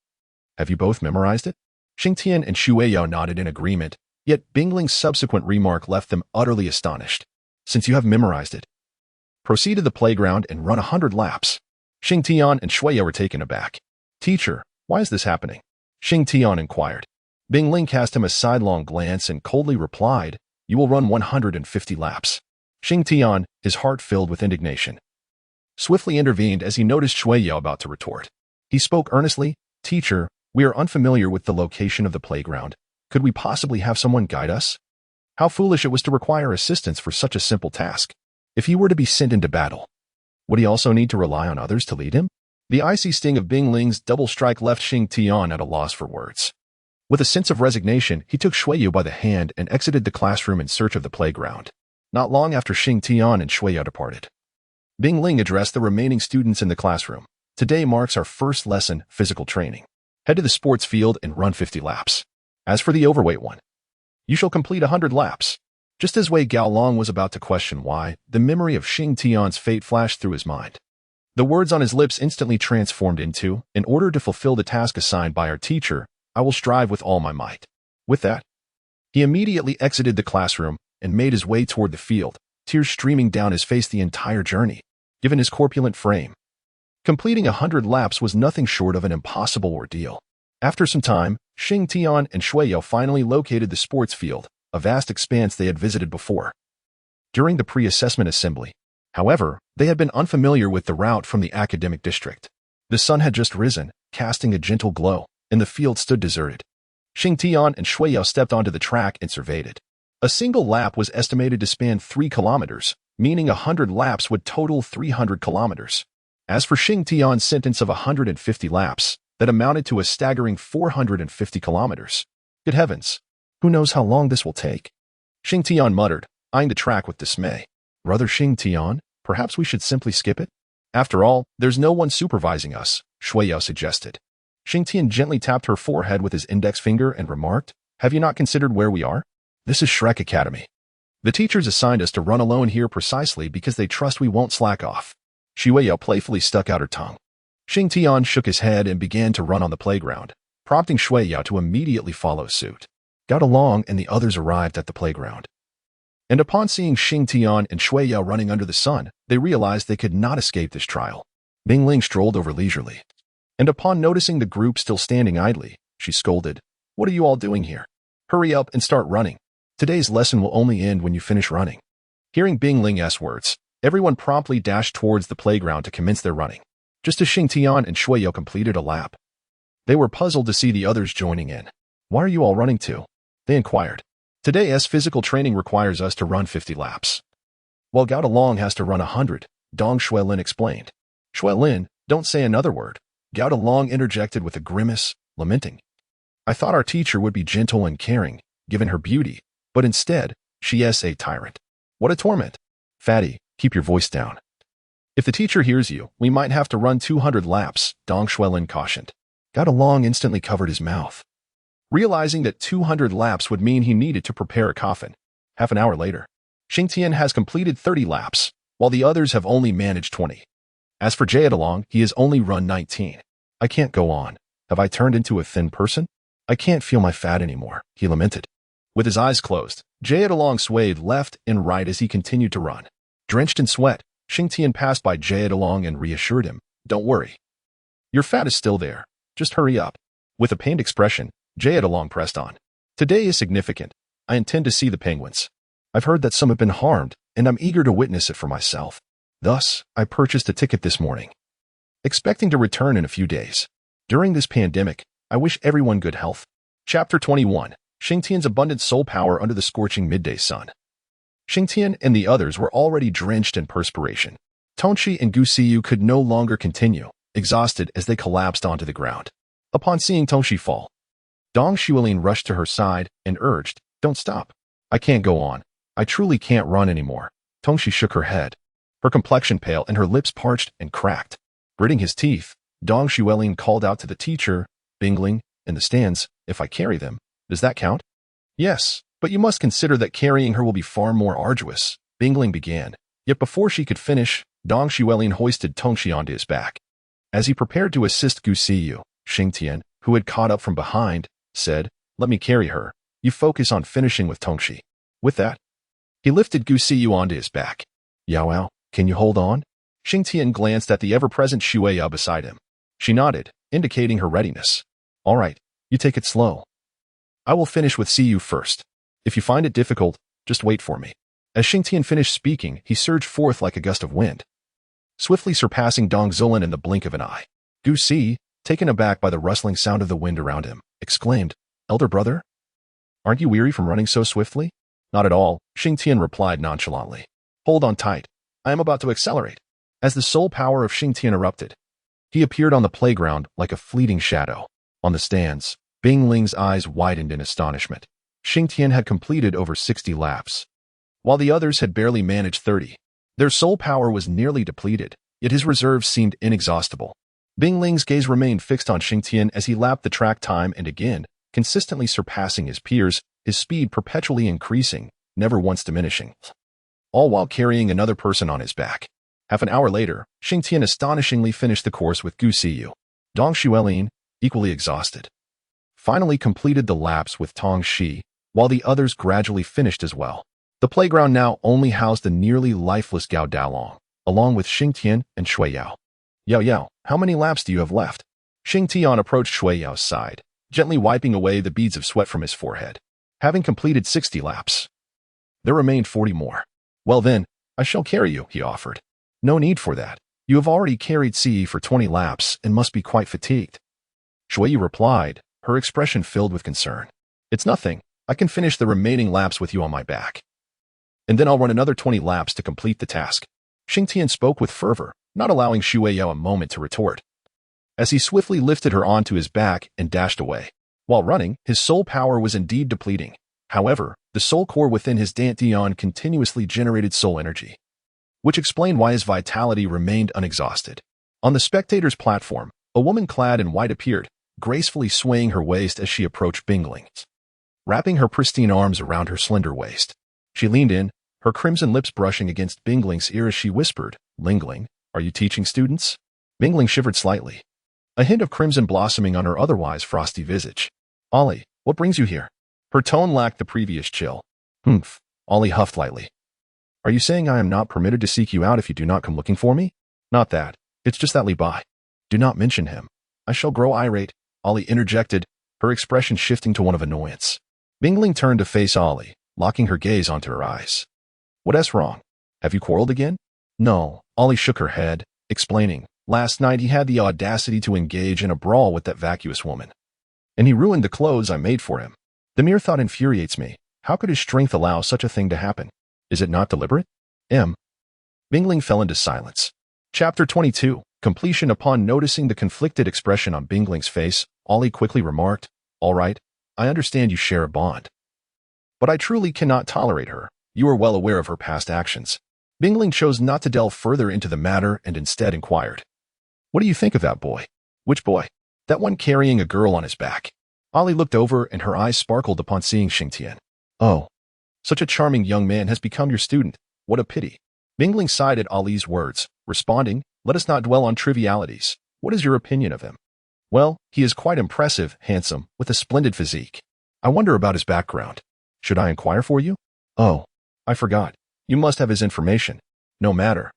"Have you both memorized it?" Xing Tian and Shua Yao nodded in agreement, yet Bing Ling's subsequent remark left them utterly astonished. "Since you have memorized it, proceed to the playground and run 100 laps." Xing Tian and Shua Yao were taken aback. "Teacher, why is this happening?" Xing Tian inquired. Bing Ling cast him a sidelong glance and coldly replied, "You will run 150 laps." Xing Tian, his heart filled with indignation, swiftly intervened as he noticed Shua Yao about to retort. He spoke earnestly, "Teacher, we are unfamiliar with the location of the playground. Could we possibly have someone guide us?" How foolish it was to require assistance for such a simple task. If he were to be sent into battle, would he also need to rely on others to lead him? The icy sting of Bing Ling's double strike left Xing Tian at a loss for words. With a sense of resignation, he took Shueyu by the hand and exited the classroom in search of the playground. Not long after Xing Tian and Shueyu departed, Bing Ling addressed the remaining students in the classroom. Today marks our first lesson, physical training. Head to the sports field and run 50 laps. As for the overweight one, you shall complete 100 laps. Just as Wei Gaolong was about to question why, the memory of Xing Tian's fate flashed through his mind. The words on his lips instantly transformed into, in order to fulfill the task assigned by our teacher, I will strive with all my might. With that, he immediately exited the classroom and made his way toward the field, tears streaming down his face the entire journey, given his corpulent frame. Completing 100 laps was nothing short of an impossible ordeal. After some time, Xing Tian and Shueyu finally located the sports field, a vast expanse they had visited before. During the pre-assessment assembly, however, they had been unfamiliar with the route from the academic district. The sun had just risen, casting a gentle glow, and the field stood deserted. Xing Tian and Shueyu stepped onto the track and surveyed it. A single lap was estimated to span 3 kilometers, meaning 100 laps would total 300 kilometers. As for Xing Tian's sentence of 150 laps, that amounted to a staggering 450 kilometers. Good heavens, who knows how long this will take? Xing Tian muttered, eyeing the track with dismay. Brother Xing Tian, perhaps we should simply skip it? After all, there's no one supervising us, Shueyu suggested. Xing Tian gently tapped her forehead with his index finger and remarked, have you not considered where we are? This is Shrek Academy. The teachers assigned us to run alone here precisely because they trust we won't slack off. Shueyu playfully stuck out her tongue. Xing Tian shook his head and began to run on the playground, prompting Shueyu to immediately follow suit. Got along and the others arrived at the playground. And upon seeing Xing Tian and Shueyu running under the sun, they realized they could not escape this trial. Bing Ling strolled over leisurely. And upon noticing the group still standing idly, she scolded, what are you all doing here? Hurry up and start running. Today's lesson will only end when you finish running. Hearing Bing Ling's words, everyone promptly dashed towards the playground to commence their running. Just as Xing Tian and Shueyu completed a lap, they were puzzled to see the others joining in. Why are you all running too? They inquired. Today's physical training requires us to run 50 laps. While Gao Dalong has to run 100, Dong Xuelin explained. Xuelin, don't say another word. Gao Dalong interjected with a grimace, lamenting. I thought our teacher would be gentle and caring, given her beauty, but instead, she is a tyrant. What a torment. Fatty, keep your voice down. If the teacher hears you, we might have to run 200 laps, Dong Xuelin cautioned. Gao Dalong instantly covered his mouth, realizing that 200 laps would mean he needed to prepare a coffin. Half an hour later, Xing Tian has completed 30 laps, while the others have only managed 20. As for Jia Dalong, he has only run 19. I can't go on. Have I turned into a thin person? I can't feel my fat anymore, he lamented. With his eyes closed, Jia Dalong swayed left and right as he continued to run. Drenched in sweat, Xing Tian passed by Jia Dalong and reassured him, don't worry. Your fat is still there. Just hurry up. With a pained expression, Jia Dalong pressed on. Today is significant. I intend to see the penguins. I've heard that some have been harmed, and I'm eager to witness it for myself. Thus, I purchased a ticket this morning, expecting to return in a few days. During this pandemic, I wish everyone good health. Chapter 21. Xing Tian's abundant soul power under the scorching midday sun. Xing Tian and the others were already drenched in perspiration. Tongxi and Gu Siyu could no longer continue, exhausted as they collapsed onto the ground. Upon seeing Tongxi fall, Dong Xuelin rushed to her side and urged, don't stop. I can't go on. I truly can't run anymore. Tongxi shook her head, her complexion pale and her lips parched and cracked. Gritting his teeth, Dong Xuelin called out to the teacher, Bingling, in the stands, if I carry them, does that count? Yes, but you must consider that carrying her will be far more arduous, Bingling began. Yet before she could finish, Dong Xuelin hoisted Tongxi onto his back. As he prepared to assist Gu Siyu, Xing Tian, who had caught up from behind, said, let me carry her. You focus on finishing with Tongxi. With that, he lifted Gu Siyu onto his back. Yao, can you hold on? Xing Tian glanced at the ever-present Shueyu beside him. She nodded, indicating her readiness. All right, you take it slow. I will finish with Siyu first. If you find it difficult, just wait for me. As Xing Tian finished speaking, he surged forth like a gust of wind, swiftly surpassing Dong Xuelin in the blink of an eye. Gu Si, taken aback by the rustling sound of the wind around him, exclaimed, Elder brother? Aren't you weary from running so swiftly? Not at all, Xing Tian replied nonchalantly. Hold on tight. I am about to accelerate. As the soul power of Xing Tian erupted, he appeared on the playground like a fleeting shadow. On the stands, Bing Ling's eyes widened in astonishment. Xing Tian had completed over 60 laps, while the others had barely managed 30. Their soul power was nearly depleted, yet his reserves seemed inexhaustible. Bing Ling's gaze remained fixed on Xing Tian as he lapped the track time and again, consistently surpassing his peers, his speed perpetually increasing, never once diminishing, all while carrying another person on his back. Half an hour later, Xing Tian astonishingly finished the course with Gu Siyu. Dong Xuelin, equally exhausted, finally completed the laps with Tong Shi, while the others gradually finished as well. The playground now only housed the nearly lifeless Gao Dalong, along with Xing Tian and Shui Yao. Yao Yao, how many laps do you have left? Xing Tian approached Shui Yao's side, gently wiping away the beads of sweat from his forehead. Having completed 60 laps, there remained 40 more. Well then, I shall carry you, he offered. No need for that. You have already carried CE for 20 laps and must be quite fatigued. Shui Yu replied, her expression filled with concern. It's nothing. I can finish the remaining laps with you on my back. And then I'll run another 20 laps to complete the task. Xing Tian spoke with fervor, not allowing Shui Yao a moment to retort, as he swiftly lifted her onto his back and dashed away. While running, his soul power was indeed depleting. However, the soul core within his dantian continuously generated soul energy, which explained why his vitality remained unexhausted. On the spectators' platform, a woman clad in white appeared, gracefully swaying her waist as she approached Bing Ling, wrapping her pristine arms around her slender waist. She leaned in, her crimson lips brushing against Bing Ling's ear as she whispered, Ling Ling, are you teaching students? Bing Ling shivered slightly, a hint of crimson blossoming on her otherwise frosty visage. Ollie, what brings you here? Her tone lacked the previous chill. Humph, Ollie huffed lightly. Are you saying I am not permitted to seek you out if you do not come looking for me? Not that. It's just that Li Bai. Do not mention him. I shall grow irate, Ollie interjected, her expression shifting to one of annoyance. Bing Ling turned to face Ollie, locking her gaze onto her eyes. What's wrong? Have you quarreled again? No, Ollie shook her head, explaining. Last night he had the audacity to engage in a brawl with that vacuous woman, and he ruined the clothes I made for him. The mere thought infuriates me. How could his strength allow such a thing to happen? Is it not deliberate? Bing Ling fell into silence. Chapter 22. Completion. Upon noticing the conflicted expression on Bing Ling's face, Ollie quickly remarked, All right, I understand you share a bond, but I truly cannot tolerate her. You are well aware of her past actions. Bing Ling chose not to delve further into the matter and instead inquired, What do you think of that boy? Which boy? That one carrying a girl on his back. Ollie looked over and her eyes sparkled upon seeing Xing Tian. Oh, such a charming young man has become your student. What a pity. Bing Ling sighed at Ollie's words, responding, Let us not dwell on trivialities. What is your opinion of him? Well, he is quite impressive, handsome, with a splendid physique. I wonder about his background. Should I inquire for you? Oh, I forgot. You must have his information. No matter.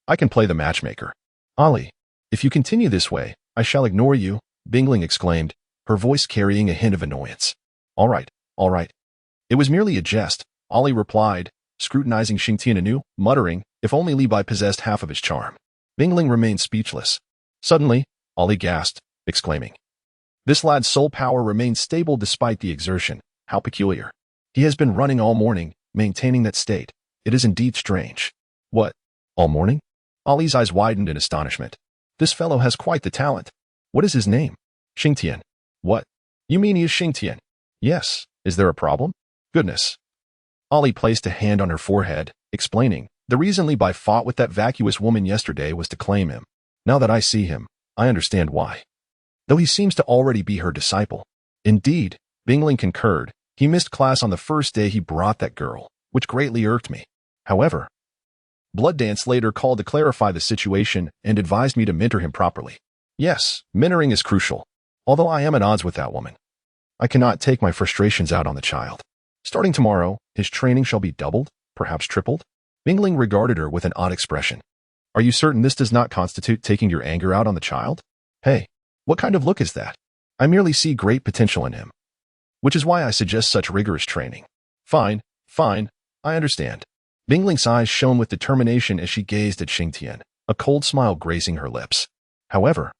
I can play the matchmaker. Ollie, if you continue this way, I shall ignore you, Bing Ling exclaimed, her voice carrying a hint of annoyance. All right. It was merely a jest, Ollie replied, scrutinizing Xing Tian anew, muttering, if only Li Bai possessed half of his charm. Bing Ling remained speechless. Suddenly, Ollie gasped, exclaiming, This lad's soul power remains stable despite the exertion. How peculiar. He has been running all morning, maintaining that state. It is indeed strange. What? All morning? Ollie's eyes widened in astonishment. This fellow has quite the talent. What is his name? Xing Tian. What? You mean he is Xing Tian? Yes. Is there a problem? Goodness. Ollie placed a hand on her forehead, explaining, The reason Li Bai fought with that vacuous woman yesterday was to claim him. Now that I see him, I understand why. Though he seems to already be her disciple. Indeed, Bing Ling concurred. He missed class on the first day he brought that girl, which greatly irked me. However, Blood Dance later called to clarify the situation and advised me to mentor him properly. Yes, mentoring is crucial. Although I am at odds with that woman, I cannot take my frustrations out on the child. Starting tomorrow, his training shall be doubled, perhaps tripled. Bing Ling regarded her with an odd expression. Are you certain this does not constitute taking your anger out on the child? Hey, what kind of look is that? I merely see great potential in him, which is why I suggest such rigorous training. Fine, I understand. Bing Ling's eyes shone with determination as she gazed at Xing Tian, a cold smile grazing her lips. However,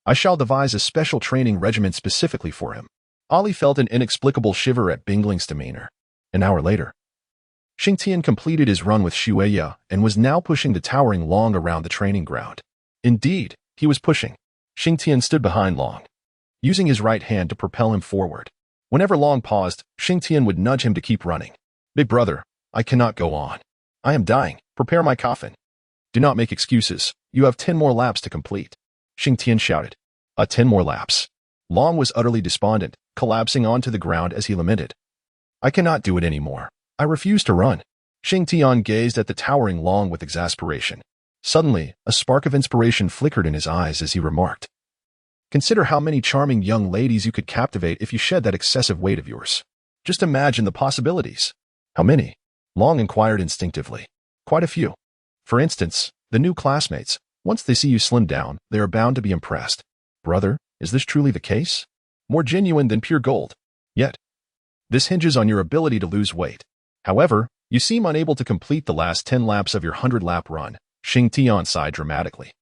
I shall devise a special training regimen specifically for him. Ollie felt an inexplicable shiver at Bing Ling's demeanor. An hour later, Xing Tian completed his run with Shui Yao and was now pushing the towering Long around the training ground. Indeed, he was pushing. Xing Tian stood behind Long, using his right hand to propel him forward. Whenever Long paused, Xing Tian would nudge him to keep running. "Big brother, I cannot go on. I am dying. Prepare my coffin." "Do not make excuses. You have 10 more laps to complete," Xing Tian shouted. 10 more laps." Long was utterly despondent, collapsing onto the ground as he lamented. "I cannot do it anymore. I refuse to run." Xing Tian gazed at the towering Long with exasperation. Suddenly, a spark of inspiration flickered in his eyes as he remarked, "Consider how many charming young ladies you could captivate if you shed that excessive weight of yours. Just imagine the possibilities." "How many?" Long inquired instinctively. "Quite a few. For instance, the new classmates. Once they see you slim down, they are bound to be impressed." "Brother, is this truly the case?" "More genuine than pure gold. Yet, this hinges on your ability to lose weight. However, you seem unable to complete the last 10 laps of your 100-lap run." Xing Tian sighed dramatically.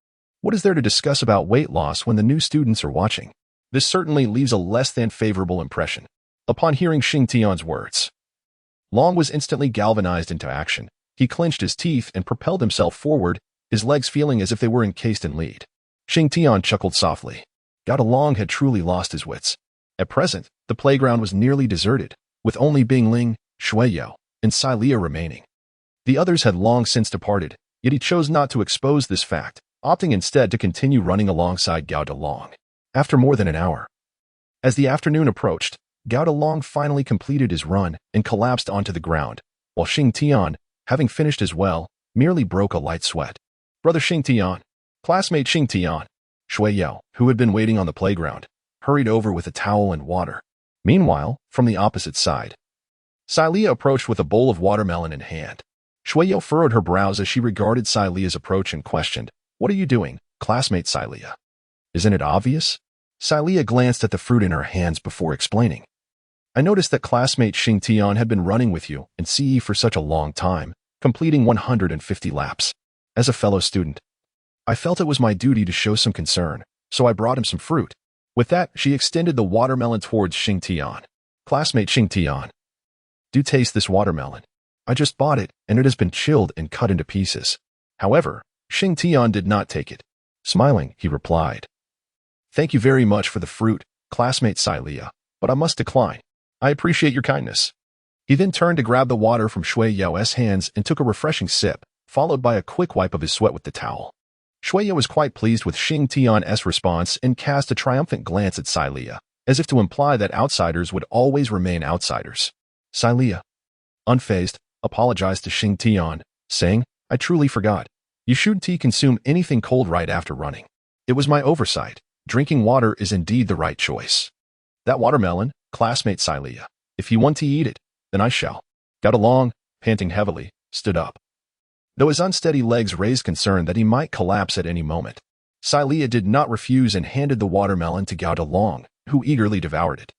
"What is there to discuss about weight loss when the new students are watching? This certainly leaves a less than favorable impression." Upon hearing Xing Tian's words, Long was instantly galvanized into action. He clenched his teeth and propelled himself forward, his legs feeling as if they were encased in lead. Xing Tian chuckled softly. Gao Long had truly lost his wits. At present, the playground was nearly deserted, with only Bingling, Shueyao, and Xia remaining. The others had long since departed, yet he chose not to expose this fact, opting instead to continue running alongside Gao Long. After more than an hour, as the afternoon approached, Gao Long finally completed his run and collapsed onto the ground, while Xing Tian, having finished as well, merely broke a light sweat. "Brother Xing Tian, classmate Xing Tian," Shueyao, who had been waiting on the playground, hurried over with a towel and water. Meanwhile, from the opposite side, Xia approached with a bowl of watermelon in hand. Shueyao furrowed her brows as she regarded Xia's approach and questioned, "What are you doing, classmate Xia? Isn't it obvious?" Xia glanced at the fruit in her hands before explaining. "I noticed that classmate Xing Tian had been running with you and CE for such a long time, completing 150 laps. As a fellow student, I felt it was my duty to show some concern, so I brought him some fruit." With that, she extended the watermelon towards Xing Tian. "Classmate Xing Tian, do taste this watermelon. I just bought it, and it has been chilled and cut into pieces." However, Xing Tian did not take it. Smiling, he replied, "Thank you very much for the fruit, classmate Xia, but I must decline. I appreciate your kindness." He then turned to grab the water from Shueyao's hands and took a refreshing sip, followed by a quick wipe of his sweat with the towel. Shueyao was quite pleased with Xing Tian's response and cast a triumphant glance at Xia, as if to imply that outsiders would always remain outsiders. Xia, unfazed, apologized to Xing Tian, saying, "I truly forgot. You shouldn't consume anything cold right after running. It was my oversight. Drinking water is indeed the right choice. That watermelon, classmate Xia, if you want to eat it, then I shall." Gao Long, panting heavily, stood up. Though his unsteady legs raised concern that he might collapse at any moment, Xia did not refuse and handed the watermelon to Gao Long, who eagerly devoured it.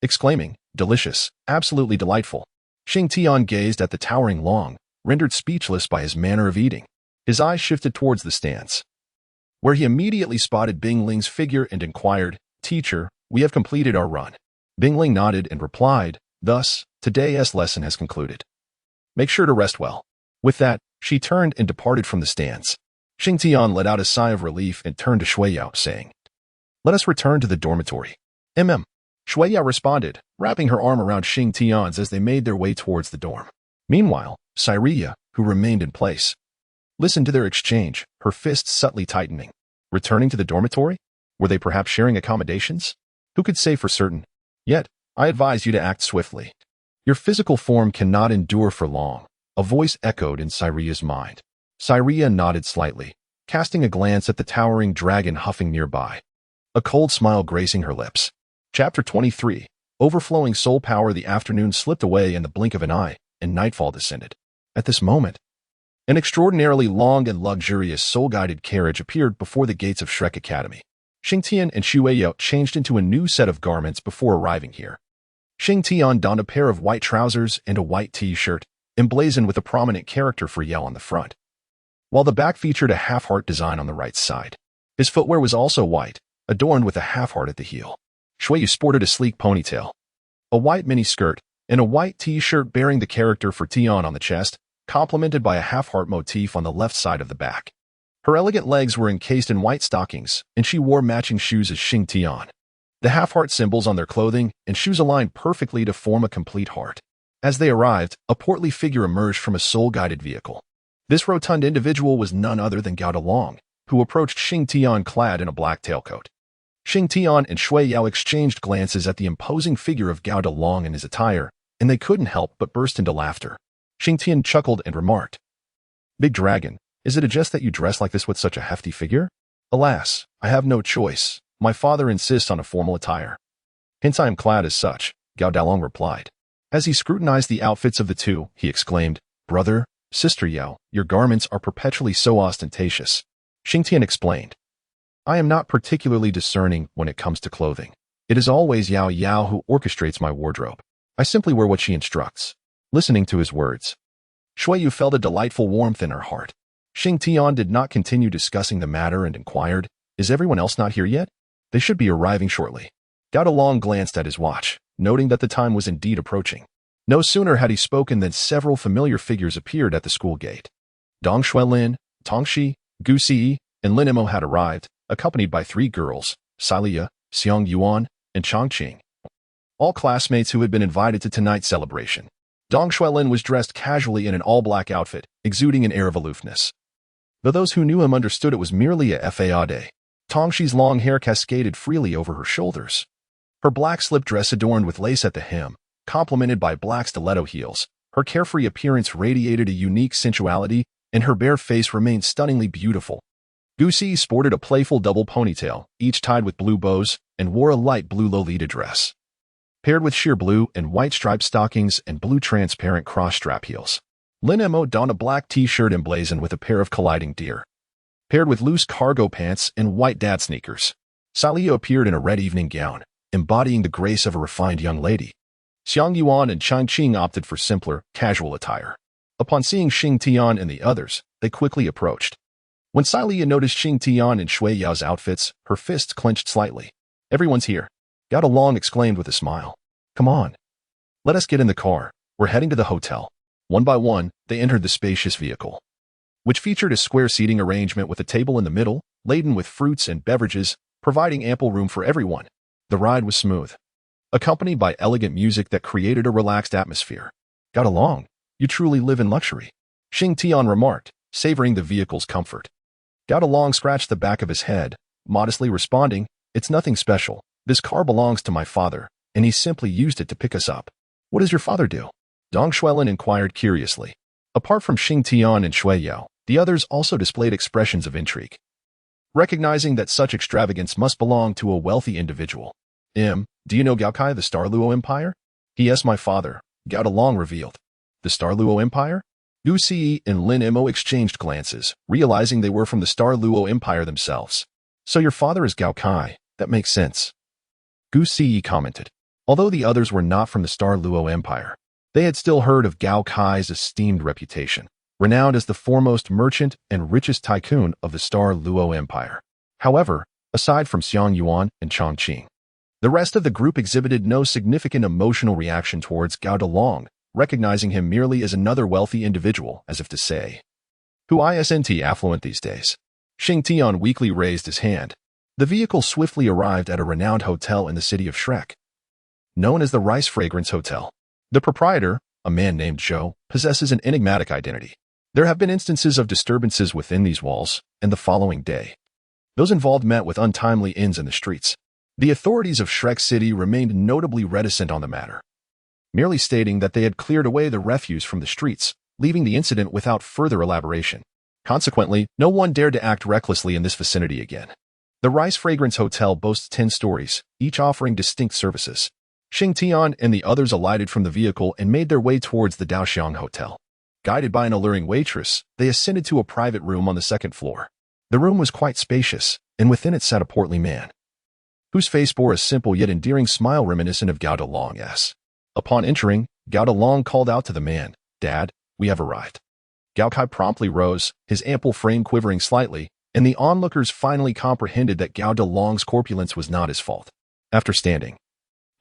Exclaiming, "Delicious, absolutely delightful," Xing Tian gazed at the towering Long, rendered speechless by his manner of eating. His eyes shifted towards the stands, where he immediately spotted Bingling's figure and inquired, "Teacher, we have completed our run." Bingling nodded and replied, "Thus, today's lesson has concluded. Make sure to rest well." With that, she turned and departed from the stands. Xing Tian let out a sigh of relief and turned to Shueyao, saying, "Let us return to the dormitory." Shueyao responded, wrapping her arm around Xing Tian's as they made their way towards the dorm. Meanwhile, Xia, who remained in place, listened to their exchange, her fists subtly tightening. Returning to the dormitory? Were they perhaps sharing accommodations? Who could say for certain? Yet, I advise you to act swiftly. Your physical form cannot endure for long. A voice echoed in Cyria's mind. Cyria nodded slightly, casting a glance at the towering dragon huffing nearby, a cold smile gracing her lips. Chapter 23. Overflowing soul power. The afternoon slipped away in the blink of an eye, and nightfall descended. At this moment, an extraordinarily long and luxurious soul-guided carriage appeared before the gates of Shrek Academy. Xing Tian and Shueyao changed into a new set of garments before arriving here. Xing Tian donned a pair of white trousers and a white t-shirt, emblazoned with a prominent character for Yell on the front, while the back featured a half-heart design on the right side. His footwear was also white, adorned with a half-heart at the heel. Shueyao sported a sleek ponytail, a white mini-skirt, and a white t-shirt bearing the character for Tian on the chest, complemented by a half-heart motif on the left side of the back. Her elegant legs were encased in white stockings, and she wore matching shoes as Xing Tian. The half-heart symbols on their clothing and shoes aligned perfectly to form a complete heart. As they arrived, a portly figure emerged from a soul-guided vehicle. This rotund individual was none other than Gao Dalong, who approached Xing Tian clad in a black tailcoat. Xing Tian and Shui Yao exchanged glances at the imposing figure of Gao Dalong in his attire, and they couldn't help but burst into laughter. Xing Tian chuckled and remarked, "Big Dragon, is it a jest that you dress like this with such a hefty figure?" "Alas, I have no choice. My father insists on a formal attire. Hence I am clad as such," Gao Dalong replied. As he scrutinized the outfits of the two, he exclaimed, "Brother, Sister Yao, your garments are perpetually so ostentatious." Xing Tian explained, "I am not particularly discerning when it comes to clothing. It is always Yao Yao who orchestrates my wardrobe. I simply wear what she instructs." Listening to his words, Shui Yu felt a delightful warmth in her heart. Xing Tian did not continue discussing the matter and inquired, "Is everyone else not here yet? They should be arriving shortly." Gao Dalong glanced at his watch, noting that the time was indeed approaching. No sooner had he spoken than several familiar figures appeared at the school gate. Dong Shuelin, Tong Shi, Gu Si, and Lin Imo had arrived, accompanied by 3 girls, Silia, Xiong Yuan, and Chongqing, all classmates who had been invited to tonight's celebration. Dong Shuelin was dressed casually in an all-black outfit, exuding an air of aloofness. Though those who knew him understood it was merely a FAA day. Tong Shi's long hair cascaded freely over her shoulders. Her black slip dress adorned with lace at the hem, complemented by black stiletto heels. Her carefree appearance radiated a unique sensuality, and her bare face remained stunningly beautiful. Gu Si sported a playful double ponytail, each tied with blue bows, and wore a light blue Lolita dress, paired with sheer blue and white striped stockings and blue transparent cross-strap heels. Lin Imo donned a black t-shirt emblazoned with a pair of colliding deer, paired with loose cargo pants and white dad sneakers. Salio appeared in a red evening gown, embodying the grace of a refined young lady. Xiang Yuan and Changqing opted for simpler, casual attire. Upon seeing Xing Tian and the others, they quickly approached. When Silia noticed Xing Tian and Shui Yao's outfits, her fists clenched slightly. "Everyone's here," Gao Dalong exclaimed with a smile. "Come on. Let us get in the car. We're heading to the hotel." One by one, they entered the spacious vehicle, which featured a square seating arrangement with a table in the middle, laden with fruits and beverages, providing ample room for everyone. The ride was smooth, accompanied by elegant music that created a relaxed atmosphere. "Got along. You truly live in luxury," Xing Tian remarked, savoring the vehicle's comfort. Gao Dalong scratched the back of his head, modestly responding, "It's nothing special. This car belongs to my father, and he simply used it to pick us up." "What does your father do?" Dong Shuelin inquired curiously. Apart from Xing Tian and Shui Yao, the others also displayed expressions of intrigue, recognizing that such extravagance must belong to a wealthy individual. "Do you know Gaokai, the Star Luo Empire?" "Yes, my father," Gao Dalong revealed. "The Star Luo Empire?" Gu Si and Lin Imo exchanged glances, realizing they were from the Star Luo Empire themselves. "So your father is Gaokai. That makes sense," Gu Si commented. Although the others were not from the Star Luo Empire, they had still heard of Gaokai's esteemed reputation, renowned as the foremost merchant and richest tycoon of the Star Luo Empire. However, aside from Xiang Yuan and Chongqing, the rest of the group exhibited no significant emotional reaction towards Gao Dalong, recognizing him merely as another wealthy individual, as if to say, "Who isn't affluent these days?" Xing Tian weakly raised his hand. The vehicle swiftly arrived at a renowned hotel in the city of Shrek, known as the Rice Fragrance Hotel. The proprietor, a man named Zhou, possesses an enigmatic identity. There have been instances of disturbances within these walls, and the following day, those involved met with untimely ends in the streets. The authorities of Shrek City remained notably reticent on the matter, merely stating that they had cleared away the refuse from the streets, leaving the incident without further elaboration. Consequently, no one dared to act recklessly in this vicinity again. The Rice Fragrance Hotel boasts 10 stories, each offering distinct services. Xing Tian and the others alighted from the vehicle and made their way towards the Daoxiang Hotel. Guided by an alluring waitress, they ascended to a private room on the 2nd floor. The room was quite spacious, and within it sat a portly man, whose face bore a simple yet endearing smile reminiscent of Gao Dalong's. Upon entering, Gao Dalong called out to the man, "Dad, we have arrived." Gao Kai promptly rose, his ample frame quivering slightly, and the onlookers finally comprehended that Gao Dalong's corpulence was not his fault. After standing,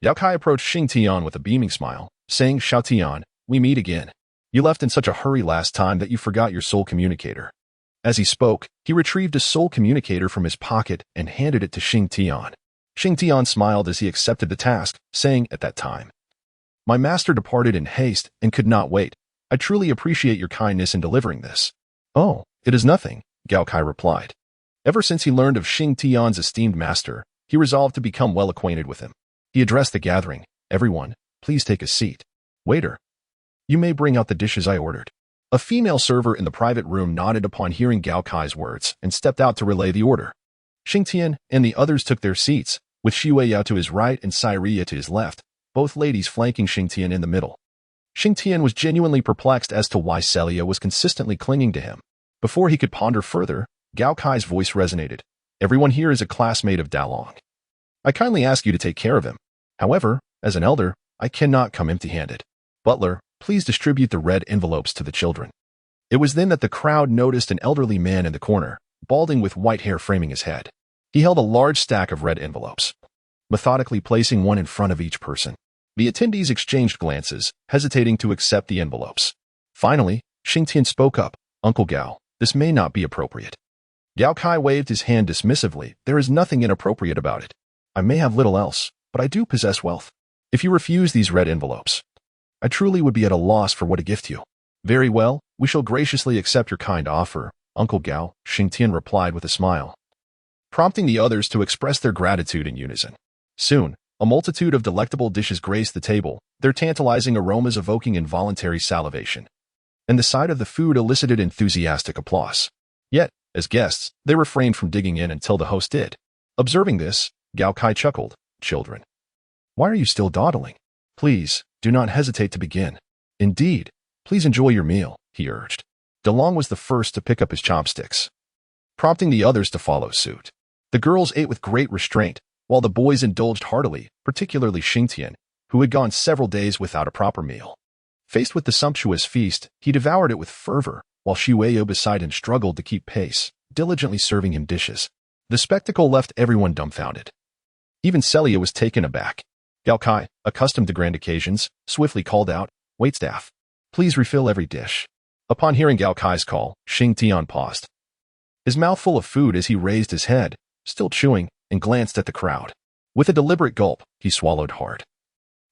Gao Kai approached Xing Tian with a beaming smile, saying, "Xiao Tian, we meet again. You left in such a hurry last time that you forgot your soul communicator." As he spoke, he retrieved a soul communicator from his pocket and handed it to Xing Tian. Xing Tian smiled as he accepted the task, saying at that time, "My master departed in haste and could not wait. I truly appreciate your kindness in delivering this." "Oh, it is nothing," Gao Kai replied. Ever since he learned of Xing Tian's esteemed master, he resolved to become well acquainted with him. He addressed the gathering. "Everyone, please take a seat. Waiter, you may bring out the dishes I ordered." A female server in the private room nodded upon hearing Gao Kai's words and stepped out to relay the order. Xing Tian and the others took their seats, with Xue Yao to his right and Sai Ria to his left, both ladies flanking Xing Tian in the middle. Xing Tian was genuinely perplexed as to why Celia was consistently clinging to him. Before he could ponder further, Gao Kai's voice resonated. "Everyone here is a classmate of Douluo. I kindly ask you to take care of him. However, as an elder, I cannot come empty-handed. Butler, please distribute the red envelopes to the children." It was then that the crowd noticed an elderly man in the corner, balding with white hair framing his head. He held a large stack of red envelopes, methodically placing one in front of each person. The attendees exchanged glances, hesitating to accept the envelopes. Finally, Xing Tian spoke up. "Uncle Gao, this may not be appropriate." Gao Kai waved his hand dismissively. "There is nothing inappropriate about it. I may have little else, but I do possess wealth. If you refuse these red envelopes, I truly would be at a loss for what to gift you." "Very well, we shall graciously accept your kind offer, Uncle Gao," Xing Tian replied with a smile, prompting the others to express their gratitude in unison. Soon, a multitude of delectable dishes graced the table, their tantalizing aromas evoking involuntary salivation. And the sight of the food elicited enthusiastic applause. Yet, as guests, they refrained from digging in until the host did. Observing this, Gao Kai chuckled. "Children, why are you still dawdling? Please, do not hesitate to begin. Indeed, please enjoy your meal," he urged. Douluo was the first to pick up his chopsticks, prompting the others to follow suit. The girls ate with great restraint, while the boys indulged heartily, particularly Xing Tian, who had gone several days without a proper meal. Faced with the sumptuous feast, he devoured it with fervor, while Xue Yao beside him struggled to keep pace, diligently serving him dishes. The spectacle left everyone dumbfounded. Even Celia was taken aback. Gao Kai, accustomed to grand occasions, swiftly called out, "Waitstaff, please refill every dish." Upon hearing Gao Kai's call, Xing Tian paused, his mouth full of food as he raised his head, still chewing, and glanced at the crowd. With a deliberate gulp, he swallowed hard,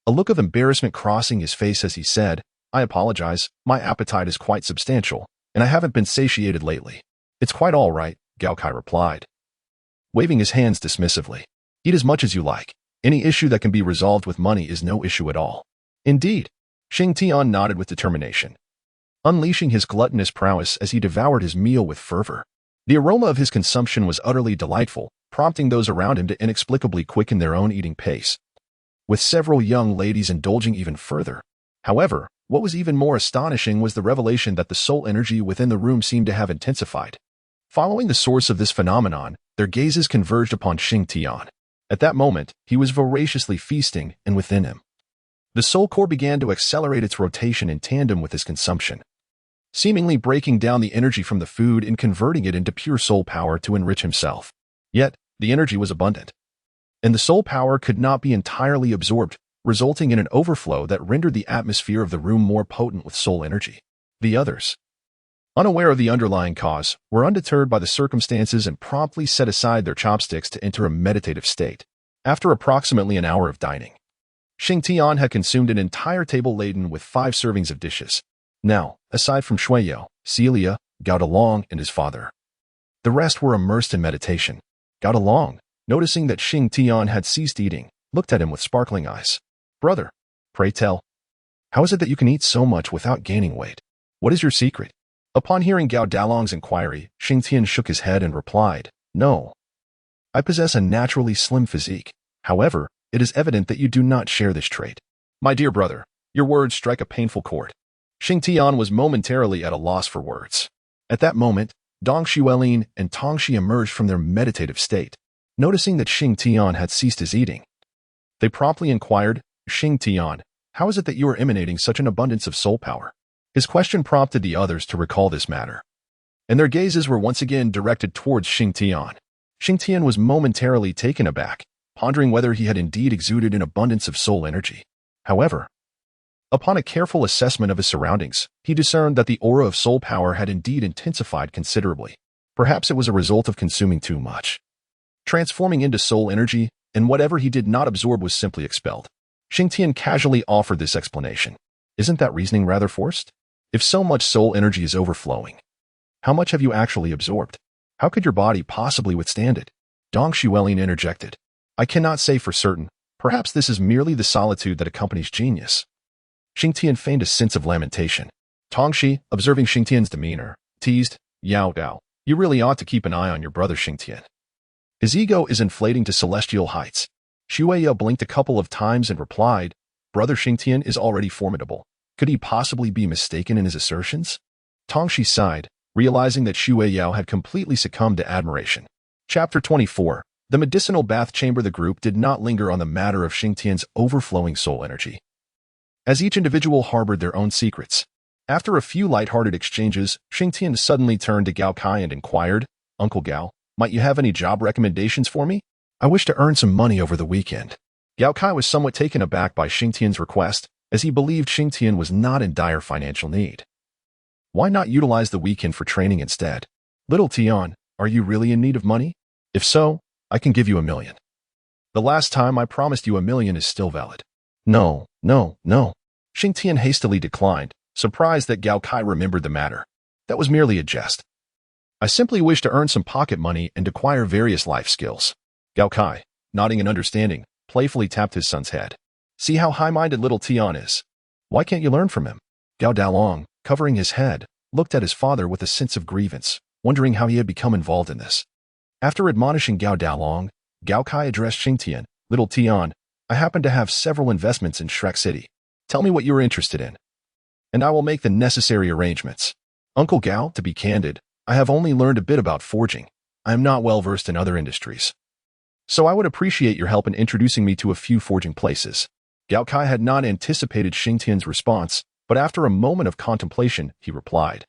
a look of embarrassment crossing his face as he said, "I apologize, my appetite is quite substantial, and I haven't been satiated lately." "It's quite all right," Gao Kai replied, waving his hands dismissively. "Eat as much as you like. Any issue that can be resolved with money is no issue at all." "Indeed." Xing Tian nodded with determination, unleashing his gluttonous prowess as he devoured his meal with fervor. The aroma of his consumption was utterly delightful, prompting those around him to inexplicably quicken their own eating pace, with several young ladies indulging even further. However, what was even more astonishing was the revelation that the soul energy within the room seemed to have intensified. Following the source of this phenomenon, their gazes converged upon Xing Tian. At that moment, he was voraciously feasting, and within him, the soul core began to accelerate its rotation in tandem with his consumption, seemingly breaking down the energy from the food and converting it into pure soul power to enrich himself. Yet, the energy was abundant, and the soul power could not be entirely absorbed, resulting in an overflow that rendered the atmosphere of the room more potent with soul energy. The others, unaware of the underlying cause, were undeterred by the circumstances and promptly set aside their chopsticks to enter a meditative state. After approximately an hour of dining, Xing Tian had consumed an entire table laden with 5 servings of dishes. Now, aside from Xue Yao, Celia, Gao Douluo, and his father, the rest were immersed in meditation. Gao Douluo, noticing that Xing Tian had ceased eating, looked at him with sparkling eyes. "Brother, pray tell, how is it that you can eat so much without gaining weight? What is your secret?" Upon hearing Gao Douluo's inquiry, Xing Tian shook his head and replied, "No, I possess a naturally slim physique. However, it is evident that you do not share this trait." "My dear brother, your words strike a painful chord." Xing Tian was momentarily at a loss for words. At that moment, Dong Xuelin and Tong Shi emerged from their meditative state. Noticing that Xing Tian had ceased his eating, they promptly inquired, "Xing Tian, how is it that you are emanating such an abundance of soul power?" His question prompted the others to recall this matter, and their gazes were once again directed towards Xing Tian. Xing Tian was momentarily taken aback, pondering whether he had indeed exuded an abundance of soul energy. However, upon a careful assessment of his surroundings, he discerned that the aura of soul power had indeed intensified considerably. Perhaps it was a result of consuming too much, transforming into soul energy, and whatever he did not absorb was simply expelled. Xingtian casually offered this explanation. Isn't that reasoning rather forced? If so much soul energy is overflowing, how much have you actually absorbed? How could your body possibly withstand it? Dong Xuelin interjected. I cannot say for certain. Perhaps this is merely the solitude that accompanies genius. Xingtian feigned a sense of lamentation. Tongxi, observing Xingtian's demeanor, teased, Yao Gao, you really ought to keep an eye on your brother Xingtian. His ego is inflating to celestial heights. Xue blinked a couple of times and replied, Brother Xingtian is already formidable. Could he possibly be mistaken in his assertions? Tongxi sighed, realizing that Xue had completely succumbed to admiration. Chapter 24. The medicinal bath chamber. The group did not linger on the matter of Xingtian's overflowing soul energy, as each individual harbored their own secrets. After a few light-hearted exchanges, Xingtian suddenly turned to Gao Kai and inquired, Uncle Gao, might you have any job recommendations for me? I wish to earn some money over the weekend. Gao Kai was somewhat taken aback by Xingtian's request, as he believed Xingtian was not in dire financial need. Why not utilize the weekend for training instead? Little Tian, are you really in need of money? If so, I can give you $1 million. The last time I promised you $1 million is still valid. No. Xingtian hastily declined, surprised that Gao Kai remembered the matter. That was merely a jest. I simply wish to earn some pocket money and acquire various life skills. Gao Kai, nodding in understanding, playfully tapped his son's head. See how high-minded little Tian is. Why can't you learn from him? Gao Dalong, covering his head, looked at his father with a sense of grievance, wondering how he had become involved in this. After admonishing Gao Dalong, Gao Kai addressed Xingtian, Little Tian, I happen to have several investments in Shrek City. Tell me what you are interested in, and I will make the necessary arrangements. Uncle Gao, to be candid, I have only learned a bit about forging. I am not well versed in other industries. So I would appreciate your help in introducing me to a few forging places. Gao Kai had not anticipated Xingtian's response, but after a moment of contemplation, he replied.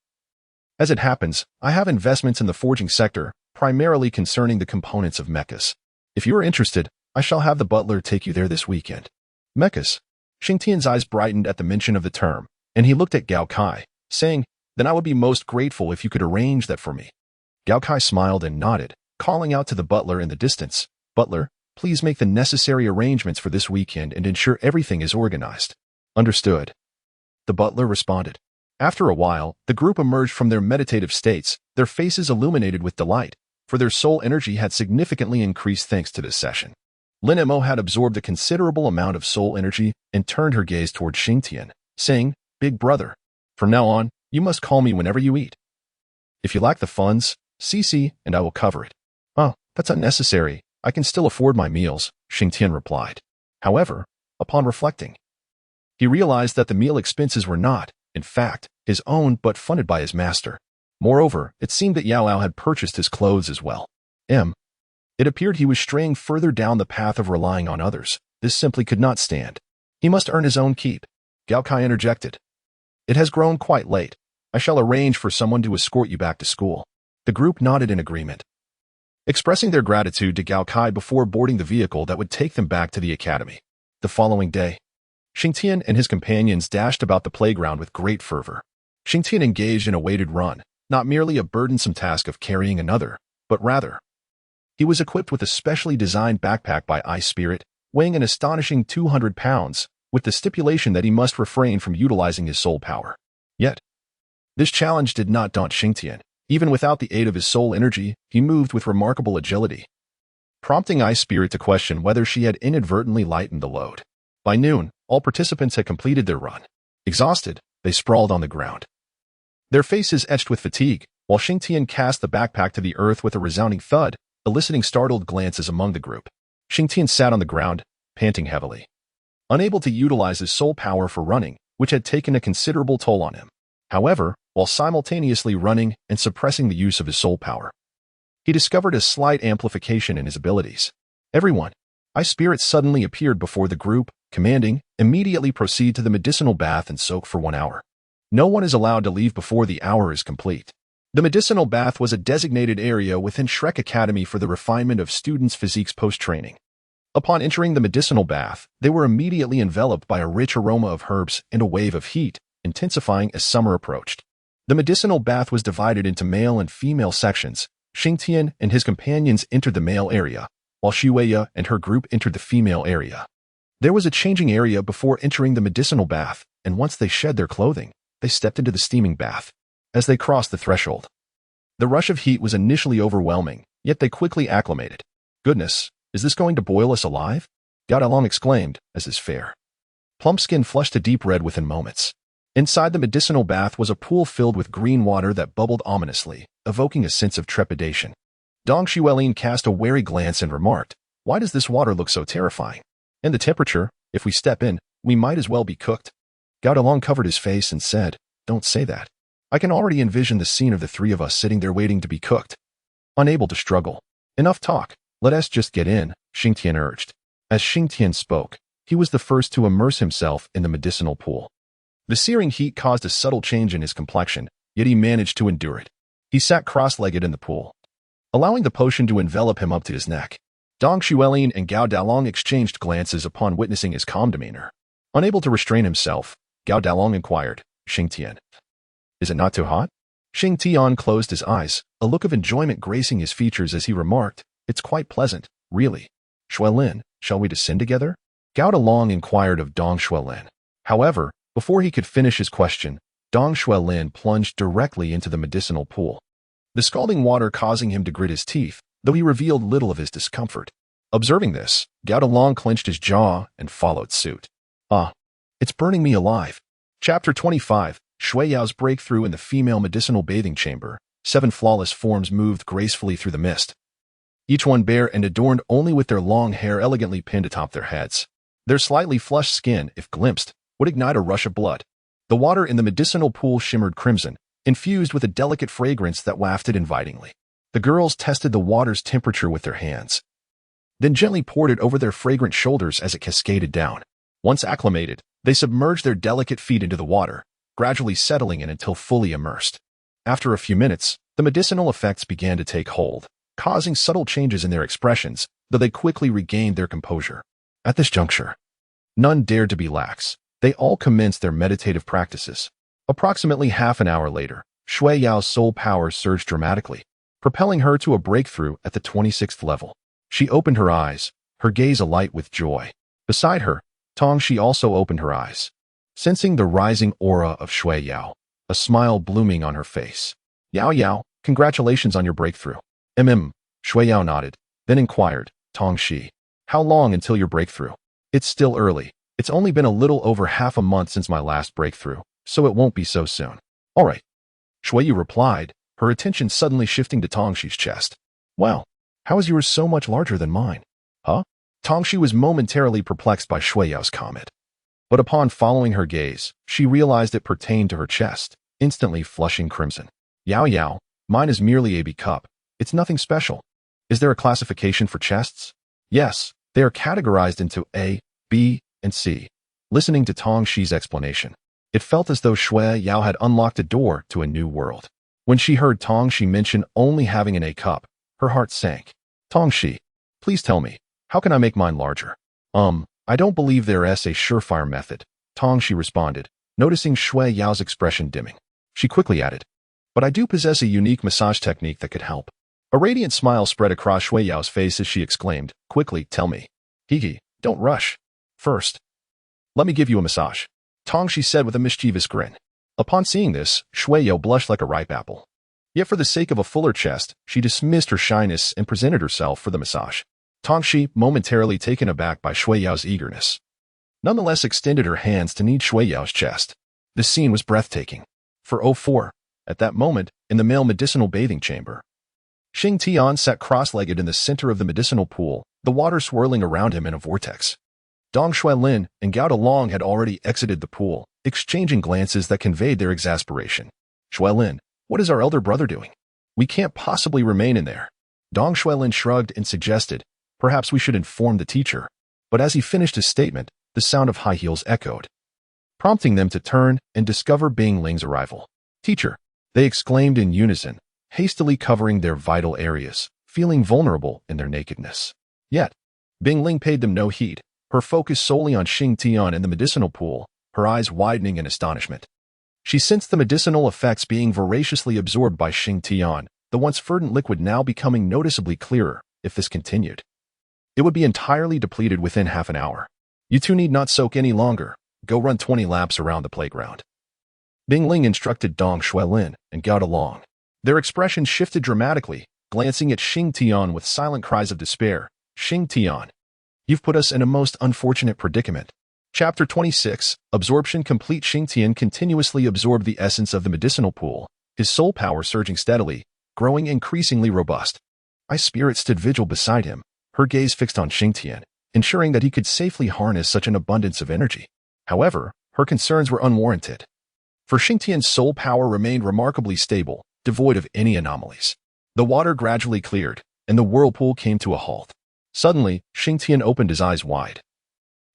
As it happens, I have investments in the forging sector, primarily concerning the components of mechas. If you are interested, I shall have the butler take you there this weekend. Mechas? Xingtian's eyes brightened at the mention of the term, and he looked at Gao Kai, saying, Then I would be most grateful if you could arrange that for me. Gao Kai smiled and nodded, calling out to the butler in the distance, Butler, please make the necessary arrangements for this weekend and ensure everything is organized. Understood. The butler responded. After a while, the group emerged from their meditative states, their faces illuminated with delight, for their soul energy had significantly increased thanks to this session. Lin Mo had absorbed a considerable amount of soul energy and turned her gaze toward Xingtian, saying, Big brother, from now on, you must call me whenever you eat. If you lack the funds, CC and I will cover it. Oh, that's unnecessary. I can still afford my meals, Xingtian replied. However, upon reflecting, he realized that the meal expenses were not, in fact, his own but funded by his master. Moreover, it seemed that Yao had purchased his clothes as well. It appeared he was straying further down the path of relying on others. This simply could not stand. He must earn his own keep. Gao Kai interjected. It has grown quite late. I shall arrange for someone to escort you back to school. The group nodded in agreement, expressing their gratitude to Gao Kai before boarding the vehicle that would take them back to the academy. The following day, Xingtian and his companions dashed about the playground with great fervor. Xingtian engaged in a weighted run, not merely a burdensome task of carrying another, but rather, he was equipped with a specially designed backpack by Ice Spirit, weighing an astonishing 200 pounds, with the stipulation that he must refrain from utilizing his soul power. Yet, this challenge did not daunt Xingtian. Even without the aid of his soul energy, he moved with remarkable agility, prompting Ice Spirit to question whether she had inadvertently lightened the load. By noon, all participants had completed their run. Exhausted, they sprawled on the ground, their faces etched with fatigue, while Xingtian cast the backpack to the earth with a resounding thud, eliciting startled glances among the group. Xingtian sat on the ground, panting heavily, unable to utilize his soul power for running, which had taken a considerable toll on him. However, while simultaneously running and suppressing the use of his soul power, he discovered a slight amplification in his abilities. Everyone, Ice Spirit suddenly appeared before the group, commanding, immediately proceed to the medicinal bath and soak for 1 hour. No one is allowed to leave before the hour is complete. The medicinal bath was a designated area within Shrek Academy for the refinement of students' physiques post-training. Upon entering the medicinal bath, they were immediately enveloped by a rich aroma of herbs and a wave of heat, intensifying as summer approached. The medicinal bath was divided into male and female sections. Xingtian and his companions entered the male area, while Shua and her group entered the female area. There was a changing area before entering the medicinal bath, and once they shed their clothing, they stepped into the steaming bath. As they crossed the threshold, the rush of heat was initially overwhelming, yet they quickly acclimated. Goodness, is this going to boil us alive? Gao Dalong exclaimed as his fair, plump skin flushed a deep red within moments. Inside the medicinal bath was a pool filled with green water that bubbled ominously, evoking a sense of trepidation. Dong Xuelin cast a wary glance and remarked, "Why does this water look so terrifying? And the temperature, if we step in, we might as well be cooked." Gao Dalong covered his face and said, "Don't say that. I can already envision the scene of the three of us sitting there waiting to be cooked." Unable to struggle. "Enough talk. Let us just get in," Xingtian urged. As Xingtian spoke, he was the first to immerse himself in the medicinal pool. The searing heat caused a subtle change in his complexion, yet he managed to endure it. He sat cross-legged in the pool, allowing the potion to envelop him up to his neck. Dong Xuelin and Gao Dalong exchanged glances upon witnessing his calm demeanor. Unable to restrain himself, Gao Dalong inquired, "Xingtian, is it not too hot?" Xingtian closed his eyes, a look of enjoyment gracing his features as he remarked, "It's quite pleasant, really. Xuelin, shall we descend together?" Gao Dalong inquired of Dong Xuelin. However, before he could finish his question, Dong Xuelin plunged directly into the medicinal pool, the scalding water causing him to grit his teeth, though he revealed little of his discomfort. Observing this, Gao Dalong clenched his jaw and followed suit. "Ah, it's burning me alive." Chapter 25, Shui Yao's breakthrough in the female medicinal bathing chamber. 7 flawless forms moved gracefully through the mist, each one bare and adorned only with their long hair elegantly pinned atop their heads. Their slightly flushed skin, if glimpsed, would ignite a rush of blood. The water in the medicinal pool shimmered crimson, infused with a delicate fragrance that wafted invitingly. The girls tested the water's temperature with their hands, then gently poured it over their fragrant shoulders as it cascaded down. Once acclimated, they submerged their delicate feet into the water, gradually settling in until fully immersed. After a few minutes, the medicinal effects began to take hold, causing subtle changes in their expressions, though they quickly regained their composure. At this juncture, none dared to be lax. They all commenced their meditative practices. Approximately half an hour later, Shui Yao's soul power surged dramatically, propelling her to a breakthrough at the 26th level. She opened her eyes, her gaze alight with joy. Beside her, Tongxi also opened her eyes, sensing the rising aura of Shui Yao, a smile blooming on her face. "Yao Yao, congratulations on your breakthrough." Shui Yao nodded, then inquired, "Tongxi, how long until your breakthrough?" "It's still early. It's only been a little over half a month since my last breakthrough, so it won't be so soon." "All right," Shui Yu replied, her attention suddenly shifting to Tongxi's chest. "Wow, how is yours so much larger than mine?" "Huh?" Tongxi was momentarily perplexed by Shui Yao's comment, but upon following her gaze, she realized it pertained to her chest, instantly flushing crimson. "Yao Yao, mine is merely a B cup. It's nothing special." "Is there a classification for chests?" "Yes, they are categorized into A, B, and C." Listening to Tongxi's explanation, it felt as though Shui Yao had unlocked a door to a new world. When she heard Tongxi mention only having an A cup, her heart sank. "Tongxi, please tell me, how can I make mine larger?" I don't believe there is a surefire method," Tongxi responded, noticing Shui Yao's expression dimming. She quickly added, "But I do possess a unique massage technique that could help." A radiant smile spread across Shui Yao's face as she exclaimed, "Quickly, tell me." "Hiki, don't rush. First, let me give you a massage," Tongxi said with a mischievous grin. Upon seeing this, Shui Yao blushed like a ripe apple. Yet for the sake of a fuller chest, she dismissed her shyness and presented herself for the massage. Tongxi, momentarily taken aback by Shui Yao's eagerness, nonetheless extended her hands to knead Shui Yao's chest. The scene was breathtaking. For 04, at that moment, in the male medicinal bathing chamber, Xing Tian sat cross-legged in the center of the medicinal pool, the water swirling around him in a vortex. Dong Xuelin and Gao Dalong had already exited the pool, exchanging glances that conveyed their exasperation. "Xuelin, what is our elder brother doing? We can't possibly remain in there." Dong Xuelin shrugged and suggested, "Perhaps we should inform the teacher." But as he finished his statement, the sound of high heels echoed, prompting them to turn and discover Bing Ling's arrival. "Teacher," they exclaimed in unison, hastily covering their vital areas, feeling vulnerable in their nakedness. Yet, Bing Ling paid them no heed, her focus solely on Xing Tian and the medicinal pool, her eyes widening in astonishment. She sensed the medicinal effects being voraciously absorbed by Xing Tian, the once verdant liquid now becoming noticeably clearer. If this continued, It would be entirely depleted within half an hour. You two need not soak any longer. Go run 20 laps around the playground. Bing Ling instructed Dong Xuelin and Gao Long. Their expressions shifted dramatically, glancing at Xing Tian with silent cries of despair. Xing Tian, you've put us in a most unfortunate predicament. Chapter 26, Absorption Complete. Xing Tian continuously absorbed the essence of the medicinal pool, his soul power surging steadily, growing increasingly robust. Ice Spirit stood vigil beside him, her gaze fixed on Xing Tian, ensuring that he could safely harness such an abundance of energy. However, her concerns were unwarranted. For Xing Tian's soul power remained remarkably stable, devoid of any anomalies. The water gradually cleared, and the whirlpool came to a halt. Suddenly, Xing Tian opened his eyes wide.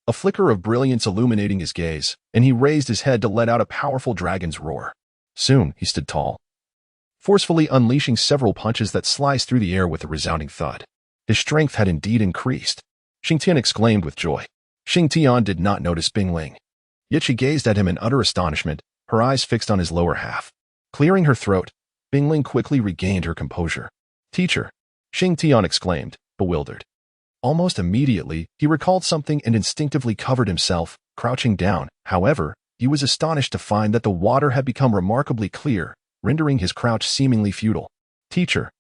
A flicker of brilliance illuminating his gaze, and he raised his head to let out a powerful dragon's roar. Soon, he stood tall, forcefully unleashing several punches that sliced through the air with a resounding thud. His strength had indeed increased. Xing Tian exclaimed with joy. Xing Tian did not notice Bing Ling. Yet she gazed at him in utter astonishment, her eyes fixed on his lower half. Clearing her throat, Bing Ling quickly regained her composure. Teacher, Xing Tian exclaimed, bewildered. Almost immediately, he recalled something and instinctively covered himself, crouching down. However, he was astonished to find that the water had become remarkably clear, rendering his crouch seemingly futile. Teacher,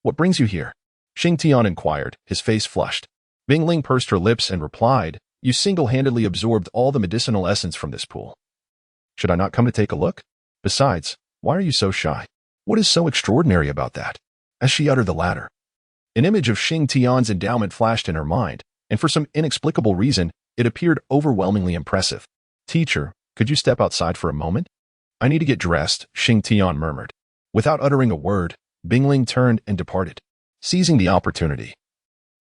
what brings you here? Xing Tian inquired, his face flushed. Bing Ling pursed her lips and replied, you single-handedly absorbed all the medicinal essence from this pool. Should I not come to take a look? Besides, why are you so shy? What is so extraordinary about that? As she uttered the latter, an image of Xing Tian's endowment flashed in her mind, and for some inexplicable reason, it appeared overwhelmingly impressive. Teacher, could you step outside for a moment? I need to get dressed, Xing Tian murmured. Without uttering a word, Bing Ling turned and departed. Seizing the opportunity,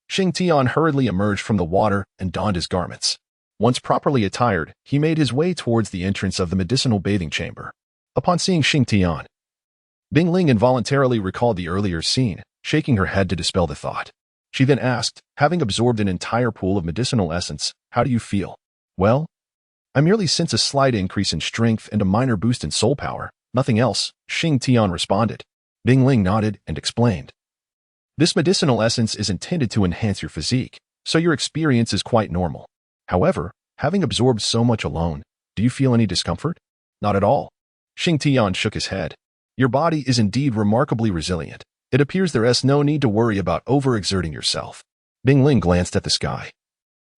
Xing Tian hurriedly emerged from the water and donned his garments. Once properly attired, he made his way towards the entrance of the medicinal bathing chamber. Upon seeing Xing Tian, Bing Ling involuntarily recalled the earlier scene, shaking her head to dispel the thought. She then asked, having absorbed an entire pool of medicinal essence, how do you feel? Well, I merely sense a slight increase in strength and a minor boost in soul power, nothing else, Xing Tian responded. Bing Ling nodded and explained. This medicinal essence is intended to enhance your physique, so your experience is quite normal. However, having absorbed so much alone, do you feel any discomfort? Not at all. Xing Tian shook his head. Your body is indeed remarkably resilient. It appears there is no need to worry about overexerting yourself. Bing Ling glanced at the sky,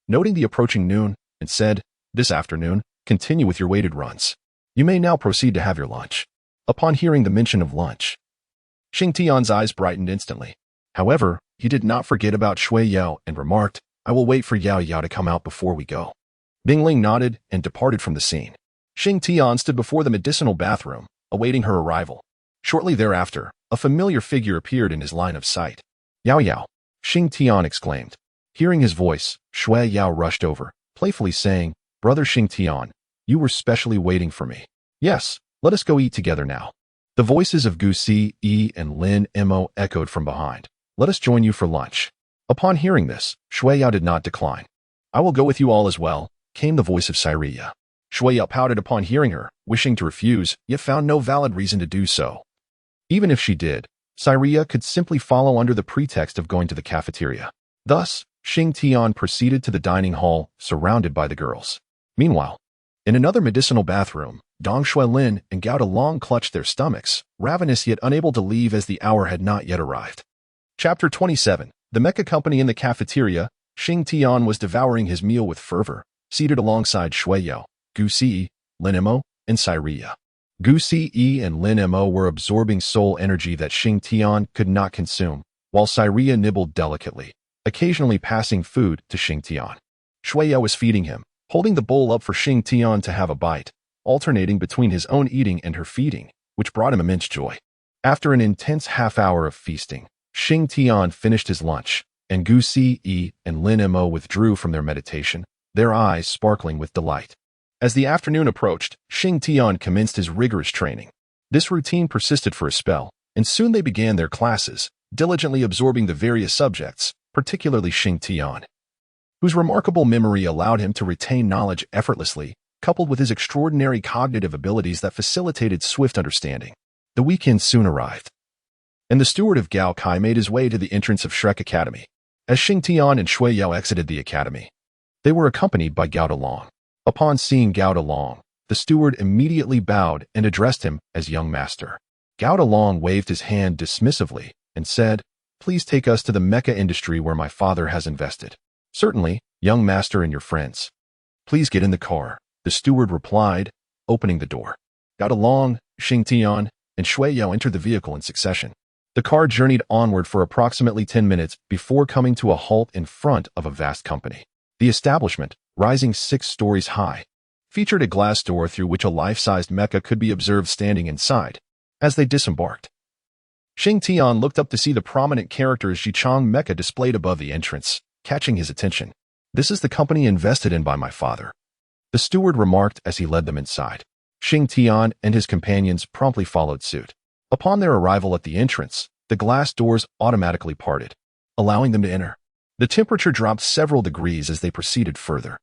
noting the approaching noon, and said, this afternoon, continue with your weighted runs. You may now proceed to have your lunch. Upon hearing the mention of lunch, Xing Tian's eyes brightened instantly. However, he did not forget about Shui Yao and remarked, I will wait for Yao Yao to come out before we go. Bing Ling nodded and departed from the scene. Xing Tian stood before the medicinal bathroom, awaiting her arrival. Shortly thereafter, a familiar figure appeared in his line of sight. Yao Yao, Xing Tian exclaimed. Hearing his voice, Shui Yao rushed over, playfully saying, Brother Xing Tian, you were specially waiting for me. Yes, let us go eat together now. The voices of Gu Si, Yi, and Lin Mo echoed from behind. Let us join you for lunch. Upon hearing this, Shui Yao did not decline. I will go with you all as well, came the voice of Cyria. Shui Yao pouted upon hearing her, wishing to refuse, yet found no valid reason to do so. Even if she did, Cyria could simply follow under the pretext of going to the cafeteria. Thus, Xing Tian proceeded to the dining hall, surrounded by the girls. Meanwhile, in another medicinal bathroom, Dong Xuelin and Gao Long clutched their stomachs, ravenous yet unable to leave as the hour had not yet arrived. Chapter 27, The Mecca Company in the cafeteria. Xing Tian was devouring his meal with fervor, seated alongside Shui Yao, Gu Si, Lin Mo, and Cyria. Gu Si and Lin Mo were absorbing soul energy that Xing Tian could not consume, while Cyria nibbled delicately, occasionally passing food to Xing Tian. Shui Yao was feeding him, holding the bowl up for Xing Tian to have a bite, alternating between his own eating and her feeding, which brought him immense joy. After an intense half-hour of feasting, Xing Tian finished his lunch, and Gu Si and Lin Mo withdrew from their meditation, their eyes sparkling with delight. As the afternoon approached, Xing Tian commenced his rigorous training. This routine persisted for a spell, and soon they began their classes, diligently absorbing the various subjects, particularly Xing Tian, whose remarkable memory allowed him to retain knowledge effortlessly, coupled with his extraordinary cognitive abilities that facilitated swift understanding. The weekend soon arrived, and the steward of Gao Kai made his way to the entrance of Shrek Academy. As Xing Tian and Shui Yao exited the academy, they were accompanied by Gao Dalong. Upon seeing Gao Dalong, the steward immediately bowed and addressed him as young master. Gao Dalong waved his hand dismissively and said, "Please take us to the Mecca industry where my father has invested." "Certainly, young master and your friends. Please get in the car," the steward replied, opening the door. Gao Dalong, Xing Tian, and Shui Yao entered the vehicle in succession. The car journeyed onward for approximately 10 minutes before coming to a halt in front of a vast company. The establishment, rising 6 stories high, featured a glass door through which a life-sized mecha could be observed standing inside. As they disembarked, Xing Tian looked up to see the prominent characters Jichang mecha displayed above the entrance, catching his attention. "This is the company invested in by my father," the steward remarked as he led them inside. Xing Tian and his companions promptly followed suit. Upon their arrival at the entrance, the glass doors automatically parted, allowing them to enter. The temperature dropped several degrees as they proceeded further,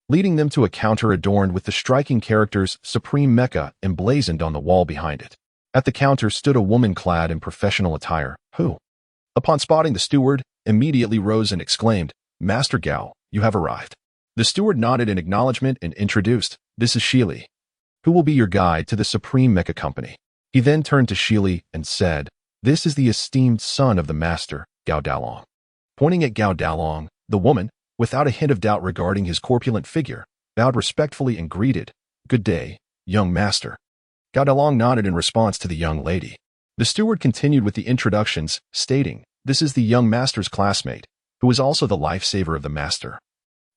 leading them to a counter adorned with the striking characters Supreme Mecha emblazoned on the wall behind it. At the counter stood a woman clad in professional attire, who, upon spotting the steward, immediately rose and exclaimed, "Master Gao, you have arrived." The steward nodded in acknowledgement and introduced, "This is Shili, who will be your guide to the Supreme Mecha Company." He then turned to Shili and said, "This is the esteemed son of the master, Gao Dalong." Pointing at Gao Dalong, the woman, without a hint of doubt regarding his corpulent figure, bowed respectfully and greeted, "Good day, young master." Gao Dalong nodded in response to the young lady. The steward continued with the introductions, stating, "This is the young master's classmate, who is also the lifesaver of the master,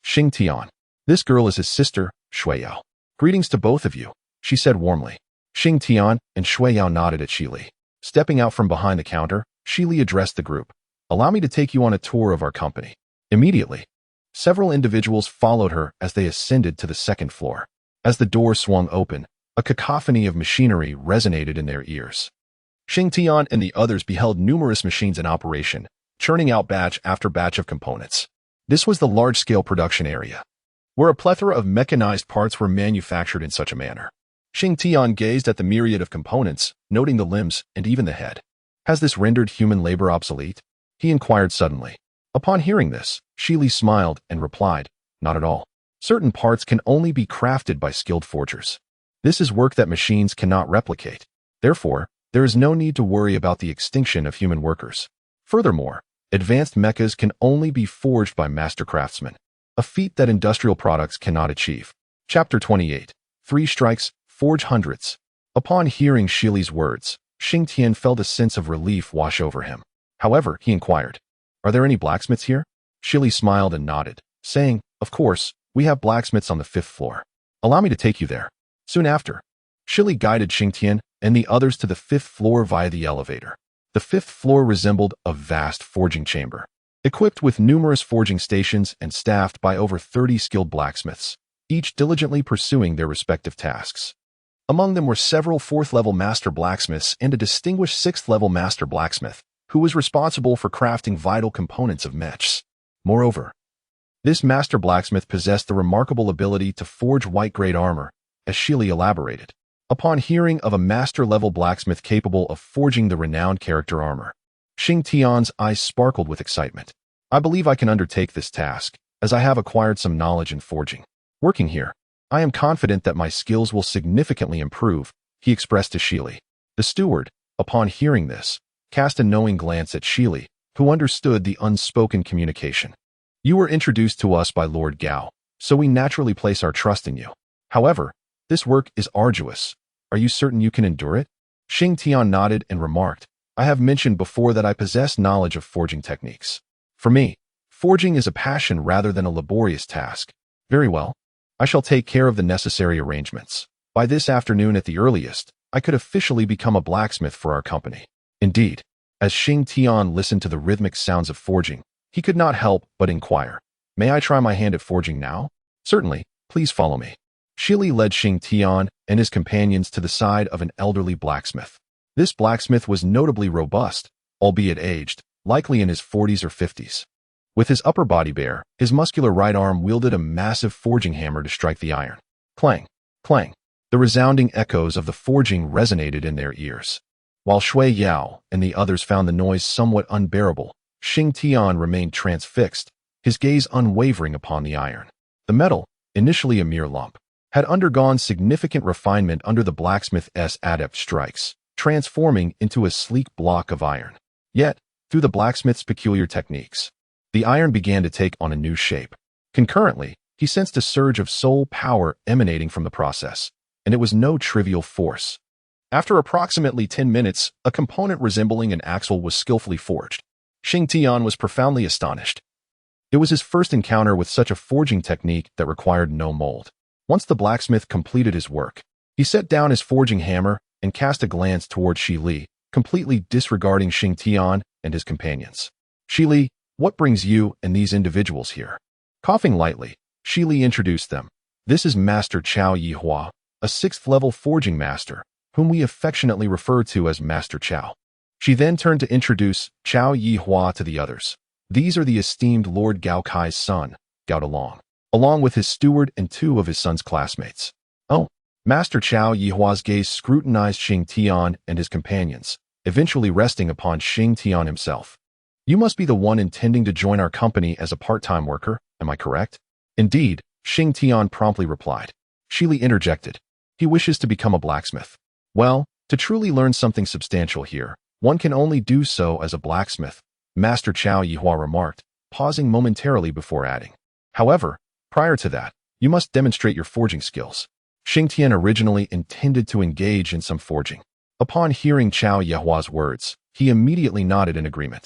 Xing Tian. This girl is his sister, Shui Yao." "Greetings to both of you," she said warmly. Xing Tian and Shui Yao nodded at Shili. Stepping out from behind the counter, Shili addressed the group. "Allow me to take you on a tour of our company." Immediately, several individuals followed her as they ascended to the second floor. As the door swung open, a cacophony of machinery resonated in their ears. Xing Tian and the others beheld numerous machines in operation, churning out batch after batch of components. This was the large-scale production area, where a plethora of mechanized parts were manufactured in such a manner. Xing Tian gazed at the myriad of components, noting the limbs and even the head. "Has this rendered human labor obsolete?" he inquired suddenly. Upon hearing this, Shili smiled and replied, "Not at all. Certain parts can only be crafted by skilled forgers. This is work that machines cannot replicate. Therefore, there is no need to worry about the extinction of human workers. Furthermore, advanced mechas can only be forged by master craftsmen, a feat that industrial products cannot achieve." Chapter 28. 3 Strikes, Forge Hundreds. Upon hearing Shili's words, Xing Tian felt a sense of relief wash over him. However, he inquired, "Are there any blacksmiths here?" Shili smiled and nodded, saying, "Of course, we have blacksmiths on the 5th floor. Allow me to take you there." Soon after, Shili guided Xing Tian and the others to the 5th floor via the elevator. The 5th floor resembled a vast forging chamber, equipped with numerous forging stations and staffed by over 30 skilled blacksmiths, each diligently pursuing their respective tasks. Among them were several 4th-level master blacksmiths and a distinguished 6th-level master blacksmith, who was responsible for crafting vital components of mechs. Moreover, this master blacksmith possessed the remarkable ability to forge white-grade armor, as Shili elaborated. Upon hearing of a master-level blacksmith capable of forging the renowned character armor, Xing Tian's eyes sparkled with excitement. "I believe I can undertake this task, as I have acquired some knowledge in forging. Working here, I am confident that my skills will significantly improve," he expressed to Shili. The steward, upon hearing this, cast a knowing glance at Shili, who understood the unspoken communication. "You were introduced to us by Lord Gao, so we naturally place our trust in you. However, this work is arduous. Are you certain you can endure it?" Xing Tian nodded and remarked, "I have mentioned before that I possess knowledge of forging techniques. For me, forging is a passion rather than a laborious task." "Very well. I shall take care of the necessary arrangements. By this afternoon at the earliest, I could officially become a blacksmith for our company." Indeed, as Xing Tian listened to the rhythmic sounds of forging, he could not help but inquire, "May I try my hand at forging now?" "Certainly, please follow me." Shili led Xing Tian and his companions to the side of an elderly blacksmith. This blacksmith was notably robust, albeit aged, likely in his 40s or 50s. With his upper body bare, his muscular right arm wielded a massive forging hammer to strike the iron. Clang, clang. The resounding echoes of the forging resonated in their ears. While Shui Yao and the others found the noise somewhat unbearable, Shing Tian remained transfixed, his gaze unwavering upon the iron. The metal, initially a mere lump, had undergone significant refinement under the blacksmith's adept strikes, transforming into a sleek block of iron. Yet, through the blacksmith's peculiar techniques, the iron began to take on a new shape. Concurrently, he sensed a surge of soul power emanating from the process, and it was no trivial force. After approximately 10 minutes, a component resembling an axle was skillfully forged. Shing Tian was profoundly astonished. It was his first encounter with such a forging technique that required no mold. Once the blacksmith completed his work, he set down his forging hammer and cast a glance toward Shi Li, completely disregarding Shing Tian and his companions. Shi Li, what brings you and these individuals here? Coughing lightly, Shi Li introduced them. This is Master Chao Yihua, a 6th-level forging master, whom we affectionately refer to as Master Chao. She then turned to introduce Chao Yihua to the others. These are the esteemed Lord Gao Kai's son, Gao Dalong, along with his steward and 2 of his son's classmates. Oh, Master Chao Yihua's gaze scrutinized Shing Tian and his companions, eventually resting upon Shing Tian himself. You must be the one intending to join our company as a part-time worker, am I correct? Indeed, Shing Tian promptly replied. Shi Li interjected. He wishes to become a blacksmith. Well, to truly learn something substantial here, one can only do so as a blacksmith, Master Chao Yihua remarked, pausing momentarily before adding. However, prior to that, you must demonstrate your forging skills. Shing Tian originally intended to engage in some forging. Upon hearing Chao Yihua's words, he immediately nodded in agreement.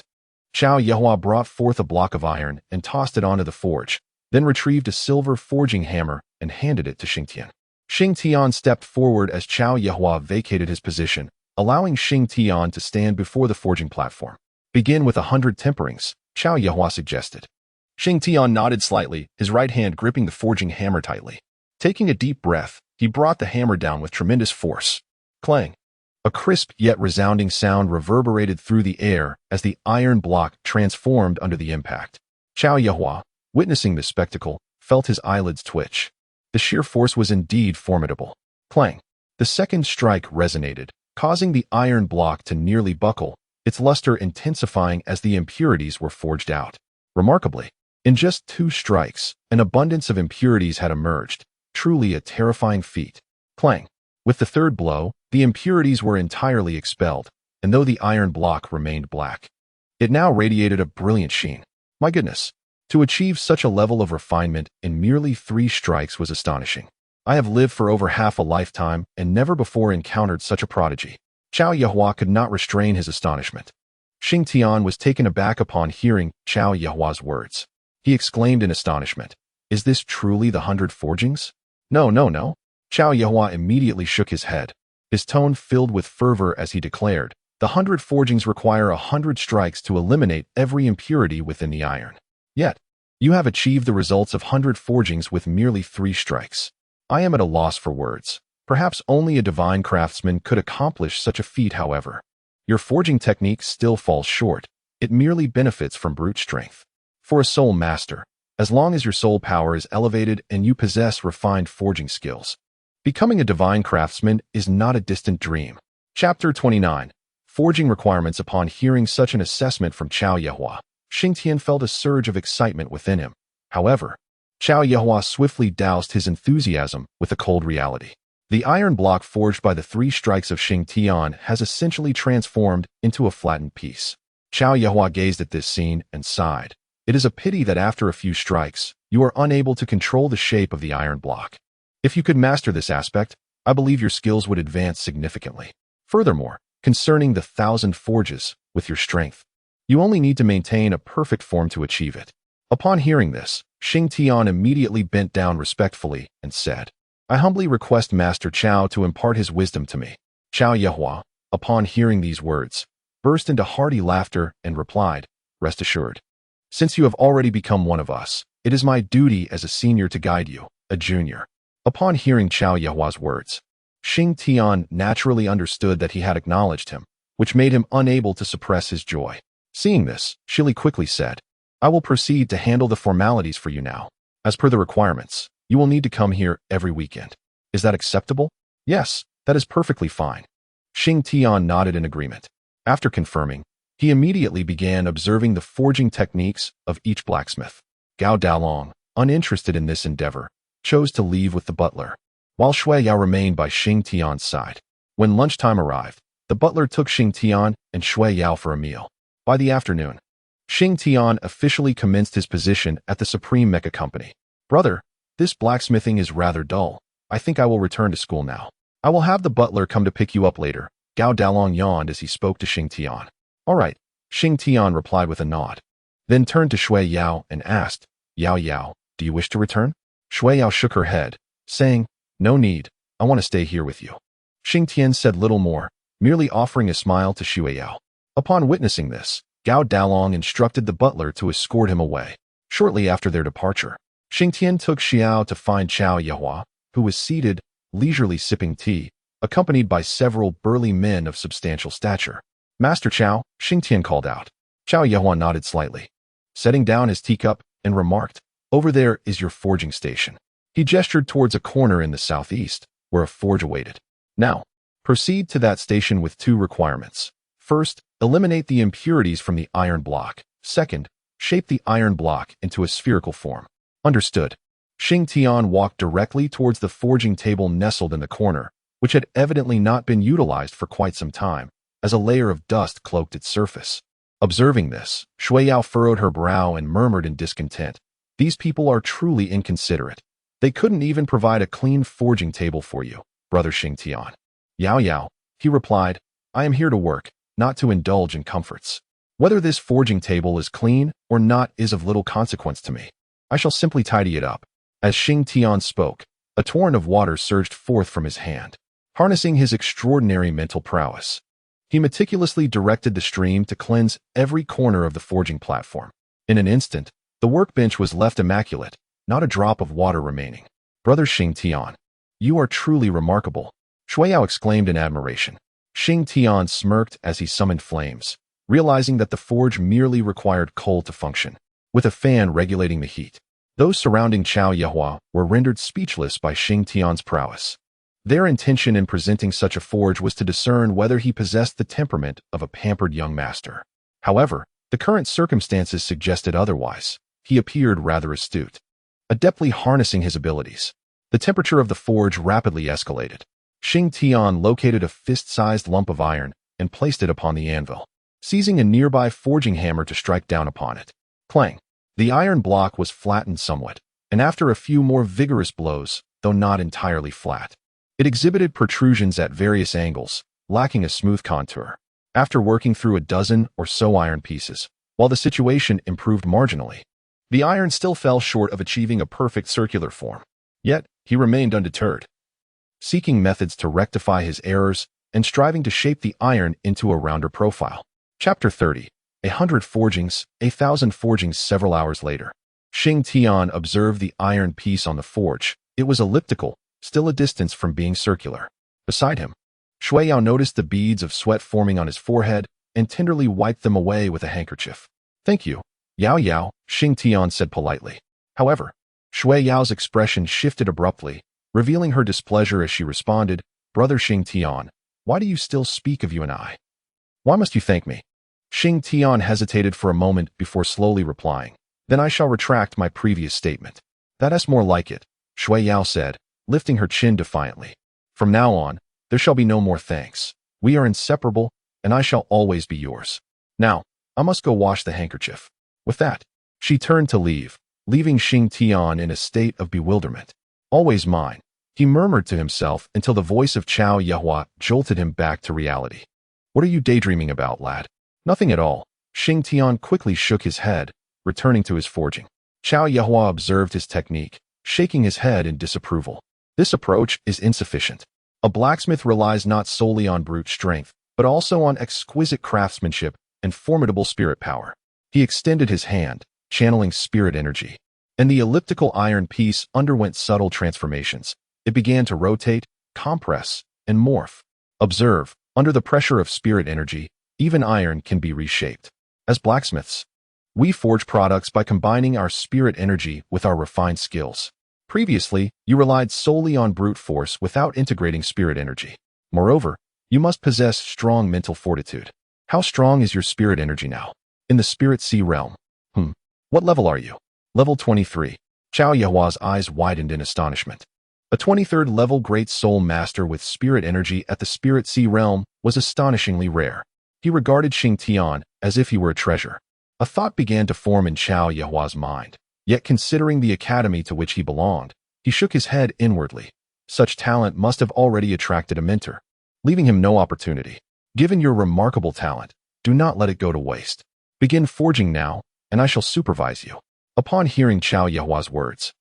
Chao Yihua brought forth a block of iron and tossed it onto the forge, then retrieved a silver forging hammer and handed it to Shing Tian. Shing Tian stepped forward as Chao Yihua vacated his position, allowing Shing Tian to stand before the forging platform. Begin with 100 temperings, Chao Yihua suggested. Shing Tian nodded slightly, his right hand gripping the forging hammer tightly. Taking a deep breath, he brought the hammer down with tremendous force. Clang! A crisp yet resounding sound reverberated through the air as the iron block transformed under the impact. Chao Yihua, witnessing this spectacle, felt his eyelids twitch. The sheer force was indeed formidable. Clang! The second strike resonated, causing the iron block to nearly buckle, its luster intensifying as the impurities were forged out. Remarkably, in just 2 strikes, an abundance of impurities had emerged, truly a terrifying feat. Clang! With the third blow, the impurities were entirely expelled, and though the iron block remained black, it now radiated a brilliant sheen. My goodness! To achieve such a level of refinement in merely 3 strikes was astonishing. I have lived for over half a lifetime and never before encountered such a prodigy. Chao Yihua could not restrain his astonishment. Shing Tian was taken aback upon hearing Chao Yihua's words. He exclaimed in astonishment, "Is this truly the 100 forgings?" No. Chao Yihua immediately shook his head, his tone filled with fervor as he declared, "The 100 forgings require 100 strikes to eliminate every impurity within the iron. Yet, you have achieved the results of 100 forgings with merely 3 strikes. I am at a loss for words. Perhaps only a divine craftsman could accomplish such a feat, however. Your forging technique still falls short. It merely benefits from brute strength. For a soul master, as long as your soul power is elevated and you possess refined forging skills, becoming a divine craftsman is not a distant dream." Chapter 29. Forging requirements. Upon hearing such an assessment from Chao Yihua, Shing Tian felt a surge of excitement within him. However, Chao Yihua swiftly doused his enthusiasm with a cold reality. The iron block forged by the 3 strikes of Shing Tian has essentially transformed into a flattened piece. Chao Yihua gazed at this scene and sighed. It is a pity that after a few strikes, you are unable to control the shape of the iron block. If you could master this aspect, I believe your skills would advance significantly. Furthermore, concerning the 1,000 forges, with your strength, you only need to maintain a perfect form to achieve it. Upon hearing this, Shing Tian immediately bent down respectfully and said, "I humbly request Master Chao to impart his wisdom to me." Chao Yihua, upon hearing these words, burst into hearty laughter and replied, "Rest assured. Since you have already become one of us, it is my duty as a senior to guide you, a junior." Upon hearing Chao Yihua's words, Shing Tian naturally understood that he had acknowledged him, which made him unable to suppress his joy. Seeing this, Shi Li quickly said, "I will proceed to handle the formalities for you now. As per the requirements, you will need to come here every weekend. Is that acceptable?" "Yes, that is perfectly fine." Shing Tian nodded in agreement. After confirming, He immediately began observing the forging techniques of each blacksmith. Gao Dalong, uninterested in this endeavor, chose to leave with the butler, while Shui Yao remained by Xing Tian's side. When lunchtime arrived, the butler took Xing Tian and Shui Yao for a meal. By the afternoon, Xing Tian officially commenced his position at the Supreme Mecca Company. Brother, this blacksmithing is rather dull. I think I will return to school now. I will have the butler come to pick you up later. Gao Dalong yawned as he spoke to Xing Tian. All right, Xing Tian replied with a nod, then turned to Shui Yao and asked, Yao Yao, do you wish to return? Shui Yao shook her head, saying, no need, I want to stay here with you. Xing Tian said little more, merely offering a smile to Shui Yao. Upon witnessing this, Gao Dalong instructed the butler to escort him away. Shortly after their departure, Xing Tian took Xiao to find Chao Yehua, who was seated, leisurely sipping tea, accompanied by several burly men of substantial stature. Master Chao, Xing Tian called out. Chao Yehua nodded slightly, setting down his teacup, and remarked, over there is your forging station. He gestured towards a corner in the southeast, where a forge awaited. Now, proceed to that station with 2 requirements. First, eliminate the impurities from the iron block. Second, shape the iron block into a spherical form. Understood. Xing Tian walked directly towards the forging table nestled in the corner, which had evidently not been utilized for quite some time, as a layer of dust cloaked its surface. Observing this, Shui Yao furrowed her brow and murmured in discontent, these people are truly inconsiderate. They couldn't even provide a clean forging table for you, brother Xing Tian. Yao Yao, he replied, I am here to work, not to indulge in comforts. Whether this forging table is clean or not is of little consequence to me. I shall simply tidy it up. As Xing Tian spoke, a torrent of water surged forth from his hand. Harnessing his extraordinary mental prowess, he meticulously directed the stream to cleanse every corner of the forging platform. In an instant, the workbench was left immaculate, not a drop of water remaining. Brother Xing Tian, you are truly remarkable, Shui Yao exclaimed in admiration. Xing Tian smirked as he summoned flames, realizing that the forge merely required coal to function, with a fan regulating the heat. Those surrounding Chao Yehua were rendered speechless by Xing Tian's prowess. Their intention in presenting such a forge was to discern whether he possessed the temperament of a pampered young master. However, the current circumstances suggested otherwise. He appeared rather astute, adeptly harnessing his abilities. The temperature of the forge rapidly escalated. Xing Tian located a fist-sized lump of iron and placed it upon the anvil, seizing a nearby forging hammer to strike down upon it. Clang! The iron block was flattened somewhat, and after a few more vigorous blows, though not entirely flat, it exhibited protrusions at various angles, lacking a smooth contour. After working through a dozen or so iron pieces, while the situation improved marginally, the iron still fell short of achieving a perfect circular form. Yet, he remained undeterred, seeking methods to rectify his errors and striving to shape the iron into a rounder profile. Chapter 30. 100 forgings, 1,000 forgings. Several hours later, Xing Tian observed the iron piece on the forge. It was elliptical, still a distance from being circular. Beside him, Shui Yao noticed the beads of sweat forming on his forehead and tenderly wiped them away with a handkerchief. Thank you, Yao Yao, Xing Tian said politely. However, Shui Yao's expression shifted abruptly, revealing her displeasure as she responded, Brother Xing Tian, why do you still speak of you and I? Why must you thank me? Xing Tian hesitated for a moment before slowly replying, then I shall retract my previous statement. That's more like it, Shui Yao said, lifting her chin defiantly. From now on, there shall be no more thanks. We are inseparable, and I shall always be yours. Now, I must go wash the handkerchief. With that, she turned to leave, leaving Xing Tian in a state of bewilderment. Always mine, he murmured to himself until the voice of Chao Yehua jolted him back to reality. What are you daydreaming about, lad? Nothing at all. Xing Tian quickly shook his head, returning to his forging. Chao Yehua observed his technique, shaking his head in disapproval. This approach is insufficient. A blacksmith relies not solely on brute strength, but also on exquisite craftsmanship and formidable spirit power. He extended his hand, channeling spirit energy, and the elliptical iron piece underwent subtle transformations. It began to rotate, compress, and morph. Observe, under the pressure of spirit energy, even iron can be reshaped. As blacksmiths, we forge products by combining our spirit energy with our refined skills. Previously, you relied solely on brute force without integrating spirit energy. Moreover, you must possess strong mental fortitude. How strong is your spirit energy now? In the Spirit Sea realm. What level are you? Level 23. Xiao Yehua's eyes widened in astonishment. A 23rd level Great Soul Master with spirit energy at the Spirit Sea realm was astonishingly rare. He regarded Xing Tian as if he were a treasure. A thought began to form in Xiao Yehua's mind. Yet considering the academy to which he belonged, he shook his head inwardly. Such talent must have already attracted a mentor, leaving him no opportunity. Given your remarkable talent, do not let it go to waste. Begin forging now, and I shall supervise you. Upon hearing Xiao Yehua's words,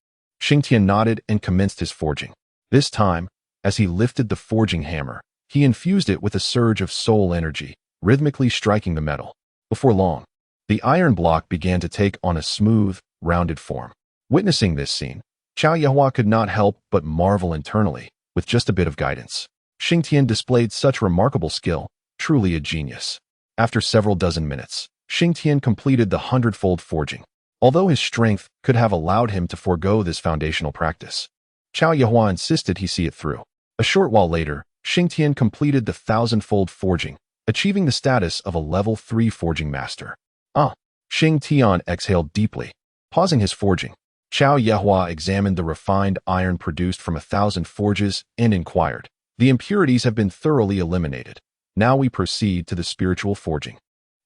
Xing Tian nodded and commenced his forging. This time, as he lifted the forging hammer, he infused it with a surge of soul energy, rhythmically striking the metal. Before long, the iron block began to take on a smooth, rounded form. Witnessing this scene, Xiao Yehua could not help but marvel internally. With just a bit of guidance, Xing Tian displayed such remarkable skill, truly a genius. After several dozen minutes, Xing Tian completed the 100-fold forging. Although his strength could have allowed him to forego this foundational practice, Xiao Yehua insisted he see it through. A short while later, Xing Tian completed the 1,000-fold forging, achieving the status of a level 3 forging master. Xing Tian exhaled deeply. Pausing his forging, Xiao Yehua examined the refined iron produced from 1,000 forges and inquired, "The impurities have been thoroughly eliminated. Now we proceed to the spiritual forging.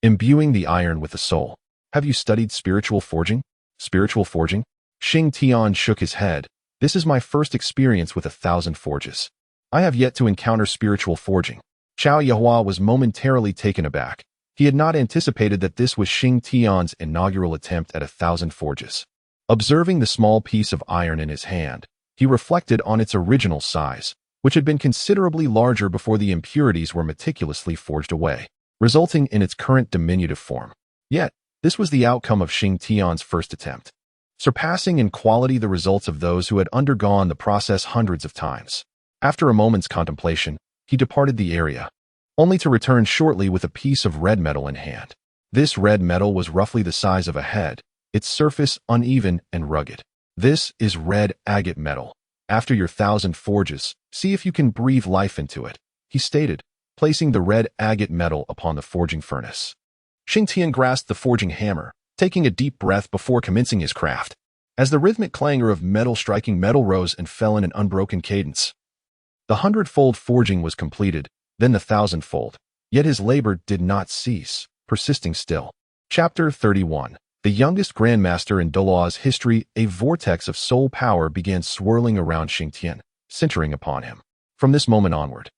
Imbuing the iron with the soul. Have you studied spiritual forging?" Spiritual forging? Xing Tian shook his head. "This is my first experience with 1,000 forges. I have yet to encounter spiritual forging." Xiao Yehua was momentarily taken aback. He had not anticipated that this was Xing Tian's inaugural attempt at 1,000 forges. Observing the small piece of iron in his hand, he reflected on its original size, which had been considerably larger before the impurities were meticulously forged away, resulting in its current diminutive form. Yet, this was the outcome of Xing Tian's first attempt, surpassing in quality the results of those who had undergone the process hundreds of times. After a moment's contemplation, he departed the area, only to return shortly with a piece of red metal in hand. This red metal was roughly the size of a head, its surface uneven and rugged. "This is red agate metal. After your 1,000 forges, see if you can breathe life into it," he stated, placing the red agate metal upon the forging furnace. Xing Tian grasped the forging hammer, taking a deep breath before commencing his craft. As the rhythmic clangor of metal striking metal rose and fell in an unbroken cadence, the 100-fold forging was completed, then the 1,000-fold. Yet his labor did not cease, persisting still. Chapter 31. The youngest Grandmaster in Douluo's history, a vortex of soul power began swirling around Xing Tian, centering upon him. From this moment onward,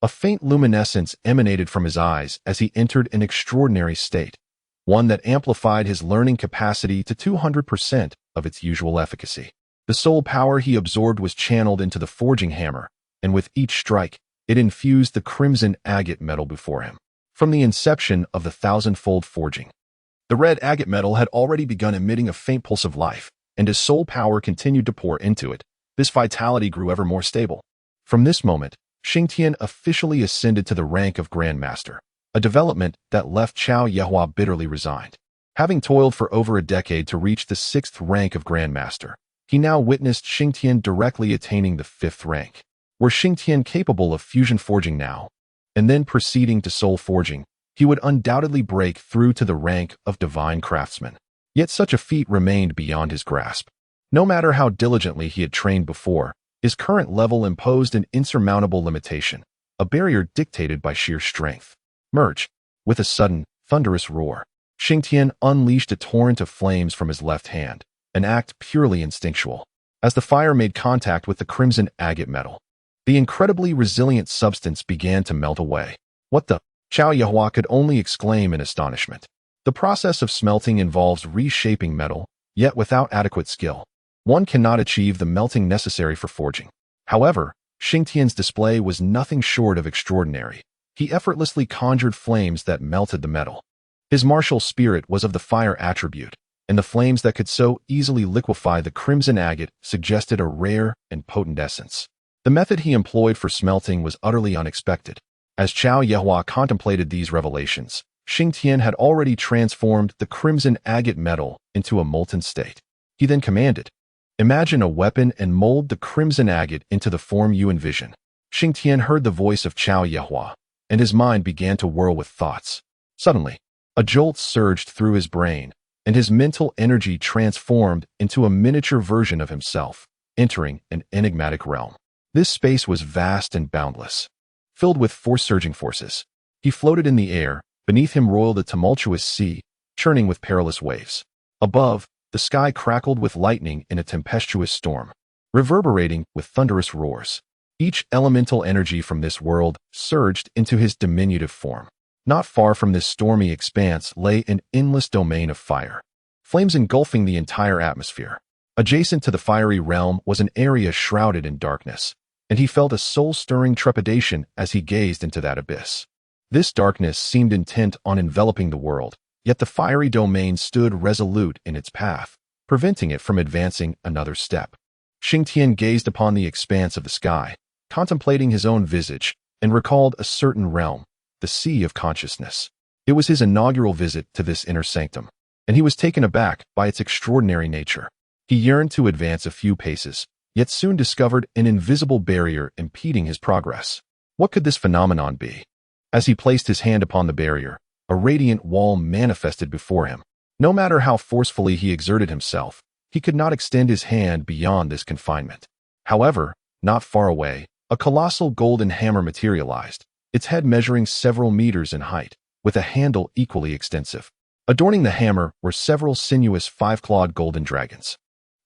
a faint luminescence emanated from his eyes as he entered an extraordinary state, one that amplified his learning capacity to 200% of its usual efficacy. The soul power he absorbed was channeled into the forging hammer, and with each strike, it infused the crimson agate metal before him. From the inception of the 1,000-fold forging, the red agate metal had already begun emitting a faint pulse of life, and as soul power continued to pour into it, this vitality grew ever more stable. From this moment, Xing Tian officially ascended to the rank of Grandmaster, a development that left Xiao Yehua bitterly resigned. Having toiled for over a decade to reach the 6th rank of Grandmaster, he now witnessed Xing Tian directly attaining the 5th rank. Were Xing Tian capable of fusion forging now, and then proceeding to soul forging, he would undoubtedly break through to the rank of divine craftsman. Yet such a feat remained beyond his grasp. No matter how diligently he had trained before, his current level imposed an insurmountable limitation, a barrier dictated by sheer strength. Merge. With a sudden, thunderous roar, Xing Tian unleashed a torrent of flames from his left hand, an act purely instinctual. As the fire made contact with the crimson agate metal, the incredibly resilient substance began to melt away. "What the?" Xiao Yehua could only exclaim in astonishment. The process of smelting involves reshaping metal, yet without adequate skill, one cannot achieve the melting necessary for forging. However, Xing Tian's display was nothing short of extraordinary. He effortlessly conjured flames that melted the metal. His martial spirit was of the fire attribute, and the flames that could so easily liquefy the crimson agate suggested a rare and potent essence. The method he employed for smelting was utterly unexpected. As Xiao Yehua contemplated these revelations, Xing Tian had already transformed the crimson agate metal into a molten state. He then commanded, "Imagine a weapon and mold the crimson agate into the form you envision." Xing Tian heard the voice of Xiao Yehua, and his mind began to whirl with thoughts. Suddenly, a jolt surged through his brain, and his mental energy transformed into a miniature version of himself, entering an enigmatic realm. This space was vast and boundless, filled with force-surging forces. He floated in the air. Beneath him roiled a tumultuous sea, churning with perilous waves. Above, the sky crackled with lightning in a tempestuous storm, reverberating with thunderous roars. Each elemental energy from this world surged into his diminutive form. Not far from this stormy expanse lay an endless domain of fire, flames engulfing the entire atmosphere. Adjacent to the fiery realm was an area shrouded in darkness, and he felt a soul-stirring trepidation as he gazed into that abyss. This darkness seemed intent on enveloping the world, yet the fiery domain stood resolute in its path, preventing it from advancing another step. Shing gazed upon the expanse of the sky, contemplating his own visage, and recalled a certain realm, the Sea of Consciousness. It was his inaugural visit to this inner sanctum, and he was taken aback by its extraordinary nature. He yearned to advance a few paces, yet soon discovered an invisible barrier impeding his progress. What could this phenomenon be? As he placed his hand upon the barrier, a radiant wall manifested before him. No matter how forcefully he exerted himself, he could not extend his hand beyond this confinement. However, not far away, a colossal golden hammer materialized, its head measuring several meters in height, with a handle equally extensive. Adorning the hammer were several sinuous five-clawed golden dragons,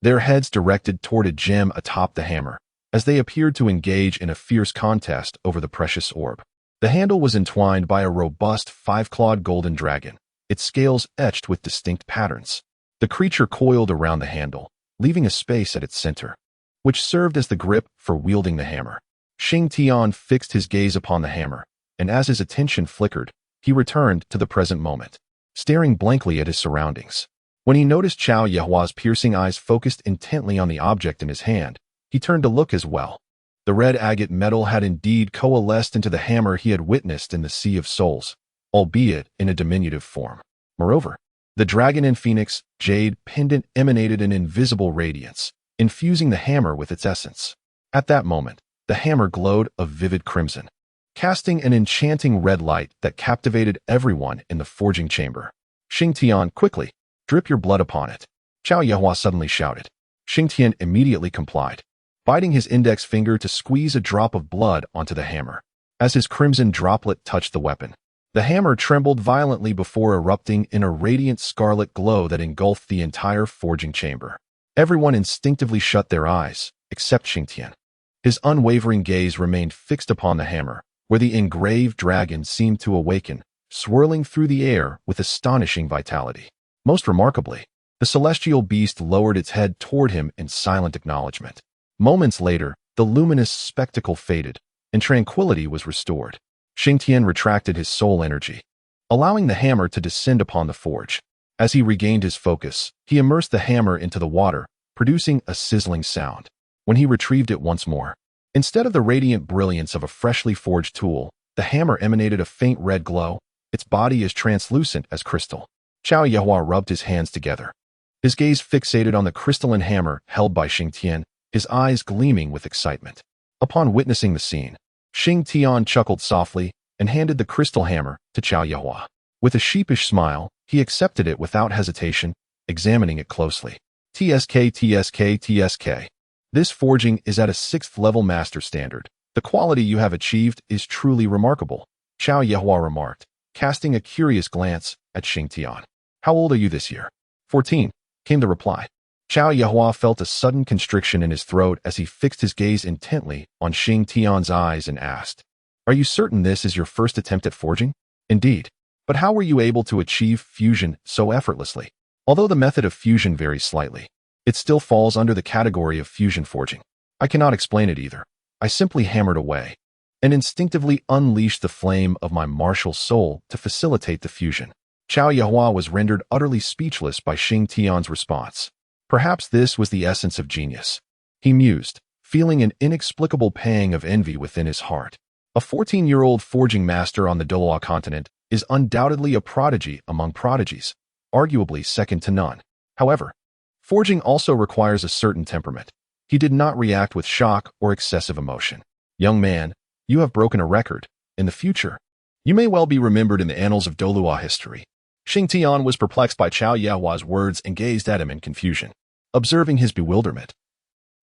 their heads directed toward a gem atop the hammer, as they appeared to engage in a fierce contest over the precious orb. The handle was entwined by a robust five-clawed golden dragon, its scales etched with distinct patterns. The creature coiled around the handle, leaving a space at its center, which served as the grip for wielding the hammer. Shing fixed his gaze upon the hammer, and as his attention flickered, he returned to the present moment, staring blankly at his surroundings. When he noticed Chao Yehua's piercing eyes focused intently on the object in his hand, he turned to look as well. The red agate metal had indeed coalesced into the hammer he had witnessed in the Sea of Souls, albeit in a diminutive form. Moreover, the dragon and phoenix jade pendant emanated an invisible radiance, infusing the hammer with its essence. At that moment, the hammer glowed a vivid crimson, casting an enchanting red light that captivated everyone in the forging chamber. Shing quickly, drip your blood upon it, Chao Yehua suddenly shouted. Shing immediately complied, biting his index finger to squeeze a drop of blood onto the hammer. As his crimson droplet touched the weapon, the hammer trembled violently before erupting in a radiant scarlet glow that engulfed the entire forging chamber. Everyone instinctively shut their eyes, except Shing. His unwavering gaze remained fixed upon the hammer, where the engraved dragon seemed to awaken, swirling through the air with astonishing vitality. Most remarkably, the celestial beast lowered its head toward him in silent acknowledgement. Moments later, the luminous spectacle faded, and tranquility was restored. Shing retracted his soul energy, allowing the hammer to descend upon the forge. As he regained his focus, he immersed the hammer into the water, producing a sizzling sound. When he retrieved it once more, instead of the radiant brilliance of a freshly forged tool, the hammer emanated a faint red glow, its body as translucent as crystal. Chao Yehua rubbed his hands together, his gaze fixated on the crystalline hammer held by Shing, his eyes gleaming with excitement. Upon witnessing the scene, Shing chuckled softly and handed the crystal hammer to Chao Yehua. With a sheepish smile, he accepted it without hesitation, examining it closely. TSK. This forging is at a 6th level master standard. The quality you have achieved is truly remarkable, Chao Yehua remarked, casting a curious glance at Shing. How old are you this year? 14, came the reply. Chao Yehua felt a sudden constriction in his throat as he fixed his gaze intently on Shing Tian's eyes and asked, "Are you certain this is your first attempt at forging?" "Indeed. But how were you able to achieve fusion so effortlessly?" "Although the method of fusion varies slightly, it still falls under the category of fusion forging. I cannot explain it either. I simply hammered away and instinctively unleashed the flame of my martial soul to facilitate the fusion." Chao Yehua was rendered utterly speechless by Shing Tian's response. Perhaps this was the essence of genius, he mused, feeling an inexplicable pang of envy within his heart. A 14-year-old forging master on the Douluo continent is undoubtedly a prodigy among prodigies, arguably second to none. However, forging also requires a certain temperament. He did not react with shock or excessive emotion. "Young man, you have broken a record. In the future, You may well be remembered in the annals of Douluo history. Shing Tian was perplexed by Chao Yehua's words and gazed at him in confusion. Observing his bewilderment,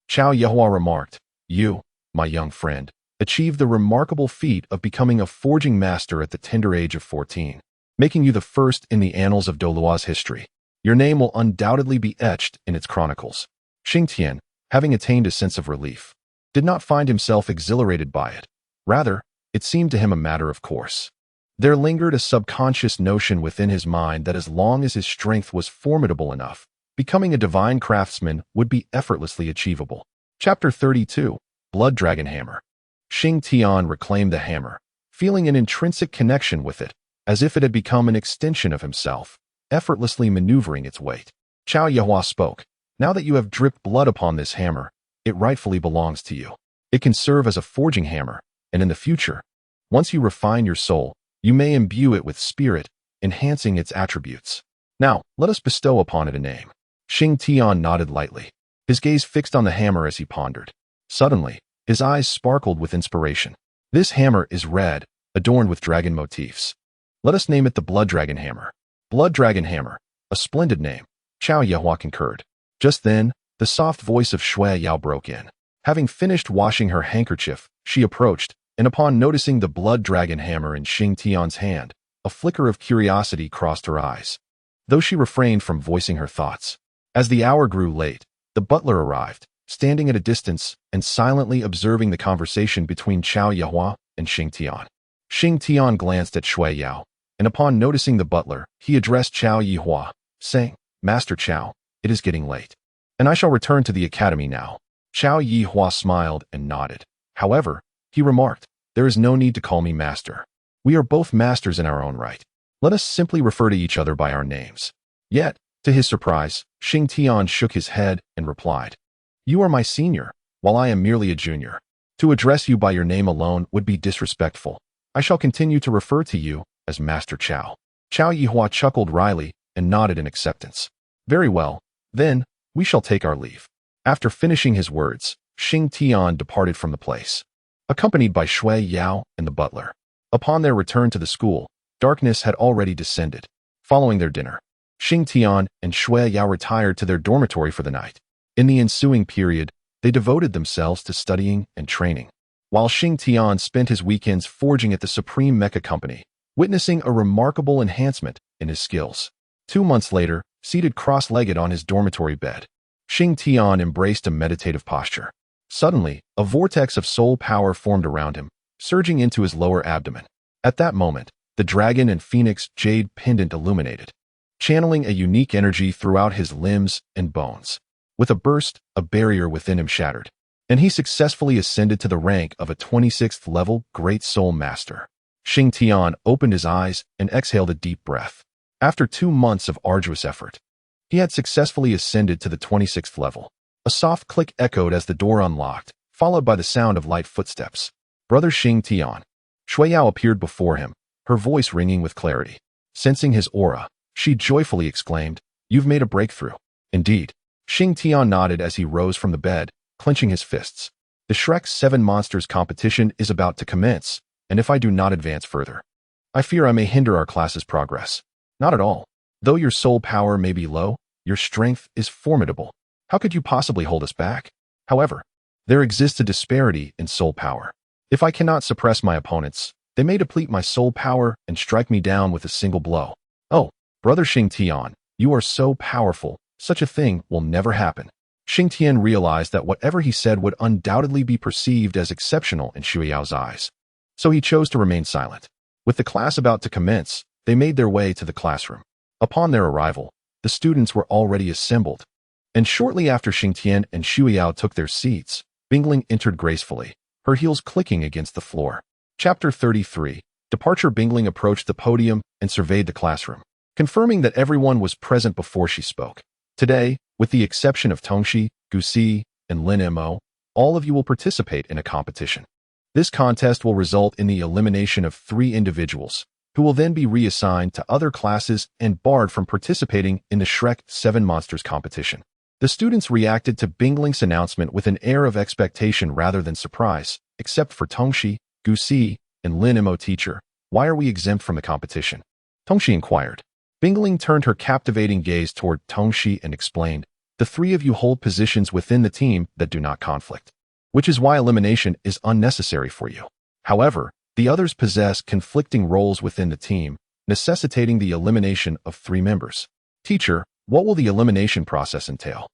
Chao Yehua remarked, "You, my young friend, achieved the remarkable feat of becoming a forging master at the tender age of 14, making you the first in the annals of Douluo's history. Your name will undoubtedly be etched in its chronicles." Shing Tian, having attained a sense of relief, did not find himself exhilarated by it. Rather, it seemed to him a matter of course. There lingered a subconscious notion within his mind that as long as his strength was formidable enough, becoming a divine craftsman would be effortlessly achievable. Chapter 32, Bludgeoning Hammer. Shing Tian reclaimed the hammer, feeling an intrinsic connection with it, as if it had become an extension of himself, effortlessly maneuvering its weight. Chao Yehua spoke, "Now that you have dripped blood upon this hammer, it rightfully belongs to you. It can serve as a forging hammer, and in the future, once you refine your soul, you may imbue it with spirit, enhancing its attributes. Now, let us bestow upon it a name." Shing Tian nodded lightly, his gaze fixed on the hammer as he pondered. Suddenly, his eyes sparkled with inspiration. "This hammer is red, adorned with dragon motifs. Let us name it the Bludgeoning Hammer." Bludgeoning Hammer, a splendid name, Chao Yehua concurred. Just then, the soft voice of Shui Yao broke in. Having finished washing her handkerchief, she approached, and upon noticing the Bludgeoning Hammer in Shing Tian's hand, a flicker of curiosity crossed her eyes, though she refrained from voicing her thoughts. As the hour grew late, the butler arrived, standing at a distance and silently observing the conversation between Chao Yehua and Shing Tian. Shing Tian glanced at Shui Yao, and upon noticing the butler, he addressed Chao Yehua, saying, "Master Chao, it is getting late, and I shall return to the academy now." Chao Yehua smiled and nodded. However, he remarked, "There is no need to call me master. We are both masters in our own right. Let us simply refer to each other by our names." Yet, to his surprise, Shing Tian shook his head and replied, "You are my senior, while I am merely a junior. To address you by your name alone would be disrespectful. I shall continue to refer to you as Master Chao." Chao Yehua chuckled wryly and nodded in acceptance. "Very well, then, we shall take our leave." After finishing his words, Shing Tian departed from the place, accompanied by Shui Yao and the butler. Upon their return to the school, darkness had already descended. Following their dinner, Shing Tian and Shui Yao retired to their dormitory for the night. In the ensuing period, they devoted themselves to studying and training, while Shing Tian spent his weekends forging at the Supreme Mecca Company, witnessing a remarkable enhancement in his skills. 2 months later, seated cross-legged on his dormitory bed, Shing Tian embraced a meditative posture. Suddenly, a vortex of soul power formed around him, surging into his lower abdomen. At that moment, the dragon and phoenix jade pendant illuminated, channeling a unique energy throughout his limbs and bones. With a burst, a barrier within him shattered, and he successfully ascended to the rank of a 26th level Great Soul Master. Shing Tian opened his eyes and exhaled a deep breath. After 2 months of arduous effort, he had successfully ascended to the 26th level. A soft click echoed as the door unlocked, followed by the sound of light footsteps. "Brother Shing Tian." Shui Yao appeared before him, her voice ringing with clarity. Sensing his aura, she joyfully exclaimed, "You've made a breakthrough." "Indeed." Shing Tian nodded as he rose from the bed, clenching his fists. "The Shrek 7 Monsters competition is about to commence, and if I do not advance further, I fear I may hinder our class's progress." "Not at all. Though your soul power may be low, your strength is formidable. How could you possibly hold us back? However, there exists a disparity in soul power. If I cannot suppress my opponents, they may deplete my soul power and strike me down with a single blow." "Oh, Brother Shing Tian, you are so powerful, such a thing will never happen." Shing Tian realized that whatever he said would undoubtedly be perceived as exceptional in Shui Yao's eyes, so he chose to remain silent. With the class about to commence, they made their way to the classroom. Upon their arrival, the students were already assembled, and shortly after Shing Tian and Shui Yao took their seats, Bingling entered gracefully, her heels clicking against the floor. Chapter 33, Departure. Bingling approached the podium and surveyed the classroom, confirming that everyone was present before she spoke. "Today, with the exception of Tongxi, Gusi, and Lin Mo, all of you will participate in a competition. This contest will result in the elimination of 3 individuals, who will then be reassigned to other classes and barred from participating in the Shrek 7 Monsters competition." The students reacted to Bingling's announcement with an air of expectation rather than surprise, except for Tongxi, Gusi, and Lin Mo teacher, Why are we exempt from the competition? Tongxi inquired. Bingling turned her captivating gaze toward Tongxi and explained, the three of you hold positions within the team that do not conflict, which is why elimination is unnecessary for you. However, the others possess conflicting roles within the team, necessitating the elimination of 3 members. Teacher, what will the elimination process entail?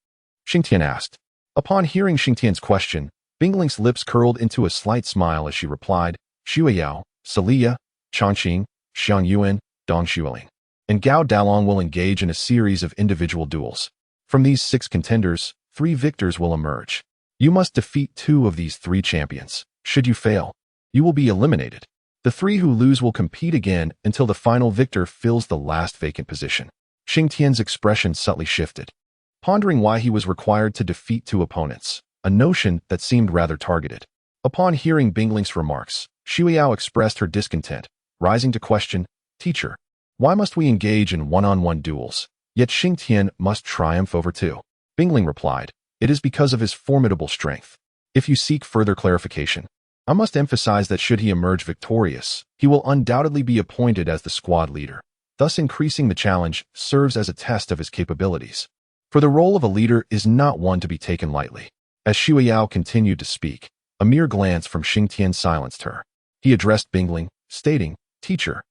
Xingtian asked. Upon hearing Xingtian's question, Bingling's lips curled into a slight smile as she replied, Shua Yao, Celia, Changqing, Xiang Yuan, Dong Xueling, and Gao Dalong will engage in a series of individual duels. From these 6 contenders, 3 victors will emerge. You must defeat 2 of these 3 champions. Should you fail, you will be eliminated. The 3 who lose will compete again until the final victor fills the last vacant position. Xingtian's expression subtly shifted, pondering why he was required to defeat 2 opponents, a notion that seemed rather targeted. Upon hearing Bingling's remarks, Xiuyao expressed her discontent, rising to question, Teacher, why must we engage in one-on-one duels, yet Xingtian must triumph over 2? Bingling replied, it is because of his formidable strength. If you seek further clarification, I must emphasize that should he emerge victorious, he will undoubtedly be appointed as the squad leader. Thus increasing the challenge serves as a test of his capabilities. For the role of a leader is not one to be taken lightly. As Xiuyao continued to speak, a mere glance from Xingtian silenced her. He addressed Bingling, stating, Teacher,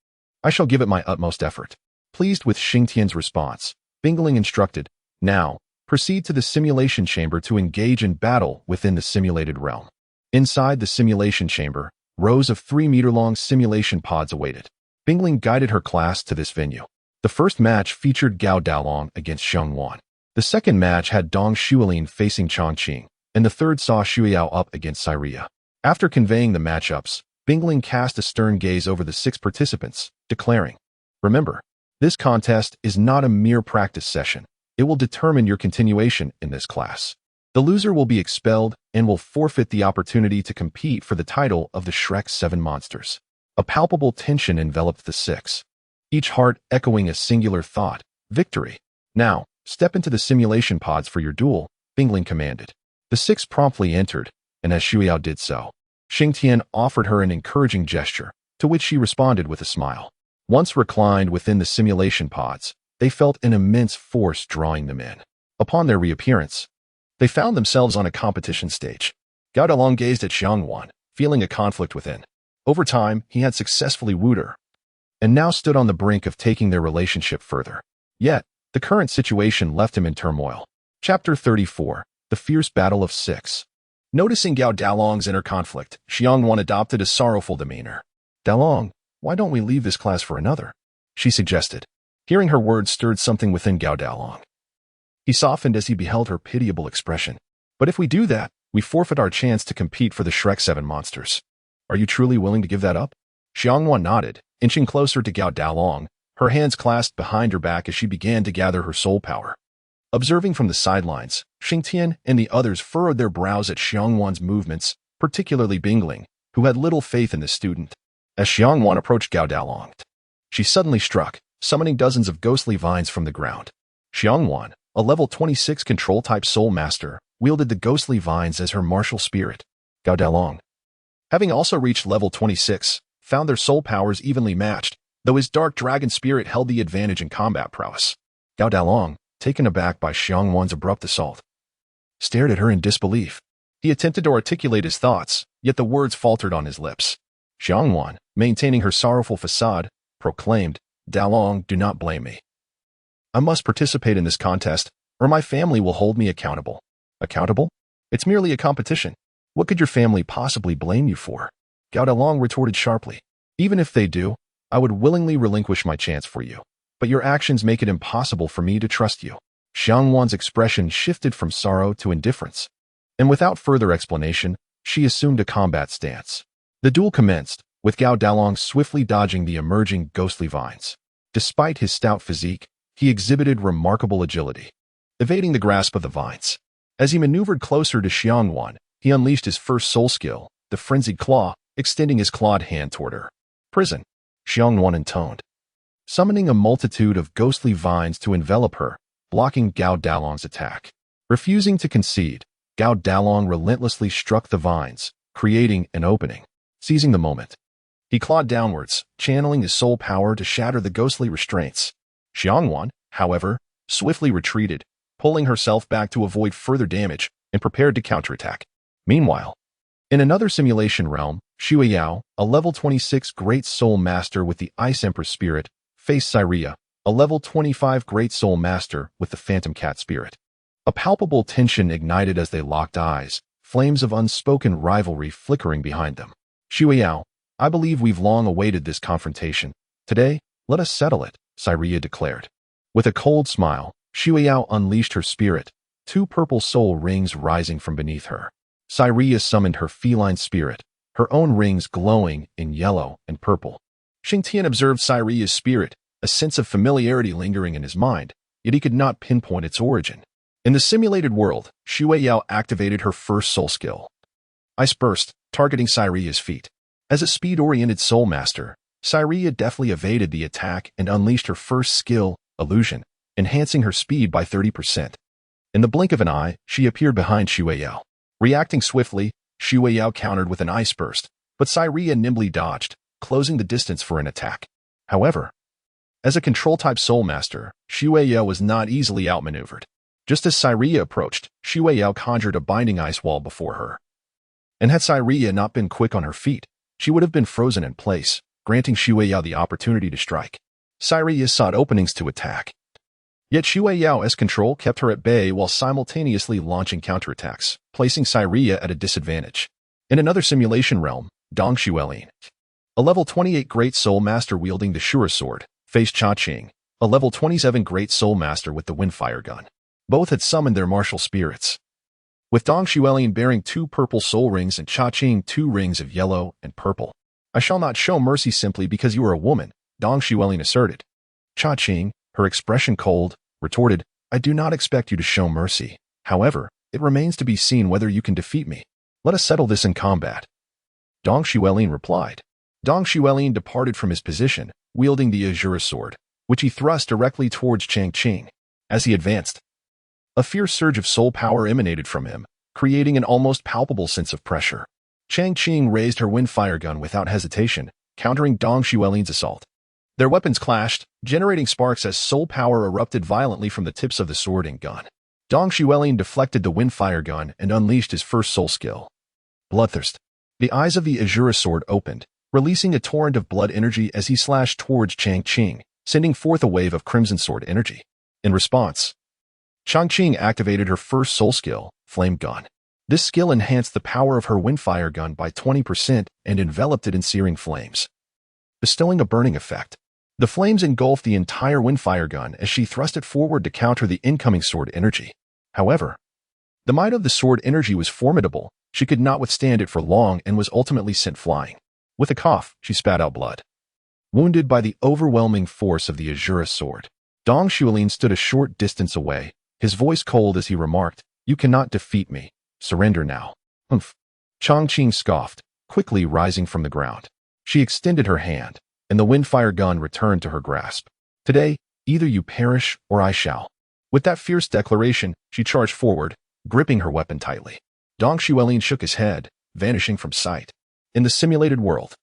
I shall give it my utmost effort. Pleased with Xingtian's response, Bingling instructed, now, proceed to the simulation chamber to engage in battle within the simulated realm. Inside the simulation chamber, rows of 3-meter-long simulation pods awaited. Bingling guided her class to this venue. The first match featured Gao Dalong against Xiang Wan. The second match had Dong Xuelin facing Changqing, and the third saw Xiuyao up against Cyria. After conveying the matchups, Bingling cast a stern gaze over the 6 participants, declaring, remember, this contest is not a mere practice session. It will determine your continuation in this class. The loser will be expelled and will forfeit the opportunity to compete for the title of the Shrek 7 monsters. A palpable tension enveloped the 6, each heart echoing a singular thought, victory. Now, step into the simulation pods for your duel, Bingling commanded. The 6 promptly entered, and as Xiuyao did so, Xingtian offered her an encouraging gesture, to which she responded with a smile. Once reclined within the simulation pods, they felt an immense force drawing them in. Upon their reappearance, they found themselves on a competition stage. Gao Dalong gazed at Xiang Wan, feeling a conflict within. Over time, he had successfully wooed her, and now stood on the brink of taking their relationship further. Yet, the current situation left him in turmoil. Chapter 34, The Fierce Battle of 6. Noticing Gao Dalong's inner conflict, Xiang Wan adopted a sorrowful demeanor. Dalong, why don't we leave this class for another? She suggested. Hearing her words stirred something within Gao Dalong. He softened as he beheld her pitiable expression. But if we do that, we forfeit our chance to compete for the Shrek 7 monsters. Are you truly willing to give that up? Xiang Wan nodded, inching closer to Gao Dalong, her hands clasped behind her back as she began to gather her soul power. Observing from the sidelines, Xingtian and the others furrowed their brows at Xiang Wan's movements, particularly Bingling, who had little faith in the student. As Xiang Wan approached Gao Dalong, she suddenly struck, summoning dozens of ghostly vines from the ground. Xiang Wan, a level 26 control-type soul master, wielded the ghostly vines as her martial spirit. Gao Dalong, having also reached level 26, found their soul powers evenly matched, though his dark dragon spirit held the advantage in combat prowess. Gao Dalong, taken aback by Xiang Wan's abrupt assault, stared at her in disbelief. He attempted to articulate his thoughts, yet the words faltered on his lips. Xiang Wan, maintaining her sorrowful facade, proclaimed, Dalong, do not blame me. I must participate in this contest, or my family will hold me accountable. Accountable? It's merely a competition. What could your family possibly blame you for? Gao Dalong retorted sharply. Even if they do, I would willingly relinquish my chance for you. But your actions make it impossible for me to trust you. Xiang Wan's expression shifted from sorrow to indifference, and without further explanation, she assumed a combat stance. The duel commenced, with Gao Dalong swiftly dodging the emerging ghostly vines. Despite his stout physique, he exhibited remarkable agility, evading the grasp of the vines. As he maneuvered closer to Xiang Wan, he unleashed his first soul skill, the frenzied claw, extending his clawed hand toward her. Prison, Xiang Wan intoned, summoning a multitude of ghostly vines to envelop her, blocking Gao Dalong's attack. Refusing to concede, Gao Dalong relentlessly struck the vines, creating an opening. Seizing the moment, He clawed downwards, channeling his soul power to shatter the ghostly restraints. Xiangyuan, however, swiftly retreated, pulling herself back to avoid further damage and prepared to counterattack. Meanwhile, in another simulation realm, Shua Yao, a level 26 Great Soul Master with the Ice Empress Spirit, faced Cyria, a level 25 Great Soul Master with the Phantom Cat Spirit. A palpable tension ignited as they locked eyes, flames of unspoken rivalry flickering behind them. Shua Yao, I believe we've long awaited this confrontation. Today, let us settle it, Cyria declared. With a cold smile, Shua Yao unleashed her spirit, 2 purple soul rings rising from beneath her. Cyria summoned her feline spirit, her own rings glowing in yellow and purple. Shing observed Cyria's spirit, a sense of familiarity lingering in his mind, yet he could not pinpoint its origin. In the simulated world, Shua Yao activated her first soul skill. Ice Burst, targeting Cyria's feet. As a speed-oriented soul master, Cyria deftly evaded the attack and unleashed her first skill, Illusion, enhancing her speed by 30%. In the blink of an eye, she appeared behind Shua Yao. Reacting swiftly, Shua Yao countered with an Ice Burst, but Cyria nimbly dodged, closing the distance for an attack. However, as a control-type soul master, Shua Yao was not easily outmaneuvered. Just as Cyria approached, Shua Yao conjured a binding ice wall before her. And had Cyria not been quick on her feet, she would have been frozen in place, granting Shua Yao the opportunity to strike. Cyria sought openings to attack. Yet Shua Yao's control kept her at bay while simultaneously launching counterattacks, placing Cyria at a disadvantage. In another simulation realm, Dong Xuelin, a level 28 Great Soul Master wielding the Shura Sword, faced Ching, a level 27 Great Soul Master with the Windfire Gun. Both had summoned their martial spirits. With Dong Xuelin bearing 2 purple soul rings and Ching 2 rings of yellow and purple. I shall not show mercy simply because you are a woman, Dong Xuelin asserted. Ching, her expression cold, retorted, I do not expect you to show mercy. However, it remains to be seen whether you can defeat me. Let us settle this in combat. Dong Xuelin replied. Dong Xuelin departed from his position, wielding the Azure Sword, which he thrust directly towards Ching. As he advanced, a fierce surge of soul power emanated from him, creating an almost palpable sense of pressure. Ching raised her Windfire Gun without hesitation, countering Dong Xuelin's assault. Their weapons clashed, generating sparks as soul power erupted violently from the tips of the sword and gun. Dong Xuelin deflected the Windfire Gun and unleashed his first soul skill. Bloodthirst. The eyes of the Azure Sword opened, releasing a torrent of blood energy as he slashed towards Ching, sending forth a wave of Crimson Sword energy. In response, Ching activated her first soul skill, Flame Gun. This skill enhanced the power of her Windfire Gun by 20% and enveloped it in searing flames, bestowing a burning effect. The flames engulfed the entire Windfire Gun as she thrust it forward to counter the incoming sword energy. However, the might of the sword energy was formidable. She could not withstand it for long and was ultimately sent flying. With a cough, she spat out blood. Wounded by the overwhelming force of the Azure Sword, Dong Xuelin stood a short distance away, his voice cold as he remarked, You cannot defeat me. Surrender now. Humph. Ching scoffed, quickly rising from the ground. She extended her hand, and the Windfire Gun returned to her grasp. Today, either you perish or I shall. With that fierce declaration, she charged forward, gripping her weapon tightly. Dong Xuelin shook his head, vanishing from sight. In the simulated world,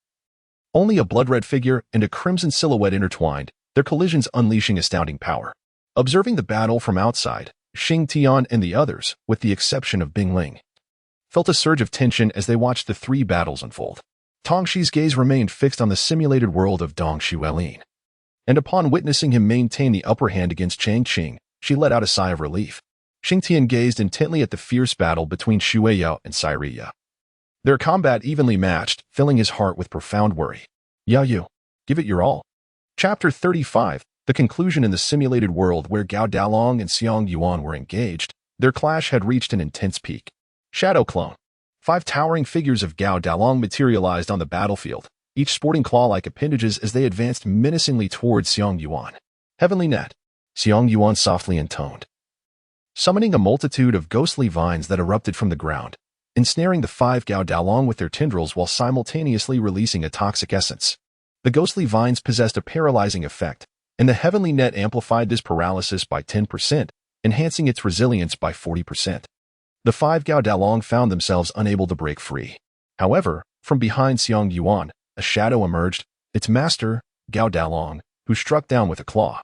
only a blood-red figure and a crimson silhouette intertwined, their collisions unleashing astounding power. Observing the battle from outside, Shing and the others, with the exception of Bing Ling, felt a surge of tension as they watched the 3 battles unfold. Tongxi's gaze remained fixed on the simulated world of Dong Xuelin, and upon witnessing him maintain the upper hand against Ching, she let out a sigh of relief. Shing gazed intently at the fierce battle between Shua Yao and Cyria. Their combat evenly matched, filling his heart with profound worry. Yao Yu, give it your all. Chapter 35, the conclusion in the simulated world where Gao Dalong and Xiangyuan were engaged, their clash had reached an intense peak. Shadow Clone. 5 towering figures of Gao Dalong materialized on the battlefield, each sporting claw-like appendages as they advanced menacingly towards Xiangyuan. Heavenly Net. Xiangyuan softly intoned, summoning a multitude of ghostly vines that erupted from the ground, ensnaring the 5 Gao Dalong with their tendrils while simultaneously releasing a toxic essence. The ghostly vines possessed a paralyzing effect, and the Heavenly Net amplified this paralysis by 10%, enhancing its resilience by 40%. The 5 Gao Dalong found themselves unable to break free. However, from behind Xiangyuan, a shadow emerged, its master, Gao Dalong, who struck down with a claw,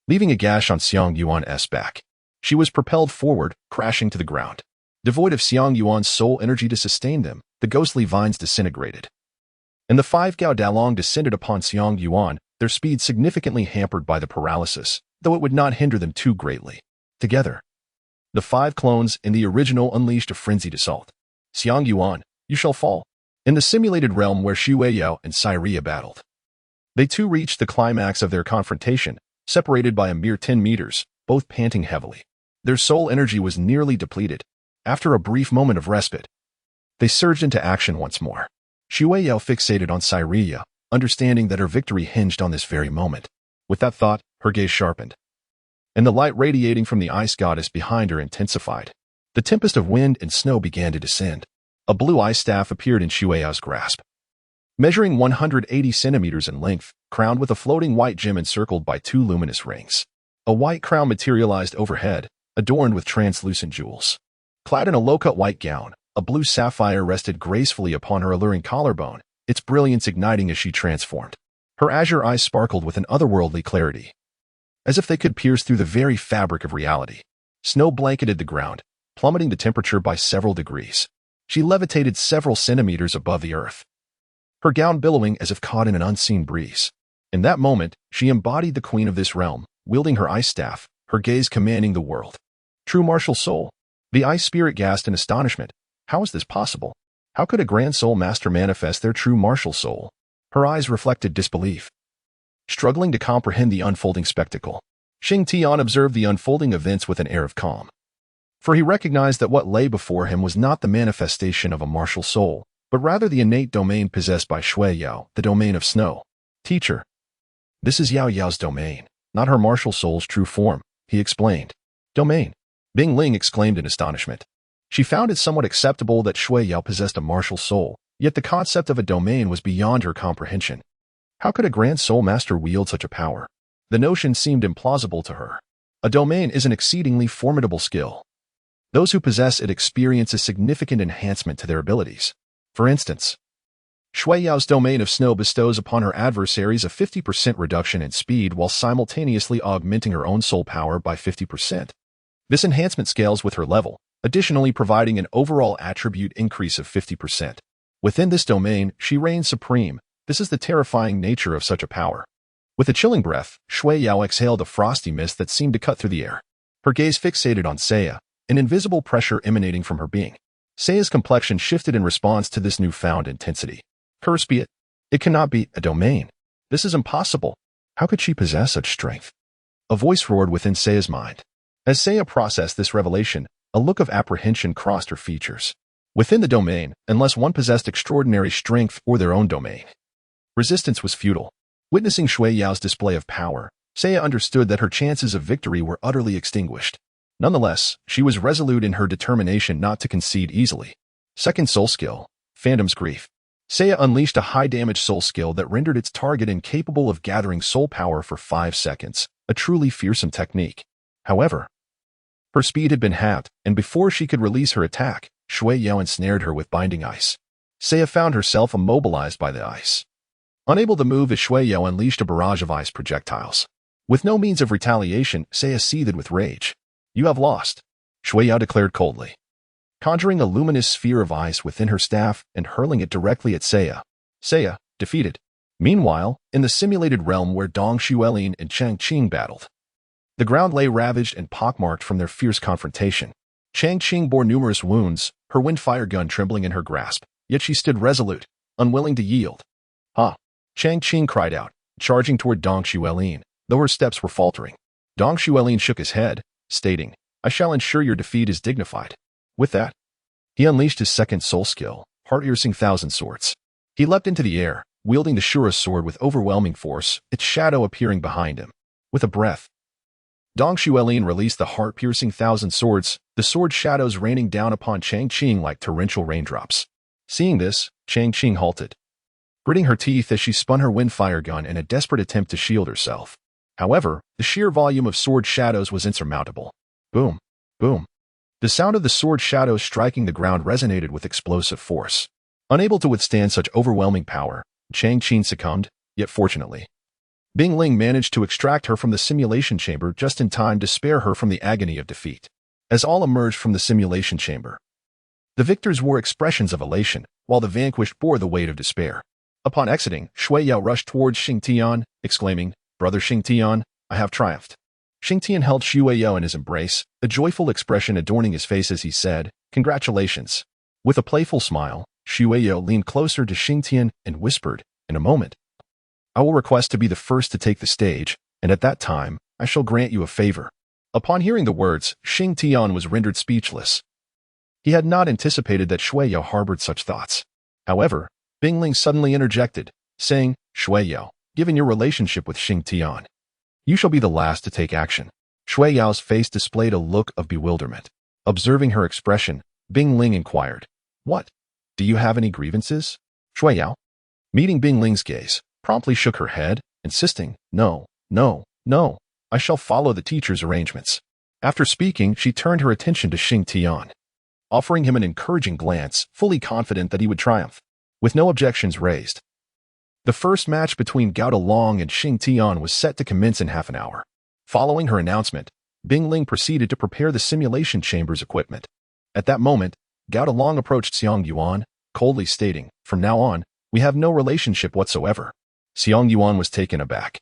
leaving a gash on Xiang Yuan's back. She was propelled forward, crashing to the ground. Devoid of Xiang Yuan's soul energy to sustain them, the ghostly vines disintegrated. And the 5 Gao Dalong descended upon Xiang Yuan, their speed significantly hampered by the paralysis, though it would not hinder them too greatly. Together, the 5 clones in the original unleashed a frenzied assault. Xiang Yuan, you shall fall. In the simulated realm where Shua Arrives and Cyria battled, they too reached the climax of their confrontation, separated by a mere 10 meters, both panting heavily. Their soul energy was nearly depleted. After a brief moment of respite, they surged into action once more. Shua Arrives fixated on Cyria, understanding that her victory hinged on this very moment. With that thought, her gaze sharpened, and the light radiating from the ice goddess behind her intensified. The tempest of wind and snow began to descend. A blue ice staff appeared in Shua Arrives' grasp. Measuring 180 centimeters in length, crowned with a floating white gem encircled by 2 luminous rings. A white crown materialized overhead, adorned with translucent jewels. Clad in a low-cut white gown, a blue sapphire rested gracefully upon her alluring collarbone, its brilliance igniting as she transformed. Her azure eyes sparkled with an otherworldly clarity, as if they could pierce through the very fabric of reality. Snow blanketed the ground, plummeting the temperature by several degrees. She levitated several centimeters above the earth, her gown billowing as if caught in an unseen breeze. In that moment, she embodied the queen of this realm, wielding her ice staff, her gaze commanding the world. True martial soul. The ice spirit gasped in astonishment. How is this possible? How could a grand soul master manifest their true martial soul? Her eyes reflected disbelief, struggling to comprehend the unfolding spectacle. Shing Tian observed the unfolding events with an air of calm, for he recognized that what lay before him was not the manifestation of a martial soul, but rather the innate domain possessed by Shui Yao, the domain of snow. Teacher, this is Yao Yao's domain, not her martial soul's true form, he explained. Domain? Bing Ling exclaimed in astonishment. She found it somewhat acceptable that Shui Yao possessed a martial soul, yet the concept of a domain was beyond her comprehension. How could a grand soul master wield such a power? The notion seemed implausible to her. A domain is an exceedingly formidable skill. Those who possess it experience a significant enhancement to their abilities. For instance, Shui Yao's domain of snow bestows upon her adversaries a 50% reduction in speed while simultaneously augmenting her own soul power by 50%. This enhancement scales with her level, additionally providing an overall attribute increase of 50%. Within this domain, she reigns supreme. This is the terrifying nature of such a power. With a chilling breath, Shui Yao exhaled a frosty mist that seemed to cut through the air. Her gaze fixated on Seiya, an invisible pressure emanating from her being. Seiya's complexion shifted in response to this newfound intensity. Curse be it. It cannot be a domain. This is impossible. How could she possess such strength? A voice roared within Seiya's mind. As Seiya processed this revelation, a look of apprehension crossed her features. Within the domain, unless one possessed extraordinary strength or their own domain, resistance was futile. Witnessing Shui Yao's display of power, Seiya understood that her chances of victory were utterly extinguished. Nonetheless, she was resolute in her determination not to concede easily. Second soul skill, Phantom's Grief. Seiya unleashed a high-damage soul skill that rendered its target incapable of gathering soul power for 5 seconds, a truly fearsome technique. However, her speed had been halved, and before she could release her attack, Shui Yao ensnared her with binding ice. Seiya found herself immobilized by the ice. Unable to move as Shui Yao unleashed a barrage of ice projectiles. With no means of retaliation, Seiya seethed with rage. You have lost, Shui Yao declared coldly, conjuring a luminous sphere of ice within her staff and hurling it directly at Seiya. Seiya, defeated. Meanwhile, in the simulated realm where Dong Xuelin and Chang Qing battled, the ground lay ravaged and pockmarked from their fierce confrontation. Chang Qing bore numerous wounds, her wind fire gun trembling in her grasp, yet she stood resolute, unwilling to yield. Ha! Chang Qing cried out, charging toward Dong Xuelin, though her steps were faltering. Dong Xuelin shook his head, stating, I shall ensure your defeat is dignified. With that, he unleashed his second soul skill, Heart-Piercing Thousand Swords. He leapt into the air, wielding the Shura's sword with overwhelming force, its shadow appearing behind him. With a breath, Dong Xuelin released the Heart-Piercing Thousand Swords, the sword shadows raining down upon Chang Qing like torrential raindrops. Seeing this, Chang Qing halted, gritting her teeth as she spun her wind fire gun in a desperate attempt to shield herself. However, the sheer volume of sword shadows was insurmountable. Boom, boom. The sound of the sword shadows striking the ground resonated with explosive force. Unable to withstand such overwhelming power, Chang Qin succumbed, yet fortunately, Bing Ling managed to extract her from the simulation chamber just in time to spare her from the agony of defeat. As all emerged from the simulation chamber, the victors wore expressions of elation, while the vanquished bore the weight of despair. Upon exiting, Shui Yao rushed towards Xing Tian, exclaiming, "Brother Xing Tian, I have triumphed." Xing Tian held Shui Yao in his embrace, a joyful expression adorning his face as he said, "Congratulations." With a playful smile, Shui Yao leaned closer to Xing Tian and whispered, "In a moment, I will request to be the first to take the stage, and at that time, I shall grant you a favor." Upon hearing the words, Xing Tian was rendered speechless. He had not anticipated that Shui Yao harbored such thoughts. However, Bing Ling suddenly interjected, saying, "Shui Yao, given your relationship with Xing Tian, you shall be the last to take action." Shui Yao's face displayed a look of bewilderment. Observing her expression, Bing Ling inquired, "What? Do you have any grievances?" Shui Yao, meeting Bing Ling's gaze, promptly shook her head, insisting, "No, no, no, I shall follow the teacher's arrangements." After speaking, she turned her attention to Xing Tian, offering him an encouraging glance, fully confident that he would triumph. With no objections raised, the first match between Gao Dalong and Xing Tian was set to commence in half an hour. Following her announcement, Bing Ling proceeded to prepare the simulation chamber's equipment. At that moment, Gao Dalong approached Xiong Yuan, coldly stating, "From now on, we have no relationship whatsoever." Xiong Yuan was taken aback.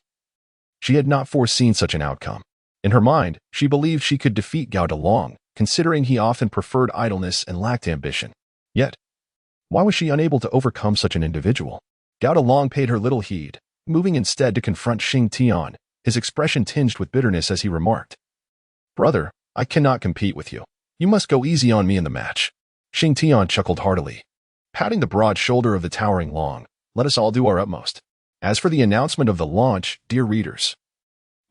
She had not foreseen such an outcome. In her mind, she believed she could defeat Gao Dalong, considering he often preferred idleness and lacked ambition. Yet, why was she unable to overcome such an individual? Gao Dalong paid her little heed, moving instead to confront Xing Tian, his expression tinged with bitterness as he remarked, "Brother, I cannot compete with you. You must go easy on me in the match." Xing Tian chuckled heartily, patting the broad shoulder of the towering Long. "Let us all do our utmost." As for the announcement of the launch, dear readers,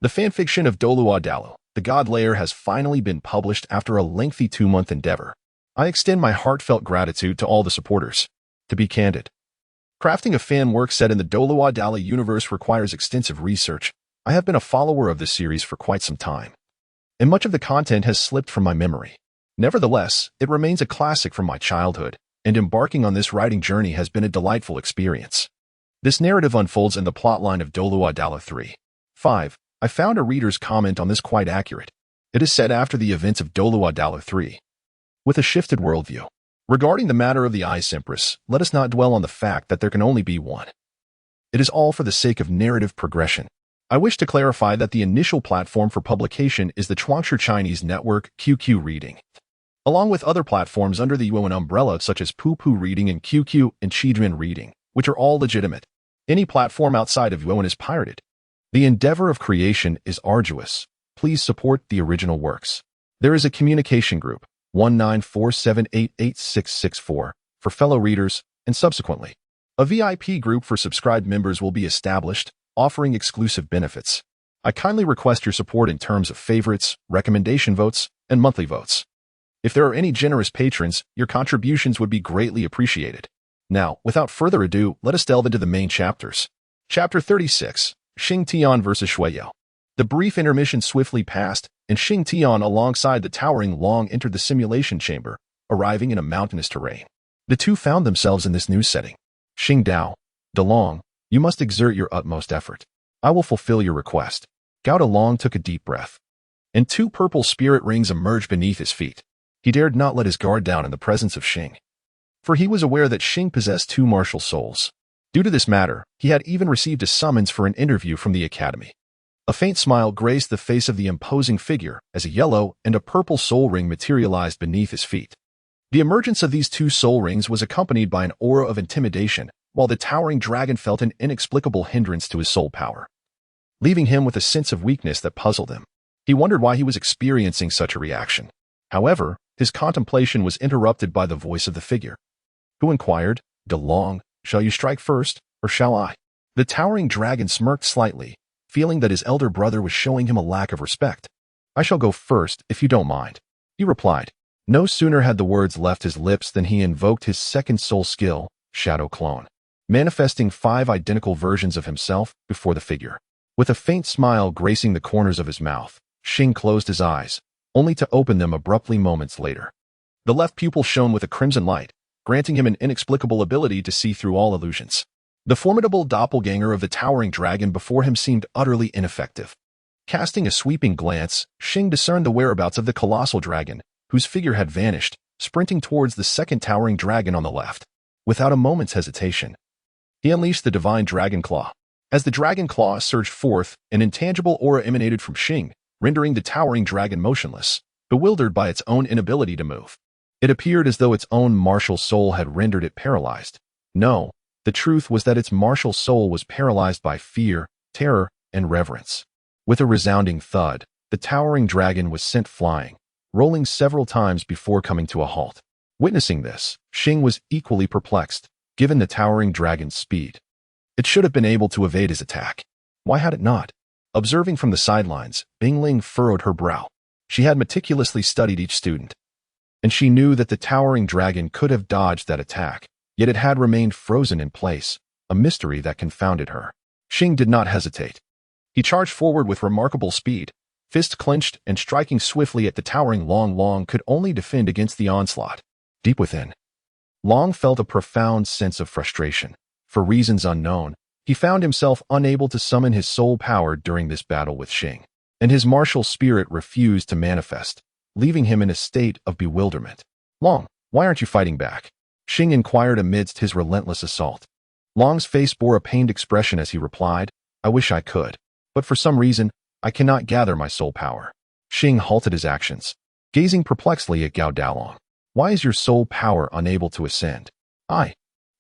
the fanfiction of Douluo, the God Layer, has finally been published after a lengthy 2-month endeavor. I extend my heartfelt gratitude to all the supporters. To be candid, crafting a fan work set in the Douluo universe requires extensive research. I have been a follower of this series for quite some time, and much of the content has slipped from my memory. Nevertheless, it remains a classic from my childhood, and embarking on this writing journey has been a delightful experience. This narrative unfolds in the plotline of Douluo 3. 5. I found a reader's comment on this quite accurate. It is set after the events of Douluo 3, with a shifted worldview. Regarding the matter of the Ice Empress, let us not dwell on the fact that there can only be one. It is all for the sake of narrative progression. I wish to clarify that the initial platform for publication is the Chuangshi Chinese Network QQ Reading, along with other platforms under the Yuan umbrella such as Poo Reading and QQ and Chidren Reading, which are all legitimate. Any platform outside of Yuan is pirated. The endeavor of creation is arduous. Please support the original works. There is a communication group, 1947886664, for fellow readers, and subsequently, a VIP group for subscribed members will be established, offering exclusive benefits. I kindly request your support in terms of favorites, recommendation votes, and monthly votes. If there are any generous patrons, your contributions would be greatly appreciated. Now, without further ado, let us delve into the main chapters. Chapter 36, Xing Tian vs. Shui Yao. The brief intermission swiftly passed, and Xing Tian alongside the towering Long entered the simulation chamber, arriving in a mountainous terrain. The two found themselves in this new setting. Xing Dao, Dalong, you must exert your utmost effort. I will fulfill your request. Gao Dalong took a deep breath, and 2 purple spirit rings emerged beneath his feet. He dared not let his guard down in the presence of Xing, for he was aware that Xing possessed 2 martial souls. Due to this matter, he had even received a summons for an interview from the academy. A faint smile graced the face of the imposing figure as a yellow and a purple soul ring materialized beneath his feet. The emergence of these 2 soul rings was accompanied by an aura of intimidation, while the towering dragon felt an inexplicable hindrance to his soul power, leaving him with a sense of weakness that puzzled him. He wondered why he was experiencing such a reaction. However, his contemplation was interrupted by the voice of the figure, who inquired, "Dalong, shall you strike first, or shall I?" The towering dragon smirked slightly, feeling that his elder brother was showing him a lack of respect. "I shall go first, if you don't mind," he replied. No sooner had the words left his lips than he invoked his second soul skill, Shadow Clone, manifesting 5 identical versions of himself before the figure. With a faint smile gracing the corners of his mouth, Xing closed his eyes, only to open them abruptly moments later. The left pupil shone with a crimson light, granting him an inexplicable ability to see through all illusions. The formidable doppelganger of the towering dragon before him seemed utterly ineffective. Casting a sweeping glance, Shing discerned the whereabouts of the colossal dragon, whose figure had vanished, sprinting towards the second towering dragon on the left. Without a moment's hesitation, he unleashed the divine dragon claw. As the dragon claw surged forth, an intangible aura emanated from Shing, rendering the towering dragon motionless, bewildered by its own inability to move. It appeared as though its own martial soul had rendered it paralyzed. No, the truth was that its martial soul was paralyzed by fear, terror, and reverence. With a resounding thud, the towering dragon was sent flying, rolling several times before coming to a halt. Witnessing this, Shing was equally perplexed, given the towering dragon's speed. It should have been able to evade his attack. Why had it not? Observing from the sidelines, Bingling furrowed her brow. She had meticulously studied each student, and she knew that the towering dragon could have dodged that attack, yet it had remained frozen in place, a mystery that confounded her. Shing did not hesitate. He charged forward with remarkable speed, fist clenched and striking swiftly at the towering Long could only defend against the onslaught. Deep within, Long felt a profound sense of frustration. For reasons unknown, he found himself unable to summon his soul power during this battle with Shing, and his martial spirit refused to manifest, leaving him in a state of bewilderment. Long, why aren't you fighting back? Shing inquired amidst his relentless assault. Long's face bore a pained expression as he replied, I wish I could, but for some reason, I cannot gather my soul power. Shing halted his actions, gazing perplexedly at Gao Dalong. Why is your soul power unable to ascend? I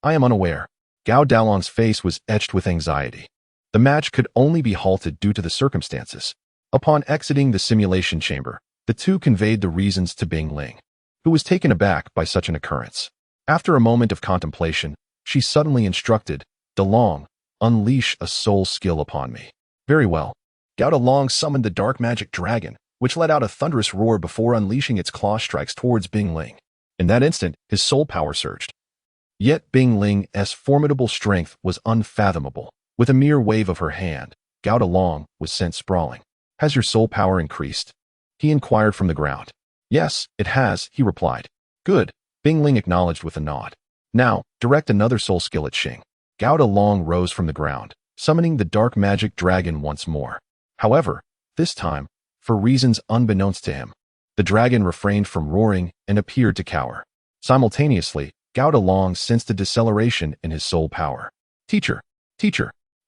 am unaware. Gao Dalong's face was etched with anxiety. The match could only be halted due to the circumstances. Upon exiting the simulation chamber, the two conveyed the reasons to Bingling, who was taken aback by such an occurrence. After a moment of contemplation, she suddenly instructed, Dalong, unleash a soul skill upon me. Very well. Gao Dalong summoned the dark magic dragon, which let out a thunderous roar before unleashing its claw strikes towards Bingling. In that instant, his soul power surged. Yet Bingling's formidable strength was unfathomable. With a mere wave of her hand, Gao Dalong was sent sprawling. Has your soul power increased? He inquired from the ground. Yes, it has, he replied. Good, Bingling acknowledged with a nod. Now, direct another soul skill at Shing. Gao Dalong rose from the ground, summoning the dark magic dragon once more. However, this time, for reasons unbeknownst to him, the dragon refrained from roaring and appeared to cower. Simultaneously, Gao Dalong sensed a deceleration in his soul power. Teacher,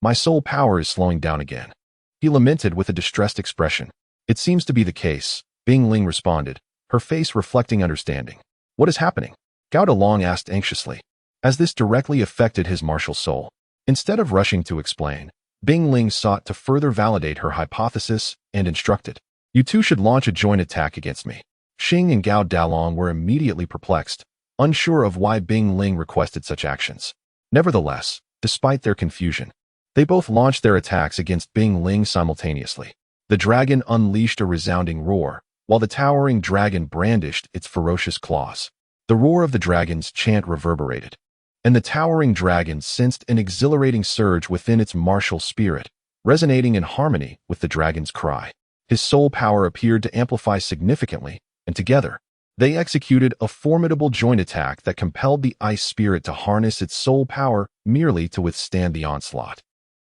my soul power is slowing down again. He lamented with a distressed expression. It seems to be the case, Bingling responded, her face reflecting understanding. What is happening? Gao Dalong asked anxiously, as this directly affected his martial soul. Instead of rushing to explain, Bingling sought to further validate her hypothesis and instructed, You two should launch a joint attack against me. Shing and Gao Dalong were immediately perplexed, unsure of why Bingling requested such actions. Nevertheless, despite their confusion, they both launched their attacks against Bingling simultaneously. The dragon unleashed a resounding roar, while the towering dragon brandished its ferocious claws. The roar of the dragon's chant reverberated, and the towering dragon sensed an exhilarating surge within its martial spirit, resonating in harmony with the dragon's cry. His soul power appeared to amplify significantly, and together, they executed a formidable joint attack that compelled the ice spirit to harness its soul power merely to withstand the onslaught.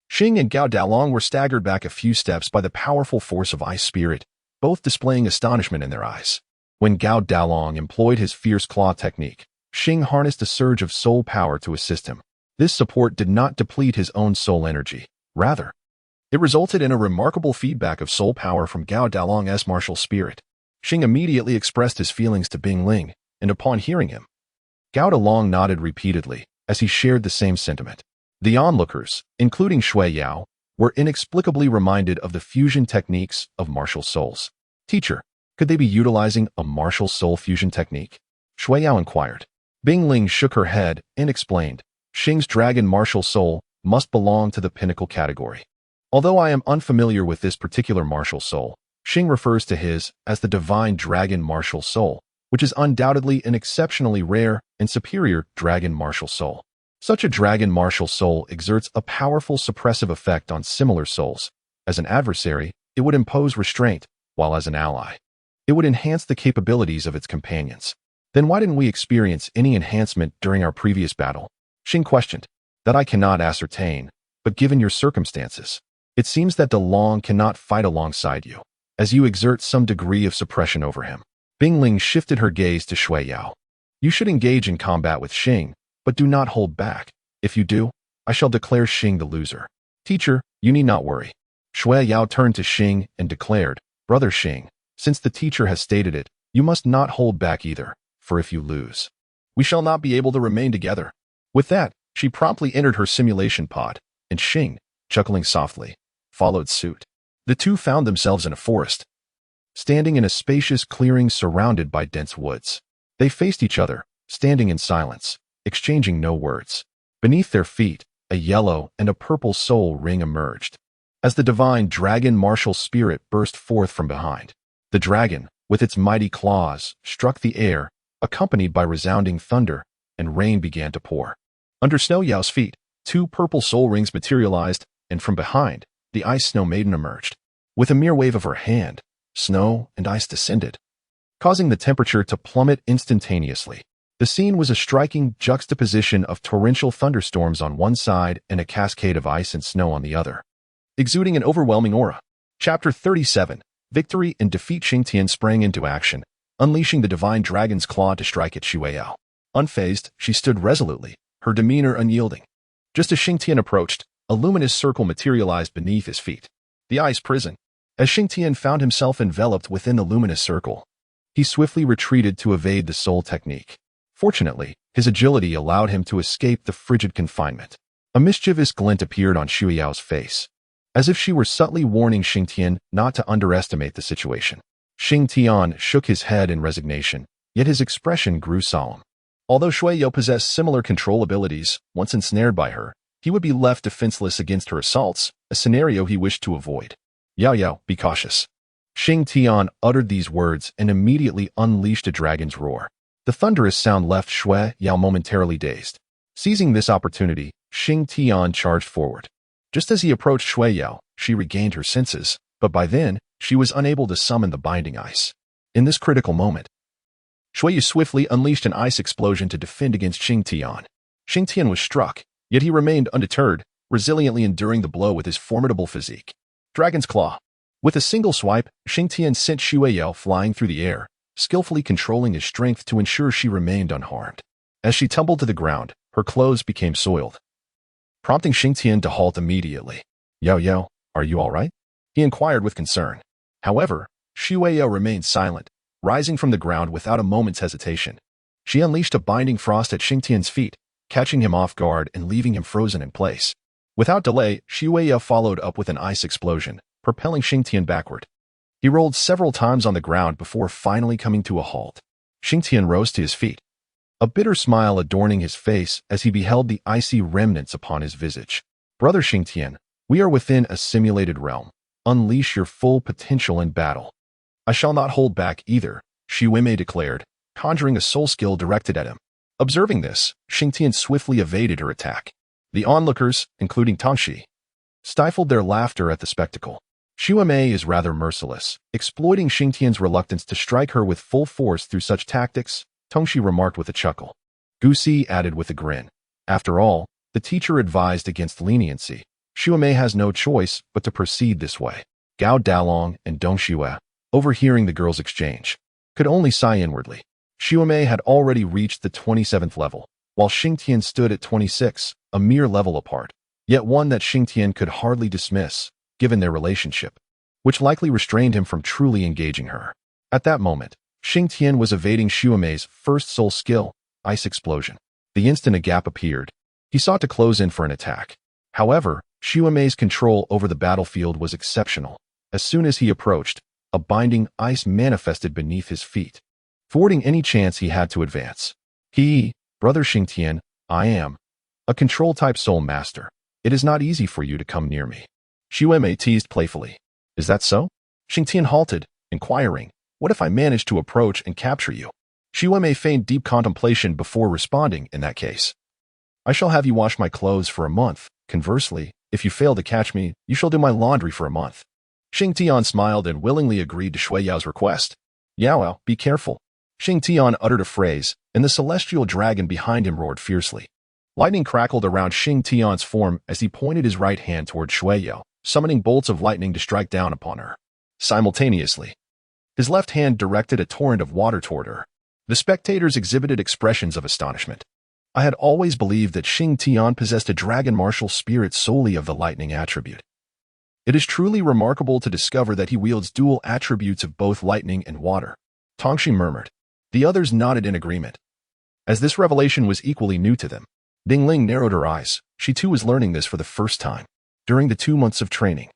Shing and Gao Dalong were staggered back a few steps by the powerful force of ice spirit, both displaying astonishment in their eyes. When Gao Dalong employed his fierce claw technique, Shing harnessed a surge of soul power to assist him. This support did not deplete his own soul energy. Rather, it resulted in a remarkable feedback of soul power from Gao Dalong's martial spirit. Shing immediately expressed his feelings to Bingling, and upon hearing him, Gao Dalong nodded repeatedly as he shared the same sentiment. The onlookers, including Shui Yao, were inexplicably reminded of the fusion techniques of martial souls. Teacher, could they be utilizing a martial soul fusion technique? Shui Yao inquired. Bingling shook her head and explained, Shing's dragon martial soul must belong to the pinnacle category. Although I am unfamiliar with this particular martial soul, Shing refers to his as the divine dragon martial soul, which is undoubtedly an exceptionally rare and superior dragon martial soul. Such a dragon martial soul exerts a powerful suppressive effect on similar souls. As an adversary, it would impose restraint, while as an ally, it would enhance the capabilities of its companions. Then why didn't we experience any enhancement during our previous battle? Shing questioned. That I cannot ascertain, but given your circumstances, it seems that DeLong cannot fight alongside you, as you exert some degree of suppression over him. Bingling shifted her gaze to Shui Yao. You should engage in combat with Shing, but do not hold back. If you do, I shall declare Shing the loser. Teacher, you need not worry. Shui Yao turned to Shing and declared, Brother Shing, since the teacher has stated it, you must not hold back either, for if you lose, we shall not be able to remain together. With that, she promptly entered her simulation pod, and Shing, chuckling softly, followed suit. The two found themselves in a forest, standing in a spacious clearing surrounded by dense woods. They faced each other, standing in silence, exchanging no words. Beneath their feet, a yellow and a purple soul ring emerged, as the divine dragon martial spirit burst forth from behind. The dragon, with its mighty claws, struck the air, accompanied by resounding thunder, and rain began to pour. Under Snow Yao's feet, two purple soul rings materialized, and from behind, the Ice Snow Maiden emerged. With a mere wave of her hand, snow and ice descended, causing the temperature to plummet instantaneously. The scene was a striking juxtaposition of torrential thunderstorms on one side and a cascade of ice and snow on the other, exuding an overwhelming aura. Chapter 37. Victory and defeat. Xingtian sprang into action, unleashing the divine dragon's claw to strike at Shui Yao. Unfazed, she stood resolutely, her demeanor unyielding. Just as Xingtian approached, a luminous circle materialized beneath his feet. The ice prison. As Xingtian found himself enveloped within the luminous circle, he swiftly retreated to evade the soul technique. Fortunately, his agility allowed him to escape the frigid confinement. A mischievous glint appeared on Shui Yao's face, as if she were subtly warning Xingtian not to underestimate the situation. Xingtian shook his head in resignation, yet his expression grew solemn. Although Shui Yao possessed similar control abilities, once ensnared by her, he would be left defenseless against her assaults, a scenario he wished to avoid. Yao Yao, be cautious. Xingtian uttered these words and immediately unleashed a dragon's roar. The thunderous sound left Shui Yao momentarily dazed. Seizing this opportunity, Xingtian charged forward. Just as he approached Shui Yao, she regained her senses, but by then, she was unable to summon the binding ice. In this critical moment, Shui Yao swiftly unleashed an ice explosion to defend against Xingtian. Xingtian was struck, yet he remained undeterred, resiliently enduring the blow with his formidable physique. Dragon's Claw. With a single swipe, Xingtian sent Shui Yao flying through the air, skillfully controlling his strength to ensure she remained unharmed. As she tumbled to the ground, her clothes became soiled, prompting Xingtian to halt immediately. Yao Yao, are you all right? He inquired with concern. However, Shui Yao remained silent, rising from the ground without a moment's hesitation. She unleashed a binding frost at Xingtian's feet, catching him off guard and leaving him frozen in place. Without delay, Shui Yao followed up with an ice explosion, propelling Xingtian backward. He rolled several times on the ground before finally coming to a halt. Xingtian rose to his feet, a bitter smile adorning his face as he beheld the icy remnants upon his visage. Brother Xingtian, we are within a simulated realm. Unleash your full potential in battle. I shall not hold back either, Shui Mei declared, conjuring a soul skill directed at him. Observing this, Xingtian swiftly evaded her attack. The onlookers, including Tangshi, stifled their laughter at the spectacle. Shui Mei is rather merciless, exploiting Xingtian's reluctance to strike her with full force through such tactics, Tangshi remarked with a chuckle. Gusi added with a grin. After all, the teacher advised against leniency. Shui Mei has no choice but to proceed this way. Gao Dalong and Dong Shue, overhearing the girls' exchange, could only sigh inwardly. Shui Mei had already reached the 27th level, while Xingtian stood at 26, a mere level apart, yet one that Xingtian could hardly dismiss, given their relationship, which likely restrained him from truly engaging her. At that moment, Xingtian was evading Shui Mei's first soul skill, Ice Explosion. The instant a gap appeared, he sought to close in for an attack. However, Shui Mei's control over the battlefield was exceptional. As soon as he approached, a binding ice manifested beneath his feet, thwarting any chance he had to advance. Brother Xingtian, I am a control-type soul master. It is not easy for you to come near me. Shui Mei teased playfully. Is that so? Xingtian halted, inquiring, what if I manage to approach and capture you? Shui Mei feigned deep contemplation before responding in that case. I shall have you wash my clothes for a month. Conversely, if you fail to catch me, you shall do my laundry for a month. Xingtian smiled and willingly agreed to Shui Yao's request. Yao Yao, be careful. Xingtian uttered a phrase, and the celestial dragon behind him roared fiercely. Lightning crackled around Shing Tian's form as he pointed his right hand toward Shueyao, summoning bolts of lightning to strike down upon her. Simultaneously, his left hand directed a torrent of water toward her. The spectators exhibited expressions of astonishment. I had always believed that Shing Tian possessed a dragon martial spirit solely of the lightning attribute. It is truly remarkable to discover that he wields dual attributes of both lightning and water. Tang Sect murmured. The others nodded in agreement. As this revelation was equally new to them, Ding Ling narrowed her eyes. She too was learning this for the first time. During the 2 months of training,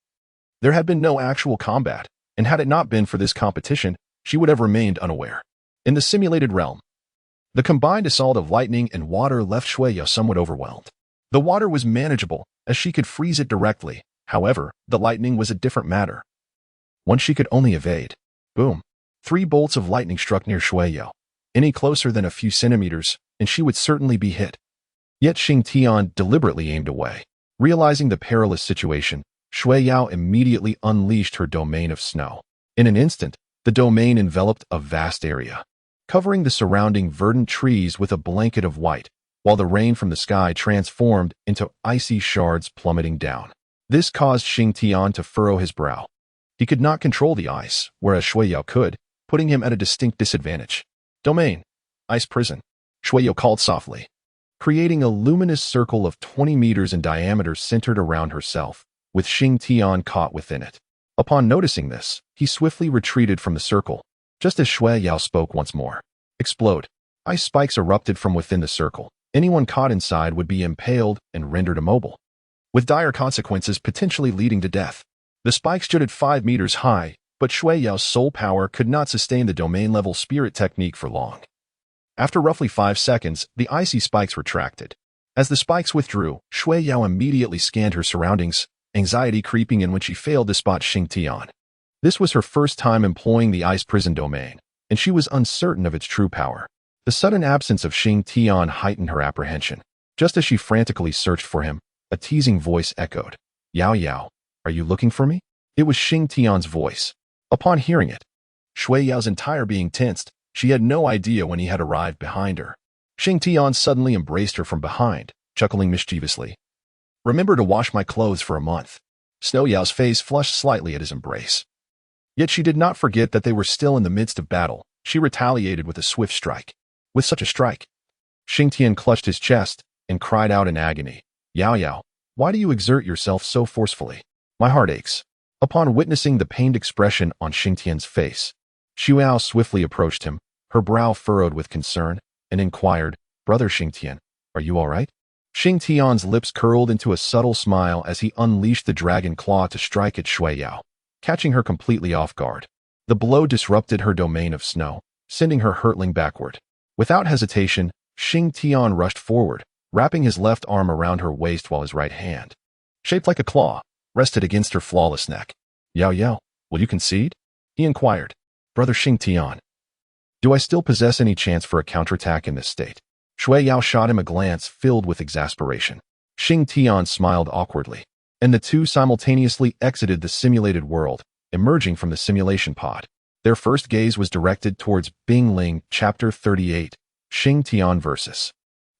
there had been no actual combat, and had it not been for this competition, she would have remained unaware. In the simulated realm, the combined assault of lightning and water left Shueyao somewhat overwhelmed. The water was manageable, as she could freeze it directly. However, the lightning was a different matter. One she could only evade. Boom. 3 bolts of lightning struck near Shueyao. Any closer than a few centimeters, and she would certainly be hit. Yet Shing Tian deliberately aimed away. Realizing the perilous situation, Shueyao immediately unleashed her domain of snow. In an instant, the domain enveloped a vast area, covering the surrounding verdant trees with a blanket of white, while the rain from the sky transformed into icy shards plummeting down. This caused Shing Tian to furrow his brow. He could not control the ice, whereas Shueyao could, putting him at a distinct disadvantage. Domain. Ice prison. Shueyao called softly, creating a luminous circle of 20 meters in diameter centered around herself, with Shing Tian caught within it. Upon noticing this, he swiftly retreated from the circle, just as Shueyao spoke once more. Explode. Ice spikes erupted from within the circle. Anyone caught inside would be impaled and rendered immobile, with dire consequences potentially leading to death. The spikes stood at 5 meters high, but Shueyao's soul power could not sustain the domain-level spirit technique for long. After roughly 5 seconds, the icy spikes retracted. As the spikes withdrew, Shueyao immediately scanned her surroundings, anxiety creeping in when she failed to spot Shing Tian. This was her first time employing the ice prison domain, and she was uncertain of its true power. The sudden absence of Shing Tian heightened her apprehension. Just as she frantically searched for him, a teasing voice echoed. Yao Yao, are you looking for me? It was Shing Tian's voice. Upon hearing it, Shueyao's entire being tensed. She had no idea when he had arrived behind her. Shing Tian suddenly embraced her from behind, chuckling mischievously. Remember to wash my clothes for a month. Shueyao's face flushed slightly at his embrace. Yet she did not forget that they were still in the midst of battle. She retaliated with a swift strike. With such a strike, Shing Tian clutched his chest and cried out in agony. Yao Yao, why do you exert yourself so forcefully? My heart aches. Upon witnessing the pained expression on Shing Tian's face, Shueyao swiftly approached him, her brow furrowed with concern, and inquired, Brother Shing Tian, are you all right? Shing Tian's lips curled into a subtle smile as he unleashed the dragon claw to strike at Shueyao, catching her completely off guard. The blow disrupted her domain of snow, sending her hurtling backward. Without hesitation, Shing Tian rushed forward, wrapping his left arm around her waist while his right hand, shaped like a claw, rested against her flawless neck. Yao Yao, will you concede? He inquired. Brother Shing Tian, do I still possess any chance for a counterattack in this state? Shueyao shot him a glance filled with exasperation. Shing Tian smiled awkwardly, and the two simultaneously exited the simulated world, emerging from the simulation pod. Their first gaze was directed towards Bing Ling, Chapter 38, Shing Tian vs.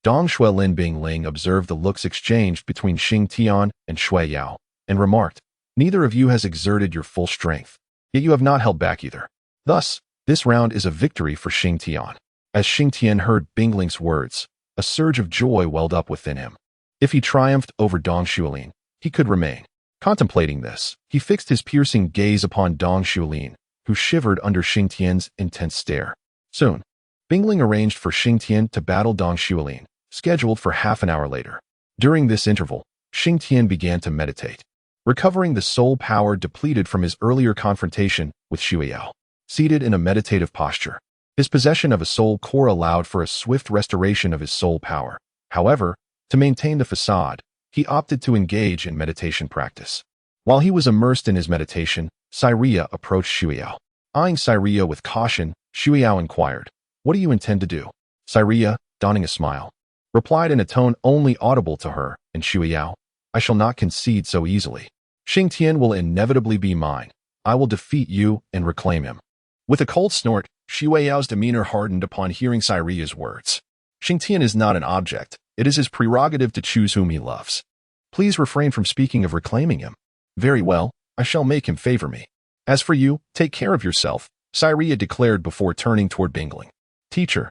Dong Shuelin. Bing Ling observed the looks exchanged between Shing Tian and Shueyao, and remarked, Neither of you has exerted your full strength, yet you have not held back either. Thus, this round is a victory for Shing Tian. As Shing Tian heard Bing Ling's words, a surge of joy welled up within him. If he triumphed over Dong Shuelin, he could remain. Contemplating this, he fixed his piercing gaze upon Dong Shuelin, who shivered under Shing Tian's intense stare. Soon, Bing Ling arranged for Shing Tian to battle Dong Shuelin, scheduled for half an hour later. During this interval, Shing Tian began to meditate, recovering the soul power depleted from his earlier confrontation with Shueyao. Seated in a meditative posture, his possession of a soul core allowed for a swift restoration of his soul power. However, to maintain the facade, he opted to engage in meditation practice. While he was immersed in his meditation, Cyria approached Shueyao. Eyeing Cyria with caution, Shueyao inquired, What do you intend to do? Cyria, donning a smile, replied in a tone only audible to her, and Shueyao, I shall not concede so easily. Shing Tian will inevitably be mine. I will defeat you and reclaim him. With a cold snort, Shueyao's demeanor hardened upon hearing Cyria's words. Shing Tian is not an object, It is his prerogative to choose whom he loves. Please refrain from speaking of reclaiming him. Very well, I shall make him favor me. As for you, take care of yourself, Cyria declared before turning toward Bingling. Teacher.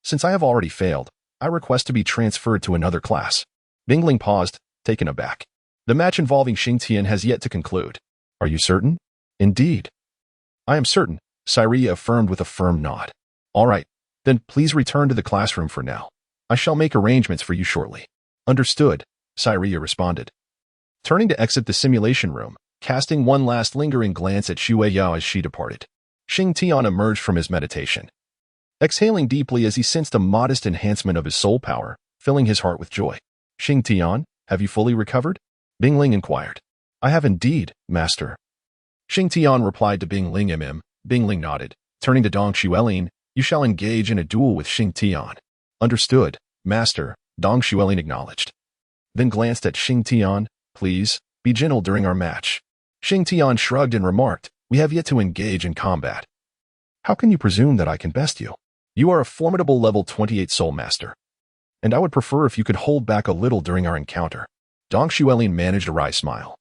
Since I have already failed, I request to be transferred to another class. Bingling paused, taken aback. The match involving Shing Tian has yet to conclude. Are you certain? Indeed. I am certain, Cyria affirmed with a firm nod. All right, then please return to the classroom for now. I shall make arrangements for you shortly. Understood, Cyria responded. Turning to exit the simulation room, casting one last lingering glance at Shua Yao as she departed, Shing Tian emerged from his meditation. Exhaling deeply as he sensed a modest enhancement of his soul power, filling his heart with joy. Shing Tian, have you fully recovered? Bingling inquired. I have indeed, master. Shing Tian replied to Bingling. Bingling nodded. Turning to Dong Xuelin, you shall engage in a duel with Shing Tian. Understood, master, Dong Xuelin acknowledged. Then glanced at Shing Tian. Please, be gentle during our match. Shing Tian shrugged and remarked, we have yet to engage in combat. How can you presume that I can best you? You are a formidable level 28 soul master. And I would prefer if you could hold back a little during our encounter. Dong Xuelin managed a wry smile.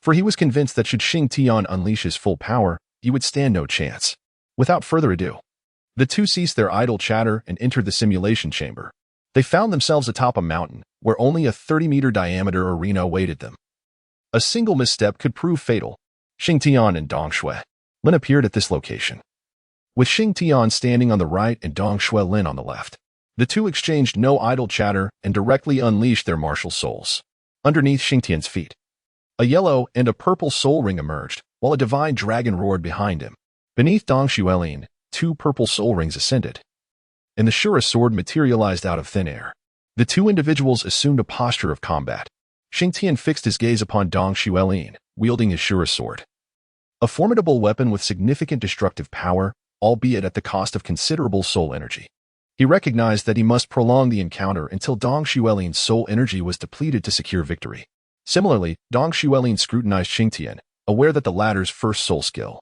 For he was convinced that should Shing Tian unleash his full power, he would stand no chance. Without further ado, the two ceased their idle chatter and entered the simulation chamber. They found themselves atop a mountain, where only a 30-meter diameter arena awaited them. A single misstep could prove fatal. Shing Tian and Dong Xuelin appeared at this location, with Shing Tian standing on the right and Dong Xuelin on the left. The two exchanged no idle chatter and directly unleashed their martial souls. Underneath Shing Tian's feet, a yellow and a purple soul ring emerged, while a divine dragon roared behind him. Beneath Dong Xuelin, two purple soul rings ascended, and the Shura sword materialized out of thin air. The two individuals assumed a posture of combat. Shing Tian fixed his gaze upon Dong Xuelin, wielding his Shura sword, a formidable weapon with significant destructive power, albeit at the cost of considerable soul energy. He recognized that he must prolong the encounter until Dong Xuelin's soul energy was depleted to secure victory. Similarly, Dong Xuelin scrutinized Shing Tian, aware that the latter's first soul skill,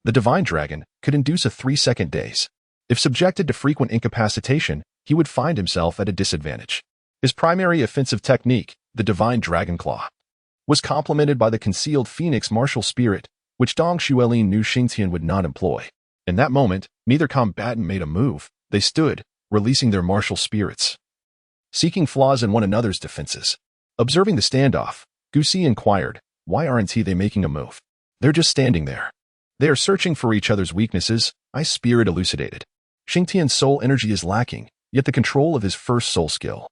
the Divine Dragon, could induce a 3-second daze. If subjected to frequent incapacitation, he would find himself at a disadvantage. His primary offensive technique, the Divine Dragon Claw, was complemented by the concealed Phoenix martial spirit, which Dong Xuelin knew Shing Tian would not employ. In that moment, neither combatant made a move. They stood, releasing their martial spirits, seeking flaws in one another's defenses. Observing the standoff, Dou City inquired, why aren't they making a move? They're just standing there. They are searching for each other's weaknesses, Ice Spirit elucidated. Shing Tian's soul energy is lacking, yet the control of his first soul skill,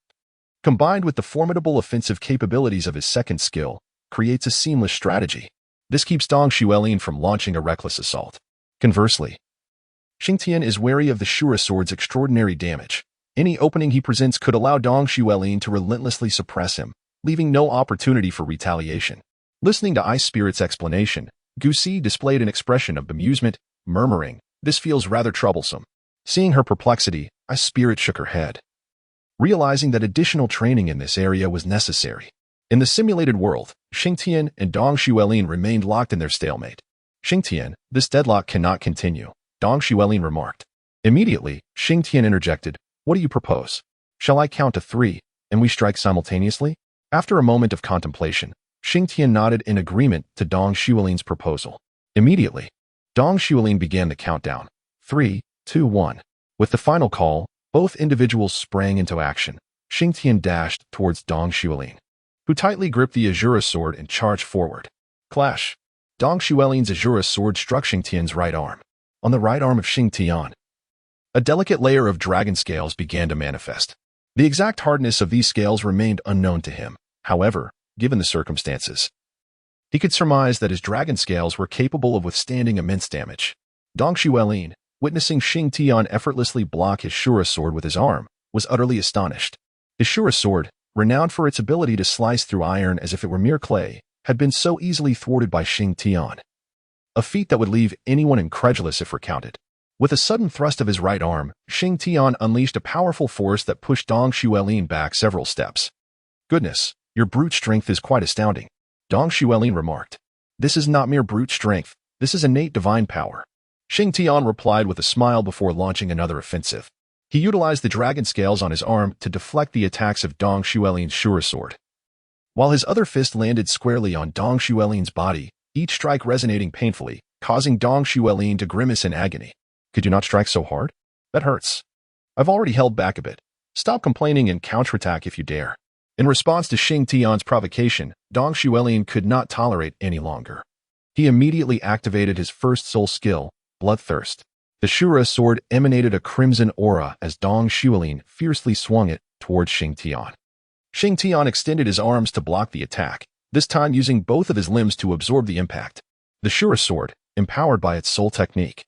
combined with the formidable offensive capabilities of his second skill, creates a seamless strategy. This keeps Dong Xuelin from launching a reckless assault. Conversely, Shing Tian is wary of the Shura sword's extraordinary damage. Any opening he presents could allow Dong Xuelin to relentlessly suppress him, leaving no opportunity for retaliation. Listening to Ice Spirit's explanation, Dou City displayed an expression of bemusement, murmuring, this feels rather troublesome. Seeing her perplexity, Ice Spirit shook her head, realizing that additional training in this area was necessary. In the simulated world, Shing Tian and Dong Xuelin remained locked in their stalemate. Shing Tian, this deadlock cannot continue, Dong Xuelin remarked. Immediately, Shing Tian interjected, what do you propose? Shall I count to 3, and we strike simultaneously? After a moment of contemplation, Shing Tian nodded in agreement to Dong Xuelin's proposal. Immediately, Dong Xuelin began the countdown. 3, 2, 1. With the final call, both individuals sprang into action. Shing Tian dashed towards Dong Xuelin, who tightly gripped the Azura sword and charged forward. Clash! Dong Xuelin's Azura sword struck Shing Tian's right arm. On the right arm of Shing Tian, a delicate layer of dragon scales began to manifest. The exact hardness of these scales remained unknown to him. However, given the circumstances, he could surmise that his dragon scales were capable of withstanding immense damage. Dong Xuelin, witnessing Shing Tian effortlessly block his Shura sword with his arm, was utterly astonished. His Shura sword, renowned for its ability to slice through iron as if it were mere clay, had been so easily thwarted by Shing Tian, a feat that would leave anyone incredulous if recounted. With a sudden thrust of his right arm, Shing Tian unleashed a powerful force that pushed Dong Xuelin back several steps. Goodness, your brute strength is quite astounding, Dong Xuelin remarked. This is not mere brute strength, this is innate divine power. Shing Tian replied with a smile before launching another offensive. He utilized the dragon scales on his arm to deflect the attacks of Dong Xueline's Shura sword. While his other fist landed squarely on Dong Xueline's body, each strike resonating painfully, causing Dong Xueline to grimace in agony. Could you not strike so hard? That hurts. I've already held back a bit. Stop complaining and counterattack if you dare. In response to Shing Tian's provocation, Dong Xueline could not tolerate any longer. He immediately activated his first soul skill, Bloodthirst. The Shura sword emanated a crimson aura as Dong Xueline fiercely swung it towards Shing Tian. Shing Tian extended his arms to block the attack, this time using both of his limbs to absorb the impact. The Shura sword, empowered by its soul technique,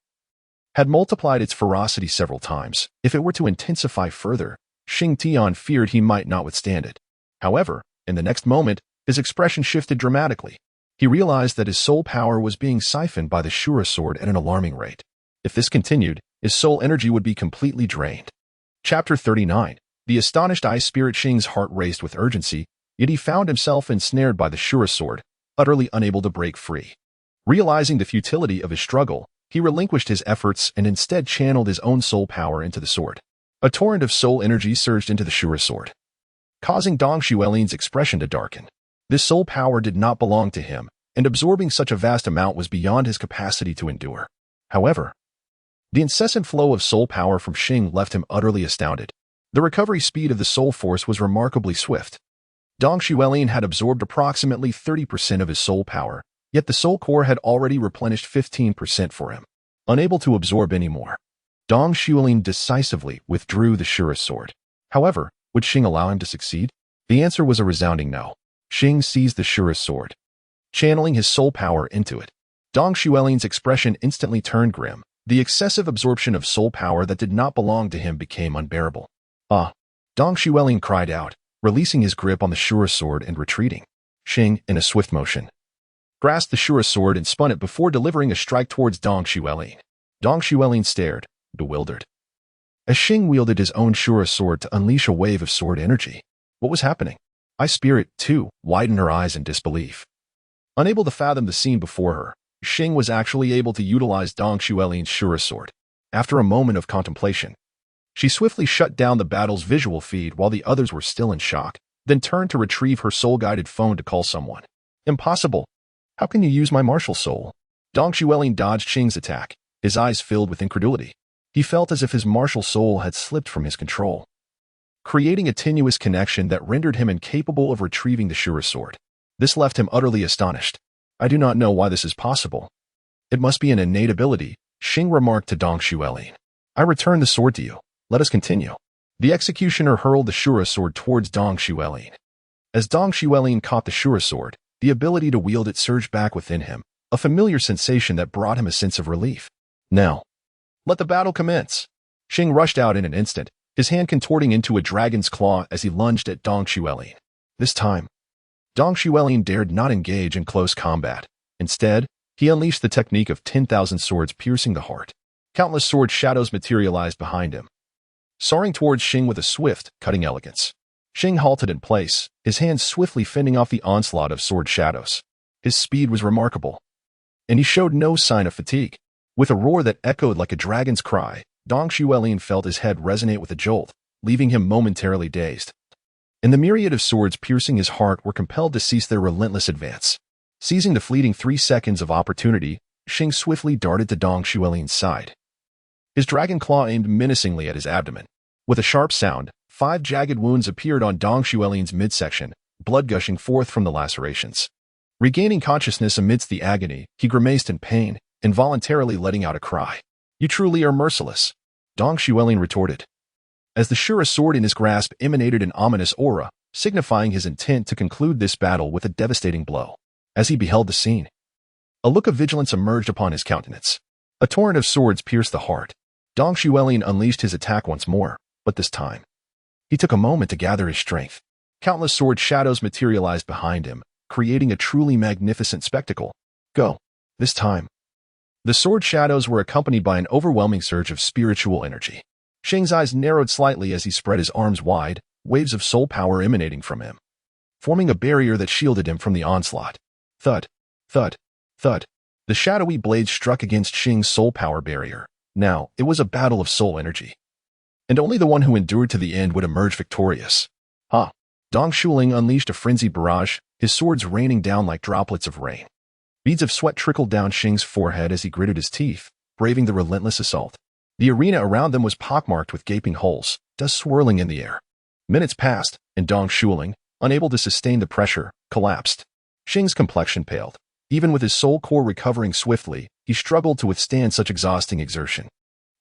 had multiplied its ferocity several times. If it were to intensify further, Shing Tian feared he might not withstand it. However, in the next moment, his expression shifted dramatically. He realized that his soul power was being siphoned by the Shura sword at an alarming rate. If this continued, his soul energy would be completely drained. Chapter 39. The astonished ice spirit Shing's heart raced with urgency, yet he found himself ensnared by the Shura sword, utterly unable to break free. Realizing the futility of his struggle, he relinquished his efforts and instead channeled his own soul power into the sword. A torrent of soul energy surged into the Shura sword, causing Dong Xueline's expression to darken. This soul power did not belong to him, and absorbing such a vast amount was beyond his capacity to endure. However, the incessant flow of soul power from Shing left him utterly astounded. The recovery speed of the soul force was remarkably swift. Dong Xueline had absorbed approximately 30% of his soul power, yet the soul core had already replenished 15% for him. Unable to absorb any more, Dong Xueline decisively withdrew the Shura sword. However, would Shing allow him to succeed? The answer was a resounding no. Shing seized the Shura sword, channeling his soul power into it. Dong Xueline's expression instantly turned grim. The excessive absorption of soul power that did not belong to him became unbearable. Ah! Dong Xueline cried out, releasing his grip on the Shura sword and retreating. Shing, in a swift motion, grasped the Shura sword and spun it before delivering a strike towards Dong Xueline. Dong Xueline stared, bewildered, as Shing wielded his own Shura sword to unleash a wave of sword energy. What was happening? Ice Spirit, too, widened her eyes in disbelief. Unable to fathom the scene before her, Shing was actually able to utilize Dong Xueline's Shura sword. After a moment of contemplation, she swiftly shut down the battle's visual feed while the others were still in shock, then turned to retrieve her soul-guided phone to call someone. Impossible! How can you use my martial soul? Dong Xueline dodged Shing's attack, his eyes filled with incredulity. He felt as if his martial soul had slipped from his control, creating a tenuous connection that rendered him incapable of retrieving the Shura sword. This left him utterly astonished. I do not know why this is possible. It must be an innate ability, Shing remarked to Dong Xueline. I return the sword to you. Let us continue. The executioner hurled the Shura sword towards Dong Xueline. As Dong Xueline caught the Shura sword, the ability to wield it surged back within him, a familiar sensation that brought him a sense of relief. Now, let the battle commence. Shing rushed out in an instant, his hand contorting into a dragon's claw as he lunged at Dong Xueline. This time, Dong Xueline dared not engage in close combat. Instead, he unleashed the technique of 10,000 swords piercing the heart. Countless sword shadows materialized behind him, soaring towards Shing with a swift, cutting elegance. Shing halted in place, his hands swiftly fending off the onslaught of sword shadows. His speed was remarkable, and he showed no sign of fatigue. With a roar that echoed like a dragon's cry, Dong Xueline felt his head resonate with a jolt, leaving him momentarily dazed. And the myriad of swords piercing his heart were compelled to cease their relentless advance. Seizing the fleeting 3 seconds of opportunity, Shing swiftly darted to Dong Xueline's side. His dragon claw aimed menacingly at his abdomen. With a sharp sound, 5 jagged wounds appeared on Dong Xueline's midsection, blood gushing forth from the lacerations. Regaining consciousness amidst the agony, he grimaced in pain, involuntarily letting out a cry. You truly are merciless, Dong Xueline retorted, as the Shura sword in his grasp emanated an ominous aura, signifying his intent to conclude this battle with a devastating blow. As he beheld the scene, a look of vigilance emerged upon his countenance. A torrent of swords pierced the heart. Dong Xueline unleashed his attack once more, but this time, he took a moment to gather his strength. Countless sword shadows materialized behind him, creating a truly magnificent spectacle. Go. This time, the sword shadows were accompanied by an overwhelming surge of spiritual energy. Shing's eyes narrowed slightly as he spread his arms wide, waves of soul power emanating from him, forming a barrier that shielded him from the onslaught. Thud, thud, thud. The shadowy blade struck against Shing's soul power barrier. Now, it was a battle of soul energy. and only the one who endured to the end would emerge victorious. Ha! Dong Shuling unleashed a frenzied barrage, his swords raining down like droplets of rain. Beads of sweat trickled down Shing's forehead as he gritted his teeth, braving the relentless assault. The arena around them was pockmarked with gaping holes, dust swirling in the air. Minutes passed, and Dong Shuling, unable to sustain the pressure, collapsed. Shing's complexion paled. Even with his soul core recovering swiftly, he struggled to withstand such exhausting exertion.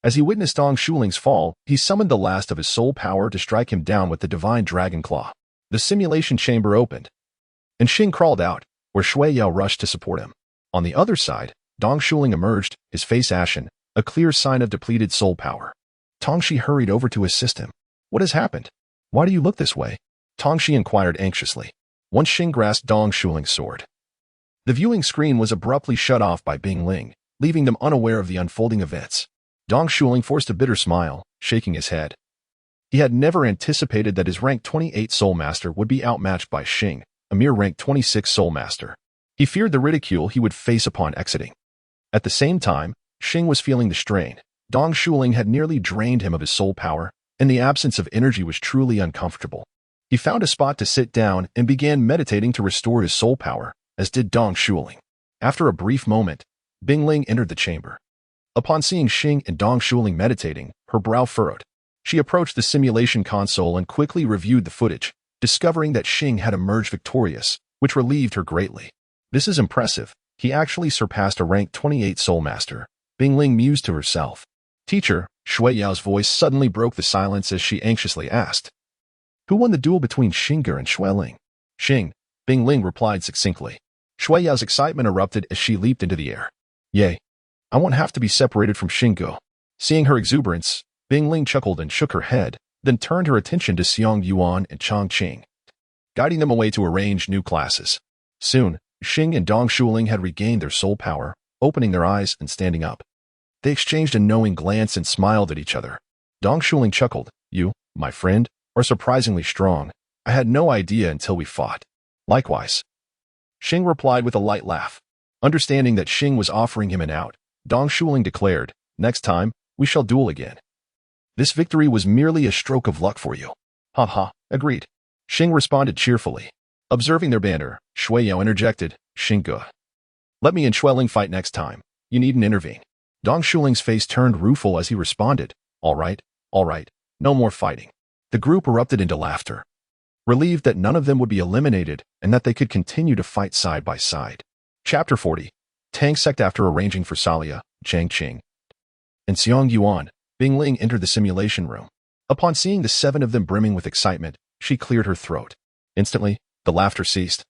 As he witnessed Dong Shuling's fall, he summoned the last of his soul power to strike him down with the divine dragon claw. The simulation chamber opened, and Shing crawled out, where Shui Yao rushed to support him. On the other side, Dong Shuling emerged, his face ashen, a clear sign of depleted soul power. Tongshi hurried over to assist him. What has happened? Why do you look this way? Tongshi inquired anxiously. Once Shing grasped Dong Shuling's sword. The viewing screen was abruptly shut off by Bing Ling, leaving them unaware of the unfolding events. Dong Shuling forced a bitter smile, shaking his head. He had never anticipated that his rank 28 Soul Master would be outmatched by Shing, a mere rank 26 Soul Master. He feared the ridicule he would face upon exiting. At the same time, Shing was feeling the strain. Dong Shuling had nearly drained him of his soul power, and the absence of energy was truly uncomfortable. He found a spot to sit down and began meditating to restore his soul power, as did Dong Shuling. After a brief moment, Bing Ling entered the chamber. Upon seeing Shing and Dong Shuling meditating, her brow furrowed. She approached the simulation console and quickly reviewed the footage, discovering that Shing had emerged victorious, which relieved her greatly. This is impressive. He actually surpassed a rank 28 Soul Master, Bing Ling mused to herself. Teacher, Shui Yao's voice suddenly broke the silence as she anxiously asked. Who won the duel between Xingge and Shui Ling? Shing, Bing Ling replied succinctly. Shui Yao's excitement erupted as she leaped into the air. Yay! I won't have to be separated from Xingge. Seeing her exuberance, Bing Ling chuckled and shook her head, then turned her attention to Xiong Yuan and Chang Qing, guiding them away to arrange new classes. Soon, Shing and Dong Shuling had regained their soul power, opening their eyes and standing up. They exchanged a knowing glance and smiled at each other. Dong Shuling chuckled. You, my friend, are surprisingly strong. I had no idea until we fought. Likewise. Shing replied with a light laugh. Understanding that Shing was offering him an out, Dong Shuling declared, Next time, we shall duel again. This victory was merely a stroke of luck for you. Ha ha, agreed. Shing responded cheerfully. Observing their banter, Shui Yao interjected, Xingge. Let me and Shui Ling fight next time. You needn't intervene. Dong Shuling's face turned rueful as he responded, all right, no more fighting. The group erupted into laughter, relieved that none of them would be eliminated and that they could continue to fight side by side. Chapter 40. Tang Sect. After arranging for Salia, Chang Qing, and Xiong Yuan, Bing Ling entered the simulation room. Upon seeing the seven of them brimming with excitement, she cleared her throat. Instantly, the laughter ceased,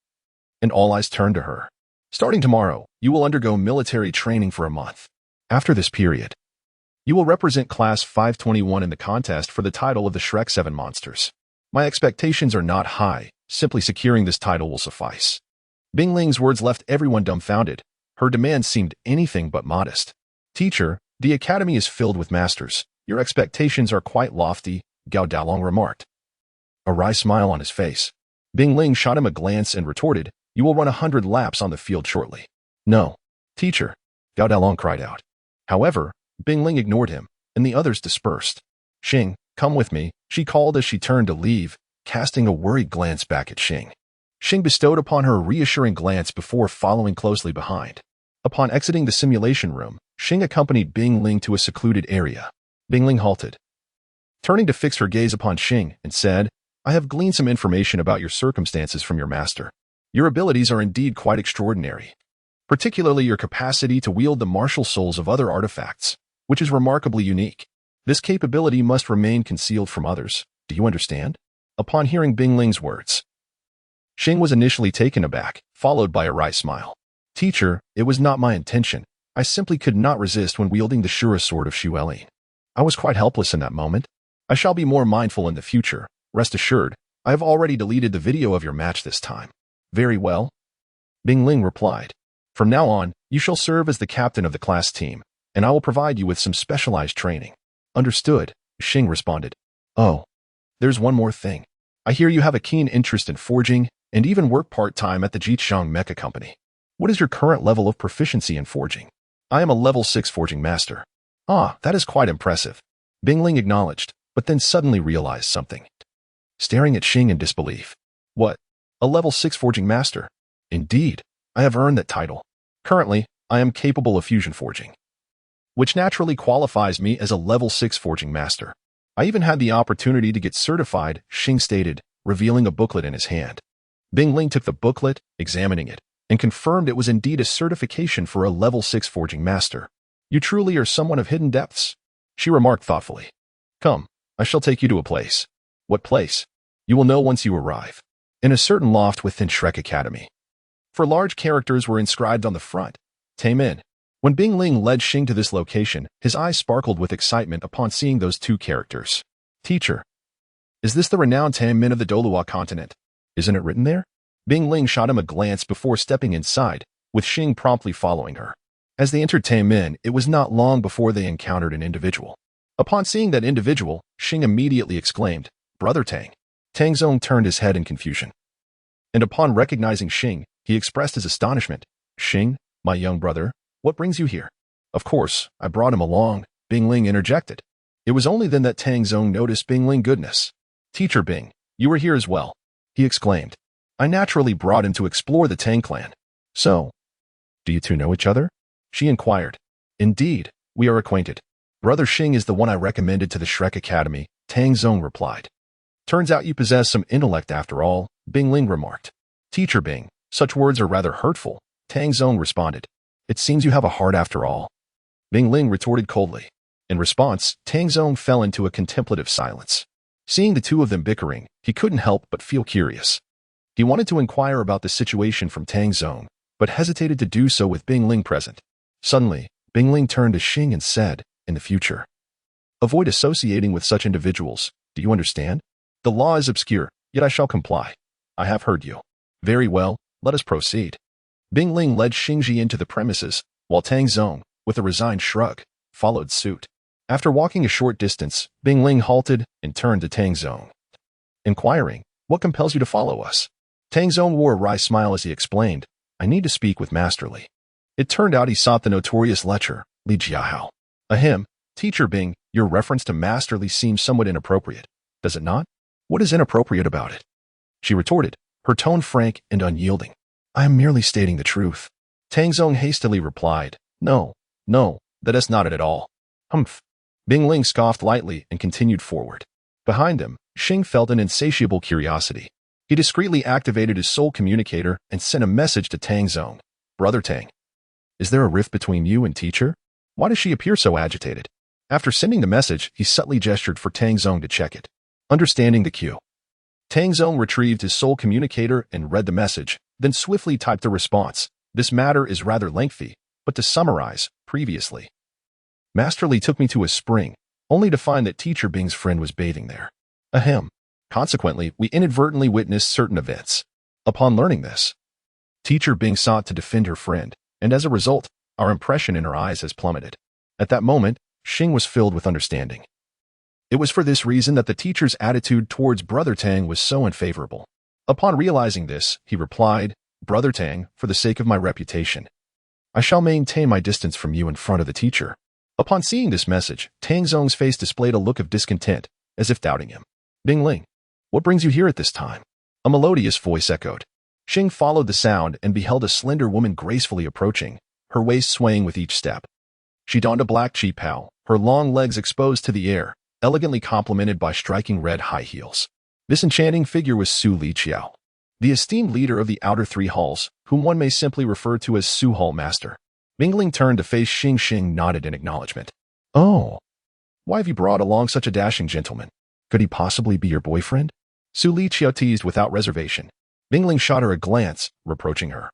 and all eyes turned to her. Starting tomorrow, you will undergo military training for a month. After this period, you will represent Class 521 in the contest for the title of the Shrek 7 Monsters. My expectations are not high, simply securing this title will suffice. Bing Ling's words left everyone dumbfounded. Her demands seemed anything but modest. Teacher, the academy is filled with masters. Your expectations are quite lofty, Gao Daolong remarked. A wry smile on his face. Bing Ling shot him a glance and retorted, You will run 100 laps on the field shortly. No. Teacher, Gao Daolong cried out. However, Bing Ling ignored him, and the others dispersed. Shing, come with me, she called as she turned to leave, casting a worried glance back at Shing. Shing bestowed upon her a reassuring glance before following closely behind. Upon exiting the simulation room, Shing accompanied Bing Ling to a secluded area. Bing Ling halted, turning to fix her gaze upon Shing, and said, I have gleaned some information about your circumstances from your master. Your abilities are indeed quite extraordinary, particularly your capacity to wield the martial souls of other artifacts, which is remarkably unique. This capability must remain concealed from others. Do you understand? Upon hearing Bing Ling's words, Shing was initially taken aback, followed by a wry smile. Teacher, it was not my intention. I simply could not resist when wielding the Shura sword of Shui Ling. I was quite helpless in that moment. I shall be more mindful in the future. Rest assured, I have already deleted the video of your match this time. Very well. Bing Ling replied. From now on, you shall serve as the captain of the class team, and I will provide you with some specialized training. Understood, Shing responded. Oh, there's one more thing. I hear you have a keen interest in forging and even work part-time at the Jichang Mecha Company. What is your current level of proficiency in forging? I am a level 6 forging master. Ah, that is quite impressive. Bing Ling acknowledged. but then suddenly realized something. Staring at Shing in disbelief. What? A level 6 forging master? Indeed, I have earned that title. Currently, I am capable of fusion forging, which naturally qualifies me as a level 6 forging master. I even had the opportunity to get certified, Shing stated, revealing a booklet in his hand. Bing Ling took the booklet, examining it, and confirmed it was indeed a certification for a level 6 forging master. You truly are someone of hidden depths, she remarked thoughtfully. Come, I shall take you to a place. What place? You will know once you arrive. In a certain loft within Shrek Academy. For large characters were inscribed on the front. Taemin. When Bing Ling led Shing to this location, his eyes sparkled with excitement upon seeing those two characters. Teacher. Is this the renowned Taemin of the Douluo continent? Isn't it written there? Bing Ling shot him a glance before stepping inside, with Shing promptly following her. As they entered Taemin, it was not long before they encountered an individual. Upon seeing that individual, Shing immediately exclaimed, Brother Tang. Tang Zong turned his head in confusion. And upon recognizing Shing, he expressed his astonishment. Shing, my young brother, what brings you here? Of course, I brought him along, Bing Ling interjected. It was only then that Tang Zong noticed Bing Ling's goodness. Teacher Bing, you are here as well, he exclaimed. I naturally brought him to explore the Tang clan. So, do you two know each other? She inquired. Indeed, we are acquainted. Brother Shing is the one I recommended to the Shrek Academy, Tang Zong replied. Turns out you possess some intellect after all, Bing Ling remarked. Teacher Bing, such words are rather hurtful, Tang Zong responded. It seems you have a heart after all. Bing Ling retorted coldly. In response, Tang Zong fell into a contemplative silence. Seeing the two of them bickering, he couldn't help but feel curious. He wanted to inquire about the situation from Tang Zong, but hesitated to do so with Bing Ling present. Suddenly, Bing Ling turned to Shing and said, in the future, avoid associating with such individuals, do you understand? The law is obscure, yet I shall comply. I have heard you. Very well, let us proceed. Bing Ling led Xingji into the premises, while Tang Zong, with a resigned shrug, followed suit. After walking a short distance, Bing Ling halted and turned to Tang Zong, inquiring, what compels you to follow us? Tang Zong wore a wry smile as he explained, I need to speak with Masterly. It turned out he sought the notorious lecher, Li Jiahao. Ahem, Teacher Bing, your reference to Masterly seems somewhat inappropriate, does it not? What is inappropriate about it? She retorted, her tone frank and unyielding. I am merely stating the truth. Tang Zong hastily replied, No, that is not it at all. Humph. Bing Ling scoffed lightly and continued forward. Behind him, Shing felt an insatiable curiosity. He discreetly activated his soul communicator and sent a message to Tang Zong. Brother Tang, is there a rift between you and teacher? Why does she appear so agitated? After sending the message, he subtly gestured for Tang Zong to check it. Understanding the cue, Tang Zong retrieved his soul communicator and read the message, then swiftly typed a response. This matter is rather lengthy, but to summarize, previously, Masterly took me to a spring, only to find that Teacher Bing's friend was bathing there. Ahem. Consequently, we inadvertently witnessed certain events. Upon learning this, Teacher Bing sought to defend her friend, and as a result, our impression in her eyes has plummeted. At that moment, Shing was filled with understanding. It was for this reason that the teacher's attitude towards Brother Tang was so unfavorable. Upon realizing this, he replied, Brother Tang, for the sake of my reputation, I shall maintain my distance from you in front of the teacher. Upon seeing this message, Tang Zong's face displayed a look of discontent, as if doubting him. Bing Ling, what brings you here at this time? A melodious voice echoed. Shing followed the sound and beheld a slender woman gracefully approaching, her waist swaying with each step. She donned a black cheapao, her long legs exposed to the air, elegantly complemented by striking red high heels. This enchanting figure was Su Li Qiao, the esteemed leader of the Outer Three Halls, whom one may simply refer to as Su Hall Master. Bing Ling turned to face Shing. Shing nodded in acknowledgement. Oh, why have you brought along such a dashing gentleman? Could he possibly be your boyfriend? Su Li Qiao teased without reservation. Bing Ling shot her a glance, reproaching her.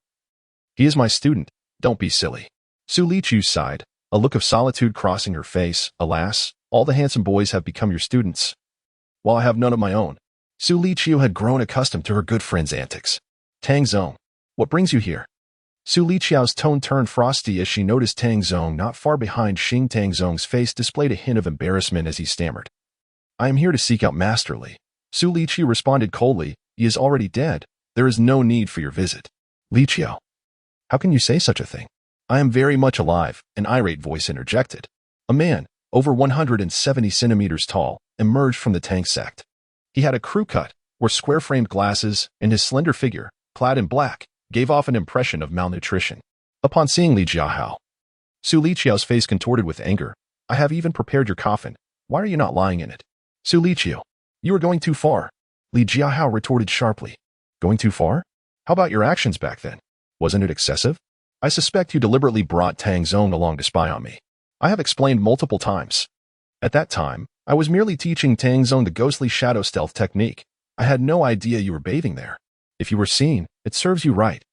He is my student, don't be silly. Su Li Qiao sighed, a look of solitude crossing her face. Alas, all the handsome boys have become your students, while I have none of my own. Su Li Qiao had grown accustomed to her good friend's antics. Tang Zong, what brings you here? Su Li Qiao's tone turned frosty as she noticed Tang Zong not far behind Shing. Tang Zong's face displayed a hint of embarrassment as he stammered. I am here to seek out Masterly. Su Li Qiao responded coldly, he is already dead. There is no need for your visit. Li Qiao, how can you say such a thing? I am very much alive, an irate voice interjected. A man, over 170 centimeters tall, emerged from the Tang Sect. He had a crew cut, wore square-framed glasses, and his slender figure, clad in black, gave off an impression of malnutrition. Upon seeing Li Jiahao, Su Liqiao's face contorted with anger. I have even prepared your coffin. Why are you not lying in it? Su Liqiao, you are going too far. Li Jiahao retorted sharply. Going too far? How about your actions back then? Wasn't it excessive? I suspect you deliberately brought Tang Zong along to spy on me. I have explained multiple times. At that time, I was merely teaching Tang Zong the ghostly shadow stealth technique. I had no idea you were bathing there. If you were seen, it serves you right.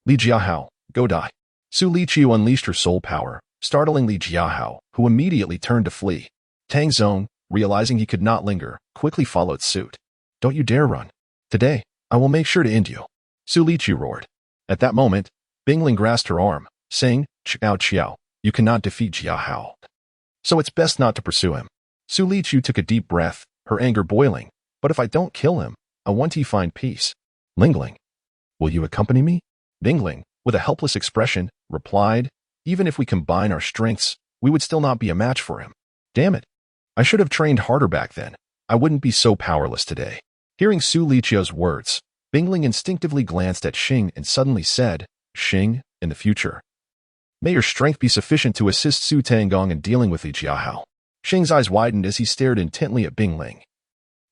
Li Jiahao, go die. Su Liqiao unleashed her soul power, startling Li Jiahao, who immediately turned to flee. Tang Zong, realizing he could not linger, quickly followed suit. Don't you dare run. Today, I will make sure to end you. Su Liqiao roared. At that moment, Bingling grasped her arm, saying, Chiao, you cannot defeat Jiahao. So it's best not to pursue him. Su Liqiao took a deep breath, her anger boiling. But if I don't kill him, I want to find peace. Lingling, will you accompany me? Bingling, with a helpless expression, replied, even if we combine our strengths, we would still not be a match for him. Damn it. I should have trained harder back then. I wouldn't be so powerless today. Hearing Su Liqiao's words, Bingling instinctively glanced at Shing and suddenly said, Shing, in the future, may your strength be sufficient to assist Su Tanggong in dealing with Li Jiahao. Shing's eyes widened as he stared intently at Bingling,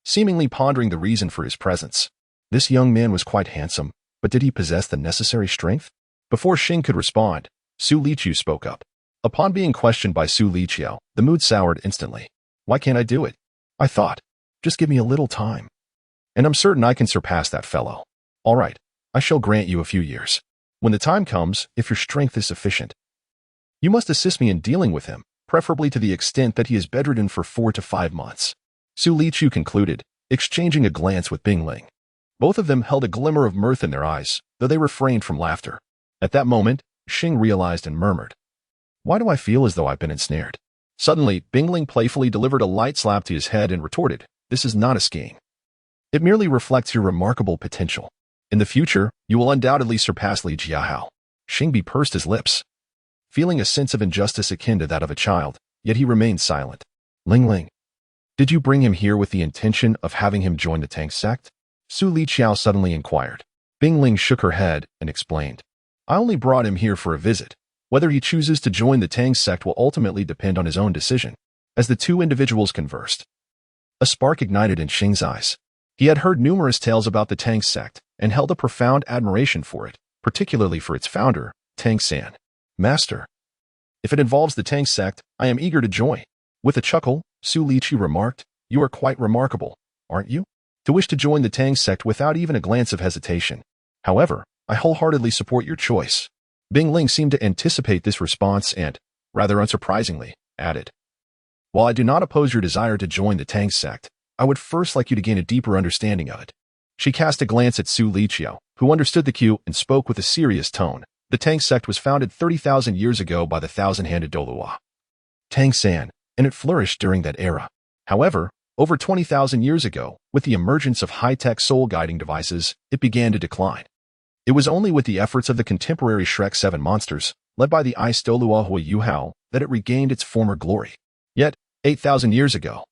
seemingly pondering the reason for his presence. This young man was quite handsome, but did he possess the necessary strength? Before Shing could respond, Su Liqiao spoke up. Upon being questioned by Su Liqiao, the mood soured instantly. Why can't I do it? I thought. Just give me a little time. And I'm certain I can surpass that fellow. All right, I shall grant you a few years. When the time comes, if your strength is sufficient, you must assist me in dealing with him, preferably to the extent that he is bedridden for 4 to 5 months. Su Liqiao concluded, exchanging a glance with Bingling. Both of them held a glimmer of mirth in their eyes, though they refrained from laughter. At that moment, Shing realized and murmured, why do I feel as though I've been ensnared? Suddenly, Bingling playfully delivered a light slap to his head and retorted, this is not a scheme. It merely reflects your remarkable potential. In the future, you will undoubtedly surpass Li Jiahao. Shing pursed his lips, feeling a sense of injustice akin to that of a child, yet he remained silent. Ling, did you bring him here with the intention of having him join the Tang Sect? Su Liqiao suddenly inquired. Bingling shook her head and explained, I only brought him here for a visit. Whether he chooses to join the Tang Sect will ultimately depend on his own decision. As the two individuals conversed, a spark ignited in Shing's eyes. He had heard numerous tales about the Tang Sect and held a profound admiration for it, particularly for its founder, Tang San. Master, if it involves the Tang Sect, I am eager to join. With a chuckle, Su Liqiao remarked, you are quite remarkable, aren't you? To wish to join the Tang Sect without even a glance of hesitation. However, I wholeheartedly support your choice. Bingling seemed to anticipate this response and, rather unsurprisingly, added, while I do not oppose your desire to join the Tang Sect, I would first like you to gain a deeper understanding of it. She cast a glance at Su Liqiao, who understood the cue and spoke with a serious tone. The Tang Sect was founded 30,000 years ago by the thousand-handed Douluo, Tang San, and it flourished during that era. However, over 20,000 years ago, with the emergence of high-tech soul-guiding devices, it began to decline. It was only with the efforts of the contemporary Shrek 7 monsters, led by the Ice Douluo Hui Yuhao, that it regained its former glory. Yet, 8,000 years ago,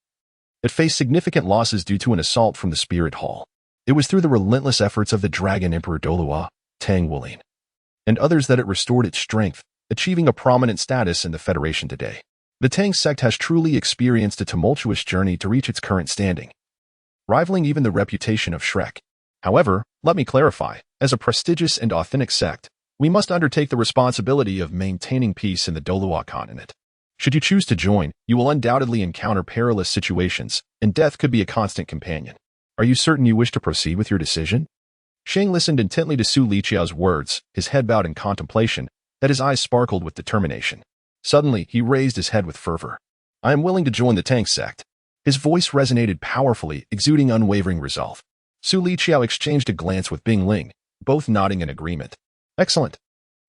it faced significant losses due to an assault from the Spirit Hall. It was through the relentless efforts of the Dragon Emperor Douluo, Tang Wulin, and others that it restored its strength, achieving a prominent status in the Federation today. The Tang Sect has truly experienced a tumultuous journey to reach its current standing, rivaling even the reputation of Shrek. However, let me clarify, as a prestigious and authentic sect, we must undertake the responsibility of maintaining peace in the Douluo continent. Should you choose to join, you will undoubtedly encounter perilous situations, and death could be a constant companion. Are you certain you wish to proceed with your decision? Shing listened intently to Su Liqiao's words, his head bowed in contemplation, that his eyes sparkled with determination. Suddenly, he raised his head with fervor. I am willing to join the Tang Sect. His voice resonated powerfully, exuding unwavering resolve. Su Liqiao exchanged a glance with Bingling, both nodding in agreement. Excellent.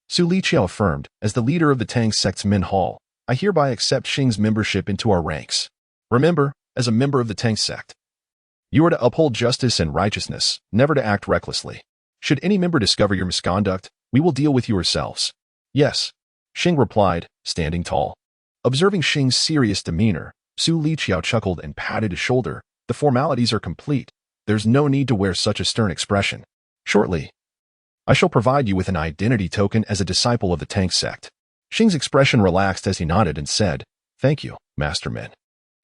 Su Liqiao affirmed, as the leader of the Tang Sect's Min Hall, I hereby accept Shing's membership into our ranks. Remember, as a member of the Tang Sect, you are to uphold justice and righteousness, never to act recklessly. Should any member discover your misconduct, we will deal with you ourselves. Yes, Shing replied, standing tall. Observing Shing's serious demeanor, Su Liqiao chuckled and patted his shoulder. The formalities are complete. There's no need to wear such a stern expression. Shortly, I shall provide you with an identity token as a disciple of the Tang Sect. Shing's expression relaxed as he nodded and said, "Thank you, Master Min."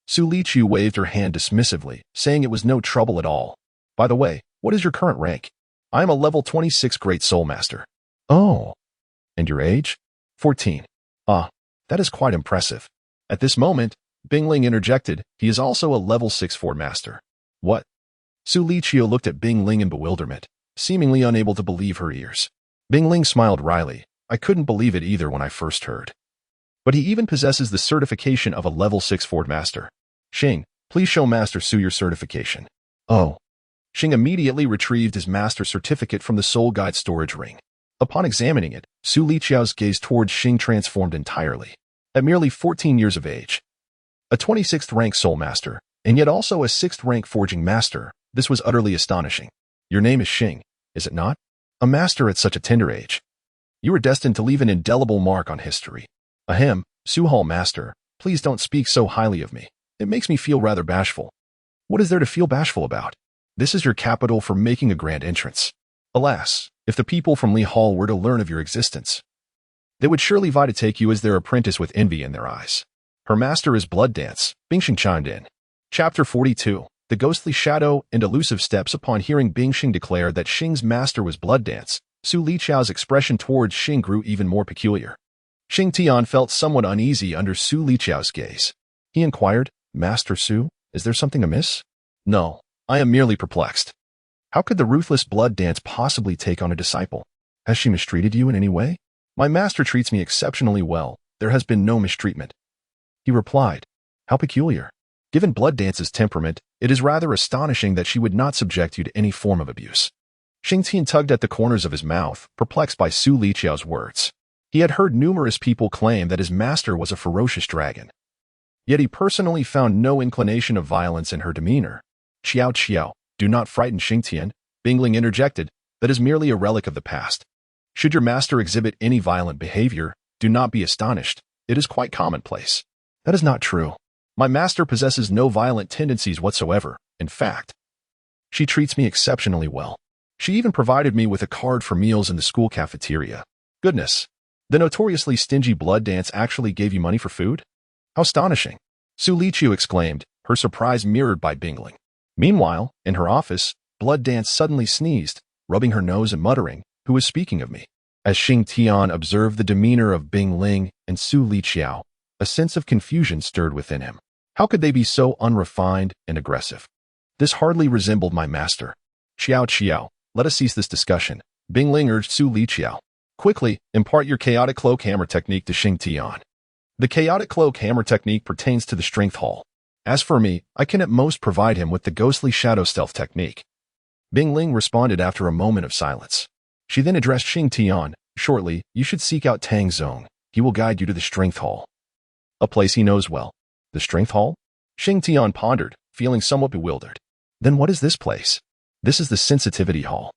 Su Liqiao waved her hand dismissively, saying it was no trouble at all. "By the way, what is your current rank?" "I am a level 26 Great Soul Master." "Oh. And your age?" 14. "Ah, that is quite impressive." At this moment, Bingling interjected, "He is also a level 6-4 Master." "What?" Su Liqiao looked at Bingling in bewilderment, seemingly unable to believe her ears. Bingling smiled wryly. "I couldn't believe it either when I first heard. But he even possesses the certification of a level 6-4 Master. Shing, please show Master Su your certification." "Oh." Shing immediately retrieved his Master certificate from the Soul Guide storage ring. Upon examining it, Su Liqiao's gaze towards Shing transformed entirely. At merely 14 years of age, a 26th rank Soul Master, and yet also a 6th rank Forging Master, this was utterly astonishing. "Your name is Shing, is it not? A Master at such a tender age. You are destined to leave an indelible mark on history." "Ahem, Su Hall Master, please don't speak so highly of me. It makes me feel rather bashful." "What is there to feel bashful about? This is your capital for making a grand entrance. Alas, if the people from Li Hall were to learn of your existence, they would surely vie to take you as their apprentice with envy in their eyes." "Her master is blood dance," Bingxing chimed in. Chapter 42. The ghostly shadow and elusive steps. Upon hearing Bingxing declare that Shing's master was blood dance, Su Liqiao's expression towards Shing grew even more peculiar. Shing Tian felt somewhat uneasy under Su Liqiao's gaze. He inquired, "Master Su, is there something amiss?" "No, I am merely perplexed. How could the ruthless blood dance possibly take on a disciple? Has she mistreated you in any way?" "My master treats me exceptionally well. There has been no mistreatment," he replied. "How peculiar. Given blood dance's temperament, it is rather astonishing that she would not subject you to any form of abuse." Shing Tian tugged at the corners of his mouth, perplexed by Su Liqiao's words. He had heard numerous people claim that his master was a ferocious dragon. Yet he personally found no inclination of violence in her demeanor. Qiao, do not frighten Shing Tian," Bingling interjected. "That is merely a relic of the past. Should your master exhibit any violent behavior, do not be astonished. It is quite commonplace." "That is not true. My master possesses no violent tendencies whatsoever. In fact, she treats me exceptionally well. She even provided me with a card for meals in the school cafeteria." "Goodness. The notoriously stingy blood dance actually gave you money for food? How astonishing!" Su Liqiao exclaimed, her surprise mirrored by Bingling. Meanwhile, in her office, blood dance suddenly sneezed, rubbing her nose and muttering, "Who is speaking of me?" As Shing Tian observed the demeanor of Bingling and Su Liqiao, a sense of confusion stirred within him. How could they be so unrefined and aggressive? This hardly resembled my master. Qiao, let us cease this discussion," Bingling urged Su Liqiao. "Quickly, impart your chaotic cloak hammer technique to Shing Tian." The chaotic cloak hammer technique pertains to the strength hall. As for me, I can at most provide him with the ghostly shadow stealth technique. Bingling responded after a moment of silence. She then addressed Shing Tian. "Shortly, you should seek out Tang Zong. He will guide you to the strength hall. A place he knows well." "The strength hall?" Shing Tian pondered, feeling somewhat bewildered. "Then what is this place?" "This is the sensitivity hall,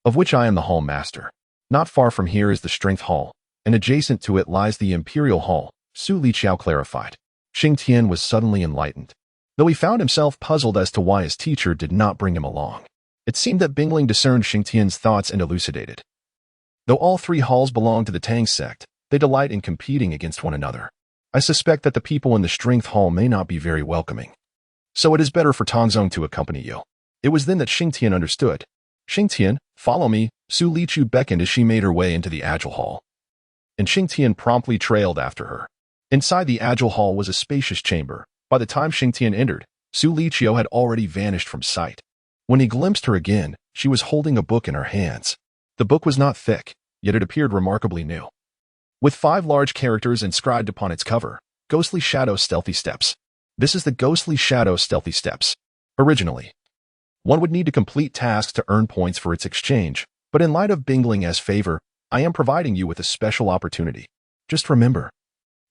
of which I am the hall master. Not far from here is the strength hall, and adjacent to it lies the imperial hall," Su Liqiao clarified. Shing Tian was suddenly enlightened, though he found himself puzzled as to why his teacher did not bring him along. It seemed that Bingling discerned Shing Tian's thoughts and elucidated. Though all three halls belong to the Tang Sect, they delight in competing against one another. I suspect that the people in the strength hall may not be very welcoming. So it is better for Tang Zong to accompany you." It was then that Shing Tian understood. "Shing Tian, follow me," Su Liqiao beckoned as she made her way into the Agile Hall. And Shing Tian promptly trailed after her. Inside the Agile Hall was a spacious chamber. By the time Shing Tian entered, Su Liqiao had already vanished from sight. When he glimpsed her again, she was holding a book in her hands. The book was not thick, yet it appeared remarkably new. With 5 large characters inscribed upon its cover, "Ghostly Shadow Stealthy Steps." This is the Ghostly Shadow Stealthy Steps. Originally, one would need to complete tasks to earn points for its exchange, but in light of Bingling as favor, I am providing you with a special opportunity. Just remember,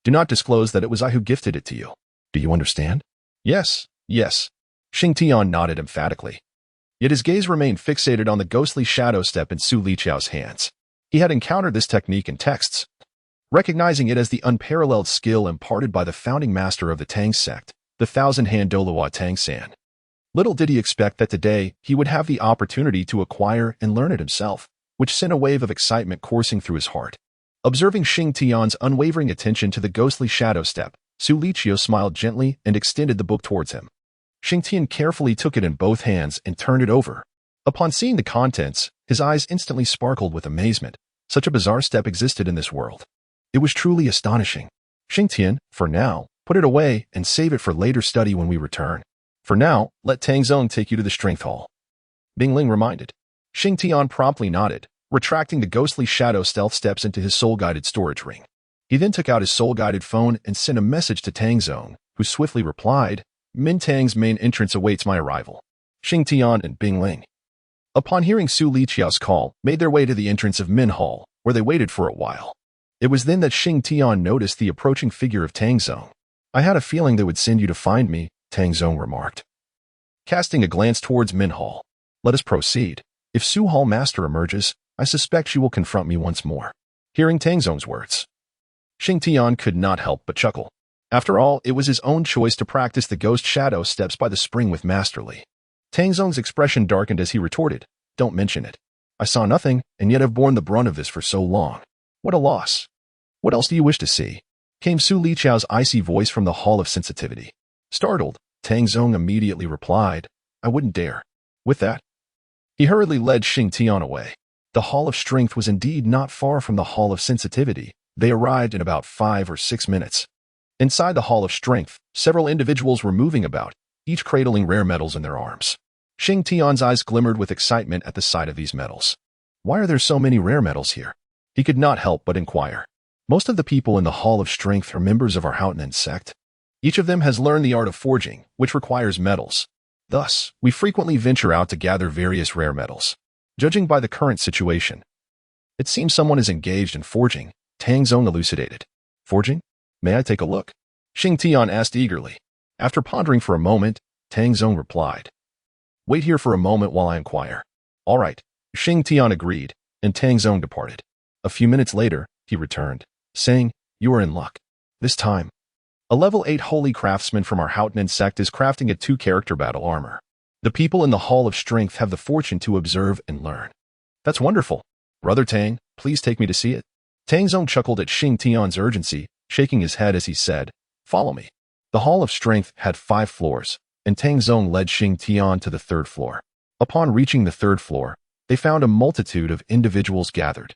do not disclose that it was I who gifted it to you. Do you understand? Yes. Shing Tian nodded emphatically. Yet his gaze remained fixated on the ghostly shadow step in Su Liqiao's hands. He had encountered this technique in texts. Recognizing it as the unparalleled skill imparted by the founding master of the Tang Sect, the thousand-hand Douluo Tang San. Little did he expect that today he would have the opportunity to acquire and learn it himself, which sent a wave of excitement coursing through his heart. Observing Shing Tian's unwavering attention to the ghostly shadow step, Su Liqiao smiled gently and extended the book towards him. Shing Tian carefully took it in both hands and turned it over. Upon seeing the contents, his eyes instantly sparkled with amazement. Such a bizarre step existed in this world. It was truly astonishing. Shing Tian, for now, put it away and save it for later study when we return. For now, let Tang Zong take you to the Strength Hall. Bing Ling reminded. Shing Tian promptly nodded, retracting the ghostly shadow stealth steps into his soul-guided storage ring. He then took out his soul-guided phone and sent a message to Tang Zong, who swiftly replied, Min Tang's main entrance awaits my arrival. Shing Tian and Bing Ling. Upon hearing Su Liqiao's call, made their way to the entrance of Min Hall, where they waited for a while. It was then that Shing Tian noticed the approaching figure of Tang Zong. I had a feeling they would send you to find me, Tang Zong remarked. Casting a glance towards Min Hall. Let us proceed. If Su Hall Master emerges, I suspect she will confront me once more. Hearing Tang Zong's words, Shing Tian could not help but chuckle. After all, it was his own choice to practice the ghost shadow steps by the spring with Masterly. Tang Zong's expression darkened as he retorted, Don't mention it. I saw nothing, and yet have borne the brunt of this for so long. What a loss. What else do you wish to see? Came Su Liqiao's icy voice from the Hall of Sensitivity. Startled, Tang Zong immediately replied, I wouldn't dare. With that, he hurriedly led Shing Tian away. The Hall of Strength was indeed not far from the Hall of Sensitivity. They arrived in about 5 or 6 minutes. Inside the Hall of Strength, several individuals were moving about, each cradling rare metals in their arms. Shing Tian's eyes glimmered with excitement at the sight of these metals. Why are there so many rare metals here? He could not help but inquire. Most of the people in the Hall of Strength are members of our Haotian Sect. Each of them has learned the art of forging, which requires metals. Thus, we frequently venture out to gather various rare metals. Judging by the current situation, it seems someone is engaged in forging, Tang Zong elucidated. Forging? May I take a look? Shing Tian asked eagerly. After pondering for a moment, Tang Zong replied. Wait here for a moment while I inquire. All right. Shing Tian agreed, and Tang Zong departed. A few minutes later, he returned, saying, You are in luck. This time, a level 8 holy craftsman from our Haotian Sect is crafting a 2-character battle armor. The people in the Hall of Strength have the fortune to observe and learn. That's wonderful. Brother Tang, please take me to see it. Tang Zong chuckled at Shing Tian's urgency, shaking his head as he said, Follow me. The Hall of Strength had 5 floors, and Tang Zong led Shing Tian to the 3rd floor. Upon reaching the 3rd floor, they found a multitude of individuals gathered.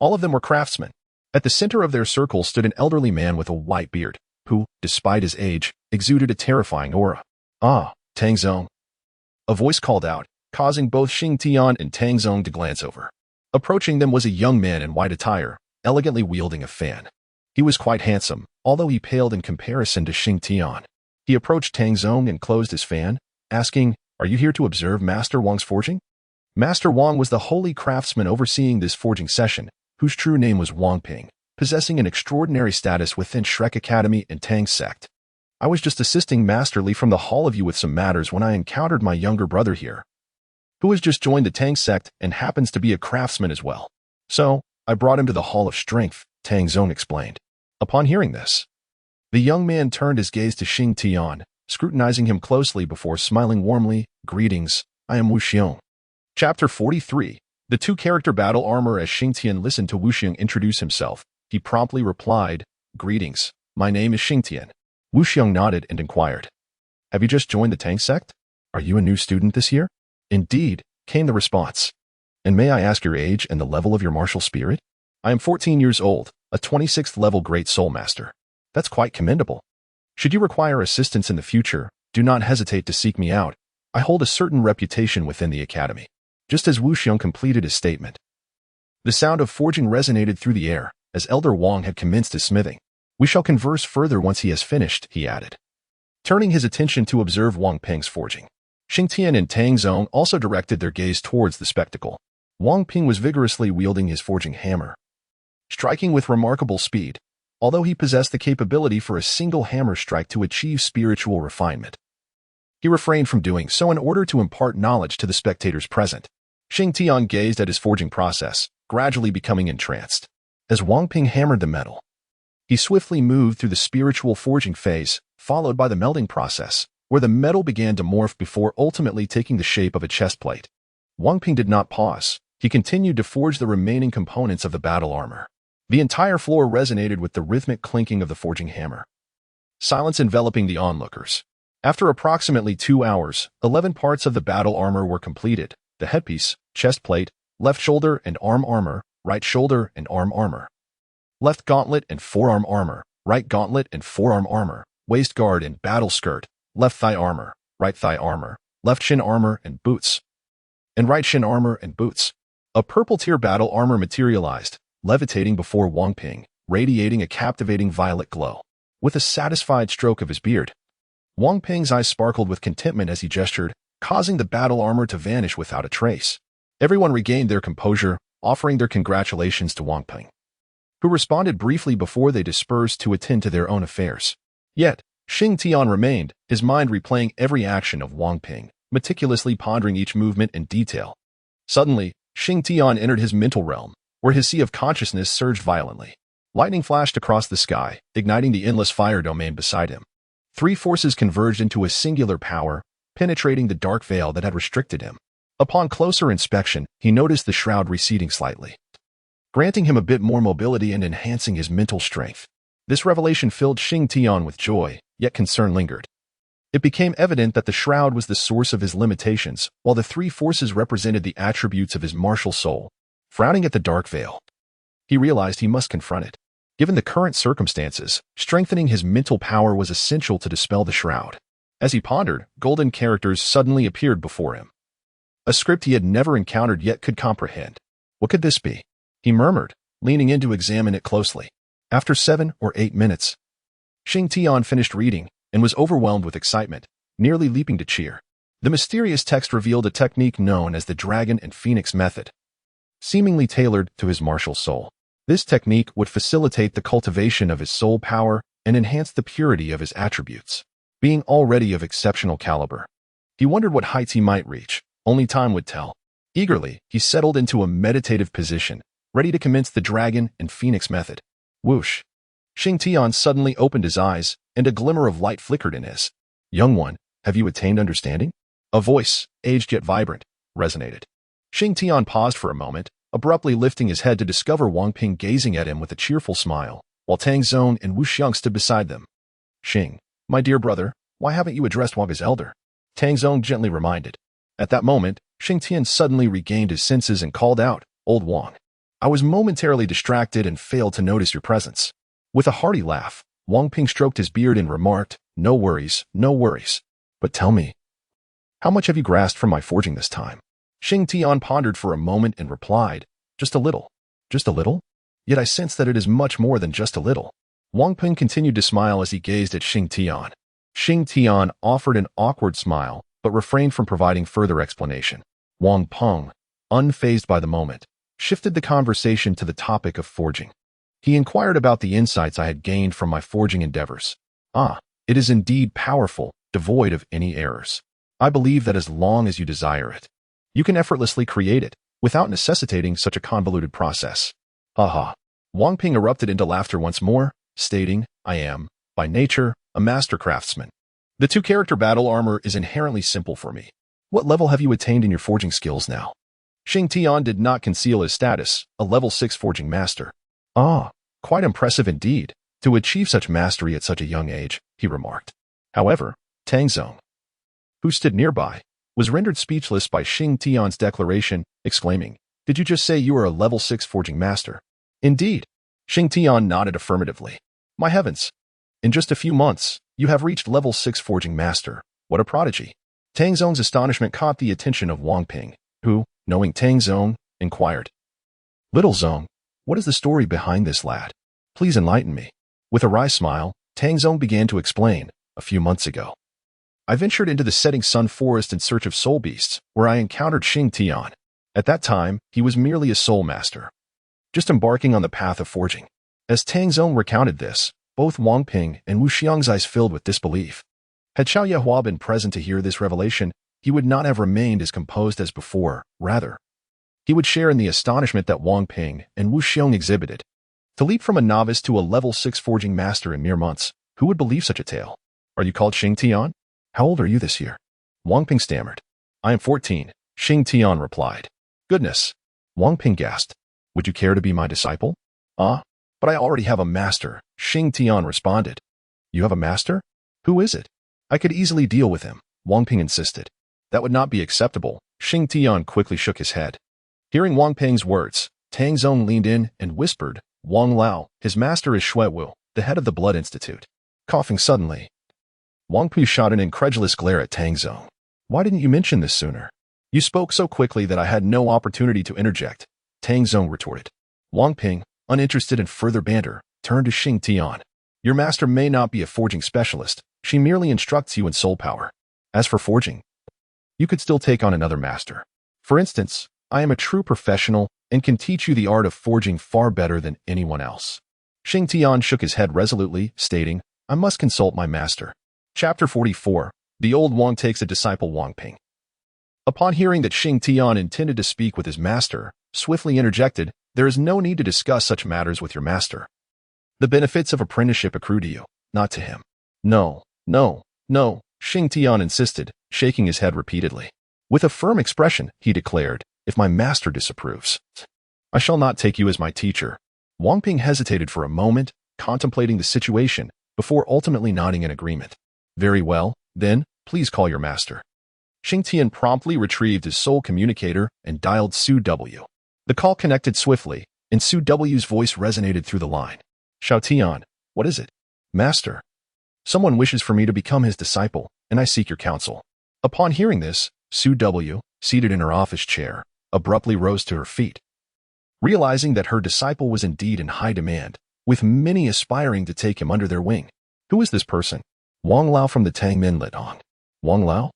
All of them were craftsmen. At the center of their circle stood an elderly man with a white beard, who, despite his age, exuded a terrifying aura. Ah, Tang Zong. A voice called out, causing both Shing Tian and Tang Zong to glance over. Approaching them was a young man in white attire, elegantly wielding a fan. He was quite handsome, although he paled in comparison to Shing Tian. He approached Tang Zong and closed his fan, asking, Are you here to observe Master Wang's forging? Master Wang was the holy craftsman overseeing this forging session, whose true name was Wang Ping, possessing an extraordinary status within Shrek Academy and Tang Sect. I was just assisting Master Li from the Hall of You with some matters when I encountered my younger brother here, who has just joined the Tang Sect and happens to be a craftsman as well. So, I brought him to the Hall of Strength, Tang Zong explained. Upon hearing this, the young man turned his gaze to Shing Tian, scrutinizing him closely before smiling warmly, Greetings, I am Wu Xiong. Chapter 43. The 2-character battle armor. As Shing Tian listened to Wu Xiong introduce himself, he promptly replied, Greetings, my name is Shing Tian. Wu Xiong nodded and inquired, Have you just joined the Tang Sect? Are you a new student this year? Indeed, came the response. And may I ask your age and the level of your martial spirit? I am 14 years old, a 26th level Great Soul Master. That's quite commendable. Should you require assistance in the future, do not hesitate to seek me out. I hold a certain reputation within the academy. Just as Wu Xiong completed his statement, the sound of forging resonated through the air, as Elder Wang had commenced his smithing. We shall converse further once he has finished, he added, turning his attention to observe Wang Ping's forging. Shing Tian and Tang Zong also directed their gaze towards the spectacle. Wang Ping was vigorously wielding his forging hammer, striking with remarkable speed, although he possessed the capability for a single hammer strike to achieve spiritual refinement. He refrained from doing so in order to impart knowledge to the spectators present. Shing Tian gazed at his forging process, gradually becoming entranced. As Wang Ping hammered the metal, he swiftly moved through the spiritual forging phase, followed by the melting process, where the metal began to morph before ultimately taking the shape of a chest plate. Wang Ping did not pause. He continued to forge the remaining components of the battle armor. The entire floor resonated with the rhythmic clinking of the forging hammer. Silence enveloping the onlookers. After approximately 2 hours, 11 parts of the battle armor were completed: the headpiece, chest plate, left shoulder and arm armor, right shoulder and arm armor, left gauntlet and forearm armor, right gauntlet and forearm armor, waist guard and battle skirt, left thigh armor, right thigh armor, left shin armor and boots, and right shin armor and boots. A purple tier battle armor materialized, levitating before Wang Ping, radiating a captivating violet glow. With a satisfied stroke of his beard, Wang Ping's eyes sparkled with contentment as he gestured, causing the battle armor to vanish without a trace. Everyone regained their composure, offering their congratulations to Wang Ping, who responded briefly before they dispersed to attend to their own affairs. Yet, Shing Tian remained, his mind replaying every action of Wang Ping, meticulously pondering each movement in detail. Suddenly, Shing Tian entered his mental realm, where his sea of consciousness surged violently. Lightning flashed across the sky, igniting the endless fire domain beside him. 3 forces converged into a singular power, penetrating the dark veil that had restricted him. Upon closer inspection, he noticed the shroud receding slightly, granting him a bit more mobility and enhancing his mental strength. This revelation filled Shing Tian with joy, yet concern lingered. It became evident that the shroud was the source of his limitations, while the 3 forces represented the attributes of his martial soul. Frowning at the dark veil, he realized he must confront it. Given the current circumstances, strengthening his mental power was essential to dispel the shroud. As he pondered, golden characters suddenly appeared before him. A script he had never encountered yet could comprehend. What could this be? He murmured, leaning in to examine it closely. After 7 or 8 minutes, Shing Tian finished reading and was overwhelmed with excitement, nearly leaping to cheer. The mysterious text revealed a technique known as the Dragon and Phoenix Method, seemingly tailored to his martial soul. This technique would facilitate the cultivation of his soul power and enhance the purity of his attributes. Being already of exceptional caliber, he wondered what heights he might reach. Only time would tell. Eagerly, he settled into a meditative position, ready to commence the Dragon and Phoenix Method. Whoosh! Shing Tian suddenly opened his eyes, and a glimmer of light flickered in his. Young one, have you attained understanding? A voice, aged yet vibrant, resonated. Shing Tian paused for a moment, abruptly lifting his head to discover Wang Ping gazing at him with a cheerful smile, while Tang Zong and Wu Xiang stood beside them. Shing, my dear brother, why haven't you addressed Wang as elder? Tang Zong gently reminded. At that moment, Shing Tian suddenly regained his senses and called out, Old Wang. I was momentarily distracted and failed to notice your presence. With a hearty laugh, Wang Ping stroked his beard and remarked, No worries, no worries. But tell me, how much have you grasped from my forging this time? Shing Tian pondered for a moment and replied, Just a little. Just a little? Yet I sense that it is much more than just a little. Wang Ping continued to smile as he gazed at Shing Tian. Shing Tian offered an awkward smile, but refrained from providing further explanation. Wang Peng, unfazed by the moment, shifted the conversation to the topic of forging. He inquired about the insights I had gained from my forging endeavors. Ah, it is indeed powerful, devoid of any errors. I believe that as long as you desire it, you can effortlessly create it, without necessitating such a convoluted process. Ha. Wang Ping erupted into laughter once more, stating, I am, by nature, a master craftsman. The 2-character battle armor is inherently simple for me. What level have you attained in your forging skills now? Shing Tian did not conceal his status, a level 6 forging master. Ah, quite impressive indeed, to achieve such mastery at such a young age, he remarked. However, Tang Zong, who stood nearby, was rendered speechless by Shing Tian's declaration, exclaiming, Did you just say you are a level 6 forging master? Indeed. Shing Tian nodded affirmatively. My heavens. In just a few months, you have reached level 6 forging master. What a prodigy. Tang Zong's astonishment caught the attention of Wang Ping, who, knowing Tang Zong, inquired, Little Zong, what is the story behind this lad? Please enlighten me. With a wry smile, Tang Zong began to explain. A few months ago, I ventured into the setting sun forest in search of soul beasts, where I encountered Shing Tian. At that time, he was merely a soul master, just embarking on the path of forging. As Tang Zong recounted this, both Wang Ping and Wu Xiang's eyes filled with disbelief. Had Xiao Yehua been present to hear this revelation, he would not have remained as composed as before. Rather, he would share in the astonishment that Wang Ping and Wu Xiang exhibited. To leap from a novice to a level 6 forging master in mere months, who would believe such a tale? Are you called Shing Tian? How old are you this year? Wang Ping stammered. I am 14, Shing Tian replied. Goodness. Wang Ping gasped. Would you care to be my disciple? Ah, but I already have a master, Shing Tian responded. You have a master? Who is it? I could easily deal with him, Wang Ping insisted. That would not be acceptable, Shing Tian quickly shook his head. Hearing Wang Ping's words, Tang Zong leaned in and whispered, Wang Lao, his master is Shue Wu, the head of the Blood Institute. Coughing suddenly, Wang Pu shot an incredulous glare at Tang Zong. Why didn't you mention this sooner? You spoke so quickly that I had no opportunity to interject, Tang Zong retorted. Wang Ping, uninterested in further banter, turned to Shing Tian. Your master may not be a forging specialist. She merely instructs you in soul power. As for forging, you could still take on another master. For instance, I am a true professional and can teach you the art of forging far better than anyone else. Shing Tian shook his head resolutely, stating, I must consult my master. Chapter 44. The Old Wang Takes a Disciple Wang Ping. Upon hearing that Shing Tian intended to speak with his master, swiftly interjected, there is no need to discuss such matters with your master. The benefits of apprenticeship accrue to you, not to him. No, no, no, Shing Tian insisted, shaking his head repeatedly. With a firm expression, he declared, if my master disapproves, I shall not take you as my teacher. Wang Ping hesitated for a moment, contemplating the situation, before ultimately nodding in agreement. Very well, then, please call your master. Shing Tian promptly retrieved his soul communicator and dialed Su W. The call connected swiftly, and Su W's voice resonated through the line. Shao Tian, what is it? Master. Someone wishes for me to become his disciple, and I seek your counsel. Upon hearing this, Su W, seated in her office chair, abruptly rose to her feet. Realizing that her disciple was indeed in high demand, with many aspiring to take him under their wing. Who is this person? Wang Lao from the Tang Min lit on. Wang Lao?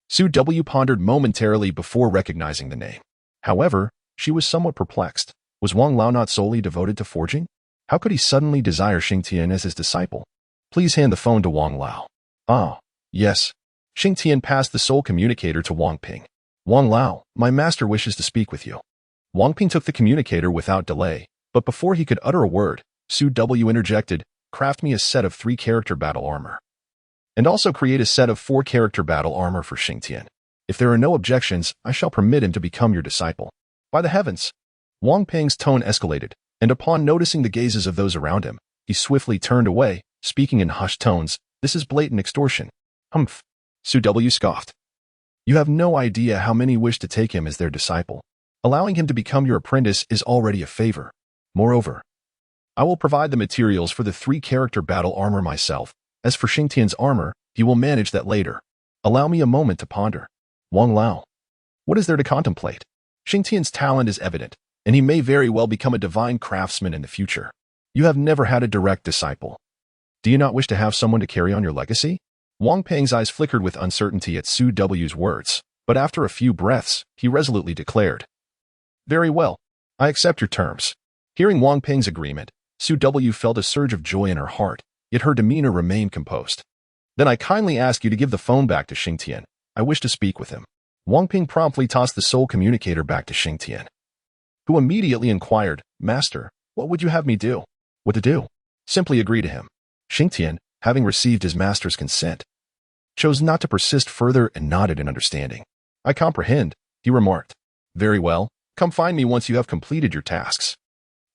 Su W pondered momentarily before recognizing the name. However, she was somewhat perplexed. Was Wang Lao not solely devoted to forging? How could he suddenly desire Shing Tian as his disciple? Please hand the phone to Wang Lao. Ah, yes. Shing Tian passed the soul communicator to Wang Ping. Wang Lao, my master wishes to speak with you. Wang Ping took the communicator without delay, but before he could utter a word, Su W interjected, craft me a set of 3-character battle armor. And also create a set of 4-character battle armor for Shing Tian. If there are no objections, I shall permit him to become your disciple. By the heavens! Wang Ping's tone escalated, and upon noticing the gazes of those around him, he swiftly turned away, speaking in hushed tones, this is blatant extortion. Humph! Su W scoffed. You have no idea how many wish to take him as their disciple. Allowing him to become your apprentice is already a favor. Moreover, I will provide the materials for the 3-character battle armor myself. As for Shing Tian's armor, he will manage that later. Allow me a moment to ponder. Wang Lao. What is there to contemplate? Shing Tian's talent is evident, and he may very well become a divine craftsman in the future. You have never had a direct disciple. Do you not wish to have someone to carry on your legacy? Wang Ping's eyes flickered with uncertainty at Su W's words, but after a few breaths, he resolutely declared. Very well. I accept your terms. Hearing Wang Ping's agreement, Su W felt a surge of joy in her heart, yet her demeanor remained composed. Then I kindly ask you to give the phone back to Shing Tian. I wish to speak with him. Wang Ping promptly tossed the soul communicator back to Shing Tian, who immediately inquired, Master, what would you have me do? What to do? Simply agree to him. Shing Tian, having received his master's consent, chose not to persist further and nodded in understanding. I comprehend, he remarked. Very well, come find me once you have completed your tasks.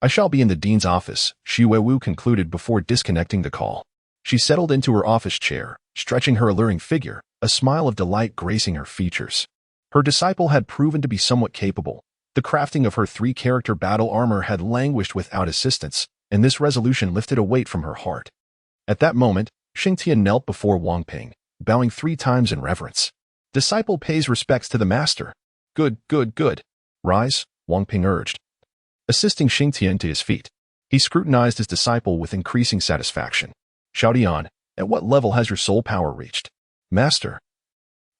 I shall be in the dean's office, Shue Wu concluded before disconnecting the call. She settled into her office chair, stretching her alluring figure, a smile of delight gracing her features. Her disciple had proven to be somewhat capable. The crafting of her 3-character battle armor had languished without assistance, and this resolution lifted a weight from her heart. At that moment, Shing Tian knelt before Wang Ping, bowing 3 times in reverence. Disciple pays respects to the master. Good, good, good. Rise, Wang Ping urged. Assisting Shing Tian to his feet, he scrutinized his disciple with increasing satisfaction. Shao Tian, at what level has your soul power reached? Master.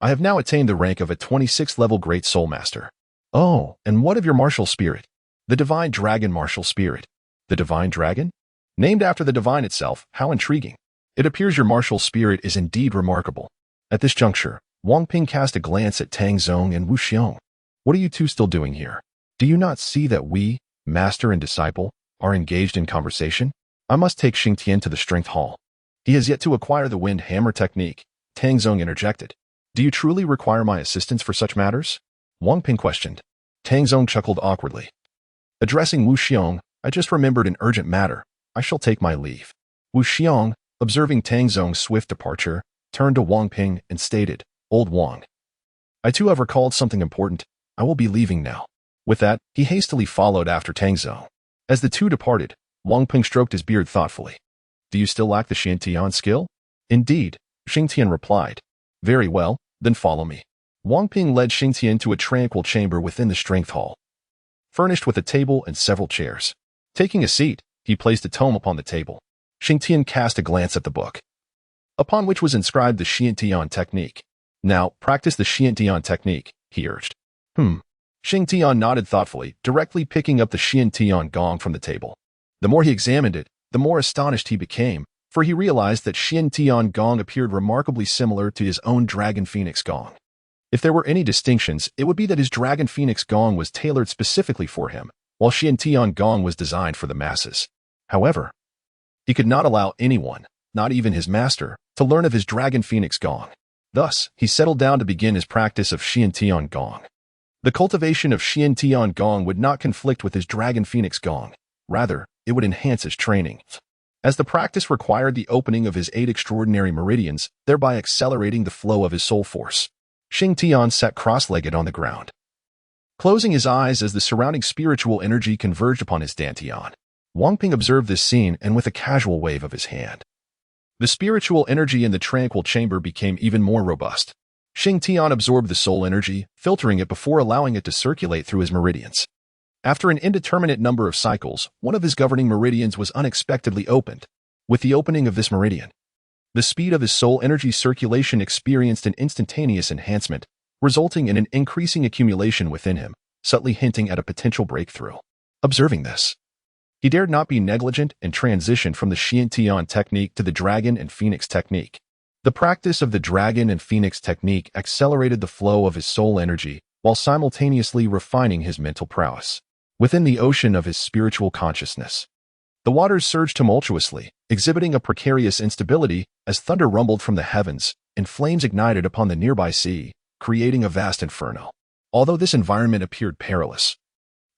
I have now attained the rank of a 26th level Great Soul Master. Oh, and what of your martial spirit? The Divine Dragon Martial Spirit. The Divine Dragon? Named after the Divine itself, how intriguing. It appears your martial spirit is indeed remarkable. At this juncture, Wang Ping cast a glance at Tang Zong and Wu Xiong. What are you two still doing here? Do you not see that we, master and disciple, are engaged in conversation? I must take Shing Tian to the strength hall. He has yet to acquire the wind hammer technique. Tang Sect interjected. Do you truly require my assistance for such matters? Wang Ping questioned. Tang Sect chuckled awkwardly. Addressing Wu Xiong, I just remembered an urgent matter. I shall take my leave. Wu Xiong, observing Tang Sect's swift departure, turned to Wang Ping and stated, Old Wang. I too have recalled something important. I will be leaving now. With that, he hastily followed after Tang Sect. As the two departed, Wang Ping stroked his beard thoughtfully. Do you still lack the Xiantian skill? Indeed, Xingtian replied. Very well, then follow me. Wang Ping led Xingtian to a tranquil chamber within the strength hall, furnished with a table and several chairs. Taking a seat, he placed a tome upon the table. Xingtian cast a glance at the book, upon which was inscribed the Xiantian technique. Now, practice the Xiantian technique, he urged. Xingtian nodded thoughtfully, directly picking up the Xiantian gong from the table. The more he examined it, the more astonished he became, for he realized that Xiantian gong appeared remarkably similar to his own Dragon Phoenix gong. If there were any distinctions, it would be that his Dragon Phoenix gong was tailored specifically for him, while Xiantian gong was designed for the masses. However, he could not allow anyone, not even his master, to learn of his Dragon Phoenix gong. Thus, he settled down to begin his practice of Xiantian gong. The cultivation of Xiantian gong would not conflict with his Dragon Phoenix gong. Rather, it would enhance his training, as the practice required the opening of his 8 extraordinary meridians, thereby accelerating the flow of his soul force. Xingtian sat cross-legged on the ground, closing his eyes as the surrounding spiritual energy converged upon his dantian. Wang Ping observed this scene and with a casual wave of his hand, the spiritual energy in the tranquil chamber became even more robust. Xingtian absorbed the soul energy, filtering it before allowing it to circulate through his meridians. After an indeterminate number of cycles, one of his governing meridians was unexpectedly opened. With the opening of this meridian, the speed of his soul energy circulation experienced an instantaneous enhancement, resulting in an increasing accumulation within him, subtly hinting at a potential breakthrough. Observing this, he dared not be negligent and transitioned from the Xiantian technique to the Dragon and Phoenix technique. The practice of the Dragon and Phoenix technique accelerated the flow of his soul energy while simultaneously refining his mental prowess. Within the ocean of his spiritual consciousness, the waters surged tumultuously, exhibiting a precarious instability as thunder rumbled from the heavens and flames ignited upon the nearby sea, creating a vast inferno. Although this environment appeared perilous,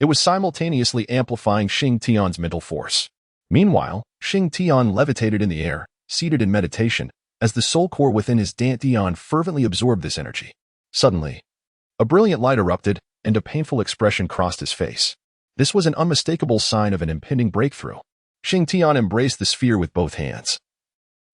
it was simultaneously amplifying Xingtian's mental force. Meanwhile, Xingtian levitated in the air, seated in meditation, as the soul core within his dantian fervently absorbed this energy. Suddenly, a brilliant light erupted, and a painful expression crossed his face. This was an unmistakable sign of an impending breakthrough. Xingtian embraced the sphere with both hands,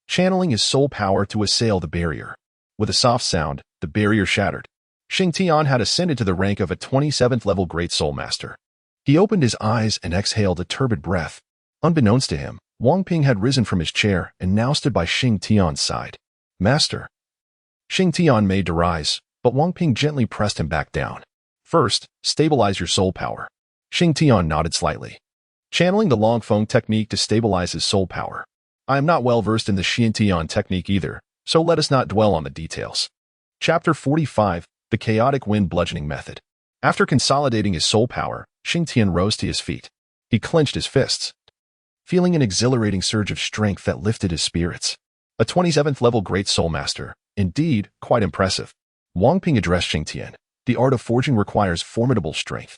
channeling his soul power to assail the barrier. With a soft sound, the barrier shattered. Xingtian had ascended to the rank of a 27th level Great Soul Master. He opened his eyes and exhaled a turbid breath. Unbeknownst to him, Wang Ping had risen from his chair and now stood by Xingtian's side. Master. Xingtian made to rise, but Wang Ping gently pressed him back down. First, stabilize your soul power. Xingtian nodded slightly, channeling the Longfeng technique to stabilize his soul power. I am not well versed in the Xiantian technique either, so let us not dwell on the details. Chapter 45, The Chaotic Wind Bludgeoning Method. After consolidating his soul power, Xingtian rose to his feet. He clenched his fists, feeling an exhilarating surge of strength that lifted his spirits. A 27th level Great Soul Master, indeed, quite impressive. Wang Ping addressed Xingtian. The art of forging requires formidable strength.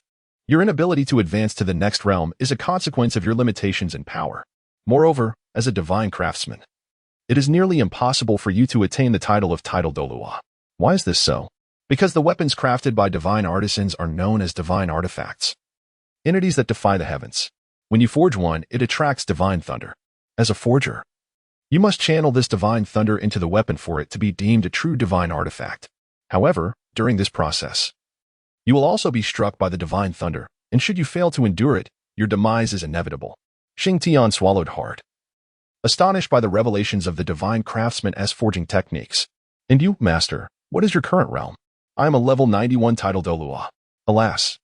Your inability to advance to the next realm is a consequence of your limitations in power. Moreover, as a divine craftsman, it is nearly impossible for you to attain the title of Douluo. Why is this so? Because the weapons crafted by divine artisans are known as divine artifacts, entities that defy the heavens. When you forge one, it attracts divine thunder. As a forger, you must channel this divine thunder into the weapon for it to be deemed a true divine artifact. However, during this process, you will also be struck by the divine thunder, and should you fail to endure it, your demise is inevitable. Xingtian swallowed hard, astonished by the revelations of the divine craftsman's forging techniques. And you, master, what is your current realm? I am a level 91 Douluo. Alas,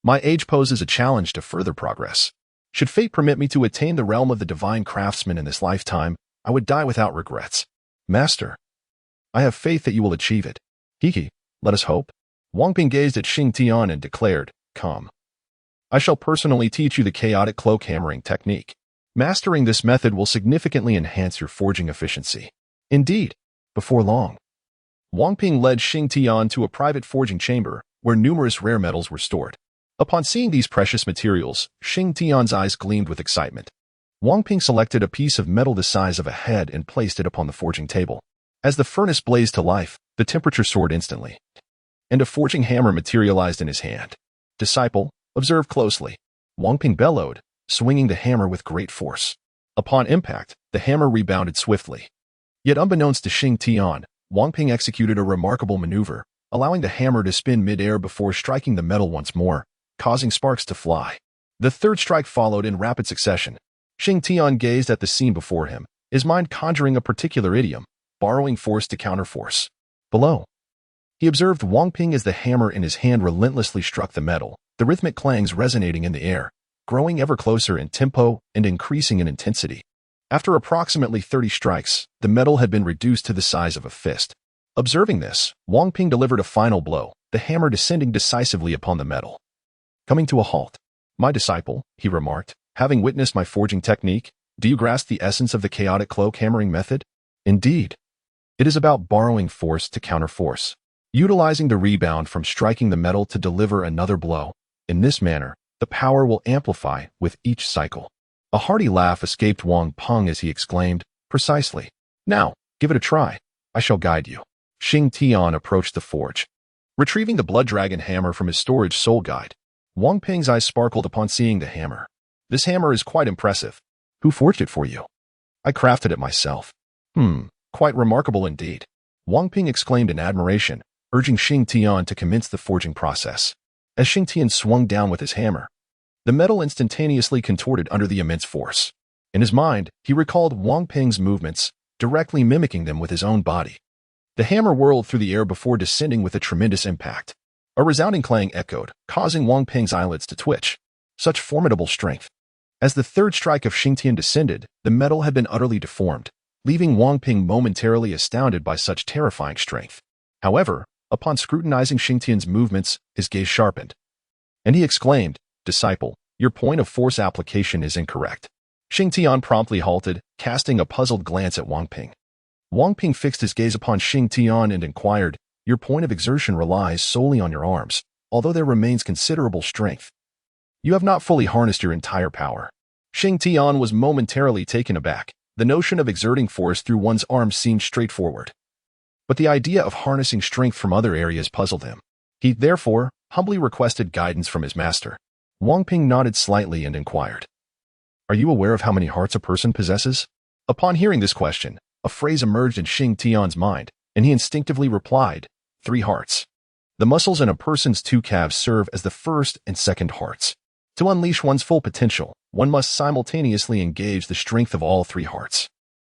my age poses a challenge to further progress. Should fate permit me to attain the realm of the divine craftsman in this lifetime, I would die without regrets. Master, I have faith that you will achieve it. Hiki, let us hope. Wang Ping gazed at Xingtian and declared, Come. I shall personally teach you the chaotic cloak hammering technique. Mastering this method will significantly enhance your forging efficiency. Indeed, before long, Wang Ping led Shing Tian to a private forging chamber where numerous rare metals were stored. Upon seeing these precious materials, Shing Tian's eyes gleamed with excitement. Wang Ping selected a piece of metal the size of a head and placed it upon the forging table. As the furnace blazed to life, the temperature soared instantly, and a forging hammer materialized in his hand. "Disciple, observe closely," Wang Ping bellowed, swinging the hammer with great force. Upon impact, the hammer rebounded swiftly. Yet unbeknownst to Shing Tian, Wang Ping executed a remarkable maneuver, allowing the hammer to spin mid-air before striking the metal once more, causing sparks to fly. The third strike followed in rapid succession. Shing Tian gazed at the scene before him, his mind conjuring a particular idiom, borrowing force to counter force. Below, he observed Wang Ping as the hammer in his hand relentlessly struck the metal, the rhythmic clangs resonating in the air, growing ever closer in tempo and increasing in intensity. After approximately 30 strikes, the metal had been reduced to the size of a fist. Observing this, Wang Ping delivered a final blow, the hammer descending decisively upon the metal. "Coming to a halt. My disciple," he remarked, "having witnessed my forging technique, do you grasp the essence of the chaotic cloak hammering method? Indeed, it is about borrowing force to counter force, utilizing the rebound from striking the metal to deliver another blow. In this manner, the power will amplify with each cycle." A hearty laugh escaped Wang Ping as he exclaimed, "Precisely. Now, give it a try. I shall guide you." Shing Tian approached the forge. Retrieving the blood dragon hammer from his storage soul guide, Wang Ping's eyes sparkled upon seeing the hammer. "This hammer is quite impressive. Who forged it for you?" "I crafted it myself." Quite remarkable indeed," Wang Ping exclaimed in admiration, urging Shing Tian to commence the forging process. As Shing Tian swung down with his hammer, the metal instantaneously contorted under the immense force. In his mind, he recalled Wang Ping's movements, directly mimicking them with his own body. The hammer whirled through the air before descending with a tremendous impact. A resounding clang echoed, causing Wang Ping's eyelids to twitch. Such formidable strength. As the third strike of Shing Tian descended, the metal had been utterly deformed, leaving Wang Ping momentarily astounded by such terrifying strength. However, upon scrutinizing Shing Tian's movements, his gaze sharpened, and he exclaimed, "Disciple, your point of force application is incorrect." Shing Tian promptly halted, casting a puzzled glance at Wang Ping. Wang Ping fixed his gaze upon Shing Tian and inquired, "Your point of exertion relies solely on your arms, although there remains considerable strength. You have not fully harnessed your entire power." Shing Tian was momentarily taken aback. The notion of exerting force through one's arms seemed straightforward, but the idea of harnessing strength from other areas puzzled him. He, therefore, humbly requested guidance from his master. Wang Ping nodded slightly and inquired, "Are you aware of how many hearts a person possesses?" Upon hearing this question, a phrase emerged in Shing Tian's mind, and he instinctively replied, 3 hearts. The muscles in a person's 2 calves serve as the first and second hearts. To unleash one's full potential, one must simultaneously engage the strength of all 3 hearts.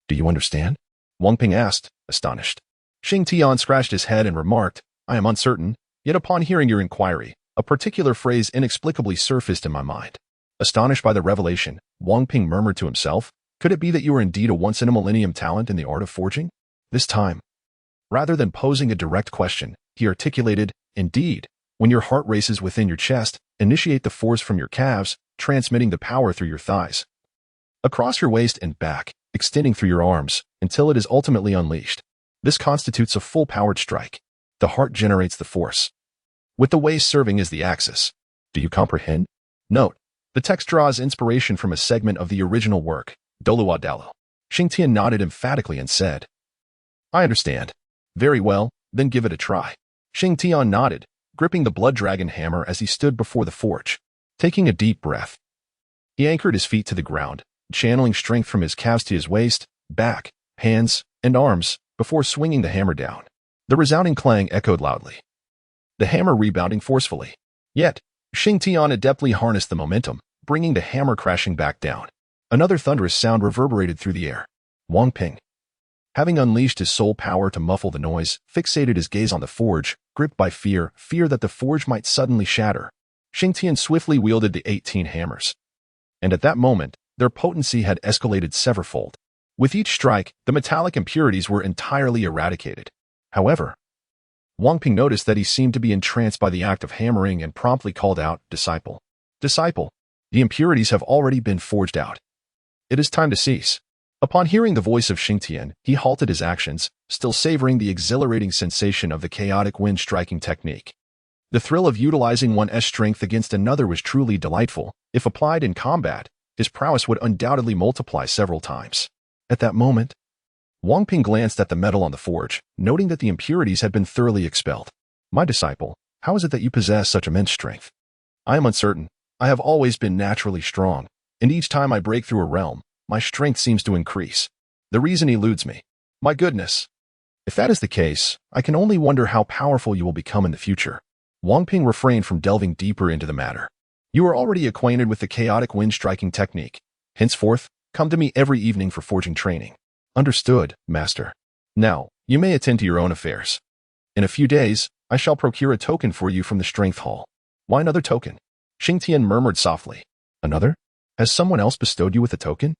"Do you understand?" Wang Ping asked, astonished. Shing Tian scratched his head and remarked, "I am uncertain, yet upon hearing your inquiry, a particular phrase inexplicably surfaced in my mind." Astonished by the revelation, Wang Ping murmured to himself, "Could it be that you are indeed a once-in-a-millennium talent in the art of forging?" This time, rather than posing a direct question, he articulated, "Indeed, when your heart races within your chest, initiate the force from your calves, transmitting the power through your thighs, across your waist and back, extending through your arms, until it is ultimately unleashed. This constitutes a full-powered strike. The heart generates the force, with the waist serving as the axis. Do you comprehend?" Note: the text draws inspiration from a segment of the original work, Douluo. Shing Tian nodded emphatically and said, "I understand. Very well, then give it a try." Shing Tian nodded, gripping the blood dragon hammer as he stood before the forge. Taking a deep breath, he anchored his feet to the ground, channeling strength from his calves to his waist, back, hands, and arms, before swinging the hammer down. The resounding clang echoed loudly, the hammer rebounding forcefully. Yet, Shing Tian adeptly harnessed the momentum, bringing the hammer crashing back down. Another thunderous sound reverberated through the air. Wang Ping, having unleashed his soul power to muffle the noise, fixated his gaze on the forge, gripped by fear that the forge might suddenly shatter. Shing Tian swiftly wielded the 18 hammers, and at that moment, their potency had escalated severfold. With each strike, the metallic impurities were entirely eradicated. However, Wang Ping noticed that he seemed to be entranced by the act of hammering and promptly called out, "Disciple, disciple, the impurities have already been forged out." It is time to cease. Upon hearing the voice of Xingtian, he halted his actions, still savoring the exhilarating sensation of the chaotic wind-striking technique. The thrill of utilizing one's strength against another was truly delightful. If applied in combat, his prowess would undoubtedly multiply several times. At that moment, Wang Ping glanced at the metal on the forge, noting that the impurities had been thoroughly expelled. My disciple, how is it that you possess such immense strength? I am uncertain. I have always been naturally strong, and each time I break through a realm, my strength seems to increase. The reason eludes me. My goodness. If that is the case, I can only wonder how powerful you will become in the future. Wang Ping refrained from delving deeper into the matter. You are already acquainted with the chaotic wind-striking technique. Henceforth, come to me every evening for forging training. Understood, Master. Now, you may attend to your own affairs. In a few days, I shall procure a token for you from the Strength Hall. Why another token? Xingtian murmured softly. Another? Has someone else bestowed you with a token?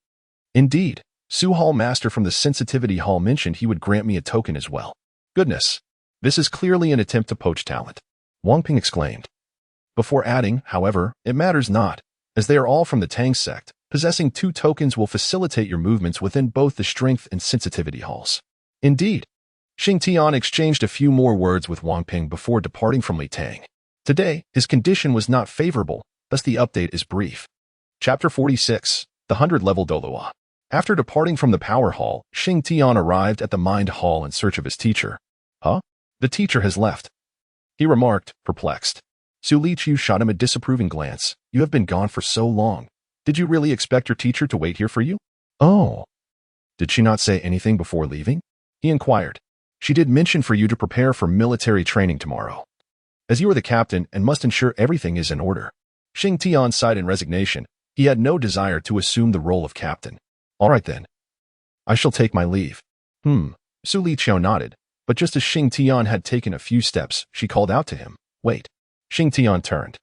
Indeed, Su Hall Master from the Sensitivity Hall mentioned he would grant me a token as well. Goodness. This is clearly an attempt to poach talent. Wang Ping exclaimed. Before adding, however, it matters not, as they are all from the Tang Sect. Possessing 2 tokens will facilitate your movements within both the Strength and Sensitivity Halls. Indeed. Xingtian exchanged a few more words with Wang Ping before departing from Li Tang. Today, his condition was not favorable, thus the update is brief. Chapter 46, the 100-level Douluo. After departing from the Power Hall, Xingtian arrived at the Mind Hall in search of his teacher. Huh? The teacher has left. He remarked, perplexed. Su Liqiu shot him a disapproving glance. You have been gone for so long. Did you really expect your teacher to wait here for you? Oh. Did she not say anything before leaving? He inquired. She did mention for you to prepare for military training tomorrow. As you are the captain and must ensure everything is in order. Xingtian sighed in resignation. He had no desire to assume the role of captain. All right then. I shall take my leave. Su Liqiu nodded, but just as Xingtian had taken a few steps, she called out to him. Wait. Xingtian turned.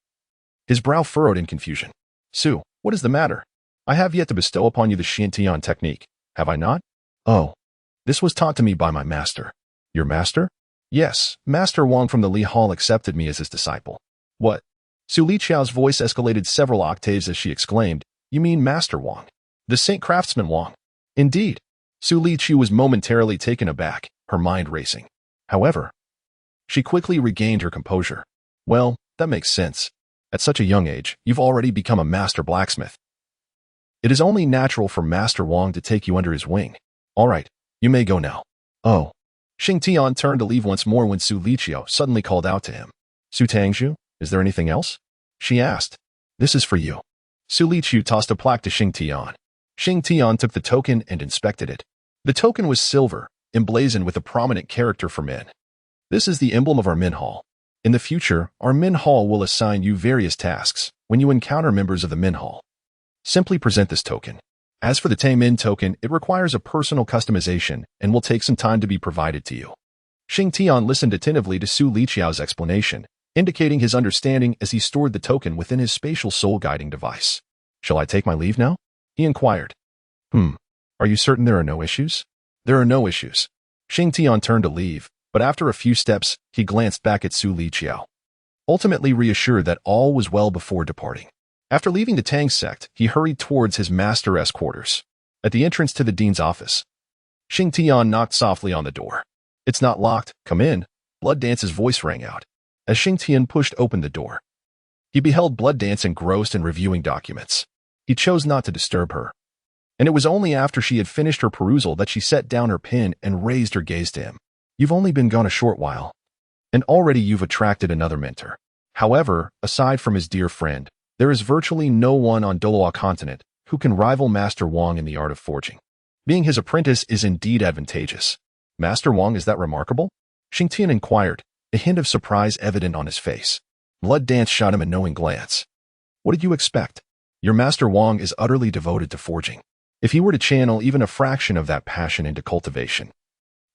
His brow furrowed in confusion. Su, what is the matter? I have yet to bestow upon you the Xingtian technique, have I not? Oh. This was taught to me by my master. Your master? Yes, Master Wang from the Li Hall accepted me as his disciple. What? Su Liqiu's voice escalated several octaves as she exclaimed, You mean Master Wang? The Saint Craftsman Wang? Indeed. Su Liqiu was momentarily taken aback, her mind racing. However, she quickly regained her composure. Well, that makes sense. At such a young age, you've already become a master blacksmith. It is only natural for Master Wang to take you under his wing. All right, you may go now. Oh. Xingtian turned to leave once more when Su Liqiu suddenly called out to him. Su Tangzhu, is there anything else? She asked. This is for you. Su Liqiu tossed a plaque to Xingtian. Xingtian took the token and inspected it. The token was silver, emblazoned with a prominent character for men. This is the emblem of our Min Hall. In the future, our Min Hall will assign you various tasks when you encounter members of the Min Hall. Simply present this token. As for the Tang Min token, it requires a personal customization and will take some time to be provided to you. Xingtian listened attentively to Su Liqiu's explanation, indicating his understanding as he stored the token within his spatial soul-guiding device. Shall I take my leave now? He inquired. Are you certain there are no issues? There are no issues. Xingtian turned to leave, but after a few steps, he glanced back at Su Liqiu, ultimately reassured that all was well before departing. After leaving the Tang Sect, he hurried towards his master's quarters. At the entrance to the dean's office, Xingtian knocked softly on the door. It's not locked, come in. Blood Dance's voice rang out. As Xingtian pushed open the door, he beheld Blood Dance engrossed in reviewing documents. He chose not to disturb her, and it was only after she had finished her perusal that she set down her pen and raised her gaze to him. You've only been gone a short while, and already you've attracted another mentor. However, aside from his dear friend, there is virtually no one on Douluo continent who can rival Master Wang in the art of forging. Being his apprentice is indeed advantageous. Master Wang, is that remarkable? Xingtian inquired, a hint of surprise evident on his face. Blood Dance shot him a knowing glance. What did you expect? Your Master Wang is utterly devoted to forging. If he were to channel even a fraction of that passion into cultivation,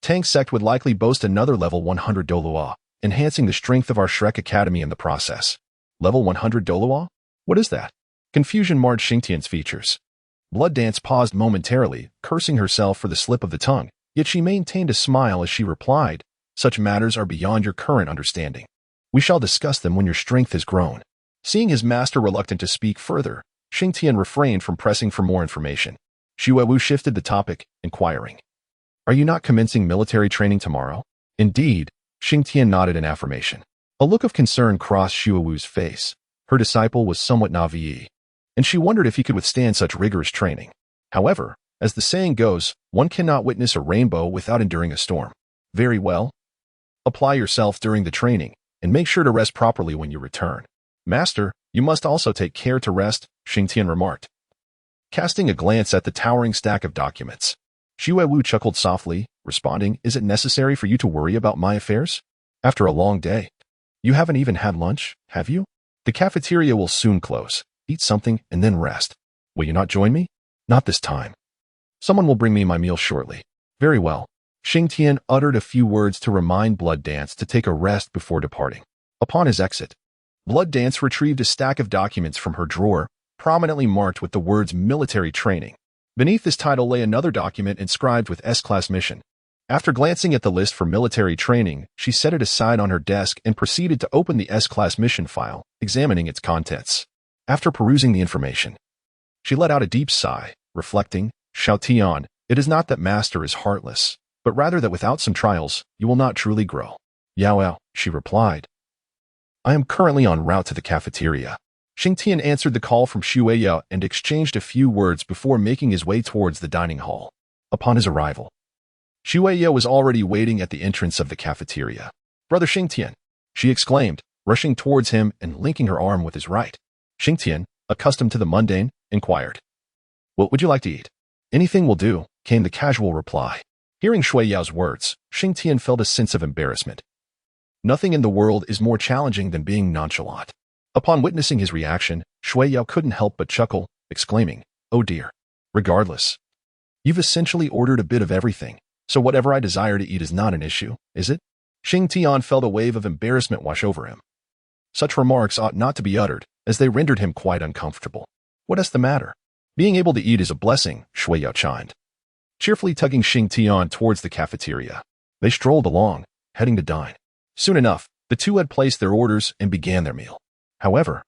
Tang Sect would likely boast another level 100 Douluo, enhancing the strength of our Shrek Academy in the process. Level 100 Douluo? What is that? Confusion marred Xingtian's features. Blood Dance paused momentarily, cursing herself for the slip of the tongue, yet she maintained a smile as she replied, Such matters are beyond your current understanding. We shall discuss them when your strength has grown. Seeing his master reluctant to speak further, Xingtian refrained from pressing for more information. Shua Wu shifted the topic, inquiring, "Are you not commencing military training tomorrow?" "Indeed," Xing Tian nodded in affirmation. A look of concern crossed Shua Wu's face. Her disciple was somewhat naive, and she wondered if he could withstand such rigorous training. However, as the saying goes, one cannot witness a rainbow without enduring a storm. "Very well. Apply yourself during the training, and make sure to rest properly when you return. Master, you must also take care to rest," Xing Tian remarked. Casting a glance at the towering stack of documents, Shua Wu chuckled softly, responding, "Is it necessary for you to worry about my affairs? After a long day, you haven't even had lunch, have you? The cafeteria will soon close. Eat something and then rest. Will you not join me?" "Not this time. Someone will bring me my meal shortly." "Very well." Xing Tian uttered a few words to remind Blood Dance to take a rest before departing. Upon his exit, Blood Dance retrieved a stack of documents from her drawer, prominently marked with the words military training. Beneath this title lay another document inscribed with S-Class mission. After glancing at the list for military training, she set it aside on her desk and proceeded to open the S-Class mission file, examining its contents. After perusing the information, she let out a deep sigh, reflecting, "Shao Tian, it is not that Master is heartless, but rather that without some trials, you will not truly grow." "Yao," she replied. "I am currently en route to the cafeteria." Xing Tian answered the call from Shua Yao and exchanged a few words before making his way towards the dining hall. Upon his arrival, Shua Yao was already waiting at the entrance of the cafeteria. "Brother Xing Tian," she exclaimed, rushing towards him and linking her arm with his right. Xing Tian, accustomed to the mundane, inquired, "What would you like to eat?" "Anything will do," came the casual reply. Hearing Shua Yao's words, Xing Tian felt a sense of embarrassment. Nothing in the world is more challenging than being nonchalant. Upon witnessing his reaction, Shua Yao couldn't help but chuckle, exclaiming, "Oh dear. Regardless, you've essentially ordered a bit of everything, so whatever I desire to eat is not an issue, is it?" Xing Tian felt a wave of embarrassment wash over him. Such remarks ought not to be uttered, as they rendered him quite uncomfortable. "What is the matter? Being able to eat is a blessing," Shua Yao chimed, cheerfully tugging Xing Tian towards the cafeteria. They strolled along, heading to dine. Soon enough, the two had placed their orders and began their meal. However,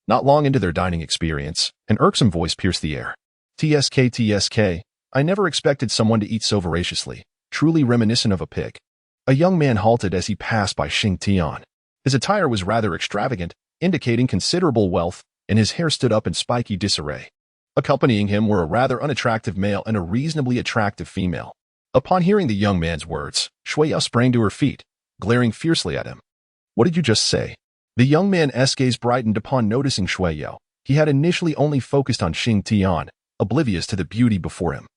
not long into their dining experience, an irksome voice pierced the air. TSK, I never expected someone to eat so voraciously, truly reminiscent of a pig." A young man halted as he passed by Xing Tian. His attire was rather extravagant, indicating considerable wealth, and his hair stood up in spiky disarray. Accompanying him were a rather unattractive male and a reasonably attractive female. Upon hearing the young man's words, Shua Yao sprang to her feet, glaring fiercely at him. "What did you just say?" The young man's gaze brightened upon noticing Shua Yao. He had initially only focused on Xing Tian, oblivious to the beauty before him.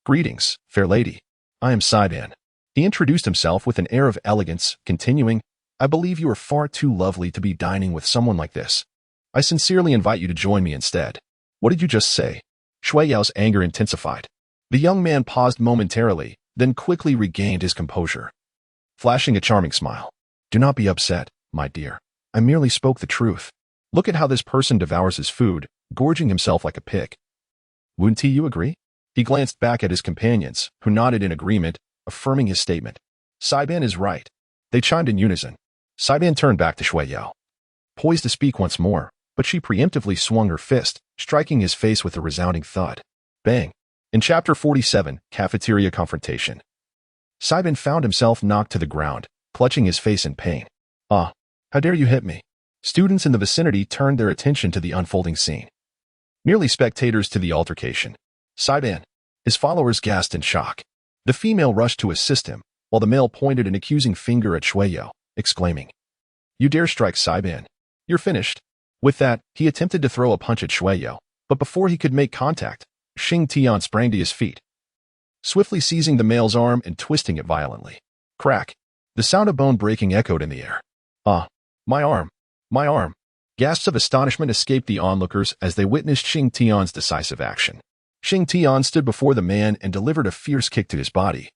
"Greetings, fair lady. I am Saiban." He introduced himself with an air of elegance, continuing, "I believe you are far too lovely to be dining with someone like this. I sincerely invite you to join me instead." "What did you just say?" Shua Yao's anger intensified. The young man paused momentarily, then quickly regained his composure, flashing a charming smile. "Do not be upset, my dear. I merely spoke the truth. Look at how this person devours his food, gorging himself like a pig. Wouldn't you agree?" He glanced back at his companions, who nodded in agreement, affirming his statement. "Saiban is right." They chimed in unison. Saiban turned back to Shua Yao, poised to speak once more, but she preemptively swung her fist, striking his face with a resounding thud. Bang! In Chapter 47, Cafeteria Confrontation, Saiban found himself knocked to the ground, clutching his face in pain. "Ah, how dare you hit me?" Students in the vicinity turned their attention to the unfolding scene. Merely spectators to the altercation, Saiban, his followers gasped in shock. The female rushed to assist him, while the male pointed an accusing finger at Shua Yao, exclaiming, "You dare strike Saiban? You're finished." With that, he attempted to throw a punch at Shua Yao, but before he could make contact, Xing Tian sprang to his feet, swiftly seizing the male's arm and twisting it violently. Crack! The sound of bone breaking echoed in the air. "Ah, my arm! My arm!" Gasps of astonishment escaped the onlookers as they witnessed Xing Tian's decisive action. Xing Tian stood before the man and delivered a fierce kick to his body,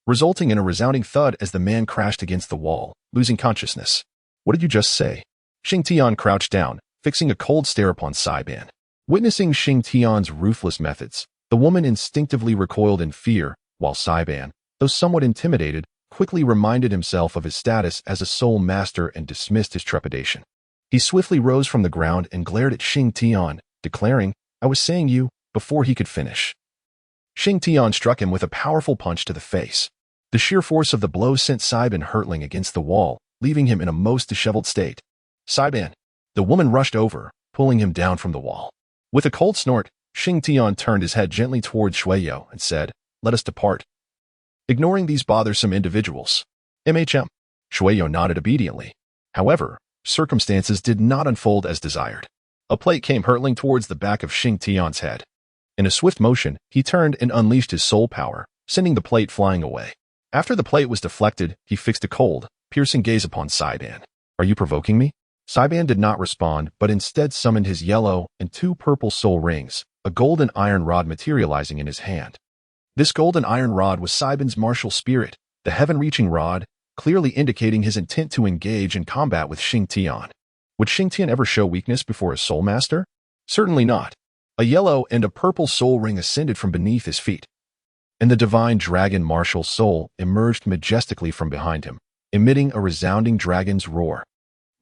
resulting in a resounding thud as the man crashed against the wall, losing consciousness. "What did you just say?" Xing Tian crouched down, fixing a cold stare upon Saiban. Witnessing Xing Tian's ruthless methods, the woman instinctively recoiled in fear, while Saiban, though somewhat intimidated, quickly reminded himself of his status as a sole master and dismissed his trepidation. He swiftly rose from the ground and glared at Xing Tian, declaring, "I was saying you," before he could finish. Shing Tian struck him with a powerful punch to the face. The sheer force of the blow sent Saiban hurtling against the wall, leaving him in a most disheveled state. Saiban! The woman rushed over, pulling him down from the wall. With a cold snort, Shing Tian turned his head gently toward Shueyo and said, "Let us depart." Ignoring these bothersome individuals, MHM. Shueyo nodded obediently. However, circumstances did not unfold as desired. A plate came hurtling towards the back of Shing Tian's head. In a swift motion, he turned and unleashed his soul power, sending the plate flying away. After the plate was deflected, he fixed a cold, piercing gaze upon Saiban. "Are you provoking me?" Saiban did not respond, but instead summoned his yellow and 2 purple soul rings, a golden iron rod materializing in his hand. This golden iron rod was Saiban's martial spirit, the heaven-reaching rod, clearly indicating his intent to engage in combat with Shing Tian. Would Shing Tian ever show weakness before a soul master? Certainly not. A yellow and a purple soul ring ascended from beneath his feet, and the divine dragon martial soul emerged majestically from behind him, emitting a resounding dragon's roar.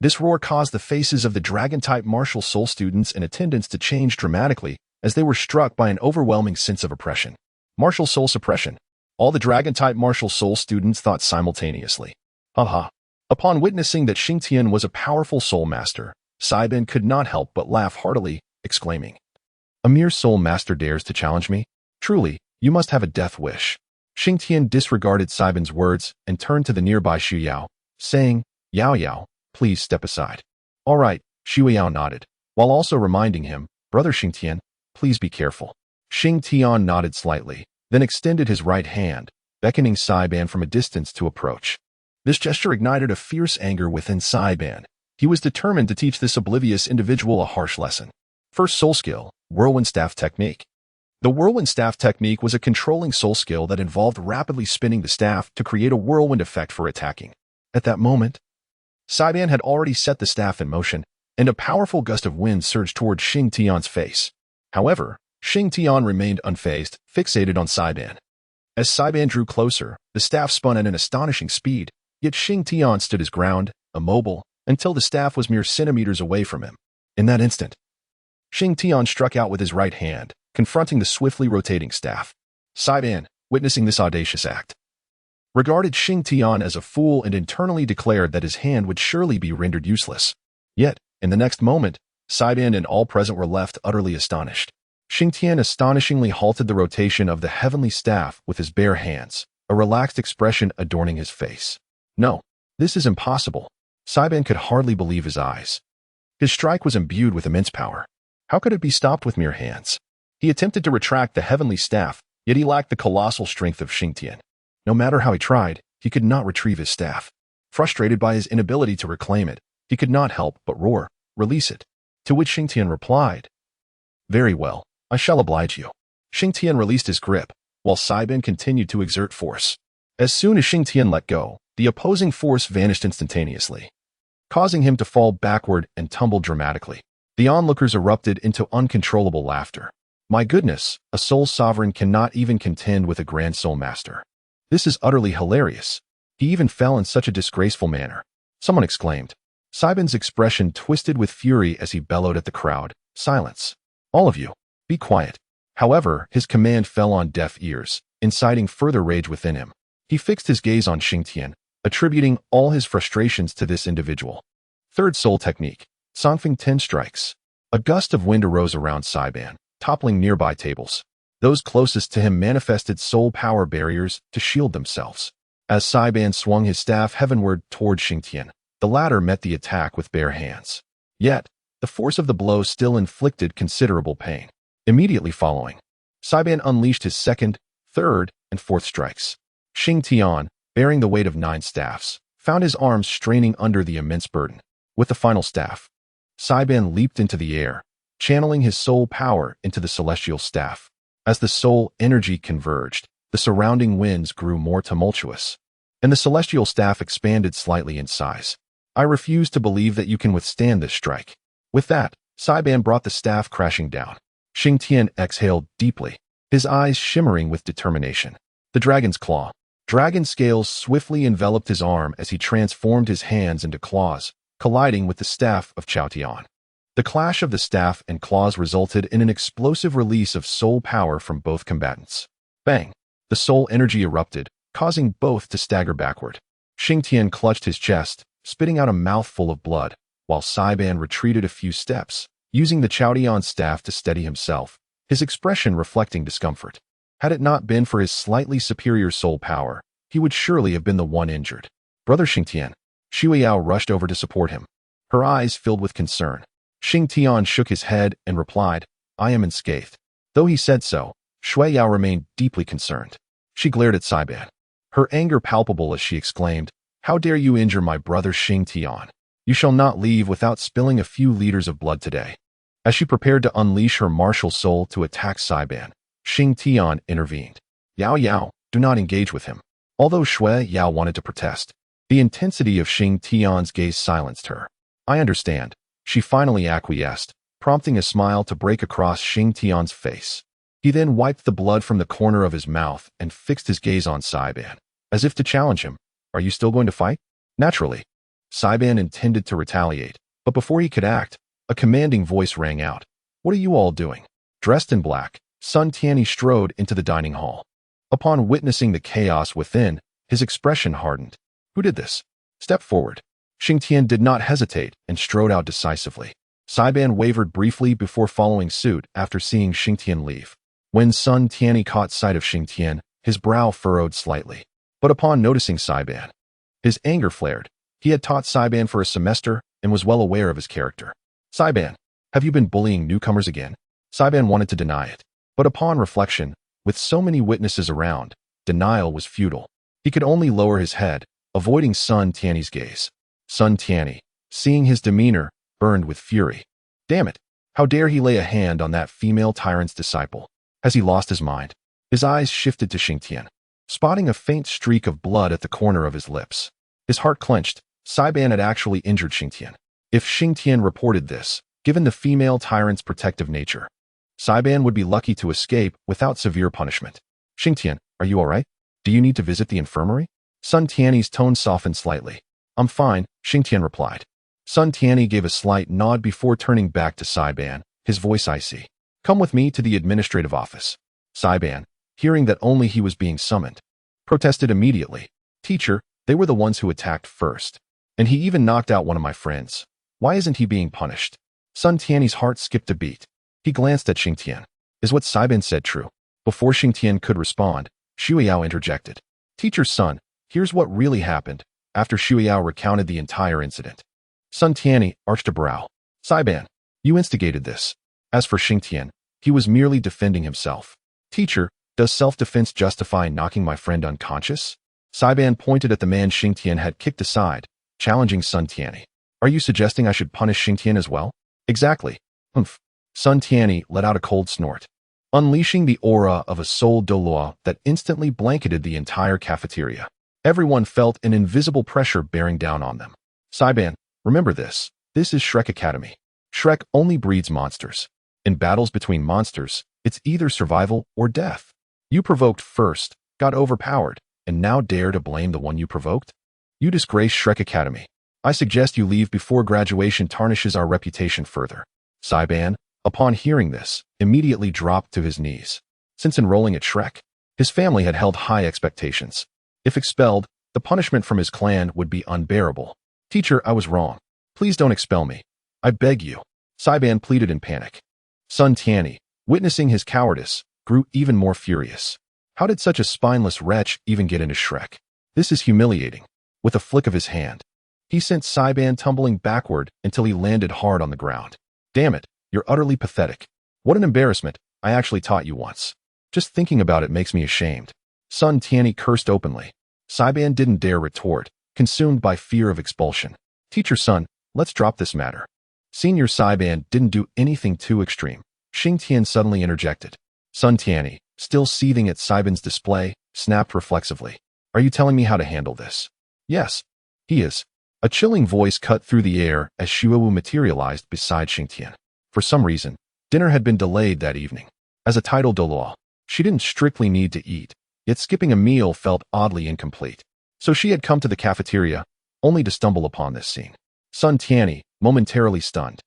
This roar caused the faces of the dragon-type martial soul students in attendance to change dramatically as they were struck by an overwhelming sense of oppression. Martial soul suppression. All the dragon-type martial soul students thought simultaneously. Haha. Upon witnessing that Shing Tian was a powerful soul master, Saiban could not help but laugh heartily, exclaiming, "A mere soul master dares to challenge me? Truly, you must have a death wish." Shing Tian disregarded Saiban's words and turned to the nearby Xu Yao, saying, "Yao Yao, please step aside." "All right," Xu Yao nodded, while also reminding him, "Brother Shing Tian, please be careful." Shing Tian nodded slightly, then extended his right hand, beckoning Saiban from a distance to approach. This gesture ignited a fierce anger within Saiban. He was determined to teach this oblivious individual a harsh lesson. First soul skill, Whirlwind Staff Technique. The Whirlwind Staff Technique was a controlling soul skill that involved rapidly spinning the staff to create a whirlwind effect for attacking. At that moment, Saiban had already set the staff in motion, and a powerful gust of wind surged toward Shing Tian's face. However, Shing Tian remained unfazed, fixated on Saiban. As Saiban drew closer, the staff spun at an astonishing speed, yet Shing Tian stood his ground, immobile, until the staff was mere centimeters away from him. In that instant, Shing Tian struck out with his right hand, confronting the swiftly rotating staff. Saiban, witnessing this audacious act, regarded Shing Tian as a fool and internally declared that his hand would surely be rendered useless. Yet, in the next moment, Saiban and all present were left utterly astonished. Shing Tian astonishingly halted the rotation of the heavenly staff with his bare hands, a relaxed expression adorning his face. "No, this is impossible." Saiban could hardly believe his eyes. His strike was imbued with immense power. How could it be stopped with mere hands? He attempted to retract the heavenly staff, yet he lacked the colossal strength of Shing Tian. No matter how he tried, he could not retrieve his staff. Frustrated by his inability to reclaim it, he could not help but roar, "Release it." To which Shing Tian replied, "Very well, I shall oblige you." Shing Tian released his grip, while Saiban continued to exert force. As soon as Shing Tian let go, the opposing force vanished instantaneously, causing him to fall backward and tumble dramatically. The onlookers erupted into uncontrollable laughter. "My goodness, a soul sovereign cannot even contend with a grand soul master. This is utterly hilarious. He even fell in such a disgraceful manner," someone exclaimed. Saiban's expression twisted with fury as he bellowed at the crowd, "Silence. All of you, be quiet." However, his command fell on deaf ears, inciting further rage within him. He fixed his gaze on Shing Tian, attributing all his frustrations to this individual. Third soul technique, Songfeng 10 strikes. A gust of wind arose around Saiban, toppling nearby tables. Those closest to him manifested soul power barriers to shield themselves. As Saiban swung his staff heavenward toward Shing Tian, the latter met the attack with bare hands. Yet, the force of the blow still inflicted considerable pain. Immediately following, Saiban unleashed his second, third, and fourth strikes. Shing Tian, bearing the weight of 9 staffs, found his arms straining under the immense burden. With the final staff, Saiban leaped into the air, channeling his soul power into the celestial staff. As the soul energy converged, the surrounding winds grew more tumultuous, and the celestial staff expanded slightly in size. "I refuse to believe that you can withstand this strike." With that, Saiban brought the staff crashing down. Shing Tian exhaled deeply, his eyes shimmering with determination. The dragon's claw. Dragon scales swiftly enveloped his arm as he transformed his hands into claws, colliding with the staff of Chao Tian. The clash of the staff and claws resulted in an explosive release of soul power from both combatants. Bang! The soul energy erupted, causing both to stagger backward. Xing Tian clutched his chest, spitting out a mouthful of blood, while Saiban retreated a few steps, using the Chaodian staff to steady himself, his expression reflecting discomfort. Had it not been for his slightly superior soul power, he would surely have been the one injured. Brother Xing Tian. Shua Yao rushed over to support him. Her eyes filled with concern. Xing Tian shook his head and replied, I am unscathed. Though he said so, Shua Yao remained deeply concerned. She glared at Saiban, her anger palpable as she exclaimed, How dare you injure my brother Xing Tian? You shall not leave without spilling a few liters of blood today. As she prepared to unleash her martial soul to attack Saiban, Xing Tian intervened. Yao Yao, do not engage with him. Although Shua Yao wanted to protest, the intensity of Xing Tian's gaze silenced her. I understand. She finally acquiesced, prompting a smile to break across Xing Tian's face. He then wiped the blood from the corner of his mouth and fixed his gaze on Saiban, as if to challenge him. Are you still going to fight? Naturally. Saiban intended to retaliate, but before he could act, a commanding voice rang out. What are you all doing? Dressed in black, Sun Tianyi strode into the dining hall. Upon witnessing the chaos within, his expression hardened. Who did this? Step forward. Xing Tian did not hesitate and strode out decisively. Saiban wavered briefly before following suit after seeing Xing Tian leave. When Sun Tianyi caught sight of Xing Tian, his brow furrowed slightly. But upon noticing Saiban, his anger flared. He had taught Saiban for a semester and was well aware of his character. Saiban, have you been bullying newcomers again? Saiban wanted to deny it. But upon reflection, with so many witnesses around, denial was futile. He could only lower his head, avoiding Sun Tianyi's gaze. Sun Tianyi, seeing his demeanor, burned with fury. Damn it! How dare he lay a hand on that female tyrant's disciple? Has he lost his mind? His eyes shifted to Xing Tian, spotting a faint streak of blood at the corner of his lips. His heart clenched. Saiban had actually injured Xing Tian. If Xing Tian reported this, given the female tyrant's protective nature, Saiban would be lucky to escape without severe punishment. Xing Tian, are you all right? Do you need to visit the infirmary? Sun Tianyi's tone softened slightly. I'm fine, Xing Tian replied. Sun Tianyi gave a slight nod before turning back to Saiban, his voice icy. Come with me to the administrative office. Saiban, hearing that only he was being summoned, protested immediately. Teacher, they were the ones who attacked first. And he even knocked out one of my friends. Why isn't he being punished? Sun Tianyi's heart skipped a beat. He glanced at Xing Tian. Is what Saiban said true? Before Xing Tian could respond, Shua Yao interjected. Teacher's son, here's what really happened, after Shua Yao recounted the entire incident. Sun Tianyi arched a brow. Saiban, you instigated this. As for Xing Tian, he was merely defending himself. Teacher, does self-defense justify knocking my friend unconscious? Saiban pointed at the man Xing Tian had kicked aside, challenging Sun Tianyi. Are you suggesting I should punish Xing Tian as well? Exactly. Humph. Sun Tianyi let out a cold snort, unleashing the aura of a soul Douluo that instantly blanketed the entire cafeteria. Everyone felt an invisible pressure bearing down on them. Saiban, remember this. This is Shrek Academy. Shrek only breeds monsters. In battles between monsters, it's either survival or death. You provoked first, got overpowered, and now dare to blame the one you provoked? You disgrace Shrek Academy. I suggest you leave before graduation tarnishes our reputation further. Saiban, upon hearing this, immediately dropped to his knees. Since enrolling at Shrek, his family had held high expectations. If expelled, the punishment from his clan would be unbearable. Teacher, I was wrong. Please don't expel me. I beg you. Saiban pleaded in panic. Sun Tianyi, witnessing his cowardice, grew even more furious. How did such a spineless wretch even get into Shrek? This is humiliating. With a flick of his hand, he sent Saiban tumbling backward until he landed hard on the ground. Damn it, you're utterly pathetic. What an embarrassment. I actually taught you once. Just thinking about it makes me ashamed. Sun Tianyi cursed openly. Saiban didn't dare retort, consumed by fear of expulsion. Teacher son, let's drop this matter. Senior Saiban didn't do anything too extreme. Xing Tian suddenly interjected. Sun Tianyi, still seething at Saiban's display, snapped reflexively. Are you telling me how to handle this? Yes, he is. A chilling voice cut through the air as Shuawu materialized beside Xing Tian. For some reason, dinner had been delayed that evening. As a title Douluo, she didn't strictly need to eat, yet skipping a meal felt oddly incomplete. So she had come to the cafeteria, only to stumble upon this scene. Sun Tianyi, momentarily stunned,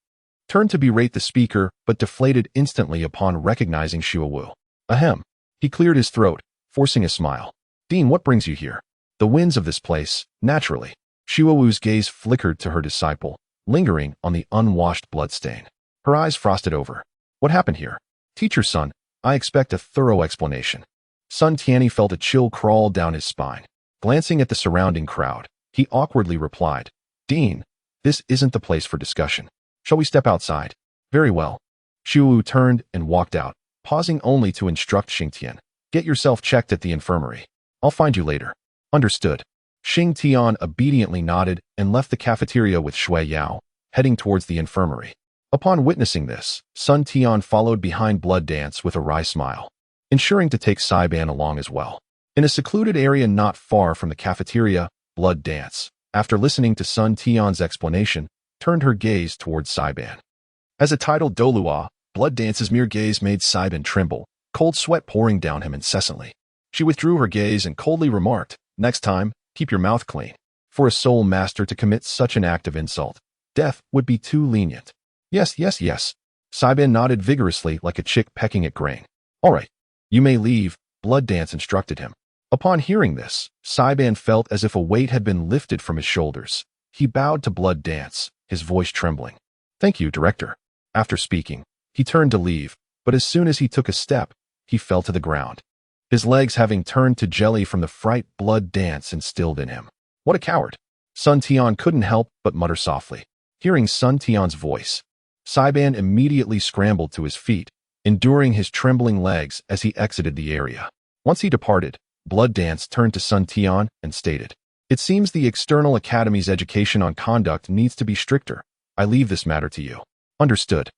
turned to berate the speaker but deflated instantly upon recognizing Shuawu. Ahem. He cleared his throat, forcing a smile. Dean, what brings you here? The winds of this place, naturally. Shua Wu's gaze flickered to her disciple, lingering on the unwashed bloodstain. Her eyes frosted over. What happened here? Teacher Sun, I expect a thorough explanation. Sun Tianyi felt a chill crawl down his spine. Glancing at the surrounding crowd, he awkwardly replied, Dean, this isn't the place for discussion. Shall we step outside? Very well. Shua Wu turned and walked out, pausing only to instruct Xing Tian. Get yourself checked at the infirmary. I'll find you later. Understood. Xing Tian obediently nodded and left the cafeteria with Shui Yao, heading towards the infirmary. Upon witnessing this, Sun Tian followed behind Blood Dance with a wry smile, ensuring to take Saiban along as well. In a secluded area not far from the cafeteria, Blood Dance, after listening to Sun Tian's explanation, turned her gaze towards Saiban. As a titled Douluo, Blood Dance's mere gaze made Saiban tremble, cold sweat pouring down him incessantly. She withdrew her gaze and coldly remarked, next time, keep your mouth clean. For a soul master to commit such an act of insult, death would be too lenient. Yes. Saiban nodded vigorously like a chick pecking at grain. All right, you may leave, Blood Dance instructed him. Upon hearing this, Saiban felt as if a weight had been lifted from his shoulders. He bowed to Blood Dance, his voice trembling. Thank you, Director. After speaking, he turned to leave, but as soon as he took a step, he fell to the ground. His legs having turned to jelly from the fright Blood Dance instilled in him. What a coward! Sun Tian couldn't help but mutter softly. Hearing Sun Tian's voice, Saiban immediately scrambled to his feet, enduring his trembling legs as he exited the area. Once he departed, Blood Dance turned to Sun Tian and stated, It seems the External Academy's education on conduct needs to be stricter. I leave this matter to you. Understood.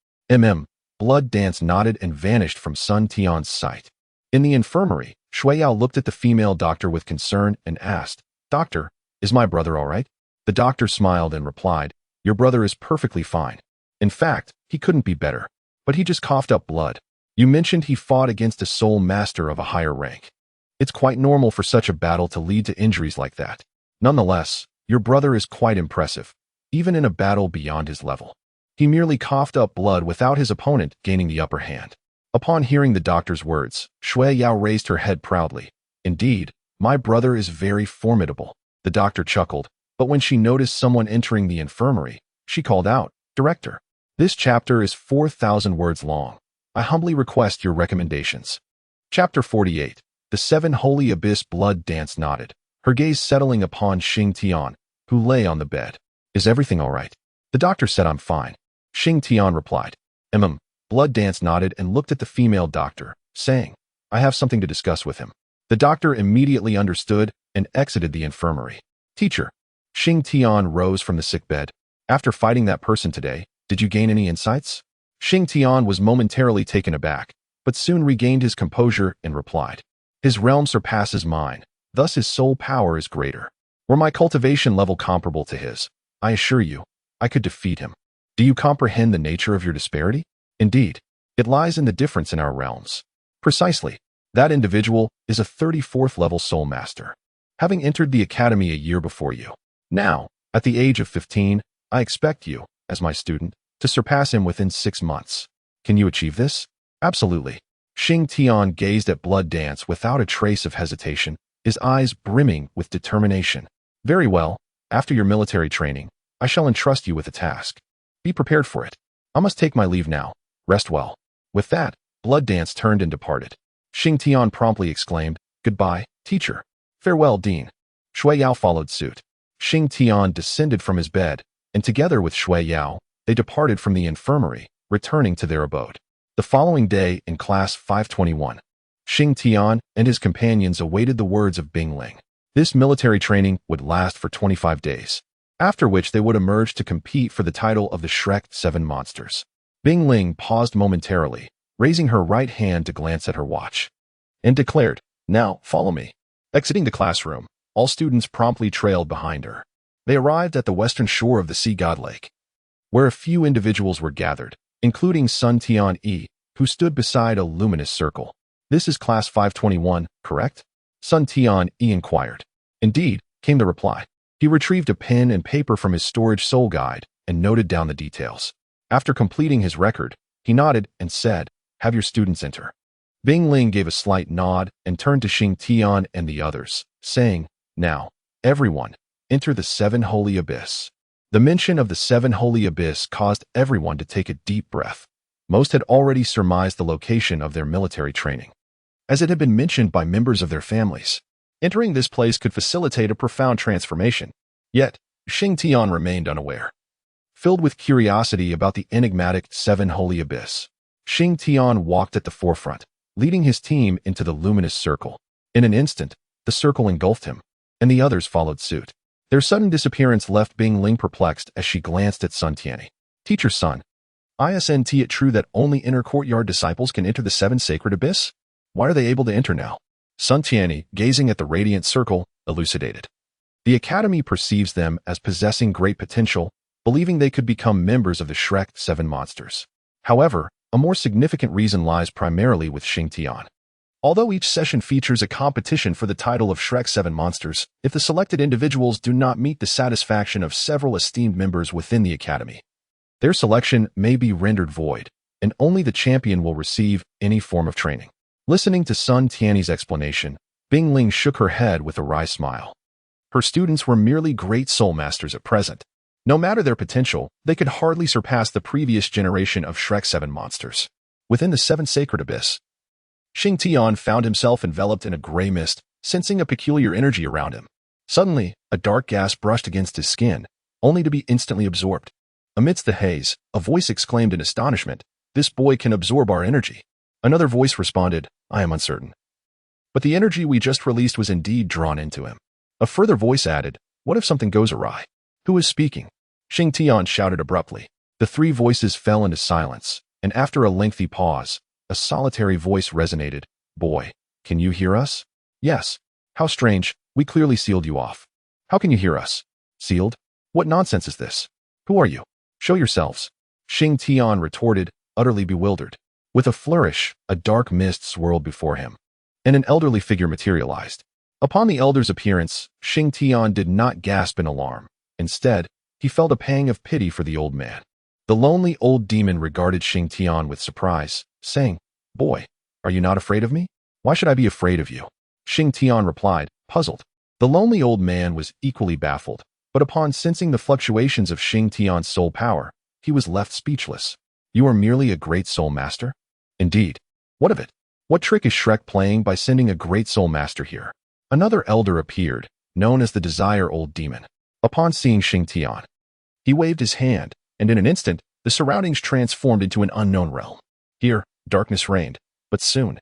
Blood Dance nodded and vanished from Sun Tian's sight. In the infirmary, Shui Yao looked at the female doctor with concern and asked, Doctor, is my brother all right? The doctor smiled and replied, Your brother is perfectly fine. In fact, he couldn't be better. But he just coughed up blood. You mentioned he fought against a soul master of a higher rank. It's quite normal for such a battle to lead to injuries like that. Nonetheless, your brother is quite impressive, even in a battle beyond his level. He merely coughed up blood without his opponent gaining the upper hand. Upon hearing the doctor's words, Shui Yao raised her head proudly. Indeed, my brother is very formidable. The doctor chuckled, but when she noticed someone entering the infirmary, she called out, Director, this chapter is 4,000 words long. I humbly request your recommendations. Chapter 48. The Seven Holy Abyss. Blood Dance nodded, her gaze settling upon Xing Tian, who lay on the bed. Is everything all right? The doctor said I'm fine. Xing Tian replied. Blood Dance nodded and looked at the female doctor, saying, I have something to discuss with him. The doctor immediately understood and exited the infirmary. Teacher. Xing Tian rose from the sickbed. After fighting that person today, did you gain any insights? Xing Tian was momentarily taken aback, but soon regained his composure and replied. His realm surpasses mine, thus his soul power is greater. Were my cultivation level comparable to his, I assure you, I could defeat him. Do you comprehend the nature of your disparity? Indeed, it lies in the difference in our realms. Precisely, that individual is a 34th level soul master, having entered the academy a year before you. Now, at the age of 15, I expect you, as my student, to surpass him within 6 months. Can you achieve this? Absolutely. Xing Tian gazed at Blood Dance without a trace of hesitation, his eyes brimming with determination. Very well, after your military training, I shall entrust you with a task. Be prepared for it. I must take my leave now. Rest well. With that, Blood Dance turned and departed. Xing Tian promptly exclaimed, Goodbye, teacher. Farewell, Dean. Shui Yao followed suit. Xing Tian descended from his bed, and together with Shui Yao, they departed from the infirmary, returning to their abode. The following day in class 521, Xing Tian and his companions awaited the words of Bing Ling. This military training would last for 25 days, after which they would emerge to compete for the title of the Shrek 7 monsters. Bing Ling paused momentarily, raising her right hand to glance at her watch, and declared, Now, follow me. Exiting the classroom, all students promptly trailed behind her. They arrived at the western shore of the Sea God Lake, where a few individuals were gathered, including Sun Tian-yi, who stood beside a luminous circle. This is class 521, correct? Sun Tian-yi inquired. Indeed, came the reply. He retrieved a pen and paper from his storage soul guide and noted down the details. After completing his record, he nodded and said, Have your students enter. Bing Ling gave a slight nod and turned to Xing Tian and the others, saying, "Now, everyone, enter the Seven Holy Abyss." The mention of the Seven Holy Abyss caused everyone to take a deep breath. Most had already surmised the location of their military training, as it had been mentioned by members of their families. Entering this place could facilitate a profound transformation. Yet, Xing Tian remained unaware. Filled with curiosity about the enigmatic Seven Holy Abyss, Xing Tian walked at the forefront, leading his team into the luminous circle. In an instant, the circle engulfed him, and the others followed suit. Their sudden disappearance left Bing Ling perplexed as she glanced at Sun Tianyi. "Teacher Sun, isn't it true that only inner courtyard disciples can enter the Seven Sacred Abyss? Why are they able to enter now?" Sun Tianyi, gazing at the radiant circle, elucidated. "The Academy perceives them as possessing great potential, believing they could become members of the Shrek 7 monsters. However, a more significant reason lies primarily with Xing Tian. Although each session features a competition for the title of Shrek 7 monsters, if the selected individuals do not meet the satisfaction of several esteemed members within the Academy, their selection may be rendered void, and only the champion will receive any form of training." Listening to Sun Tianyi's explanation, Bing Ling shook her head with a wry smile. Her students were merely great soul masters at present. No matter their potential, they could hardly surpass the previous generation of Shrek 7 monsters. Within the Seven Sacred Abyss, Xing Tian found himself enveloped in a gray mist, sensing a peculiar energy around him. Suddenly, a dark gas brushed against his skin, only to be instantly absorbed. Amidst the haze, a voice exclaimed in astonishment, "This boy can absorb our energy." Another voice responded, "I am uncertain." But the energy we just released was indeed drawn into him. A further voice added, "What if something goes awry?" "Who is speaking?" Xing Tian shouted abruptly. The three voices fell into silence, and after a lengthy pause, a solitary voice resonated, "Boy, can you hear us?" "Yes." "How strange, we clearly sealed you off." "How can you hear us?" "Sealed? What nonsense is this? Who are you? Show yourselves." Xing Tian retorted, utterly bewildered. With a flourish, a dark mist swirled before him, and an elderly figure materialized. Upon the elder's appearance, Xing Tian did not gasp in alarm. Instead, he felt a pang of pity for the old man. The lonely old demon regarded Xing Tian with surprise, saying, "Boy, are you not afraid of me?" "Why should I be afraid of you?" Xing Tian replied, puzzled. The lonely old man was equally baffled, but upon sensing the fluctuations of Xing Tian's soul power, he was left speechless. "You are merely a great soul master?" "Indeed. What of it? What trick is Shrek playing by sending a great soul master here?" Another elder appeared, known as the Desire Old Demon. Upon seeing Xing Tian, he waved his hand, and in an instant, the surroundings transformed into an unknown realm. Here, darkness reigned, but soon,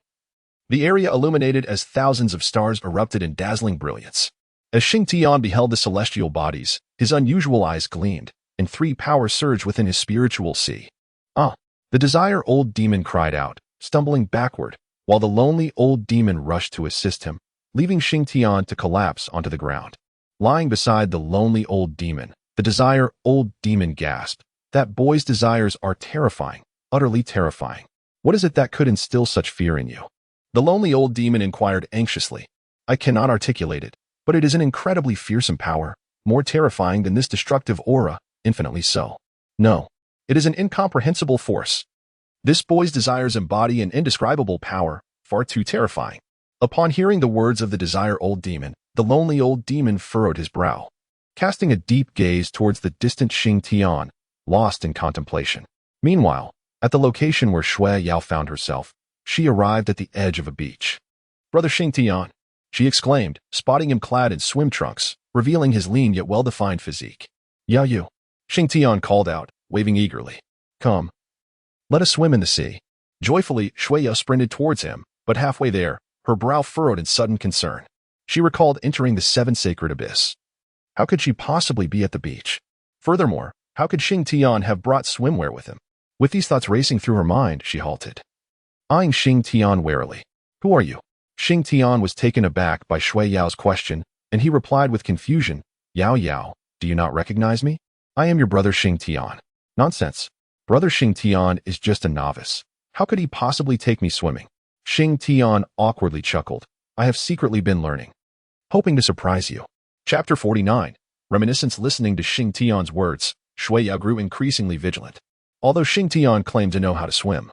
the area illuminated as thousands of stars erupted in dazzling brilliance. As Xing Tian beheld the celestial bodies, his unusual eyes gleamed, and three powers surged within his spiritual sea. "Ah!" The Desire Old Demon cried out, stumbling backward, while the lonely old demon rushed to assist him, leaving Xing Tian to collapse onto the ground. Lying beside the lonely old demon, the Desire Old Demon gasped, "That boy's desires are terrifying, utterly terrifying. What is it that could instill such fear in you?" The lonely old demon inquired anxiously. "I cannot articulate it, but it is an incredibly fearsome power, more terrifying than this destructive aura, infinitely so. No, it is an incomprehensible force. This boy's desires embody an indescribable power, far too terrifying." Upon hearing the words of the Desire Old Demon, the lonely old demon furrowed his brow, casting a deep gaze towards the distant Xing Tian, lost in contemplation. Meanwhile, at the location where Shua Yao found herself, she arrived at the edge of a beach. "Brother Xing Tian," she exclaimed, spotting him clad in swim trunks, revealing his lean yet well-defined physique. "Yao Yu," Xing Tian called out, waving eagerly. "Come. Let us swim in the sea." Joyfully, Shua Yao sprinted towards him, but halfway there, her brow furrowed in sudden concern. She recalled entering the Seven Sacred Abyss. How could she possibly be at the beach? Furthermore, how could Xing Tian have brought swimwear with him? With these thoughts racing through her mind, she halted, eyeing Xing Tian warily. "Who are you?" Xing Tian was taken aback by Shua Yao's question, and he replied with confusion, "Yao Yao, do you not recognize me? I am your brother Xing Tian." "Nonsense. Brother Xing Tian is just a novice. How could he possibly take me swimming?" Xing Tian awkwardly chuckled. "I have secretly been learning, hoping to surprise you." Chapter 49. Reminiscence. Listening to Xing Tian's words, Shua Yao grew increasingly vigilant. Although Xing Tian claimed to know how to swim,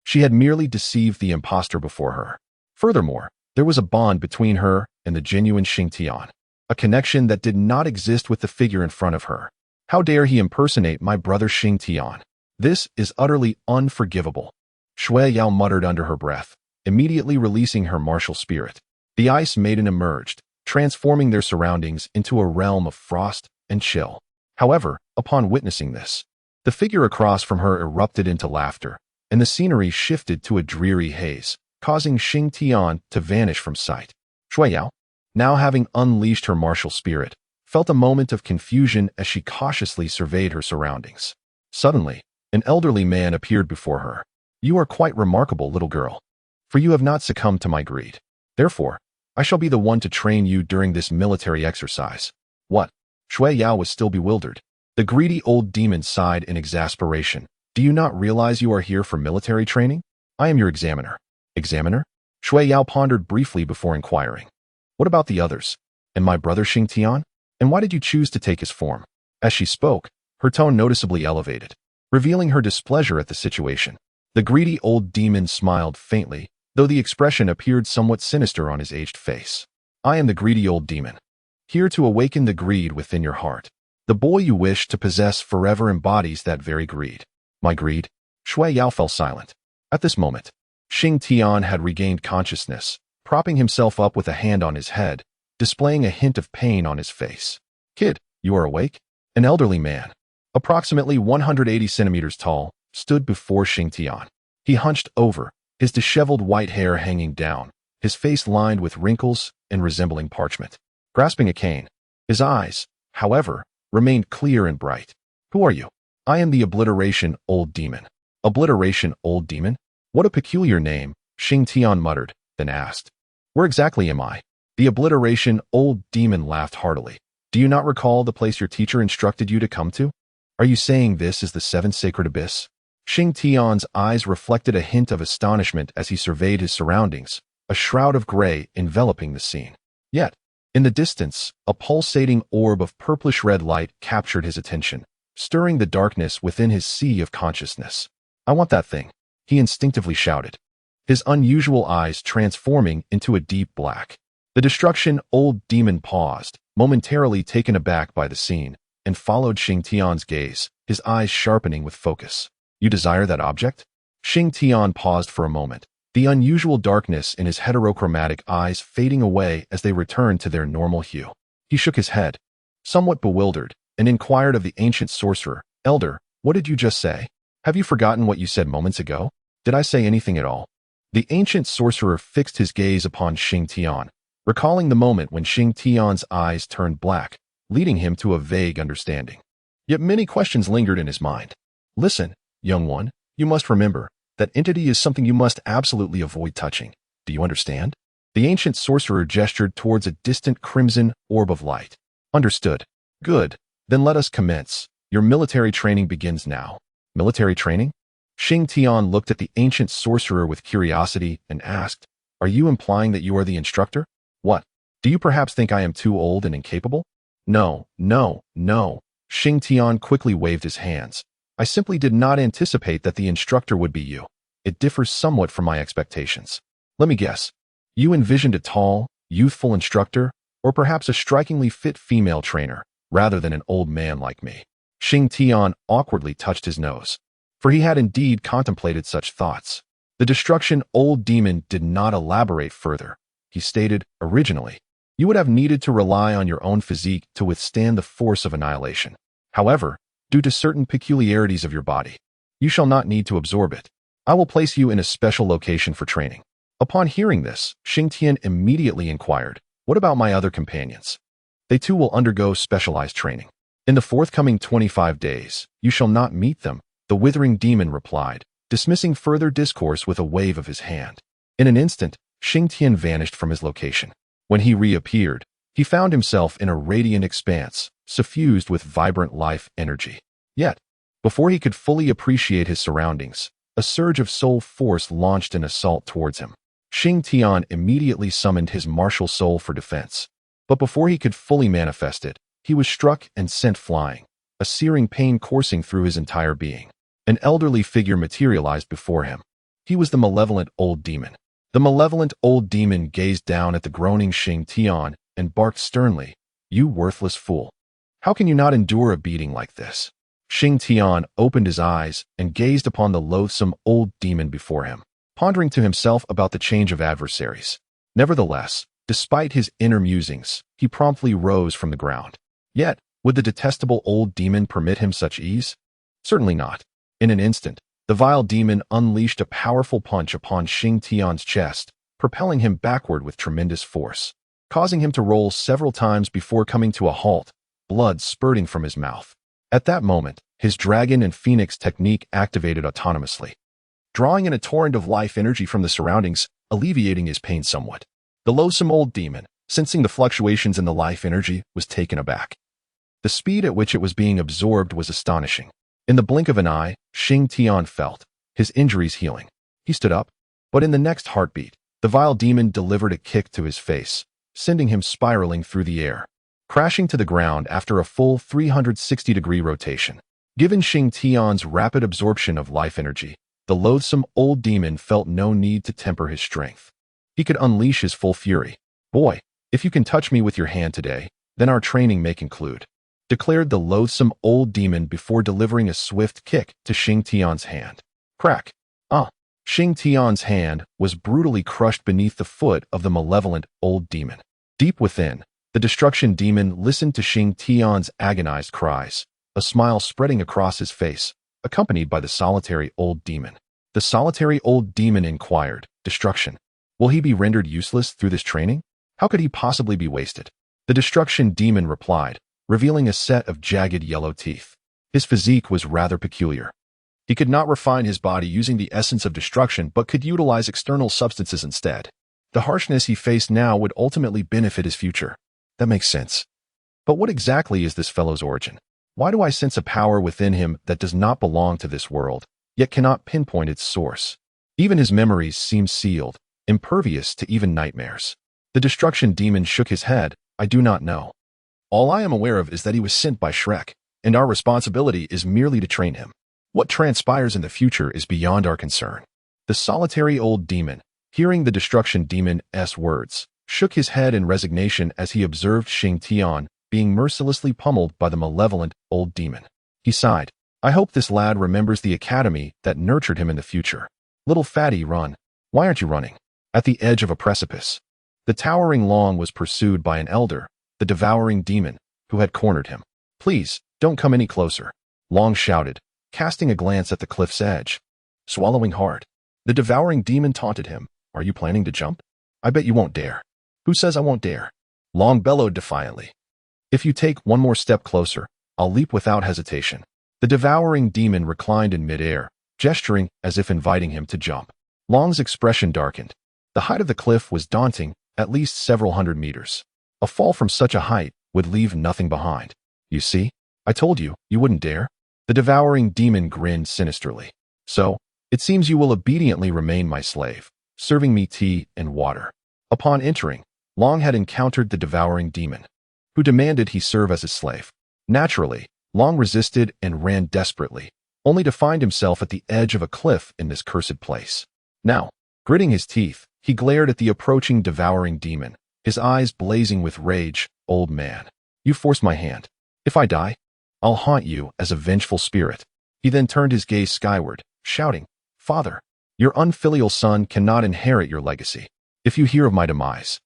She had merely deceived the impostor before her. Furthermore, there was a bond between her and the genuine Shing Tian, a connection that did not exist with the figure in front of her. How dare he impersonate my brother Shing Tian? This is utterly unforgivable. Shui Yao muttered under her breath, immediately releasing her martial spirit. The Ice Maiden emerged, transforming their surroundings into a realm of frost and chill. However, upon witnessing this, the figure across from her erupted into laughter, and the scenery shifted to a dreary haze, causing Shing Tian to vanish from sight. Shui Yao, now having unleashed her martial spirit, felt a moment of confusion as she cautiously surveyed her surroundings. Suddenly, an elderly man appeared before her. You are quite remarkable, little girl, for you have not succumbed to my greed. Therefore, I shall be the one to train you during this military exercise. What? Shui Yao was still bewildered. The greedy old demon sighed in exasperation. Do you not realize you are here for military training? I am your examiner. Examiner? Shui Yao pondered briefly before inquiring. What about the others? And my brother Shing Tian? And why did you choose to take his form? As she spoke, her tone noticeably elevated, revealing her displeasure at the situation. The greedy old demon smiled faintly, though the expression appeared somewhat sinister on his aged face. I am the greedy old demon, here to awaken the greed within your heart. The boy you wish to possess forever embodies that very greed. My greed? Shui Yao fell silent. At this moment, Shing Tian had regained consciousness, propping himself up with a hand on his head, displaying a hint of pain on his face. Kid, you are awake? An elderly man, approximately 180 centimeters tall, stood before Shing Tian. He hunched over, his disheveled white hair hanging down, his face lined with wrinkles and resembling parchment. Grasping a cane, his eyes, however, remained clear and bright. Who are you? I am the Obliteration Old Demon. Obliteration Old Demon? What a peculiar name, Shing Tian muttered, then asked. Where exactly am I? The Obliteration Old Demon laughed heartily. Do you not recall the place your teacher instructed you to come to? Are you saying this is the Seventh Sacred Abyss? Shing Tian's eyes reflected a hint of astonishment as he surveyed his surroundings, a shroud of gray enveloping the scene. Yet, in the distance, a pulsating orb of purplish-red light captured his attention, stirring the darkness within his sea of consciousness. I want that thing, he instinctively shouted, his unusual eyes transforming into a deep black. The Destruction Old Demon paused, momentarily taken aback by the scene, and followed Shing Tian's gaze, his eyes sharpening with focus. You desire that object? Shing Tian paused for a moment, the unusual darkness in his heterochromatic eyes fading away as they returned to their normal hue. He shook his head, somewhat bewildered, and inquired of the ancient sorcerer, Elder, what did you just say? Have you forgotten what you said moments ago? Did I say anything at all? The ancient sorcerer fixed his gaze upon Shing Tian, recalling the moment when Shing Tian's eyes turned black, leading him to a vague understanding. Yet many questions lingered in his mind. Listen, young one, you must remember that entity is something you must absolutely avoid touching. Do you understand? The ancient sorcerer gestured towards a distant crimson orb of light. Understood. Good. Then let us commence. Your military training begins now. Military training? Shing Tian looked at the ancient sorcerer with curiosity and asked, Are you implying that you are the instructor? What? Do you perhaps think I am too old and incapable? No, no, no. Shing Tian quickly waved his hands. I simply did not anticipate that the instructor would be you. It differs somewhat from my expectations. Let me guess. You envisioned a tall, youthful instructor, or perhaps a strikingly fit female trainer, rather than an old man like me. Shing Tian awkwardly touched his nose, for he had indeed contemplated such thoughts. The Destruction Old Demon did not elaborate further. He stated, originally, you would have needed to rely on your own physique to withstand the force of annihilation. However, due to certain peculiarities of your body, you shall not need to absorb it. I will place you in a special location for training. Upon hearing this, Shing Tian immediately inquired, what about my other companions? They too will undergo specialized training. In the forthcoming 25 days, you shall not meet them, the withering demon replied, dismissing further discourse with a wave of his hand. In an instant, Shing Tian vanished from his location. When he reappeared, he found himself in a radiant expanse, suffused with vibrant life energy. Yet, before he could fully appreciate his surroundings, a surge of soul force launched an assault towards him. Shing Tian immediately summoned his martial soul for defense. But before he could fully manifest it, he was struck and sent flying, a searing pain coursing through his entire being. An elderly figure materialized before him. He was the malevolent old demon. The malevolent old demon gazed down at the groaning Shing Tian and barked sternly, "You worthless fool. How can you not endure a beating like this?" Shing Tian opened his eyes and gazed upon the loathsome old demon before him, pondering to himself about the change of adversaries. Nevertheless, despite his inner musings, he promptly rose from the ground. Yet, would the detestable old demon permit him such ease? Certainly not. In an instant, the vile demon unleashed a powerful punch upon Shing Tian's chest, propelling him backward with tremendous force, causing him to roll several times before coming to a halt, blood spurting from his mouth. At that moment, his dragon and phoenix technique activated autonomously, drawing in a torrent of life energy from the surroundings, alleviating his pain somewhat. The loathsome old demon, sensing the fluctuations in the life energy, was taken aback. The speed at which it was being absorbed was astonishing. In the blink of an eye, Shing Tian felt his injuries healing. He stood up, but in the next heartbeat, the vile demon delivered a kick to his face, sending him spiraling through the air, crashing to the ground after a full 360-degree rotation. Given Shing Tian's rapid absorption of life energy, the loathsome old demon felt no need to temper his strength. He could unleash his full fury. "Boy, if you can touch me with your hand today, then our training may conclude," declared the loathsome old demon before delivering a swift kick to Shing Tian's hand. Crack! Shing Tian's hand was brutally crushed beneath the foot of the malevolent old demon. Deep within, the destruction demon listened to Shing Tian's agonized cries, a smile spreading across his face, accompanied by the solitary old demon. The solitary old demon inquired, "Destruction, will he be rendered useless through this training? How could he possibly be wasted?" The destruction demon replied, revealing a set of jagged yellow teeth. His physique was rather peculiar. He could not refine his body using the essence of destruction but could utilize external substances instead. The harshness he faced now would ultimately benefit his future. That makes sense. But what exactly is this fellow's origin? Why do I sense a power within him that does not belong to this world, yet cannot pinpoint its source? Even his memories seem sealed, impervious to even nightmares. The destruction demon shook his head. "I do not know. All I am aware of is that he was sent by Shrek, and our responsibility is merely to train him. What transpires in the future is beyond our concern." The solitary old demon, hearing the destruction demon's words, shook his head in resignation as he observed Shing Tian being mercilessly pummeled by the malevolent old demon. He sighed. "I hope this lad remembers the academy that nurtured him in the future. Little fatty, run. Why aren't you running?" At the edge of a precipice, the towering Long was pursued by an elder, the devouring demon, who had cornered him. "Please, don't come any closer," Long shouted, casting a glance at the cliff's edge. Swallowing hard, the devouring demon taunted him. "Are you planning to jump? I bet you won't dare." "Who says I won't dare?" Long bellowed defiantly. "If you take one more step closer, I'll leap without hesitation." The devouring demon reclined in midair, gesturing as if inviting him to jump. Long's expression darkened. The height of the cliff was daunting, at least several hundred meters. A fall from such a height would leave nothing behind. "You see? I told you, you wouldn't dare." The devouring demon grinned sinisterly. "So, it seems you will obediently remain my slave, serving me tea and water." Upon entering, Long had encountered the devouring demon, who demanded he serve as his slave. Naturally, Long resisted and ran desperately, only to find himself at the edge of a cliff in this cursed place. Now, gritting his teeth, he glared at the approaching devouring demon, his eyes blazing with rage. "Old man, you forced my hand. If I die, I'll haunt you as a vengeful spirit." He then turned his gaze skyward, shouting, "Father, your unfilial son cannot inherit your legacy. If you hear of my demise,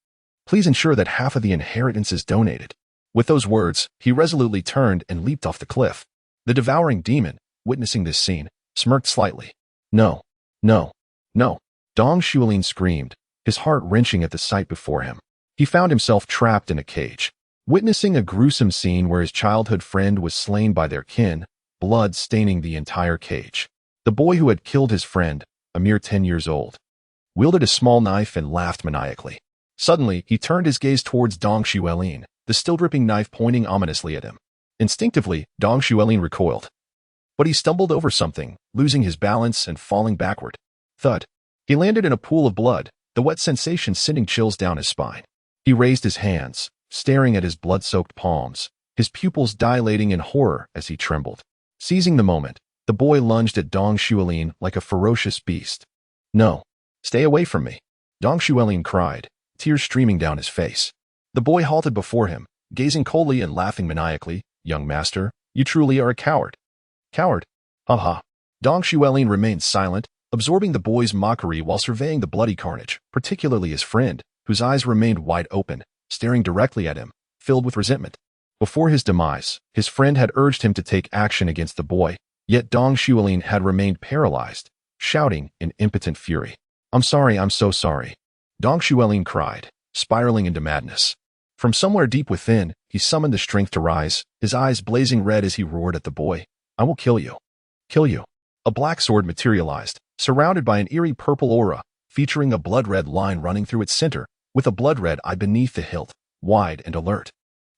please ensure that half of the inheritance is donated." With those words, he resolutely turned and leaped off the cliff. The devouring demon, witnessing this scene, smirked slightly. "No, no, no." Dong Shuolin screamed, his heart wrenching at the sight before him. He found himself trapped in a cage, witnessing a gruesome scene where his childhood friend was slain by their kin, blood staining the entire cage. The boy who had killed his friend, a mere 10 years old, wielded a small knife and laughed maniacally. Suddenly, he turned his gaze towards Dong Shuolin, the still-dripping knife pointing ominously at him. Instinctively, Dong Shuolin recoiled. But he stumbled over something, losing his balance and falling backward. Thud. He landed in a pool of blood, the wet sensation sending chills down his spine. He raised his hands, staring at his blood-soaked palms, his pupils dilating in horror as he trembled. Seizing the moment, the boy lunged at Dong Shuolin like a ferocious beast. No. Stay away from me. Dong Xuelin cried, tears streaming down his face. The boy halted before him, gazing coldly and laughing maniacally. Young master, you truly are a coward. Coward? Ha. Dong Xuelin remained silent, absorbing the boy's mockery while surveying the bloody carnage, particularly his friend, whose eyes remained wide open, staring directly at him, filled with resentment. Before his demise, his friend had urged him to take action against the boy, yet Dong Xuelin had remained paralyzed, shouting in impotent fury. I'm sorry, I'm so sorry. Dong Xuelin cried, spiraling into madness. From somewhere deep within, he summoned the strength to rise, his eyes blazing red as he roared at the boy. I will kill you. Kill you. A black sword materialized, surrounded by an eerie purple aura, featuring a blood-red line running through its center, with a blood-red eye beneath the hilt, wide and alert.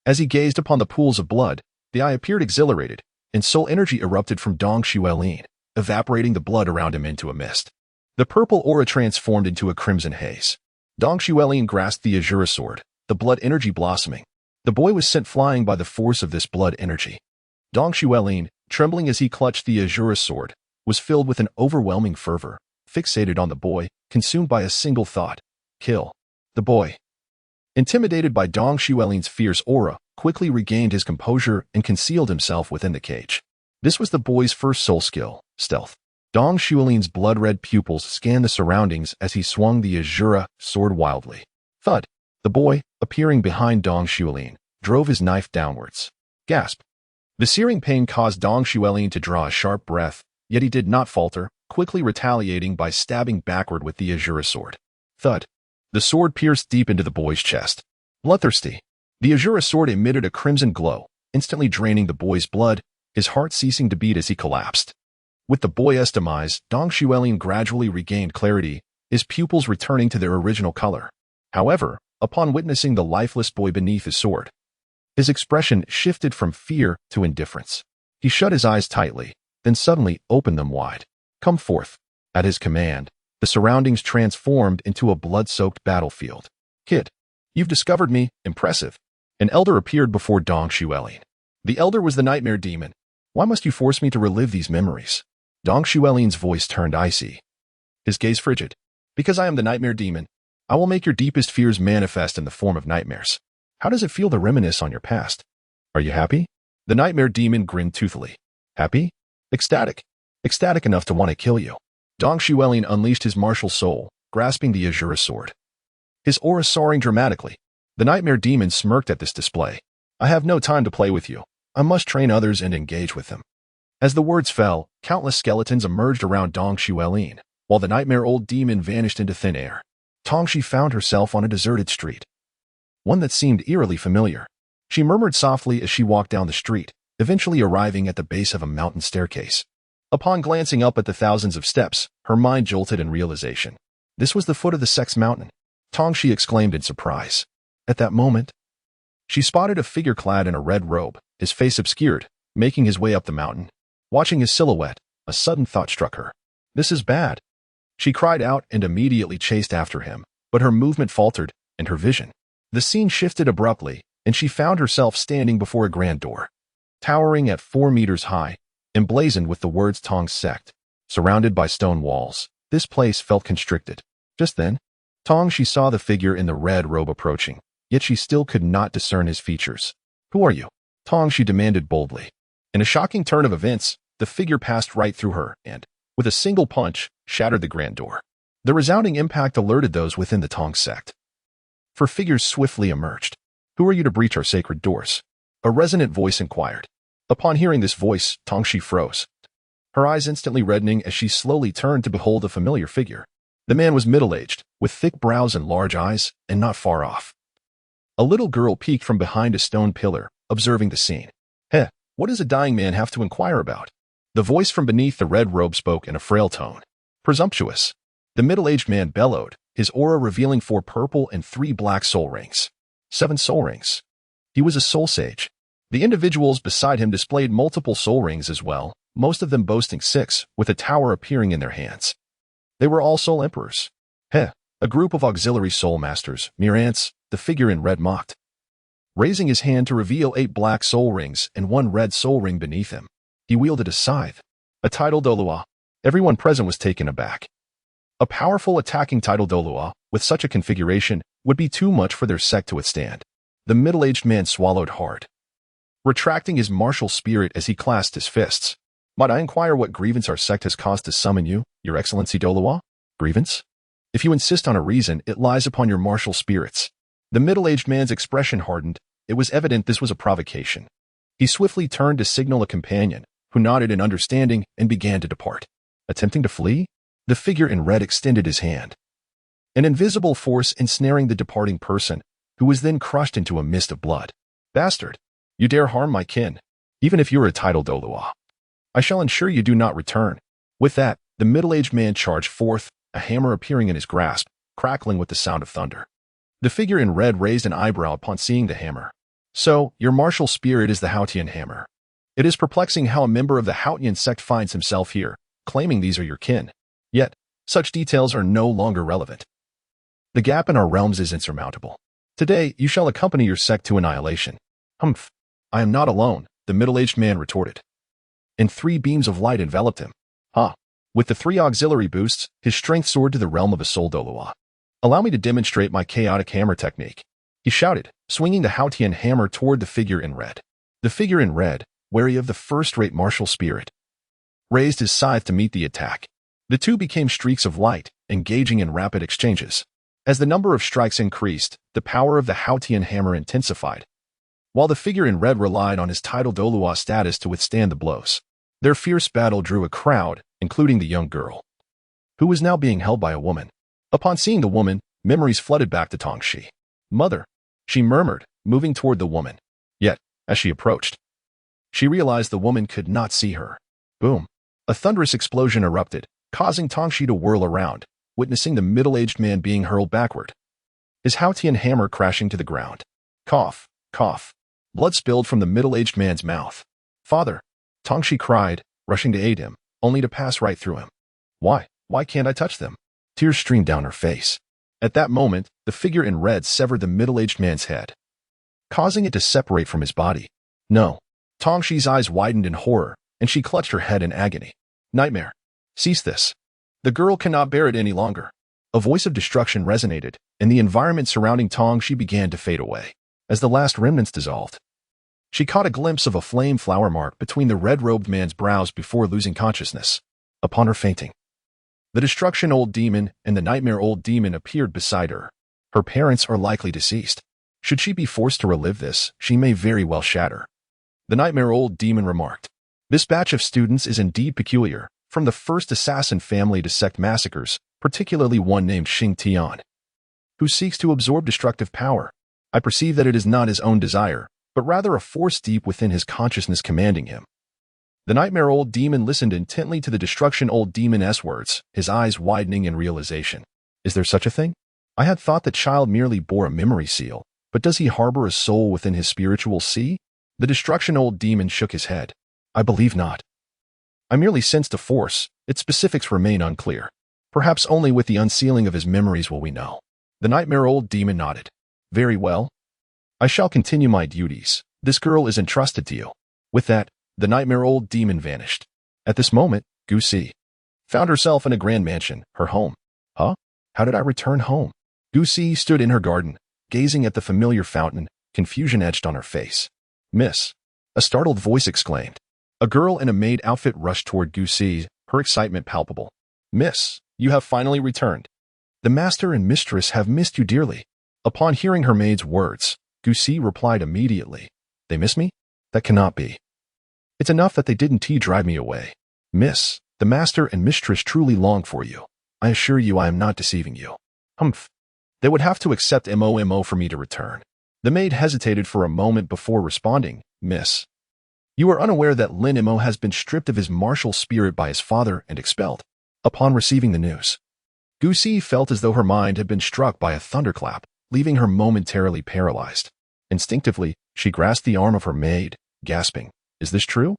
As he gazed upon the pools of blood, the eye appeared exhilarated, and soul energy erupted from Dong Xuelin, evaporating the blood around him into a mist. The purple aura transformed into a crimson haze. Dong Xuelin grasped the Azura sword, the blood energy blossoming. The boy was sent flying by the force of this blood energy. Dong Xuelin, trembling as he clutched the Azura sword, was filled with an overwhelming fervor, fixated on the boy, consumed by a single thought. Kill. The boy. Intimidated by Dong Xuelin's fierce aura, quickly regained his composure and concealed himself within the cage. This was the boy's first soul skill, stealth. Dong Xuelin's blood-red pupils scanned the surroundings as he swung the Azura sword wildly. Thud. The boy, appearing behind Dong Xuelin, drove his knife downwards. Gasp. The searing pain caused Dong Xuelin to draw a sharp breath, yet he did not falter, quickly retaliating by stabbing backward with the Azura sword. Thud. The sword pierced deep into the boy's chest. Bloodthirsty. The Azura sword emitted a crimson glow, instantly draining the boy's blood, his heart ceasing to beat as he collapsed. With the boy's demise, Dong Xuelin gradually regained clarity, his pupils returning to their original color. However, upon witnessing the lifeless boy beneath his sword, his expression shifted from fear to indifference. He shut his eyes tightly, then suddenly opened them wide. Come forth. At his command, the surroundings transformed into a blood-soaked battlefield. Kid, you've discovered me. Impressive. An elder appeared before Dong Xuelin. The elder was the nightmare demon. Why must you force me to relive these memories? Dong Xuelin's voice turned icy, his gaze frigid. Because I am the nightmare demon, I will make your deepest fears manifest in the form of nightmares. How does it feel to reminisce on your past? Are you happy? The nightmare demon grinned toothily. Happy? Ecstatic. Ecstatic enough to want to kill you. Dong Xuelin unleashed his martial soul, grasping the Azura sword. His aura soaring dramatically. The nightmare demon smirked at this display. I have no time to play with you. I must train others and engage with them. As the words fell, countless skeletons emerged around Dong Xuelin, while the nightmare old demon vanished into thin air. Tongshi found herself on a deserted street, one that seemed eerily familiar. She murmured softly as she walked down the street, eventually arriving at the base of a mountain staircase. Upon glancing up at the thousands of steps, her mind jolted in realization. This was the foot of the Sect's mountain. Tongshi exclaimed in surprise. At that moment, she spotted a figure clad in a red robe, his face obscured, making his way up the mountain. Watching his silhouette, a sudden thought struck her. This is bad. She cried out and immediately chased after him, but her movement faltered, and her vision. The scene shifted abruptly, and she found herself standing before a grand door. Towering at 4 meters high, emblazoned with the words Tang Sect, surrounded by stone walls, this place felt constricted. Just then, she saw the figure in the red robe approaching, yet she still could not discern his features. Who are you? She demanded boldly. In a shocking turn of events, the figure passed right through her and, with a single punch, shattered the grand door. The resounding impact alerted those within the Tang Sect. For figures swiftly emerged. Who are you to breach our sacred doors? A resonant voice inquired. Upon hearing this voice, Tongshi froze, her eyes instantly reddening as she slowly turned to behold a familiar figure. The man was middle-aged, with thick brows and large eyes, and not far off. A little girl peeked from behind a stone pillar, observing the scene. Heh, what does a dying man have to inquire about? The voice from beneath the red robe spoke in a frail tone. Presumptuous. The middle-aged man bellowed, his aura revealing 4 purple and 3 black soul rings. 7 soul rings. He was a soul sage. The individuals beside him displayed multiple soul rings as well, most of them boasting 6, with a tower appearing in their hands. They were all soul emperors. Heh, a group of auxiliary soul masters, mere ants, the figure in red mocked, raising his hand to reveal 8 black soul rings and 1 red soul ring beneath him. He wielded a scythe, a title Douluo. Everyone present was taken aback. A powerful attacking title Douluo, with such a configuration, would be too much for their sect to withstand. The middle-aged man swallowed hard, retracting his martial spirit as he clasped his fists. Might I inquire what grievance our sect has caused to summon you, Your Excellency Douluo? Grievance? If you insist on a reason, it lies upon your martial spirits. The middle-aged man's expression hardened. It was evident this was a provocation. He swiftly turned to signal a companion, who nodded in understanding and began to depart. Attempting to flee? The figure in red extended his hand, an invisible force ensnaring the departing person, who was then crushed into a mist of blood. Bastard! You dare harm my kin, even if you are a title Douluo. I shall ensure you do not return. With that, the middle-aged man charged forth, a hammer appearing in his grasp, crackling with the sound of thunder. The figure in red raised an eyebrow upon seeing the hammer. So, your martial spirit is the Haotian Hammer. It is perplexing how a member of the Haotian sect finds himself here, claiming these are your kin. Yet, such details are no longer relevant. The gap in our realms is insurmountable. Today, you shall accompany your sect to annihilation. Humph! I am not alone, the middle-aged man retorted. And 3 beams of light enveloped him. With the 3 auxiliary boosts, his strength soared to the realm of a soul Douluo. Allow me to demonstrate my chaotic hammer technique, he shouted, swinging the Haotian hammer toward the figure in red. The figure in red, wary of the first-rate martial spirit, raised his scythe to meet the attack. The 2 became streaks of light, engaging in rapid exchanges. As the number of strikes increased, the power of the Haotian hammer intensified, while the figure in red relied on his title Douluo status to withstand the blows. Their fierce battle drew a crowd, including the young girl, who was now being held by a woman. Upon seeing the woman, memories flooded back to Tang Shi. Mother, she murmured, moving toward the woman. Yet, as she approached, she realized the woman could not see her. Boom! A thunderous explosion erupted, causing Tang Shi to whirl around, witnessing the middle-aged man being hurled backward, his Haotian hammer crashing to the ground. Cough, cough. Blood spilled from the middle-aged man's mouth. Father, Tang Shi cried, rushing to aid him, only to pass right through him. Why can't I touch them? Tears streamed down her face. At that moment, the figure in red severed the middle-aged man's head, causing it to separate from his body. No. Tang Shi's eyes widened in horror, and she clutched her head in agony. Nightmare. Cease this. The girl cannot bear it any longer. A voice of destruction resonated, and the environment surrounding Tang Shi began to fade away. As the last remnants dissolved, she caught a glimpse of a flame flower mark between the red-robed man's brows before losing consciousness. Upon her fainting, the destruction old demon and the nightmare old demon appeared beside her. Her parents are likely deceased. Should she be forced to relive this, she may very well shatter. The nightmare old demon remarked. This batch of students is indeed peculiar, from the first assassin family to sect massacres, particularly one named Shing, who seeks to absorb destructive power. I perceive that it is not his own desire, but rather a force deep within his consciousness commanding him. The nightmare old demon listened intently to the destruction old demon's words, his eyes widening in realization. Is there such a thing? I had thought the child merely bore a memory seal, but does he harbor a soul within his spiritual sea? The destruction old demon shook his head. I believe not. I merely sensed a force. Its specifics remain unclear. Perhaps only with the unsealing of his memories will we know. The nightmare old demon nodded. Very well. I shall continue my duties. This girl is entrusted to you. With that, the nightmare old demon vanished. At this moment, Dou City found herself in a grand mansion, her home. Huh? How did I return home? Dou City stood in her garden, gazing at the familiar fountain, confusion etched on her face. Miss, a startled voice exclaimed. A girl in a maid outfit rushed toward Dou City, her excitement palpable. Miss, you have finally returned. The master and mistress have missed you dearly. Upon hearing her maid's words, Dou City replied immediately. They miss me? That cannot be. It's enough that they didn't drive me away. Miss, the master and mistress truly long for you. I assure you I am not deceiving you. Humph. They would have to accept MOMO for me to return. The maid hesitated for a moment before responding. Miss, you are unaware that Lin Mo has been stripped of his martial spirit by his father and expelled. Upon receiving the news, Dou City felt as though her mind had been struck by a thunderclap, leaving her momentarily paralyzed. Instinctively, she grasped the arm of her maid, gasping. Is this true?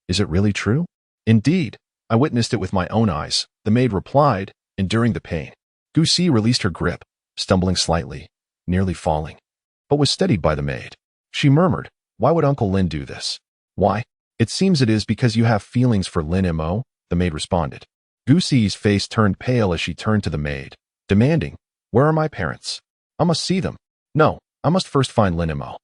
Is it really true? Indeed, I witnessed it with my own eyes, the maid replied, enduring the pain. Dou City released her grip, stumbling slightly, nearly falling, but was steadied by the maid. She murmured, why would Uncle Lin do this? Why? It seems it is because you have feelings for Lin Mo, the maid responded. Goosey's face turned pale as she turned to the maid, demanding, "Where are my parents? I must see them. No, I must first find Linimo."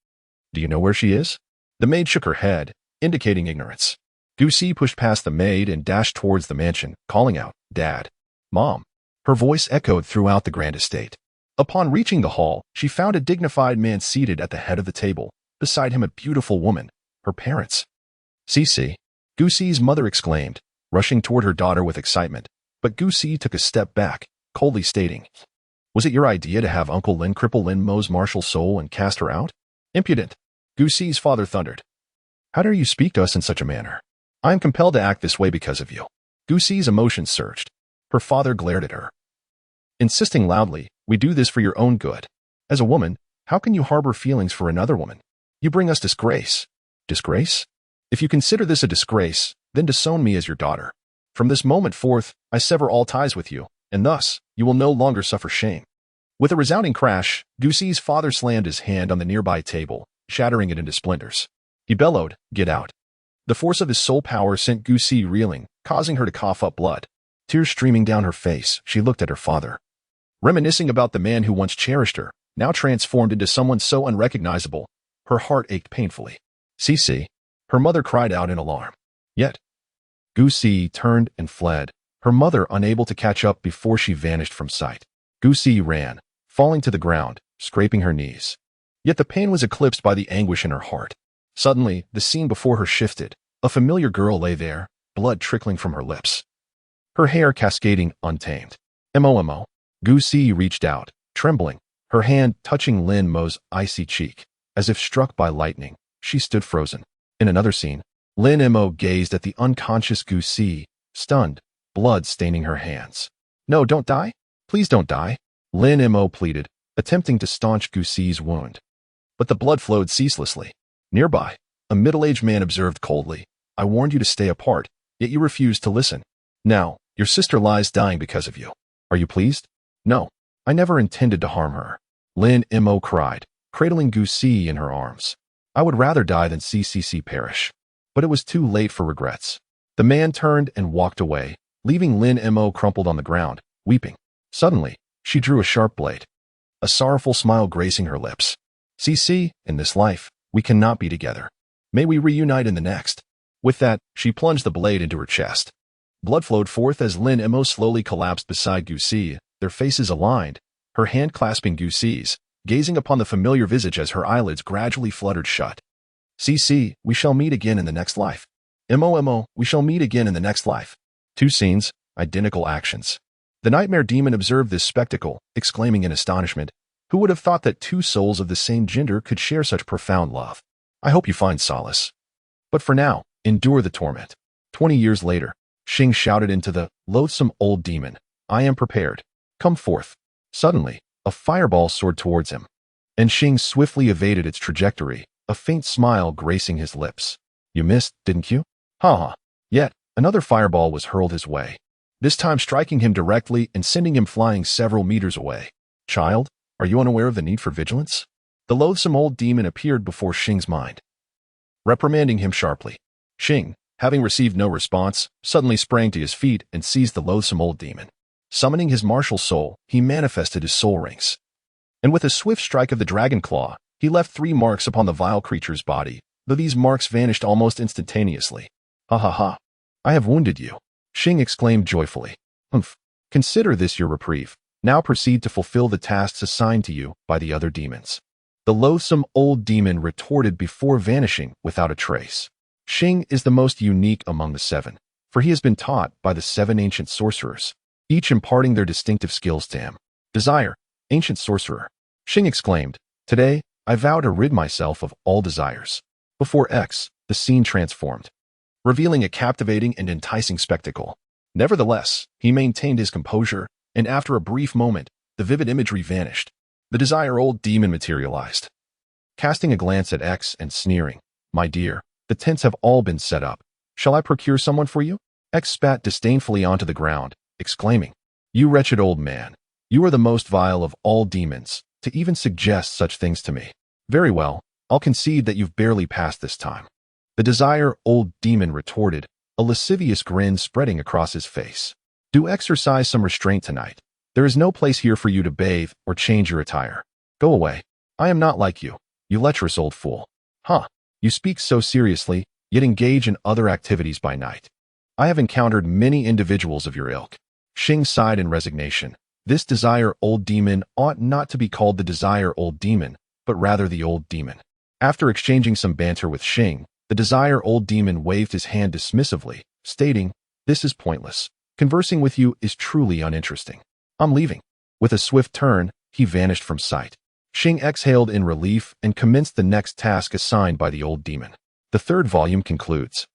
"Do you know where she is?" The maid shook her head, indicating ignorance. Goosey pushed past the maid and dashed towards the mansion, calling out, "Dad! Mom!" Her voice echoed throughout the grand estate. Upon reaching the hall, she found a dignified man seated at the head of the table, beside him a beautiful woman, her parents. "Cece," Goosey's mother exclaimed, rushing toward her daughter with excitement, but Goosey took a step back, coldly stating, "Was it your idea to have Uncle Lin cripple Lin Mo's martial soul and cast her out?" "Impudent!" Goosey's father thundered. "How dare you speak to us in such a manner? I am compelled to act this way because of you." Goosey's emotions surged. Her father glared at her, insisting loudly, "We do this for your own good. As a woman, how can you harbor feelings for another woman? You bring us disgrace." "Disgrace? If you consider this a disgrace, then disown me as your daughter. From this moment forth, I sever all ties with you, and thus, you will no longer suffer shame." With a resounding crash, Goosey's father slammed his hand on the nearby table, shattering it into splinters. He bellowed, "Get out." The force of his soul power sent Goosey reeling, causing her to cough up blood. Tears streaming down her face, she looked at her father. Reminiscing about the man who once cherished her, now transformed into someone so unrecognizable, her heart ached painfully. "Cece," her mother cried out in alarm. Yet, Goosey turned and fled, her mother unable to catch up before she vanished from sight. Goosey ran, falling to the ground, scraping her knees. Yet the pain was eclipsed by the anguish in her heart. Suddenly, the scene before her shifted. A familiar girl lay there, blood trickling from her lips, her hair cascading untamed. Mo. Goosey reached out, trembling, her hand touching Lin Mo's icy cheek. As if struck by lightning, she stood frozen. In another scene, Lin Mo gazed at the unconscious Goosey, stunned, blood staining her hands. "No, don't die. Please don't die," Lin Mo pleaded, attempting to staunch Goosey's wound. But the blood flowed ceaselessly. Nearby, a middle-aged man observed coldly, "I warned you to stay apart, yet you refused to listen. Now, your sister lies dying because of you. Are you pleased?" "No, I never intended to harm her," Lin Mo cried, cradling Goosey in her arms. "I would rather die than see Cece perish." But it was too late for regrets. The man turned and walked away, leaving Lin Mo crumpled on the ground, weeping. Suddenly, she drew a sharp blade, a sorrowful smile gracing her lips. "Cece, in this life, we cannot be together. May we reunite in the next." With that, she plunged the blade into her chest. Blood flowed forth as Lin Mo slowly collapsed beside Goosey, their faces aligned, her hand clasping Goosey's, gazing upon the familiar visage as her eyelids gradually fluttered shut. "Cece, we shall meet again in the next life. Mo, we shall meet again in the next life." Two scenes, identical actions. The nightmare demon observed this spectacle, exclaiming in astonishment, "Who would have thought that two souls of the same gender could share such profound love? I hope you find solace. But for now, endure the torment." 20 years later, Shing shouted into the loathsome old demon, "I am prepared. Come forth." Suddenly, a fireball soared towards him, and Shing swiftly evaded its trajectory, a faint smile gracing his lips. "You missed, didn't you? Ha ha." Yet, another fireball was hurled his way, this time striking him directly and sending him flying several meters away. "Child, are you unaware of the need for vigilance?" The loathsome old demon appeared before Shing's mind, reprimanding him sharply. Shing, having received no response, suddenly sprang to his feet and seized the loathsome old demon. Summoning his martial soul, he manifested his soul rings. And with a swift strike of the dragon claw, he left 3 marks upon the vile creature's body, though these marks vanished almost instantaneously. "Ha ha ha. I have wounded you," Shing exclaimed joyfully. "Humph. Consider this your reprieve. Now proceed to fulfill the tasks assigned to you by the other demons." The loathsome old demon retorted before vanishing without a trace. Shing is the most unique among the 7, for he has been taught by the 7 ancient sorcerers, each imparting their distinctive skills to him. "Desire, ancient sorcerer," Shing exclaimed, "today, I vow to rid myself of all desires." Before X, the scene transformed, revealing a captivating and enticing spectacle. Nevertheless, he maintained his composure, and after a brief moment, the vivid imagery vanished. The desire old demon materialized, casting a glance at X and sneering, "My dear, the tents have all been set up. Shall I procure someone for you?" X spat disdainfully onto the ground, exclaiming, "You wretched old man, you are the most vile of all demons, to even suggest such things to me. Very well, I'll concede that you've barely passed this time." The desire old demon retorted, a lascivious grin spreading across his face. Do exercise some restraint tonight. There is no place here for you to bathe or change your attire. Go away. I am not like you, you lecherous old fool. Huh. You speak so seriously, yet engage in other activities by night. I have encountered many individuals of your ilk. Shing sighed in resignation. This desire old demon ought not to be called the desire old demon, but rather the old demon. After exchanging some banter with Shing, the desire old demon waved his hand dismissively, stating, "This is pointless. Conversing with you is truly uninteresting. I'm leaving." With a swift turn, he vanished from sight. Shing exhaled in relief and commenced the next task assigned by the old demon. The third volume concludes.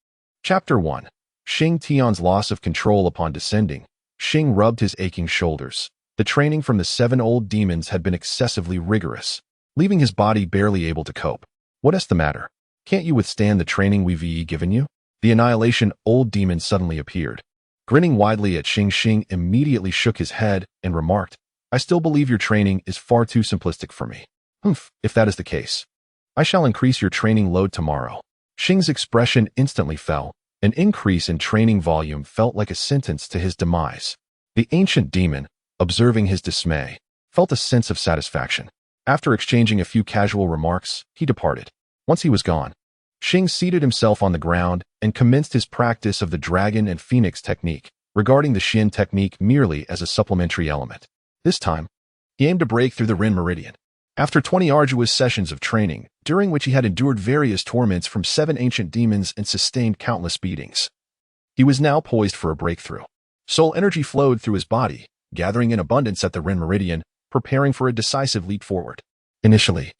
Chapter 1. Shing Tian's loss of control upon descending. Shing rubbed his aching shoulders. The training from the 7 old demons had been excessively rigorous, leaving his body barely able to cope. What's the matter? Can't you withstand the training we've given you? The annihilation old demon suddenly appeared. Grinning widely at Shing, Shing immediately shook his head and remarked, "I still believe your training is far too simplistic for me." "Humph, if that is the case. I shall increase your training load tomorrow." Shing's expression instantly fell. An increase in training volume felt like a sentence to his demise. The ancient demon, observing his dismay, felt a sense of satisfaction. After exchanging a few casual remarks, he departed. Once he was gone, Shing seated himself on the ground and commenced his practice of the dragon and phoenix technique, regarding the Shin technique merely as a supplementary element. This time, he aimed to break through the Ren Meridian. After 20 arduous sessions of training, during which he had endured various torments from 7 ancient demons and sustained countless beatings, he was now poised for a breakthrough. Soul energy flowed through his body, gathering in abundance at the Ren Meridian, preparing for a decisive leap forward. Initially,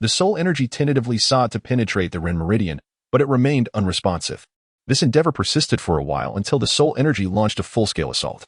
the soul energy tentatively sought to penetrate the Ren Meridian, but it remained unresponsive. This endeavor persisted for a while until the soul energy launched a full-scale assault.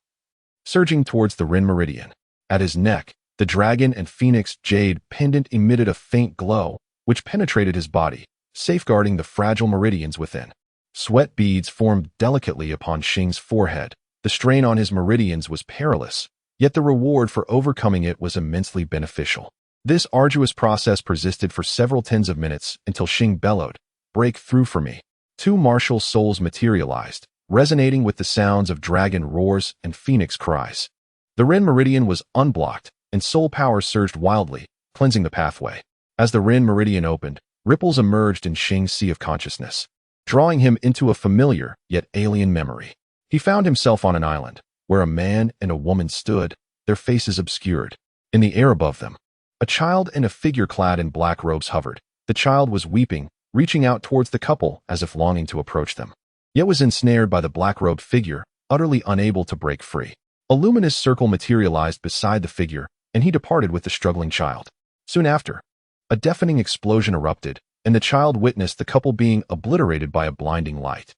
Surging towards the Ren Meridian, at his neck, the dragon and phoenix jade pendant emitted a faint glow, which penetrated his body, safeguarding the fragile meridians within. Sweat beads formed delicately upon Shing's forehead. The strain on his meridians was perilous, yet the reward for overcoming it was immensely beneficial. This arduous process persisted for several tens of minutes until Shing bellowed, "Break through for me." 2 martial souls materialized, resonating with the sounds of dragon roars and phoenix cries. The Ren Meridian was unblocked, and soul power surged wildly, cleansing the pathway. As the Ren Meridian opened, ripples emerged in Shing's sea of consciousness, drawing him into a familiar yet alien memory. He found himself on an island, where a man and a woman stood, their faces obscured. In the air above them, a child and a figure clad in black robes hovered. The child was weeping, reaching out towards the couple as if longing to approach them, yet was ensnared by the black-robed figure, utterly unable to break free. A luminous circle materialized beside the figure, and he departed with the struggling child. Soon after, a deafening explosion erupted, and the child witnessed the couple being obliterated by a blinding light.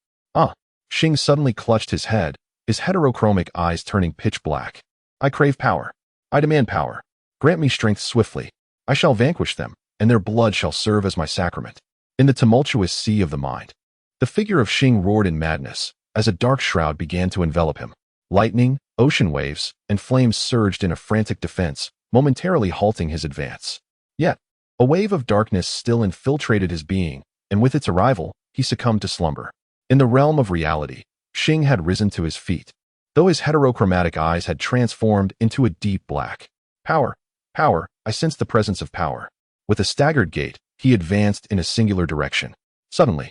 Shing suddenly clutched his head, his heterochromic eyes turning pitch black. "I crave power. I demand power. Grant me strength swiftly. I shall vanquish them, and their blood shall serve as my sacrament." In the tumultuous sea of the mind, the figure of Shing roared in madness, as a dark shroud began to envelop him. Lightning, ocean waves, and flames surged in a frantic defense, momentarily halting his advance. Yet, a wave of darkness still infiltrated his being, and with its arrival, he succumbed to slumber. In the realm of reality, Shing had risen to his feet, though his heterochromatic eyes had transformed into a deep black. "Power, power, I sense the presence of power." With a staggered gait, he advanced in a singular direction. Suddenly,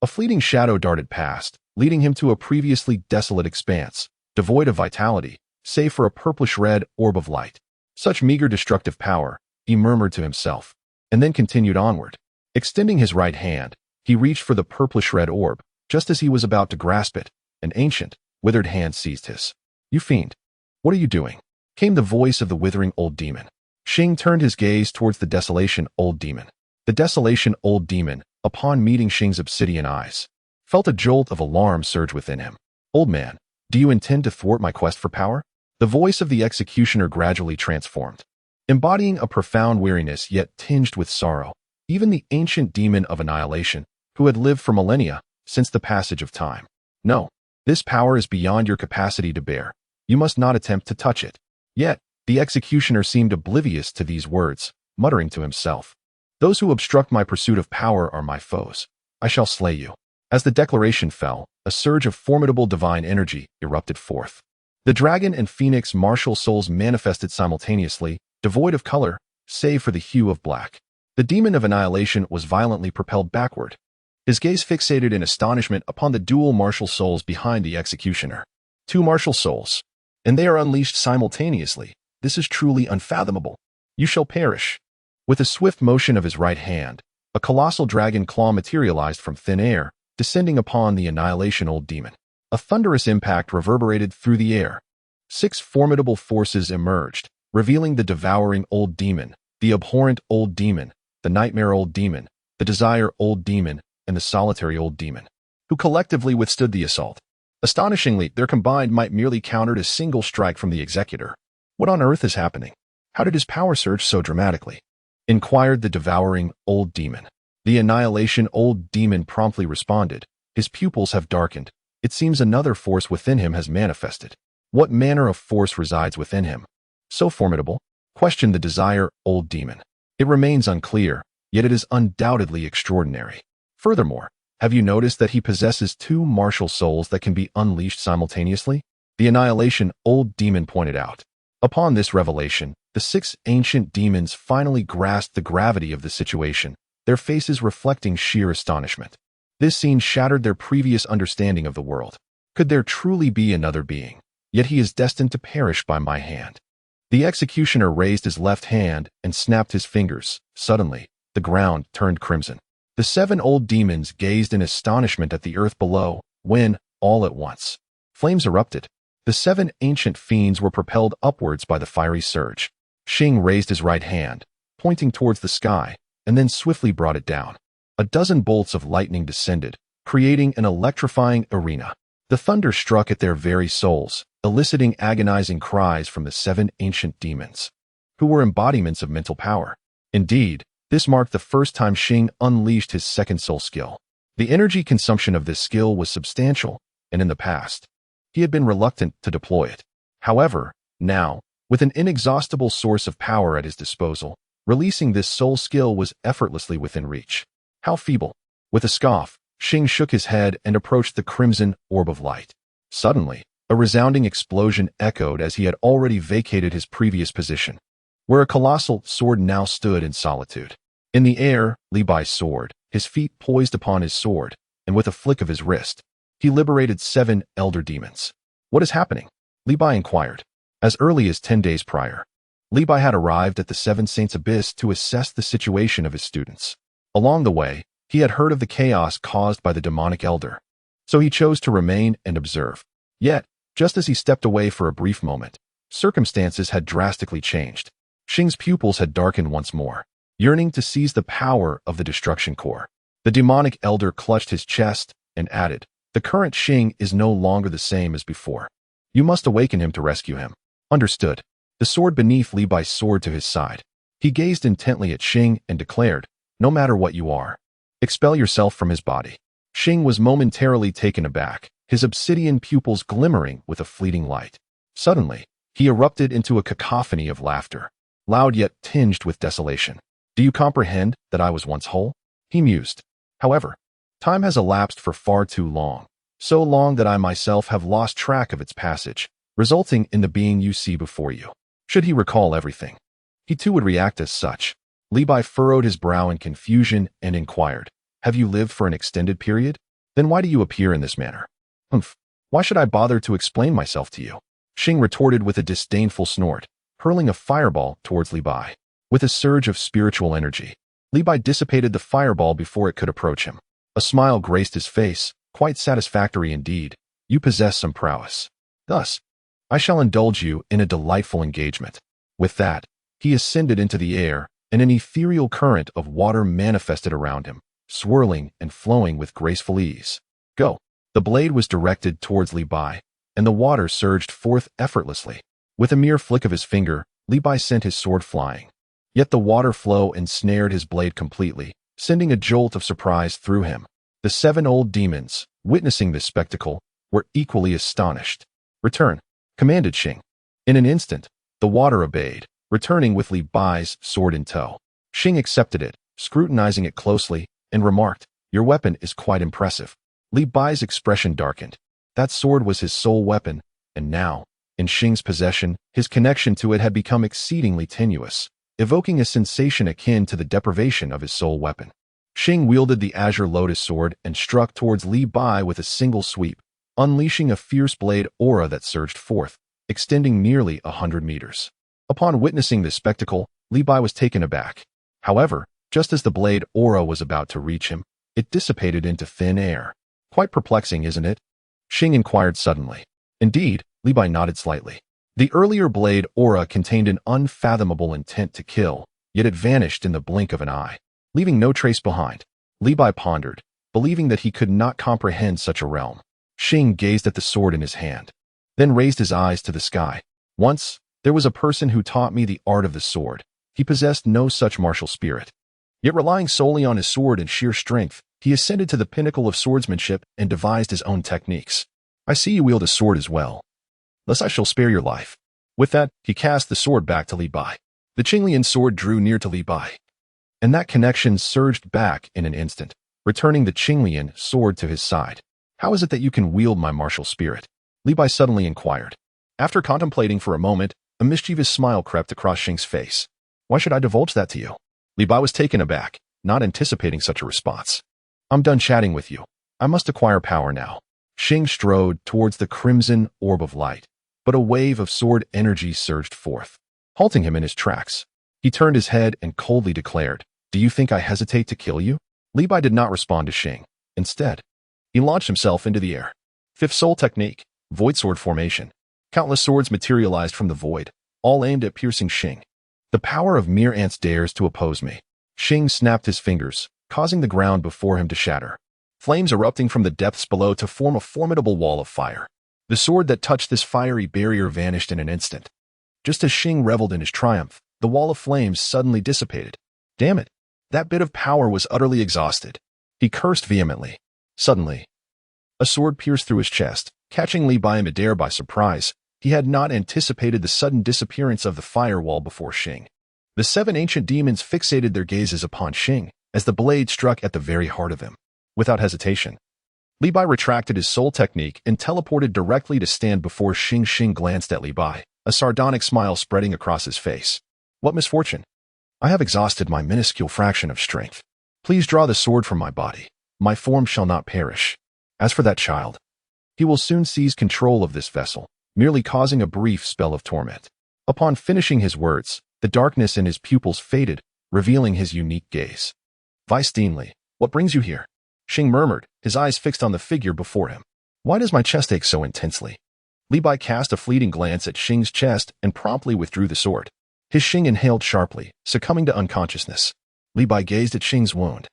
a fleeting shadow darted past, leading him to a previously desolate expanse, devoid of vitality, save for a purplish-red orb of light. Such meager destructive power, he murmured to himself, and then continued onward. Extending his right hand, he reached for the purplish-red orb. Just as he was about to grasp it, an ancient, withered hand seized his. "You fiend! What are you doing?" came the voice of the withering old demon. Shing turned his gaze towards the desolation old demon. The desolation old demon, upon meeting Shing's obsidian eyes, felt a jolt of alarm surge within him. "Old man, do you intend to thwart my quest for power?" The voice of the executioner gradually transformed, embodying a profound weariness yet tinged with sorrow. Even the ancient demon of annihilation, who had lived for millennia, since the passage of time. "No, this power is beyond your capacity to bear. You must not attempt to touch it." Yet, the executioner seemed oblivious to these words, muttering to himself, "Those who obstruct my pursuit of power are my foes. I shall slay you." As the declaration fell, a surge of formidable divine energy erupted forth. The dragon and phoenix martial souls manifested simultaneously, devoid of color, save for the hue of black. The demon of annihilation was violently propelled backward, his gaze fixated in astonishment upon the dual martial souls behind the executioner. Two martial souls, and they are unleashed simultaneously. This is truly unfathomable. You shall perish. With a swift motion of his right hand, a colossal dragon claw materialized from thin air, descending upon the annihilation old demon. A thunderous impact reverberated through the air. 6 formidable forces emerged, revealing the devouring old demon, the abhorrent old demon, the nightmare old demon, the desire old demon, and the solitary old demon, who collectively withstood the assault. Astonishingly, their combined might merely countered a single strike from the executor. What on earth is happening? How did his power surge so dramatically? Inquired the devouring old demon. The annihilation old demon promptly responded. His pupils have darkened. It seems another force within him has manifested. What manner of force resides within him? So formidable? Questioned the desire old demon. It remains unclear, yet it is undoubtedly extraordinary. Furthermore, have you noticed that he possesses 2 martial souls that can be unleashed simultaneously? The annihilation old demon pointed out. Upon this revelation, the 6 ancient demons finally grasped the gravity of the situation, their faces reflecting sheer astonishment. This scene shattered their previous understanding of the world. Could there truly be another being? Yet he is destined to perish by my hand. The executioner raised his left hand and snapped his fingers. Suddenly, the ground turned crimson. The 7 old demons gazed in astonishment at the earth below, when, all at once, flames erupted. The 7 ancient fiends were propelled upwards by the fiery surge. Shing raised his right hand, pointing towards the sky, and then swiftly brought it down. A dozen bolts of lightning descended, creating an electrifying arena. The thunder struck at their very souls, eliciting agonizing cries from the 7 ancient demons, who were embodiments of mental power. Indeed, this marked the first time Shing unleashed his second soul skill. The energy consumption of this skill was substantial, and in the past, he had been reluctant to deploy it. However, now, with an inexhaustible source of power at his disposal, releasing this soul skill was effortlessly within reach. How feeble! With a scoff, Shing shook his head and approached the crimson orb of light. Suddenly, a resounding explosion echoed as he had already vacated his previous position, where a colossal sword now stood in solitude. In the air, Li Bai's sword, his feet poised upon his sword, and with a flick of his wrist, he liberated 7 elder demons. What is happening? Li Bai inquired. As early as 10 days prior, Li Bai had arrived at the 7 Saints' Abyss to assess the situation of his students. Along the way, he had heard of the chaos caused by the demonic elder, so he chose to remain and observe. Yet, just as he stepped away for a brief moment, circumstances had drastically changed. Shing's pupils had darkened once more, yearning to seize the power of the destruction core. The demonic elder clutched his chest and added, "The current Shing is no longer the same as before. You must awaken him to rescue him." Understood. The sword beneath Li Bai's sword to his side. He gazed intently at Shing and declared, "No matter what you are, expel yourself from his body." Shing was momentarily taken aback, his obsidian pupils glimmering with a fleeting light. Suddenly, he erupted into a cacophony of laughter, loud yet tinged with desolation. "Do you comprehend that I was once whole?" he mused. "However, time has elapsed for far too long, so long that I myself have lost track of its passage, resulting in the being you see before you." Should he recall everything, he too would react as such. Li Bai furrowed his brow in confusion and inquired, "Have you lived for an extended period? Then why do you appear in this manner?" "Humph, why should I bother to explain myself to you?" Shing retorted with a disdainful snort, hurling a fireball towards Li Bai. With a surge of spiritual energy, Li Bai dissipated the fireball before it could approach him. A smile graced his face, quite satisfactory indeed. "You possess some prowess. Thus, I shall indulge you in a delightful engagement." With that, he ascended into the air, and an ethereal current of water manifested around him, swirling and flowing with graceful ease. "Go." The blade was directed towards Li Bai, and the water surged forth effortlessly. With a mere flick of his finger, Li Bai sent his sword flying. Yet the water flow ensnared his blade completely, sending a jolt of surprise through him. The 7 old demons, witnessing this spectacle, were equally astonished. "Return," commanded Shing. In an instant, the water obeyed, returning with Li Bai's sword in tow. Shing accepted it, scrutinizing it closely, and remarked, "Your weapon is quite impressive." Li Bai's expression darkened. That sword was his sole weapon, and now, In Shing's possession, his connection to it had become exceedingly tenuous, evoking a sensation akin to the deprivation of his soul weapon. Shing wielded the Azure Lotus Sword and struck towards Li Bai with a single sweep, unleashing a fierce blade aura that surged forth, extending nearly 100 meters. Upon witnessing this spectacle, Li Bai was taken aback. However, just as the blade aura was about to reach him, it dissipated into thin air. Quite perplexing, isn't it? Shing inquired suddenly. Indeed, Li Bai nodded slightly. The earlier blade aura contained an unfathomable intent to kill, yet it vanished in the blink of an eye, leaving no trace behind. Li Bai pondered, believing that he could not comprehend such a realm. Shing gazed at the sword in his hand, then raised his eyes to the sky. Once, there was a person who taught me the art of the sword. He possessed no such martial spirit. Yet relying solely on his sword and sheer strength, he ascended to the pinnacle of swordsmanship and devised his own techniques. I see you wield a sword as well. Thus I shall spare your life. With that, he cast the sword back to Li Bai. The Qinglian sword drew near to Li Bai, and that connection surged back in an instant, returning the Qinglian sword to his side. How is it that you can wield my martial spirit? Li Bai suddenly inquired. After contemplating for a moment, a mischievous smile crept across Shing's face. Why should I divulge that to you? Li Bai was taken aback, not anticipating such a response. I'm done chatting with you. I must acquire power now. Shing strode towards the crimson orb of light, but a wave of sword energy surged forth, halting him in his tracks. He turned his head and coldly declared, Do you think I hesitate to kill you? Li Bai did not respond to Shing. Instead, he launched himself into the air. Fifth soul technique, void sword formation. Countless swords materialized from the void, all aimed at piercing Shing. The power of mere ants dares to oppose me. Shing snapped his fingers, causing the ground before him to shatter, flames erupting from the depths below to form a formidable wall of fire. The sword that touched this fiery barrier vanished in an instant. Just as Shing reveled in his triumph, the wall of flames suddenly dissipated. Damn it! That bit of power was utterly exhausted. He cursed vehemently. Suddenly, a sword pierced through his chest, catching Li Bai midair by surprise. He had not anticipated the sudden disappearance of the firewall before Shing. The 7 ancient demons fixated their gazes upon Shing as the blade struck at the very heart of him. Without hesitation, Li Bai retracted his soul technique and teleported directly to stand before Shing. Shing glanced at Li Bai, a sardonic smile spreading across his face. What misfortune! I have exhausted my minuscule fraction of strength. Please draw the sword from my body. My form shall not perish. As for that child, he will soon seize control of this vessel, merely causing a brief spell of torment. Upon finishing his words, the darkness in his pupils faded, revealing his unique gaze. Weissteinli, what brings you here? Shing murmured, his eyes fixed on the figure before him. Why does my chest ache so intensely? Li Bai cast a fleeting glance at Shing's chest and promptly withdrew the sword. His Shing inhaled sharply, succumbing to unconsciousness. Li Bai gazed at Shing's wound,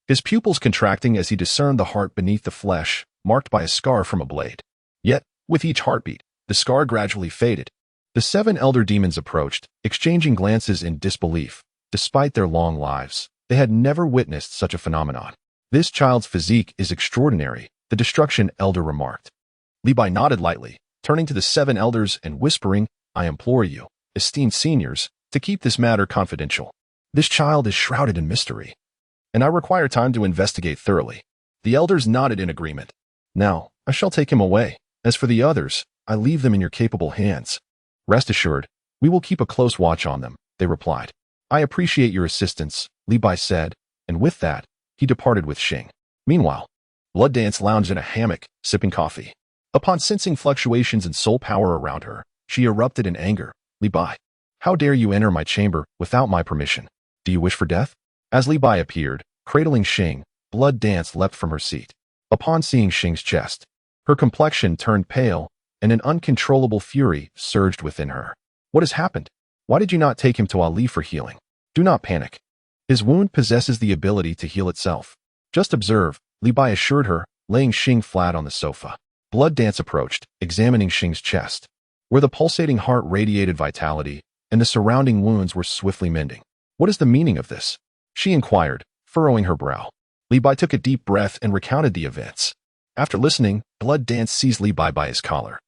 his pupils contracting as he discerned the heart beneath the flesh, marked by a scar from a blade. Yet, with each heartbeat, the scar gradually faded. The 7 elder demons approached, exchanging glances in disbelief. Despite their long lives, they had never witnessed such a phenomenon. This child's physique is extraordinary, the destruction elder remarked. Li Bai nodded lightly, turning to the 7 elders and whispering, I implore you, esteemed seniors, to keep this matter confidential. This child is shrouded in mystery, and I require time to investigate thoroughly. The elders nodded in agreement. Now, I shall take him away. As for the others, I leave them in your capable hands. Rest assured, we will keep a close watch on them, they replied. I appreciate your assistance, Li Bai said, and with that, he departed with Shing. Meanwhile, Blood Dance lounged in a hammock, sipping coffee. Upon sensing fluctuations in soul power around her, she erupted in anger. Li Bai, how dare you enter my chamber without my permission? Do you wish for death? As Li Bai appeared, cradling Shing, Blood Dance leapt from her seat. Upon seeing Shing's chest, her complexion turned pale, and an uncontrollable fury surged within her. What has happened? Why did you not take him to Ali for healing? Do not panic. His wound possesses the ability to heal itself. Just observe, Li Bai assured her, laying Shing flat on the sofa. Blood Dance approached, examining Shing's chest, where the pulsating heart radiated vitality, and the surrounding wounds were swiftly mending. What is the meaning of this? She inquired, furrowing her brow. Li Bai took a deep breath and recounted the events. After listening, Blood Dance seized Li Bai by his collar,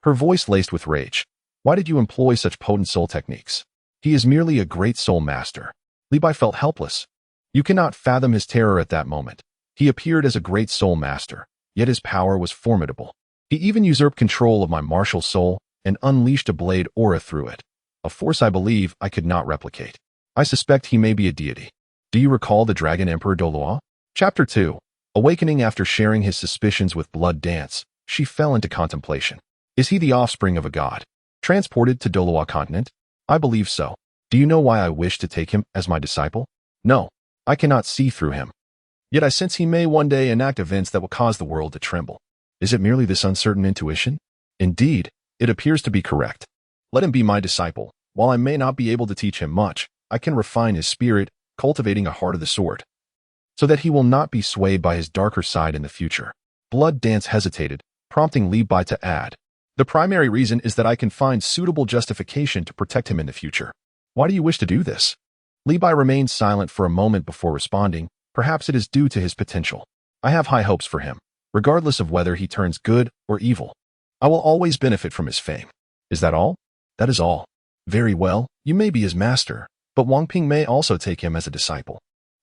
her voice laced with rage. Why did you employ such potent soul techniques? He is merely a great soul master. Li Bai felt helpless. You cannot fathom his terror at that moment. He appeared as a great soul master, yet his power was formidable. He even usurped control of my martial soul, and unleashed a blade aura through it, a force I believe I could not replicate. I suspect he may be a deity. Do you recall the Dragon Emperor Douluo? Chapter 2. Awakening after sharing his suspicions with Blood Dance, she fell into contemplation. Is he the offspring of a god? Transported to Douluo continent? I believe so. Do you know why I wish to take him as my disciple? No, I cannot see through him. Yet I sense he may one day enact events that will cause the world to tremble. Is it merely this uncertain intuition? Indeed, it appears to be correct. Let him be my disciple. While I may not be able to teach him much, I can refine his spirit, cultivating a heart of the sword, so that he will not be swayed by his darker side in the future. Blood Dance hesitated, prompting Li Bai to add, the primary reason is that I can find suitable justification to protect him in the future. Why do you wish to do this? Li Bai remained silent for a moment before responding. Perhaps it is due to his potential. I have high hopes for him, regardless of whether he turns good or evil. I will always benefit from his fame. Is that all? That is all. Very well, you may be his master, but Wang Ping may also take him as a disciple.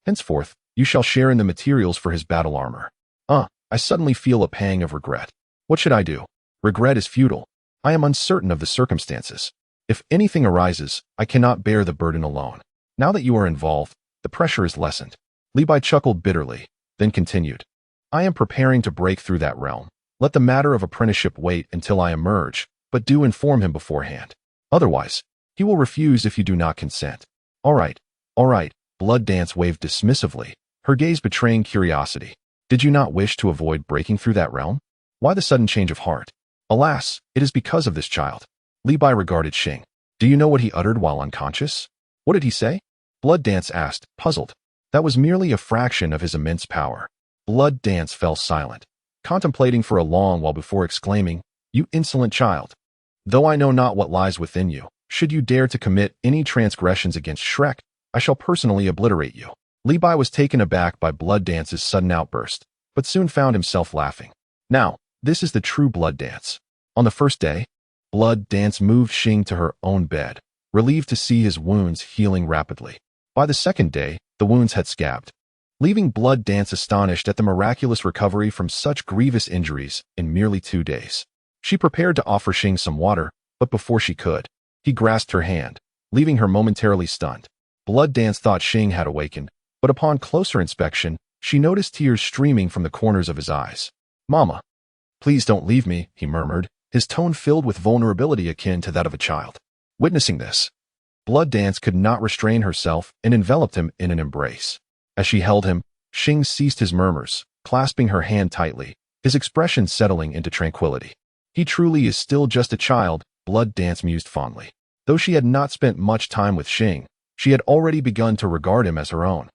Henceforth, you shall share in the materials for his battle armor. I suddenly feel a pang of regret. What should I do? Regret is futile. I am uncertain of the circumstances. If anything arises, I cannot bear the burden alone. Now that you are involved, the pressure is lessened. Li Bai chuckled bitterly, then continued. I am preparing to break through that realm. Let the matter of apprenticeship wait until I emerge, but do inform him beforehand. Otherwise, he will refuse if you do not consent. All right. Blood Dance waved dismissively, her gaze betraying curiosity. Did you not wish to avoid breaking through that realm? Why the sudden change of heart? Alas, it is because of this child. Li Bai regarded Shing. Do you know what he uttered while unconscious? What did he say? Blood Dance asked, puzzled. That was merely a fraction of his immense power. Blood Dance fell silent, contemplating for a long while before exclaiming, You insolent child! Though I know not what lies within you, should you dare to commit any transgressions against Shrek, I shall personally obliterate you. Li Bai was taken aback by Blood Dance's sudden outburst, but soon found himself laughing. Now, this is the true Blood Dance. On the first day, Blood Dance moved Shing to her own bed, relieved to see his wounds healing rapidly. By the second day, the wounds had scabbed, leaving Blood Dance astonished at the miraculous recovery from such grievous injuries in merely 2 days. She prepared to offer Shing some water, but before she could, he grasped her hand, leaving her momentarily stunned. Blood Dance thought Shing had awakened, but upon closer inspection, she noticed tears streaming from the corners of his eyes. Mama, please don't leave me, he murmured, his tone filled with vulnerability akin to that of a child. Witnessing this, Blood Dance could not restrain herself and enveloped him in an embrace. As she held him, Shing ceased his murmurs, clasping her hand tightly, his expression settling into tranquility. He truly is still just a child, Blood Dance mused fondly. Though she had not spent much time with Shing, she had already begun to regard him as her own,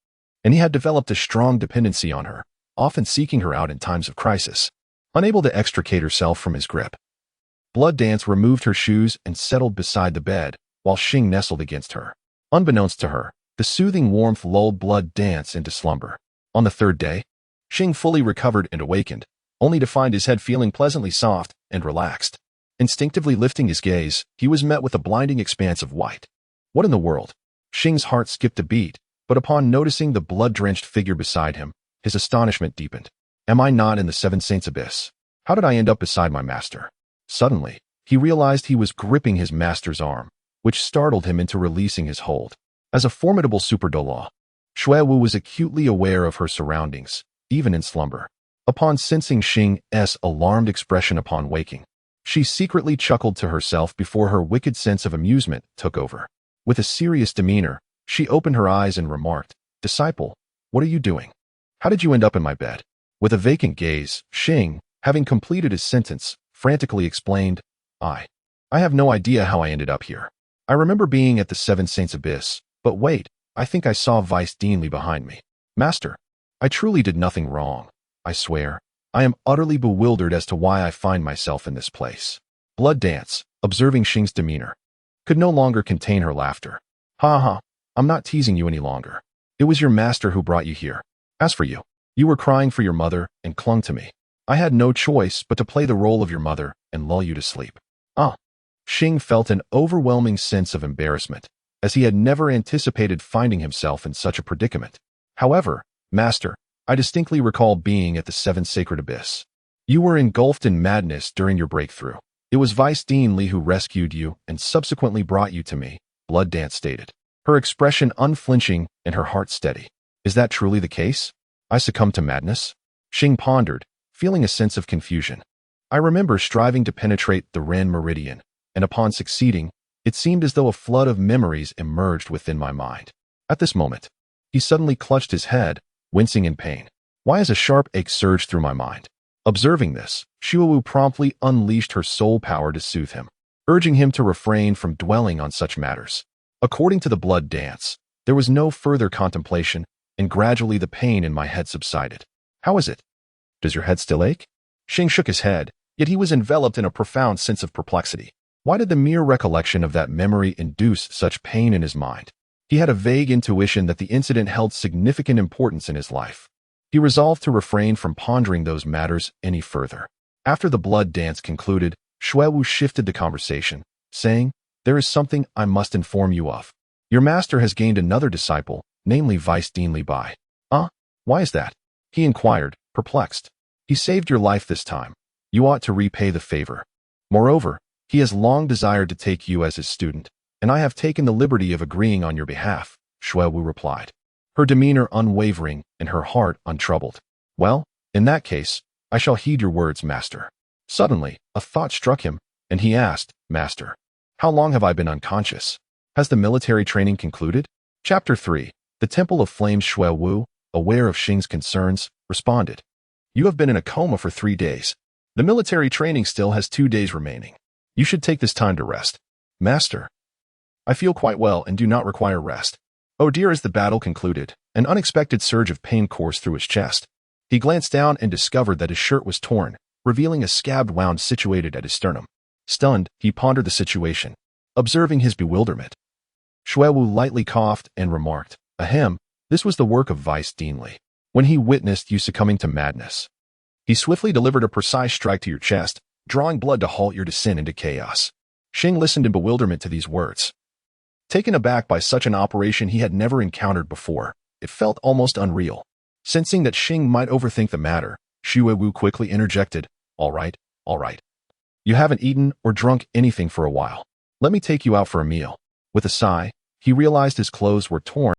and he had developed a strong dependency on her, often seeking her out in times of crisis. Unable to extricate herself from his grip, Blood Dance removed her shoes and settled beside the bed, while Shing nestled against her. Unbeknownst to her, the soothing warmth lulled Blood Dance into slumber. On the third day, Shing fully recovered and awakened, only to find his head feeling pleasantly soft and relaxed. Instinctively lifting his gaze, he was met with a blinding expanse of white. What in the world? Shing's heart skipped a beat, but upon noticing the blood-drenched figure beside him, his astonishment deepened. Am I not in the Seven Saints' abyss? How did I end up beside my master? Suddenly, he realized he was gripping his master's arm, which startled him into releasing his hold. As a formidable super Douluo, Shua was acutely aware of her surroundings, even in slumber. Upon sensing Shing's alarmed expression upon waking, she secretly chuckled to herself before her wicked sense of amusement took over. With a serious demeanor, she opened her eyes and remarked, Disciple, what are you doing? How did you end up in my bed? With a vacant gaze, Shing, having completed his sentence, frantically explained, I have no idea how I ended up here. I remember being at the Seven Saints' abyss, but wait, I think I saw Vice Deanly behind me. Master, I truly did nothing wrong. I swear, I am utterly bewildered as to why I find myself in this place. Blood Dance, observing Shing's demeanor, could no longer contain her laughter. Ha, I'm not teasing you any longer. It was your master who brought you here. As for you, you were crying for your mother and clung to me. I had no choice but to play the role of your mother and lull you to sleep. Shing felt an overwhelming sense of embarrassment, as he had never anticipated finding himself in such a predicament. However, Master, I distinctly recall being at the Seven Sacred Abyss. You were engulfed in madness during your breakthrough. It was Vice Dean Li who rescued you and subsequently brought you to me, Blood Dance stated, her expression unflinching and her heart steady. Is that truly the case? I succumbed to madness? Shing pondered, feeling a sense of confusion. I remember striving to penetrate the Ren Meridian, and upon succeeding, it seemed as though a flood of memories emerged within my mind. At this moment, he suddenly clutched his head, wincing in pain. Why has a sharp ache surged through my mind? Observing this, Shua promptly unleashed her soul power to soothe him, urging him to refrain from dwelling on such matters. According to the blood dance, there was no further contemplation, and gradually the pain in my head subsided. How is it? Does your head still ache? Shing shook his head, yet he was enveloped in a profound sense of perplexity. Why did the mere recollection of that memory induce such pain in his mind? He had a vague intuition that the incident held significant importance in his life. He resolved to refrain from pondering those matters any further. After the blood dance concluded, Shua shifted the conversation, saying, "There is something I must inform you of. Your master has gained another disciple, namely Vice Dean Li Bai." Why is that? He inquired, perplexed. He saved your life this time. You ought to repay the favor. Moreover, he has long desired to take you as his student, and I have taken the liberty of agreeing on your behalf, Shua replied, her demeanor unwavering and her heart untroubled. Well, in that case, I shall heed your words, master. Suddenly, a thought struck him, and he asked, Master, how long have I been unconscious? Has the military training concluded? Chapter 3. The Temple of Flames. Shua Wu, aware of Shing's concerns, responded, You have been in a coma for 3 days. The military training still has 2 days remaining. You should take this time to rest. Master, I feel quite well and do not require rest. Oh dear. As the battle concluded, an unexpected surge of pain coursed through his chest. He glanced down and discovered that his shirt was torn, revealing a scabbed wound situated at his sternum. Stunned, he pondered the situation, observing his bewilderment. Shua lightly coughed and remarked, Ahem, this was the work of Vice Dean Li. When he witnessed you succumbing to madness, he swiftly delivered a precise strike to your chest, drawing blood to halt your descent into chaos. Shing listened in bewilderment to these words. Taken aback by such an operation he had never encountered before, it felt almost unreal. Sensing that Shing might overthink the matter, Shua quickly interjected, All right. You haven't eaten or drunk anything for a while. Let me take you out for a meal. With a sigh, he realized his clothes were torn